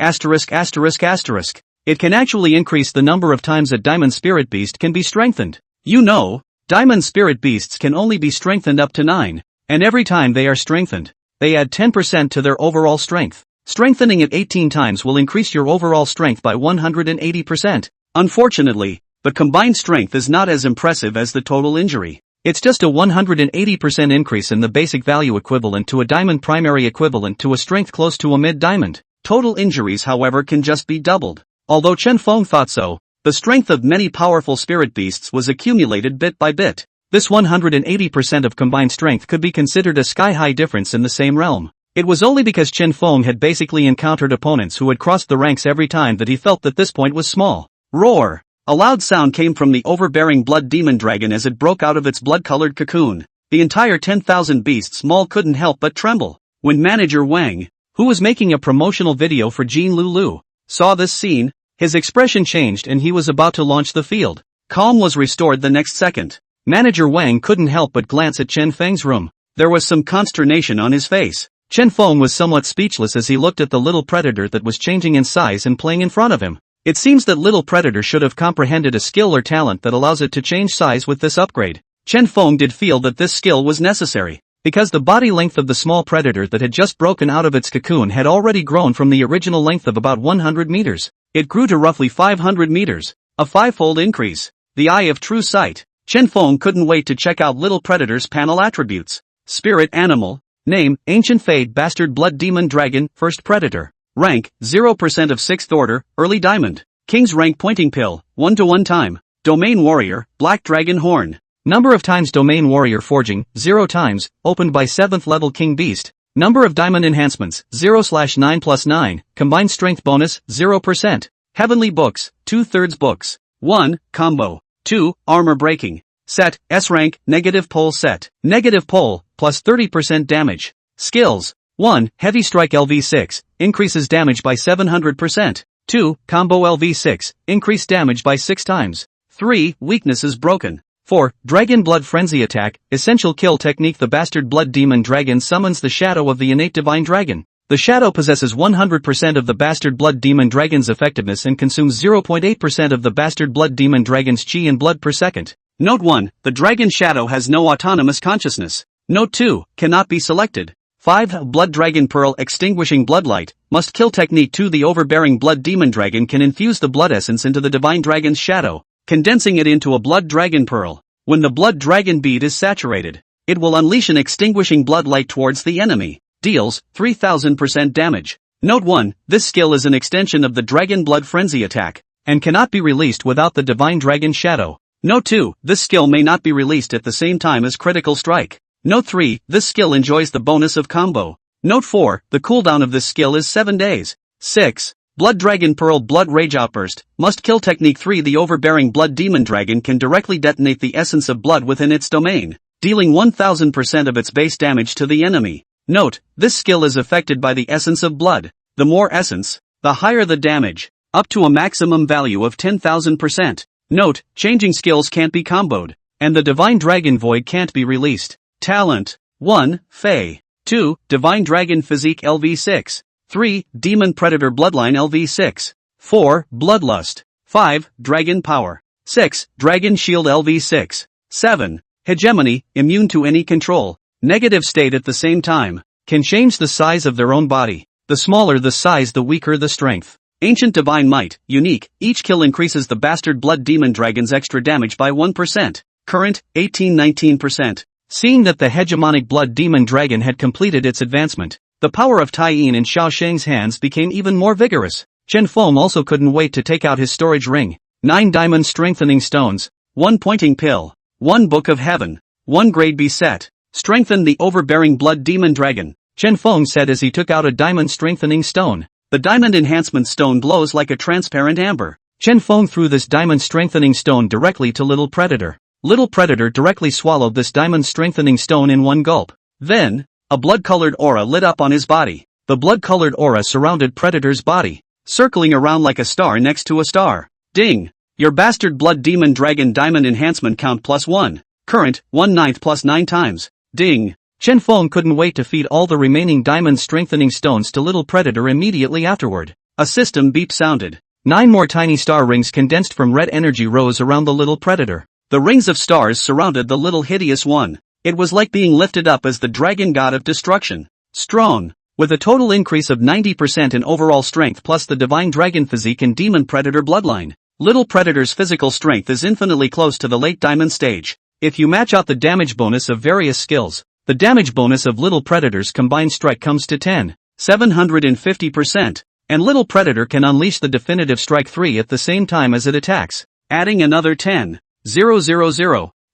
It can actually increase the number of times a diamond spirit beast can be strengthened. You know, diamond spirit beasts can only be strengthened up to 9, and every time they are strengthened, they add 10% to their overall strength. Strengthening it 18 times will increase your overall strength by 180%. Unfortunately, the combined strength is not as impressive as the total injury. It's just a 180% increase in the basic value equivalent to a diamond primary equivalent to a strength close to a mid-diamond. Total injuries however can just be doubled. Although Chen Feng thought so, the strength of many powerful spirit beasts was accumulated bit by bit. This 180% of combined strength could be considered a sky-high difference in the same realm. It was only because Chen Feng had basically encountered opponents who had crossed the ranks every time that he felt that this point was small. Roar! A loud sound came from the overbearing blood demon dragon as it broke out of its blood-colored cocoon. The entire 10,000 beasts mall couldn't help but tremble. When manager Wang, who was making a promotional video for Jean Lulu, saw this scene, his expression changed and he was about to launch the field. Calm was restored the next second. Manager Wang couldn't help but glance at Chen Feng's room. There was some consternation on his face. Chen Feng was somewhat speechless as he looked at the little predator that was changing in size and playing in front of him. It seems that little predator should have comprehended a skill or talent that allows it to change size with this upgrade. Chen Feng did feel that this skill was necessary, because the body length of the small predator that had just broken out of its cocoon had already grown from the original length of about 100 meters. It grew to roughly 500 meters, a five-fold increase. The eye of true sight. Chen Feng couldn't wait to check out little predator's panel attributes. Spirit animal. Name, Ancient Fade Bastard Blood Demon Dragon, First Predator. Rank, 0% of 6th Order, Early Diamond. King's Rank Pointing Pill, 1-to-1 time. Domain Warrior, Black Dragon Horn. Number of times Domain Warrior Forging, 0 times, opened by 7th level King Beast. Number of Diamond Enhancements, 0/9+9, Combined Strength Bonus, 0%. Heavenly Books, 2/3 books. 1. Combo. 2. Armor Breaking. Set, S-Rank, Negative Pole Set. Negative Pole, plus 30% damage. Skills. 1. Heavy Strike LV6, increases damage by 700%. 2. Combo LV6, increase damage by 6 times. 3. Weaknesses broken. 4. Dragon Blood Frenzy Attack, essential kill technique. The Bastard Blood Demon Dragon summons the shadow of the innate Divine Dragon. The shadow possesses 100% of the Bastard Blood Demon Dragon's effectiveness and consumes 0.8% of the Bastard Blood Demon Dragon's chi and blood per second. Note 1. The Dragon Shadow has no autonomous consciousness. Note 2. Cannot be selected. 5. Blood Dragon Pearl Extinguishing Bloodlight, must kill technique. 2. The overbearing Blood Demon Dragon can infuse the blood essence into the Divine Dragon's shadow, condensing it into a Blood Dragon Pearl. When the Blood Dragon bead is saturated, it will unleash an extinguishing bloodlight towards the enemy. Deals 3000% damage. Note 1. This skill is an extension of the Dragon Blood Frenzy attack, and cannot be released without the Divine Dragon Shadow. Note 2. This skill may not be released at the same time as Critical Strike. Note 3. This skill enjoys the bonus of combo. Note 4. The cooldown of this skill is 7 days. 6. Blood Dragon Pearl Blood Rage Outburst, must kill technique. 3. The overbearing Blood Demon Dragon can directly detonate the essence of blood within its domain, dealing 1000% of its base damage to the enemy. Note, this skill is affected by the essence of blood. The more essence, the higher the damage, up to a maximum value of 10,000%. Note, changing skills can't be comboed, and the Divine Dragon Void can't be released. Talent. 1. Fey. 2. Divine Dragon Physique LV6. 3. Demon Predator Bloodline LV6. 4. Bloodlust. 5. Dragon Power. 6. Dragon Shield LV6. 7. Hegemony, immune to any control. Negative state at the same time. Can change the size of their own body. The smaller the size, the weaker the strength. Ancient Divine Might, unique, each kill increases the Bastard Blood Demon Dragon's extra damage by 1%. Current, 18-19%. Seeing that the hegemonic Blood Demon Dragon had completed its advancement, the power of Tai Yin in Xiao Sheng's hands became even more vigorous. Chen Feng also couldn't wait to take out his storage ring. 9 Diamond Strengthening Stones, 1 Pointing Pill, 1 Book of Heaven, 1 Grade B Set. Strengthen the overbearing Blood Demon Dragon, Chen Feng said as he took out a Diamond Strengthening Stone. The Diamond Enhancement Stone glows like a transparent amber. Chen Feng threw this Diamond Strengthening Stone directly to Little Predator. Little Predator directly swallowed this Diamond Strengthening Stone in one gulp. Then, a blood-colored aura lit up on his body. The blood-colored aura surrounded Predator's body, circling around like a star next to a star. Ding! Your Bastard Blood Demon Dragon Diamond Enhancement count +1. Current, 1/9 plus 9 times. Ding! Chen Feng couldn't wait to feed all the remaining Diamond Strengthening Stones to Little Predator immediately afterward. A system beep sounded. 9 more tiny star rings condensed from red energy rose around the Little Predator. The rings of stars surrounded the little hideous one. It was like being lifted up as the dragon god of destruction. Strong. With a total increase of 90% in overall strength plus the Divine Dragon Physique and Demon Predator Bloodline, Little Predator's physical strength is infinitely close to the late Diamond stage. If you match out the damage bonus of various skills, the damage bonus of Little Predator's combined strike comes to 750%. and Little Predator can unleash the definitive strike 3 at the same time as it attacks, adding another 10,000.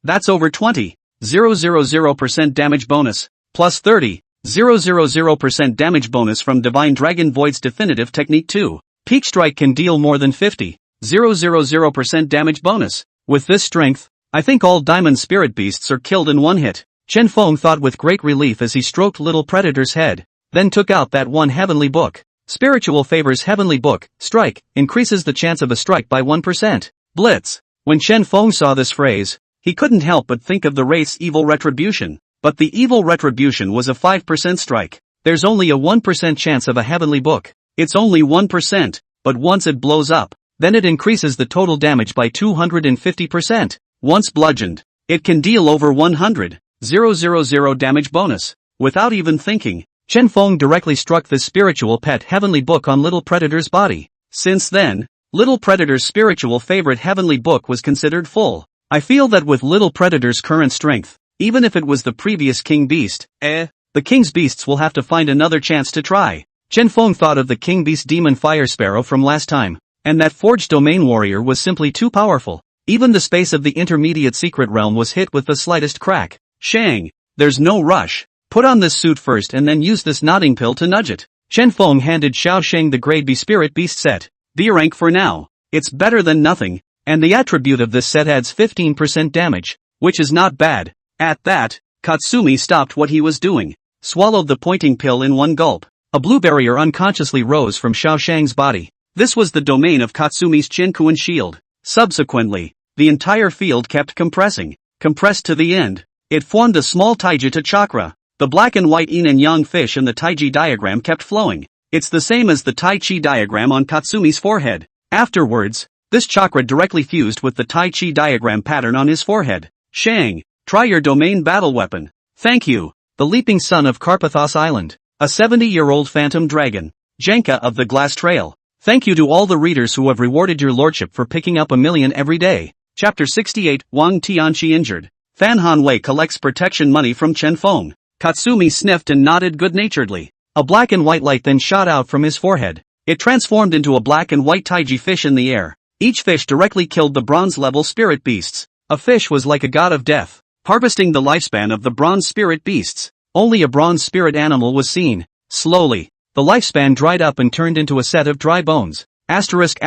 That's over 20,000% damage bonus, plus 30,000% damage bonus from Divine Dragon Void's definitive technique 2. Peak Strike can deal more than 50,000% damage bonus. With this strength, I think all Diamond Spirit Beasts are killed in one hit. Chen Feng thought with great relief as he stroked Little Predator's head, then took out that one heavenly book. Spiritual favors heavenly book, strike, increases the chance of a strike by 1%. Blitz. When Chen Feng saw this phrase, he couldn't help but think of the wraith's evil retribution. But the evil retribution was a 5% strike. There's only a 1% chance of a heavenly book. It's only 1%, but once it blows up, then it increases the total damage by 250%. Once bludgeoned, it can deal over 100,000 damage bonus. Without even thinking, Chen Feng directly struck this spiritual pet heavenly book on Little Predator's body. Since then, Little Predator's spiritual favorite heavenly book was considered full. I feel that with Little Predator's current strength, even if it was the previous King Beast, the King's Beasts will have to find another chance to try. Chen Feng thought of the King Beast Demon Fire Sparrow from last time, and that Forged Domain Warrior was simply too powerful. Even the space of the intermediate secret realm was hit with the slightest crack. Shang, there's no rush. Put on this suit first and then use this nodding pill to nudge it. Chen Feng handed Xiao Shang the Grade B Spirit Beast set. B rank for now. It's better than nothing, and the attribute of this set adds 15% damage, which is not bad. At that, Katsumi stopped what he was doing, swallowed the pointing pill in one gulp. A blue barrier unconsciously rose from Xiao Shang's body. This was the domain of Katsumi's Chinkuan shield. Subsequently, the entire field kept compressed to the end. It formed a small Taijita chakra. The black and white yin and yang fish in the Taiji diagram kept flowing. It's the same as the Tai Chi diagram on Katsumi's forehead. Afterwards, this chakra directly fused with the Tai Chi diagram pattern on his forehead. Shang, try your domain battle weapon. Thank you. The Leaping Son of Karpathos Island. A 70-year-old phantom dragon. Jenka of the Glass Trail. Thank you to all the readers who have rewarded your lordship for picking up 1,000,000 every day. Chapter 68, Wang Tianqi injured. Fan Hanwei collects protection money from Chen Feng. Katsumi sniffed and nodded good-naturedly. A black and white light then shot out from his forehead. It transformed into a black and white Taiji fish in the air. Each fish directly killed the bronze-level spirit beasts. A fish was like a god of death, harvesting the lifespan of the bronze spirit beasts. Only a bronze spirit animal was seen. Slowly, the lifespan dried up and turned into a set of dry bones. Asterisk.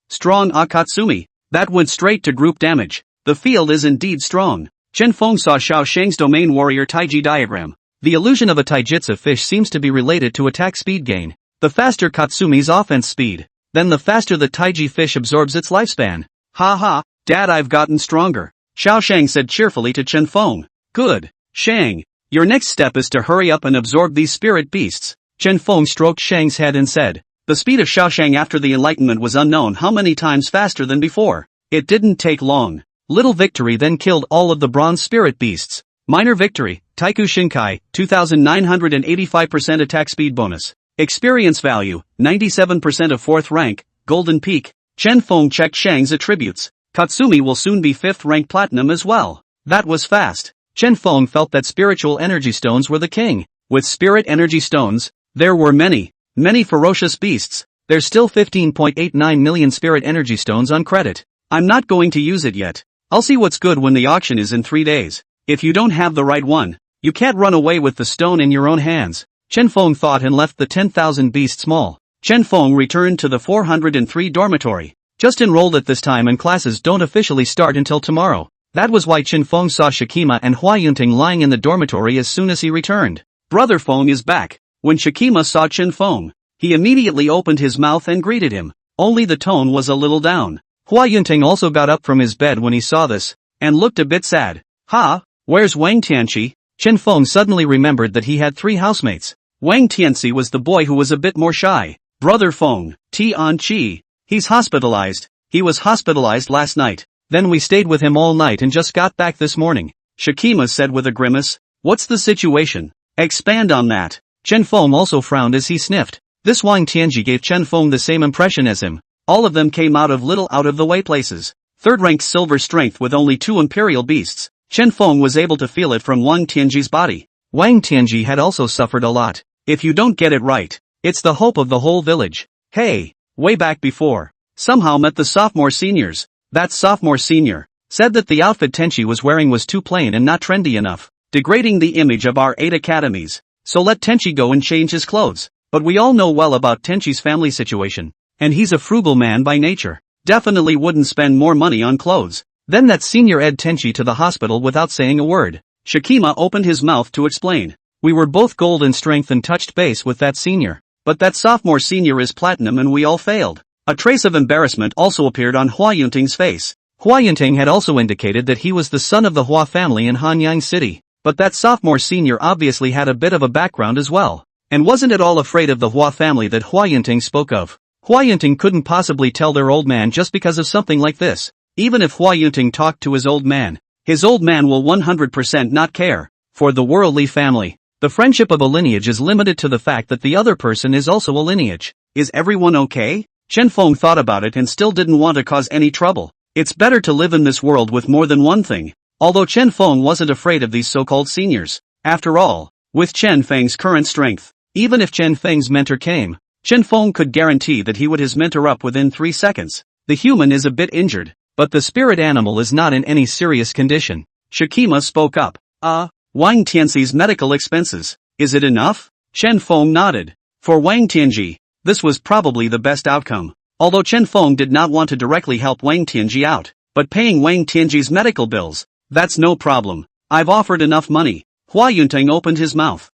Strong Akatsumi. That went straight to group damage. The field is indeed strong. Chen Feng saw Xiao Shang's domain warrior Taiji diagram. The illusion of a Taijitsu fish seems to be related to attack speed gain. The faster Katsumi's offense speed, then the faster the Taiji fish absorbs its lifespan. Ha ha, Dad, I've gotten stronger. Xiao Shang said cheerfully to Chen Feng. Good. Shang, your next step is to hurry up and absorb these spirit beasts. Chen Feng stroked Shang's head and said. The speed of Xiao Shang after the enlightenment was unknown how many times faster than before. It didn't take long. Little Victory then killed all of the bronze spirit beasts. Minor Victory, Taiku Shinkai, 2,985% attack speed bonus. Experience value, 97% of 4th rank, Golden Peak. Chen Feng checked Shang's attributes. Katsumi will soon be 5th rank platinum as well. That was fast. Chen Feng felt that spiritual energy stones were the king. With spirit energy stones, there were many ferocious beasts. There's still 15.89 million spirit energy stones on credit. I'm not going to use it yet. I'll see what's good when the auction is in 3 days. If you don't have the right one, you can't run away with the stone in your own hands. Chen Feng thought and left the 10,000 Beasts Mall. Chen Feng returned to the 403 dormitory. Just enrolled at this time and classes don't officially start until tomorrow. That was why Chen Feng saw Shikima and Hua Yunting lying in the dormitory as soon as he returned. Brother Feng is back. When Shikima saw Chen Feng, he immediately opened his mouth and greeted him. Only the tone was a little down. Hua Yunting also got up from his bed when he saw this, and looked a bit sad. Ha, where's Wang Tianqi? Chen Feng suddenly remembered that he had 3 housemates. Wang Tianqi was the boy who was a bit more shy. Brother Feng, Tianqi. He's hospitalized. He was hospitalized last night. Then we stayed with him all night and just got back this morning. Shikima said with a grimace. What's the situation? Expand on that. Chen Feng also frowned as he sniffed. This Wang Tianqi gave Chen Feng the same impression as him. All of them came out of little out-of-the-way places. 3rd rank silver strength with only 2 imperial beasts. Chen Feng was able to feel it from Wang Tianqi's body. Wang Tianqi had also suffered a lot. If you don't get it right, It's the hope of the whole village. Hey, way back before. Somehow met the sophomore seniors. That sophomore senior said that the outfit Tenchi was wearing was too plain and not trendy enough, degrading the image of our 8 academies. So let Tenchi go and change his clothes. But we all know well about Tenchi's family situation. And he's a frugal man by nature. Definitely wouldn't spend more money on clothes. Then that senior ed Tenchi to the hospital without saying a word. Shikima opened his mouth to explain. We were both gold in strength and touched base with that senior. But that sophomore senior is platinum and we all failed. A trace of embarrassment also appeared on Hua Yunting's face. Hua Yunting had also indicated that he was the son of the Hua family in Hanyang City. But that sophomore senior obviously had a bit of a background as well. And wasn't at all afraid of the Hua family that Hua Yunting spoke of. Hua Yunting couldn't possibly tell their old man just because of something like this. Even if Hua Yunting talked to his old man will 100% not care. For the worldly family, the friendship of a lineage is limited to the fact that the other person is also a lineage. Is everyone okay? Chen Feng thought about it and still didn't want to cause any trouble. It's better to live in this world with more than one thing. Although Chen Feng wasn't afraid of these so-called seniors. After all, with Chen Feng's current strength, even if Chen Feng's mentor came, Chen Feng could guarantee that he would his mentor up within 3 seconds. The human is a bit injured, but the spirit animal is not in any serious condition. Shikima spoke up. Wang Tianxi's medical expenses. Is it enough? Chen Feng nodded. For Wang Tianji, this was probably the best outcome. Although Chen Feng did not want to directly help Wang Tianji out, but paying Wang Tianji's medical bills, that's no problem. I've offered enough money. Hua Yunting opened his mouth.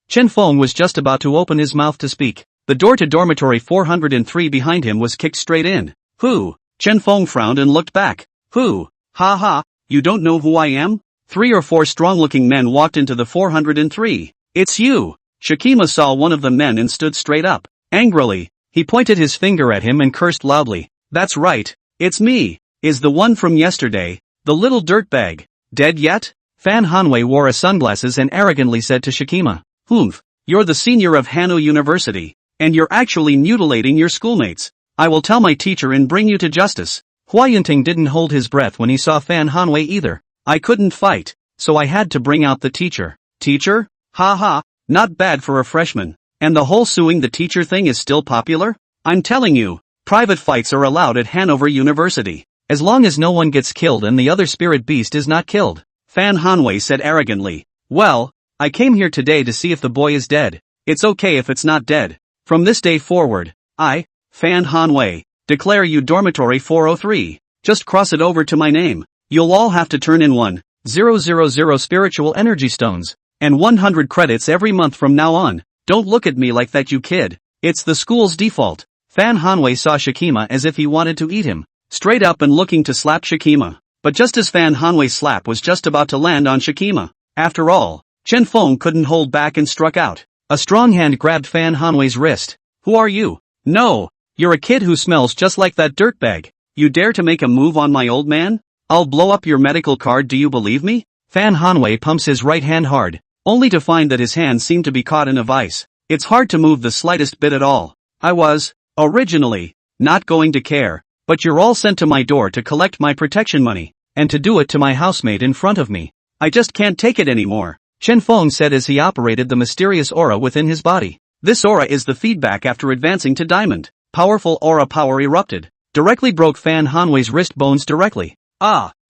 Chen Feng was just about to open his mouth to speak. The door to dormitory 403 behind him was kicked straight in. Who? Chen Feng frowned and looked back. Who? Ha ha, you don't know who I am? 3 or 4 strong-looking men walked into the 403. It's you. Shikima saw one of the men and stood straight up. Angrily, he pointed his finger at him and cursed loudly. That's right, it's me. Is the one from yesterday, the little dirtbag, dead yet? Fan Hanwei wore sunglasses and arrogantly said to Shikima. Humph, you're the senior of Hanoi University, and you're actually mutilating your schoolmates. I will tell my teacher and bring you to justice. Hua Yunting didn't hold his breath when he saw Fan Hanwei either. I couldn't fight, so I had to bring out the teacher. Teacher? Ha ha, not bad for a freshman. And the whole suing the teacher thing is still popular? I'm telling you, private fights are allowed at Hanover University, as long as no one gets killed and the other spirit beast is not killed. Fan Hanwei said arrogantly. Well, I came here today to see if the boy is dead. It's okay if it's not dead. From this day forward, I, Fan Hanwei, declare you dormitory 403. Just cross it over to my name. You'll all have to turn in 1,000 spiritual energy stones, and 100 credits every month from now on. Don't look at me like that, you kid. It's the school's default. Fan Hanwei saw Shikima as if he wanted to eat him, straight up and looking to slap Shikima. But just as Fan Hanwei's slap was just about to land on Shikima, after all, Chen Feng couldn't hold back and struck out. A strong hand grabbed Fan Hanwei's wrist. Who are you? No, you're a kid who smells just like that dirtbag. You dare to make a move on my old man? I'll blow up your medical card, do you believe me? Fan Hanwei pumps his right hand hard, only to find that his hand seemed to be caught in a vice. It's hard to move the slightest bit at all. I was, originally, not going to care, but you're all sent to my door to collect my protection money, and to do it to my housemate in front of me. I just can't take it anymore, Chen Feng said as he operated the mysterious aura within his body. This aura is the feedback after advancing to diamond. Powerful aura power erupted, directly broke Fan Hanwei's wrist bones directly.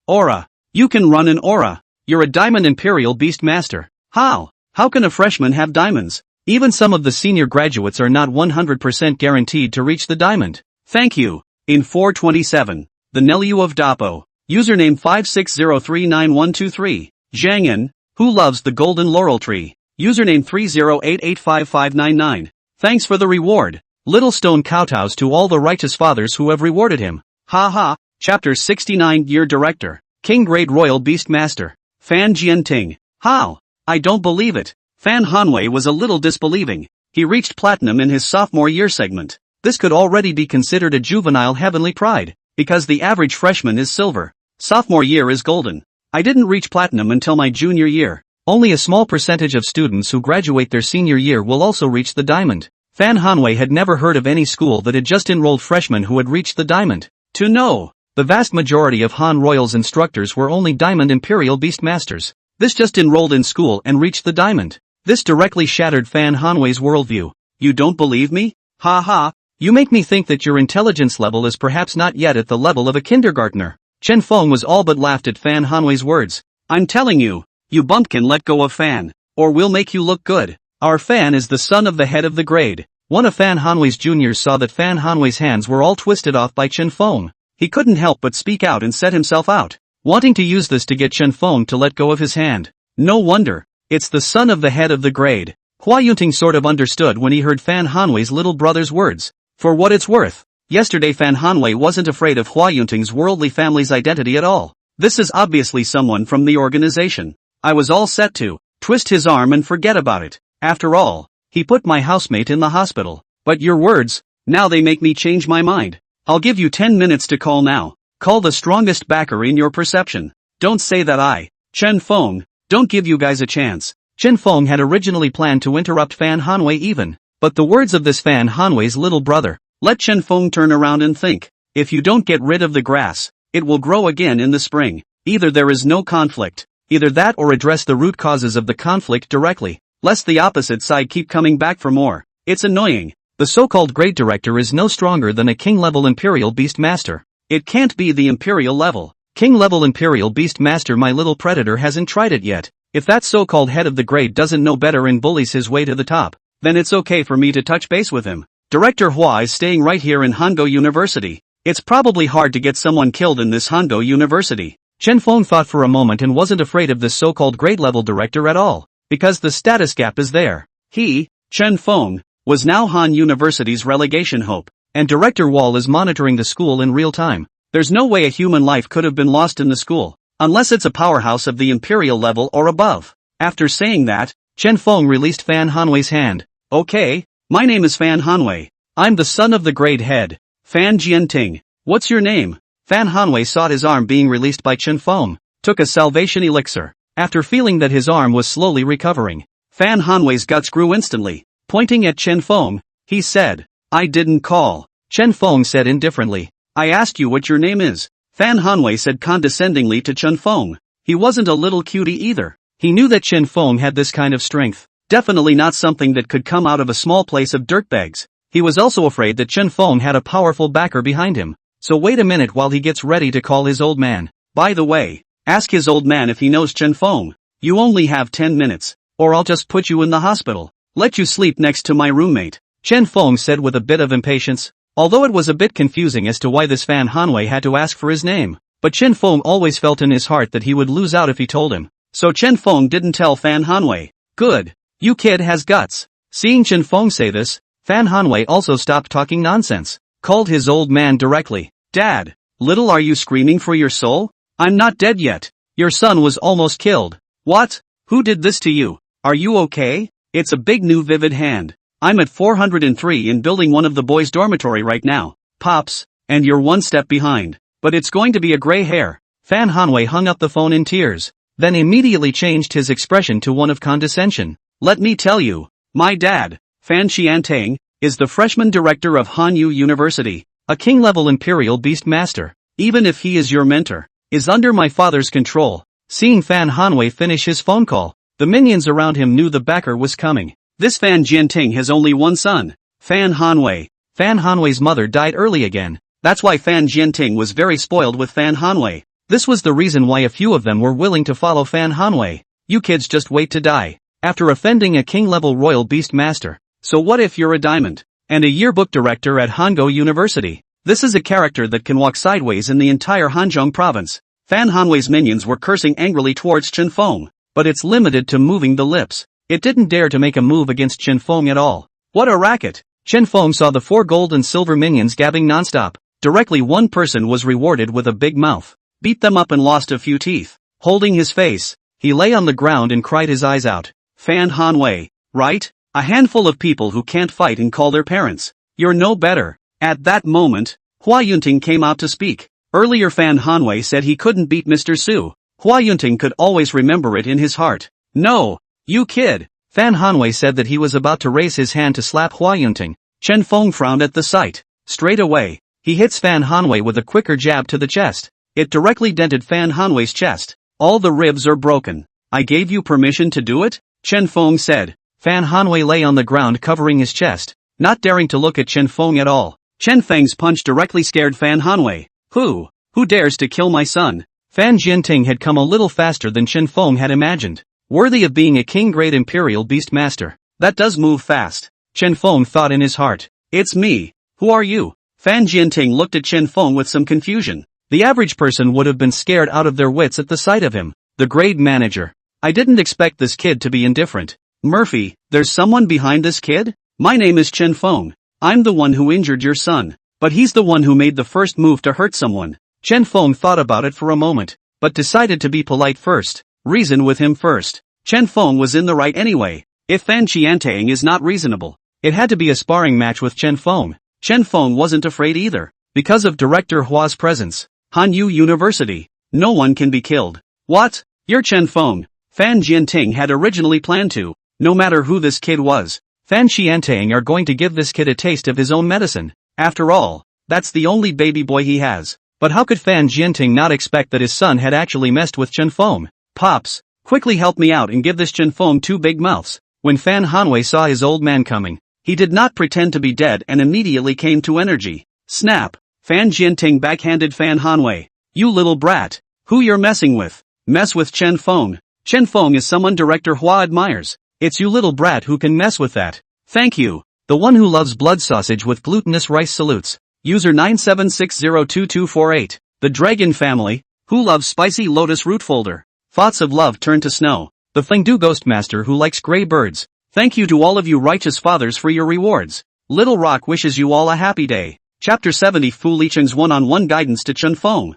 Aura. You can run an aura. You're a diamond imperial beast master. How? How can a freshman have diamonds? Even some of the senior graduates are not 100% guaranteed to reach the diamond. Thank you. In 427, the Nelu of Dapo, username 560391123, Zhangyan, who loves the golden laurel tree, username 308855599. Thanks for the reward. Little stone kowtows to all the righteous fathers who have rewarded him. Ha ha. Chapter 69 Year Director, King Grade Royal Beast Master, Fan Jianting. How? I don't believe it. Fan Hanwei was a little disbelieving. He reached platinum in his sophomore year segment. This could already be considered a juvenile heavenly pride, because the average freshman is silver. Sophomore year is golden. I didn't reach platinum until my junior year. Only a small percentage of students who graduate their senior year will also reach the diamond. Fan Hanwei had never heard of any school that had just enrolled freshmen who had reached the diamond. To know, the vast majority of Han Royal's instructors were only diamond imperial beast masters. This just enrolled in school and reached the diamond. This directly shattered Fan Hanwei's worldview. You don't believe me? Ha ha. You make me think that your intelligence level is perhaps not yet at the level of a kindergartner. Chen Feng was all but laughed at Fan Hanwei's words. I'm telling you, you bumpkin, let go of Fan, or we'll make you look good. Our Fan is the son of the head of the grade. One of Fan Hanwei's juniors saw that Fan Hanwei's hands were all twisted off by Chen Feng. He couldn't help but speak out and set himself out, wanting to use this to get Chen Feng to let go of his hand. No wonder. It's the son of the head of the grade. Hua Yunting sort of understood when he heard Fan Hanwei's little brother's words. For what it's worth, yesterday Fan Hanwei wasn't afraid of Hua Yunting's worldly family's identity at all. This is obviously someone from the organization. I was all set to twist his arm and forget about it. After all, he put my housemate in the hospital. But your words, now they make me change my mind. I'll give you 10 minutes to call now. Call the strongest backer in your perception. Don't say that Chen Feng, don't give you guys a chance. Chen Feng had originally planned to interrupt Fan Hanwei even, but the words of this Fan Hanwei's little brother, let Chen Feng turn around and think. If you don't get rid of the grass, it will grow again in the spring. Either there is no conflict, either that or address the root causes of the conflict directly, lest the opposite side keep coming back for more. It's annoying. The so-called grade director is no stronger than a king-level Imperial Beast Master. It can't be the Imperial level. King-level Imperial Beast Master, my little predator hasn't tried it yet. If that so-called head of the grade doesn't know better and bullies his way to the top, then it's okay for me to touch base with him. Director Hua is staying right here in Hango University. It's probably hard to get someone killed in this Hango University. Chen Feng thought for a moment and wasn't afraid of this so-called grade-level director at all, because the status gap is there. He, Chen Feng, was now Han University's relegation hope, and Director Wall is monitoring the school in real time. There's no way a human life could have been lost in the school, unless it's a powerhouse of the Imperial level or above. After saying that, Chen Feng released Fan Hanwei's hand. Okay, my name is Fan Hanwei. I'm the son of the grade head, Fan Jianting. What's your name? Fan Hanwei sought his arm being released by Chen Feng, took a salvation elixir. After feeling that his arm was slowly recovering, Fan Hanwei's guts grew instantly. Pointing at Chen Feng, he said, I didn't call. Chen Feng said indifferently, I asked you what your name is. Fan Hanwei said condescendingly to Chen Feng. He wasn't a little cutie either. He knew that Chen Feng had this kind of strength. Definitely not something that could come out of a small place of dirtbags. He was also afraid that Chen Feng had a powerful backer behind him. So wait a minute while he gets ready to call his old man. By the way, ask his old man if he knows Chen Feng. You only have 10 minutes, or I'll just put you in the hospital. Let you sleep next to my roommate. Chen Feng said with a bit of impatience, although it was a bit confusing as to why this Fan Hanwei had to ask for his name. But Chen Feng always felt in his heart that he would lose out if he told him. So Chen Feng didn't tell Fan Hanwei. Good. You kid has guts. Seeing Chen Feng say this, Fan Hanwei also stopped talking nonsense, called his old man directly. Dad, little, are you screaming for your soul? I'm not dead yet. Your son was almost killed. What? Who did this to you? Are you okay? It's a big new vivid hand. I'm at 403 in building one of the boys' dormitory right now, Pops, and you're one step behind. But it's going to be a gray hair. Fan Hanwei hung up the phone in tears, then immediately changed his expression to one of condescension. Let me tell you, my dad, Fan Qiantang, is the freshman director of Hanyu University, a king-level Imperial Beast Master. Even if he is your mentor, is under my father's control. Seeing Fan Hanwei finish his phone call, the minions around him knew the backer was coming. This Fan Jianting has only one son, Fan Hanwei. Fan Hanwei's mother died early again. That's why Fan Jianting was very spoiled with Fan Hanwei. This was the reason why a few of them were willing to follow Fan Hanwei. You kids just wait to die, after offending a king-level royal beast master. So what if you're a diamond, and a yearbook director at Hango University? This is a character that can walk sideways in the entire Hanzhong province. Fan Hanwei's minions were cursing angrily towards Chen Feng, but it's limited to moving the lips. It didn't dare to make a move against Chen Feng at all. What a racket! Chen Feng saw the 4 gold and silver minions gabbing nonstop. Directly one person was rewarded with a big mouth, beat them up and lost a few teeth. Holding his face, he lay on the ground and cried his eyes out. Fan Hanwei, right? A handful of people who can't fight and call their parents. You're no better. At that moment, Hua Yunting came out to speak. Earlier Fan Hanwei said he couldn't beat Mr. Su. Hua Yunting could always remember it in his heart. No, you kid. Fan Hanwei said that he was about to raise his hand to slap Hua Yunting. Chen Feng frowned at the sight. Straight away, he hits Fan Hanwei with a quicker jab to the chest. It directly dented Fan Hanwei's chest. All the ribs are broken. I gave you permission to do it? Chen Feng said. Fan Hanwei lay on the ground covering his chest, not daring to look at Chen Feng at all. Chen Feng's punch directly scared Fan Hanwei. Who dares to kill my son? Fan Jianting had come a little faster than Chen Feng had imagined. Worthy of being a king-grade imperial beast master. That does move fast. Chen Feng thought in his heart. It's me. Who are you? Fan Jianting looked at Chen Feng with some confusion. The average person would have been scared out of their wits at the sight of him. The grade manager. I didn't expect this kid to be indifferent. Murphy, there's someone behind this kid? My name is Chen Feng. I'm the one who injured your son. But he's the one who made the first move to hurt someone. Chen Feng thought about it for a moment, but decided to be polite first. Reason with him first. Chen Feng was in the right anyway. If Fan Jianting is not reasonable, it had to be a sparring match with Chen Feng. Chen Feng wasn't afraid either. Because of Director Hua's presence. Hanyu University. No one can be killed. What? You're Chen Feng. Fan Jianting had originally planned to. No matter who this kid was, Fan Jianting are going to give this kid a taste of his own medicine. After all, that's the only baby boy he has. But how could Fan Jianting not expect that his son had actually messed with Chen Feng? Pops, quickly help me out and give this Chen Feng 2 big mouths. When Fan Hanwei saw his old man coming, he did not pretend to be dead and immediately came to energy. Snap! Fan Jianting backhanded Fan Hanwei. You little brat. Who you're messing with? Mess with Chen Feng. Chen Feng is someone Director Hua admires. It's you little brat who can mess with that. Thank you. The one who loves blood sausage with glutinous rice salutes. User 976022248. The Dragon Family, who loves spicy lotus root folder. Thoughts of love turn to snow. The Fengdu Ghostmaster who likes gray birds. Thank you to all of you righteous fathers for your rewards. Little Rock wishes you all a happy day. Chapter 70 Fu Licheng's one-on-one guidance to Chen Feng.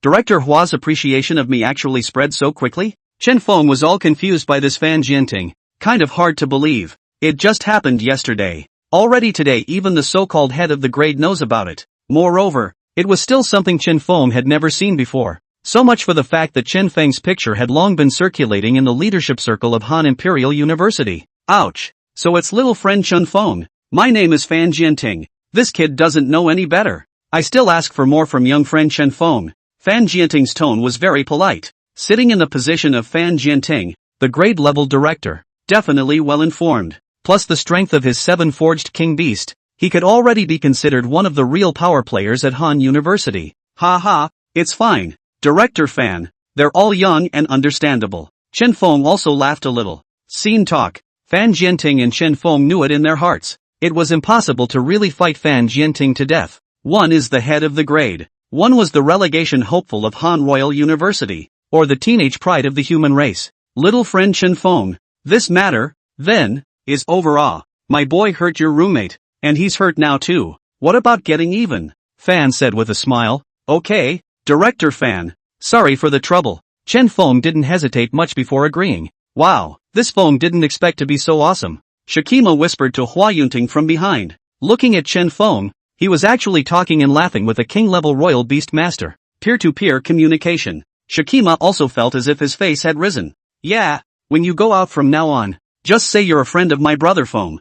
Director Hua's appreciation of me actually spread so quickly? Chen Feng was all confused by this Fan Jianting. Kind of hard to believe. It just happened yesterday. Already today even the so-called head of the grade knows about it. Moreover, it was still something Chen Feng had never seen before. So much for the fact that Chen Feng's picture had long been circulating in the leadership circle of Han Imperial University. Ouch. So it's little friend Chen Feng. My name is Fan Jianting. This kid doesn't know any better. I still ask for more from young friend Chen Feng. Fan Jianting's tone was very polite. Sitting in the position of Fan Jianting, the grade-level director, definitely well-informed. Plus the strength of his 7-forged king beast, he could already be considered one of the real power players at Han University. It's fine. Director Fan. They're all young and understandable. Chen Feng also laughed a little. Scene talk. Fan Jianting and Chen Feng knew it in their hearts. It was impossible to really fight Fan Jianting to death. One is the head of the grade. One was the relegation hopeful of Han Royal University, or the teenage pride of the human race. Little friend Chen Feng. This matter, then, is over. My boy hurt your roommate, and he's hurt now too. What about getting even? Fan said with a smile. Okay, Director Fan. Sorry for the trouble. Chen Feng didn't hesitate much before agreeing. Wow, this Feng didn't expect to be so awesome. Shakima whispered to Hua Yunting from behind. Looking at Chen Feng, he was actually talking and laughing with a king-level royal beast master. Peer-to-peer communication. Shakima also felt as if his face had risen. Yeah, when you go out from now on, just say you're a friend of my brother Feng.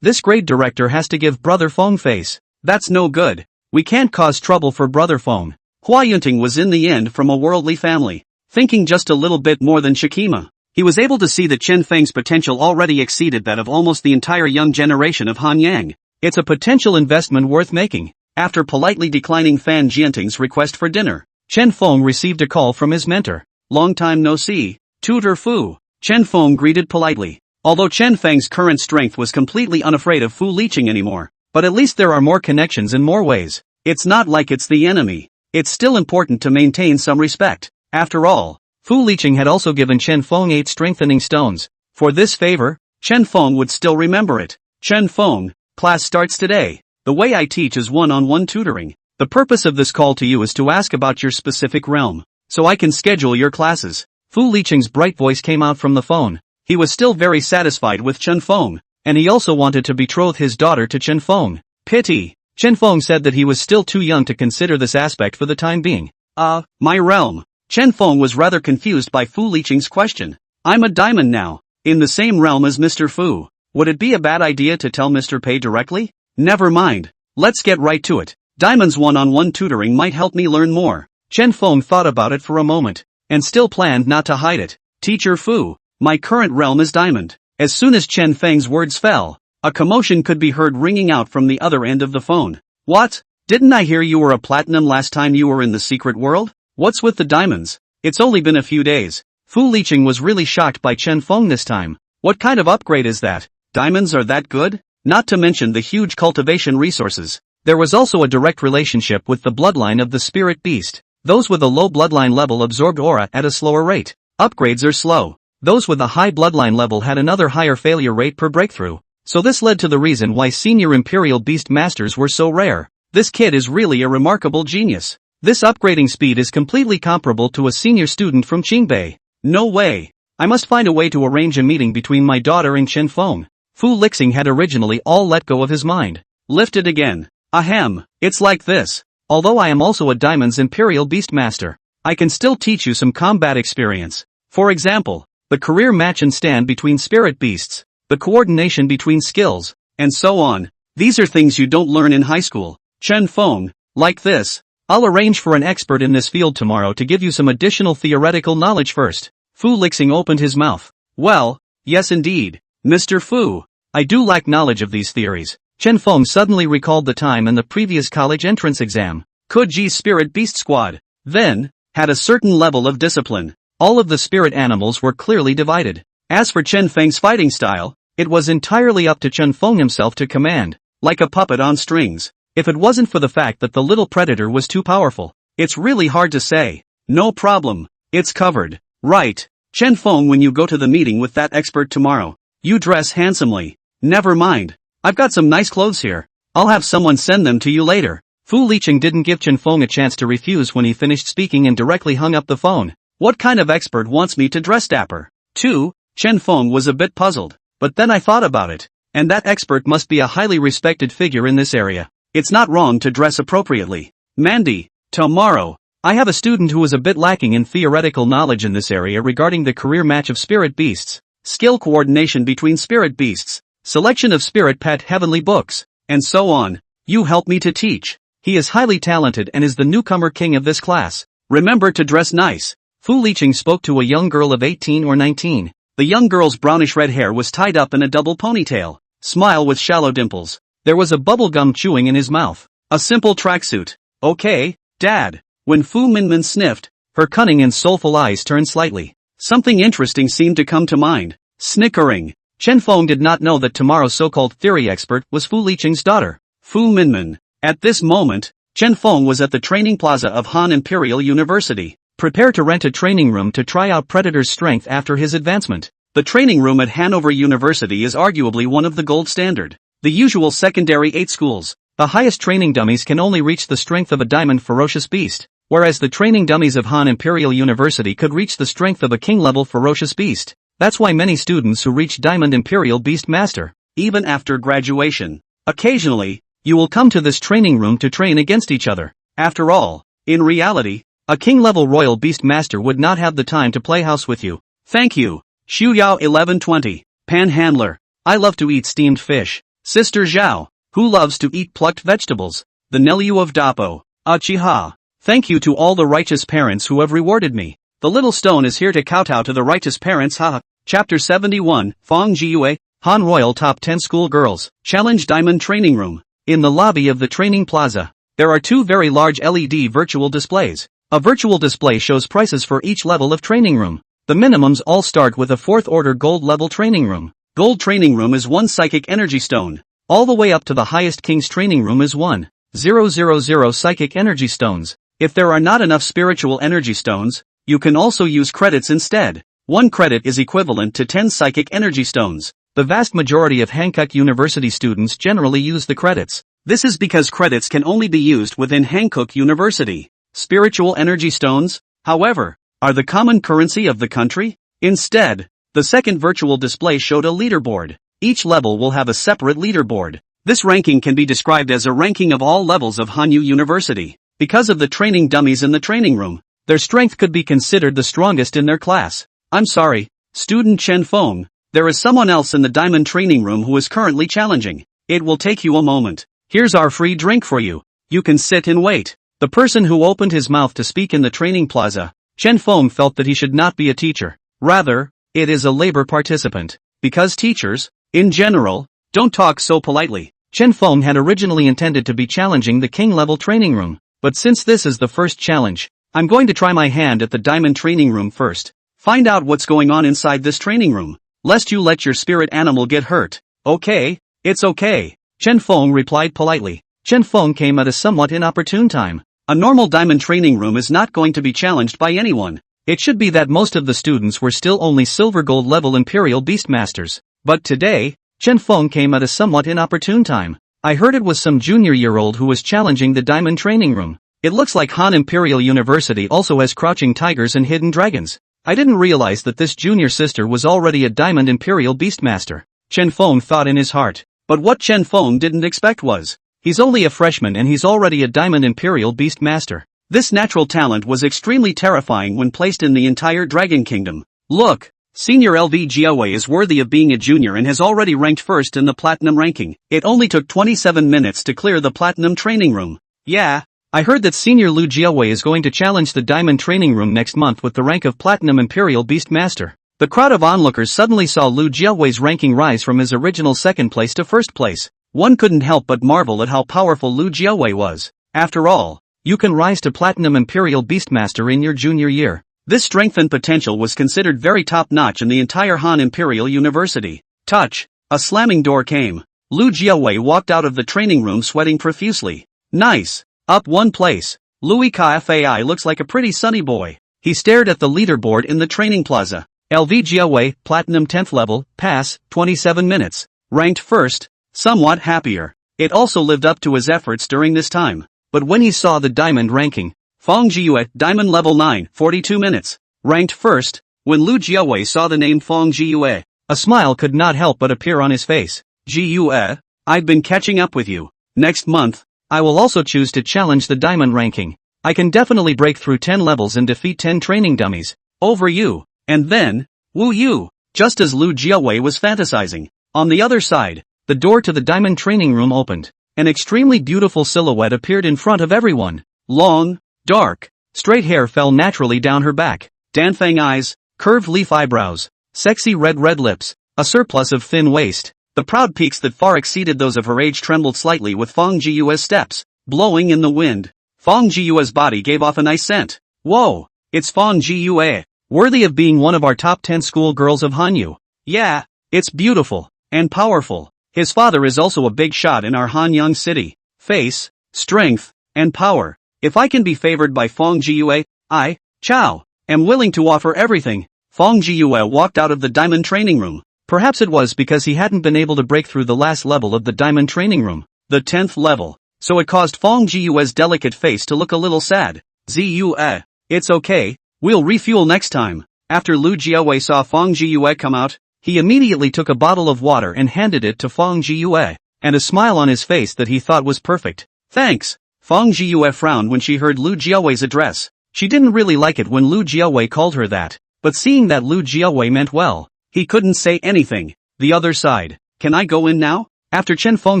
This grade director has to give brother Feng face. That's no good. We can't cause trouble for brother Feng. Hua Yunting was in the end from a worldly family. Thinking just a little bit more than Shakima, he was able to see that Chen Feng's potential already exceeded that of almost the entire young generation of Han Yang. It's a potential investment worth making. After politely declining Fan Jianting's request for dinner, Chen Feng received a call from his mentor. Long time no see, Tutor Fu. Chen Feng greeted politely. Although Chen Feng's current strength was completely unafraid of Fu Licheng anymore, but at least there are more connections in more ways. It's not like it's the enemy. It's still important to maintain some respect. After all, Fu Licheng had also given Chen Feng 8 strengthening stones. For this favor, Chen Feng would still remember it. Chen Feng, class starts today. The way I teach is one-on-one tutoring. The purpose of this call to you is to ask about your specific realm, so I can schedule your classes. Fu Licheng's bright voice came out from the phone. He was still very satisfied with Chen Feng, and he also wanted to betroth his daughter to Chen Feng. Pity. Chen Feng said that he was still too young to consider this aspect for the time being. My realm. Chen Feng was rather confused by Fu Licheng's question. I'm a diamond now, in the same realm as Mr. Fu. Would it be a bad idea to tell Mr. Pei directly? Never mind. Let's get right to it. Diamond's one-on-one tutoring might help me learn more. Chen Feng thought about it for a moment, and still planned not to hide it. Teacher Fu, my current realm is diamond. As soon as Chen Feng's words fell, a commotion could be heard ringing out from the other end of the phone. What? Didn't I hear you were a platinum last time you were in the secret world? What's with the diamonds? It's only been a few days. Fu Liqing was really shocked by Chen Feng this time. What kind of upgrade is that? Diamonds are that good? Not to mention the huge cultivation resources. There was also a direct relationship with the bloodline of the spirit beast. Those with a low bloodline level absorbed aura at a slower rate. Upgrades are slow. Those with a high bloodline level had another higher failure rate per breakthrough. So this led to the reason why senior Imperial Beast Masters were so rare. This kid is really a remarkable genius. This upgrading speed is completely comparable to a senior student from Qingbei. No way. I must find a way to arrange a meeting between my daughter and Chen Feng. Fu Lixing had originally all let go of his mind. Lifted again. Ahem, it's like this. Although I am also a Diamond's Imperial Beastmaster, I can still teach you some combat experience. For example, the career match and stand between spirit beasts, the coordination between skills, and so on. These are things you don't learn in high school. Chen Feng, like this. I'll arrange for an expert in this field tomorrow to give you some additional theoretical knowledge first. Fu Lixing opened his mouth. Well, yes indeed, Mr. Fu. I do lack knowledge of these theories. Chen Feng suddenly recalled the time in the previous college entrance exam. Kuji's spirit beast squad, then, had a certain level of discipline. All of the spirit animals were clearly divided. As for Chen Feng's fighting style, it was entirely up to Chen Feng himself to command, like a puppet on strings. If it wasn't for the fact that the little predator was too powerful, it's really hard to say. No problem, it's covered. Right, Chen Feng, when you go to the meeting with that expert tomorrow, you dress handsomely. Never mind. I've got some nice clothes here. I'll have someone send them to you later. Fu Liqing didn't give Chen Feng a chance to refuse when he finished speaking and directly hung up the phone. What kind of expert wants me to dress dapper? 2. Chen Feng was a bit puzzled. But then I thought about it. And that expert must be a highly respected figure in this area. It's not wrong to dress appropriately. Mandy, tomorrow, I have a student who is a bit lacking in theoretical knowledge in this area regarding the career match of spirit beasts, skill coordination between spirit beasts, selection of spirit pet heavenly books, and so on. You help me to teach. He is highly talented and is the newcomer king of this class. Remember to dress nice. Fu Liqing spoke to a young girl of 18 or 19. The young girl's brownish red hair was tied up in a double ponytail. Smile with shallow dimples. There was a bubblegum chewing in his mouth. A simple tracksuit. Okay, Dad. When Fu Minmin sniffed, her cunning and soulful eyes turned slightly. Something interesting seemed to come to mind. Snickering. Chen Feng did not know that tomorrow's so-called theory expert was Fu Liqing's daughter, Fu Minmin. At this moment, Chen Feng was at the training plaza of Han Imperial University. Prepare to rent a training room to try out Predator's strength after his advancement. The training room at Hanover University is arguably one of the gold standard. The usual secondary 8 schools, the highest training dummies can only reach the strength of a diamond ferocious beast, whereas the training dummies of Han Imperial University could reach the strength of a king-level ferocious beast. That's why many students who reach Diamond Imperial Beast Master, even after graduation. Occasionally, you will come to this training room to train against each other. After all, in reality, a king-level Royal Beast Master would not have the time to play house with you. Thank you. Xu Yao 1120. Panhandler. I love to eat steamed fish. Sister Zhao, who loves to eat plucked vegetables. The Nelu of Dapo. Achiha. Thank you to all the righteous parents who have rewarded me. The little stone is here to kowtow to the righteous parents. Haha. Chapter 71. Fong Jiyue. Han Royal Top 10 School Girls. Challenge Diamond Training Room. In the lobby of the training plaza, there are 2 very large LED virtual displays. A virtual display shows prices for each level of training room. The minimums all start with a 4th order gold level training room. Gold training room is 1 psychic energy stone. All the way up to the highest king's training room is 1,000 psychic energy stones. If there are not enough spiritual energy stones, you can also use credits instead. 1 credit is equivalent to 10 psychic energy stones. The vast majority of Hankook University students generally use the credits. This is because credits can only be used within Hankook University. Spiritual energy stones, however, are the common currency of the country. Instead, the second virtual display showed a leaderboard. Each level will have a separate leaderboard. This ranking can be described as a ranking of all levels of Hanyu University. Because of the training dummies in the training room, their strength could be considered the strongest in their class. I'm sorry, student Chen Feng. There is someone else in the diamond training room who is currently challenging. It will take you a moment. Here's our free drink for you. You can sit and wait. The person who opened his mouth to speak in the training plaza, Chen Feng felt that he should not be a teacher. Rather, it is a labor participant. because teachers, in general, don't talk so politely. Chen Feng had originally intended to be challenging the king-level training room, but since this is the first challenge, I'm going to try my hand at the diamond training room first. Find out what's going on inside this training room, lest you let your spirit animal get hurt. Okay, it's okay, Chen Feng replied politely. Chen Feng came at a somewhat inopportune time. A normal diamond training room is not going to be challenged by anyone. It should be that most of the students were still only silver gold level Imperial Beastmasters. But today, Chen Feng came at a somewhat inopportune time. I heard it was some junior-year-old who was challenging the diamond training room. It looks like Han Imperial University also has crouching tigers and hidden dragons. I didn't realize that this junior sister was already a diamond Imperial Beastmaster, Chen Feng thought in his heart. But what Chen Feng didn't expect was, he's only a freshman and he's already a diamond Imperial Beastmaster. This natural talent was extremely terrifying when placed in the entire Dragon Kingdom. Look, Senior LV Jiawei is worthy of being a junior and has already ranked first in the Platinum ranking. It only took 27 minutes to clear the Platinum training room. Yeah, I heard that Senior Lu Jiawei is going to challenge the Diamond training room next month with the rank of Platinum Imperial Beastmaster. The crowd of onlookers suddenly saw Lu Jiawei's ranking rise from his original second place to first place. One couldn't help but marvel at how powerful Lu Jiawei was. After all, you can rise to Platinum Imperial Beastmaster in your junior year. This strength and potential was considered very top-notch in the entire Han Imperial University. Touch! A slamming door came. Lu Jiawei walked out of the training room sweating profusely. Nice! Up one place. Louis Kfai looks like a pretty sunny boy. He stared at the leaderboard in the training plaza. LV Jiawei, Platinum 10th level, pass, 27 minutes. Ranked first. Somewhat happier. It also lived up to his efforts during this time. But when he saw the diamond ranking, Feng Jiyue, diamond level 9, 42 minutes. Ranked first. When Lu Jiawei saw the name Feng Jiyue, a smile could not help but appear on his face. Jiyue, I've been catching up with you. Next month, I will also choose to challenge the diamond ranking. I can definitely break through 10 levels and defeat 10 training dummies. Over you. And then, woo you. Just as Lu Jiawei was fantasizing, on the other side, the door to the diamond training room opened. An extremely beautiful silhouette appeared in front of everyone. Long, dark, straight hair fell naturally down her back. Danfang eyes, curved leaf eyebrows, sexy red lips, a surplus of thin waist. The proud peaks that far exceeded those of her age trembled slightly with Feng Jiyue's steps, blowing in the wind. Feng Jiyue's body gave off a nice scent. Whoa, it's Feng Jiyue, worthy of being one of our top 10 school girls of Hanyu. Yeah, it's beautiful, and powerful. His father is also a big shot in our Hanyang city. Face, strength, and power. If I can be favored by Feng Jiyue, I, Chao, am willing to offer everything. Feng Jiyue walked out of the diamond training room. Perhaps it was because he hadn't been able to break through the last level of the diamond training room, the 10th level. So it caused Feng Jiyue's delicate face to look a little sad. Ziyue, it's okay, we'll refuel next time. After Lu Jiawei saw Feng Jiyue come out, he immediately took a bottle of water and handed it to Feng Jiyue, and a smile on his face that he thought was perfect. Thanks. Feng Jiyue frowned when she heard Lu Jiawei's address. She didn't really like it when Lu Jiawei called her that, but seeing that Lu Jiawei meant well, he couldn't say anything. The other side. Can I go in now? After Chen Feng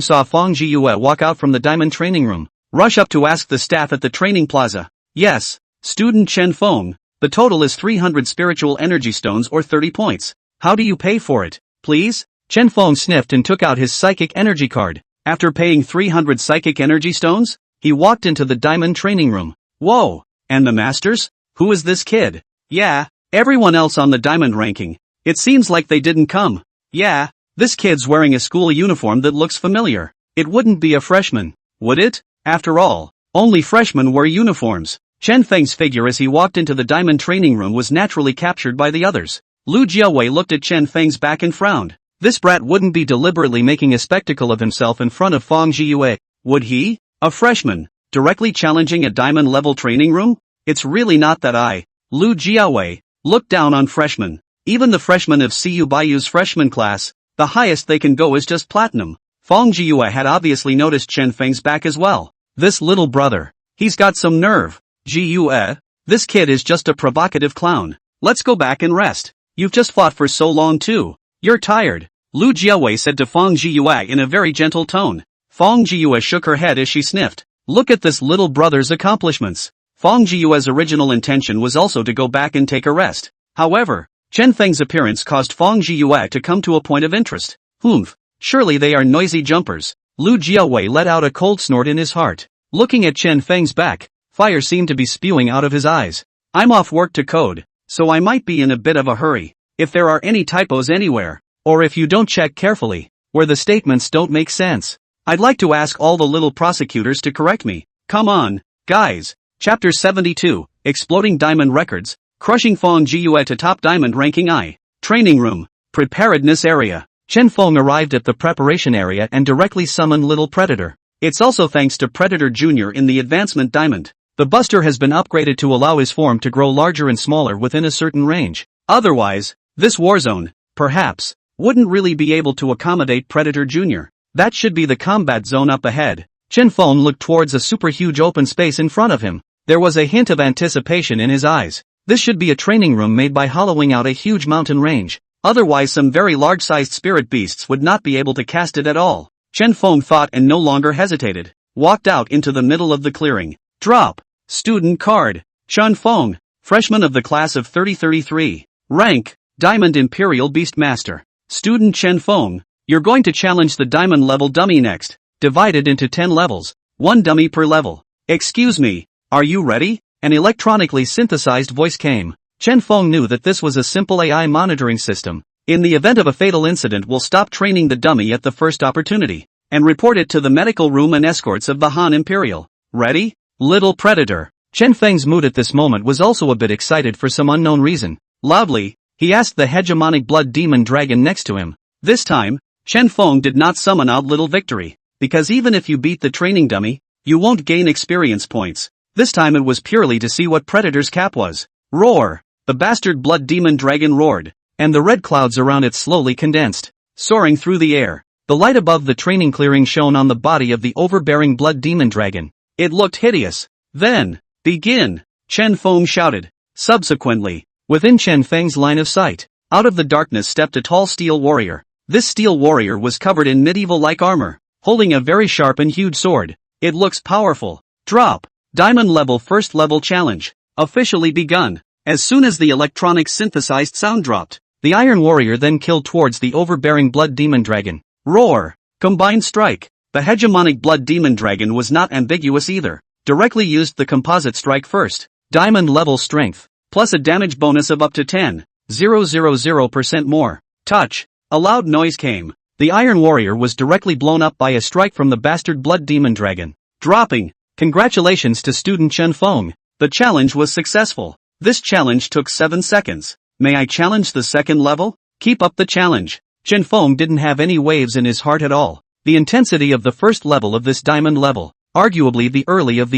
saw Feng Jiyue walk out from the diamond training room, rush up to ask the staff at the training plaza. Yes, student Chen Feng, the total is 300 spiritual energy stones or 30 points. How do you pay for it, please? Chen Feng sniffed and took out his psychic energy card. After paying 300 psychic energy stones, he walked into the diamond training room. Whoa, and the masters? Who is this kid? Yeah, everyone else on the diamond ranking. It seems like they didn't come. Yeah, this kid's wearing a school uniform that looks familiar. It wouldn't be a freshman, would it? After all, only freshmen wear uniforms. Chen Feng's figure as he walked into the diamond training room was naturally captured by the others. Lu Jiawei looked at Chen Feng's back and frowned. This brat wouldn't be deliberately making a spectacle of himself in front of Feng Jiyue, would he? A freshman, directly challenging a diamond-level training room? It's really not that Lu Jiawei, looked down on freshmen. Even the freshmen of CU Bayu's freshman class, the highest they can go is just platinum. Feng Jiyue had obviously noticed Chen Feng's back as well. This little brother, he's got some nerve. Jiyue, this kid is just a provocative clown. Let's go back and rest. You've just fought for so long too. You're tired. Lu Jiawei said to Feng Jiyue in a very gentle tone. Feng Jiyue shook her head as she sniffed. Look at this little brother's accomplishments. Feng Jiyue's original intention was also to go back and take a rest. However, Chen Feng's appearance caused Fang Jiyue to come to a point of interest. Humph, surely they are noisy jumpers. Lu Jiawei let out a cold snort in his heart. Looking at Chen Feng's back, fire seemed to be spewing out of his eyes. I'm off work to code, so I might be in a bit of a hurry. If there are any typos anywhere, or if you don't check carefully, where the statements don't make sense, I'd like to ask all the little prosecutors to correct me. Come on, guys. Chapter 72, Exploding Diamond Records, Crushing Fang Jiyue to Top Diamond Ranking I. Training Room, Preparedness Area. Chen Feng arrived at the preparation area and directly summoned Little Predator. It's also thanks to Predator Jr. in the Advancement Diamond. The Buster has been upgraded to allow his form to grow larger and smaller within a certain range. Otherwise, this warzone, perhaps, wouldn't really be able to accommodate Predator Jr. That should be the combat zone up ahead. Chen Feng looked towards a super huge open space in front of him. There was a hint of anticipation in his eyes. This should be a training room made by hollowing out a huge mountain range. Otherwise some very large-sized spirit beasts would not be able to cast it at all. Chen Feng thought and no longer hesitated. Walked out into the middle of the clearing. Drop. Student card. Chen Feng, freshman of the class of 3033. Rank, Diamond Imperial Beastmaster. Student Chen Feng, you're going to challenge the Diamond level dummy next. Divided into 10 levels. 1 dummy per level. Excuse me, are you ready? An electronically synthesized voice came. Chen Feng knew that this was a simple AI monitoring system. In the event of a fatal incident, will stop training the dummy at the first opportunity, and report it to the medical room and escorts of the Han Imperial. Ready? Little Predator. Chen Feng's mood at this moment was also a bit excited for some unknown reason. Loudly, he asked the hegemonic blood demon dragon next to him. This time, Chen Feng did not summon out Little Victory, because even if you beat the training dummy, you won't gain experience points. This time it was purely to see what Predator's cap was. Roar! The bastard blood demon dragon roared, and the red clouds around it slowly condensed, soaring through the air. The light above the training clearing shone on the body of the overbearing blood demon dragon. It looked hideous. Then, begin! Chen Feng shouted. Subsequently, within Chen Feng's line of sight, out of the darkness stepped a tall steel warrior. This steel warrior was covered in medieval-like armor, holding a very sharp and huge sword. It looks powerful. Drop! Diamond level first level challenge. Officially begun. As soon as the electronic synthesized sound dropped, the Iron Warrior then killed towards the overbearing blood demon dragon. Roar! Combined strike. The hegemonic blood demon dragon was not ambiguous either. Directly used the composite strike first. Diamond level strength, plus a damage bonus of up to 10,000% more. Touch. A loud noise came. The Iron Warrior was directly blown up by a strike from the bastard blood demon dragon. Dropping. Congratulations to student Chen Feng. The challenge was successful. This challenge took 7 seconds. May I challenge the second level? Keep up the challenge. Chen Feng didn't have any waves in his heart at all. The intensity of the first level of this diamond level, arguably the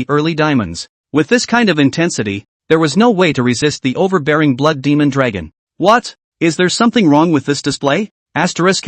early diamonds. With this kind of intensity, there was no way to resist the overbearing blood demon dragon. What? Is there something wrong with this display? Asterisk.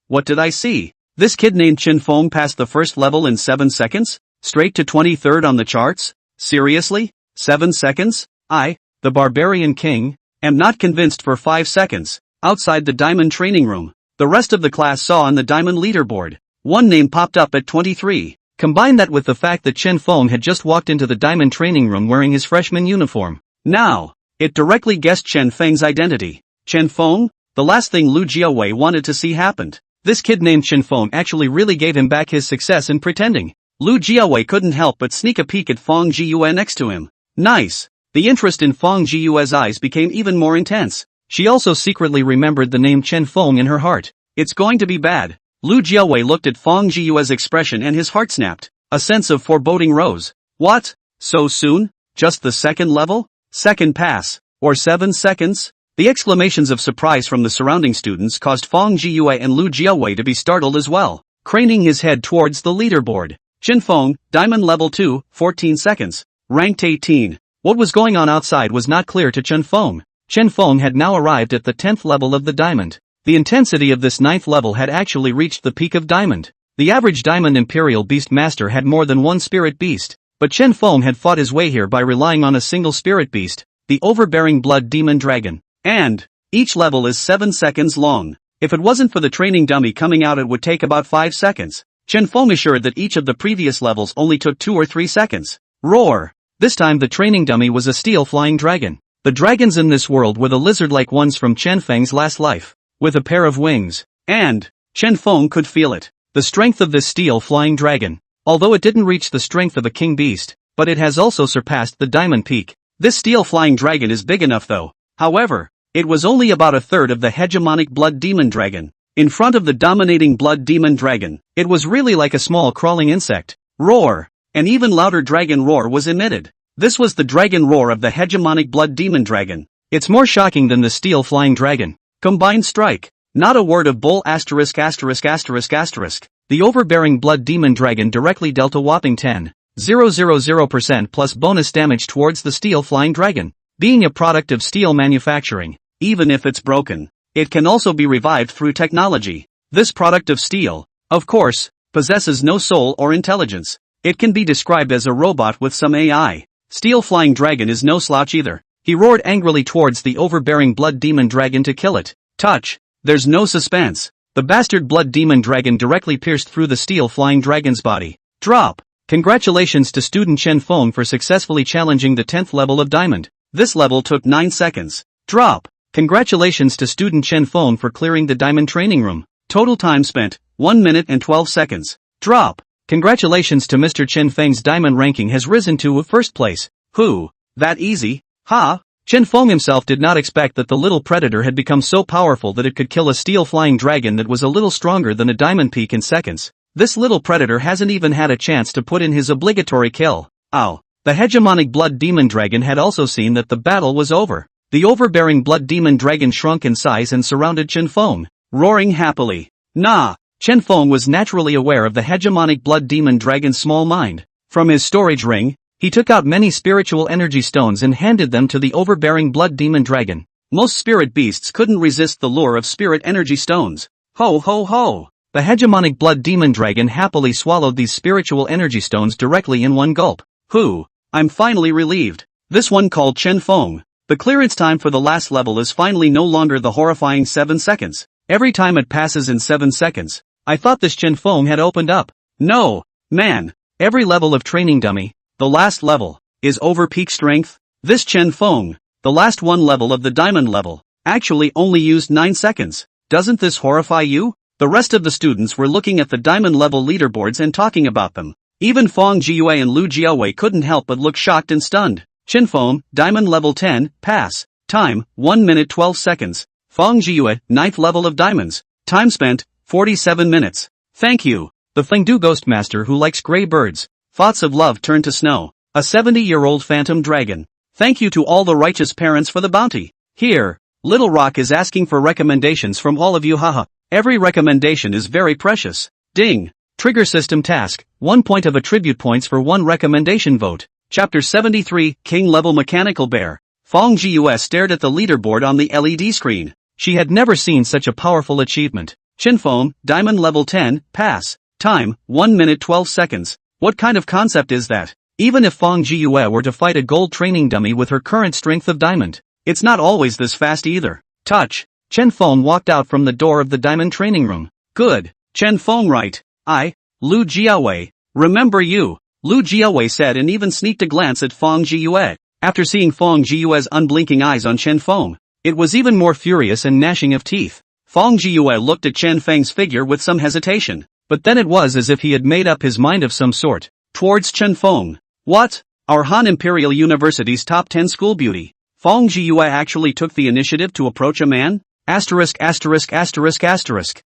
What did I see? This kid named Chen Feng passed the first level in 7 seconds? Straight to 23rd on the charts? Seriously? 7 seconds? I, the Barbarian King, am not convinced for 5 seconds. Outside the Diamond training room, the rest of the class saw on the Diamond leaderboard. One name popped up at 23. Combine that with the fact that Chen Feng had just walked into the Diamond training room wearing his freshman uniform. Now, it directly guessed Chen Feng's identity. Chen Feng? The last thing Lu Jiawei wanted to see happened. This kid named Chen Feng actually really gave him back his success in pretending. Lu Jiawei couldn't help but sneak a peek at Fang Jiyue next to him. Nice. The interest in Fang Jiyue's eyes became even more intense. She also secretly remembered the name Chen Feng in her heart. It's going to be bad. Lu Jiawei looked at Fang Jiyue's expression and his heart snapped. A sense of foreboding rose. What? So soon? Just the second level? Second pass? Or 7 seconds? The exclamations of surprise from the surrounding students caused Fang Jiyue and Lu Jiawei to be startled as well. Craning his head towards the leaderboard. Chen Feng, Diamond Level 2, 14 seconds. Ranked 18. What was going on outside was not clear to Chen Feng. Chen Feng had now arrived at the 10th level of the Diamond. The intensity of this 9th level had actually reached the peak of Diamond. The average Diamond Imperial Beast Master had more than one Spirit Beast, but Chen Feng had fought his way here by relying on a single Spirit Beast, the overbearing Blood Demon Dragon. And each level is 7 seconds long. If it wasn't for the training dummy coming out, it would take about 5 seconds. Chen Feng assured that each of the previous levels only took 2 or 3 seconds. Roar! This time the training dummy was a steel flying dragon. The dragons in this world were the lizard-like ones from Chen Feng's last life, with a pair of wings. And Chen Feng could feel it. The strength of this steel flying dragon. Although it didn't reach the strength of a king beast, but it has also surpassed the diamond peak. This steel flying dragon is big enough though. However, it was only about a third of the hegemonic blood demon dragon. In front of the dominating blood demon dragon, it was really like a small crawling insect. Roar! An even louder dragon roar was emitted. This was the dragon roar of the hegemonic blood demon dragon. It's more shocking than the steel flying dragon. Combined strike. Not a word of bull *******. The overbearing blood demon dragon directly dealt a whopping 10,000% plus bonus damage towards the steel flying dragon. Being a product of steel manufacturing, even if it's broken, it can also be revived through technology. This product of steel, of course, possesses no soul or intelligence. It can be described as a robot with some AI. Steel flying dragon is no slouch either. He roared angrily towards the overbearing blood demon dragon to kill it. Touch. There's no suspense. The bastard blood demon dragon directly pierced through the steel flying dragon's body. Drop. Congratulations to student Chen Feng for successfully challenging the 10th level of diamond. This level took 9 seconds. Drop. Congratulations to student Chen Feng for clearing the diamond training room. Total time spent, 1 minute and 12 seconds. Drop. Congratulations to Mr. Chen Feng's diamond ranking has risen to first place. Who? That easy? Ha? Chen Feng himself did not expect that the little predator had become so powerful that it could kill a steel flying dragon that was a little stronger than a diamond peak in seconds. This little predator hasn't even had a chance to put in his obligatory kill. Ow. The hegemonic blood demon dragon had also seen that the battle was over. The overbearing blood demon dragon shrunk in size and surrounded Chen Feng, roaring happily. Nah. Chen Feng was naturally aware of the hegemonic blood demon dragon's small mind. From his storage ring, he took out many spiritual energy stones and handed them to the overbearing blood demon dragon. Most spirit beasts couldn't resist the lure of spirit energy stones. Ho ho ho! The hegemonic blood demon dragon happily swallowed these spiritual energy stones directly in one gulp. Whew! I'm finally relieved. This one called Chen Feng. The clearance time for the last level is finally no longer the horrifying 7 seconds. Every time it passes in 7 seconds. I thought this Chen Feng had opened up. No! Man! Every level of training dummy. The last level, is over peak strength. This Chen Feng, the last one level of the diamond level, actually only used 9 seconds. Doesn't this horrify you? The rest of the students were looking at the diamond level leaderboards and talking about them. Even Feng Jiuyue and Lu Jiaowei couldn't help but look shocked and stunned. Chen Feng, diamond level 10, pass. Time, 1 minute 12 seconds. Feng Jiuyue, 9th level of diamonds. Time spent, 47 minutes. Thank you. The Fengdu Ghostmaster who likes gray birds. Thoughts of love turned to snow. A 70-year-old phantom dragon. Thank you to all the righteous parents for the bounty. Here, Little Rock is asking for recommendations from all of you haha. Every recommendation is very precious. Ding. Trigger system task. 1 point of attribute points for 1 recommendation vote. Chapter 73, King Level Mechanical Bear. Feng Jiuyue stared at the leaderboard on the LED screen. She had never seen such a powerful achievement. Chen Feng, diamond level 10, pass. Time, 1 minute 12 seconds. What kind of concept is that? Even if Feng Jiuyue were to fight a gold training dummy with her current strength of diamond, it's not always this fast either. Touch. Chen Feng walked out from the door of the diamond training room. Good. Chen Feng right. Lu Jiaowei. Remember you. Lu Jiaowei said and even sneaked a glance at Feng Jiuyue. After seeing Feng Jiue's unblinking eyes on Chen Feng, it was even more furious and gnashing of teeth. Feng Jiuyue looked at Chen Feng's figure with some hesitation. But then it was as if he had made up his mind of some sort. Towards Chen Feng. What? Our Han Imperial University's top 10 school beauty. Feng Jiuyue actually took the initiative to approach a man?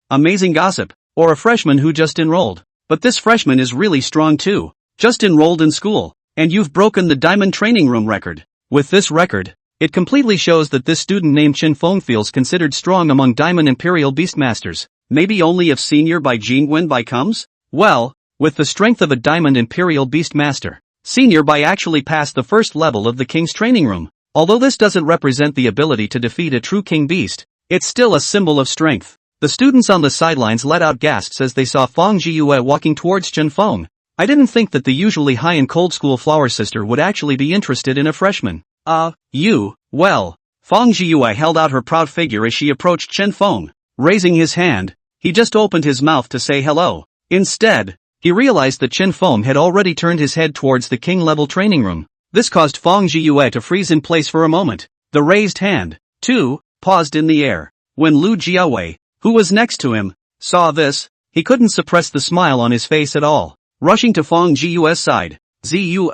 Amazing gossip. Or a freshman who just enrolled. But this freshman is really strong too. Just enrolled in school. And you've broken the diamond training room record. With this record, it completely shows that this student named Chen Feng feels considered strong among Diamond Imperial Beastmasters. Maybe only if senior by Jingwen by comes? Well, with the strength of a Diamond Imperial Beastmaster, senior by actually passed the first level of the King's training room. Although this doesn't represent the ability to defeat a true King Beast, it's still a symbol of strength. The students on the sidelines let out gasps as they saw Feng Jiuyue walking towards Chen Feng. I didn't think that the usually high and cold school flower sister would actually be interested in a freshman. Well. Feng Jiuyue held out her proud figure as she approached Chen Feng. Raising his hand, he just opened his mouth to say hello. Instead, he realized that Chen Feng had already turned his head towards the king-level training room. This caused Feng Jiuyue to freeze in place for a moment. The raised hand, too, paused in the air. When Lu Jiawei, who was next to him, saw this, he couldn't suppress the smile on his face at all. Rushing to Feng Jiu's side, Ziyu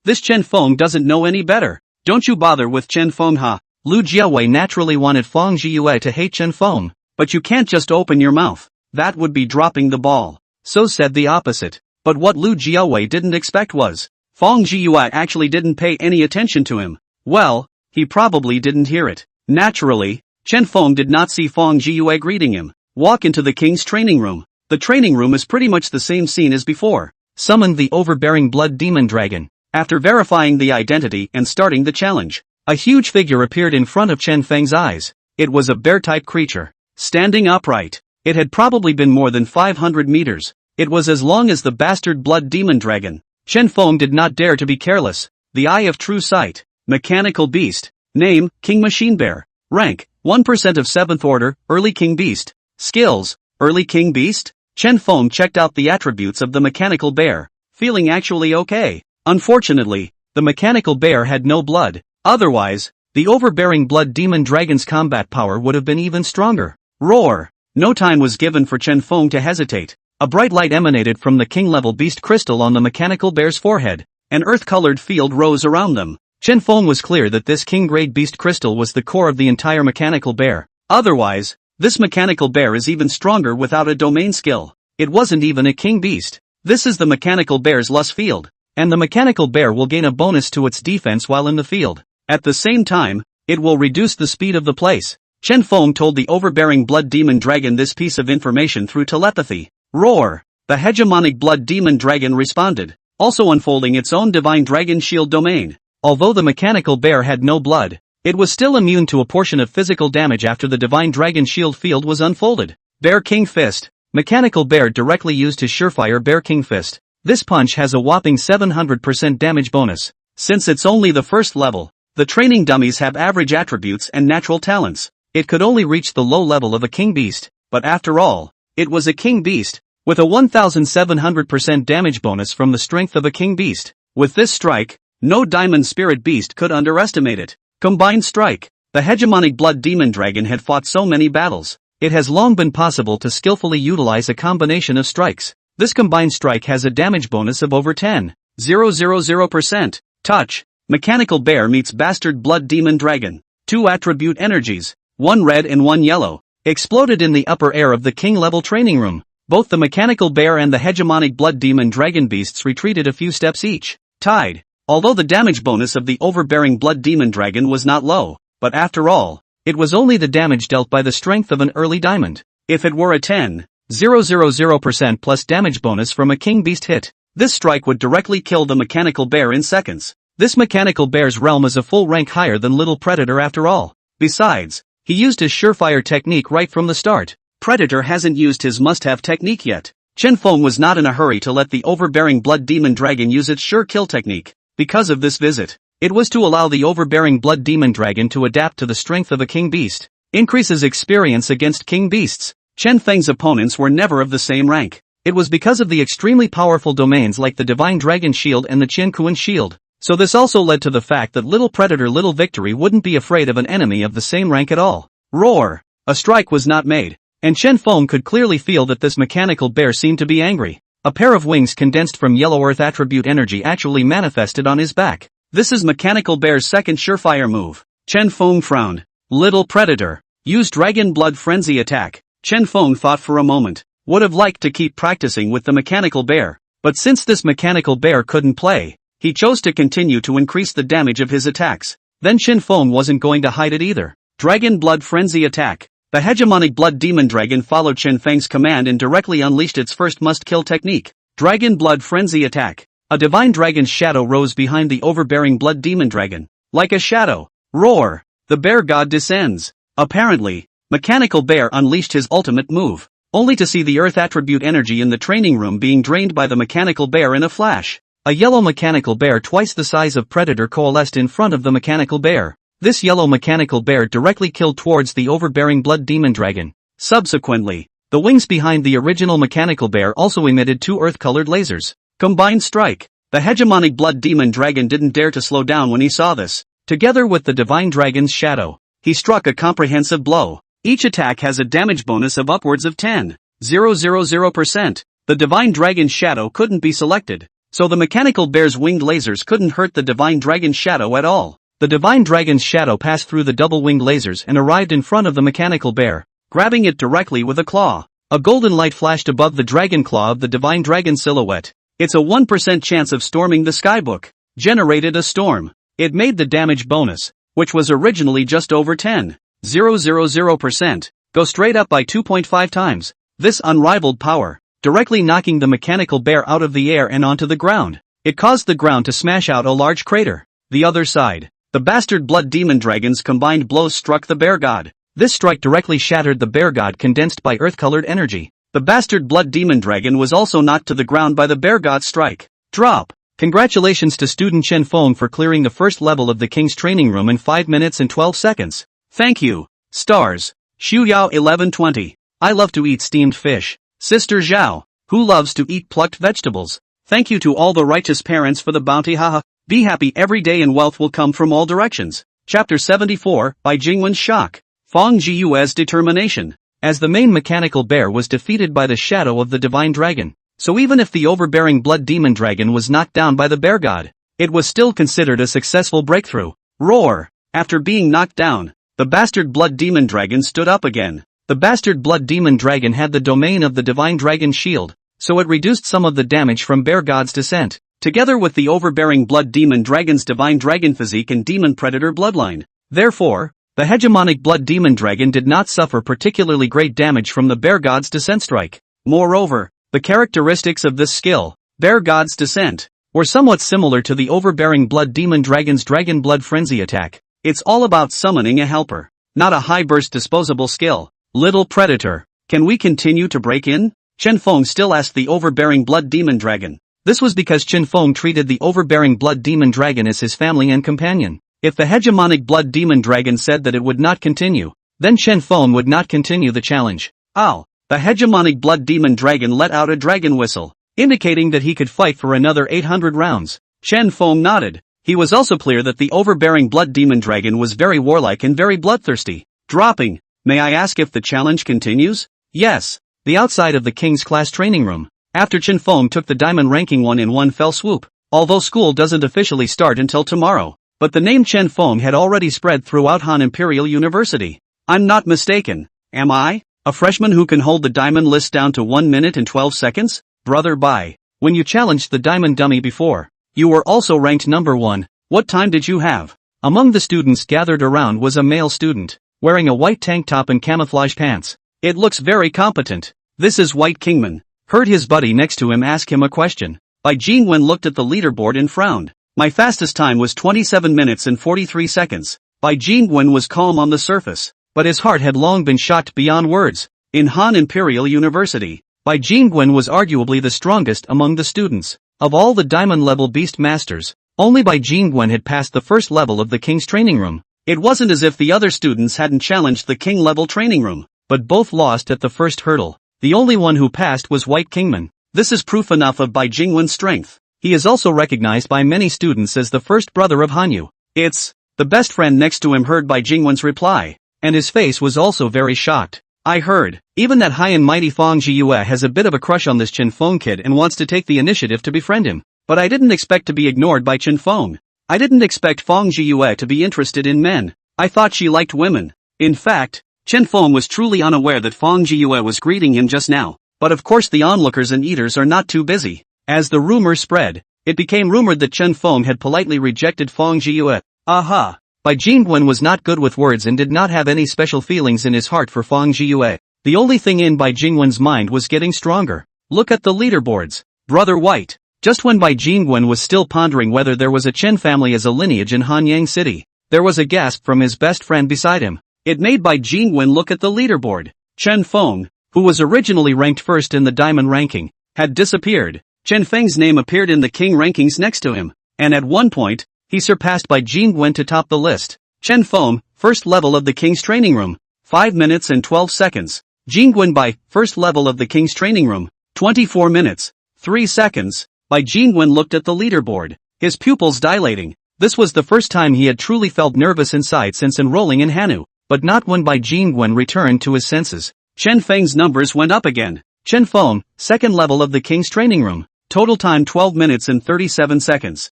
this Chen Feng doesn't know any better. Don't you bother with Chen Feng ha. Lu Jiawei naturally wanted Feng Jiu to hate Chen Feng, but you can't just open your mouth. That would be dropping the ball. So said the opposite. But what Lu Jiawei didn't expect was, Feng Jiu actually didn't pay any attention to him. Well, he probably didn't hear it. Naturally, Chen Feng did not see Feng Jiu greeting him. Walk into the king's training room. The training room is pretty much the same scene as before. Summoned the overbearing blood demon dragon. After verifying the identity and starting the challenge, a huge figure appeared in front of Chen Feng's eyes. It was a bear-type creature. Standing upright. It had probably been more than 500 meters. It was as long as the bastard blood demon dragon. Chen Feng did not dare to be careless. The eye of true sight. Mechanical beast. Name, King Machine Bear. Rank, 1% of 7th order, Early King Beast. Skills, Early King Beast? Chen Feng checked out the attributes of the mechanical bear, feeling actually okay. Unfortunately, the mechanical bear had no blood. Otherwise, the overbearing blood demon dragon's combat power would have been even stronger. Roar! No time was given for Chen Feng to hesitate. A bright light emanated from the king-level beast crystal on the mechanical bear's forehead. An earth-colored field rose around them. Chen Feng was clear that this king-grade beast crystal was the core of the entire mechanical bear. Otherwise, this mechanical bear is even stronger without a domain skill. It wasn't even a king beast. This is the mechanical bear's lust field. And the mechanical bear will gain a bonus to its defense while in the field. At the same time, it will reduce the speed of the place. Chen Feng told the overbearing blood demon dragon this piece of information through telepathy. Roar! The hegemonic blood demon dragon responded, also unfolding its own divine dragon shield domain. Although the mechanical bear had no blood, it was still immune to a portion of physical damage after the divine dragon shield field was unfolded. Bear King Fist. Mechanical bear directly used his surefire Bear King Fist. This punch has a whopping 700% damage bonus. Since it's only the first level, the training dummies have average attributes and natural talents. It could only reach the low level of a king beast, but after all, it was a king beast, with a 1700% damage bonus from the strength of a king beast. With this strike, no diamond spirit beast could underestimate it. Combined strike. The hegemonic blood demon dragon had fought so many battles. It has long been possible to skillfully utilize a combination of strikes. This combined strike has a damage bonus of over 10,000%. Touch. Mechanical bear meets bastard blood demon dragon. 2 attribute energies, 1 red and 1 yellow, exploded in the upper air of the king-level training room. Both the mechanical bear and the hegemonic blood demon dragon beasts retreated a few steps each. Tied. Although the damage bonus of the overbearing blood demon dragon was not low, but after all, it was only the damage dealt by the strength of an early diamond. If it were a 10,000% plus damage bonus from a king beast hit, this strike would directly kill the mechanical bear in seconds. This mechanical bear's realm is a full rank higher than Little Predator after all. Besides, he used his surefire technique right from the start. Predator hasn't used his must-have technique yet. Chen Feng was not in a hurry to let the overbearing blood demon dragon use its sure kill technique. Because of this visit, it was to allow the overbearing blood demon dragon to adapt to the strength of a king beast. Increases experience against king beasts. Chen Feng's opponents were never of the same rank. It was because of the extremely powerful domains like the Divine Dragon Shield and the Qian Kuan Shield. So this also led to the fact that Little Predator Little Victory wouldn't be afraid of an enemy of the same rank at all. Roar! A strike was not made, and Chen Feng could clearly feel that this mechanical bear seemed to be angry. A pair of wings condensed from yellow earth attribute energy actually manifested on his back. This is mechanical bear's second surefire move. Chen Feng frowned. Little Predator. Use Dragon Blood Frenzy attack. Chen Feng thought for a moment. Would have liked to keep practicing with the mechanical bear, but since this mechanical bear couldn't play, he chose to continue to increase the damage of his attacks. Then Chen Feng wasn't going to hide it either. Dragon Blood Frenzy attack. The hegemonic blood demon dragon followed Chen Feng's command and directly unleashed its first must-kill technique. Dragon Blood Frenzy attack. A divine dragon's shadow rose behind the overbearing blood demon dragon. Like a shadow. Roar! The bear god descends. Apparently, mechanical bear unleashed his ultimate move, only to see the earth attribute energy in the training room being drained by the mechanical bear in a flash. A yellow mechanical bear twice the size of Predator coalesced in front of the mechanical bear. This yellow mechanical bear directly killed towards the overbearing blood demon dragon. Subsequently, the wings behind the original mechanical bear also emitted 2 earth-colored lasers. Combined strike. The hegemonic blood demon dragon didn't dare to slow down when he saw this. Together with the Divine Dragon's shadow, he struck a comprehensive blow. Each attack has a damage bonus of upwards of 10,000%. The Divine Dragon's shadow couldn't be selected, so the mechanical bear's winged lasers couldn't hurt the Divine Dragon's shadow at all. The Divine Dragon's shadow passed through the double-winged lasers and arrived in front of the mechanical bear, grabbing it directly with a claw. A golden light flashed above the dragon claw of the Divine Dragon silhouette. It's a 1% chance of storming the skybook. Generated a storm. It made the damage bonus, which was originally just over 10,000%, go straight up by 2.5 times. This unrivaled power, directly knocking the mechanical bear out of the air and onto the ground. It caused the ground to smash out a large crater. The other side. The bastard blood demon dragon's combined blows struck the bear god. This strike directly shattered the bear god condensed by earth-colored energy. The bastard blood demon dragon was also knocked to the ground by the bear god's strike. Drop. Congratulations to student Chen Feng for clearing the first level of the King's Training Room in 5 minutes and 12 seconds. Thank you. Stars. Xu Yao 1120. I love to eat steamed fish. Sister Zhao, who loves to eat plucked vegetables. Thank you to all the righteous parents for the bounty, haha. Be happy every day and wealth will come from all directions. Chapter 74, by Jingwen's shock. Feng Jiue's determination. As the main mechanical bear was defeated by the shadow of the Divine Dragon, so even if the overbearing blood demon dragon was knocked down by the bear god, it was still considered a successful breakthrough. Roar! After being knocked down, the bastard blood demon dragon stood up again. The bastard blood demon dragon had the domain of the Divine Dragon's shield, so it reduced some of the damage from bear god's descent. Together with the overbearing blood demon dragon's divine dragon physique and demon predator bloodline. Therefore, the hegemonic blood demon dragon did not suffer particularly great damage from the bear god's descent strike. Moreover, the characteristics of this skill, bear god's descent, were somewhat similar to the overbearing blood demon dragon's dragon blood frenzy attack. It's all about summoning a helper, not a high-burst disposable skill. Little predator, can we continue to break in? Chen Feng still asked the overbearing blood demon dragon. This was because Chen Feng treated the overbearing blood demon dragon as his family and companion. If the hegemonic blood demon dragon said that it would not continue, then Chen Feng would not continue the challenge. Ow! The hegemonic blood demon dragon let out a dragon whistle, indicating that he could fight for another 800 rounds. Chen Feng nodded. He was also clear that the overbearing blood demon dragon was very warlike and very bloodthirsty. Dropping. May I ask if the challenge continues? Yes. The outside of the King's Class Training Room. After Chen Feng took the diamond ranking 1 in one fell swoop. Although school doesn't officially start until tomorrow, but the name Chen Feng had already spread throughout Han Imperial University. I'm not mistaken, am I? A freshman who can hold the diamond list down to 1 minute and 12 seconds? Brother Bai, when you challenged the diamond dummy before, you were also ranked number 1. What time did you have? Among the students gathered around was a male student, wearing a white tank top and camouflage pants. It looks very competent. This is White Kingman. Heard his buddy next to him ask him a question. Bai Jingwen looked at the leaderboard and frowned. My fastest time was 27 minutes and 43 seconds. Bai Jingwen was calm on the surface, but his heart had long been shocked beyond words. In Han Imperial University, Bai Jingwen was arguably the strongest among the students. Of all the diamond-level beast masters, only Bai Jingwen had passed the first level of the King's Training Room. It wasn't as if the other students hadn't challenged the King-level training room, but both lost at the first hurdle. The only one who passed was White Kingman. This is proof enough of Bai Jingwen's strength. He is also recognized by many students as the first brother of Hanyu. It's the best friend next to him heard Bai Jingwen's reply, and his face was also very shocked. I heard, even that high and mighty Feng Jiue has a bit of a crush on this Chen Feng kid and wants to take the initiative to befriend him. But I didn't expect to be ignored by Chen Feng. I didn't expect Feng Jiue to be interested in men. I thought she liked women. In fact, Chen Feng was truly unaware that Feng Jiue was greeting him just now, but of course the onlookers and eaters are not too busy. As the rumor spread, it became rumored that Chen Feng had politely rejected Feng Jiue. Aha! Bai Jingwen was not good with words and did not have any special feelings in his heart for Feng Jiue. The only thing in Bai Jingwen's mind was getting stronger. Look at the leaderboards. Brother White. Just when Bai Jingwen was still pondering whether there was a Chen family as a lineage in Hanyang City, there was a gasp from his best friend beside him. It made Bai Jingwen look at the leaderboard. Chen Feng, who was originally ranked first in the diamond ranking, had disappeared. Chen Feng's name appeared in the king rankings next to him, and at one point, he surpassed Bai Jingwen to top the list. Chen Feng, first level of the King's Training Room, 5 minutes and 12 seconds. Jingwen Bai, first level of the King's Training Room, 24 minutes, 3 seconds. Bai Jingwen looked at the leaderboard, his pupils dilating. This was the first time he had truly felt nervous inside since enrolling in Hanu, but not when Bai Jingwen returned to his senses. Chen Feng's numbers went up again. Chen Feng, second level of the king's training room. Total time 12 minutes and 37 seconds.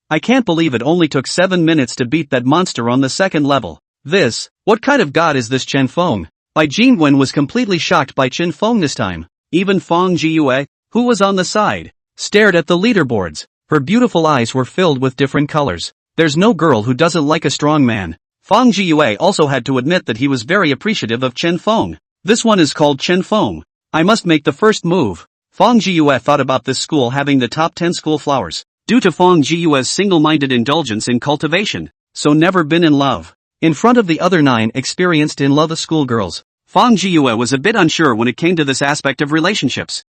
I can't believe it only took 7 minutes to beat that monster on the second level. What kind of god is this Chen Feng? Bai Jingwen was completely shocked by Chen Feng this time. Even Feng Jiyue, who was on the side, stared at the leaderboards. Her beautiful eyes were filled with different colors. There's no girl who doesn't like a strong man. Feng Jiyue also had to admit that he was very appreciative of Chen Feng. This one is called Chen Feng. I must make the first move. Feng Jiyue thought about this school having the top 10 school flowers, due to Feng Jiyue's single-minded indulgence in cultivation, so never been in love. In front of the other 9 experienced in love schoolgirls, Feng Jiyue was a bit unsure when it came to this aspect of relationships.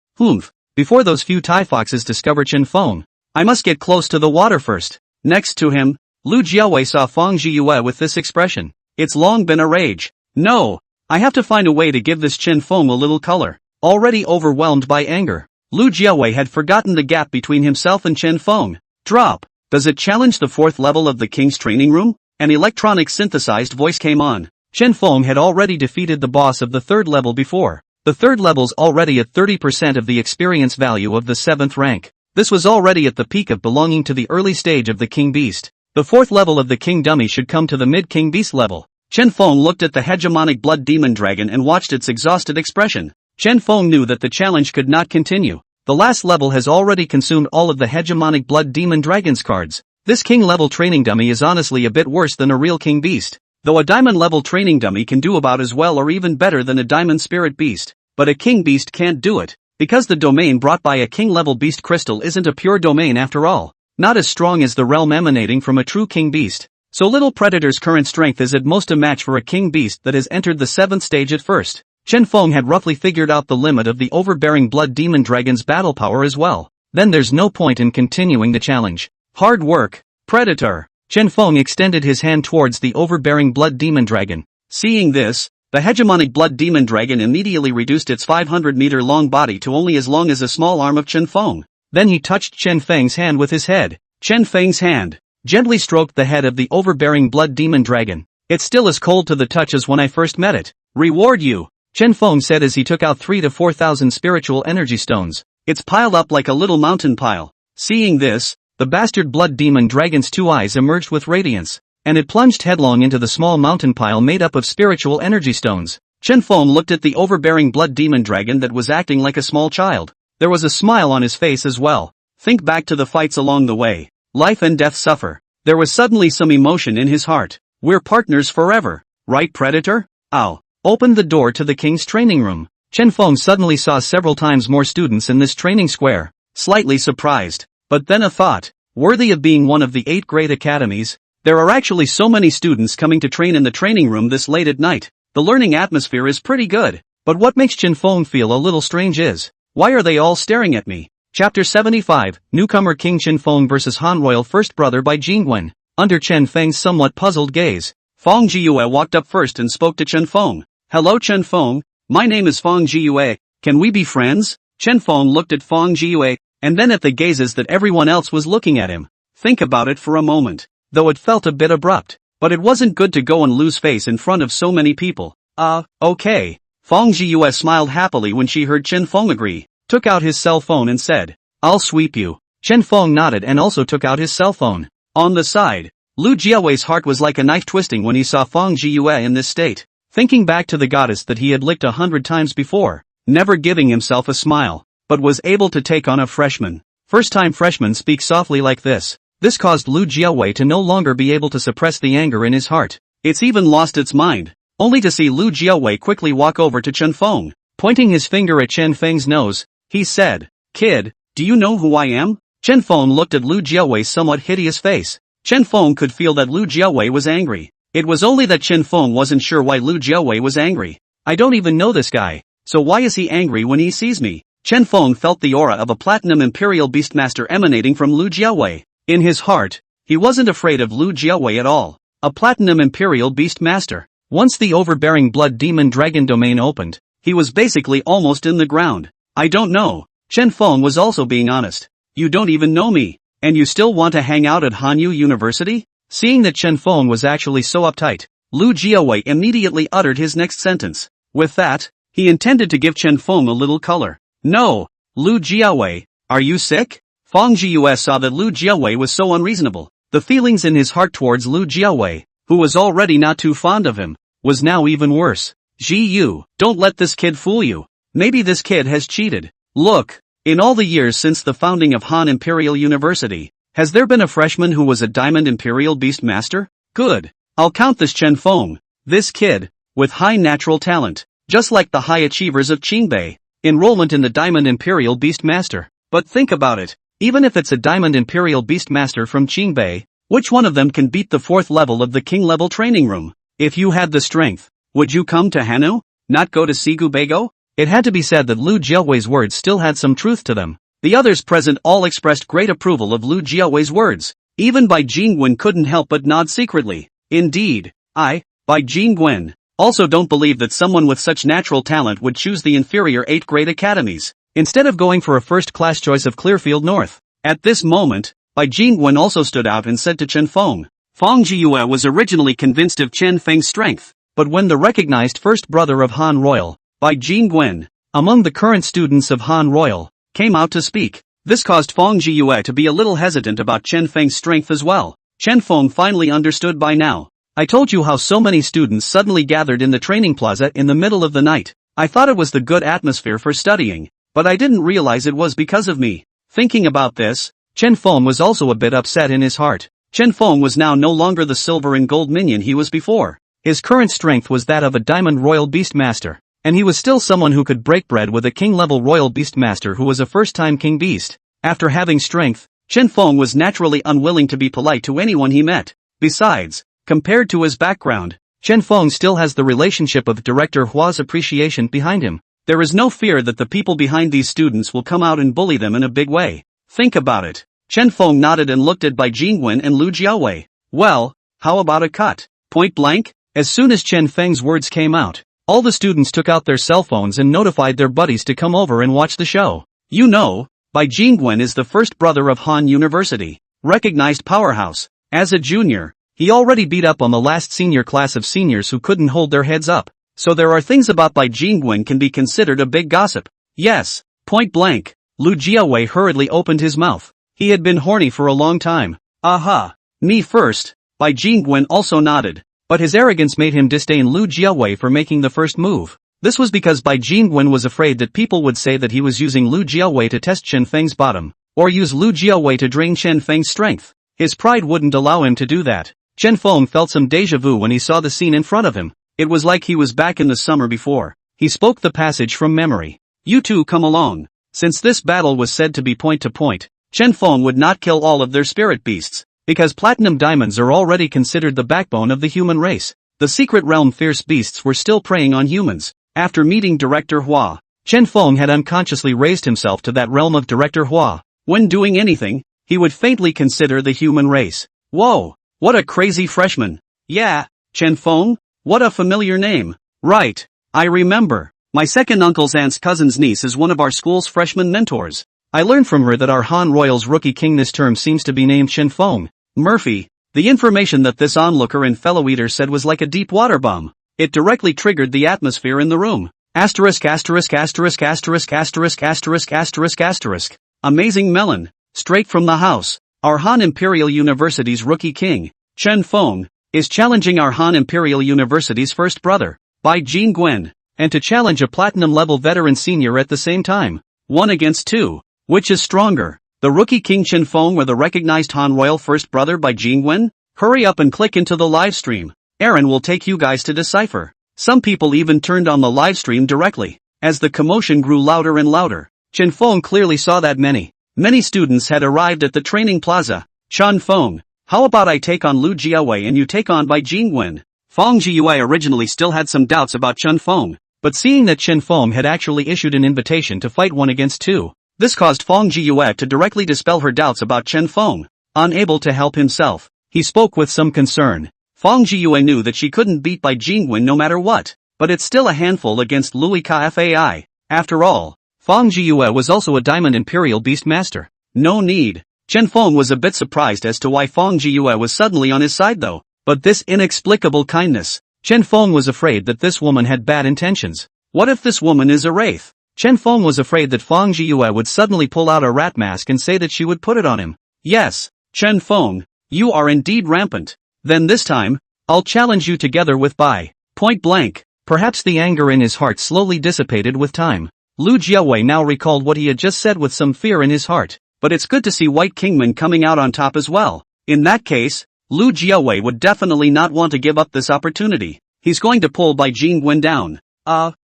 Before those few Tai Foxes discover Chen Feng, I must get close to the water first. Next to him, Lu Jiaowei saw Feng Jiyue with this expression. It's long been a rage. No, I have to find a way to give this Chen Feng a little color. Already overwhelmed by anger, Lu Jiaowei had forgotten the gap between himself and Chen Feng. Drop. Does it challenge the 4th level of the king's training room? An electronic synthesized voice came on. Chen Feng had already defeated the boss of the 3rd level before. The 3rd level's already at 30% of the experience value of the 7th rank. This was already at the peak of belonging to the early stage of the King Beast. The 4th level of the King Dummy should come to the mid-King Beast level. Chen Feng looked at the hegemonic blood demon dragon and watched its exhausted expression. Chen Feng knew that the challenge could not continue. The last level has already consumed all of the hegemonic blood demon dragon's cards. This king level training dummy is honestly a bit worse than a real king beast. Though a diamond level training dummy can do about as well or even better than a diamond spirit beast. But a king beast can't do it, because the domain brought by a king level beast crystal isn't a pure domain after all. Not as strong as the realm emanating from a true king beast. So Little Predator's current strength is at most a match for a king beast that has entered the 7th stage at first. Chen Feng had roughly figured out the limit of the overbearing blood demon dragon's battle power as well. Then there's no point in continuing the challenge. Hard work, Predator. Chen Feng extended his hand towards the overbearing blood demon dragon. Seeing this, the hegemonic blood demon dragon immediately reduced its 500-meter-long body to only as long as a small arm of Chen Feng. Then he touched Chen Feng's hand with his head. Chen Feng's hand gently stroked the head of the overbearing blood demon dragon. It's still as cold to the touch as when I first met it. Reward you, Chen Feng said as he took out 3,000 to 4,000 spiritual energy stones. It's piled up like a little mountain pile. Seeing this, the bastard blood demon dragon's 2 eyes emerged with radiance, and it plunged headlong into the small mountain pile made up of spiritual energy stones. Chen Feng looked at the overbearing blood demon dragon that was acting like a small child. There was a smile on his face as well. Think back to the fights along the way. Life and death suffer. There was suddenly some emotion in his heart. We're partners forever, right, Predator? Ow. Opened the door to the king's training room. Chen Feng suddenly saw several times more students in this training square. Slightly surprised. But then a thought, worthy of being one of the 8 great academies. There are actually so many students coming to train in the training room this late at night. The learning atmosphere is pretty good. But what makes Chen Feng feel a little strange is, why are they all staring at me? Chapter 75, Newcomer King Chen Feng vs Han Royal First Brother by Jingwen. Under Chen Feng's somewhat puzzled gaze, Feng Jiyue walked up first and spoke to Chen Feng. Hello Chen Feng, my name is Feng Jiyue, can we be friends? Chen Feng looked at Feng Jiyue, and then at the gazes that everyone else was looking at him. Think about it for a moment, though it felt a bit abrupt, but it wasn't good to go and lose face in front of so many people. Okay. Feng Jiyue smiled happily when she heard Chen Feng agree, took out his cell phone and said, I'll sweep you. Chen Feng nodded and also took out his cell phone. On the side, Lu Jiaowei's heart was like a knife twisting when he saw Feng Jiyue in this state. Thinking back to the goddess that he had licked 100 times before, never giving himself a smile, but was able to take on a freshman. First-time freshmen speak softly like this. This caused Lu Jiaowei to no longer be able to suppress the anger in his heart. It's even lost its mind, only to see Lu Jiaowei quickly walk over to Chen Feng. Pointing his finger at Chen Feng's nose, he said, Kid, do you know who I am? Chen Feng looked at Lu Jiaowei's somewhat hideous face. Chen Feng could feel that Lu Jiaowei was angry. It was only that Chen Feng wasn't sure why Lu Jiaowei was angry. I don't even know this guy, so why is he angry when he sees me? Chen Feng felt the aura of a platinum imperial beastmaster emanating from Lu Jiaowei. In his heart, he wasn't afraid of Lu Jiaowei at all. A platinum imperial beastmaster. Once the overbearing blood demon dragon domain opened, he was basically almost in the ground. I don't know. Chen Feng was also being honest. You don't even know me. And you still want to hang out at Hanyu University? Seeing that Chen Feng was actually so uptight, Lu Jiawei immediately uttered his next sentence. With that, he intended to give Chen Feng a little color. No, Lu Jiawei, are you sick? Feng Jiue saw that Lu Jiawei was so unreasonable. The feelings in his heart towards Lu Jiawei, who was already not too fond of him, was now even worse. Ji Yu, don't let this kid fool you. Maybe this kid has cheated. Look, in all the years since the founding of Han Imperial University, has there been a freshman who was a Diamond Imperial Beast Master? Good. I'll count this Chen Feng. This kid, with high natural talent, just like the high achievers of Qingbei, enrollment in the Diamond Imperial Beast Master. But think about it, even if it's a Diamond Imperial Beast Master from Qingbei, which one of them can beat the 4th level of the King level training room? If you had the strength, would you come to Hanu? Not go to Sigu Bego? It had to be said that Lu Jiawei's words still had some truth to them. The others present all expressed great approval of Lu Jiawei's words. Even Bai Jingwen couldn't help but nod secretly. Indeed, I, Bai Jingwen, also don't believe that someone with such natural talent would choose the inferior 8th grade academies, instead of going for a first-class choice of Clearfield North. At this moment, Bai Jingwen also stood out and said to Chen Feng. Feng Jiue was originally convinced of Chen Feng's strength, but when the recognized first brother of Han Royal, Bai Jingwen, among the current students of Han Royal, came out to speak, this caused Feng Jiue to be a little hesitant about Chen Feng's strength as well. Chen Feng finally understood by now. I told you how so many students suddenly gathered in the training plaza in the middle of the night. I thought it was the good atmosphere for studying, but I didn't realize it was because of me. Thinking about this, Chen Feng was also a bit upset in his heart. Chen Feng was now no longer the silver and gold minion he was before. His current strength was that of a Diamond Royal Beast Master, and he was still someone who could break bread with a King-level Royal Beast Master who was a first-time King Beast. After having strength, Chen Feng was naturally unwilling to be polite to anyone he met. Besides, compared to his background, Chen Feng still has the relationship of Director Hua's appreciation behind him. There is no fear that the people behind these students will come out and bully them in a big way. Think about it. Chen Feng nodded and looked at Bai Jingwen and Lu Jiawei. Well, how about a cut? Point blank? As soon as Chen Feng's words came out, all the students took out their cell phones and notified their buddies to come over and watch the show. You know, Bai Jingwen is the first brother of Han University, recognized powerhouse. As a junior, he already beat up on the last senior class of seniors who couldn't hold their heads up. So there are things about Bai Jingwen can be considered a big gossip. Yes, point blank. Lu Jiawei hurriedly opened his mouth. He had been horny for a long time. Aha. Me first. Bai Jingwen also nodded. But his arrogance made him disdain Lu Jiawei for making the first move. This was because Bai Jingwen was afraid that people would say that he was using Lu Jiawei to test Chen Feng's bottom, or use Lu Jiawei to drain Chen Feng's strength. His pride wouldn't allow him to do that. Chen Feng felt some déjà vu when he saw the scene in front of him. It was like he was back in the summer before. He spoke the passage from memory. You two come along. Since this battle was said to be point to point, Chen Feng would not kill all of their spirit beasts, because platinum diamonds are already considered the backbone of the human race. The secret realm fierce beasts were still preying on humans. After meeting Director Hua, Chen Feng had unconsciously raised himself to that realm of Director Hua. When doing anything, he would faintly consider the human race. Whoa, what a crazy freshman. Yeah, Chen Feng? What a familiar name. Right, I remember. My second uncle's aunt's cousin's niece is one of our school's freshman mentors. I learned from her that our Han Royal's rookie king this term seems to be named Chen Feng. Murphy, the information that this onlooker and fellow eater said was like a deep water bomb. It directly triggered the atmosphere in the room. Asterisk asterisk asterisk asterisk asterisk asterisk asterisk asterisk. Amazing melon. Straight from the house. Our Han Imperial University's rookie king, Chen Feng, is challenging our Han Imperial University's first brother, Bai Jingwen, and to challenge a platinum-level veteran senior at the same time. 1 against 2. Which is stronger, the rookie king Chen Feng or the recognized Han Royal first brother Bai Jingwen? Hurry up and click into the live stream. Aaron will take you guys to decipher. Some people even turned on the live stream directly. As the commotion grew louder and louder, Chen Feng clearly saw that many students had arrived at the training plaza. Chen Feng, how about I take on Lu Jiawei and you take on Bai Jingwen? Feng Jiawei originally still had some doubts about Chen Feng, but seeing that Chen Feng had actually issued an invitation to fight 1 against 2, this caused Feng Jiawei to directly dispel her doubts about Chen Feng. Unable to help himself, he spoke with some concern. Feng Jiawei knew that she couldn't beat Bai Jingwen no matter what, but it's still a handful against Lui Ka Fai. After all, Feng Jiawei was also a Diamond Imperial Beast Master. No need. Chen Feng was a bit surprised as to why Feng Jiyue was suddenly on his side though. But this inexplicable kindness. Chen Feng was afraid that this woman had bad intentions. What if this woman is a wraith? Chen Feng was afraid that Feng Jiyue would suddenly pull out a rat mask and say that she would put it on him. Yes, Chen Feng, you are indeed rampant. Then this time, I'll challenge you together with Bai. Point blank. Perhaps the anger in his heart slowly dissipated with time. Lu Jiawei now recalled what he had just said with some fear in his heart. But it's good to see White Kingman coming out on top as well. In that case, Lu Jiawei would definitely not want to give up this opportunity. He's going to pull Bai Jingwen down.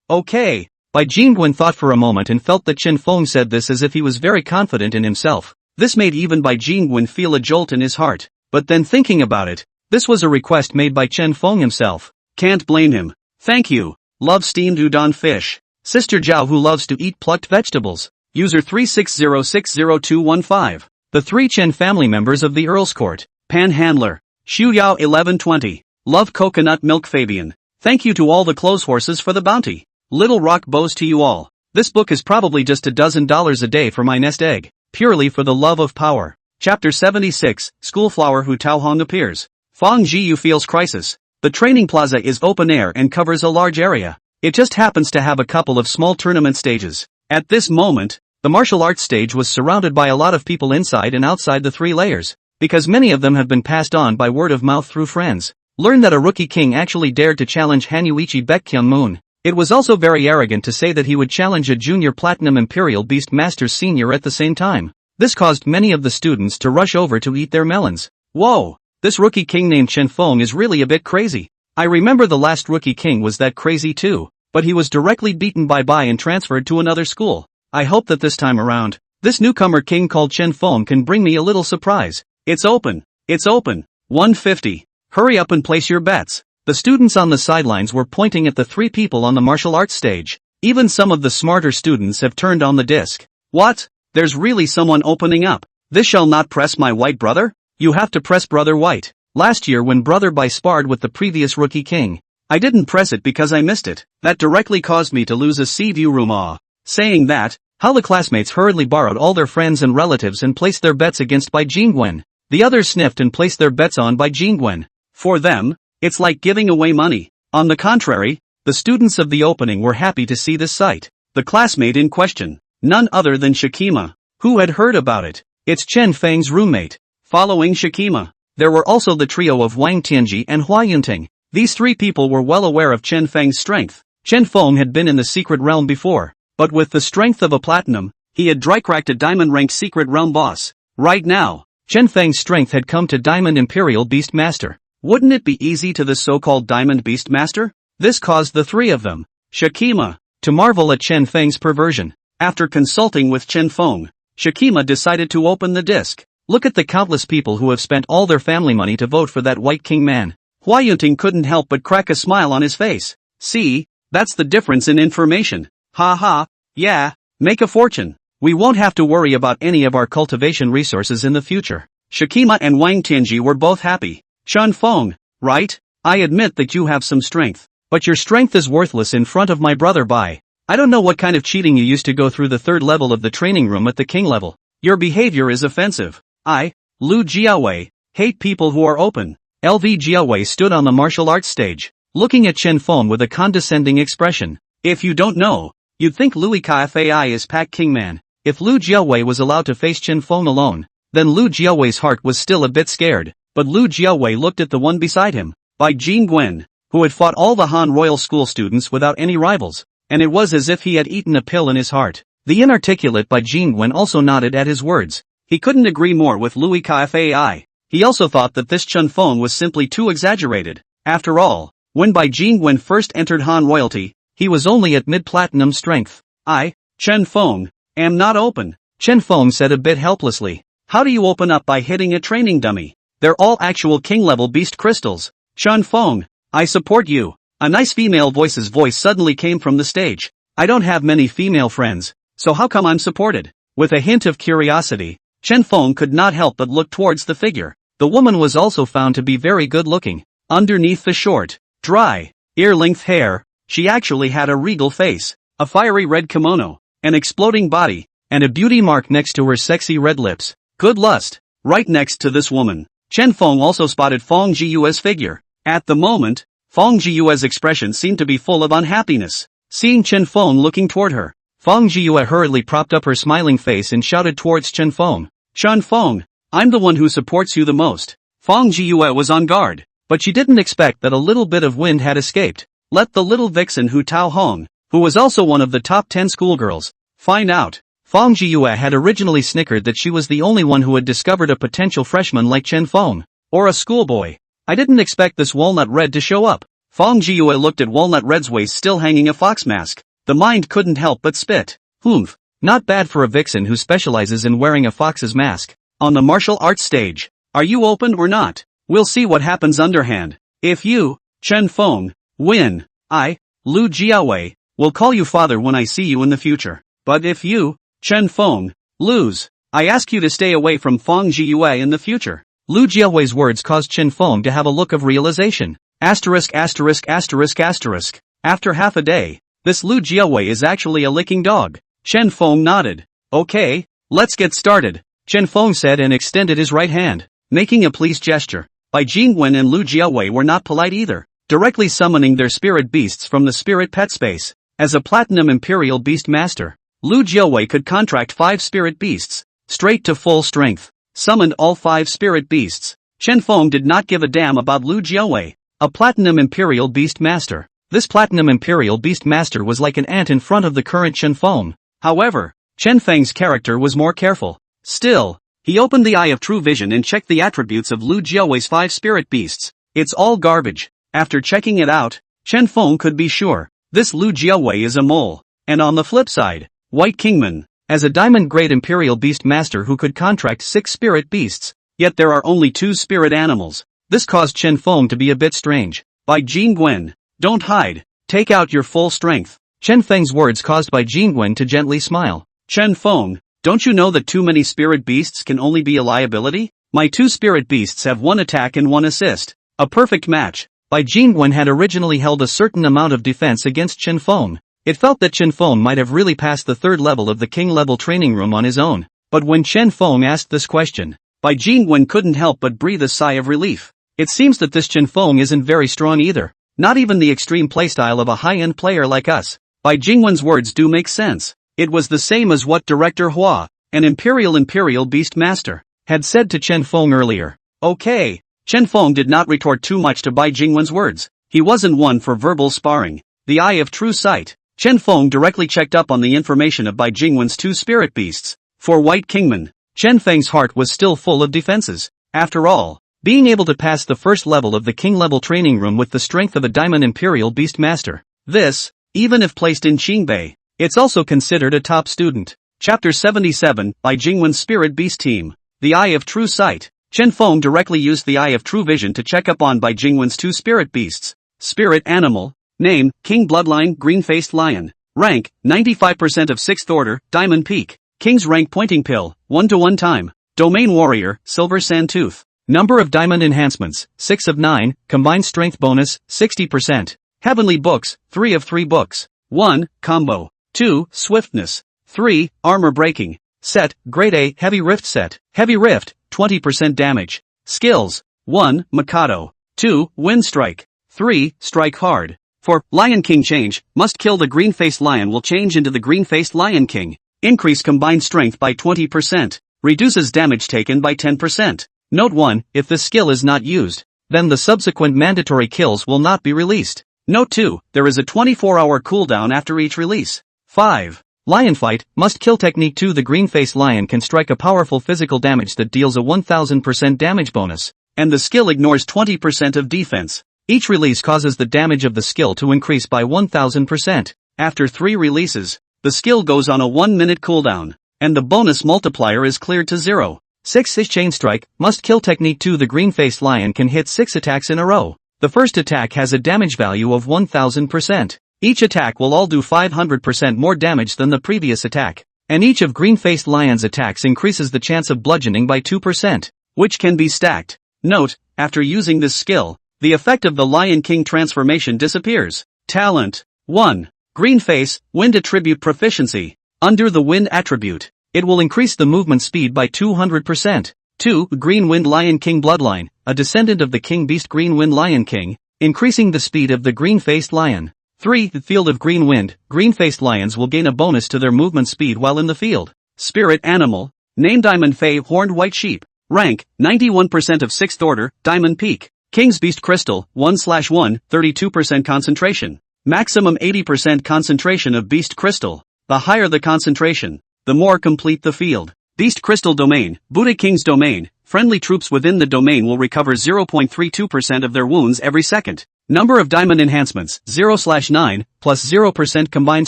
Okay. Bai Jingwen thought for a moment and felt that Chen Feng said this as if he was very confident in himself. This made even Bai Jingwen feel a jolt in his heart. But then thinking about it, this was a request made by Chen Feng himself. Can't blame him. Thank you. Love steamed udon fish. Sister Zhao who loves to eat plucked vegetables. User 36060215. The three Chen family members of the Earl's Court. Panhandler. Xu Yao 1120. Love coconut milk Fabian. Thank you to all the clothes horses for the bounty. Little rock bows to you all. This book is probably just $12 a day for my nest egg. Purely for the love of power. Chapter 76, Schoolflower Hu Taohong appears. Fang Jiyu feels crisis. The training plaza is open air and covers a large area. It just happens to have a couple of small tournament stages. At this moment, the martial arts stage was surrounded by a lot of people inside and outside the 3 layers. Because many of them have been passed on by word of mouth through friends. Learn that a rookie king actually dared to challenge Hanuichi Baekkyun Moon. It was also very arrogant to say that he would challenge a junior platinum Imperial Beast Master Senior at the same time. This caused many of the students to rush over to eat their melons. Whoa, this rookie king named Chen Feng is really a bit crazy. I remember the last rookie king was that crazy too, but he was directly beaten by Bai and transferred to another school. I hope that this time around, this newcomer king called Chen Feng can bring me a little surprise. It's open. It's open. 150. Hurry up and place your bets. The students on the sidelines were pointing at the 3 people on the martial arts stage. Even some of the smarter students have turned on the disc. What? There's really someone opening up. This shall not press my white brother? You have to press brother white. Last year when brother Bai sparred with the previous rookie king, I didn't press it because I missed it. That directly caused me to lose a sea view room. Saying that, how the classmates hurriedly borrowed all their friends and relatives and placed their bets against Bai Jingwen. The others sniffed and placed their bets on Bai Jingwen. For them, it's like giving away money. On the contrary, the students of the opening were happy to see this sight. The classmate in question, none other than Shakima, who had heard about it. It's Chen Feng's roommate. Following Shakima, there were also the trio of Wang Tianji and Hua Yunting. These 3 people were well aware of Chen Feng's strength. Chen Feng had been in the secret realm before, but with the strength of a platinum, he had dry-cracked a diamond-ranked secret realm boss. Right now, Chen Feng's strength had come to Diamond Imperial Beast Master. Wouldn't it be easy to the so-called Diamond Beast Master? This caused the 3 of them, Shakima, to marvel at Chen Feng's perversion. After consulting with Chen Feng, Shakima decided to open the disc. Look at the countless people who have spent all their family money to vote for that White King man. Hua Yunting couldn't help but crack a smile on his face. See, that's the difference in information. Ha ha, yeah, make a fortune. We won't have to worry about any of our cultivation resources in the future. Shakima and Wang Tianji were both happy. Chen Feng, right? I admit that you have some strength. But your strength is worthless in front of my brother Bai. I don't know what kind of cheating you used to go through the 3rd level of the training room at the king level. Your behavior is offensive. I, Lu Jiawei, hate people who are open. LV Jiawei stood on the martial arts stage, looking at Chen Feng with a condescending expression. If you don't know, you'd think Louis Kfai is Pak Kingman. If Lu Jiawei was allowed to face Chen Feng alone, then Lu Jiawei's heart was still a bit scared. But Lu Jiawei looked at the one beside him, Bai Jingwen, who had fought all the Han Royal School students without any rivals, and it was as if he had eaten a pill in his heart. The inarticulate Bai Jingwen also nodded at his words. He couldn't agree more with Louis Kfai. He also thought that this Chen Feng was simply too exaggerated. After all, when Bai Jingwen first entered Han royalty, he was only at mid-platinum strength. I, Chen Feng, am not open. Chen Feng said a bit helplessly. How do you open up by hitting a training dummy? They're all actual king-level beast crystals. Chen Feng, I support you. A nice female voice's voice suddenly came from the stage. I don't have many female friends, so how come I'm supported? With a hint of curiosity, Chen Feng could not help but look towards the figure. The woman was also found to be very good-looking. Underneath the short, dry, ear-length hair, she actually had a regal face, a fiery red kimono, an exploding body, and a beauty mark next to her sexy red lips. Good lust. Right next to this woman, Chen Feng also spotted Fong Jiyue's figure. At the moment, Fong Jiyue's expression seemed to be full of unhappiness. Seeing Chen Feng looking toward her, Fong Jiyue hurriedly propped up her smiling face and shouted towards Chen Feng. Chen Feng, I'm the one who supports you the most. Fong Jiyue was on guard, but she didn't expect that a little bit of wind had escaped. Let the little vixen Hu Tao Hong, who was also one of the top 10 schoolgirls, find out. Fong Jiyue had originally snickered that she was the only one who had discovered a potential freshman like Chen Feng, or a schoolboy. I didn't expect this Walnut Red to show up. Fong Jiyue looked at Walnut Red's waist still hanging a fox mask. The mind couldn't help but spit. Humph. Not bad for a vixen who specializes in wearing a fox's mask. On the martial arts stage. Are you open or not? We'll see what happens underhand. If you, Chen Feng, win, I, Lu Jiawei, will call you father when I see you in the future. But if you, Chen Feng, lose, I ask you to stay away from Fong Jiyue in the future. Lu Jiawei's words caused Chen Feng to have a look of realization. After half a day, this Lu Jiawei is actually a licking dog. Chen Feng nodded. Okay, let's get started, Chen Feng said and extended his right hand, making a pleased gesture. Bai Jingwen and Lu Jiawei were not polite either, directly summoning their spirit beasts from the spirit pet space. As a Platinum Imperial Beast Master, Lu Jiawei could contract 5 spirit beasts, straight to full strength. Summoned all 5 spirit beasts. Chen Feng did not give a damn about Lu Jiawei, a Platinum Imperial Beast Master. This Platinum Imperial Beast Master was like an ant in front of the current Chen Feng. However, Chen Feng's character was more careful. Still, he opened the Eye of True Vision and checked the attributes of Lu Jiawei's 5 spirit beasts. It's all garbage. After checking it out, Chen Feng could be sure, this Lu Jiawei is a mole. And on the flip side, White Kingman, as a Diamond Grade Imperial Beast Master who could contract 6 spirit beasts, yet there are only 2 spirit animals. This caused Chen Feng to be a bit strange. Bai Jingwen, don't hide, take out your full strength. Chen Feng's words caused Bai Jingwen to gently smile. Chen Feng, don't you know that too many spirit beasts can only be a liability? My 2 spirit beasts have 1 attack and 1 assist. A perfect match. Bai Jingwen had originally held a certain amount of defense against Chen Feng. It felt that Chen Feng might have really passed the 3rd level of the King level training room on his own. But when Chen Feng asked this question, Bai Jingwen couldn't help but breathe a sigh of relief. It seems that this Chen Feng isn't very strong either. Not even the extreme playstyle of a high-end player like us. Bai Jingwen's words do make sense. It was the same as what Director Hua, an Imperial Beast Master, had said to Chen Feng earlier. Okay. Chen Feng did not retort too much to Bai Jingwen's words. He wasn't one for verbal sparring. The Eye of True Sight. Chen Feng directly checked up on the information of Bai Jingwen's 2 spirit beasts. For White Kingman, Chen Feng's heart was still full of defenses. After all, being able to pass the 1st level of the King level training room with the strength of a Diamond Imperial Beast Master. This, even if placed in Qingbei, it's also considered a top student. Chapter 77, Bai Jingwen's Spirit Beast Team. The Eye of True Sight. Chen Feng directly used the Eye of True Vision to check up on Bai Jingwen's 2 spirit beasts. Spirit Animal. Name, King Bloodline, Green-Faced Lion. Rank, 95% of 6th Order, Diamond Peak. King's Rank Pointing Pill, 1-to-1 time. Domain Warrior, Silver Sandtooth. Number of Diamond Enhancements, 6 of 9, Combined Strength Bonus, 60%. Heavenly Books, 3 of 3 books. 1, Combo. 2, Swiftness. 3, Armor Breaking. Set, Grade A, Heavy Rift Set. Heavy Rift, 20% damage. Skills. 1, Mikado. 2, Wind Strike. 3, Strike Hard. For Lion King change, must kill the green-faced lion will change into the green-faced Lion King. Increase combined strength by 20%. Reduces damage taken by 10%. Note 1, if this skill is not used, then the subsequent mandatory kills will not be released. Note 2, there is a 24-hour cooldown after each release. 5. Lion Fight, must kill technique 2. The green-faced lion can strike a powerful physical damage that deals a 1000% damage bonus, and the skill ignores 20% of defense. Each release causes the damage of the skill to increase by 1000%. After 3 releases, the skill goes on a 1-minute cooldown, and the bonus multiplier is cleared to 0. 6. Chain Strike, must kill technique 2. The green-faced lion can hit 6 attacks in a row. The first attack has a damage value of 1000%. Each attack will all do 500% more damage than the previous attack, and each of green-faced lion's attacks increases the chance of bludgeoning by 2%, which can be stacked. Note, after using this skill, the effect of the Lion King transformation disappears. Talent. 1. Green Face, Wind Attribute Proficiency. Under the Wind attribute, It will increase the movement speed by 200%. 2. Green Wind Lion King Bloodline, a descendant of the King Beast Green Wind Lion King, increasing the speed of the green-faced lion. 3. The Field of Green Wind, green-faced lions will gain a bonus to their movement speed while in the field. Spirit Animal, name Diamond Fey Horned White Sheep. Rank, 91% of 6th Order, Diamond Peak. King's Beast Crystal, 1/1, 32% concentration. Maximum 80% concentration of Beast Crystal. The higher the concentration, the more complete the field. Beast Crystal Domain, Buddha King's Domain, friendly troops within the domain will recover 0.32% of their wounds every second. Number of diamond enhancements, 0/9, plus 0% combined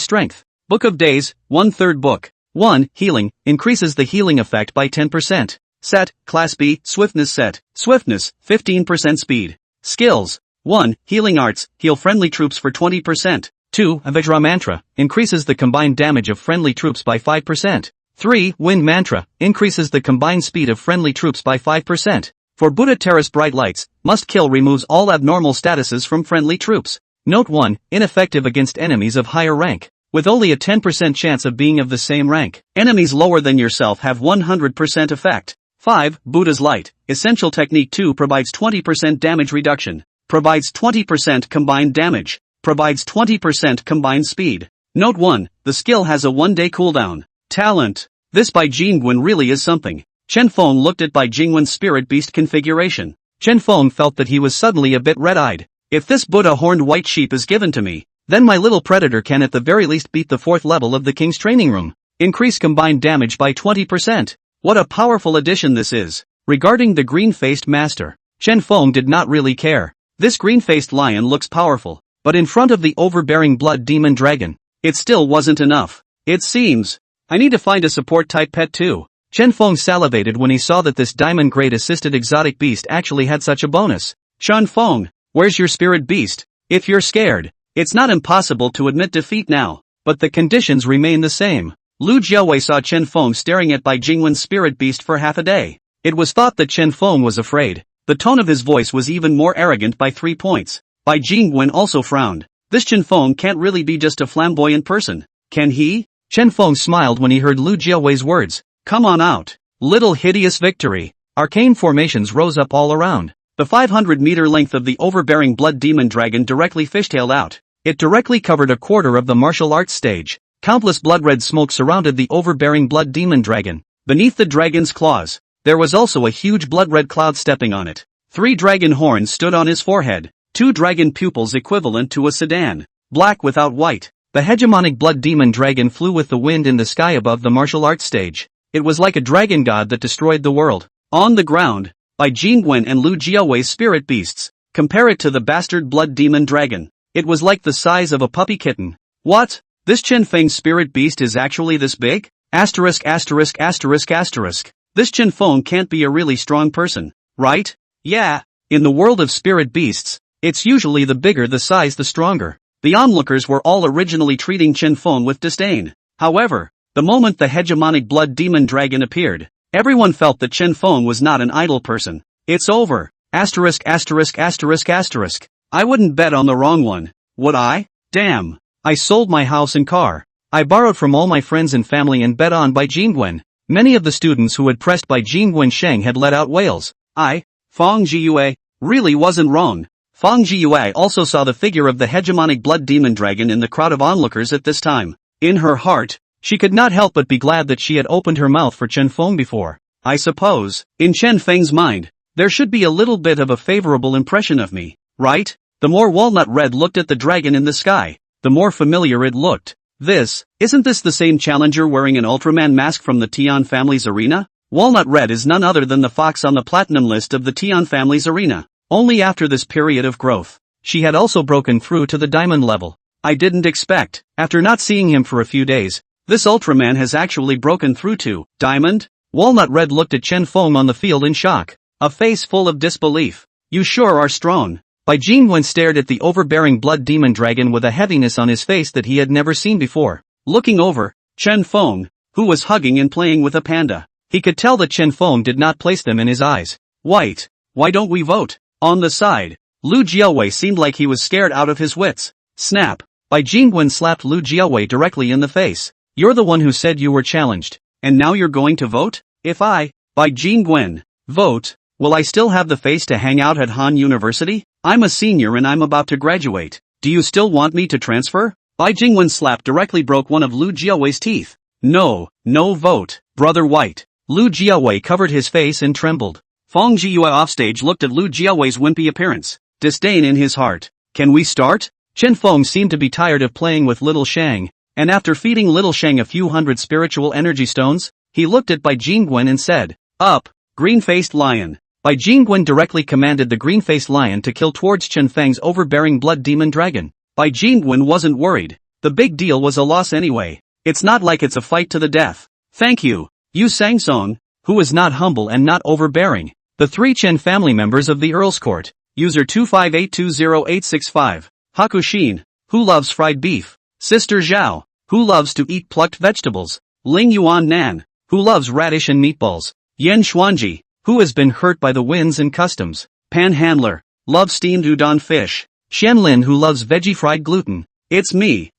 strength. Book of Days, 1/3 book. 1. Healing, increases the healing effect by 10%. Set, Class B, Swiftness Set, Swiftness, 15% speed. Skills. 1. Healing Arts, heal friendly troops for 20%. 2. Vajra Mantra, increases the combined damage of friendly troops by 5%. 3. Wind Mantra, increases the combined speed of friendly troops by 5%. For Buddha Terrace Bright Lights, must kill removes all abnormal statuses from friendly troops. Note 1, ineffective against enemies of higher rank, with only a 10% chance of being of the same rank. Enemies lower than yourself have 100% effect. 5. Buddha's Light, Essential Technique 2 provides 20% damage reduction, provides 20% combined damage, provides 20% combined speed. Note 1, the skill has a 1-day cooldown. Talent. This Bai Jingwen really is something. Chen Feng looked at Bai Jingwen's spirit beast configuration. Chen Feng felt that he was suddenly a bit red-eyed. If this Buddha horned white sheep is given to me, then my little predator can at the very least beat the 4th level of the king's training room. Increase combined damage by 20%. What a powerful addition this is. Regarding the green-faced master, Chen Feng did not really care. This green-faced lion looks powerful, but in front of the overbearing blood demon dragon, it still wasn't enough. It seems. I need to find a support-type pet too. Chen Feng salivated when he saw that this diamond-grade assisted exotic beast actually had such a bonus. Chen Feng, where's your spirit beast? If you're scared, it's not impossible to admit defeat now, but the conditions remain the same. Lu Jiawei saw Chen Feng staring at Bai Jingwen's spirit beast for half a day. It was thought that Chen Feng was afraid. The tone of his voice was even more arrogant by 3 points. Bai Jingwen also frowned. This Chen Feng can't really be just a flamboyant person, can he? Chen Feng smiled when he heard Lu Jiawei's words. Come on out. Little hideous victory. Arcane formations rose up all around. The 500-meter length of the overbearing blood demon dragon directly fishtailed out. It directly covered a quarter of the martial arts stage. Countless blood-red smoke surrounded the overbearing blood demon dragon. Beneath the dragon's claws, there was also a huge blood-red cloud stepping on it. 3 dragon horns stood on his forehead. 2 dragon pupils equivalent to a sedan. Black without white. The hegemonic blood demon dragon flew with the wind in the sky above the martial arts stage. It was like a dragon god that destroyed the world. On the ground, Bai Jingwen and Lu Jiawei's spirit beasts. Compare it to the bastard blood demon dragon. It was like the size of a puppy kitten. What? This Chen Feng's spirit beast is actually this big? Asterisk asterisk asterisk asterisk. This Chen Feng can't be a really strong person, right? Yeah. In the world of spirit beasts, it's usually the bigger the size the stronger. The onlookers were all originally treating Chen Feng with disdain. However, the moment the hegemonic blood demon dragon appeared, everyone felt that Chen Feng was not an idle person. It's over. Asterisk asterisk asterisk asterisk. I wouldn't bet on the wrong one, would I? Damn. I sold my house and car. I borrowed from all my friends and family and bet on Bai Jingwen. Many of the students who had pressed Bai Jingwen Sheng had let out wails. Fang Jiyue, really wasn't wrong. Fang Jiyue also saw the figure of the hegemonic blood demon dragon in the crowd of onlookers at this time. In her heart, she could not help but be glad that she had opened her mouth for Chen Feng before. I suppose, in Chen Feng's mind, there should be a little bit of a favorable impression of me, right? The more Walnut Red looked at the dragon in the sky, the more familiar it looked. Isn't this the same challenger wearing an Ultraman mask from the Tian family's arena? Walnut Red is none other than the fox on the platinum list of the Tian family's arena. Only after this period of growth, she had also broken through to the diamond level. I didn't expect, after not seeing him for a few days, this Ultraman has actually broken through to diamond? Walnut Red looked at Chen Feng on the field in shock, a face full of disbelief. You sure are strong. Bai Jingwen stared at the overbearing blood demon dragon with a heaviness on his face that he had never seen before. Looking over, Chen Feng, who was hugging and playing with a panda. He could tell that Chen Feng did not place them in his eyes. White. Why don't we vote? On the side, Lu Jiawei seemed like he was scared out of his wits. Snap. Bai Jingwen slapped Lu Jiawei directly in the face. You're the one who said you were challenged. And now you're going to vote? If I, by Jean Gwen, vote, will I still have the face to hang out at Han University? I'm a senior and I'm about to graduate. Do you still want me to transfer? Bai Jingwen's slap directly broke one of Lu Jiawei's teeth. No vote, Brother White. Lu Jiawei covered his face and trembled. Fong Jiyue offstage looked at Lu Jiawei's wimpy appearance, disdain in his heart. Can we start? Chen Feng seemed to be tired of playing with Little Shang, and after feeding Little Shang a few hundred spiritual energy stones, he looked at Bai Jingwen and said, "Up, green-faced lion." Bai Jingwen directly commanded the green-faced lion to kill towards Chen Feng's overbearing blood demon dragon. Bai Jingwen wasn't worried. The big deal was a loss anyway. It's not like it's a fight to the death. Thank you, Yu Sangsong, who was not humble and not overbearing. The three Chen family members of the Earl's Court, user 258208865, Hakushin, who loves fried beef, Sister Zhao, who loves to eat plucked vegetables, Ling Yuan Nan, who loves radish and meatballs, Yen Xuanji, who has been hurt by the winds and customs, Panhandler, loves steamed udon fish, Shen Lin who loves veggie fried gluten. It's me,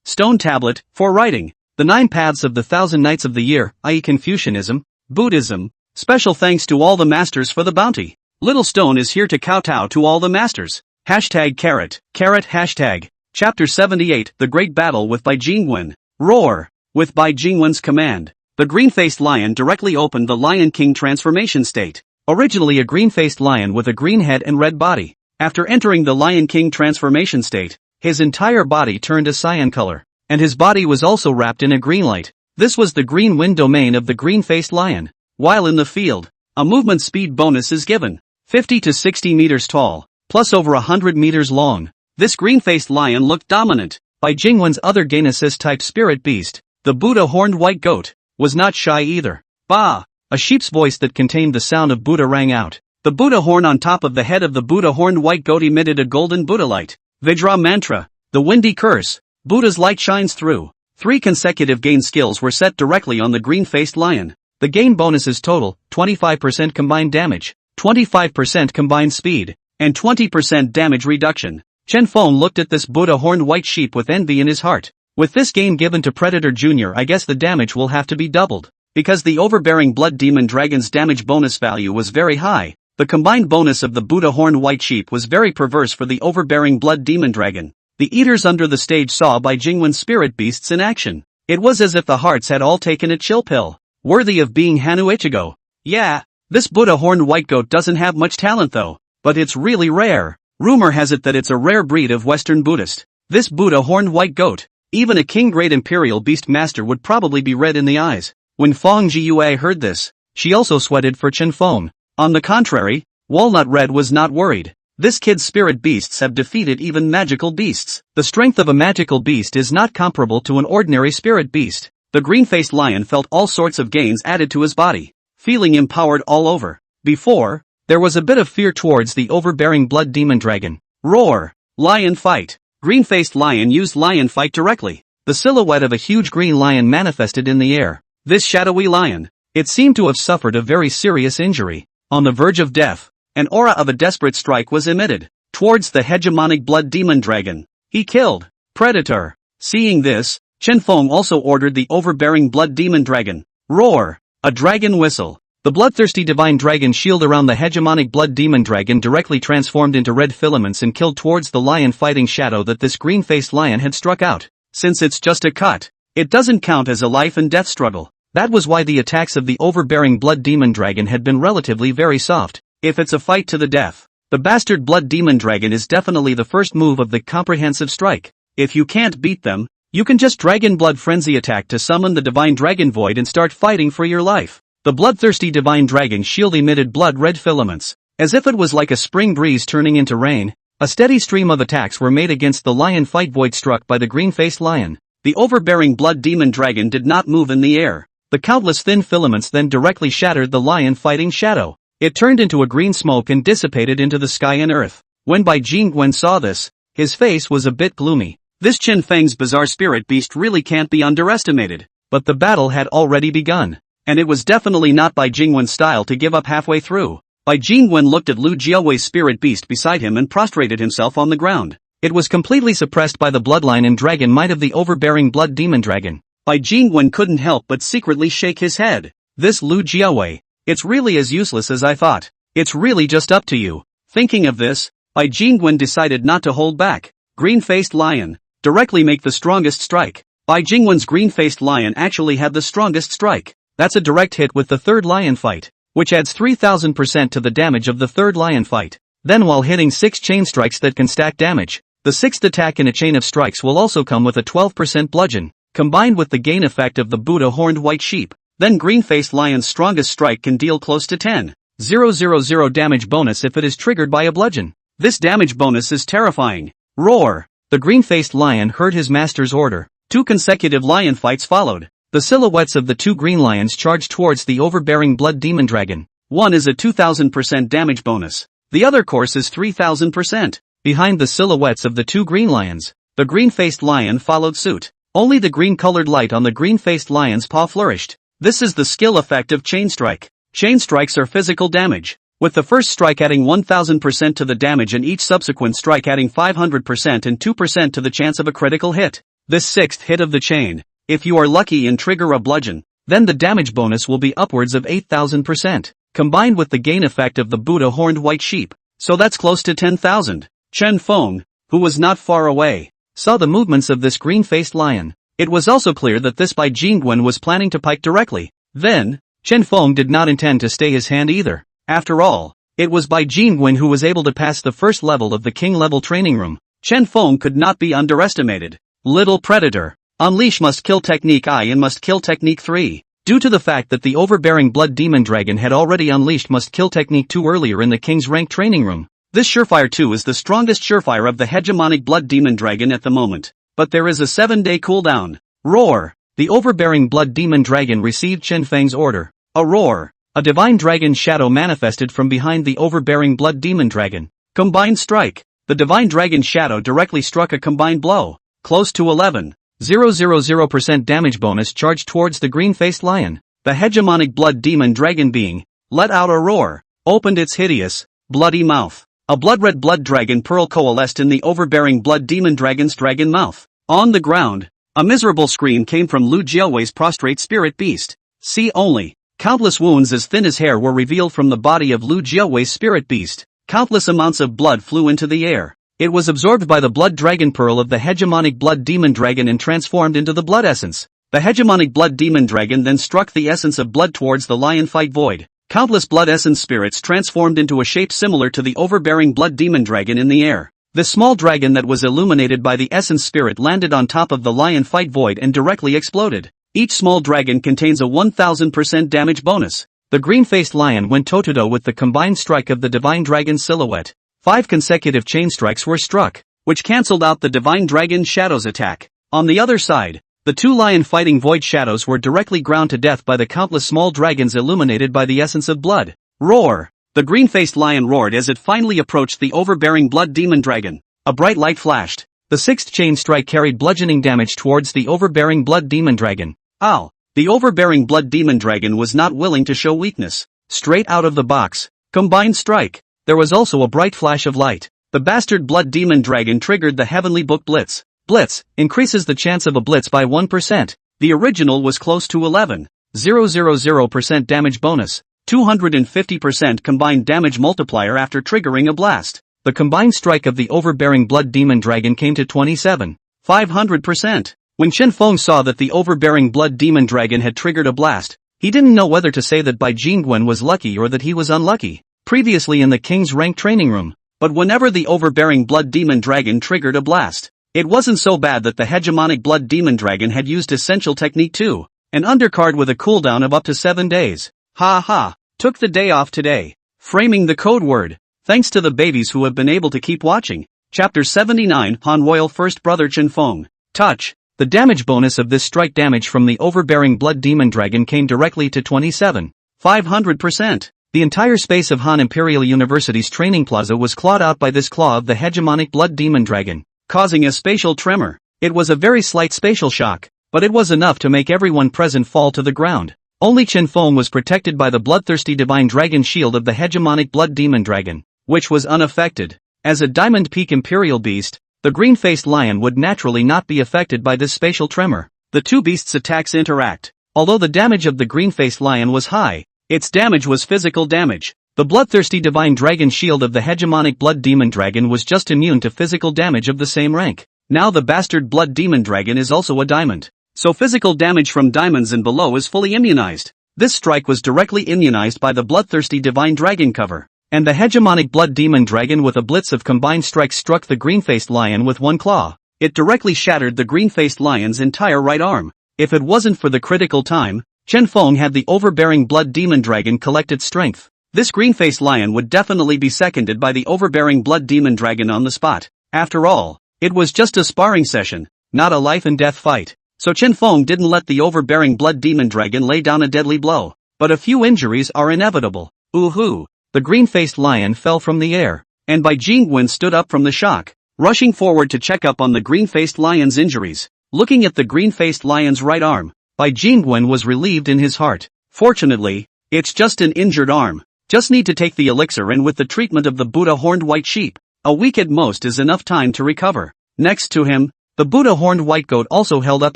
Stone Tablet, for writing, the 9 paths of the 1000 nights of the year, i.e. Confucianism, Buddhism. Special thanks to all the masters for the bounty. Little Stone is here to kowtow to all the masters. Hashtag carrot, hashtag. Chapter 78, The Great Battle with Bai Jingwen. Roar. With Bai Jingwen's command, the green-faced lion directly opened the Lion King transformation state. Originally a green-faced lion with a green head and red body. After entering the Lion King transformation state, his entire body turned a cyan color, and his body was also wrapped in a green light. This was the green wind domain of the green-faced lion. While in the field, a movement speed bonus is given, 50 to 60 meters tall, plus over 100 meters long. This green-faced lion looked dominant. Bai Jingwen's other Gain-assist-type spirit beast, the Buddha-horned white goat, was not shy either. Bah! A sheep's voice that contained the sound of Buddha rang out. The Buddha horn on top of the head of the Buddha-horned white goat emitted a golden Buddha light. Vajra mantra, the windy curse, Buddha's light shines through. 3 consecutive gain skills were set directly on the green-faced lion. The gain bonuses total, 25% combined damage, 25% combined speed, and 20% damage reduction. Chen Feng looked at this Buddha-horned white sheep with envy in his heart. With this gain given to Predator Jr., I guess the damage will have to be doubled. Because the overbearing Blood Demon Dragon's damage bonus value was very high, the combined bonus of the Buddha-horned white sheep was very perverse for the overbearing Blood Demon Dragon. The eaters under the stage saw Bai Jingwen's spirit beasts in action. It was as if the hearts had all taken a chill pill. Worthy of being Hanu Ichigo. Yeah, this Buddha-horned white goat doesn't have much talent though, but it's really rare. Rumor has it that it's a rare breed of Western Buddhist. This Buddha-horned white goat, even a king-grade imperial beast master would probably be red in the eyes. When Fong Jiyue heard this, she also sweated for Chen Feng. On the contrary, Walnut Red was not worried. This kid's spirit beasts have defeated even magical beasts. The strength of a magical beast is not comparable to an ordinary spirit beast. The green-faced lion felt all sorts of gains added to his body, feeling empowered all over. Before, there was a bit of fear towards the overbearing Blood Demon Dragon. Roar! Lion fight! Green-faced lion used lion fight directly. The silhouette of a huge green lion manifested in the air. This shadowy lion, it seemed to have suffered a very serious injury. On the verge of death, an aura of a desperate strike was emitted towards the hegemonic Blood Demon Dragon. He killed Predator. Seeing this, Chen Feng also ordered the overbearing Blood Demon Dragon. Roar! A dragon whistle. The bloodthirsty divine dragon shield around the hegemonic Blood Demon Dragon directly transformed into red filaments and killed towards the lion fighting shadow that this green-faced lion had struck out. Since it's just a cut, it doesn't count as a life and death struggle. That was why the attacks of the overbearing Blood Demon Dragon had been relatively very soft. If it's a fight to the death, the bastard Blood Demon Dragon is definitely the first move of the comprehensive strike. If you can't beat them, you can just Dragon Blood Frenzy attack to summon the Divine Dragon Void and start fighting for your life. The bloodthirsty Divine Dragon shield emitted blood-red filaments, as if it was like a spring breeze turning into rain. A steady stream of attacks were made against the lion fight void struck by the green-faced lion. The overbearing Blood Demon Dragon did not move in the air. The countless thin filaments then directly shattered the lion fighting shadow. It turned into a green smoke and dissipated into the sky and earth. When Bai Jingwen saw this, his face was a bit gloomy. This Chen Feng's bizarre spirit beast really can't be underestimated. But the battle had already begun. And it was definitely not Bai Jingwen's style to give up halfway through. Bai Jingwen looked at Lu Jiawei's spirit beast beside him and prostrated himself on the ground. It was completely suppressed by the bloodline and dragon might of the overbearing Blood Demon Dragon. Bai Jingwen couldn't help but secretly shake his head. This Lu Jiawei, it's really as useless as I thought. It's really just up to you. Thinking of this, Bai Jingwen decided not to hold back. Green-faced lion. Directly make the strongest strike. Bai Jingwen's green-faced lion actually had the strongest strike. That's a direct hit with the third lion fight, which adds 3000% to the damage of the third lion fight. Then while hitting 6 chain strikes that can stack damage, the 6th attack in a chain of strikes will also come with a 12% bludgeon, combined with the gain effect of the Buddha horned white sheep. Then green-faced lion's strongest strike can deal close to 10,000 damage bonus if it is triggered by a bludgeon. This damage bonus is terrifying. Roar! The green-faced lion heard his master's order. 2 consecutive lion fights followed. The silhouettes of the 2 green lions charged towards the overbearing blood demon dragon. One is a 2000% damage bonus. The other course is 3000%. Behind the silhouettes of the 2 green lions, the green-faced lion followed suit. Only the green-colored light on the green-faced lion's paw flourished. This is the skill effect of chain strike. Chain strikes are physical damage, with the first strike adding 1000% to the damage and each subsequent strike adding 500% and 2% to the chance of a critical hit. This 6th hit of the chain, if you are lucky and trigger a bludgeon, then the damage bonus will be upwards of 8000%, combined with the gain effect of the Buddha horned white sheep, so that's close to 10,000. Chen Feng, who was not far away, saw the movements of this green-faced lion. It was also clear that this Bai Jingwen was planning to pike directly. Then, Chen Feng did not intend to stay his hand either. After all, it was Bai Jingwen who was able to pass the first level of the king-level training room. Chen Feng could not be underestimated. Little Predator. Unleash must kill technique I and must kill technique 3. Due to the fact that the overbearing blood demon dragon had already unleashed must kill technique 2 earlier in the king's rank training room, this surefire 2 is the strongest surefire of the hegemonic blood demon dragon at the moment. But there is a 7-day cooldown. Roar! The overbearing blood demon dragon received Chen Feng's order. A roar! A divine dragon shadow manifested from behind the overbearing blood demon dragon. Combined strike. The divine dragon shadow directly struck a combined blow, close to 11,000% damage bonus charged towards the green-faced lion. The hegemonic blood demon dragon being let out a roar, opened its hideous, bloody mouth. A blood-red blood dragon pearl coalesced in the overbearing blood demon dragon's dragon mouth. On the ground, a miserable scream came from Lu Jiawei's prostrate spirit beast. See only. Countless wounds as thin as hair were revealed from the body of Lu Jiawei's spirit beast. Countless amounts of blood flew into the air. It was absorbed by the blood dragon pearl of the hegemonic blood demon dragon and transformed into the blood essence. The hegemonic blood demon dragon then struck the essence of blood towards the lion fight void. Countless blood essence spirits transformed into a shape similar to the overbearing blood demon dragon in the air. The small dragon that was illuminated by the essence spirit landed on top of the lion fight void and directly exploded. Each small dragon contains a 1000% damage bonus. The green-faced lion went toe-to-toe with the combined strike of the divine dragon silhouette. 5 consecutive chain strikes were struck, which cancelled out the divine dragon shadow's attack. On the other side, the 2 lion fighting void shadows were directly ground to death by the countless small dragons illuminated by the essence of blood. Roar! The green-faced lion roared as it finally approached the overbearing blood demon dragon. A bright light flashed. The 6th chain strike carried bludgeoning damage towards the overbearing blood demon dragon. Ow! The overbearing blood demon dragon was not willing to show weakness. Straight out of the box. Combined strike. There was also a bright flash of light. The bastard blood demon dragon triggered the heavenly book Blitz. Blitz increases the chance of a blitz by 1%. The original was close to 11,000% damage bonus. 250% combined damage multiplier after triggering a blast. The combined strike of the overbearing blood demon dragon came to 27,500%. When Chen Feng saw that the overbearing blood demon dragon had triggered a blast, he didn't know whether to say that Bai Jingwen was lucky or that he was unlucky. Previously in the king's rank training room, but whenever the overbearing blood demon dragon triggered a blast, it wasn't so bad that the hegemonic blood demon dragon had used essential technique 2, an undercard with a cooldown of up to 7 days. Ha ha. Took the day off today. Framing the code word. Thanks to the babies who have been able to keep watching. Chapter 79 Han Royal First Brother Chen Feng. Touch. The damage bonus of this strike damage from the overbearing blood demon dragon came directly to 27,500%. The entire space of Han Imperial University's training plaza was clawed out by this claw of the hegemonic blood demon dragon, causing a spatial tremor. It was a very slight spatial shock, but it was enough to make everyone present fall to the ground. Only Chen Feng was protected by the bloodthirsty divine dragon shield of the hegemonic blood demon dragon, which was unaffected. As a Diamond Peak Imperial beast, the green-faced lion would naturally not be affected by this spatial tremor. The two beasts' attacks interact. Although the damage of the green-faced lion was high, its damage was physical damage. The bloodthirsty divine dragon shield of the hegemonic blood demon dragon was just immune to physical damage of the same rank. Now the bastard blood demon dragon is also a diamond. So physical damage from diamonds and below is fully immunized. This strike was directly immunized by the bloodthirsty divine dragon cover. And the hegemonic blood demon dragon with a blitz of combined strikes struck the green-faced lion with one claw. It directly shattered the green-faced lion's entire right arm. If it wasn't for the critical time, Chen Feng had the overbearing blood demon dragon collect its strength. This green-faced lion would definitely be seconded by the overbearing blood demon dragon on the spot. After all, it was just a sparring session, not a life-and-death fight. So Chen Feng didn't let the overbearing blood demon dragon lay down a deadly blow. But a few injuries are inevitable. Ooh-hoo! The green-faced lion fell from the air, and Bai Jingwen stood up from the shock, rushing forward to check up on the green-faced lion's injuries. Looking at the green-faced lion's right arm, Bai Jingwen was relieved in his heart. Fortunately, it's just an injured arm. Just need to take the elixir, and with the treatment of the Buddha horned white sheep, a week at most is enough time to recover. Next to him, the Buddha horned white goat also held up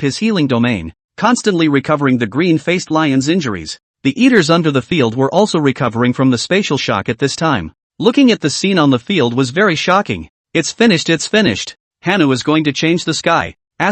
his healing domain, constantly recovering the green-faced lion's injuries. The eaters under the field were also recovering from the spatial shock at this time. Looking at the scene on the field was very shocking. It's finished. Hanu is going to change the sky. I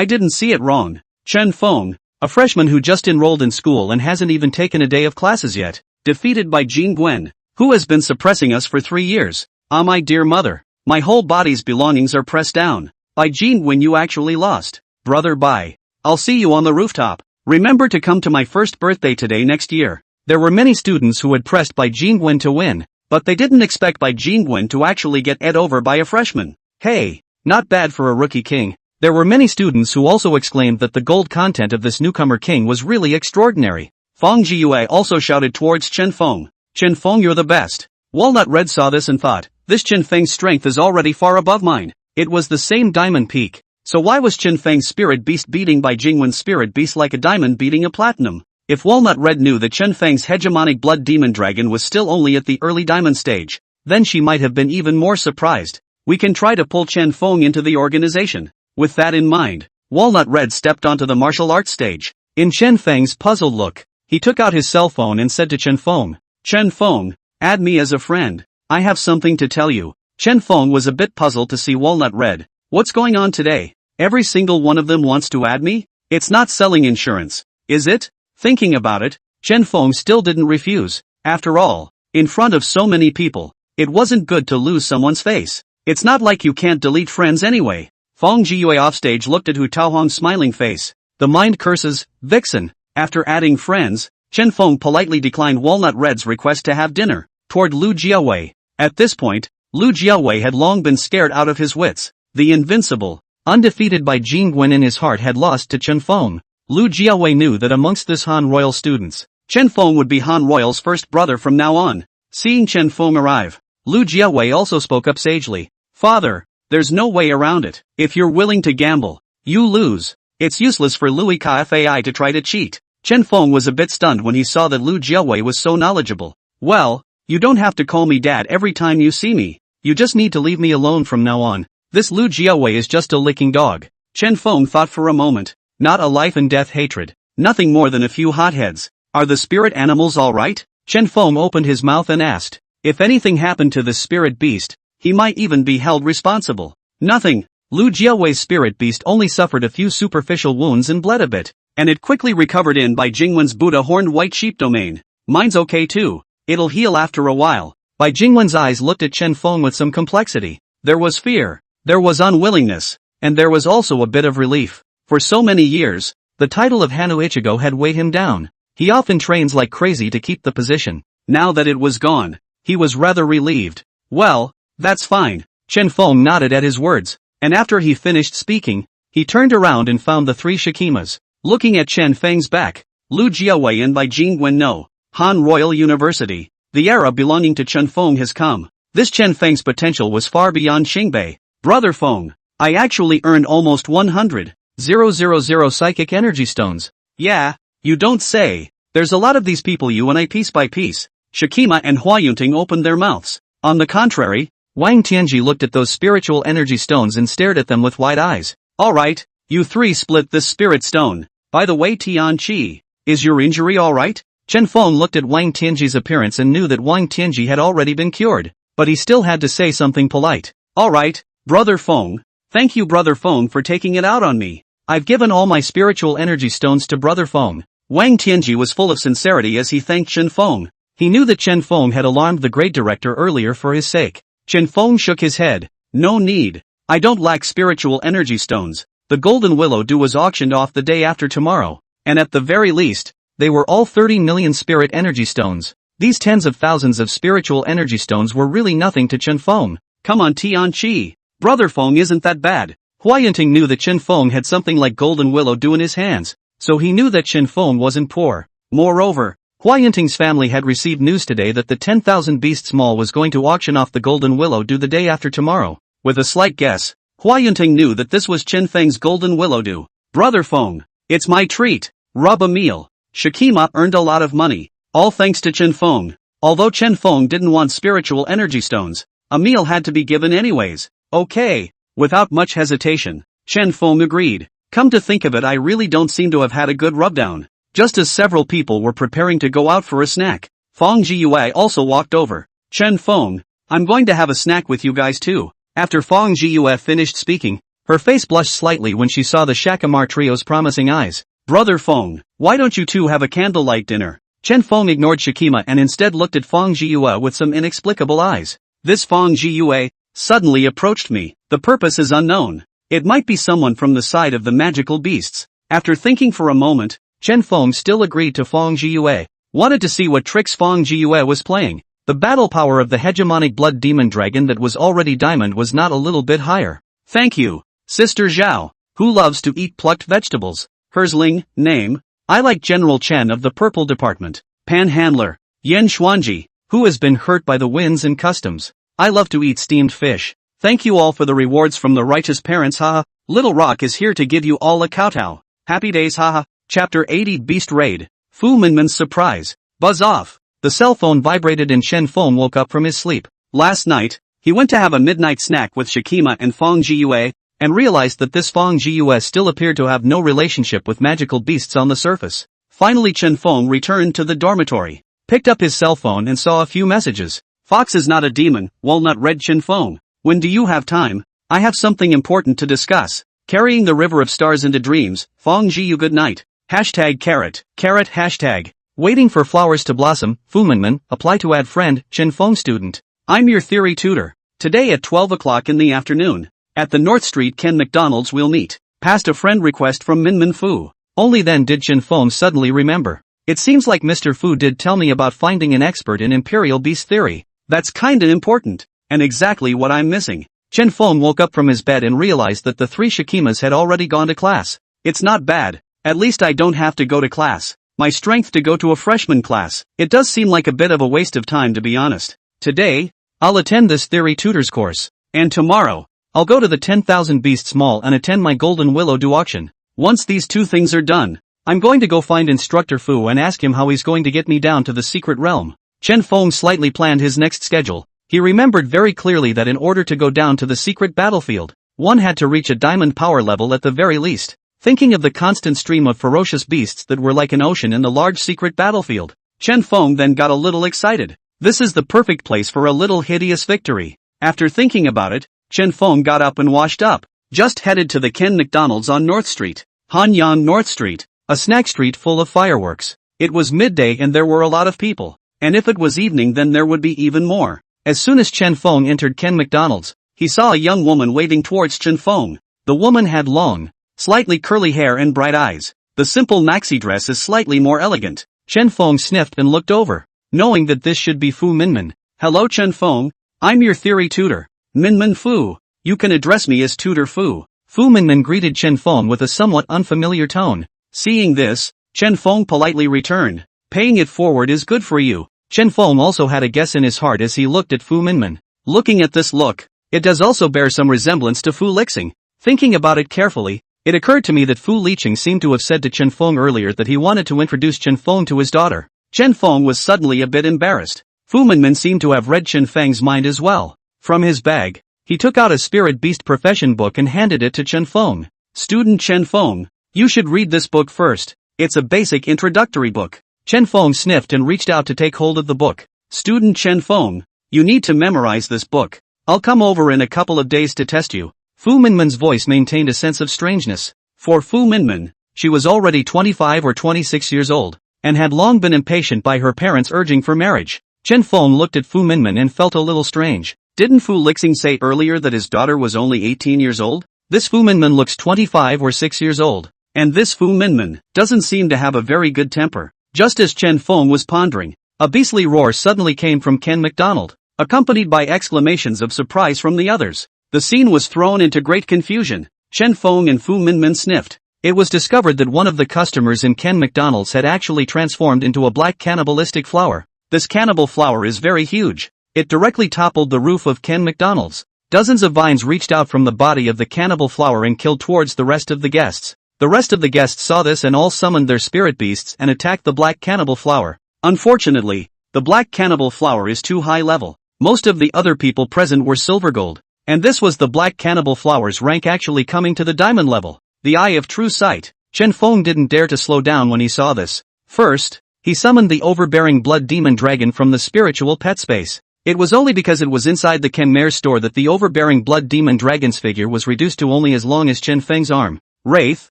didn't see it wrong. Chen Feng, a freshman who just enrolled in school and hasn't even taken a day of classes yet, defeated by Jing Gwen, who has been suppressing us for 3 years. Ah, my dear mother, my whole body's belongings are pressed down. By Jing Gwen, you actually lost. Brother, bye. I'll see you on the rooftop. Remember to come to my first birthday today next year. There were many students who had pressed Bai Jingwen to win, but they didn't expect Bai Jingwen to actually get ed over by a freshman. Hey, not bad for a rookie king. There were many students who also exclaimed that the gold content of this newcomer king was really extraordinary. Fang Jiyue also shouted towards Chen Feng. Chen Feng, you're the best. Walnut Red saw this and thought, this Chen Feng's strength is already far above mine. It was the same diamond peak. So why was Chen Feng's spirit beast beating Bai Jingwen's spirit beast like a diamond beating a platinum? If Walnut Red knew that Chen Feng's hegemonic blood demon dragon was still only at the early diamond stage, then she might have been even more surprised. We can try to pull Chen Feng into the organization. With that in mind, Walnut Red stepped onto the martial arts stage. In Chen Feng's puzzled look, he took out his cell phone and said to Chen Feng, Chen Feng, add me as a friend. I have something to tell you. Chen Feng was a bit puzzled to see Walnut Red. What's going on today? Every single one of them wants to add me? It's not selling insurance, is it? Thinking about it, Chen Feng still didn't refuse. After all, in front of so many people, it wasn't good to lose someone's face. It's not like you can't delete friends anyway. Fang Jiyue offstage looked at Hu Taohong's smiling face. The mind curses, vixen. After adding friends, Chen Feng politely declined Walnut Red's request to have dinner, toward Lu Jiawei. At this point, Lu Jiawei had long been scared out of his wits. The invincible, undefeated Bai Jingwen in his heart had lost to Chen Feng. Lu Jiawei knew that amongst this Han Royal students, Chen Feng would be Han Royal's first brother from now on. Seeing Chen Feng arrive, Lu Jiawei also spoke up sagely. Father, there's no way around it. If you're willing to gamble, you lose. It's useless for Louis Kfai to try to cheat. Chen Feng was a bit stunned when he saw that Lu Jiawei was so knowledgeable. Well, you don't have to call me dad every time you see me. You just need to leave me alone from now on. This Lu Jiawei is just a licking dog. Chen Feng thought for a moment. Not a life and death hatred. Nothing more than a few hotheads. Are the spirit animals alright? Chen Feng opened his mouth and asked. If anything happened to the spirit beast, he might even be held responsible. Nothing. Lu Jiawei's spirit beast only suffered a few superficial wounds and bled a bit, and it quickly recovered in Bai Jingwen's Buddha horned white sheep domain. Mine's okay too. It'll heal after a while. Bai Jingwen's eyes looked at Chen Feng with some complexity. There was fear, there was unwillingness, and there was also a bit of relief. For so many years, the title of Hanu Ichigo had weighed him down. He often trains like crazy to keep the position. Now that it was gone, he was rather relieved. Well, that's fine. Chen Feng nodded at his words, and after he finished speaking, he turned around and found the three Shikimas. Looking at Chen Feng's back, Lu Jiawei and Bai Jingwen know. Han Royal University. The era belonging to Chen Feng has come. This Chen Feng's potential was far beyond Xingbei. Brother Feng, I actually earned almost 100,000 psychic energy stones. Yeah, you don't say. There's a lot of these people you and I piece by piece. Shikima and Hua Yunting opened their mouths. On the contrary, Wang Tianji looked at those spiritual energy stones and stared at them with wide eyes. Alright, you three split this spirit stone. By the way Tianqi, is your injury alright? Chen Feng looked at Wang Tianji's appearance and knew that Wang Tianji had already been cured, but he still had to say something polite. Alright, Brother Feng. Thank you Brother Feng for taking it out on me. I've given all my spiritual energy stones to Brother Feng. Wang Tianji was full of sincerity as he thanked Chen Feng. He knew that Chen Feng had alarmed the great director earlier for his sake. Chen Feng shook his head. No need. I don't lack spiritual energy stones. The golden willow dew was auctioned off the day after tomorrow, and at the very least, they were all 30 million spirit energy stones. These tens of thousands of spiritual energy stones were really nothing to Chen Feng. Come on Tianqi. Brother Feng isn't that bad. Huayanting knew that Chen Feng had something like golden willow dew in his hands, so he knew that Chen Feng wasn't poor. Moreover, Huayanting's family had received news today that the 10,000 Beasts Mall was going to auction off the golden willow dew the day after tomorrow. With a slight guess, Huayanting knew that this was Chen Feng's golden willow dew. Brother Feng, it's my treat. Rub a meal. Shakima earned a lot of money, all thanks to Chen Feng. Although Chen Feng didn't want spiritual energy stones, a meal had to be given anyways. Okay. Without much hesitation, Chen Feng agreed. Come to think of it, I really don't seem to have had a good rubdown. Just as several people were preparing to go out for a snack, Feng Jiyue also walked over. Chen Feng, I'm going to have a snack with you guys too. After Feng Jiyue finished speaking, her face blushed slightly when she saw the Shakamar trio's promising eyes. Brother Feng, why don't you two have a candlelight dinner? Chen Feng ignored Shakima and instead looked at Feng Jiyue with some inexplicable eyes. This Feng Jiyue suddenly approached me. The purpose is unknown. It might be someone from the side of the magical beasts. After thinking for a moment, Chen Feng still agreed to Feng Jiyue. Wanted to see what tricks Feng Jiyue was playing. The battle power of the hegemonic blood demon dragon that was already diamond was not a little bit higher. Thank you, Sister Zhao, who loves to eat plucked vegetables. Herzling, name, I like General Chen of the Purple Department. Panhandler, Yen Xuanji, who has been hurt by the winds and customs. I love to eat steamed fish. Thank you all for the rewards from the righteous parents haha. Little Rock is here to give you all a kowtow. Happy days haha. Chapter 80 Beast Raid. Fu Minmin's surprise. Buzz off. The cell phone vibrated and Chen Feng woke up from his sleep. Last night, he went to have a midnight snack with Shakima and Feng Jiyue, and realized that this Feng Jiyue still appeared to have no relationship with magical beasts on the surface. Finally Chen Feng returned to the dormitory, picked up his cell phone and saw a few messages. Fox is not a demon, Walnut Red Chen Feng. When do you have time? I have something important to discuss. Carrying the river of stars into dreams, Feng Jiyu good night. Hashtag carrot, hashtag. Waiting for flowers to blossom, Fuminman, apply to add friend, Chen Feng student. I'm your theory tutor. Today at 12 o'clock in the afternoon. At the North Street Ken McDonald's we'll meet. Passed a friend request from Minmin Fu. Only then did Chen Feng suddenly remember. It seems like Mr. Fu did tell me about finding an expert in Imperial Beast theory. That's kinda important. And exactly what I'm missing. Chen Feng woke up from his bed and realized that the three Shakimas had already gone to class. It's not bad. At least I don't have to go to class. My strength to go to a freshman class. It does seem like a bit of a waste of time to be honest. Today, I'll attend this theory tutors course. And tomorrow, I'll go to the 10,000 Beasts Mall and attend my Golden Willow Dew auction. Once these two things are done, I'm going to go find Instructor Fu and ask him how he's going to get me down to the secret realm. Chen Feng slightly planned his next schedule. He remembered very clearly that in order to go down to the secret battlefield, one had to reach a diamond power level at the very least. Thinking of the constant stream of ferocious beasts that were like an ocean in the large secret battlefield, Chen Feng then got a little excited. This is the perfect place for a little hideous victory. After thinking about it, Chen Feng got up and washed up, just headed to the Ken McDonald's on North Street. Hanyang North Street, a snack street full of fireworks. It was midday and there were a lot of people, and if it was evening then there would be even more. As soon as Chen Feng entered Ken McDonald's, he saw a young woman waving towards Chen Feng. The woman had long, slightly curly hair and bright eyes. The simple maxi dress is slightly more elegant. Chen Feng sniffed and looked over, knowing that this should be Fu Minmin. Hello Chen Feng, I'm your theory tutor. Minmin Fu. You can address me as Tutor Fu. Fu Minmin greeted Chen Feng with a somewhat unfamiliar tone. Seeing this, Chen Feng politely returned. Paying it forward is good for you. Chen Feng also had a guess in his heart as he looked at Fu Minmin. Looking at this look, it does also bear some resemblance to Fu Lixing. Thinking about it carefully, it occurred to me that Fu Liqing seemed to have said to Chen Feng earlier that he wanted to introduce Chen Feng to his daughter. Chen Feng was suddenly a bit embarrassed. Fu Minmin seemed to have read Chen Feng's mind as well. From his bag, he took out a spirit beast profession book and handed it to Chen Feng. Student Chen Feng, you should read this book first. It's a basic introductory book. Chen Feng sniffed and reached out to take hold of the book. Student Chen Feng, you need to memorize this book. I'll come over in a couple of days to test you. Fu Minmin's voice maintained a sense of strangeness. For Fu Minmin, she was already 25 or 26 years old, and had long been impatient by her parents urging for marriage. Chen Feng looked at Fu Minmin and felt a little strange. Didn't Fu Lixing say earlier that his daughter was only 18 years old? This Fu Minmin looks 25 or 6 years old. And this Fu Minmin doesn't seem to have a very good temper. Just as Chen Feng was pondering, a beastly roar suddenly came from Ken McDonald, accompanied by exclamations of surprise from the others. The scene was thrown into great confusion. Chen Feng and Fu Minmin sniffed. It was discovered that one of the customers in Ken McDonald's had actually transformed into a black cannibalistic flower. This cannibal flower is very huge. It directly toppled the roof of Ken McDonald's. Dozens of vines reached out from the body of the cannibal flower and killed towards the rest of the guests. The rest of the guests saw this and all summoned their spirit beasts and attacked the black cannibal flower. Unfortunately, the black cannibal flower is too high level. Most of the other people present were silver gold, and this was the black cannibal flower's rank actually coming to the diamond level. The eye of true sight. Chen Feng didn't dare to slow down when he saw this. First, he summoned the overbearing blood demon dragon from the spiritual pet space. It was only because it was inside the Chimere store that the overbearing blood demon dragon's figure was reduced to only as long as Chen Feng's arm. Wraith,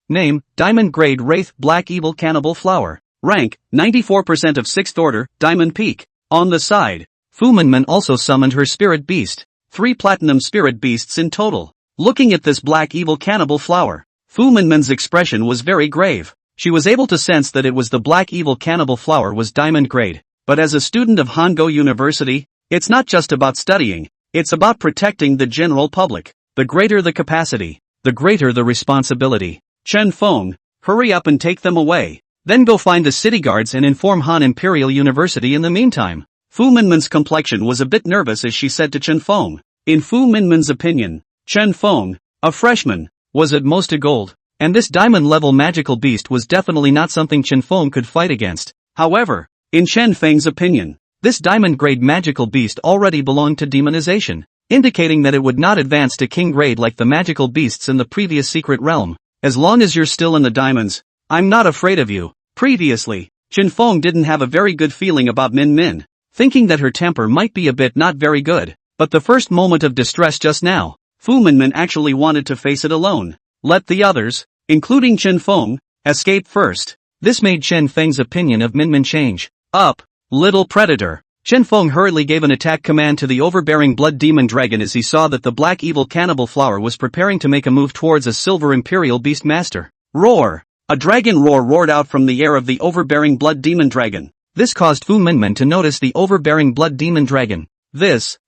name, Diamond Grade Wraith Black Evil Cannibal Flower. Rank, 94% of 6th Order, Diamond Peak. On the side, Fu Minmin also summoned her spirit beast. 3 platinum spirit beasts in total. Looking at this black evil cannibal flower, Fu Minmin's expression was very grave. She was able to sense that it was the black evil cannibal flower was Diamond Grade. But as a student of Hango University, it's not just about studying, it's about protecting the general public. The greater the capacity, the greater the responsibility. Chen Feng, hurry up and take them away. Then go find the city guards and inform Han Imperial University in the meantime. Fu Minmin's complexion was a bit nervous as she said to Chen Feng. In Fu Minmin's opinion, Chen Feng, a freshman, was at most a gold, and this diamond-level magical beast was definitely not something Chen Feng could fight against. However, in Chen Feng's opinion, this diamond-grade magical beast already belonged to demonization, indicating that it would not advance to king grade like the magical beasts in the previous secret realm. As long as you're still in the diamonds, I'm not afraid of you. Previously, Chen Feng didn't have a very good feeling about Min Min, thinking that her temper might be a bit not very good. But the first moment of distress just now, Fu Minmin actually wanted to face it alone. Let the others, including Chen Feng, escape first. This made Chen Feng's opinion of Minmin change. Up, little predator. Chen Feng hurriedly gave an attack command to the overbearing blood demon dragon as he saw that the black evil cannibal flower was preparing to make a move towards a silver imperial beast master. Roar! A dragon roar roared out from the air of the overbearing blood demon dragon. This caused Fu Minmin to notice the overbearing blood demon dragon.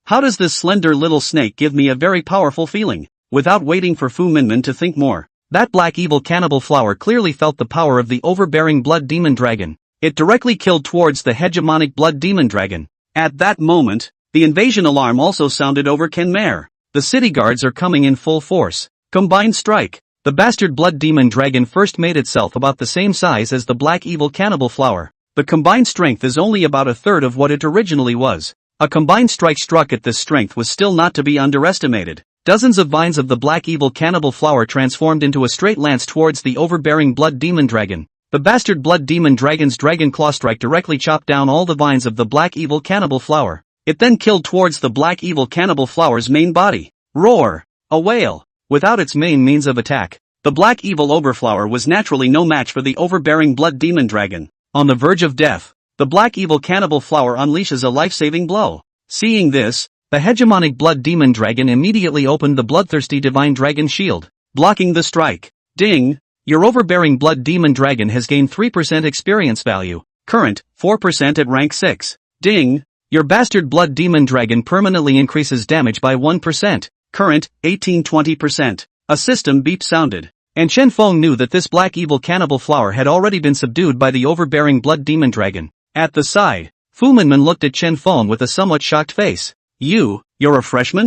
How does this slender little snake give me a very powerful feeling? Without waiting for Fu Minmin to think more, that black evil cannibal flower clearly felt the power of the overbearing blood demon dragon. It directly killed towards the hegemonic blood demon dragon. At that moment, the invasion alarm also sounded over Kenmare. The city guards are coming in full force. Combined strike. The bastard blood demon dragon first made itself about the same size as the black evil cannibal flower. The combined strength is only about a third of what it originally was. A combined strike struck at this strength was still not to be underestimated. Dozens of vines of the black evil cannibal flower transformed into a straight lance towards the overbearing blood demon dragon. The bastard blood demon dragon's dragon claw strike directly chopped down all the vines of the black evil cannibal flower. It then killed towards the black evil cannibal flower's main body. Roar! A wail. Without its main means of attack, the black evil overflower was naturally no match for the overbearing blood demon dragon. On the verge of death, the black evil cannibal flower unleashes a life-saving blow. Seeing this, the hegemonic blood demon dragon immediately opened the bloodthirsty divine dragon shield, blocking the strike. Ding! Your overbearing blood demon dragon has gained 3% experience value. Current, 4% at rank 6. Ding! Your bastard blood demon dragon permanently increases damage by 1%. Current, 18-20%. A system beep sounded. And Chen Feng knew that this black evil cannibal flower had already been subdued by the overbearing blood demon dragon. At the side, Fu Minmin looked at Chen Feng with a somewhat shocked face. You're a freshman?